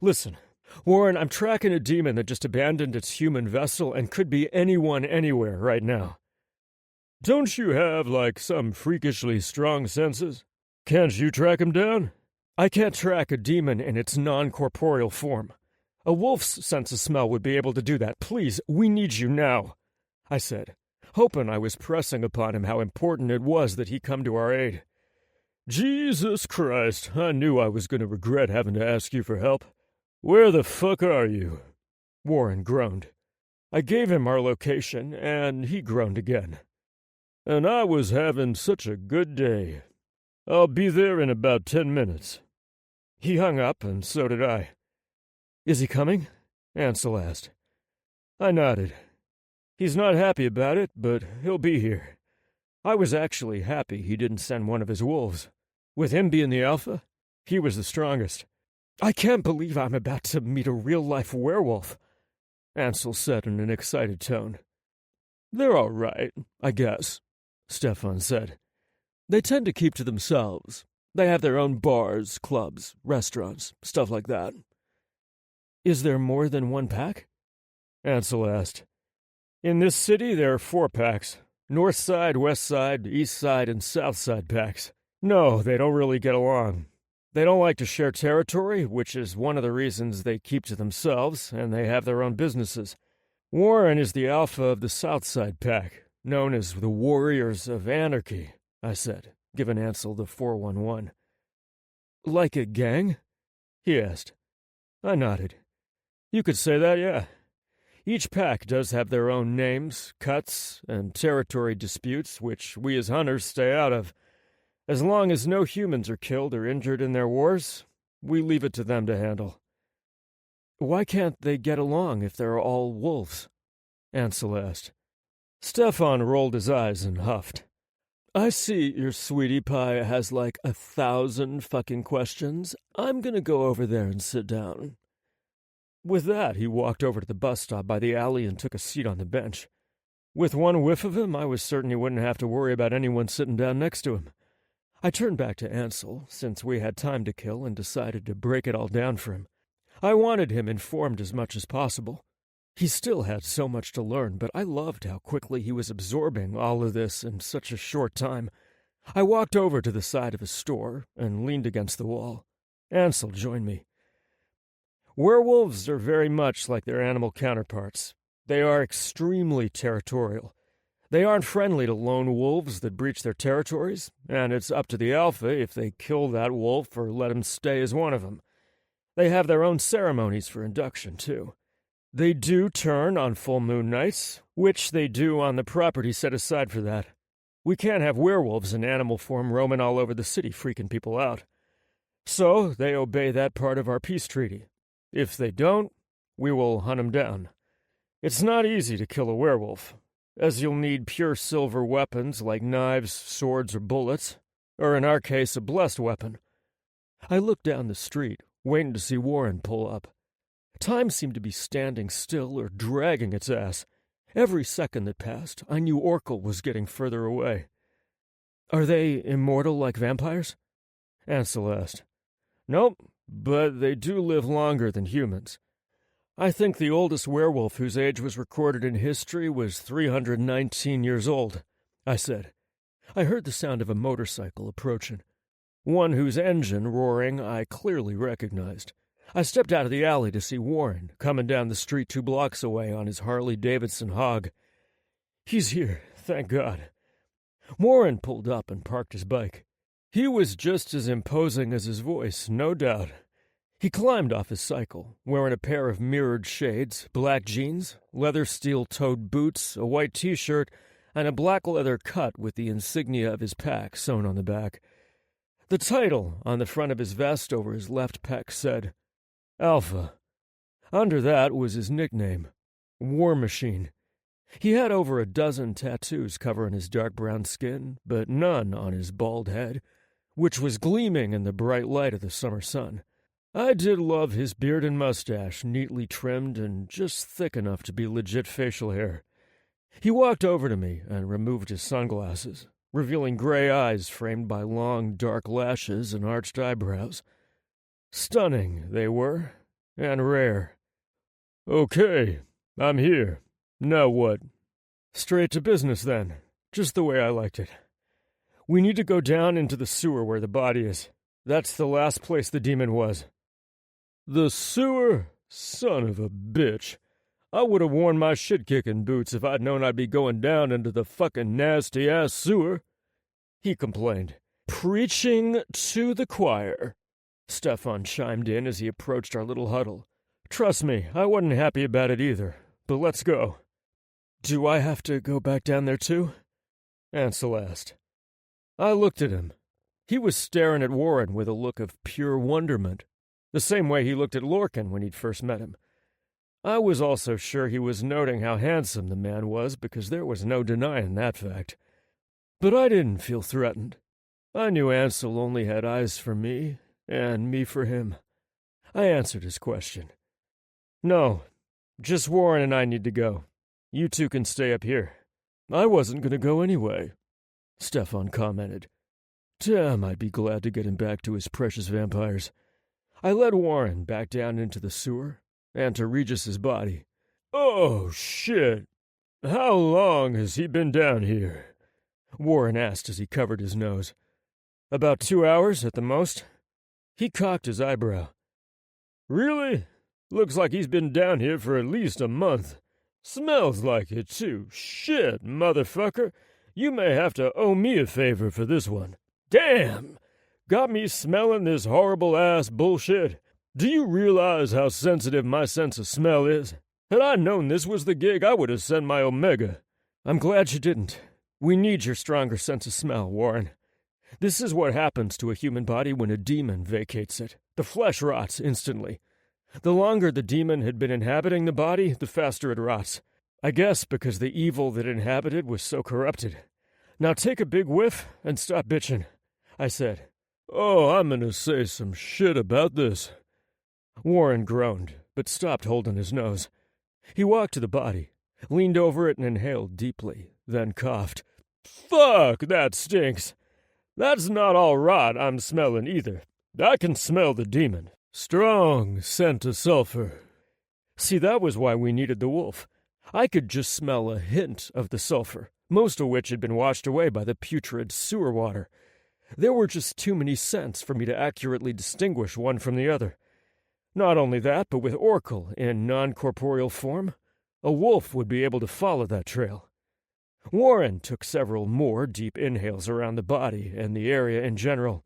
Listen, Warren, I'm tracking a demon that just abandoned its human vessel and could be anyone anywhere right now. Don't you have, some freakishly strong senses? Can't you track him down? I can't track a demon in its non-corporeal form. A wolf's sense of smell would be able to do that. Please, we need you now, I said, hoping I was pressing upon him how important it was that he come to our aid. Jesus Christ, I knew I was going to regret having to ask you for help. Where the fuck are you? Warren groaned. I gave him our location, and he groaned again. And I was having such a good day. I'll be there in about 10 minutes. He hung up, and so did I. Is he coming? Ansel asked. I nodded. He's not happy about it, but he'll be here. I was actually happy he didn't send one of his wolves. With him being the Alpha, he was the strongest. I can't believe I'm about to meet a real-life werewolf, Ansel said in an excited tone. They're all right, I guess, Stefan said. They tend to keep to themselves. They have their own bars, clubs, restaurants, stuff like that. Is there more than one pack? Ansel asked. In this city, there are 4 packs. North side, west side, east side, and south side packs. No, they don't really get along. They don't like to share territory, which is one of the reasons they keep to themselves, and they have their own businesses. Warren is the Alpha of the south side pack, known as the Warriors of Anarchy, I said, giving Ansel the 411. Like a gang? He asked. I nodded. You could say that, yeah. Each pack does have their own names, cuts, and territory disputes, which we as hunters stay out of. As long as no humans are killed or injured in their wars, we leave it to them to handle. Why can't they get along if they're all wolves? Ansel asked. Stefan rolled his eyes and huffed. I see your sweetie pie has like 1,000 fucking questions. I'm gonna go over there and sit down. With that, he walked over to the bus stop by the alley and took a seat on the bench. With one whiff of him, I was certain he wouldn't have to worry about anyone sitting down next to him. I turned back to Ansel, since we had time to kill, and decided to break it all down for him. I wanted him informed as much as possible. He still had so much to learn, but I loved how quickly he was absorbing all of this in such a short time. I walked over to the side of a store and leaned against the wall. Ansel joined me. Werewolves are very much like their animal counterparts. They are extremely territorial. They aren't friendly to lone wolves that breach their territories, and it's up to the alpha if they kill that wolf or let him stay as one of them. They have their own ceremonies for induction, too. They do turn on full moon nights, which they do on the property set aside for that. We can't have werewolves in animal form roaming all over the city freaking people out. So they obey that part of our peace treaty. If they don't, we will hunt them down. It's not easy to kill a werewolf, as you'll need pure silver weapons like knives, swords, or bullets, or in our case, a blessed weapon. I looked down the street, waiting to see Warren pull up. Time seemed to be standing still or dragging its ass. Every second that passed, I knew Orkel was getting further away. Are they immortal like vampires? Ansel asked. Nope, but they do live longer than humans. I think the oldest werewolf whose age was recorded in history was 319 years old, I said. I heard the sound of a motorcycle approaching, one whose engine, roaring, I clearly recognized. I stepped out of the alley to see Warren coming down the street 2 blocks away on his Harley-Davidson hog. He's here, thank God. Warren pulled up and parked his bike. He was just as imposing as his voice, no doubt. He climbed off his cycle, wearing a pair of mirrored shades, black jeans, leather steel-toed boots, a white T-shirt, and a black leather cut with the insignia of his pack sewn on the back. The title on the front of his vest over his left pec said, Alpha. Under that was his nickname, War Machine. He had over a dozen tattoos covering his dark brown skin, but none on his bald head, which was gleaming in the bright light of the summer sun. I did love his beard and mustache, neatly trimmed and just thick enough to be legit facial hair. He walked over to me and removed his sunglasses, revealing gray eyes framed by long, dark lashes and arched eyebrows. Stunning, they were, and rare. Okay, I'm here. Now what? Straight to business, then. Just the way I liked it. We need to go down into the sewer where the body is. That's the last place the demon was. The sewer? Son of a bitch. I would have worn my shit-kicking boots if I'd known I'd be going down into the fucking nasty-ass sewer. He complained. Preaching to the choir. Stefan chimed in as he approached our little huddle. Trust me, I wasn't happy about it either, but let's go. Do I have to go back down there too? Ansel asked. I looked at him. He was staring at Warren with a look of pure wonderment, the same way he looked at Lorcan when he'd first met him. I was also sure he was noting how handsome the man was, because there was no denying that fact. But I didn't feel threatened. I knew Ansel only had eyes for me, and me for him. I answered his question. No, just Warren and I need to go. You two can stay up here. I wasn't going to go anyway, Stefan commented. Damn, I'd be glad to get him back to his precious vampires. I led Warren back down into the sewer, and to Regis's body. Oh, shit. How long has he been down here? Warren asked as he covered his nose. About 2 hours at the most. He cocked his eyebrow. Really? Looks like he's been down here for at least a month. Smells like it, too. Shit, motherfucker. You may have to owe me a favor for this one. Damn! Got me smelling this horrible-ass bullshit. Do you realize how sensitive my sense of smell is? Had I known this was the gig, I would have sent my Omega. I'm glad you didn't. We need your stronger sense of smell, Warren. This is what happens to a human body when a demon vacates it. The flesh rots instantly. The longer the demon had been inhabiting the body, the faster it rots. I guess because the evil that inhabited was so corrupted. Now take a big whiff and stop bitching, I said. Oh, I'm gonna say some shit about this. Warren groaned, but stopped holding his nose. He walked to the body, leaned over it and inhaled deeply, then coughed. Fuck, that stinks. That's not all rot I'm smelling either. I can smell the demon. Strong scent of sulfur. See, that was why we needed the wolf. I could just smell a hint of the sulfur, most of which had been washed away by the putrid sewer water. There were just too many scents for me to accurately distinguish one from the other. Not only that, but with Oracle in non-corporeal form, a wolf would be able to follow that trail. Warren took several more deep inhales around the body and the area in general.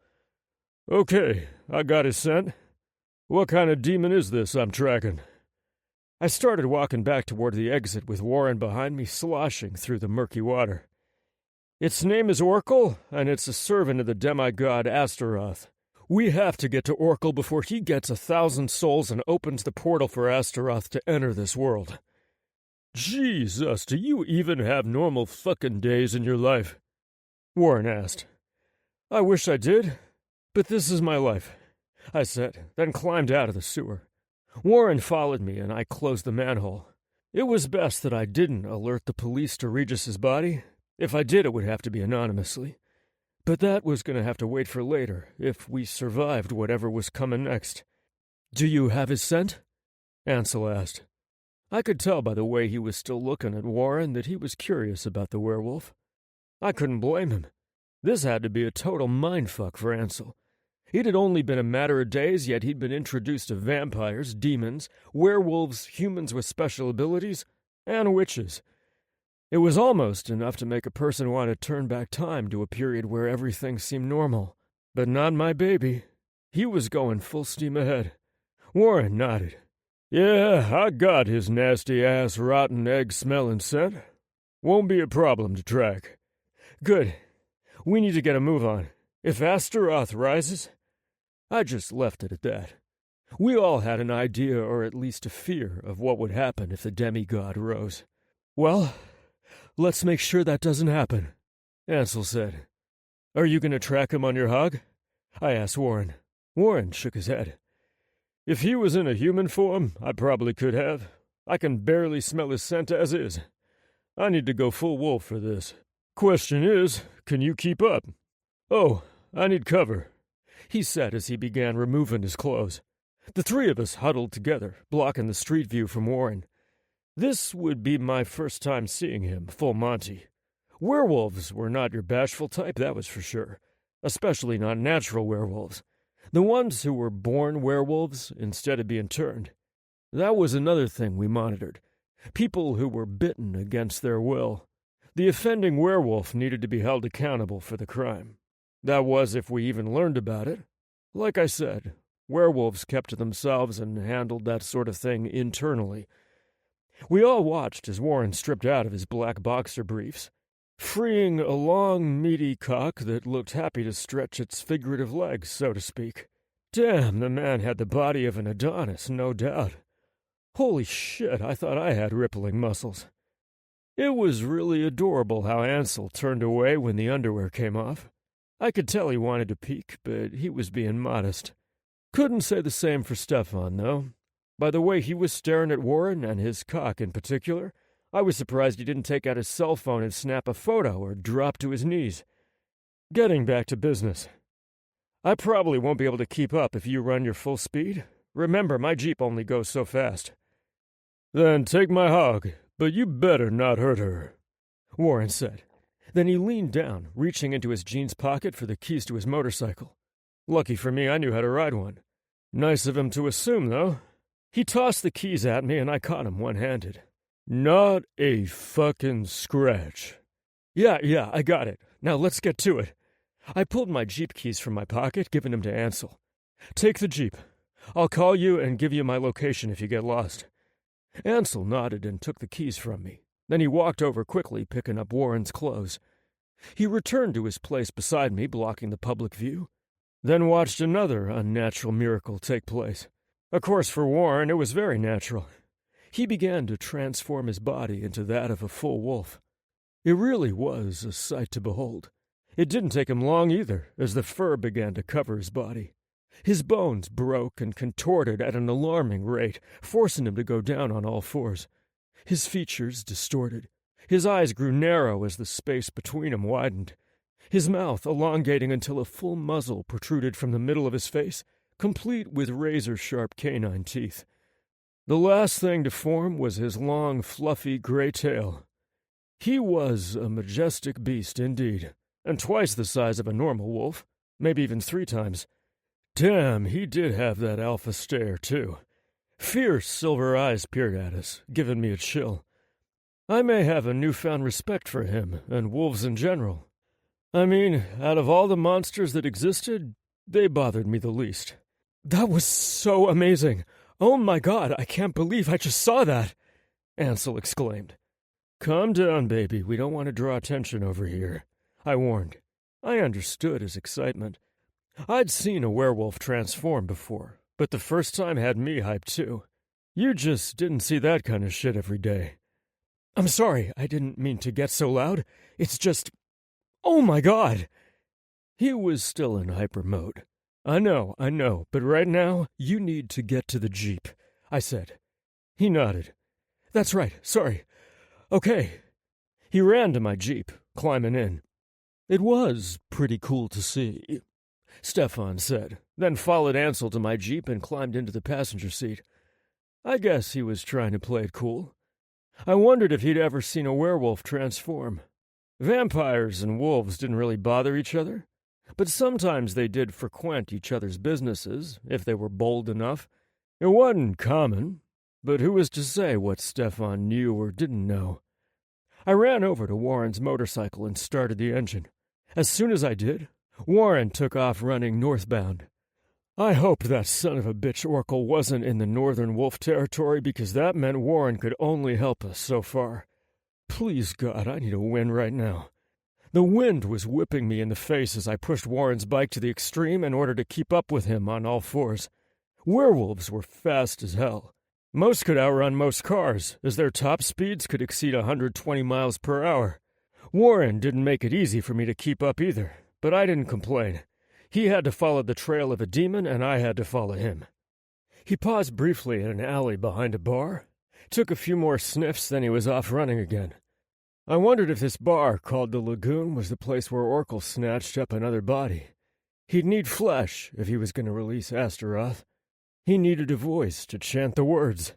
Okay, I got his scent. What kind of demon is this I'm tracking? I started walking back toward the exit with Warren behind me sloshing through the murky water. Its name is Oracle, and it's a servant of the demigod Astaroth. We have to get to Oracle before he gets 1,000 souls and opens the portal for Astaroth to enter this world. Jesus, do you even have normal fucking days in your life? Warren asked. I wish I did, but this is my life, I said, then climbed out of the sewer. Warren followed me, and I closed the manhole. It was best that I didn't alert the police to Regis's body. If I did, it would have to be anonymously. But that was going to have to wait for later, if we survived whatever was coming next. Do you have his scent? Ansel asked. I could tell by the way he was still looking at Warren that he was curious about the werewolf. I couldn't blame him. This had to be a total mindfuck for Ansel. It had only been a matter of days, yet he'd been introduced to vampires, demons, werewolves, humans with special abilities, and witches. It was almost enough to make a person want to turn back time to a period where everything seemed normal. But not my baby. He was going full steam ahead. Warren nodded. Yeah, I got his nasty-ass rotten egg-smelling scent. Won't be a problem to track. Good. We need to get a move on. If Astaroth rises... I just left it at that. We all had an idea, or at least a fear, of what would happen if the demigod rose. Well, let's make sure that doesn't happen, Ansel said. Are you going to track him on your hog? I asked Warren. Warren shook his head. If he was in a human form, I probably could have. I can barely smell his scent as is. I need to go full wolf for this. Question is, can you keep up? Oh, I need cover, he said as he began removing his clothes. The three of us huddled together, blocking the street view from Warren. This would be my first time seeing him, full Monty. Werewolves were not your bashful type, that was for sure. Especially not natural werewolves. The ones who were born werewolves instead of being turned. That was another thing we monitored. People who were bitten against their will. The offending werewolf needed to be held accountable for the crime. That was if we even learned about it. Like I said, werewolves kept to themselves and handled that sort of thing internally. We all watched as Warren stripped out of his black boxer briefs, freeing a long, meaty cock that looked happy to stretch its figurative legs, so to speak. Damn, the man had the body of an Adonis, no doubt. Holy shit, I thought I had rippling muscles. It was really adorable how Ansel turned away when the underwear came off. I could tell he wanted to peek, but he was being modest. Couldn't say the same for Stefan, though. By the way he was staring at Warren, and his cock in particular, I was surprised he didn't take out his cell phone and snap a photo or drop to his knees. Getting back to business. I probably won't be able to keep up if you run your full speed. Remember, my Jeep only goes so fast. Then take my hog, but you better not hurt her, Warren said. Then he leaned down, reaching into his jeans pocket for the keys to his motorcycle. Lucky for me, I knew how to ride one. Nice of him to assume, though. He tossed the keys at me, and I caught him one-handed. Not a fucking scratch. Yeah, I got it. Now let's get to it. I pulled my Jeep keys from my pocket, giving them to Ansel. Take the Jeep. I'll call you and give you my location if you get lost. Ansel nodded and took the keys from me. Then he walked over quickly, picking up Warren's clothes. He returned to his place beside me, blocking the public view. Then watched another unnatural miracle take place. Of course, for Warren, it was very natural. He began to transform his body into that of a full wolf. It really was a sight to behold. It didn't take him long either, as the fur began to cover his body. His bones broke and contorted at an alarming rate, forcing him to go down on all fours. His features distorted. His eyes grew narrow as the space between them widened. His mouth elongating until a full muzzle protruded from the middle of his face, complete with razor-sharp canine teeth. The last thing to form was his long, fluffy gray tail. He was a majestic beast indeed, and twice the size of a normal wolf, maybe even 3 times. Damn, he did have that alpha stare, too. Fierce silver eyes peered at us, giving me a chill. I may have a newfound respect for him, and wolves in general. I mean, out of all the monsters that existed, they bothered me the least. That was so amazing! Oh my God, I can't believe I just saw that! Ansel exclaimed. Calm down, baby, we don't want to draw attention over here, I warned. I understood his excitement. I'd seen a werewolf transform before, but the first time had me hyped too. You just didn't see that kind of shit every day. I'm sorry, I didn't mean to get so loud. It's just... Oh my God! He was still in hyper mode. I know, but right now, you need to get to the Jeep, I said. He nodded. That's right, sorry. Okay. He ran to my Jeep, climbing in. It was pretty cool to see, Stefan said, then followed Ansel to my Jeep and climbed into the passenger seat. I guess he was trying to play it cool. I wondered if he'd ever seen a werewolf transform. Vampires and wolves didn't really bother each other, but sometimes they did frequent each other's businesses, if they were bold enough. It wasn't common, but who was to say what Stefan knew or didn't know? I ran over to Warren's motorcycle and started the engine. As soon as I did, Warren took off running northbound. I hoped that son of a bitch Oracle wasn't in the northern wolf territory, because that meant Warren could only help us so far. Please, God, I need a win right now. The wind was whipping me in the face as I pushed Warren's bike to the extreme in order to keep up with him on all fours. Werewolves were fast as hell. Most could outrun most cars, as their top speeds could exceed 120 miles per hour. Warren didn't make it easy for me to keep up either, but I didn't complain. He had to follow the trail of a demon, and I had to follow him. He paused briefly in an alley behind a bar, took a few more sniffs, then he was off running again. I wondered if this bar, called the Lagoon, was the place where Oracle snatched up another body. He'd need flesh if he was going to release Astaroth. He needed a voice to chant the words.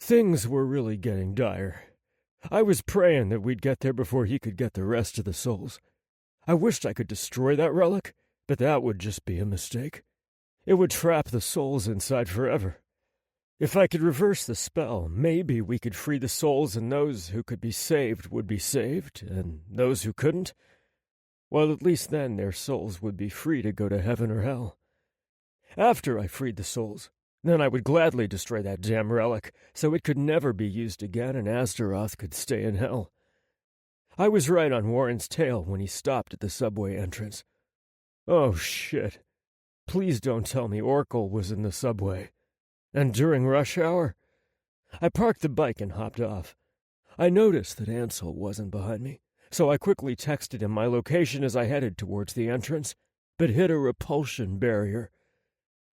Things were really getting dire. I was praying that we'd get there before he could get the rest of the souls. I wished I could destroy that relic, but that would just be a mistake. It would trap the souls inside forever. If I could reverse the spell, maybe we could free the souls, and those who could be saved would be saved, and those who couldn't, well, at least then their souls would be free to go to heaven or hell. After I freed the souls, then I would gladly destroy that damn relic, so it could never be used again and Astaroth could stay in hell. I was right on Warren's tail when he stopped at the subway entrance. Oh, shit. Please don't tell me Oracle was in the subway. And during rush hour? I parked the bike and hopped off. I noticed that Ansel wasn't behind me, so I quickly texted him my location as I headed towards the entrance, but hit a repulsion barrier.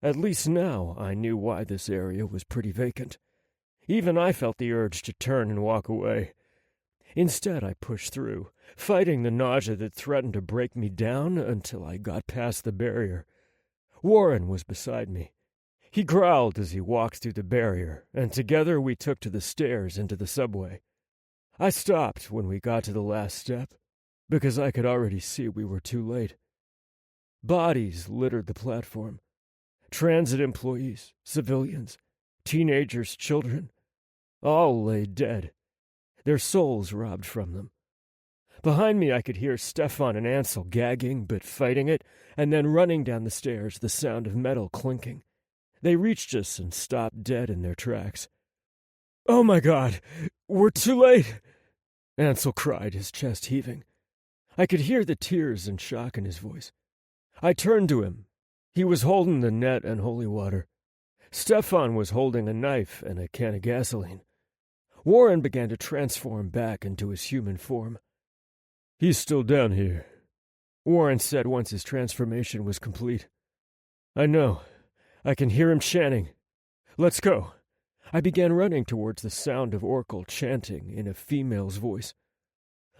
At least now I knew why this area was pretty vacant. Even I felt the urge to turn and walk away. Instead, I pushed through, fighting the nausea that threatened to break me down until I got past the barrier. Warren was beside me. He growled as he walked through the barrier, and together we took to the stairs into the subway. I stopped when we got to the last step, because I could already see we were too late. Bodies littered the platform. Transit employees, civilians, teenagers, children, all lay dead, their souls robbed from them. Behind me I could hear Stefan and Ansel gagging but fighting it, and then running down the stairs, the sound of metal clinking. They reached us and stopped dead in their tracks. "Oh my God, we're too late!" Ansel cried, his chest heaving. I could hear the tears and shock in his voice. I turned to him. He was holding the net and holy water. Stefan was holding a knife and a can of gasoline. Warren began to transform back into his human form. "He's still down here," Warren said once his transformation was complete. "I know. I can hear him chanting. Let's go." I began running towards the sound of Oracle chanting in a female's voice.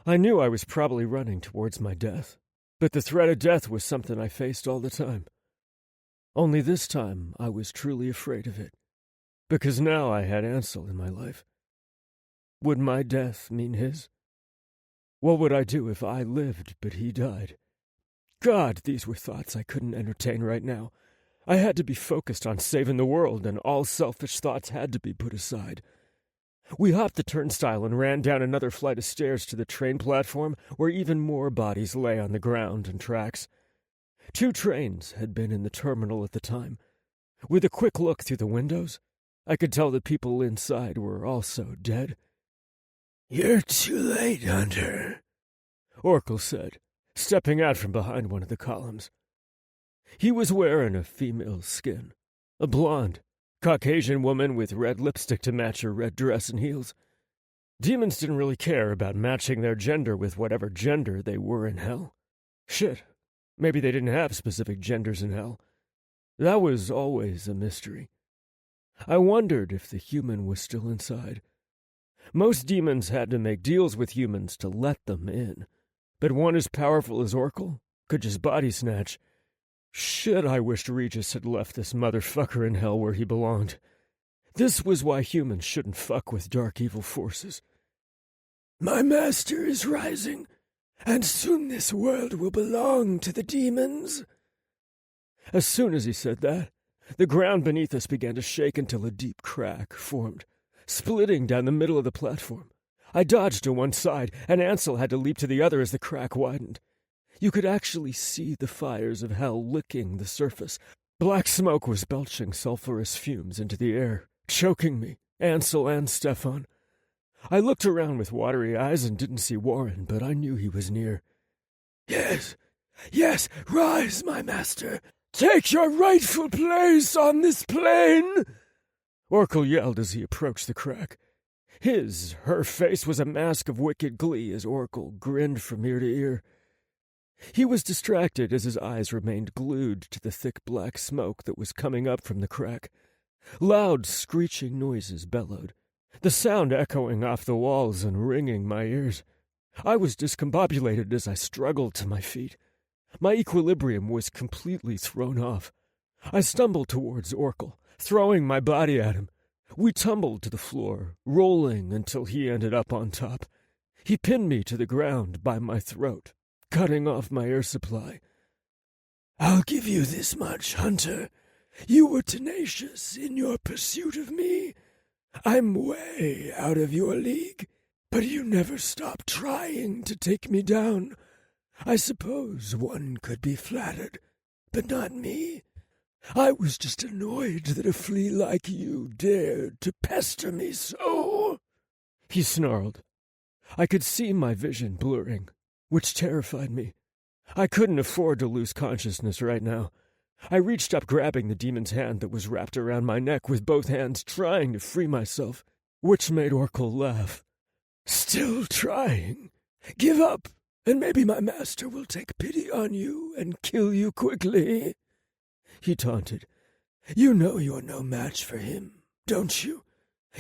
I knew I was probably running towards my death, but the threat of death was something I faced all the time. Only this time I was truly afraid of it, because now I had Ansel in my life. Would my death mean his? What would I do if I lived but he died? God, these were thoughts I couldn't entertain right now. I had to be focused on saving the world, and all selfish thoughts had to be put aside. We hopped the turnstile and ran down another flight of stairs to the train platform, where even more bodies lay on the ground and tracks. 2 trains had been in the terminal at the time. With a quick look through the windows, I could tell the people inside were also dead. "You're too late, Hunter," Oracle said, stepping out from behind one of the columns. He was wearing a female's skin, a blonde, Caucasian woman with red lipstick to match her red dress and heels. Demons didn't really care about matching their gender with whatever gender they were in hell. Shit, maybe they didn't have specific genders in hell. That was always a mystery. I wondered if the human was still inside. Most demons had to make deals with humans to let them in, but one as powerful as Oracle could just body snatch. Shit, I wished Regis had left this motherfucker in hell where he belonged. This was why humans shouldn't fuck with dark evil forces. "My master is rising, and soon this world will belong to the demons." As soon as he said that, the ground beneath us began to shake until a deep crack formed, splitting down the middle of the platform. I dodged to one side, and Ansel had to leap to the other as the crack widened. You could actually see the fires of hell licking the surface. Black smoke was belching sulphurous fumes into the air, choking me, Ansel and Stefan. I looked around with watery eyes and didn't see Warren, but I knew he was near. Yes, rise, my master. Take your rightful place on this plane!" Oracle yelled as he approached the crack. Her face was a mask of wicked glee as Oracle grinned from ear to ear. He was distracted as his eyes remained glued to the thick black smoke that was coming up from the crack. Loud, screeching noises bellowed, the sound echoing off the walls and ringing my ears. I was discombobulated as I struggled to my feet. My equilibrium was completely thrown off. I stumbled towards Oracle, throwing my body at him. We tumbled to the floor, rolling until he ended up on top. He pinned me to the ground by my throat, cutting off my air supply. "I'll give you this much, Hunter. You were tenacious in your pursuit of me. I'm way out of your league, but you never stopped trying to take me down. I suppose one could be flattered, but not me. I was just annoyed that a flea like you dared to pester me so." He snarled. I could see my vision blurring, which terrified me. I couldn't afford to lose consciousness right now. I reached up, grabbing the demon's hand that was wrapped around my neck with both hands, trying to free myself, which made Oracle laugh. "Still trying? Give up, and maybe my master will take pity on you and kill you quickly," he taunted. "You know you're no match for him, don't you?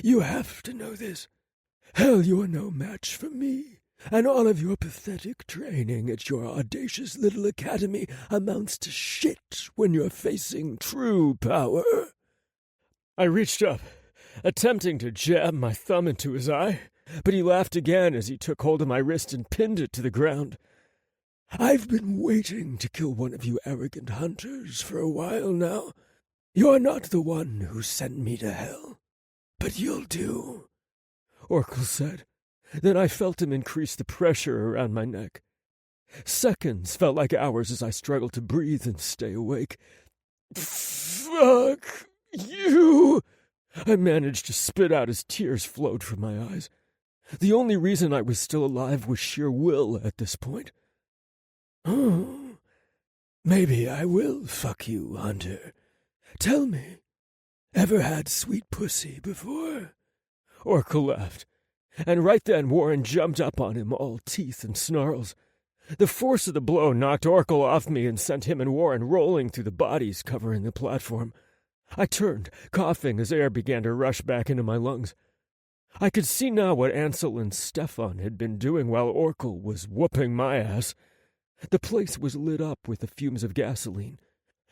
You have to know this. Hell, you're no match for me. And all of your pathetic training at your audacious little academy amounts to shit when you're facing true power." I reached up, attempting to jab my thumb into his eye, but he laughed again as he took hold of my wrist and pinned it to the ground. "I've been waiting to kill one of you arrogant hunters for a while now. You're not the one who sent me to hell, but you'll do," Oracle said. Then I felt him increase the pressure around my neck. Seconds felt like hours as I struggled to breathe and stay awake. "Fuck you!" I managed to spit out as tears flowed from my eyes. The only reason I was still alive was sheer will at this point. "Oh, maybe I will fuck you, Hunter. Tell me, Ever had sweet pussy before? Oracle laughed, and right then Warren jumped up on him, all teeth and snarls. The force of the blow knocked Oracle off me and sent him and Warren rolling through the bodies covering the platform. I turned, coughing as air began to rush back into my lungs. I could see now what Ansel and Stefan had been doing while Oracle was whooping my ass. The place was lit up with the fumes of gasoline,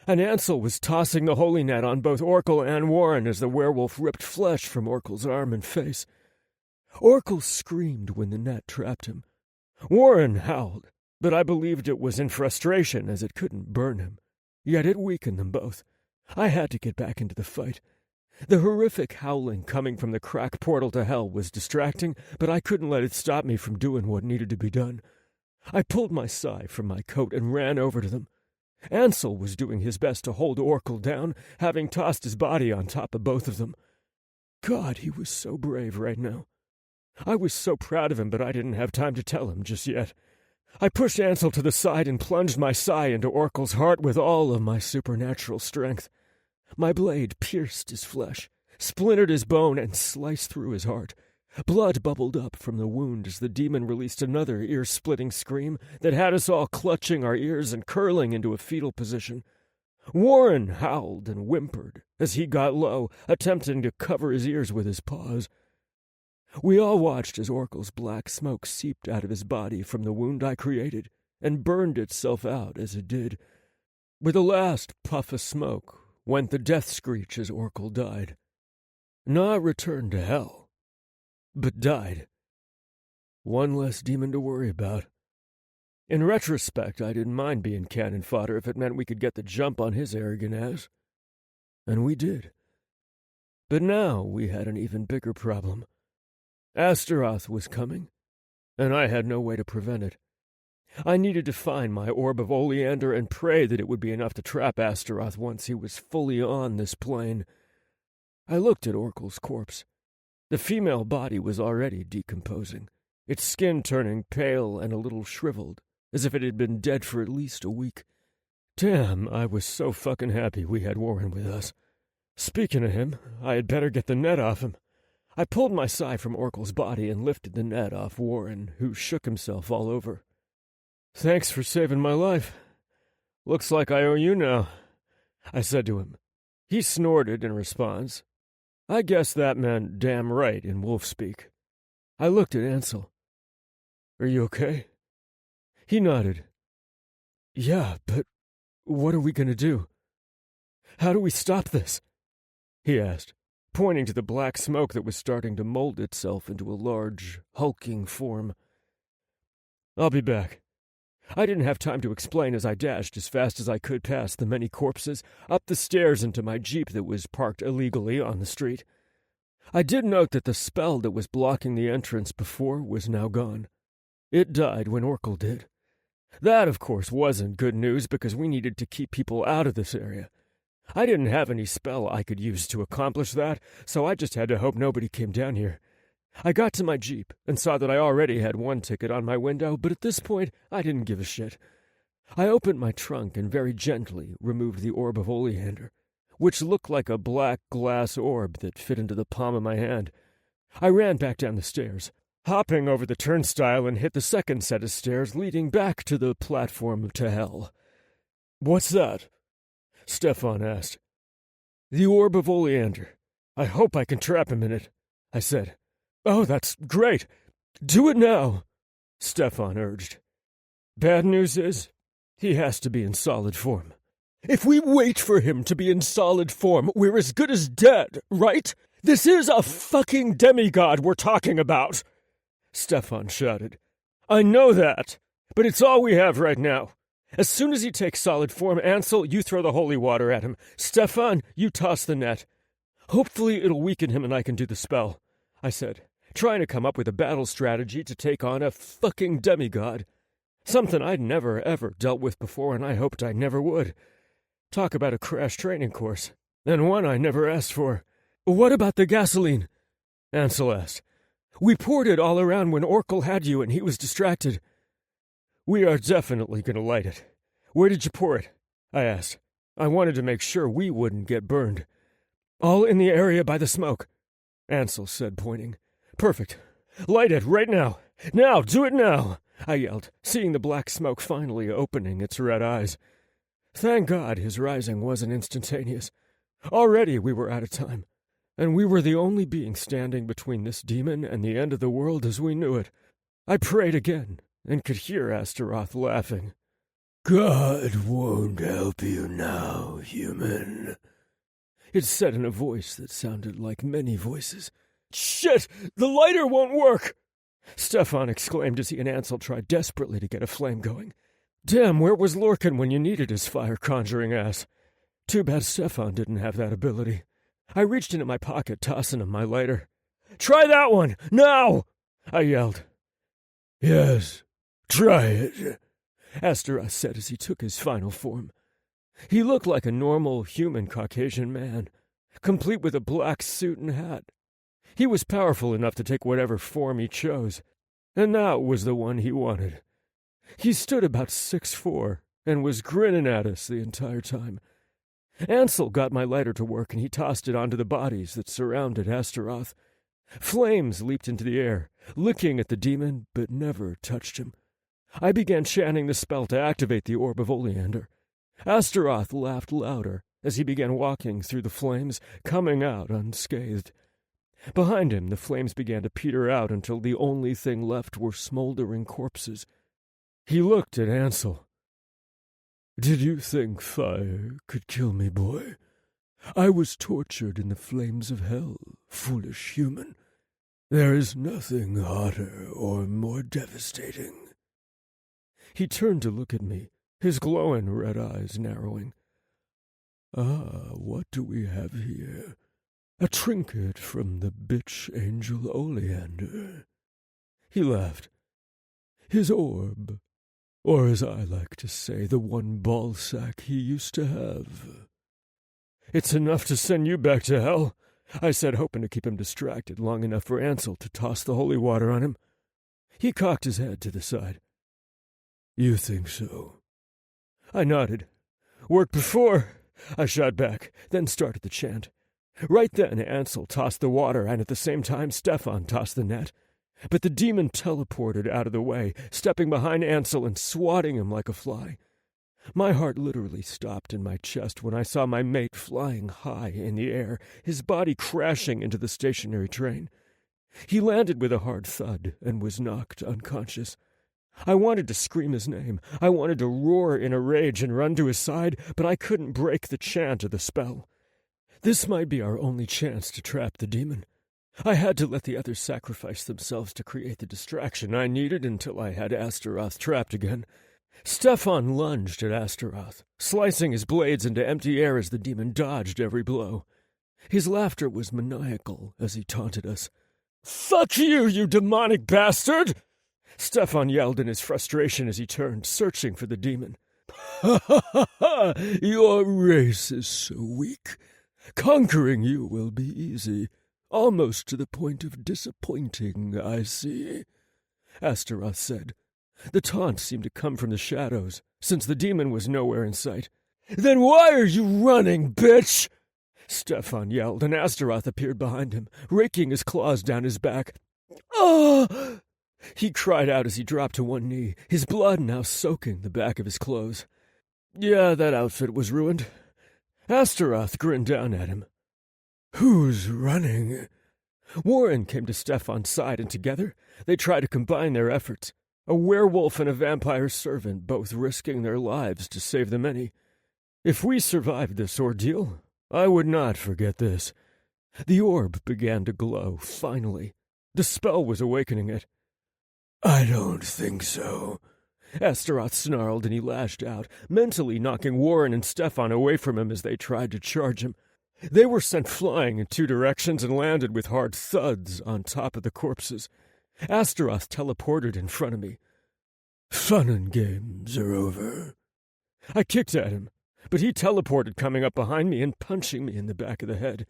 and Ansel was tossing the holy net on both Oracle and Warren as the werewolf ripped flesh from Oracle's arm and face. Oracle screamed when the net trapped him. Warren howled, but I believed it was in frustration as it couldn't burn him. Yet it weakened them both. I had to get back into the fight. The horrific howling coming from the crack portal to hell was distracting, but I couldn't let it stop me from doing what needed to be done. I pulled my sai from my coat and ran over to them. Ansel was doing his best to hold Oracle down, having tossed his body on top of both of them. God, he was so brave right now. I was so proud of him, but I didn't have time to tell him just yet. I pushed Ansel to the side and plunged my sai into Oracle's heart with all of my supernatural strength. My blade pierced his flesh, splintered his bone, and sliced through his heart. Blood bubbled up from the wound as the demon released another ear-splitting scream that had us all clutching our ears and curling into a fetal position. Warren howled and whimpered as he got low, attempting to cover his ears with his paws. We all watched as Oracle's black smoke seeped out of his body from the wound I created and burned itself out as it did. With a last puff of smoke went the death screech as Oracle died. Not returned to hell, but died. One less demon to worry about. In retrospect, I didn't mind being cannon fodder if it meant we could get the jump on his arrogant ass. And we did. But now we had an even bigger problem. Astaroth was coming, and I had no way to prevent it. I needed to find my orb of oleander and pray that it would be enough to trap Astaroth once he was fully on this plane. I looked at Oracle's corpse. The female body was already decomposing, its skin turning pale and a little shriveled, as if it had been dead for at least a week. Damn, I was so fucking happy we had Warren with us. Speaking of him, I had better get the net off him. I pulled my sai from Oracle's body and lifted the net off Warren, who shook himself all over. Thanks for saving my life. Looks like I owe you now, I said to him. He snorted in response. I guess that meant damn right in wolf speak. I looked at Ansel. Are you okay? He nodded. Yeah, but what are we going to do? How do we stop this? He asked, pointing to the black smoke that was starting to mold itself into a large, hulking form. I'll be back. I didn't have time to explain as I dashed as fast as I could past the many corpses, up the stairs into my jeep that was parked illegally on the street. I did note that the spell that was blocking the entrance before was now gone. It died when Oracle did. That, of course, wasn't good news because we needed to keep people out of this area. I didn't have any spell I could use to accomplish that, so I just had to hope nobody came down here. I got to my jeep and saw that I already had one ticket on my window, but at this point, I didn't give a shit. I opened my trunk and very gently removed the orb of oleander, which looked like a black glass orb that fit into the palm of my hand. I ran back down the stairs, hopping over the turnstile and hit the second set of stairs leading back to the platform to hell. What's that? Stefan asked. The orb of oleander. I hope I can trap him in it, I said. Oh, that's great. Do it now, Stefan urged. Bad news is, he has to be in solid form. If we wait for him to be in solid form, we're as good as dead, right? This is a fucking demigod we're talking about, Stefan shouted. I know that, but it's all we have right now. As soon as he takes solid form, Ansel, you throw the holy water at him. Stefan, you toss the net. Hopefully it'll weaken him and I can do the spell, I said, trying to come up with a battle strategy to take on a fucking demigod. Something I'd never, ever dealt with before, and I hoped I never would. Talk about a crash training course, and one I never asked for. What about the gasoline? Ansel asked. We poured it all around when Oracle had you and he was distracted. We are definitely going to light it. Where did you pour it? I asked. I wanted to make sure we wouldn't get burned. All in the area by the smoke, Ansel said, pointing. Perfect. Light it right now. Now, do it now, I yelled, seeing the black smoke finally opening its red eyes. Thank God his rising wasn't instantaneous. Already we were out of time, and we were the only being standing between this demon and the end of the world as we knew it. I prayed again, and could hear Astaroth laughing. God won't help you now, human. It said in a voice that sounded like many voices. Shit! The lighter won't work! Stefan exclaimed as he and Ansel tried desperately to get a flame going. Damn, where was Lorcan when you needed his fire-conjuring ass? Too bad Stefan didn't have that ability. I reached into my pocket, tossing him my lighter. Try that one! Now! I yelled. Yes, try it, Astaroth said as he took his final form. He looked like a normal, human Caucasian man, complete with a black suit and hat. He was powerful enough to take whatever form he chose, and that was the one he wanted. He stood about 6'4", and was grinning at us the entire time. Ansel got my lighter to work, and he tossed it onto the bodies that surrounded Astaroth. Flames leaped into the air, licking at the demon, but never touched him. I began chanting the spell to activate the orb of Oleander. Astaroth laughed louder as he began walking through the flames, coming out unscathed. Behind him, the flames began to peter out until the only thing left were smoldering corpses. He looked at Ansel. Did you think fire could kill me, boy? I was tortured in the flames of hell, foolish human. There is nothing hotter or more devastating. He turned to look at me, his glowing red eyes narrowing. Ah, what do we have here? A trinket from the bitch angel Oleander. He laughed. His orb, or as I like to say, the one ball sack he used to have. It's enough to send you back to hell, I said, hoping to keep him distracted long enough for Ansel to toss the holy water on him. He cocked his head to the side. You think so? I nodded. Worked before, I shot back, then started the chant. Right then, Ansel tossed the water, and at the same time, Stefan tossed the net. But the demon teleported out of the way, stepping behind Ansel and swatting him like a fly. My heart literally stopped in my chest when I saw my mate flying high in the air, his body crashing into the stationary train. He landed with a hard thud and was knocked unconscious. I wanted to scream his name. I wanted to roar in a rage and run to his side, but I couldn't break the chant of the spell. This might be our only chance to trap the demon. I had to let the others sacrifice themselves to create the distraction I needed until I had Astaroth trapped again. Stefan lunged at Astaroth, slicing his blades into empty air as the demon dodged every blow. His laughter was maniacal as he taunted us. "Fuck you, you demonic bastard!" Stefan yelled in his frustration as he turned, searching for the demon. "Ha ha ha ha! Your race is so weak. Conquering you will be easy, almost to the point of disappointing, I see," Astaroth said. The taunt seemed to come from the shadows, since the demon was nowhere in sight. "Then why are you running, bitch?" Stefan yelled, and Astaroth appeared behind him, raking his claws down his back. "Ah!" He cried out as he dropped to one knee, his blood now soaking the back of his clothes. Yeah, that outfit was ruined. Astaroth grinned down at him. "Who's running?" Warren came to Stefan's side, and together they tried to combine their efforts. A werewolf and a vampire servant, both risking their lives to save the many. If we survived this ordeal, I would not forget this. The orb began to glow, finally. The spell was awakening it. "I don't think so." Astaroth snarled, and he lashed out, mentally knocking Warren and Stefan away from him as they tried to charge him. They were sent flying in two directions and landed with hard thuds on top of the corpses. Astaroth teleported in front of me. "Fun and games are over." I kicked at him, but he teleported, coming up behind me and punching me in the back of the head.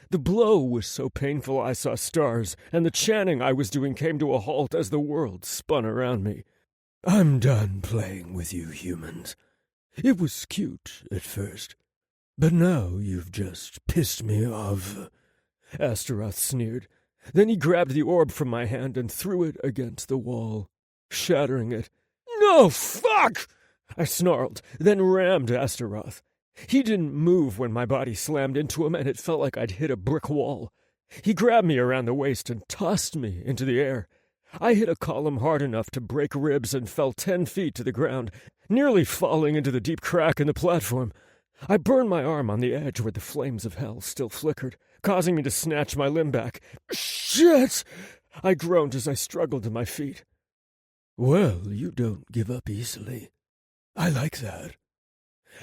The blow was so painful I saw stars, and the chanting I was doing came to a halt as the world spun around me. "I'm done playing with you humans. It was cute at first, But now you've just pissed me off, Astaroth sneered. Then he grabbed the orb from my hand and threw it against the wall, shattering it. No, fuck! I snarled, then rammed Astaroth. He didn't move when my body slammed into him, and it felt like I'd hit a brick wall. He grabbed me around the waist and tossed me into the air. I hit a column hard enough to break ribs and fell 10 feet to the ground, nearly falling into the deep crack in the platform. I burned my arm on the edge where the flames of hell still flickered, causing me to snatch my limb back. Shit! I groaned as I struggled to my feet. Well, you don't give up easily. I like that.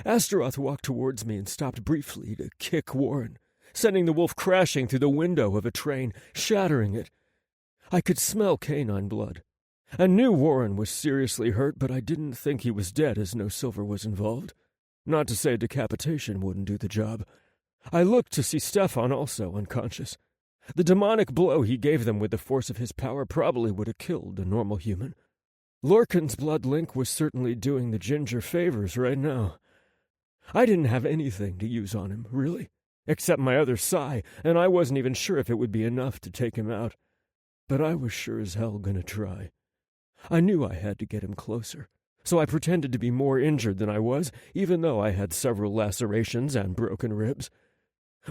Astaroth walked towards me and stopped briefly to kick Warren, sending the wolf crashing through the window of a train, shattering it. I could smell canine blood. I knew Warren was seriously hurt, but I didn't think he was dead as no silver was involved. Not to say decapitation wouldn't do the job. I looked to see Stefan also unconscious. The demonic blow he gave them with the force of his power probably would have killed a normal human. Lorcan's blood link was certainly doing the ginger favors right now. I didn't have anything to use on him, really, except my other sai, and I wasn't even sure if it would be enough to take him out. But I was sure as hell gonna try. I knew I had to get him closer, so I pretended to be more injured than I was, even though I had several lacerations and broken ribs.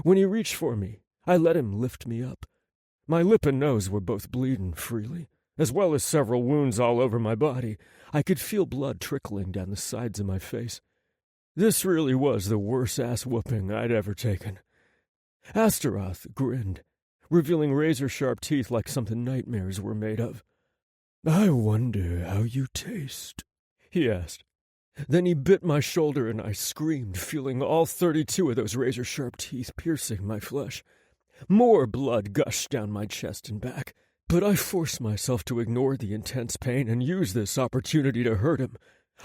When he reached for me, I let him lift me up. My lip and nose were both bleeding freely, as well as several wounds all over my body. I could feel blood trickling down the sides of my face. This really was the worst-ass whooping I'd ever taken. Astaroth grinned, revealing razor-sharp teeth like something nightmares were made of. I wonder how you taste, he asked. Then he bit my shoulder and I screamed, feeling all 32 of those razor-sharp teeth piercing my flesh. More blood gushed down my chest and back, but I forced myself to ignore the intense pain and use this opportunity to hurt him.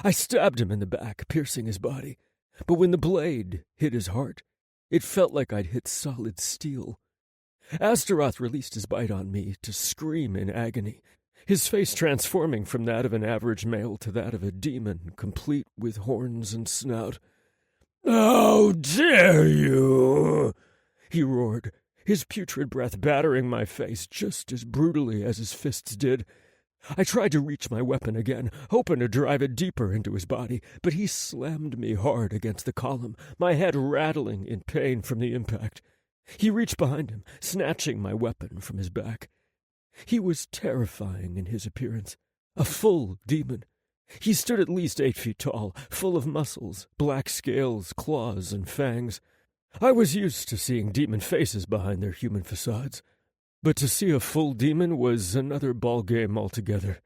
I stabbed him in the back, piercing his body. But when the blade hit his heart, it felt like I'd hit solid steel. Astaroth released his bite on me to scream in agony, his face transforming from that of an average male to that of a demon, complete with horns and snout. "How dare you!" he roared, his putrid breath battering my face just as brutally as his fists did. I tried to reach my weapon again, hoping to drive it deeper into his body, but he slammed me hard against the column, my head rattling in pain from the impact. He reached behind him, snatching my weapon from his back. He was terrifying in his appearance, a full demon. He stood at least 8 feet tall, full of muscles, black scales, claws, and fangs. I was used to seeing demon faces behind their human facades, but to see a full demon was another ballgame altogether.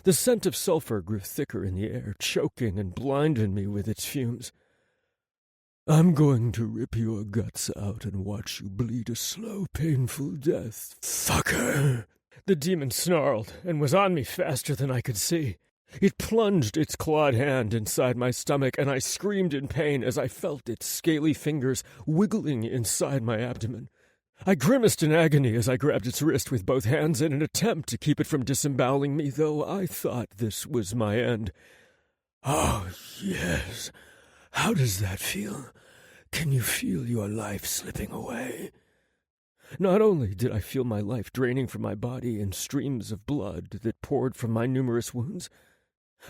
The scent of sulfur grew thicker in the air, choking and blinding me with its fumes. I'm going to rip your guts out and watch you bleed a slow, painful death, fucker. The demon snarled and was on me faster than I could see. It plunged its clawed hand inside my stomach, and I screamed in pain as I felt its scaly fingers wiggling inside my abdomen. I grimaced in agony as I grabbed its wrist with both hands in an attempt to keep it from disemboweling me, though I thought this was my end. Oh, yes. How does that feel? Can you feel your life slipping away? Not only did I feel my life draining from my body in streams of blood that poured from my numerous wounds,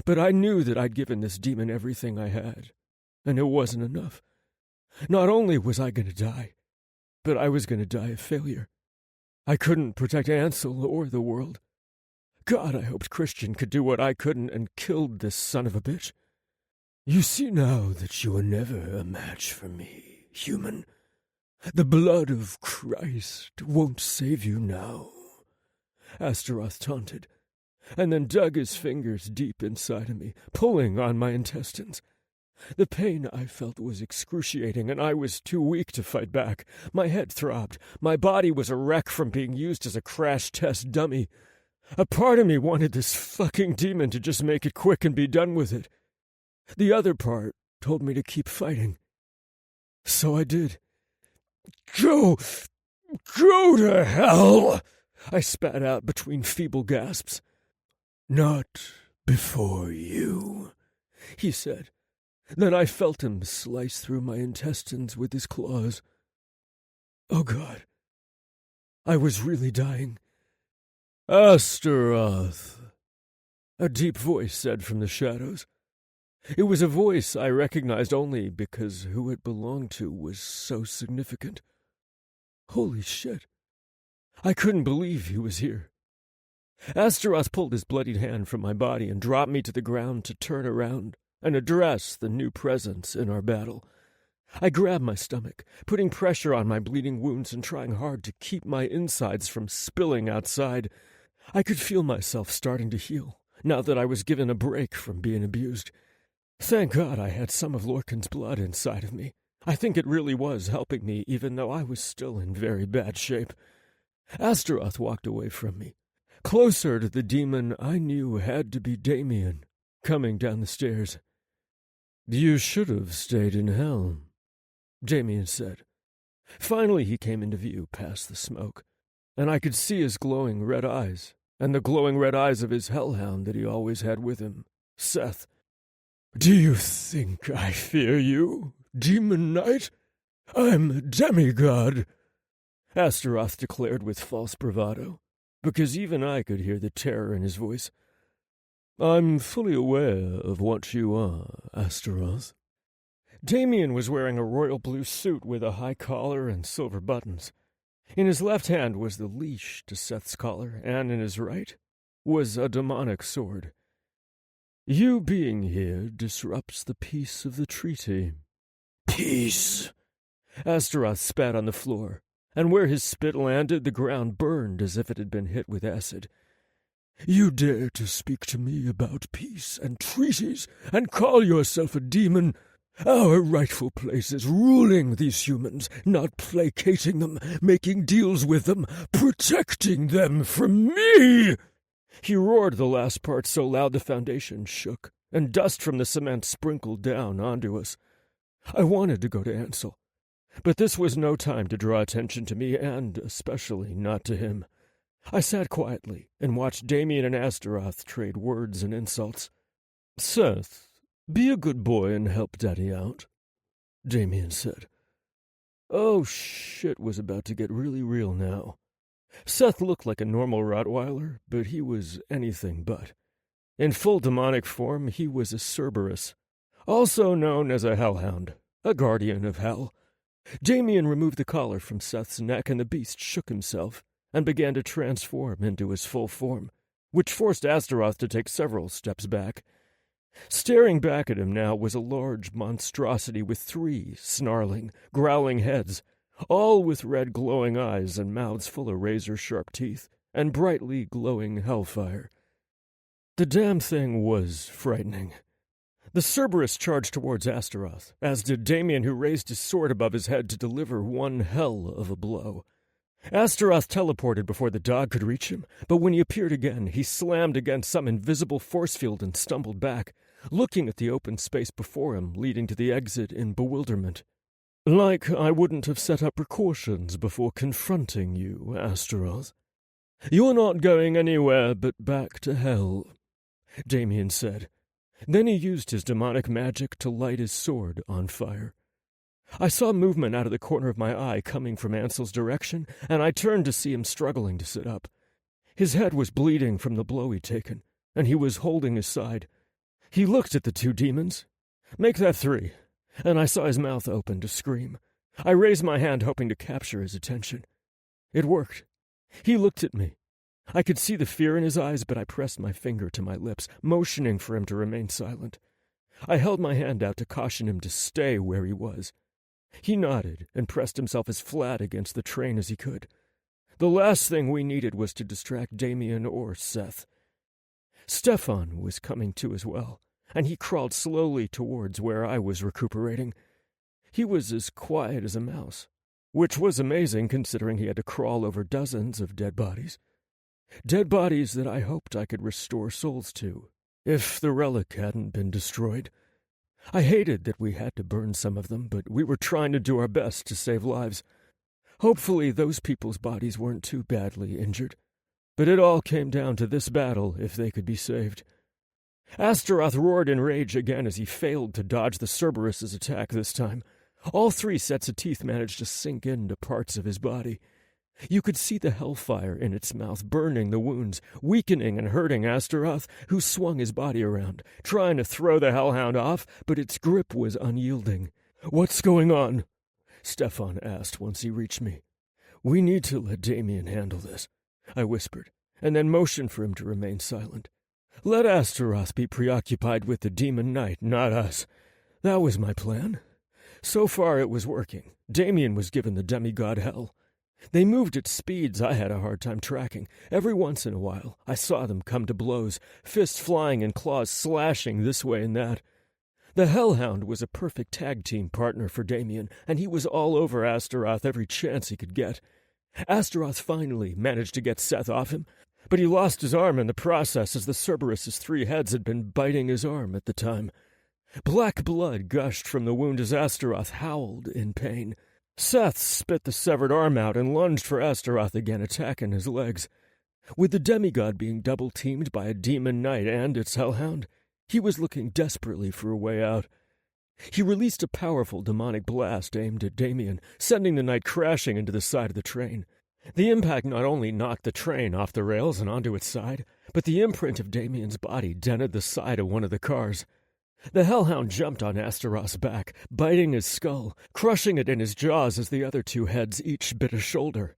but I knew that I'd given this demon everything I had, and it wasn't enough. Not only was I going to die, but I was going to die of failure. I couldn't protect Ansel or the world. God, I hoped Christian could do what I couldn't and killed this son of a bitch. You see now that you were never a match for me, human. The blood of Christ won't save you now, Astaroth taunted, and then dug his fingers deep inside of me, pulling on my intestines. The pain I felt was excruciating, and I was too weak to fight back. My head throbbed. My body was a wreck from being used as a crash test dummy. A part of me wanted this fucking demon to just make it quick and be done with it. The other part told me to keep fighting. So I did. Go to hell, I spat out between feeble gasps. Not before you, he said. Then I felt him slice through my intestines with his claws. Oh, God. I was really dying. Astaroth, a deep voice said from the shadows. It was a voice I recognized only because who it belonged to was so significant. Holy shit. I couldn't believe he was here. Astaroth pulled his bloodied hand from my body and dropped me to the ground to turn around and address the new presence in our battle. I grabbed my stomach, putting pressure on my bleeding wounds and trying hard to keep my insides from spilling outside. I could feel myself starting to heal, now that I was given a break from being abused. Thank God I had some of Lorcan's blood inside of me. I think it really was helping me, even though I was still in very bad shape. Astaroth walked away from me, closer to the demon I knew had to be Damien, coming down the stairs. You should have stayed in hell, Damien said. Finally he came into view past the smoke, and I could see his glowing red eyes, and the glowing red eyes of his hellhound that he always had with him, Seth. Do you think I fear you, Demon Knight? I'm a demigod, Astaroth declared with false bravado, because even I could hear the terror in his voice. I'm fully aware of what you are, Astaroth. Damien was wearing a royal blue suit with a high collar and silver buttons. In his left hand was the leash to Seth's collar, and in his right was a demonic sword. You being here disrupts the peace of the treaty. Peace! Astaroth spat on the floor, and where his spit landed, the ground burned as if it had been hit with acid. You dare to speak to me about peace and treaties, and call yourself a demon? Our rightful place is ruling these humans, not placating them, making deals with them, protecting them from me! He roared the last part so loud the foundation shook, and dust from the cement sprinkled down onto us. I wanted to go to Ansel, but this was no time to draw attention to me, and especially not to him. I sat quietly and watched Damien and Astaroth trade words and insults. Seth, be a good boy and help Daddy out, Damien said. Oh, shit was about to get really real now. Seth looked like a normal Rottweiler, but he was anything but. In full demonic form, he was a Cerberus, also known as a hellhound, a guardian of hell. Damien removed the collar from Seth's neck, and the beast shook himself and began to transform into his full form, which forced Astaroth to take several steps back. Staring back at him now was a large monstrosity with 3 snarling, growling heads, all with red glowing eyes and mouths full of razor-sharp teeth and brightly glowing hellfire. The damn thing was frightening. The Cerberus charged towards Astaroth, as did Damien, who raised his sword above his head to deliver one hell of a blow. Astaroth teleported before the dog could reach him, but when he appeared again, he slammed against some invisible force field and stumbled back, looking at the open space before him, leading to the exit in bewilderment. Like I wouldn't have set up precautions before confronting you, Astaroth. You're not going anywhere but back to hell, Damien said. Then he used his demonic magic to light his sword on fire. I saw movement out of the corner of my eye coming from Ansel's direction, and I turned to see him struggling to sit up. His head was bleeding from the blow he'd taken, and he was holding his side. He looked at the 2 demons. Make that 3. And I saw his mouth open to scream. I raised my hand hoping to capture his attention. It worked. He looked at me. I could see the fear in his eyes, but I pressed my finger to my lips, motioning for him to remain silent. I held my hand out to caution him to stay where he was. He nodded and pressed himself as flat against the train as he could. The last thing we needed was to distract Damien or Seth. Stefan was coming to as well, and he crawled slowly towards where I was recuperating. He was as quiet as a mouse, which was amazing considering he had to crawl over dozens of dead bodies. Dead bodies that I hoped I could restore souls to, if the relic hadn't been destroyed. I hated that we had to burn some of them, but we were trying to do our best to save lives. Hopefully those people's bodies weren't too badly injured. But it all came down to this battle if they could be saved. Astaroth roared in rage again as he failed to dodge the Cerberus's attack this time. All 3 sets of teeth managed to sink into parts of his body. You could see the hellfire in its mouth burning the wounds, weakening and hurting Astaroth, who swung his body around, trying to throw the hellhound off, but its grip was unyielding. "What's going on?" Stefan asked once he reached me. "We need to let Damien handle this," I whispered, and then motioned for him to remain silent. "Let Astaroth be preoccupied with the demon knight, not us. That was my plan. So far it was working. Damien was given the demigod hell. They moved at speeds I had a hard time tracking. Every once in a while, I saw them come to blows, fists flying and claws slashing this way and that. The Hellhound was a perfect tag-team partner for Damien, and he was all over Astaroth every chance he could get. Astaroth finally managed to get Seth off him, but he lost his arm in the process as the Cerberus's 3 heads had been biting his arm at the time. Black blood gushed from the wound as Astaroth howled in pain. Seth spit the severed arm out and lunged for Astaroth again, attacking his legs. With the demigod being double-teamed by a demon knight and its hellhound, he was looking desperately for a way out. He released a powerful demonic blast aimed at Damien, sending the knight crashing into the side of the train. The impact not only knocked the train off the rails and onto its side, but the imprint of Damien's body dented the side of one of the cars. The hellhound jumped on Astaroth's back, biting his skull, crushing it in his jaws as the other 2 heads each bit a shoulder.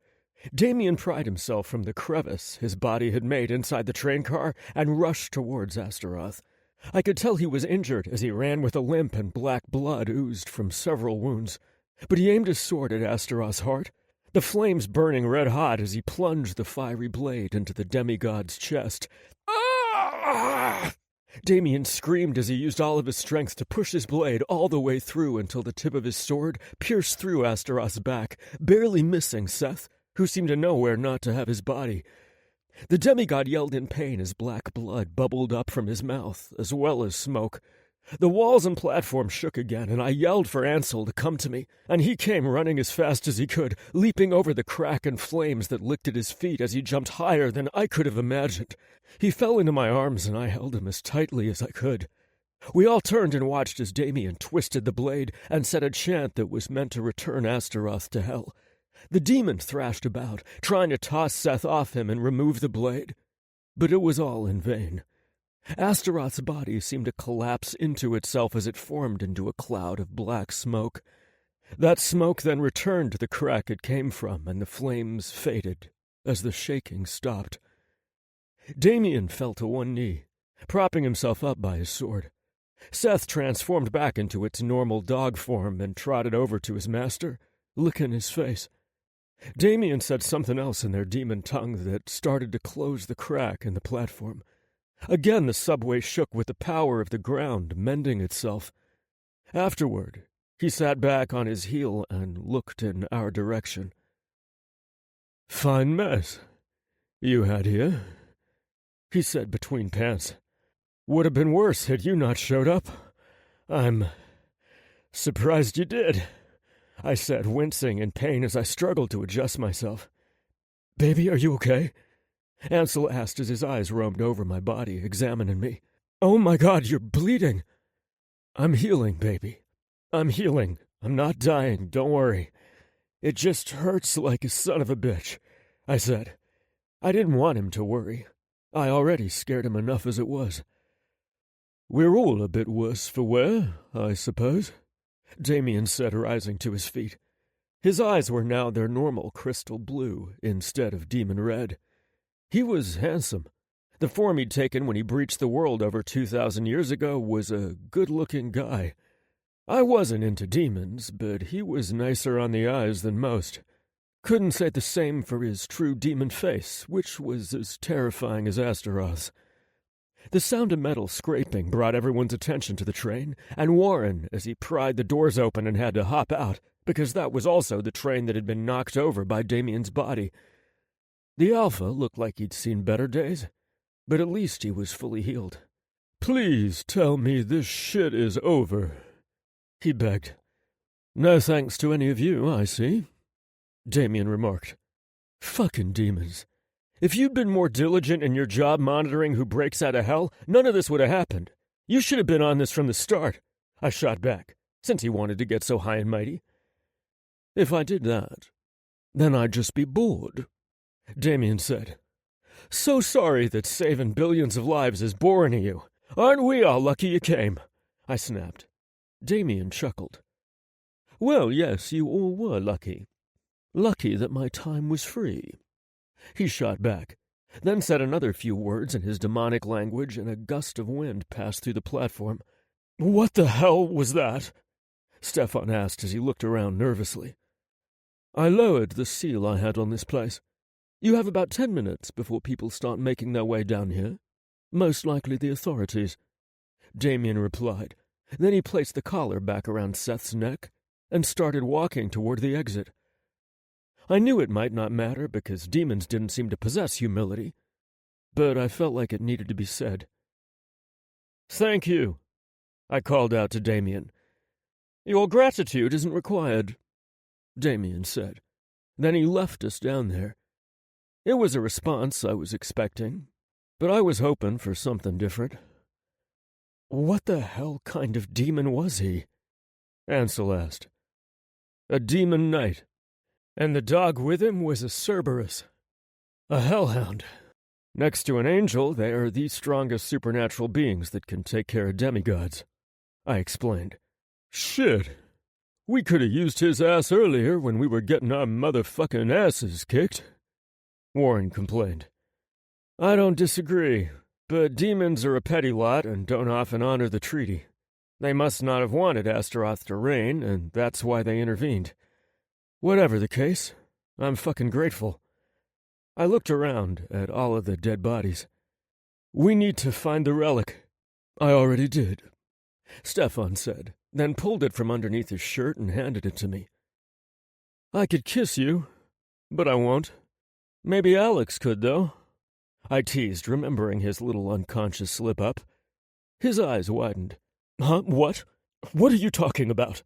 Damien pried himself from the crevice his body had made inside the train car and rushed towards Astaroth. I could tell he was injured as he ran with a limp and black blood oozed from several wounds. But he aimed his sword at Astaroth's heart, the flames burning red-hot as he plunged the fiery blade into the demigod's chest. "Ah!" Damien screamed as he used all of his strength to push his blade all the way through until the tip of his sword pierced through Astaroth's back, barely missing Seth, who seemed to know where not to have his body. The demigod yelled in pain as black blood bubbled up from his mouth, as well as smoke. The walls and platform shook again, and I yelled for Ansel to come to me, and he came running as fast as he could, leaping over the crack and flames that licked at his feet as he jumped higher than I could have imagined. He fell into my arms, and I held him as tightly as I could. We all turned and watched as Damien twisted the blade and said a chant that was meant to return Astaroth to hell. The demon thrashed about, trying to toss Seth off him and remove the blade. But it was all in vain. Astaroth's body seemed to collapse into itself as it formed into a cloud of black smoke. That smoke then returned to the crack it came from, and the flames faded as the shaking stopped. Damien fell to one knee, propping himself up by his sword. Seth transformed back into its normal dog form and trotted over to his master, licking his face. Damien said something else in their demon tongue that started to close the crack in the platform. Again the subway shook with the power of the ground mending itself. Afterward, he sat back on his heel and looked in our direction. "Fine mess you had here," he said between pants. "Would have been worse had you not showed up. I'm surprised you did," I said, wincing in pain as I struggled to adjust myself. "Baby, are you okay?" Ansel asked as his eyes roamed over my body, examining me. "Oh my God, you're bleeding." "I'm healing, baby. I'm healing. I'm not dying, don't worry. It just hurts like a son of a bitch," I said. I didn't want him to worry. I already scared him enough as it was. "We're all a bit worse for wear, I suppose," Damien said, rising to his feet. His eyes were now their normal crystal blue instead of demon red. He was handsome. The form he'd taken when he breached the world over 2,000 years ago was a good-looking guy. I wasn't into demons, but he was nicer on the eyes than most. Couldn't say the same for his true demon face, which was as terrifying as Astaroth's. The sound of metal scraping brought everyone's attention to the train, and Warren as he pried the doors open and had to hop out, because that was also the train that had been knocked over by Damien's body. The Alpha looked like he'd seen better days, but at least he was fully healed. "Please tell me this shit is over," he begged. "No thanks to any of you, I see," Damien remarked. "Fucking demons. If you'd been more diligent in your job monitoring who breaks out of hell, none of this would have happened. You should have been on this from the start, I shot back, since he wanted to get so high and mighty. If I did that, then I'd just be bored, Damien said. So sorry that saving billions of lives is boring to you. Aren't we all lucky you came? I snapped. Damien chuckled. Well, yes, you all were lucky. Lucky that my time was free. He shot back, then said another few words in his demonic language, and a gust of wind passed through the platform. What the hell was that? Stefan asked as he looked around nervously. I lowered the seal I had on this place. You have about 10 minutes before people start making their way down here. Most likely the authorities. Damien replied. Then he placed the collar back around Seth's neck and started walking toward the exit. I knew it might not matter because demons didn't seem to possess humility, but I felt like it needed to be said. Thank you, I called out to Damien. Your gratitude isn't required, Damien said. Then he left us down there. It was a response I was expecting, but I was hoping for something different. What the hell kind of demon was he? Ansel asked. A demon knight, and the dog with him was a Cerberus, a hellhound. Next to an angel, they are the strongest supernatural beings that can take care of demigods, I explained. Shit. We could have used his ass earlier when we were getting our motherfucking asses kicked, Warren complained. I don't disagree, but demons are a petty lot and don't often honor the treaty. They must not have wanted Astaroth to reign, and that's why they intervened. Whatever the case, I'm fucking grateful. I looked around at all of the dead bodies. We need to find the relic. I already did, Stefan said, then pulled it from underneath his shirt and handed it to me. I could kiss you, but I won't. Maybe Alex could, though. I teased, remembering his little unconscious slip-up. His eyes widened. Huh? What? What are you talking about?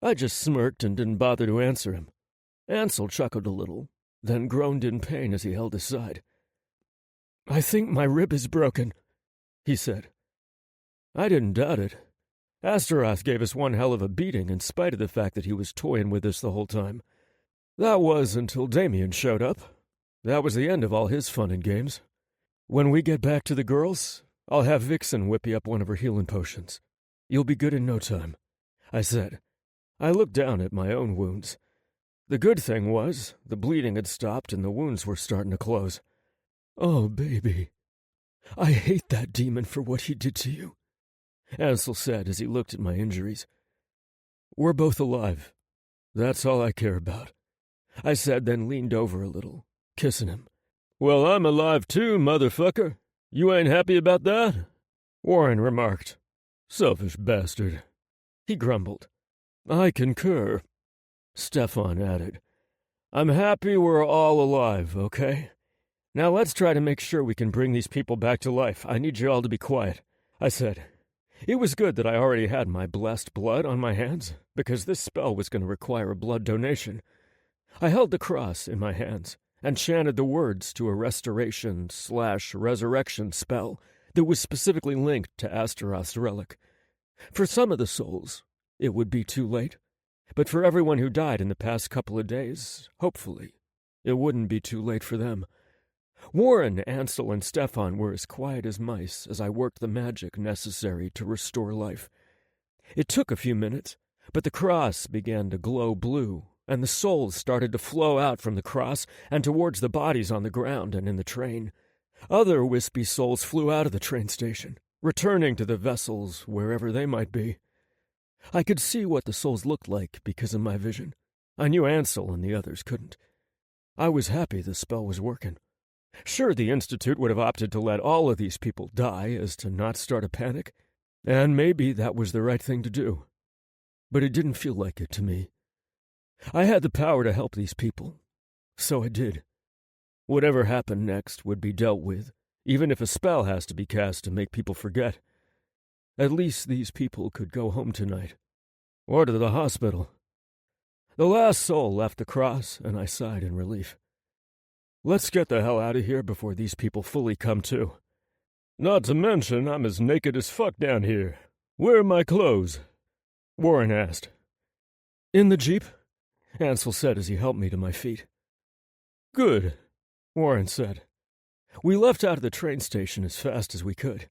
I just smirked and didn't bother to answer him. Ansel chuckled a little, then groaned in pain as he held his side. I think my rib is broken, he said. I didn't doubt it. Astaroth gave us one hell of a beating in spite of the fact that he was toying with us the whole time. That was until Damien showed up. That was the end of all his fun and games. When we get back to the girls, I'll have Vixen whip you up one of her healing potions. You'll be good in no time, I said. I looked down at my own wounds. The good thing was, the bleeding had stopped and the wounds were starting to close. Oh, baby. I hate that demon for what he did to you, Ansel said as he looked at my injuries. We're both alive. That's all I care about, I said, then leaned over a little, kissing him. Well, I'm alive too, motherfucker. You ain't happy about that? Warren remarked. Selfish bastard. He grumbled. I concur, Stefan added. I'm happy we're all alive, okay? Now let's try to make sure we can bring these people back to life. I need you all to be quiet, I said. It was good that I already had my blessed blood on my hands, because this spell was going to require a blood donation. I held the cross in my hands and chanted the words to a restoration/resurrection spell that was specifically linked to Astaroth's relic. For some of the souls, it would be too late, but for everyone who died in the past couple of days, hopefully, it wouldn't be too late for them. Warren, Ansel, and Stefan were as quiet as mice as I worked the magic necessary to restore life. It took a few minutes, but the cross began to glow blue, and the souls started to flow out from the cross and towards the bodies on the ground and in the train. Other wispy souls flew out of the train station, returning to the vessels wherever they might be. I could see what the souls looked like because of my vision. I knew Ansel and the others couldn't. I was happy the spell was working. Sure, the Institute would have opted to let all of these people die as to not start a panic, and maybe that was the right thing to do. But it didn't feel like it to me. I had the power to help these people, so I did. Whatever happened next would be dealt with, even if a spell has to be cast to make people forget. At least these people could go home tonight, or to the hospital. The last soul left the cross, and I sighed in relief. Let's get the hell out of here before these people fully come to. Not to mention, I'm as naked as fuck down here. Where are my clothes? Warren asked. In the Jeep, Ansel said as he helped me to my feet. Good, Warren said. We left out of the train station as fast as we could.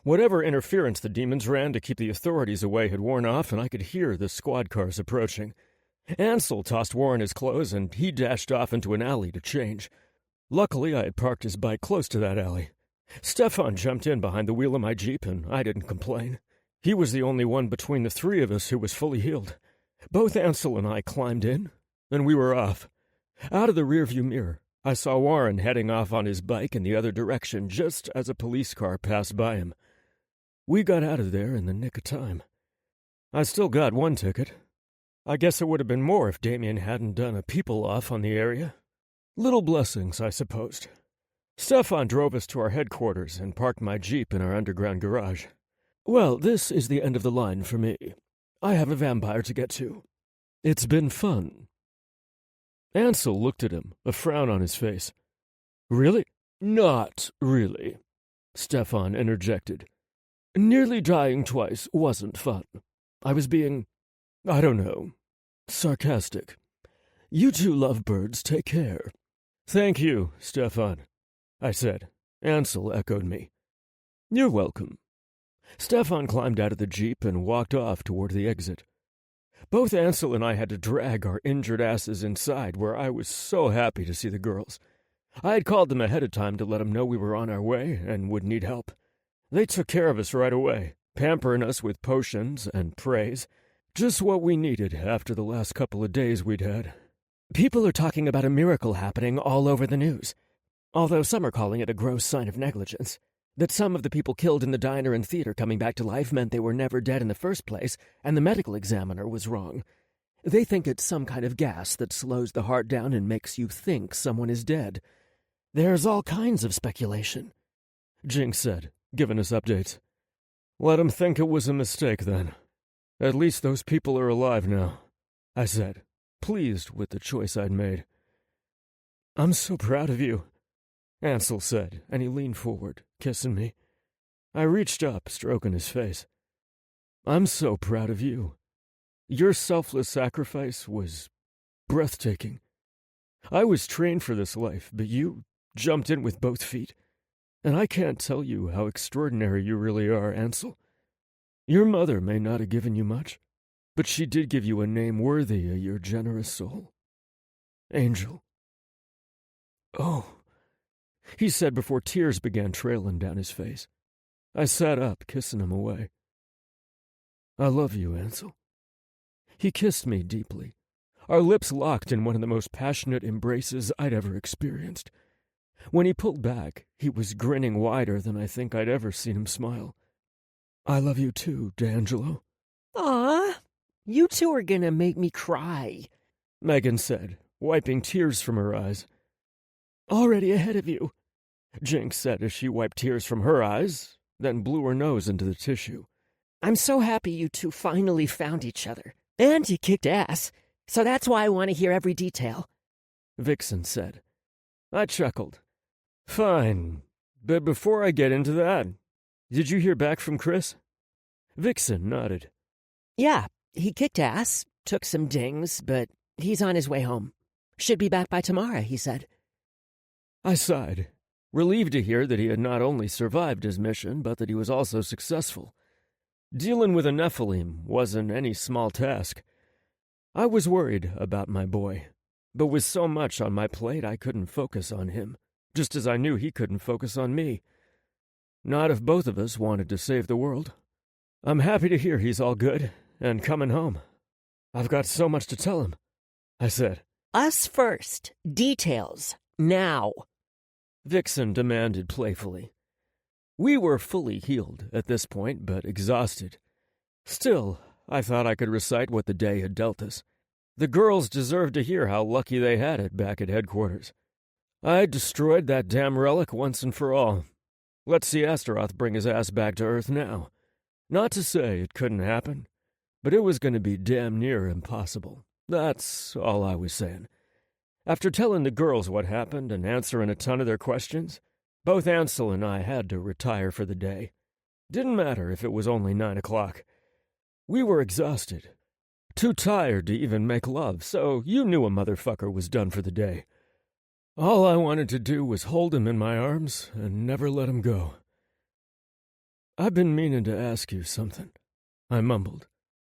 Whatever interference the demons ran to keep the authorities away had worn off, and I could hear the squad cars approaching. Ansel tossed Warren his clothes, and he dashed off into an alley to change. Luckily, I had parked his bike close to that alley. Stefan jumped in behind the wheel of my Jeep, and I didn't complain. He was the only one between the three of us who was fully healed. Both Ansel and I climbed in, and we were off. Out of the rearview mirror, I saw Warren heading off on his bike in the other direction just as a police car passed by him. We got out of there in the nick of time. I still got one ticket. I guess it would have been more if Damien hadn't done a people-off on the area. Little blessings, I supposed. Stefan drove us to our headquarters and parked my Jeep in our underground garage. Well, this is the end of the line for me. I have a vampire to get to. It's been fun. Ansel looked at him, a frown on his face. Really? Not really, Stefan interjected. Nearly dying twice wasn't fun. I was being, I don't know, sarcastic. You two lovebirds take care. Thank you, Stefan, I said. Ansel echoed me. You're welcome. Stefan climbed out of the Jeep and walked off toward the exit. Both Ansel and I had to drag our injured asses inside, where I was so happy to see the girls. I had called them ahead of time to let them know we were on our way and would need help. They took care of us right away, pampering us with potions and praise, just what we needed after the last couple of days we'd had. People are talking about a miracle happening all over the news, although some are calling it a gross sign of negligence. That some of the people killed in the diner and theater coming back to life meant they were never dead in the first place, and the medical examiner was wrong. They think it's some kind of gas that slows the heart down and makes you think someone is dead. There's all kinds of speculation, Jinx said, giving us updates. Let 'em think it was a mistake, then. At least those people are alive now, I said, pleased with the choice I'd made. I'm so proud of you, Ansel said, and he leaned forward, kissing me. I reached up, stroking his face. I'm so proud of you. Your selfless sacrifice was breathtaking. I was trained for this life, but you jumped in with both feet, and I can't tell you how extraordinary you really are, Ansel. Your mother may not have given you much, but she did give you a name worthy of your generous soul. Angel. Oh, he said before tears began trailing down his face. I sat up, kissing him away. I love you, Ansel. He kissed me deeply. Our lips locked in one of the most passionate embraces I'd ever experienced. When he pulled back, he was grinning wider than I think I'd ever seen him smile. I love you too, D'Angelo. Aw, you two are gonna make me cry, Megan said, wiping tears from her eyes. Already ahead of you, Jinx said as she wiped tears from her eyes, then blew her nose into the tissue. I'm so happy you two finally found each other. And you kicked ass, so that's why I want to hear every detail, Vixen said. I chuckled. Fine, but before I get into that, did you hear back from Chris? Vixen nodded. Yeah, he kicked ass, took some dings, but he's on his way home. Should be back by tomorrow, he said. I sighed, relieved to hear that he had not only survived his mission, but that he was also successful. Dealing with a Nephilim wasn't any small task. I was worried about my boy, but with so much on my plate I couldn't focus on him, just as I knew he couldn't focus on me. Not if both of us wanted to save the world. I'm happy to hear he's all good and coming home. I've got so much to tell him, I said. Us first. Details. Now. Vixen demanded playfully. We were fully healed at this point, but exhausted. Still, I thought I could recite what the day had dealt us. The girls deserved to hear how lucky they had it back at headquarters. I'd destroyed that damn relic once and for all. Let's see Astaroth bring his ass back to Earth now. Not to say it couldn't happen, but it was going to be damn near impossible. That's all I was saying. After telling the girls what happened and answering a ton of their questions, both Ansel and I had to retire for the day. Didn't matter if it was only 9 o'clock. We were exhausted. Too tired to even make love, so you knew a motherfucker was done for the day. All I wanted to do was hold him in my arms and never let him go. "I've been meaning to ask you something," I mumbled.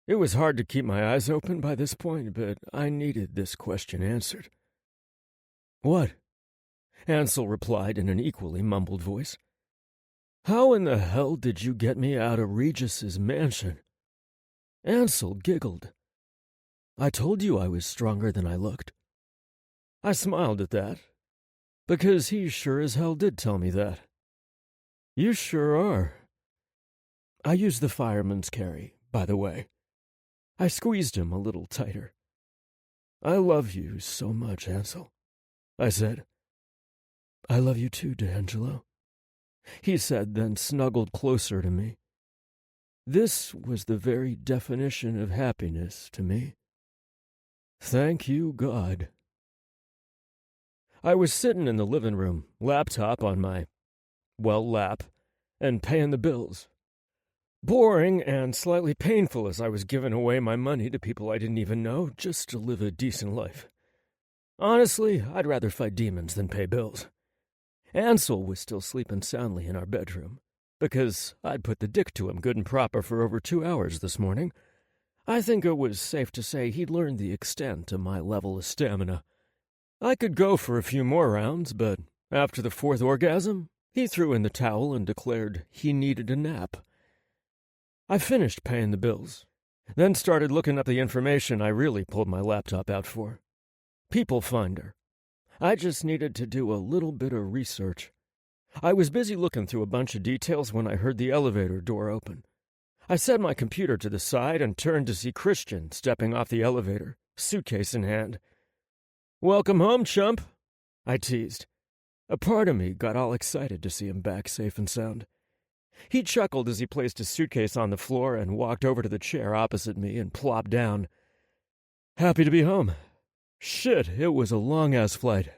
It was hard to keep my eyes open by this point, but I needed this question answered. "What?" Ansel replied in an equally mumbled voice. "How in the hell did you get me out of Regis's mansion?" Ansel giggled. "I told you I was stronger than I looked." I smiled at that, because he sure as hell did tell me that. "You sure are." I used the fireman's carry, by the way. I squeezed him a little tighter. "I love you so much, Ansel," I said. "I love you too, D'Angelo," he said, then snuggled closer to me. This was the very definition of happiness to me. Thank you, God. I was sitting in the living room, laptop on my, lap, and paying the bills. Boring and slightly painful as I was giving away my money to people I didn't even know just to live a decent life. Honestly, I'd rather fight demons than pay bills. Ansel was still sleeping soundly in our bedroom, because I'd put the dick to him good and proper for over 2 hours this morning. I think it was safe to say he'd learned the extent of my level of stamina. I could go for a few more rounds, but after the 4th orgasm, he threw in the towel and declared he needed a nap. I finished paying the bills, then started looking up the information I really pulled my laptop out for. People Finder. I just needed to do a little bit of research. I was busy looking through a bunch of details when I heard the elevator door open. I set my computer to the side and turned to see Christian stepping off the elevator, suitcase in hand. "Welcome home, chump," I teased. A part of me got all excited to see him back safe and sound. He chuckled as he placed his suitcase on the floor and walked over to the chair opposite me and plopped down. "Happy to be home. Shit, it was a long-ass flight.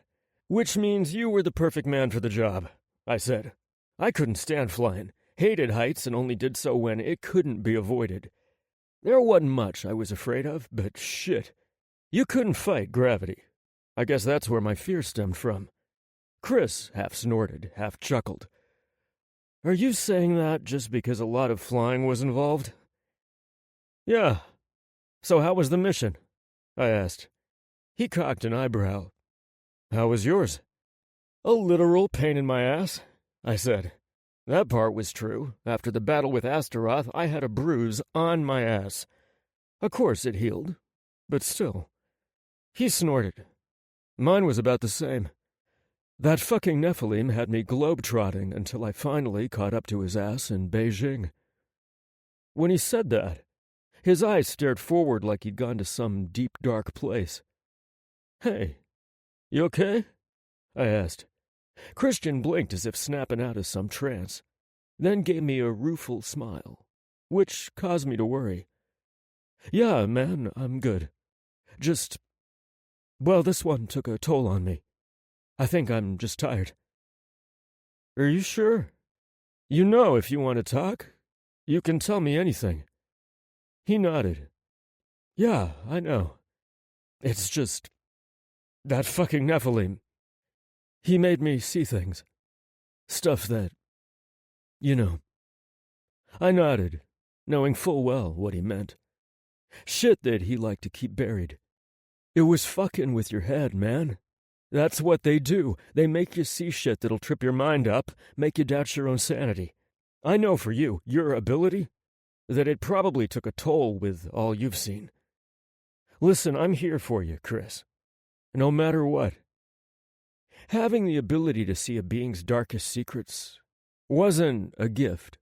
Which means you were the perfect man for the job," I said. I couldn't stand flying, hated heights, and only did so when it couldn't be avoided. There wasn't much I was afraid of, but shit, you couldn't fight gravity. I guess that's where my fear stemmed from. Chris half snorted, half chuckled. "Are you saying that just because a lot of flying was involved?" "Yeah. So how was the mission?" I asked. He cocked an eyebrow. "How was yours?" "A literal pain in my ass," I said. That part was true. After the battle with Astaroth, I had a bruise on my ass. Of course it healed, but still. He snorted. Mine was about the same. That fucking Nephilim had me globe-trotting until I finally caught up to his ass in Beijing. When he said that, his eyes stared forward like he'd gone to some deep, dark place. "Hey, you okay?" I asked. Christian blinked as if snapping out of some trance, then gave me a rueful smile, which caused me to worry. "Yeah, man, I'm good. Just, this one took a toll on me. I think I'm just tired." "Are you sure? You know if you want to talk, you can tell me anything." He nodded. "Yeah, I know. It's just that fucking Nephilim. He made me see things. Stuff that, you know." I nodded, knowing full well what he meant. Shit that he liked to keep buried. It was fucking with your head, man. That's what they do. They make you see shit that'll trip your mind up, make you doubt your own sanity. I know for you, your ability, that it probably took a toll with all you've seen. Listen, I'm here for you, Chris. No matter what. Having the ability to see a being's darkest secrets wasn't a gift.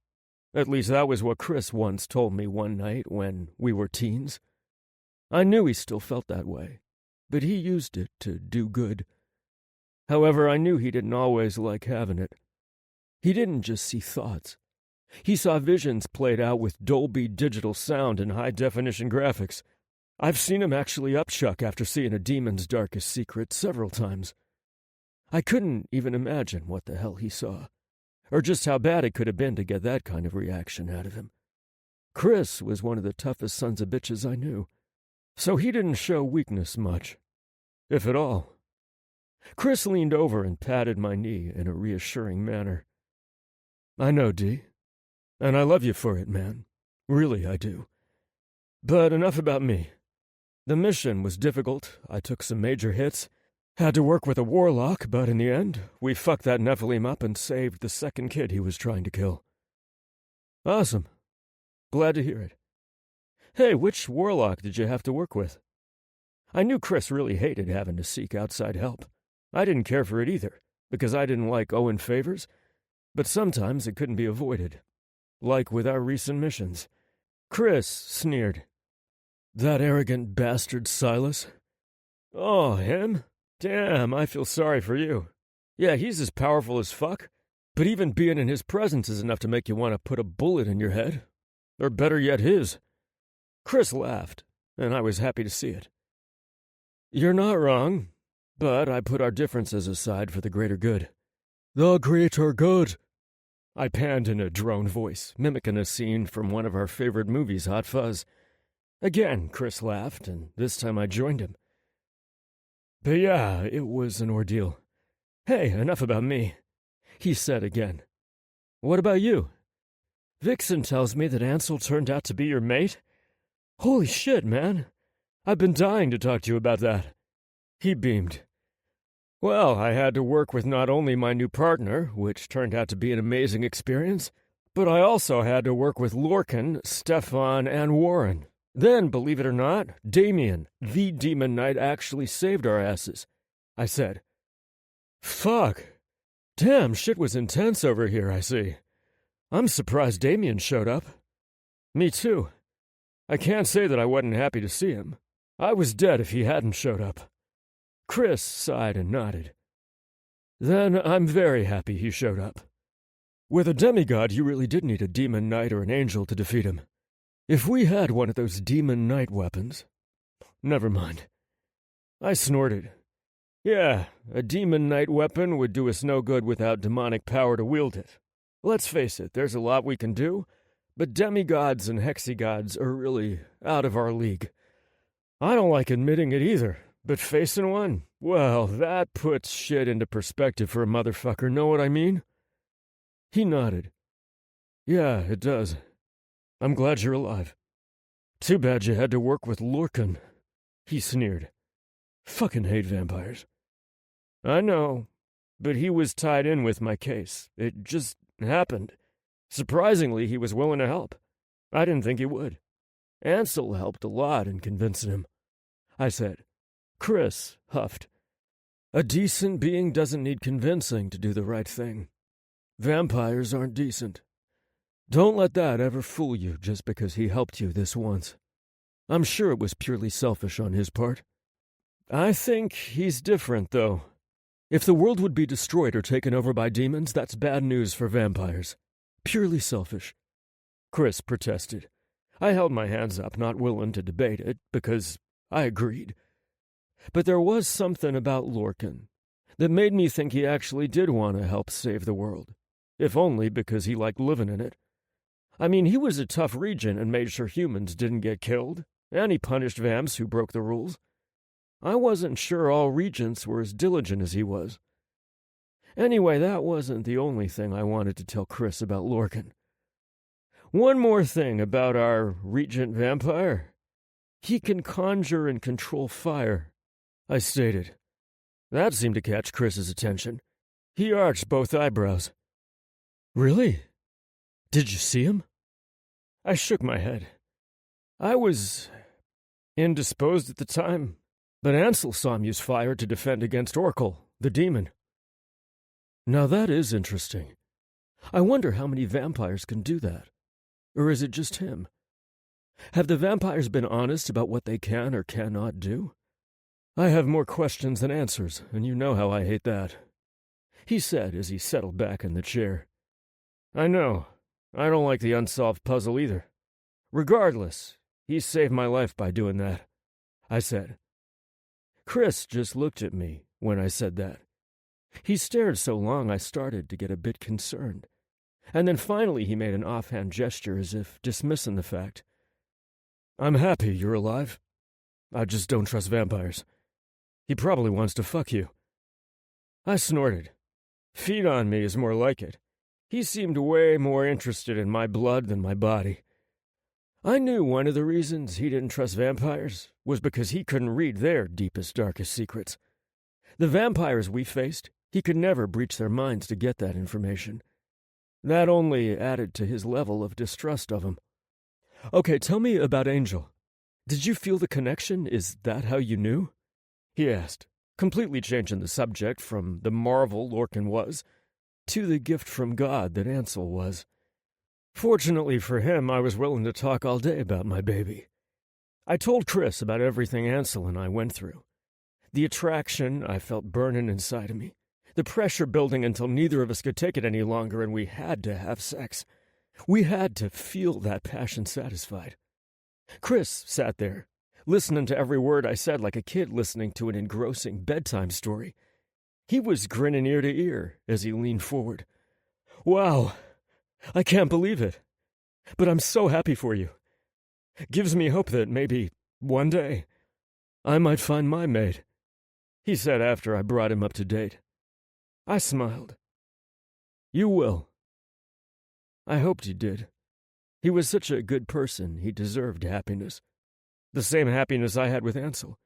At least that was what Chris once told me one night when we were teens. I knew he still felt that way, but he used it to do good. However, I knew he didn't always like having it. He didn't just see thoughts. He saw visions played out with Dolby digital sound and high-definition graphics. I've seen him actually upchuck after seeing a demon's darkest secret several times. I couldn't even imagine what the hell he saw, or just how bad it could have been to get that kind of reaction out of him. Chris was one of the toughest sons of bitches I knew, so he didn't show weakness much, if at all. Chris leaned over and patted my knee in a reassuring manner. I know, Dee, and I love you for it, man. Really, I do. But enough about me. The mission was difficult. I took some major hits. Had to work with a warlock, but in the end, we fucked that Nephilim up and saved the second kid he was trying to kill. Awesome. Glad to hear it. Hey, which warlock did you have to work with? I knew Chris really hated having to seek outside help. I didn't care for it either, because I didn't like owing favors, but sometimes it couldn't be avoided. Like with our recent missions. Chris sneered. That arrogant bastard Silas? Oh, him? Damn, I feel sorry for you. Yeah, he's as powerful as fuck, but even being in his presence is enough to make you want to put a bullet in your head. Or better yet, his. Chris laughed, and I was happy to see it. You're not wrong, but I put our differences aside for the greater good. The greater good. I panned in a drone voice, mimicking a scene from one of our favorite movies, Hot Fuzz. Again, Chris laughed, and this time I joined him. But yeah, it was an ordeal. Hey, enough about me, he said again. What about you? Vixen tells me that Ansel turned out to be your mate? Holy shit, man. I've been dying to talk to you about that. He beamed. Well, I had to work with not only my new partner, which turned out to be an amazing experience, but I also had to work with Lorcan, Stefan, and Warren. Then, believe it or not, Damien, the Demon Knight, actually saved our asses. I said, Fuck. Damn, shit was intense over here, I see. I'm surprised Damien showed up. Me too. I can't say that I wasn't happy to see him. I was dead if he hadn't showed up. Chris sighed and nodded. Then I'm very happy he showed up. With a demigod, you really did need a demon knight or an angel to defeat him. If we had one of those demon knight weapons... Never mind. I snorted. Yeah, a demon knight weapon would do us no good without demonic power to wield it. Let's face it, there's a lot we can do, but demigods and hexigods are really out of our league. I don't like admitting it either, but facing one, well, that puts shit into perspective for a motherfucker, know what I mean? He nodded. Yeah, it does. I'm glad you're alive. Too bad you had to work with Lorcan. He sneered. Fucking hate vampires. I know, but he was tied in with my case. It just happened. Surprisingly, he was willing to help. I didn't think he would. Ansel helped a lot in convincing him. I said. Chris huffed. A decent being doesn't need convincing to do the right thing. Vampires aren't decent. Don't let that ever fool you just because he helped you this once. I'm sure it was purely selfish on his part. I think he's different, though. If the world would be destroyed or taken over by demons, that's bad news for vampires. Purely selfish. Chris protested. I held my hands up, not willing to debate it, because I agreed. But there was something about Lorcan that made me think he actually did want to help save the world, if only because he liked living in it. I mean, he was a tough regent and made sure humans didn't get killed, and he punished vamps who broke the rules. I wasn't sure all regents were as diligent as he was. Anyway, that wasn't the only thing I wanted to tell Chris about Lorcan. One more thing about our regent vampire. He can conjure and control fire, I stated. That seemed to catch Chris's attention. He arched both eyebrows. Really? Did you see him? I shook my head. I was indisposed at the time, but Ansel saw him use fire to defend against Orkel, the demon. Now that is interesting. I wonder how many vampires can do that. Or is it just him? Have the vampires been honest about what they can or cannot do? I have more questions than answers, and you know how I hate that. He said as he settled back in the chair. I know. I don't like the unsolved puzzle either. Regardless, he saved my life by doing that. I said. Chris just looked at me when I said that. He stared so long I started to get a bit concerned. And then finally he made an offhand gesture as if dismissing the fact. I'm happy you're alive. I just don't trust vampires. He probably wants to fuck you. I snorted. Feed on me is more like it. He seemed way more interested in my blood than my body. I knew one of the reasons he didn't trust vampires was because he couldn't read their deepest, darkest secrets. The vampires we faced, he could never breach their minds to get that information. That only added to his level of distrust of him. Okay, tell me about Angel. Did you feel the connection? Is that how you knew? He asked, completely changing the subject from the marvel Lorcan was to the gift from God that Ansel was. Fortunately for him, I was willing to talk all day about my baby. I told Chris about everything Ansel and I went through. The attraction I felt burning inside of me. The pressure building until neither of us could take it any longer and we had to have sex. We had to feel that passion satisfied. Chris sat there, listening to every word I said like a kid listening to an engrossing bedtime story. He was grinning ear to ear as he leaned forward. Wow, I can't believe it. But I'm so happy for you. Gives me hope that maybe, one day, I might find my mate, he said after I brought him up to date. I smiled. You will. I hoped you did. He was such a good person, he deserved happiness. The same happiness I had with Ansel.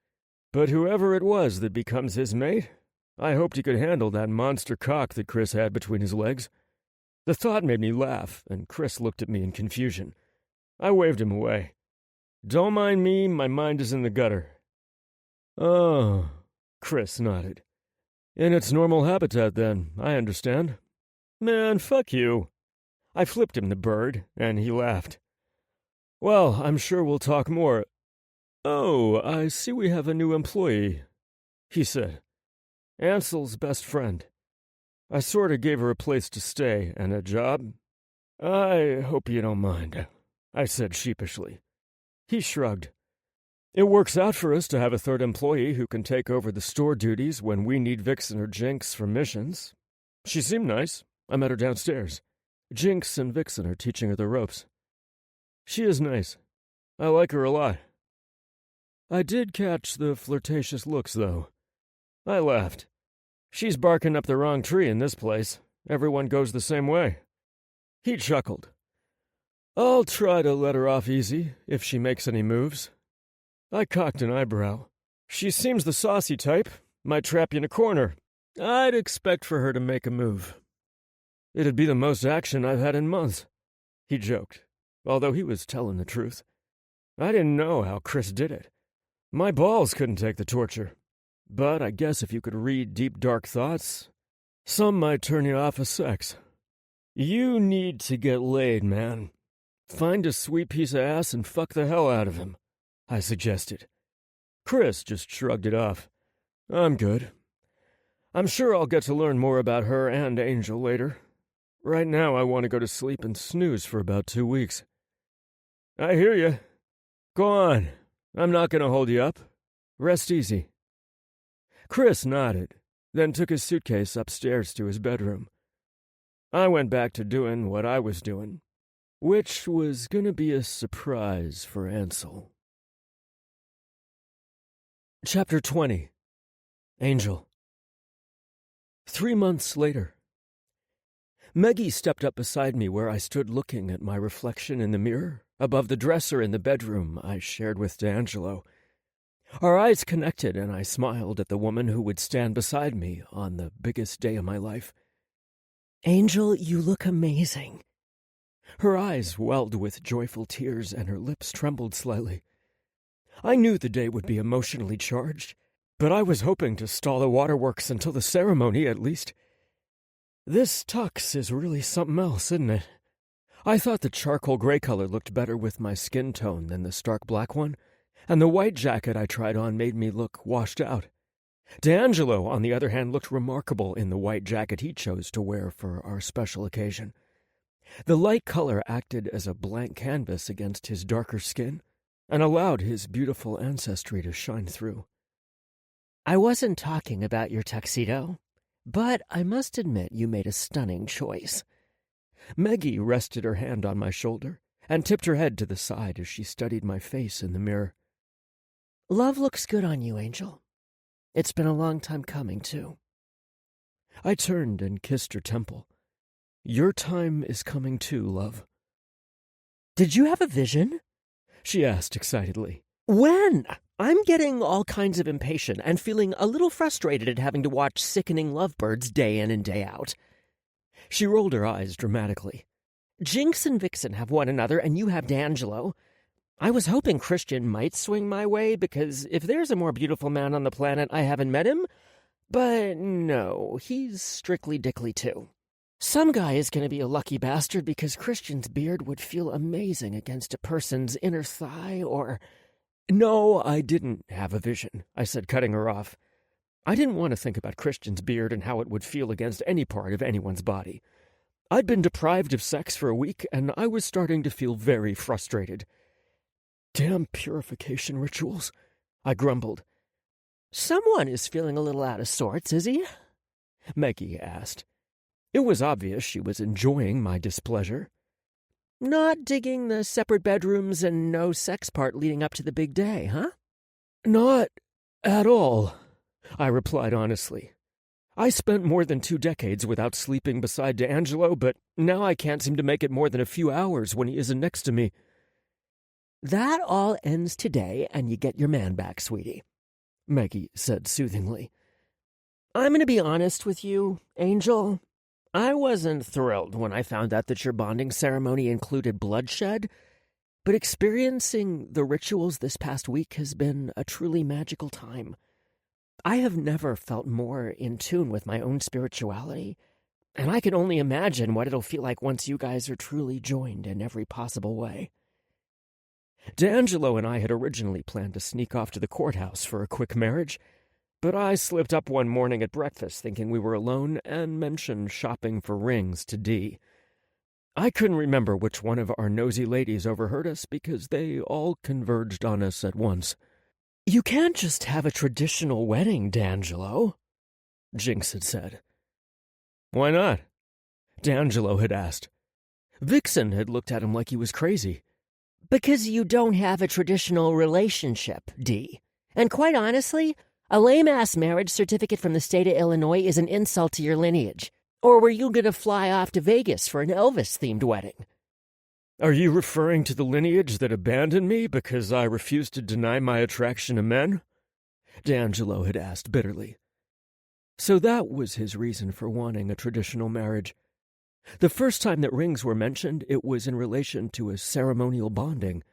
But whoever it was that becomes his mate, I hoped he could handle that monster cock that Chris had between his legs. The thought made me laugh, and Chris looked at me in confusion. I waved him away. Don't mind me, my mind is in the gutter. Oh, Chris nodded. In its normal habitat, then, I understand. Man, fuck you. I flipped him the bird, and he laughed. Well, I'm sure we'll talk more. Oh, I see we have a new employee, he said. Ansel's best friend. I sorta gave her a place to stay and a job. I hope you don't mind, I said sheepishly. He shrugged. It works out for us to have a third employee who can take over the store duties when we need Vixen or Jinx for missions. She seemed nice. I met her downstairs. Jinx and Vixen are teaching her the ropes. She is nice. I like her a lot. I did catch the flirtatious looks, though. I laughed. She's barking up the wrong tree in this place. Everyone goes the same way. He chuckled. I'll try to let her off easy, if she makes any moves. I cocked an eyebrow. She seems the saucy type. Might trap you in a corner. I'd expect for her to make a move. It'd be the most action I've had in months, he joked, although he was telling the truth. I didn't know how Chris did it. My balls couldn't take the torture. But I guess if you could read deep, dark thoughts, some might turn you off of sex. You need to get laid, man. Find a sweet piece of ass and fuck the hell out of him, I suggested. Chris just shrugged it off. I'm good. I'm sure I'll get to learn more about her and Angel later. Right now I want to go to sleep and snooze for about 2 weeks. I hear you. Go on. I'm not going to hold you up. Rest easy. Chris nodded, then took his suitcase upstairs to his bedroom. I went back to doing what I was doing, which was going to be a surprise for Ansel. Chapter 20. Angel. 3 months later. Meggie stepped up beside me where I stood looking at my reflection in the mirror above the dresser in the bedroom I shared with D'Angelo. Our eyes connected, and I smiled at the woman who would stand beside me on the biggest day of my life. Angel, you look amazing. Her eyes welled with joyful tears, and her lips trembled slightly. I knew the day would be emotionally charged, but I was hoping to stall the waterworks until the ceremony, at least. This tux is really something else, isn't it? I thought the charcoal gray color looked better with my skin tone than the stark black one, and the white jacket I tried on made me look washed out. D'Angelo, on the other hand, looked remarkable in the white jacket he chose to wear for our special occasion. The light color acted as a blank canvas against his darker skin, and allowed his beautiful ancestry to shine through. I wasn't talking about your tuxedo, but I must admit you made a stunning choice. Maggie rested her hand on my shoulder and tipped her head to the side as she studied my face in the mirror. Love looks good on you, Angel. It's been a long time coming, too. I turned and kissed her temple. Your time is coming too, love. Did you have a vision? She asked excitedly. When? I'm getting all kinds of impatient and feeling a little frustrated at having to watch sickening lovebirds day in and day out. She rolled her eyes dramatically. Jinx and Vixen have one another, and you have D'Angelo. I was hoping Christian might swing my way, because if there's a more beautiful man on the planet, I haven't met him. But no, he's strictly dickly too. Some guy is going to be a lucky bastard because Christian's beard would feel amazing against a person's inner thigh, or... No, I didn't have a vision, I said, cutting her off. I didn't want to think about Christian's beard and how it would feel against any part of anyone's body. I'd been deprived of sex for a week, and I was starting to feel very frustrated. Damn purification rituals, I grumbled. Someone is feeling a little out of sorts, is he? Maggie asked. It was obvious she was enjoying my displeasure. Not digging the separate bedrooms and no sex part leading up to the big day, huh? Not at all, I replied honestly. I spent more than 2 decades without sleeping beside D'Angelo, but now I can't seem to make it more than a few hours when he isn't next to me. That all ends today, and you get your man back, sweetie, Maggie said soothingly. I'm going to be honest with you, Angel. I wasn't thrilled when I found out that your bonding ceremony included bloodshed, but experiencing the rituals this past week has been a truly magical time. I have never felt more in tune with my own spirituality, and I can only imagine what it'll feel like once you guys are truly joined in every possible way. D'Angelo and I had originally planned to sneak off to the courthouse for a quick marriage, but I slipped up one morning at breakfast thinking we were alone and mentioned shopping for rings to Dee. I couldn't remember which one of our nosy ladies overheard us because they all converged on us at once. You can't just have a traditional wedding, D'Angelo, Jinx had said. Why not? D'Angelo had asked. Vixen had looked at him like he was crazy. Because you don't have a traditional relationship, Dee. And quite honestly, a lame-ass marriage certificate from the state of Illinois is an insult to your lineage. Or were you going to fly off to Vegas for an Elvis-themed wedding? Are you referring to the lineage that abandoned me because I refused to deny my attraction to men? D'Angelo had asked bitterly. So that was his reason for wanting a traditional marriage. The first time that rings were mentioned, it was in relation to a ceremonial bonding.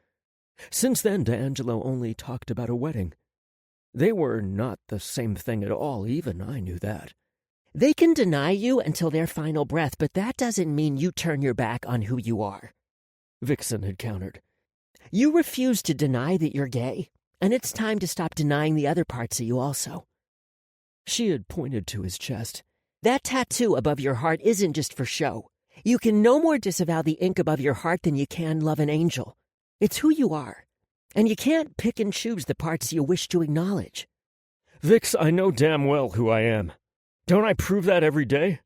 Since then, D'Angelo only talked about a wedding. They were not the same thing at all, even I knew that. They can deny you until their final breath, but that doesn't mean you turn your back on who you are, Vixen had countered. You refuse to deny that you're gay, and it's time to stop denying the other parts of you also. She had pointed to his chest. That tattoo above your heart isn't just for show. You can no more disavow the ink above your heart than you can love an angel. It's who you are, and you can't pick and choose the parts you wish to acknowledge. Vix, I know damn well who I am. Don't I prove that every day?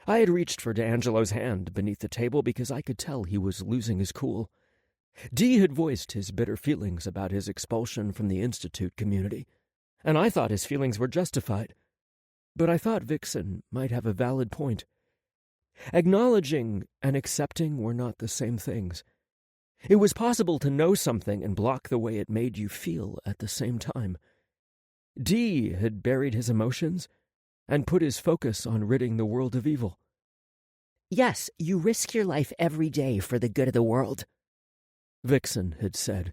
I had reached for D'Angelo's hand beneath the table because I could tell he was losing his cool. Dee had voiced his bitter feelings about his expulsion from the Institute community, and I thought his feelings were justified. But I thought Vixen might have a valid point. Acknowledging and accepting were not the same things. It was possible to know something and block the way it made you feel at the same time. Dee had buried his emotions and put his focus on ridding the world of evil. Yes, you risk your life every day for the good of the world, Vixen had said.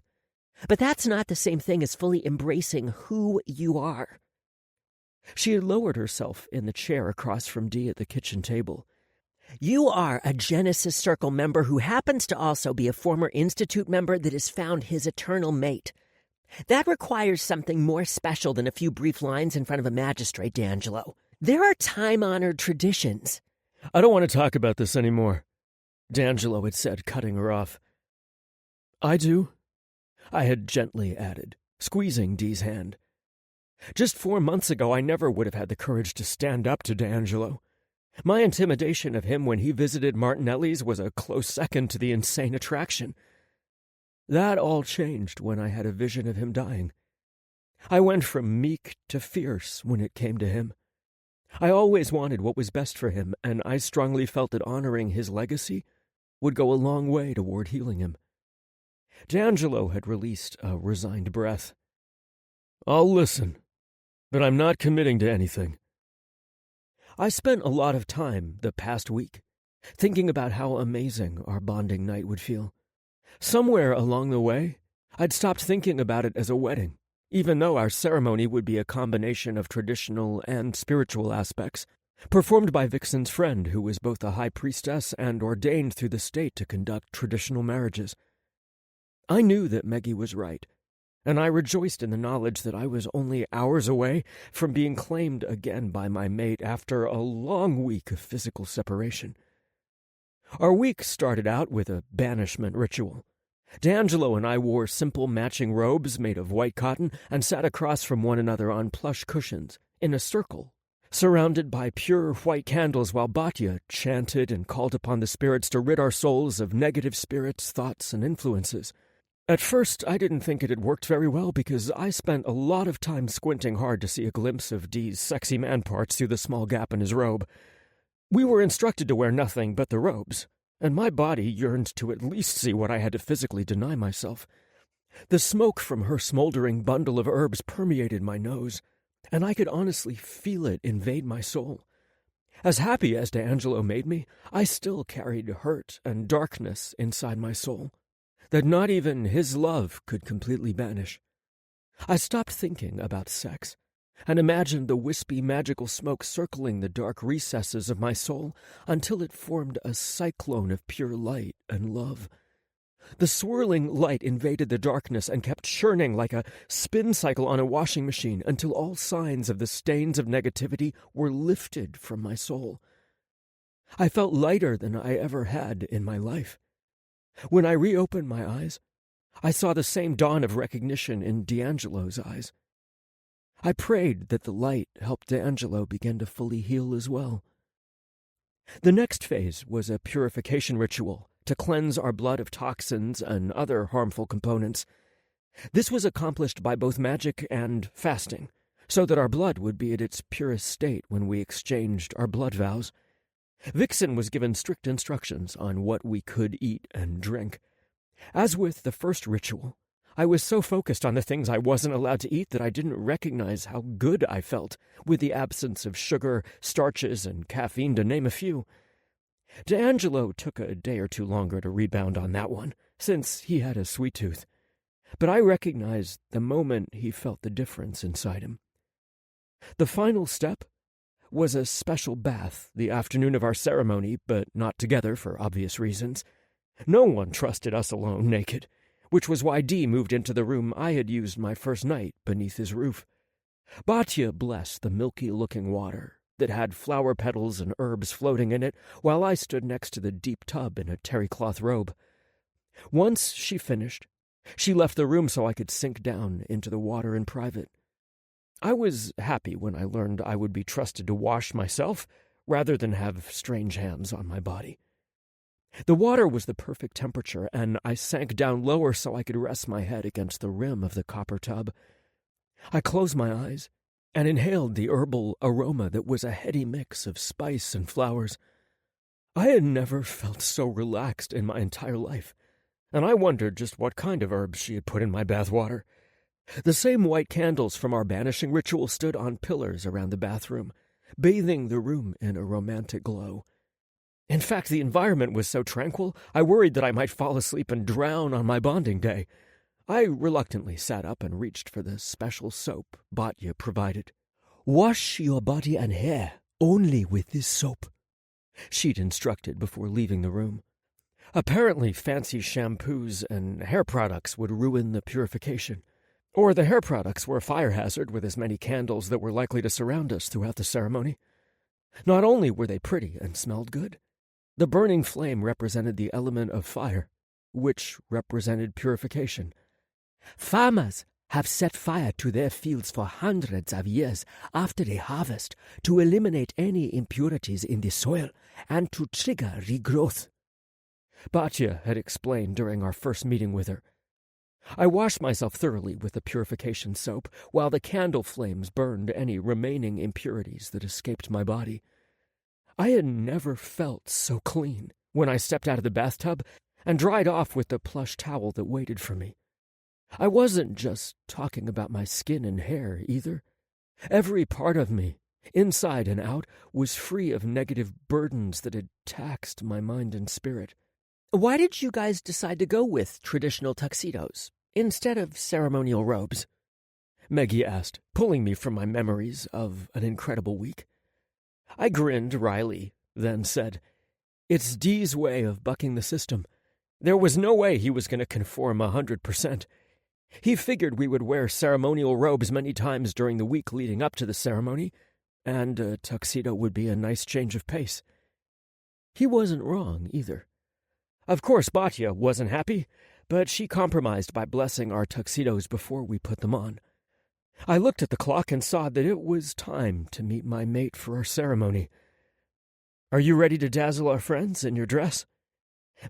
But that's not the same thing as fully embracing who you are. She had lowered herself in the chair across from Dee at the kitchen table. You are a Genesis Circle member who happens to also be a former Institute member that has found his eternal mate. That requires something more special than a few brief lines in front of a magistrate, D'Angelo. There are time-honored traditions. I don't want to talk about this anymore, D'Angelo had said, cutting her off. I do. I had gently added, squeezing Dee's hand. Just 4 months ago, I never would have had the courage to stand up to D'Angelo. My intimidation of him when he visited Martinelli's was a close second to the insane attraction. That all changed when I had a vision of him dying. I went from meek to fierce when it came to him. I always wanted what was best for him, and I strongly felt that honoring his legacy would go a long way toward healing him. D'Angelo had released a resigned breath. "I'll listen, but I'm not committing to anything." I spent a lot of time the past week thinking about how amazing our bonding night would feel. Somewhere along the way, I'd stopped thinking about it as a wedding, even though our ceremony would be a combination of traditional and spiritual aspects, performed by Vixen's friend, who was both a high priestess and ordained through the state to conduct traditional marriages. I knew that Meggie was right, and I rejoiced in the knowledge that I was only hours away from being claimed again by my mate after a long week of physical separation. Our week started out with a banishment ritual. D'Angelo and I wore simple matching robes made of white cotton and sat across from one another on plush cushions, in a circle, surrounded by pure white candles while Batya chanted and called upon the spirits to rid our souls of negative spirits, thoughts, and influences. At first, I didn't think it had worked very well because I spent a lot of time squinting hard to see a glimpse of Dee's sexy man parts through the small gap in his robe. We were instructed to wear nothing but the robes, and my body yearned to at least see what I had to physically deny myself. The smoke from her smoldering bundle of herbs permeated my nose, and I could honestly feel it invade my soul. As happy as D'Angelo made me, I still carried hurt and darkness inside my soul that not even his love could completely banish. I stopped thinking about sex and imagined the wispy magical smoke circling the dark recesses of my soul until it formed a cyclone of pure light and love. The swirling light invaded the darkness and kept churning like a spin cycle on a washing machine until all signs of the stains of negativity were lifted from my soul. I felt lighter than I ever had in my life. When I reopened my eyes, I saw the same dawn of recognition in D'Angelo's eyes. I prayed that the light helped D'Angelo begin to fully heal as well. The next phase was a purification ritual to cleanse our blood of toxins and other harmful components. This was accomplished by both magic and fasting, so that our blood would be at its purest state when we exchanged our blood vows. Vixen was given strict instructions on what we could eat and drink. As with the first ritual, I was so focused on the things I wasn't allowed to eat that I didn't recognize how good I felt with the absence of sugar, starches, and caffeine, to name a few. D'Angelo took a day or two longer to rebound on that one, since he had a sweet tooth. But I recognized the moment he felt the difference inside him. The final step was a special bath the afternoon of our ceremony, but not together for obvious reasons. No one trusted us alone naked, which was why Dee moved into the room I had used my first night beneath his roof. Batya blessed the milky-looking water that had flower petals and herbs floating in it, while I stood next to the deep tub in a terry-cloth robe. Once she finished, she left the room so I could sink down into the water in private. I was happy when I learned I would be trusted to wash myself rather than have strange hands on my body. The water was the perfect temperature, and I sank down lower so I could rest my head against the rim of the copper tub. I closed my eyes and inhaled the herbal aroma that was a heady mix of spice and flowers. I had never felt so relaxed in my entire life, and I wondered just what kind of herbs she had put in my bath water. The same white candles from our banishing ritual stood on pillars around the bathroom, bathing the room in a romantic glow. In fact, the environment was so tranquil, I worried that I might fall asleep and drown on my bonding day. I reluctantly sat up and reached for the special soap Batya provided. "Wash your body and hair only with this soap," she'd instructed before leaving the room. Apparently, fancy shampoos and hair products would ruin the purification. Or the hair products were a fire hazard with as many candles that were likely to surround us throughout the ceremony. Not only were they pretty and smelled good, the burning flame represented the element of fire, which represented purification. Farmers have set fire to their fields for hundreds of years after a harvest to eliminate any impurities in the soil and to trigger regrowth. Batya had explained during our first meeting with her. I washed myself thoroughly with the purification soap, while the candle flames burned any remaining impurities that escaped my body. I had never felt so clean when I stepped out of the bathtub and dried off with the plush towel that waited for me. I wasn't just talking about my skin and hair, either. Every part of me, inside and out, was free of negative burdens that had taxed my mind and spirit. Why did you guys decide to go with traditional tuxedos instead of ceremonial robes? Maggie asked, pulling me from my memories of an incredible week. I grinned wryly, then said, "It's Dee's way of bucking the system. There was no way he was going to conform 100%. He figured we would wear ceremonial robes many times during the week leading up to the ceremony, and a tuxedo would be a nice change of pace." He wasn't wrong, either. Of course, Batya wasn't happy, but she compromised by blessing our tuxedos before we put them on. I looked at the clock and saw that it was time to meet my mate for our ceremony. "Are you ready to dazzle our friends in your dress?"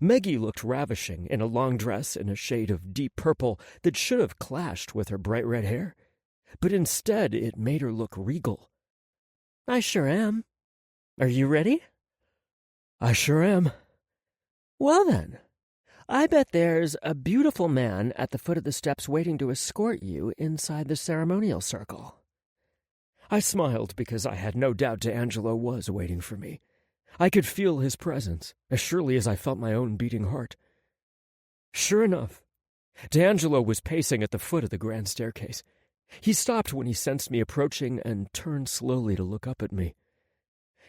Maggie looked ravishing in a long dress in a shade of deep purple that should have clashed with her bright red hair, but instead it made her look regal. "I sure am. Are you ready?" "I sure am." "Well then, I bet there's a beautiful man at the foot of the steps waiting to escort you inside the ceremonial circle." I smiled because I had no doubt D'Angelo was waiting for me. I could feel his presence, as surely as I felt my own beating heart. Sure enough, D'Angelo was pacing at the foot of the grand staircase. He stopped when he sensed me approaching and turned slowly to look up at me.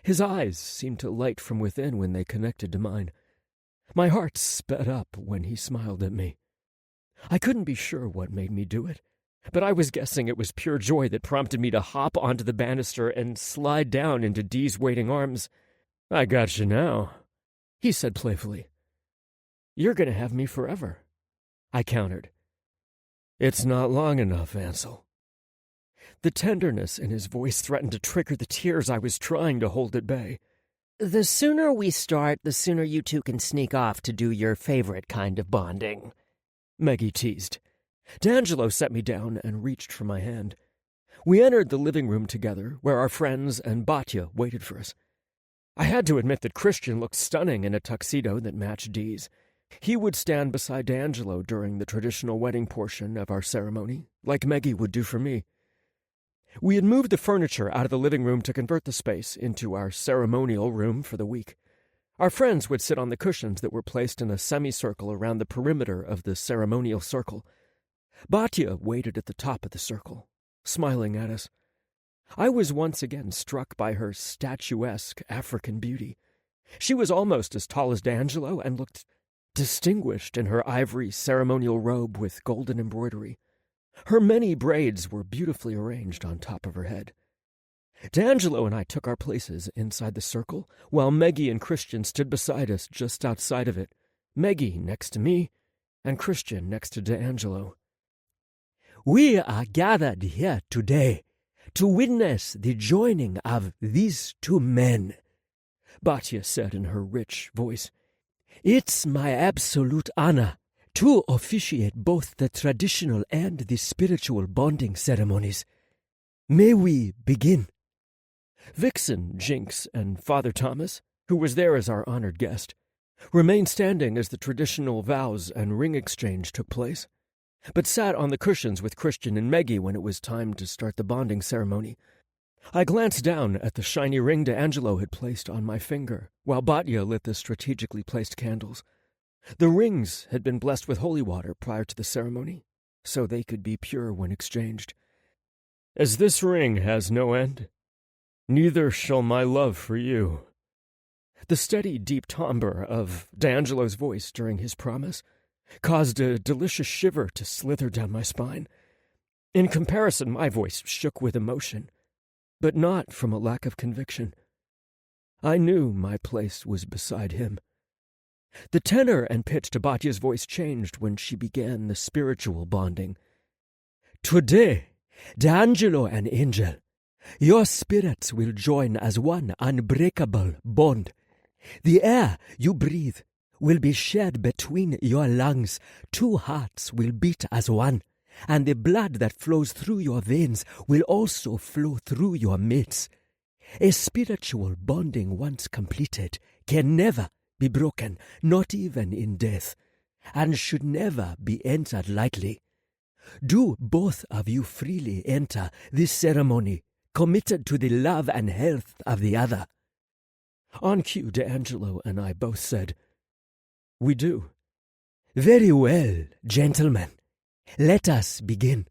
His eyes seemed to light from within when they connected to mine. My heart sped up when he smiled at me. I couldn't be sure what made me do it, but I was guessing it was pure joy that prompted me to hop onto the banister and slide down into Dee's waiting arms. "I got you now," he said playfully. "You're going to have me forever," I countered. "It's not long enough, Ansel." The tenderness in his voice threatened to trigger the tears I was trying to hold at bay. "The sooner we start, the sooner you two can sneak off to do your favorite kind of bonding," Maggie teased. D'Angelo set me down and reached for my hand. We entered the living room together, where our friends and Batya waited for us. I had to admit that Christian looked stunning in a tuxedo that matched Dee's. He would stand beside D'Angelo during the traditional wedding portion of our ceremony, like Maggie would do for me. We had moved the furniture out of the living room to convert the space into our ceremonial room for the week. Our friends would sit on the cushions that were placed in a semicircle around the perimeter of the ceremonial circle. Batya waited at the top of the circle, smiling at us. I was once again struck by her statuesque African beauty. She was almost as tall as D'Angelo and looked distinguished in her ivory ceremonial robe with golden embroidery. Her many braids were beautifully arranged on top of her head. D'Angelo and I took our places inside the circle, while Maggie and Christian stood beside us just outside of it, Maggie next to me, and Christian next to D'Angelo. "We are gathered here today to witness the joining of these two men," Batya said in her rich voice. "It's my absolute honor to officiate both the traditional and the spiritual bonding ceremonies. May we begin?" Vixen, Jinx, and Father Thomas, who was there as our honored guest, remained standing as the traditional vows and ring exchange took place, but sat on the cushions with Christian and Maggie when it was time to start the bonding ceremony. I glanced down at the shiny ring D'Angelo had placed on my finger, while Batya lit the strategically placed candles. The rings had been blessed with holy water prior to the ceremony, so they could be pure when exchanged. "As this ring has no end, neither shall my love for you." The steady, deep timbre of D'Angelo's voice during his promise caused a delicious shiver to slither down my spine. In comparison, my voice shook with emotion, but not from a lack of conviction. I knew my place was beside him. The tenor and pitch to Batia's voice changed when she began the spiritual bonding. Today, D'Angelo and Angel, your spirits will join as one unbreakable bond. The air you breathe will be shared between your lungs. Two hearts will beat as one, and the blood that flows through your veins will also flow through your mates. A spiritual bonding once completed can never be broken, not even in death, and should never be entered lightly. Do both of you freely enter this ceremony, committed to the love and health of the other? On cue, D'Angelo and I both said, "We do." "Very well, gentlemen. Let us begin."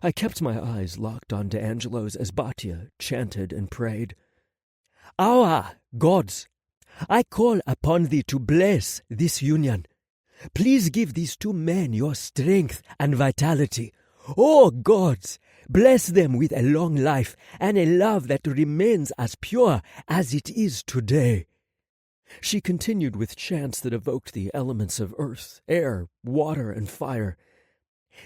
I kept my eyes locked on D'Angelo's as Batia chanted and prayed. "Our gods, I call upon thee to bless this union. Please give these two men your strength and vitality. Oh gods, bless them with a long life and a love that remains as pure as it is today." She continued with chants that evoked the elements of earth, air, water, and fire.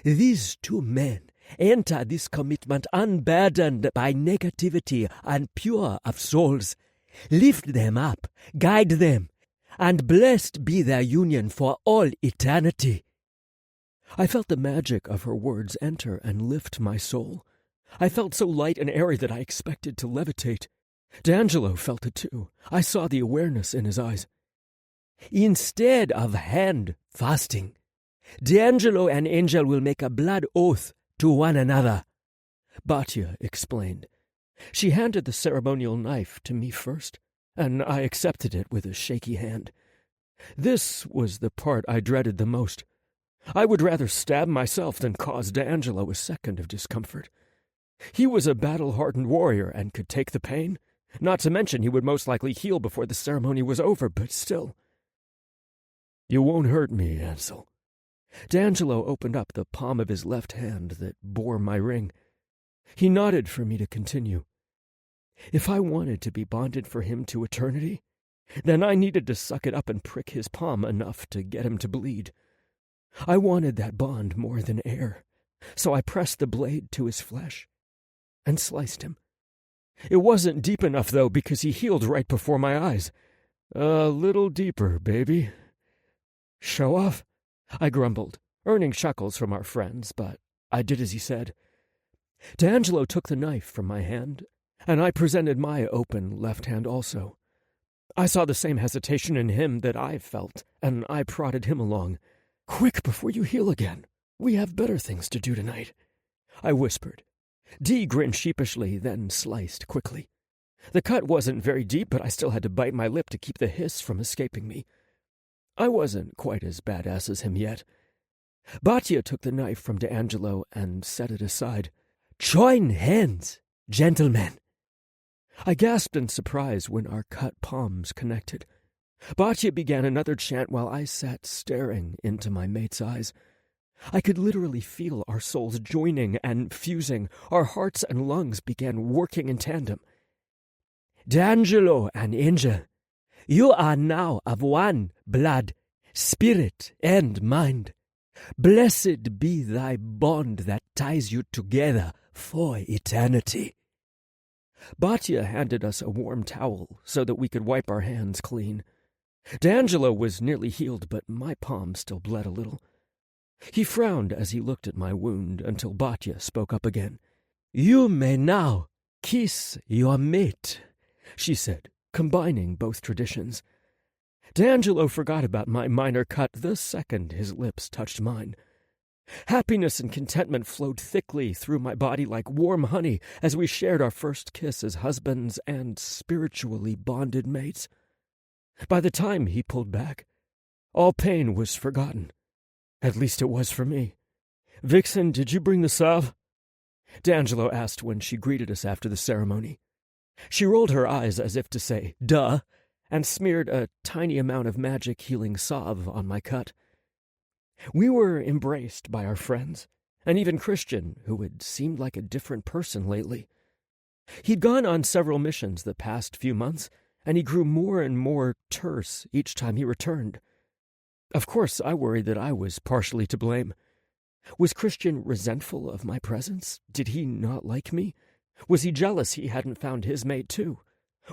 "These two men enter this commitment unburdened by negativity and pure of souls. Lift them up, guide them, and blessed be their union for all eternity." I felt the magic of her words enter and lift my soul. I felt so light and airy that I expected to levitate. D'Angelo felt it too. I saw the awareness in his eyes. "Instead of hand fasting, D'Angelo and Angel will make a blood oath to one another," Batia explained. She handed the ceremonial knife to me first, and I accepted it with a shaky hand. This was the part I dreaded the most. I would rather stab myself than cause D'Angelo a second of discomfort. He was a battle-hardened warrior and could take the pain. Not to mention he would most likely heal before the ceremony was over, but still. "You won't hurt me, Ansel." D'Angelo opened up the palm of his left hand that bore my ring. He nodded for me to continue. If I wanted to be bonded for him to eternity, then I needed to suck it up and prick his palm enough to get him to bleed. I wanted that bond more than air, so I pressed the blade to his flesh and sliced him. It wasn't deep enough, though, because he healed right before my eyes. "A little deeper, baby." "Show off?" I grumbled, earning chuckles from our friends, but I did as he said. D'Angelo took the knife from my hand, and I presented my open left hand also. I saw the same hesitation in him that I felt, and I prodded him along. "Quick before you heal again. We have better things to do tonight," I whispered. Dee grinned sheepishly, then sliced quickly. The cut wasn't very deep, but I still had to bite my lip to keep the hiss from escaping me. I wasn't quite as badass as him yet. Batia took the knife from D'Angelo and set it aside. "Join hands, gentlemen." I gasped in surprise when our cut palms connected. Batia began another chant while I sat staring into my mate's eyes. I could literally feel our souls joining and fusing. Our hearts and lungs began working in tandem. "D'Angelo and Angel, you are now of one blood, spirit, and mind. Blessed be thy bond that ties you together for eternity." Batia handed us a warm towel so that we could wipe our hands clean. D'Angelo was nearly healed, but my palm still bled a little. He frowned as he looked at my wound until Batia spoke up again. "You may now kiss your mate," she said, combining both traditions. D'Angelo forgot about my minor cut the second his lips touched mine. Happiness and contentment flowed thickly through my body like warm honey as we shared our first kiss as husbands and spiritually bonded mates. By the time he pulled back, all pain was forgotten. At least it was for me. "Vixen, did you bring the salve?" D'Angelo asked when she greeted us after the ceremony. She rolled her eyes as if to say, "Duh," and smeared a tiny amount of magic healing salve on my cut. We were embraced by our friends, and even Christian, who had seemed like a different person lately. He'd gone on several missions the past few months, and he grew more and more terse each time he returned. Of course, I worried that I was partially to blame. Was Christian resentful of my presence? Did he not like me? Was he jealous he hadn't found his mate too?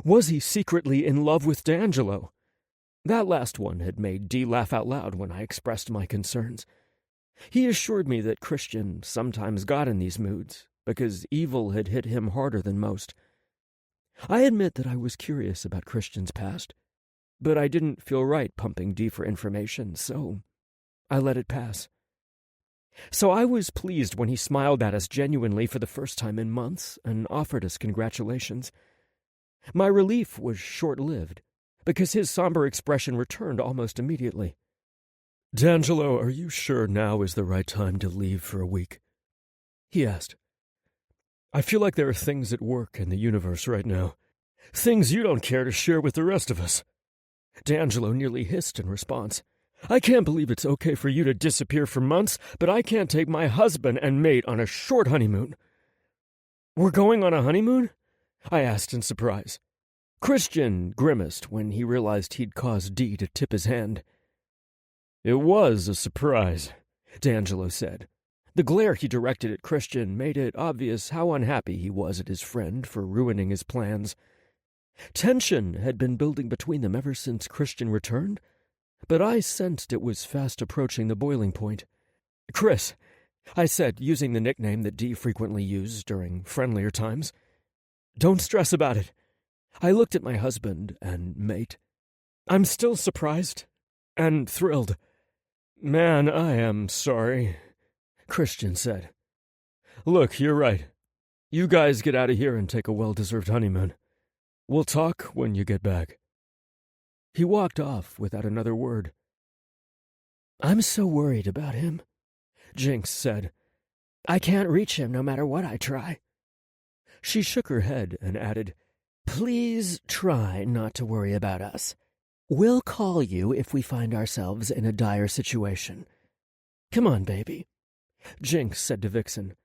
Was he secretly in love with D'Angelo? That last one had made Dee laugh out loud when I expressed my concerns. He assured me that Christian sometimes got in these moods, because evil had hit him harder than most. I admit that I was curious about Christian's past, but I didn't feel right pumping Dee for information, so I let it pass. So I was pleased when he smiled at us genuinely for the first time in months and offered us congratulations. My relief was short-lived, because his somber expression returned almost immediately. "D'Angelo, are you sure now is the right time to leave for a week?" he asked. "I feel like there are things at work in the universe right now. Things you don't care to share with the rest of us." D'Angelo nearly hissed in response. "I can't believe it's okay for you to disappear for months, but I can't take my husband and mate on a short honeymoon." "We're going on a honeymoon?" I asked in surprise. Christian grimaced when he realized he'd caused Dee to tip his hand. "It was a surprise," D'Angelo said. The glare he directed at Christian made it obvious how unhappy he was at his friend for ruining his plans. Tension had been building between them ever since Christian returned, but I sensed it was fast approaching the boiling point. "Chris," I said, using the nickname that Dee frequently used during friendlier times. "Don't stress about it." I looked at my husband and mate. "I'm still surprised and thrilled." "Man, I am sorry," Christian said. "Look, you're right. You guys get out of here and take a well-deserved honeymoon. We'll talk when you get back." He walked off without another word. "I'm so worried about him," Jinx said. "I can't reach him no matter what I try." She shook her head and added, "Please try not to worry about us. We'll call you if we find ourselves in a dire situation. Come on, baby," Jinx said to Vixen.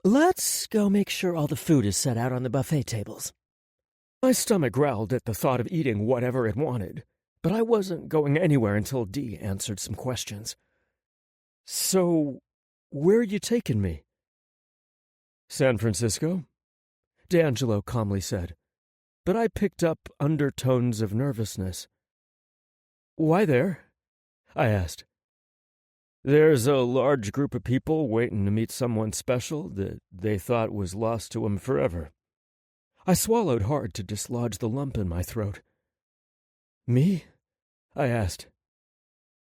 "Let's go make sure all the food is set out on the buffet tables." My stomach growled at the thought of eating whatever it wanted, but I wasn't going anywhere until Dee answered some questions. "So, where are you taking me?" "San Francisco," D'Angelo calmly said, but I picked up undertones of nervousness. "Why there?" I asked. "There's a large group of people waiting to meet someone special that they thought was lost to 'em forever." I swallowed hard to dislodge the lump in my throat. "Me?" I asked.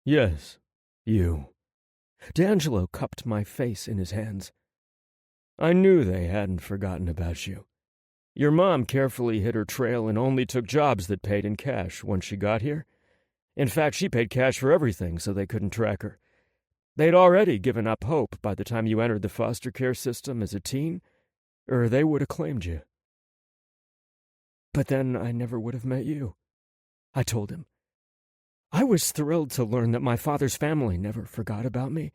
"Yes, you." D'Angelo cupped my face in his hands. "I knew they hadn't forgotten about you. Your mom carefully hid her trail and only took jobs that paid in cash once she got here. In fact, she paid cash for everything so they couldn't track her. They'd already given up hope by the time you entered the foster care system as a teen, or they would have claimed you." "But then I never would have met you," I told him. I was thrilled to learn that my father's family never forgot about me,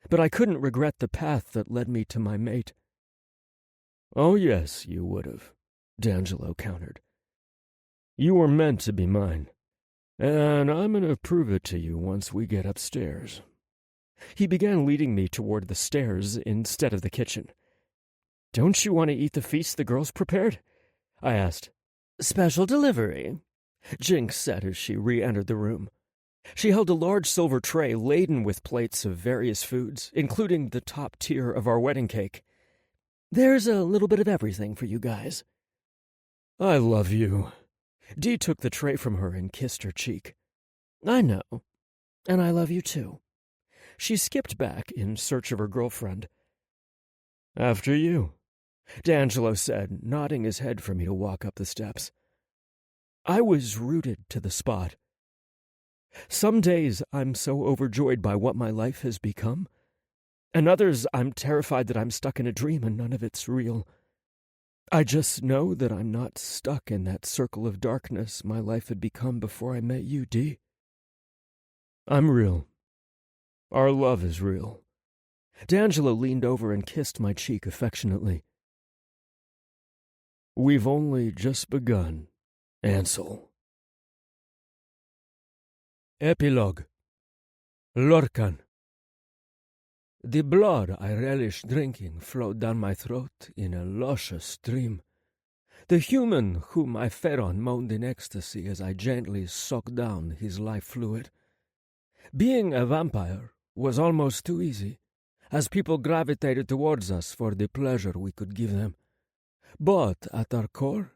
but I couldn't regret the path that led me to my mate. "Oh, yes, you would have," D'Angelo countered. "You were meant to be mine, and I'm going to prove it to you once we get upstairs." He began leading me toward the stairs instead of the kitchen. "Don't you want to eat the feast the girls prepared?" I asked. "Special delivery," Jinx said as she re-entered the room. She held a large silver tray laden with plates of various foods, including the top tier of our wedding cake. "There's a little bit of everything for you guys." "I love you." Dee took the tray from her and kissed her cheek. "I know, and I love you too." She skipped back in search of her girlfriend. "After you," D'Angelo said, nodding his head for me to walk up the steps. I was rooted to the spot. Some days I'm so overjoyed by what my life has become, and others I'm terrified that I'm stuck in a dream and none of it's real. I just know that I'm not stuck in that circle of darkness my life had become before I met you, Dee. I'm real. Our love is real. D'Angelo leaned over and kissed my cheek affectionately. We've only just begun. Ansel. Epilogue. Lurkan. The blood I relished drinking flowed down my throat in a luscious stream. The human whom I fed on moaned in ecstasy as I gently sucked down his life fluid. Being a vampire was almost too easy, as people gravitated towards us for the pleasure we could give them. But at our core,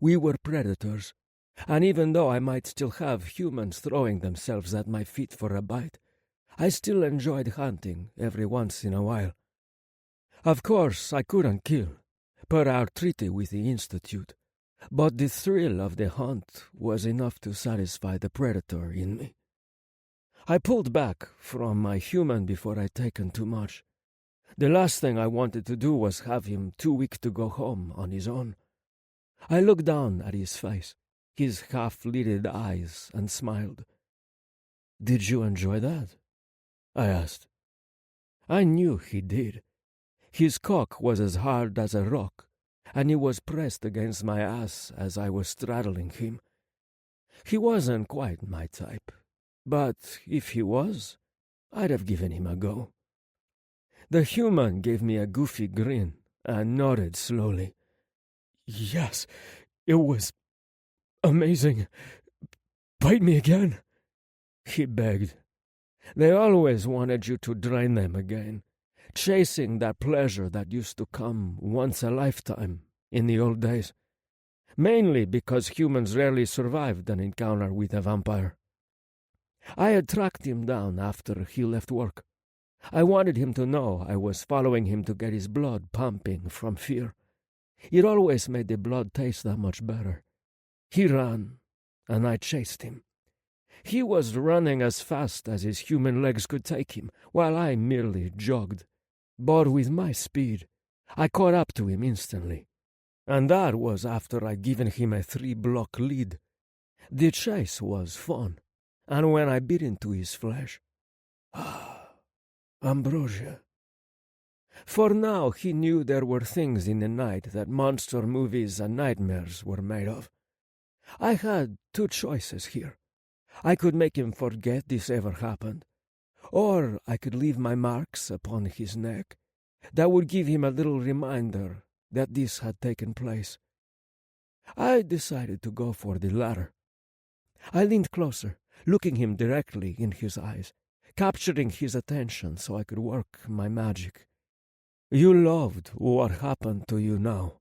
we were predators, and even though I might still have humans throwing themselves at my feet for a bite, I still enjoyed hunting every once in a while. Of course, I couldn't kill, per our treaty with the Institute, but the thrill of the hunt was enough to satisfy the predator in me. I pulled back from my human before I'd taken too much. The last thing I wanted to do was have him too weak to go home on his own. I looked down at his face, his half-lidded eyes, and smiled. "Did you enjoy that?" I asked. I knew he did. His cock was as hard as a rock, and he was pressed against my ass as I was straddling him. He wasn't quite my type, but if he was, I'd have given him a go. The human gave me a goofy grin and nodded slowly. "Yes, it was amazing. Bite me again," he begged. They always wanted you to drain them again, chasing that pleasure that used to come once a lifetime in the old days, mainly because humans rarely survived an encounter with a vampire. I had tracked him down after he left work. I wanted him to know I was following him to get his blood pumping from fear. It always made the blood taste that much better. He ran, and I chased him. He was running as fast as his human legs could take him, while I merely jogged. But with my speed, I caught up to him instantly. And that was after I'd given him a 3-block lead. The chase was fun, and when I bit into his flesh, ambrosia. For now he knew there were things in the night that monster movies and nightmares were made of. I had two choices here. I could make him forget this ever happened, or I could leave my marks upon his neck that would give him a little reminder that this had taken place. I decided to go for the latter. I leaned closer, looking him directly in his eyes, capturing his attention so I could work my magic. "You loved what happened to you now,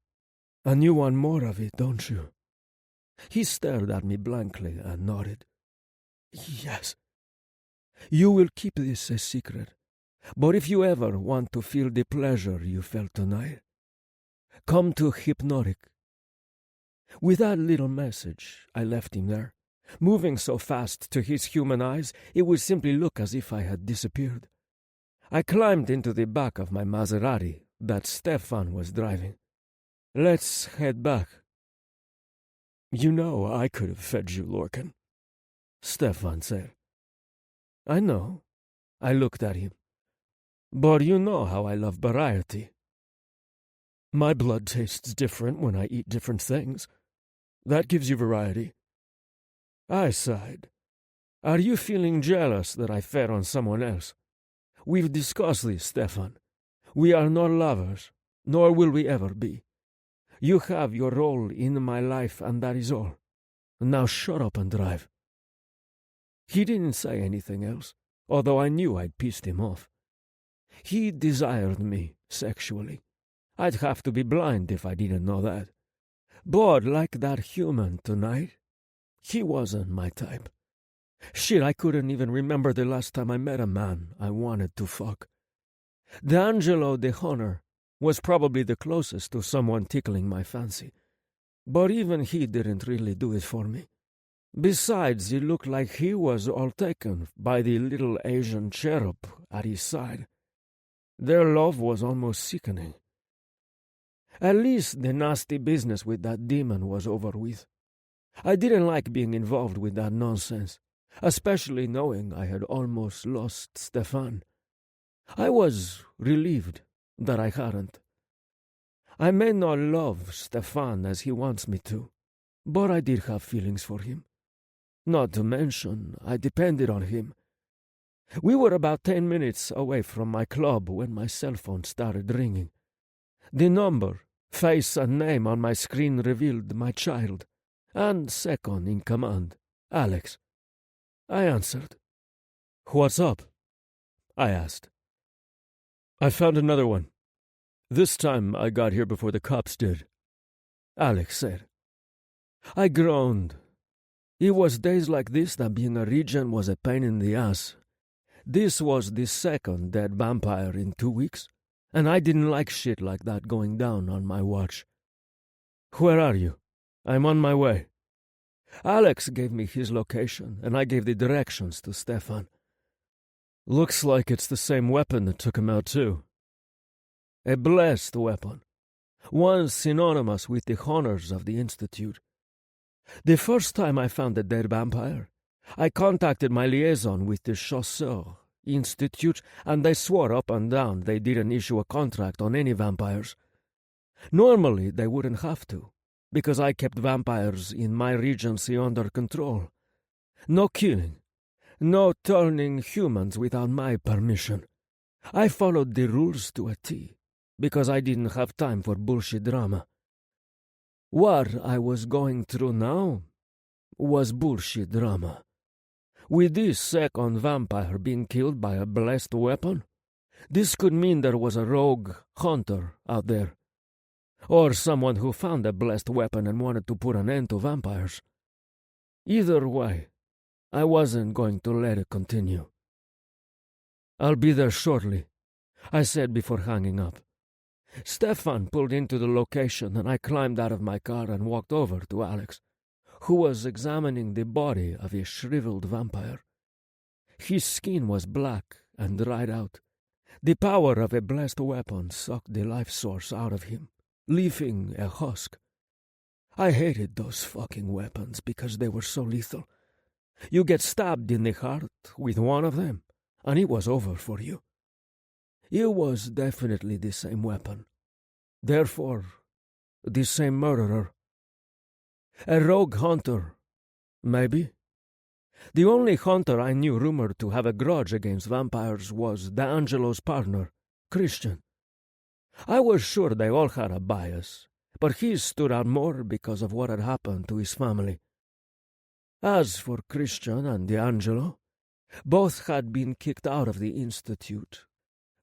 and you want more of it, don't you?" He stared at me blankly and nodded. "Yes." "You will keep this a secret, but if you ever want to feel the pleasure you felt tonight, come to Hypnotic." With that little message, I left him there, moving so fast to his human eyes it would simply look as if I had disappeared. I climbed into the back of my Maserati that Stefan was driving. "Let's head back." "You know I could have fed you, Lorcan," Stefan said. "I know." I looked at him. "But you know how I love variety. My blood tastes different when I eat different things. That gives you variety." I sighed. "Are you feeling jealous that I fed on someone else? We've discussed this, Stefan. We are not lovers, nor will we ever be. You have your role in my life, and that is all. Now shut up and drive." He didn't say anything else, although I knew I'd pissed him off. He desired me sexually. I'd have to be blind if I didn't know that. But like that human tonight, he wasn't my type. Shit, I couldn't even remember the last time I met a man I wanted to fuck. D'Angelo the Hunter was probably the closest to someone tickling my fancy, but even he didn't really do it for me. Besides, it looked like he was all taken by the little Asian cherub at his side. Their love was almost sickening. At least the nasty business with that demon was over with. I didn't like being involved with that nonsense, especially knowing I had almost lost Stefan. I was relieved that I hadn't. I may not love Stefan as he wants me to, But I did have feelings for him. Not to mention, I depended on him. We were about 10 minutes away from my club when my cell phone started ringing. The number, face and name on my screen revealed my child, and second in command, Alex. I answered. "What's up?" I asked. "I found another one. This time I got here before the cops did," Alex said. I groaned. It was days like this that being a regent was a pain in the ass. This was the second dead vampire in 2 weeks, and I didn't like shit like that going down on my watch. "Where are you?" "I'm on my way." Alex gave me his location, and I gave the directions to Stefan. "Looks like it's the same weapon that took him out too." A blessed weapon, one synonymous with the honors of the Institute. The first time I found a dead vampire, I contacted my liaison with the Chasseur Institute, and they swore up and down they didn't issue a contract on any vampires. Normally, they wouldn't have to, because I kept vampires in my regency under control. No killing, no turning humans without my permission. I followed the rules to a T, because I didn't have time for bullshit drama. What I was going through now was bullshit drama. With this second vampire being killed by a blessed weapon, this could mean there was a rogue hunter out there, or someone who found a blessed weapon and wanted to put an end to vampires. Either way, I wasn't going to let it continue. "I'll be there shortly," I said before hanging up. Stefan pulled into the location, and I climbed out of my car and walked over to Alex, who was examining the body of a shriveled vampire. His skin was black and dried out. The power of a blessed weapon sucked the life source out of him, leaving a husk. I hated those fucking weapons because they were so lethal. You get stabbed in the heart with one of them, and it was over for you. It was definitely the same weapon. Therefore, the same murderer. A rogue hunter, maybe. The only hunter I knew rumored to have a grudge against vampires was D'Angelo's partner, Christian. I was sure they all had a bias, but his stood out more because of what had happened to his family. As for Christian and D'Angelo, both had been kicked out of the Institute,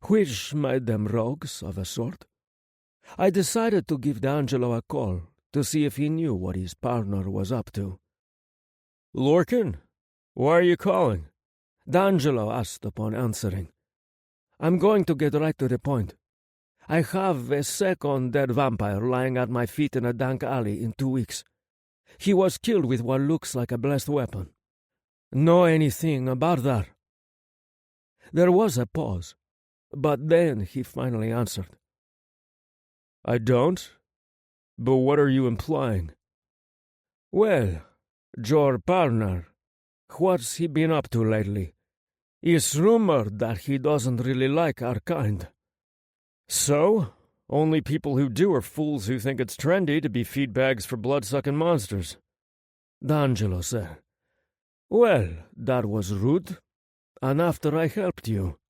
which made them rogues of a sort. I decided to give D'Angelo a call to see if he knew what his partner was up to. "Lorcan, why are you calling?" D'Angelo asked upon answering. "I'm going to get right to the point. I have a second dead vampire lying at my feet in a dank alley in 2 weeks. He was killed with what looks like a blessed weapon. Know anything about that?" There was a pause, but then he finally answered. "I don't. But what are you implying?" "Well, your partner, what's he been up to lately? It's rumored that he doesn't really like our kind." "So? Only people who do are fools who think it's trendy to be feed bags for blood-sucking monsters," D'Angelo said. "Well, that was rude. And after I helped you.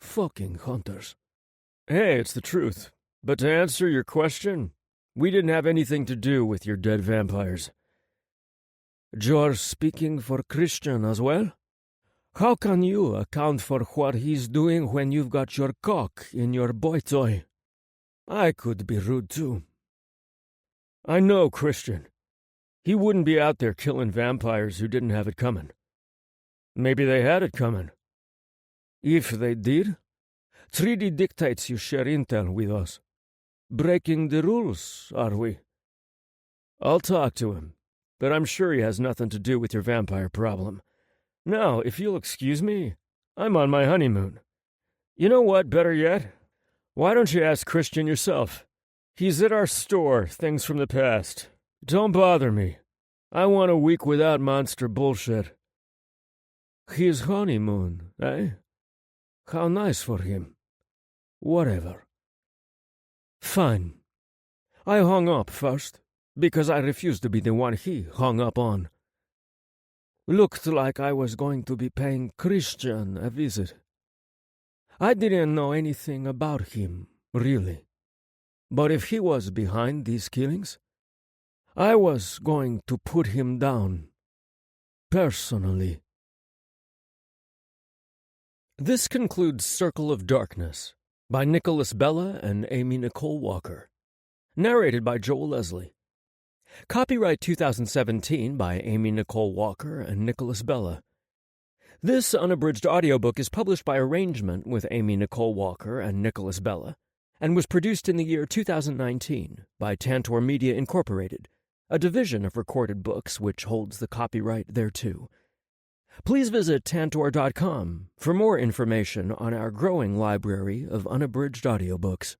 Fucking hunters." "Hey, it's the truth. But to answer your question, we didn't have anything to do with your dead vampires." "You're speaking for Christian as well? How can you account for what he's doing when you've got your cock in your boy toy?" I could be rude too. "I know Christian. He wouldn't be out there killing vampires who didn't have it coming. Maybe they had it coming. If they did, treaty dictates you share intel with us. Breaking the rules, are we?" "I'll talk to him, but I'm sure he has nothing to do with your vampire problem. Now, if you'll excuse me, I'm on my honeymoon. You know what, better yet? Why don't you ask Christian yourself? He's at our store, things from the past. Don't bother me. I want a week without monster bullshit." His honeymoon, eh? How nice for him. Whatever. Fine. I hung up first, because I refused to be the one he hung up on. Looked like I was going to be paying Christian a visit. I didn't know anything about him, really. But if he was behind these killings, I was going to put him down. Personally. This concludes Circle of Darkness by Nicholas Bella and Amy Nicole Walker. Narrated by Joel Leslie. Copyright 2017 by Amy Nicole Walker and Nicholas Bella. This unabridged audiobook is published by arrangement with Amy Nicole Walker and Nicholas Bella, and was produced in the year 2019 by Tantor Media Incorporated, a division of Recorded Books which holds the copyright thereto. Please visit tantor.com for more information on our growing library of unabridged audiobooks.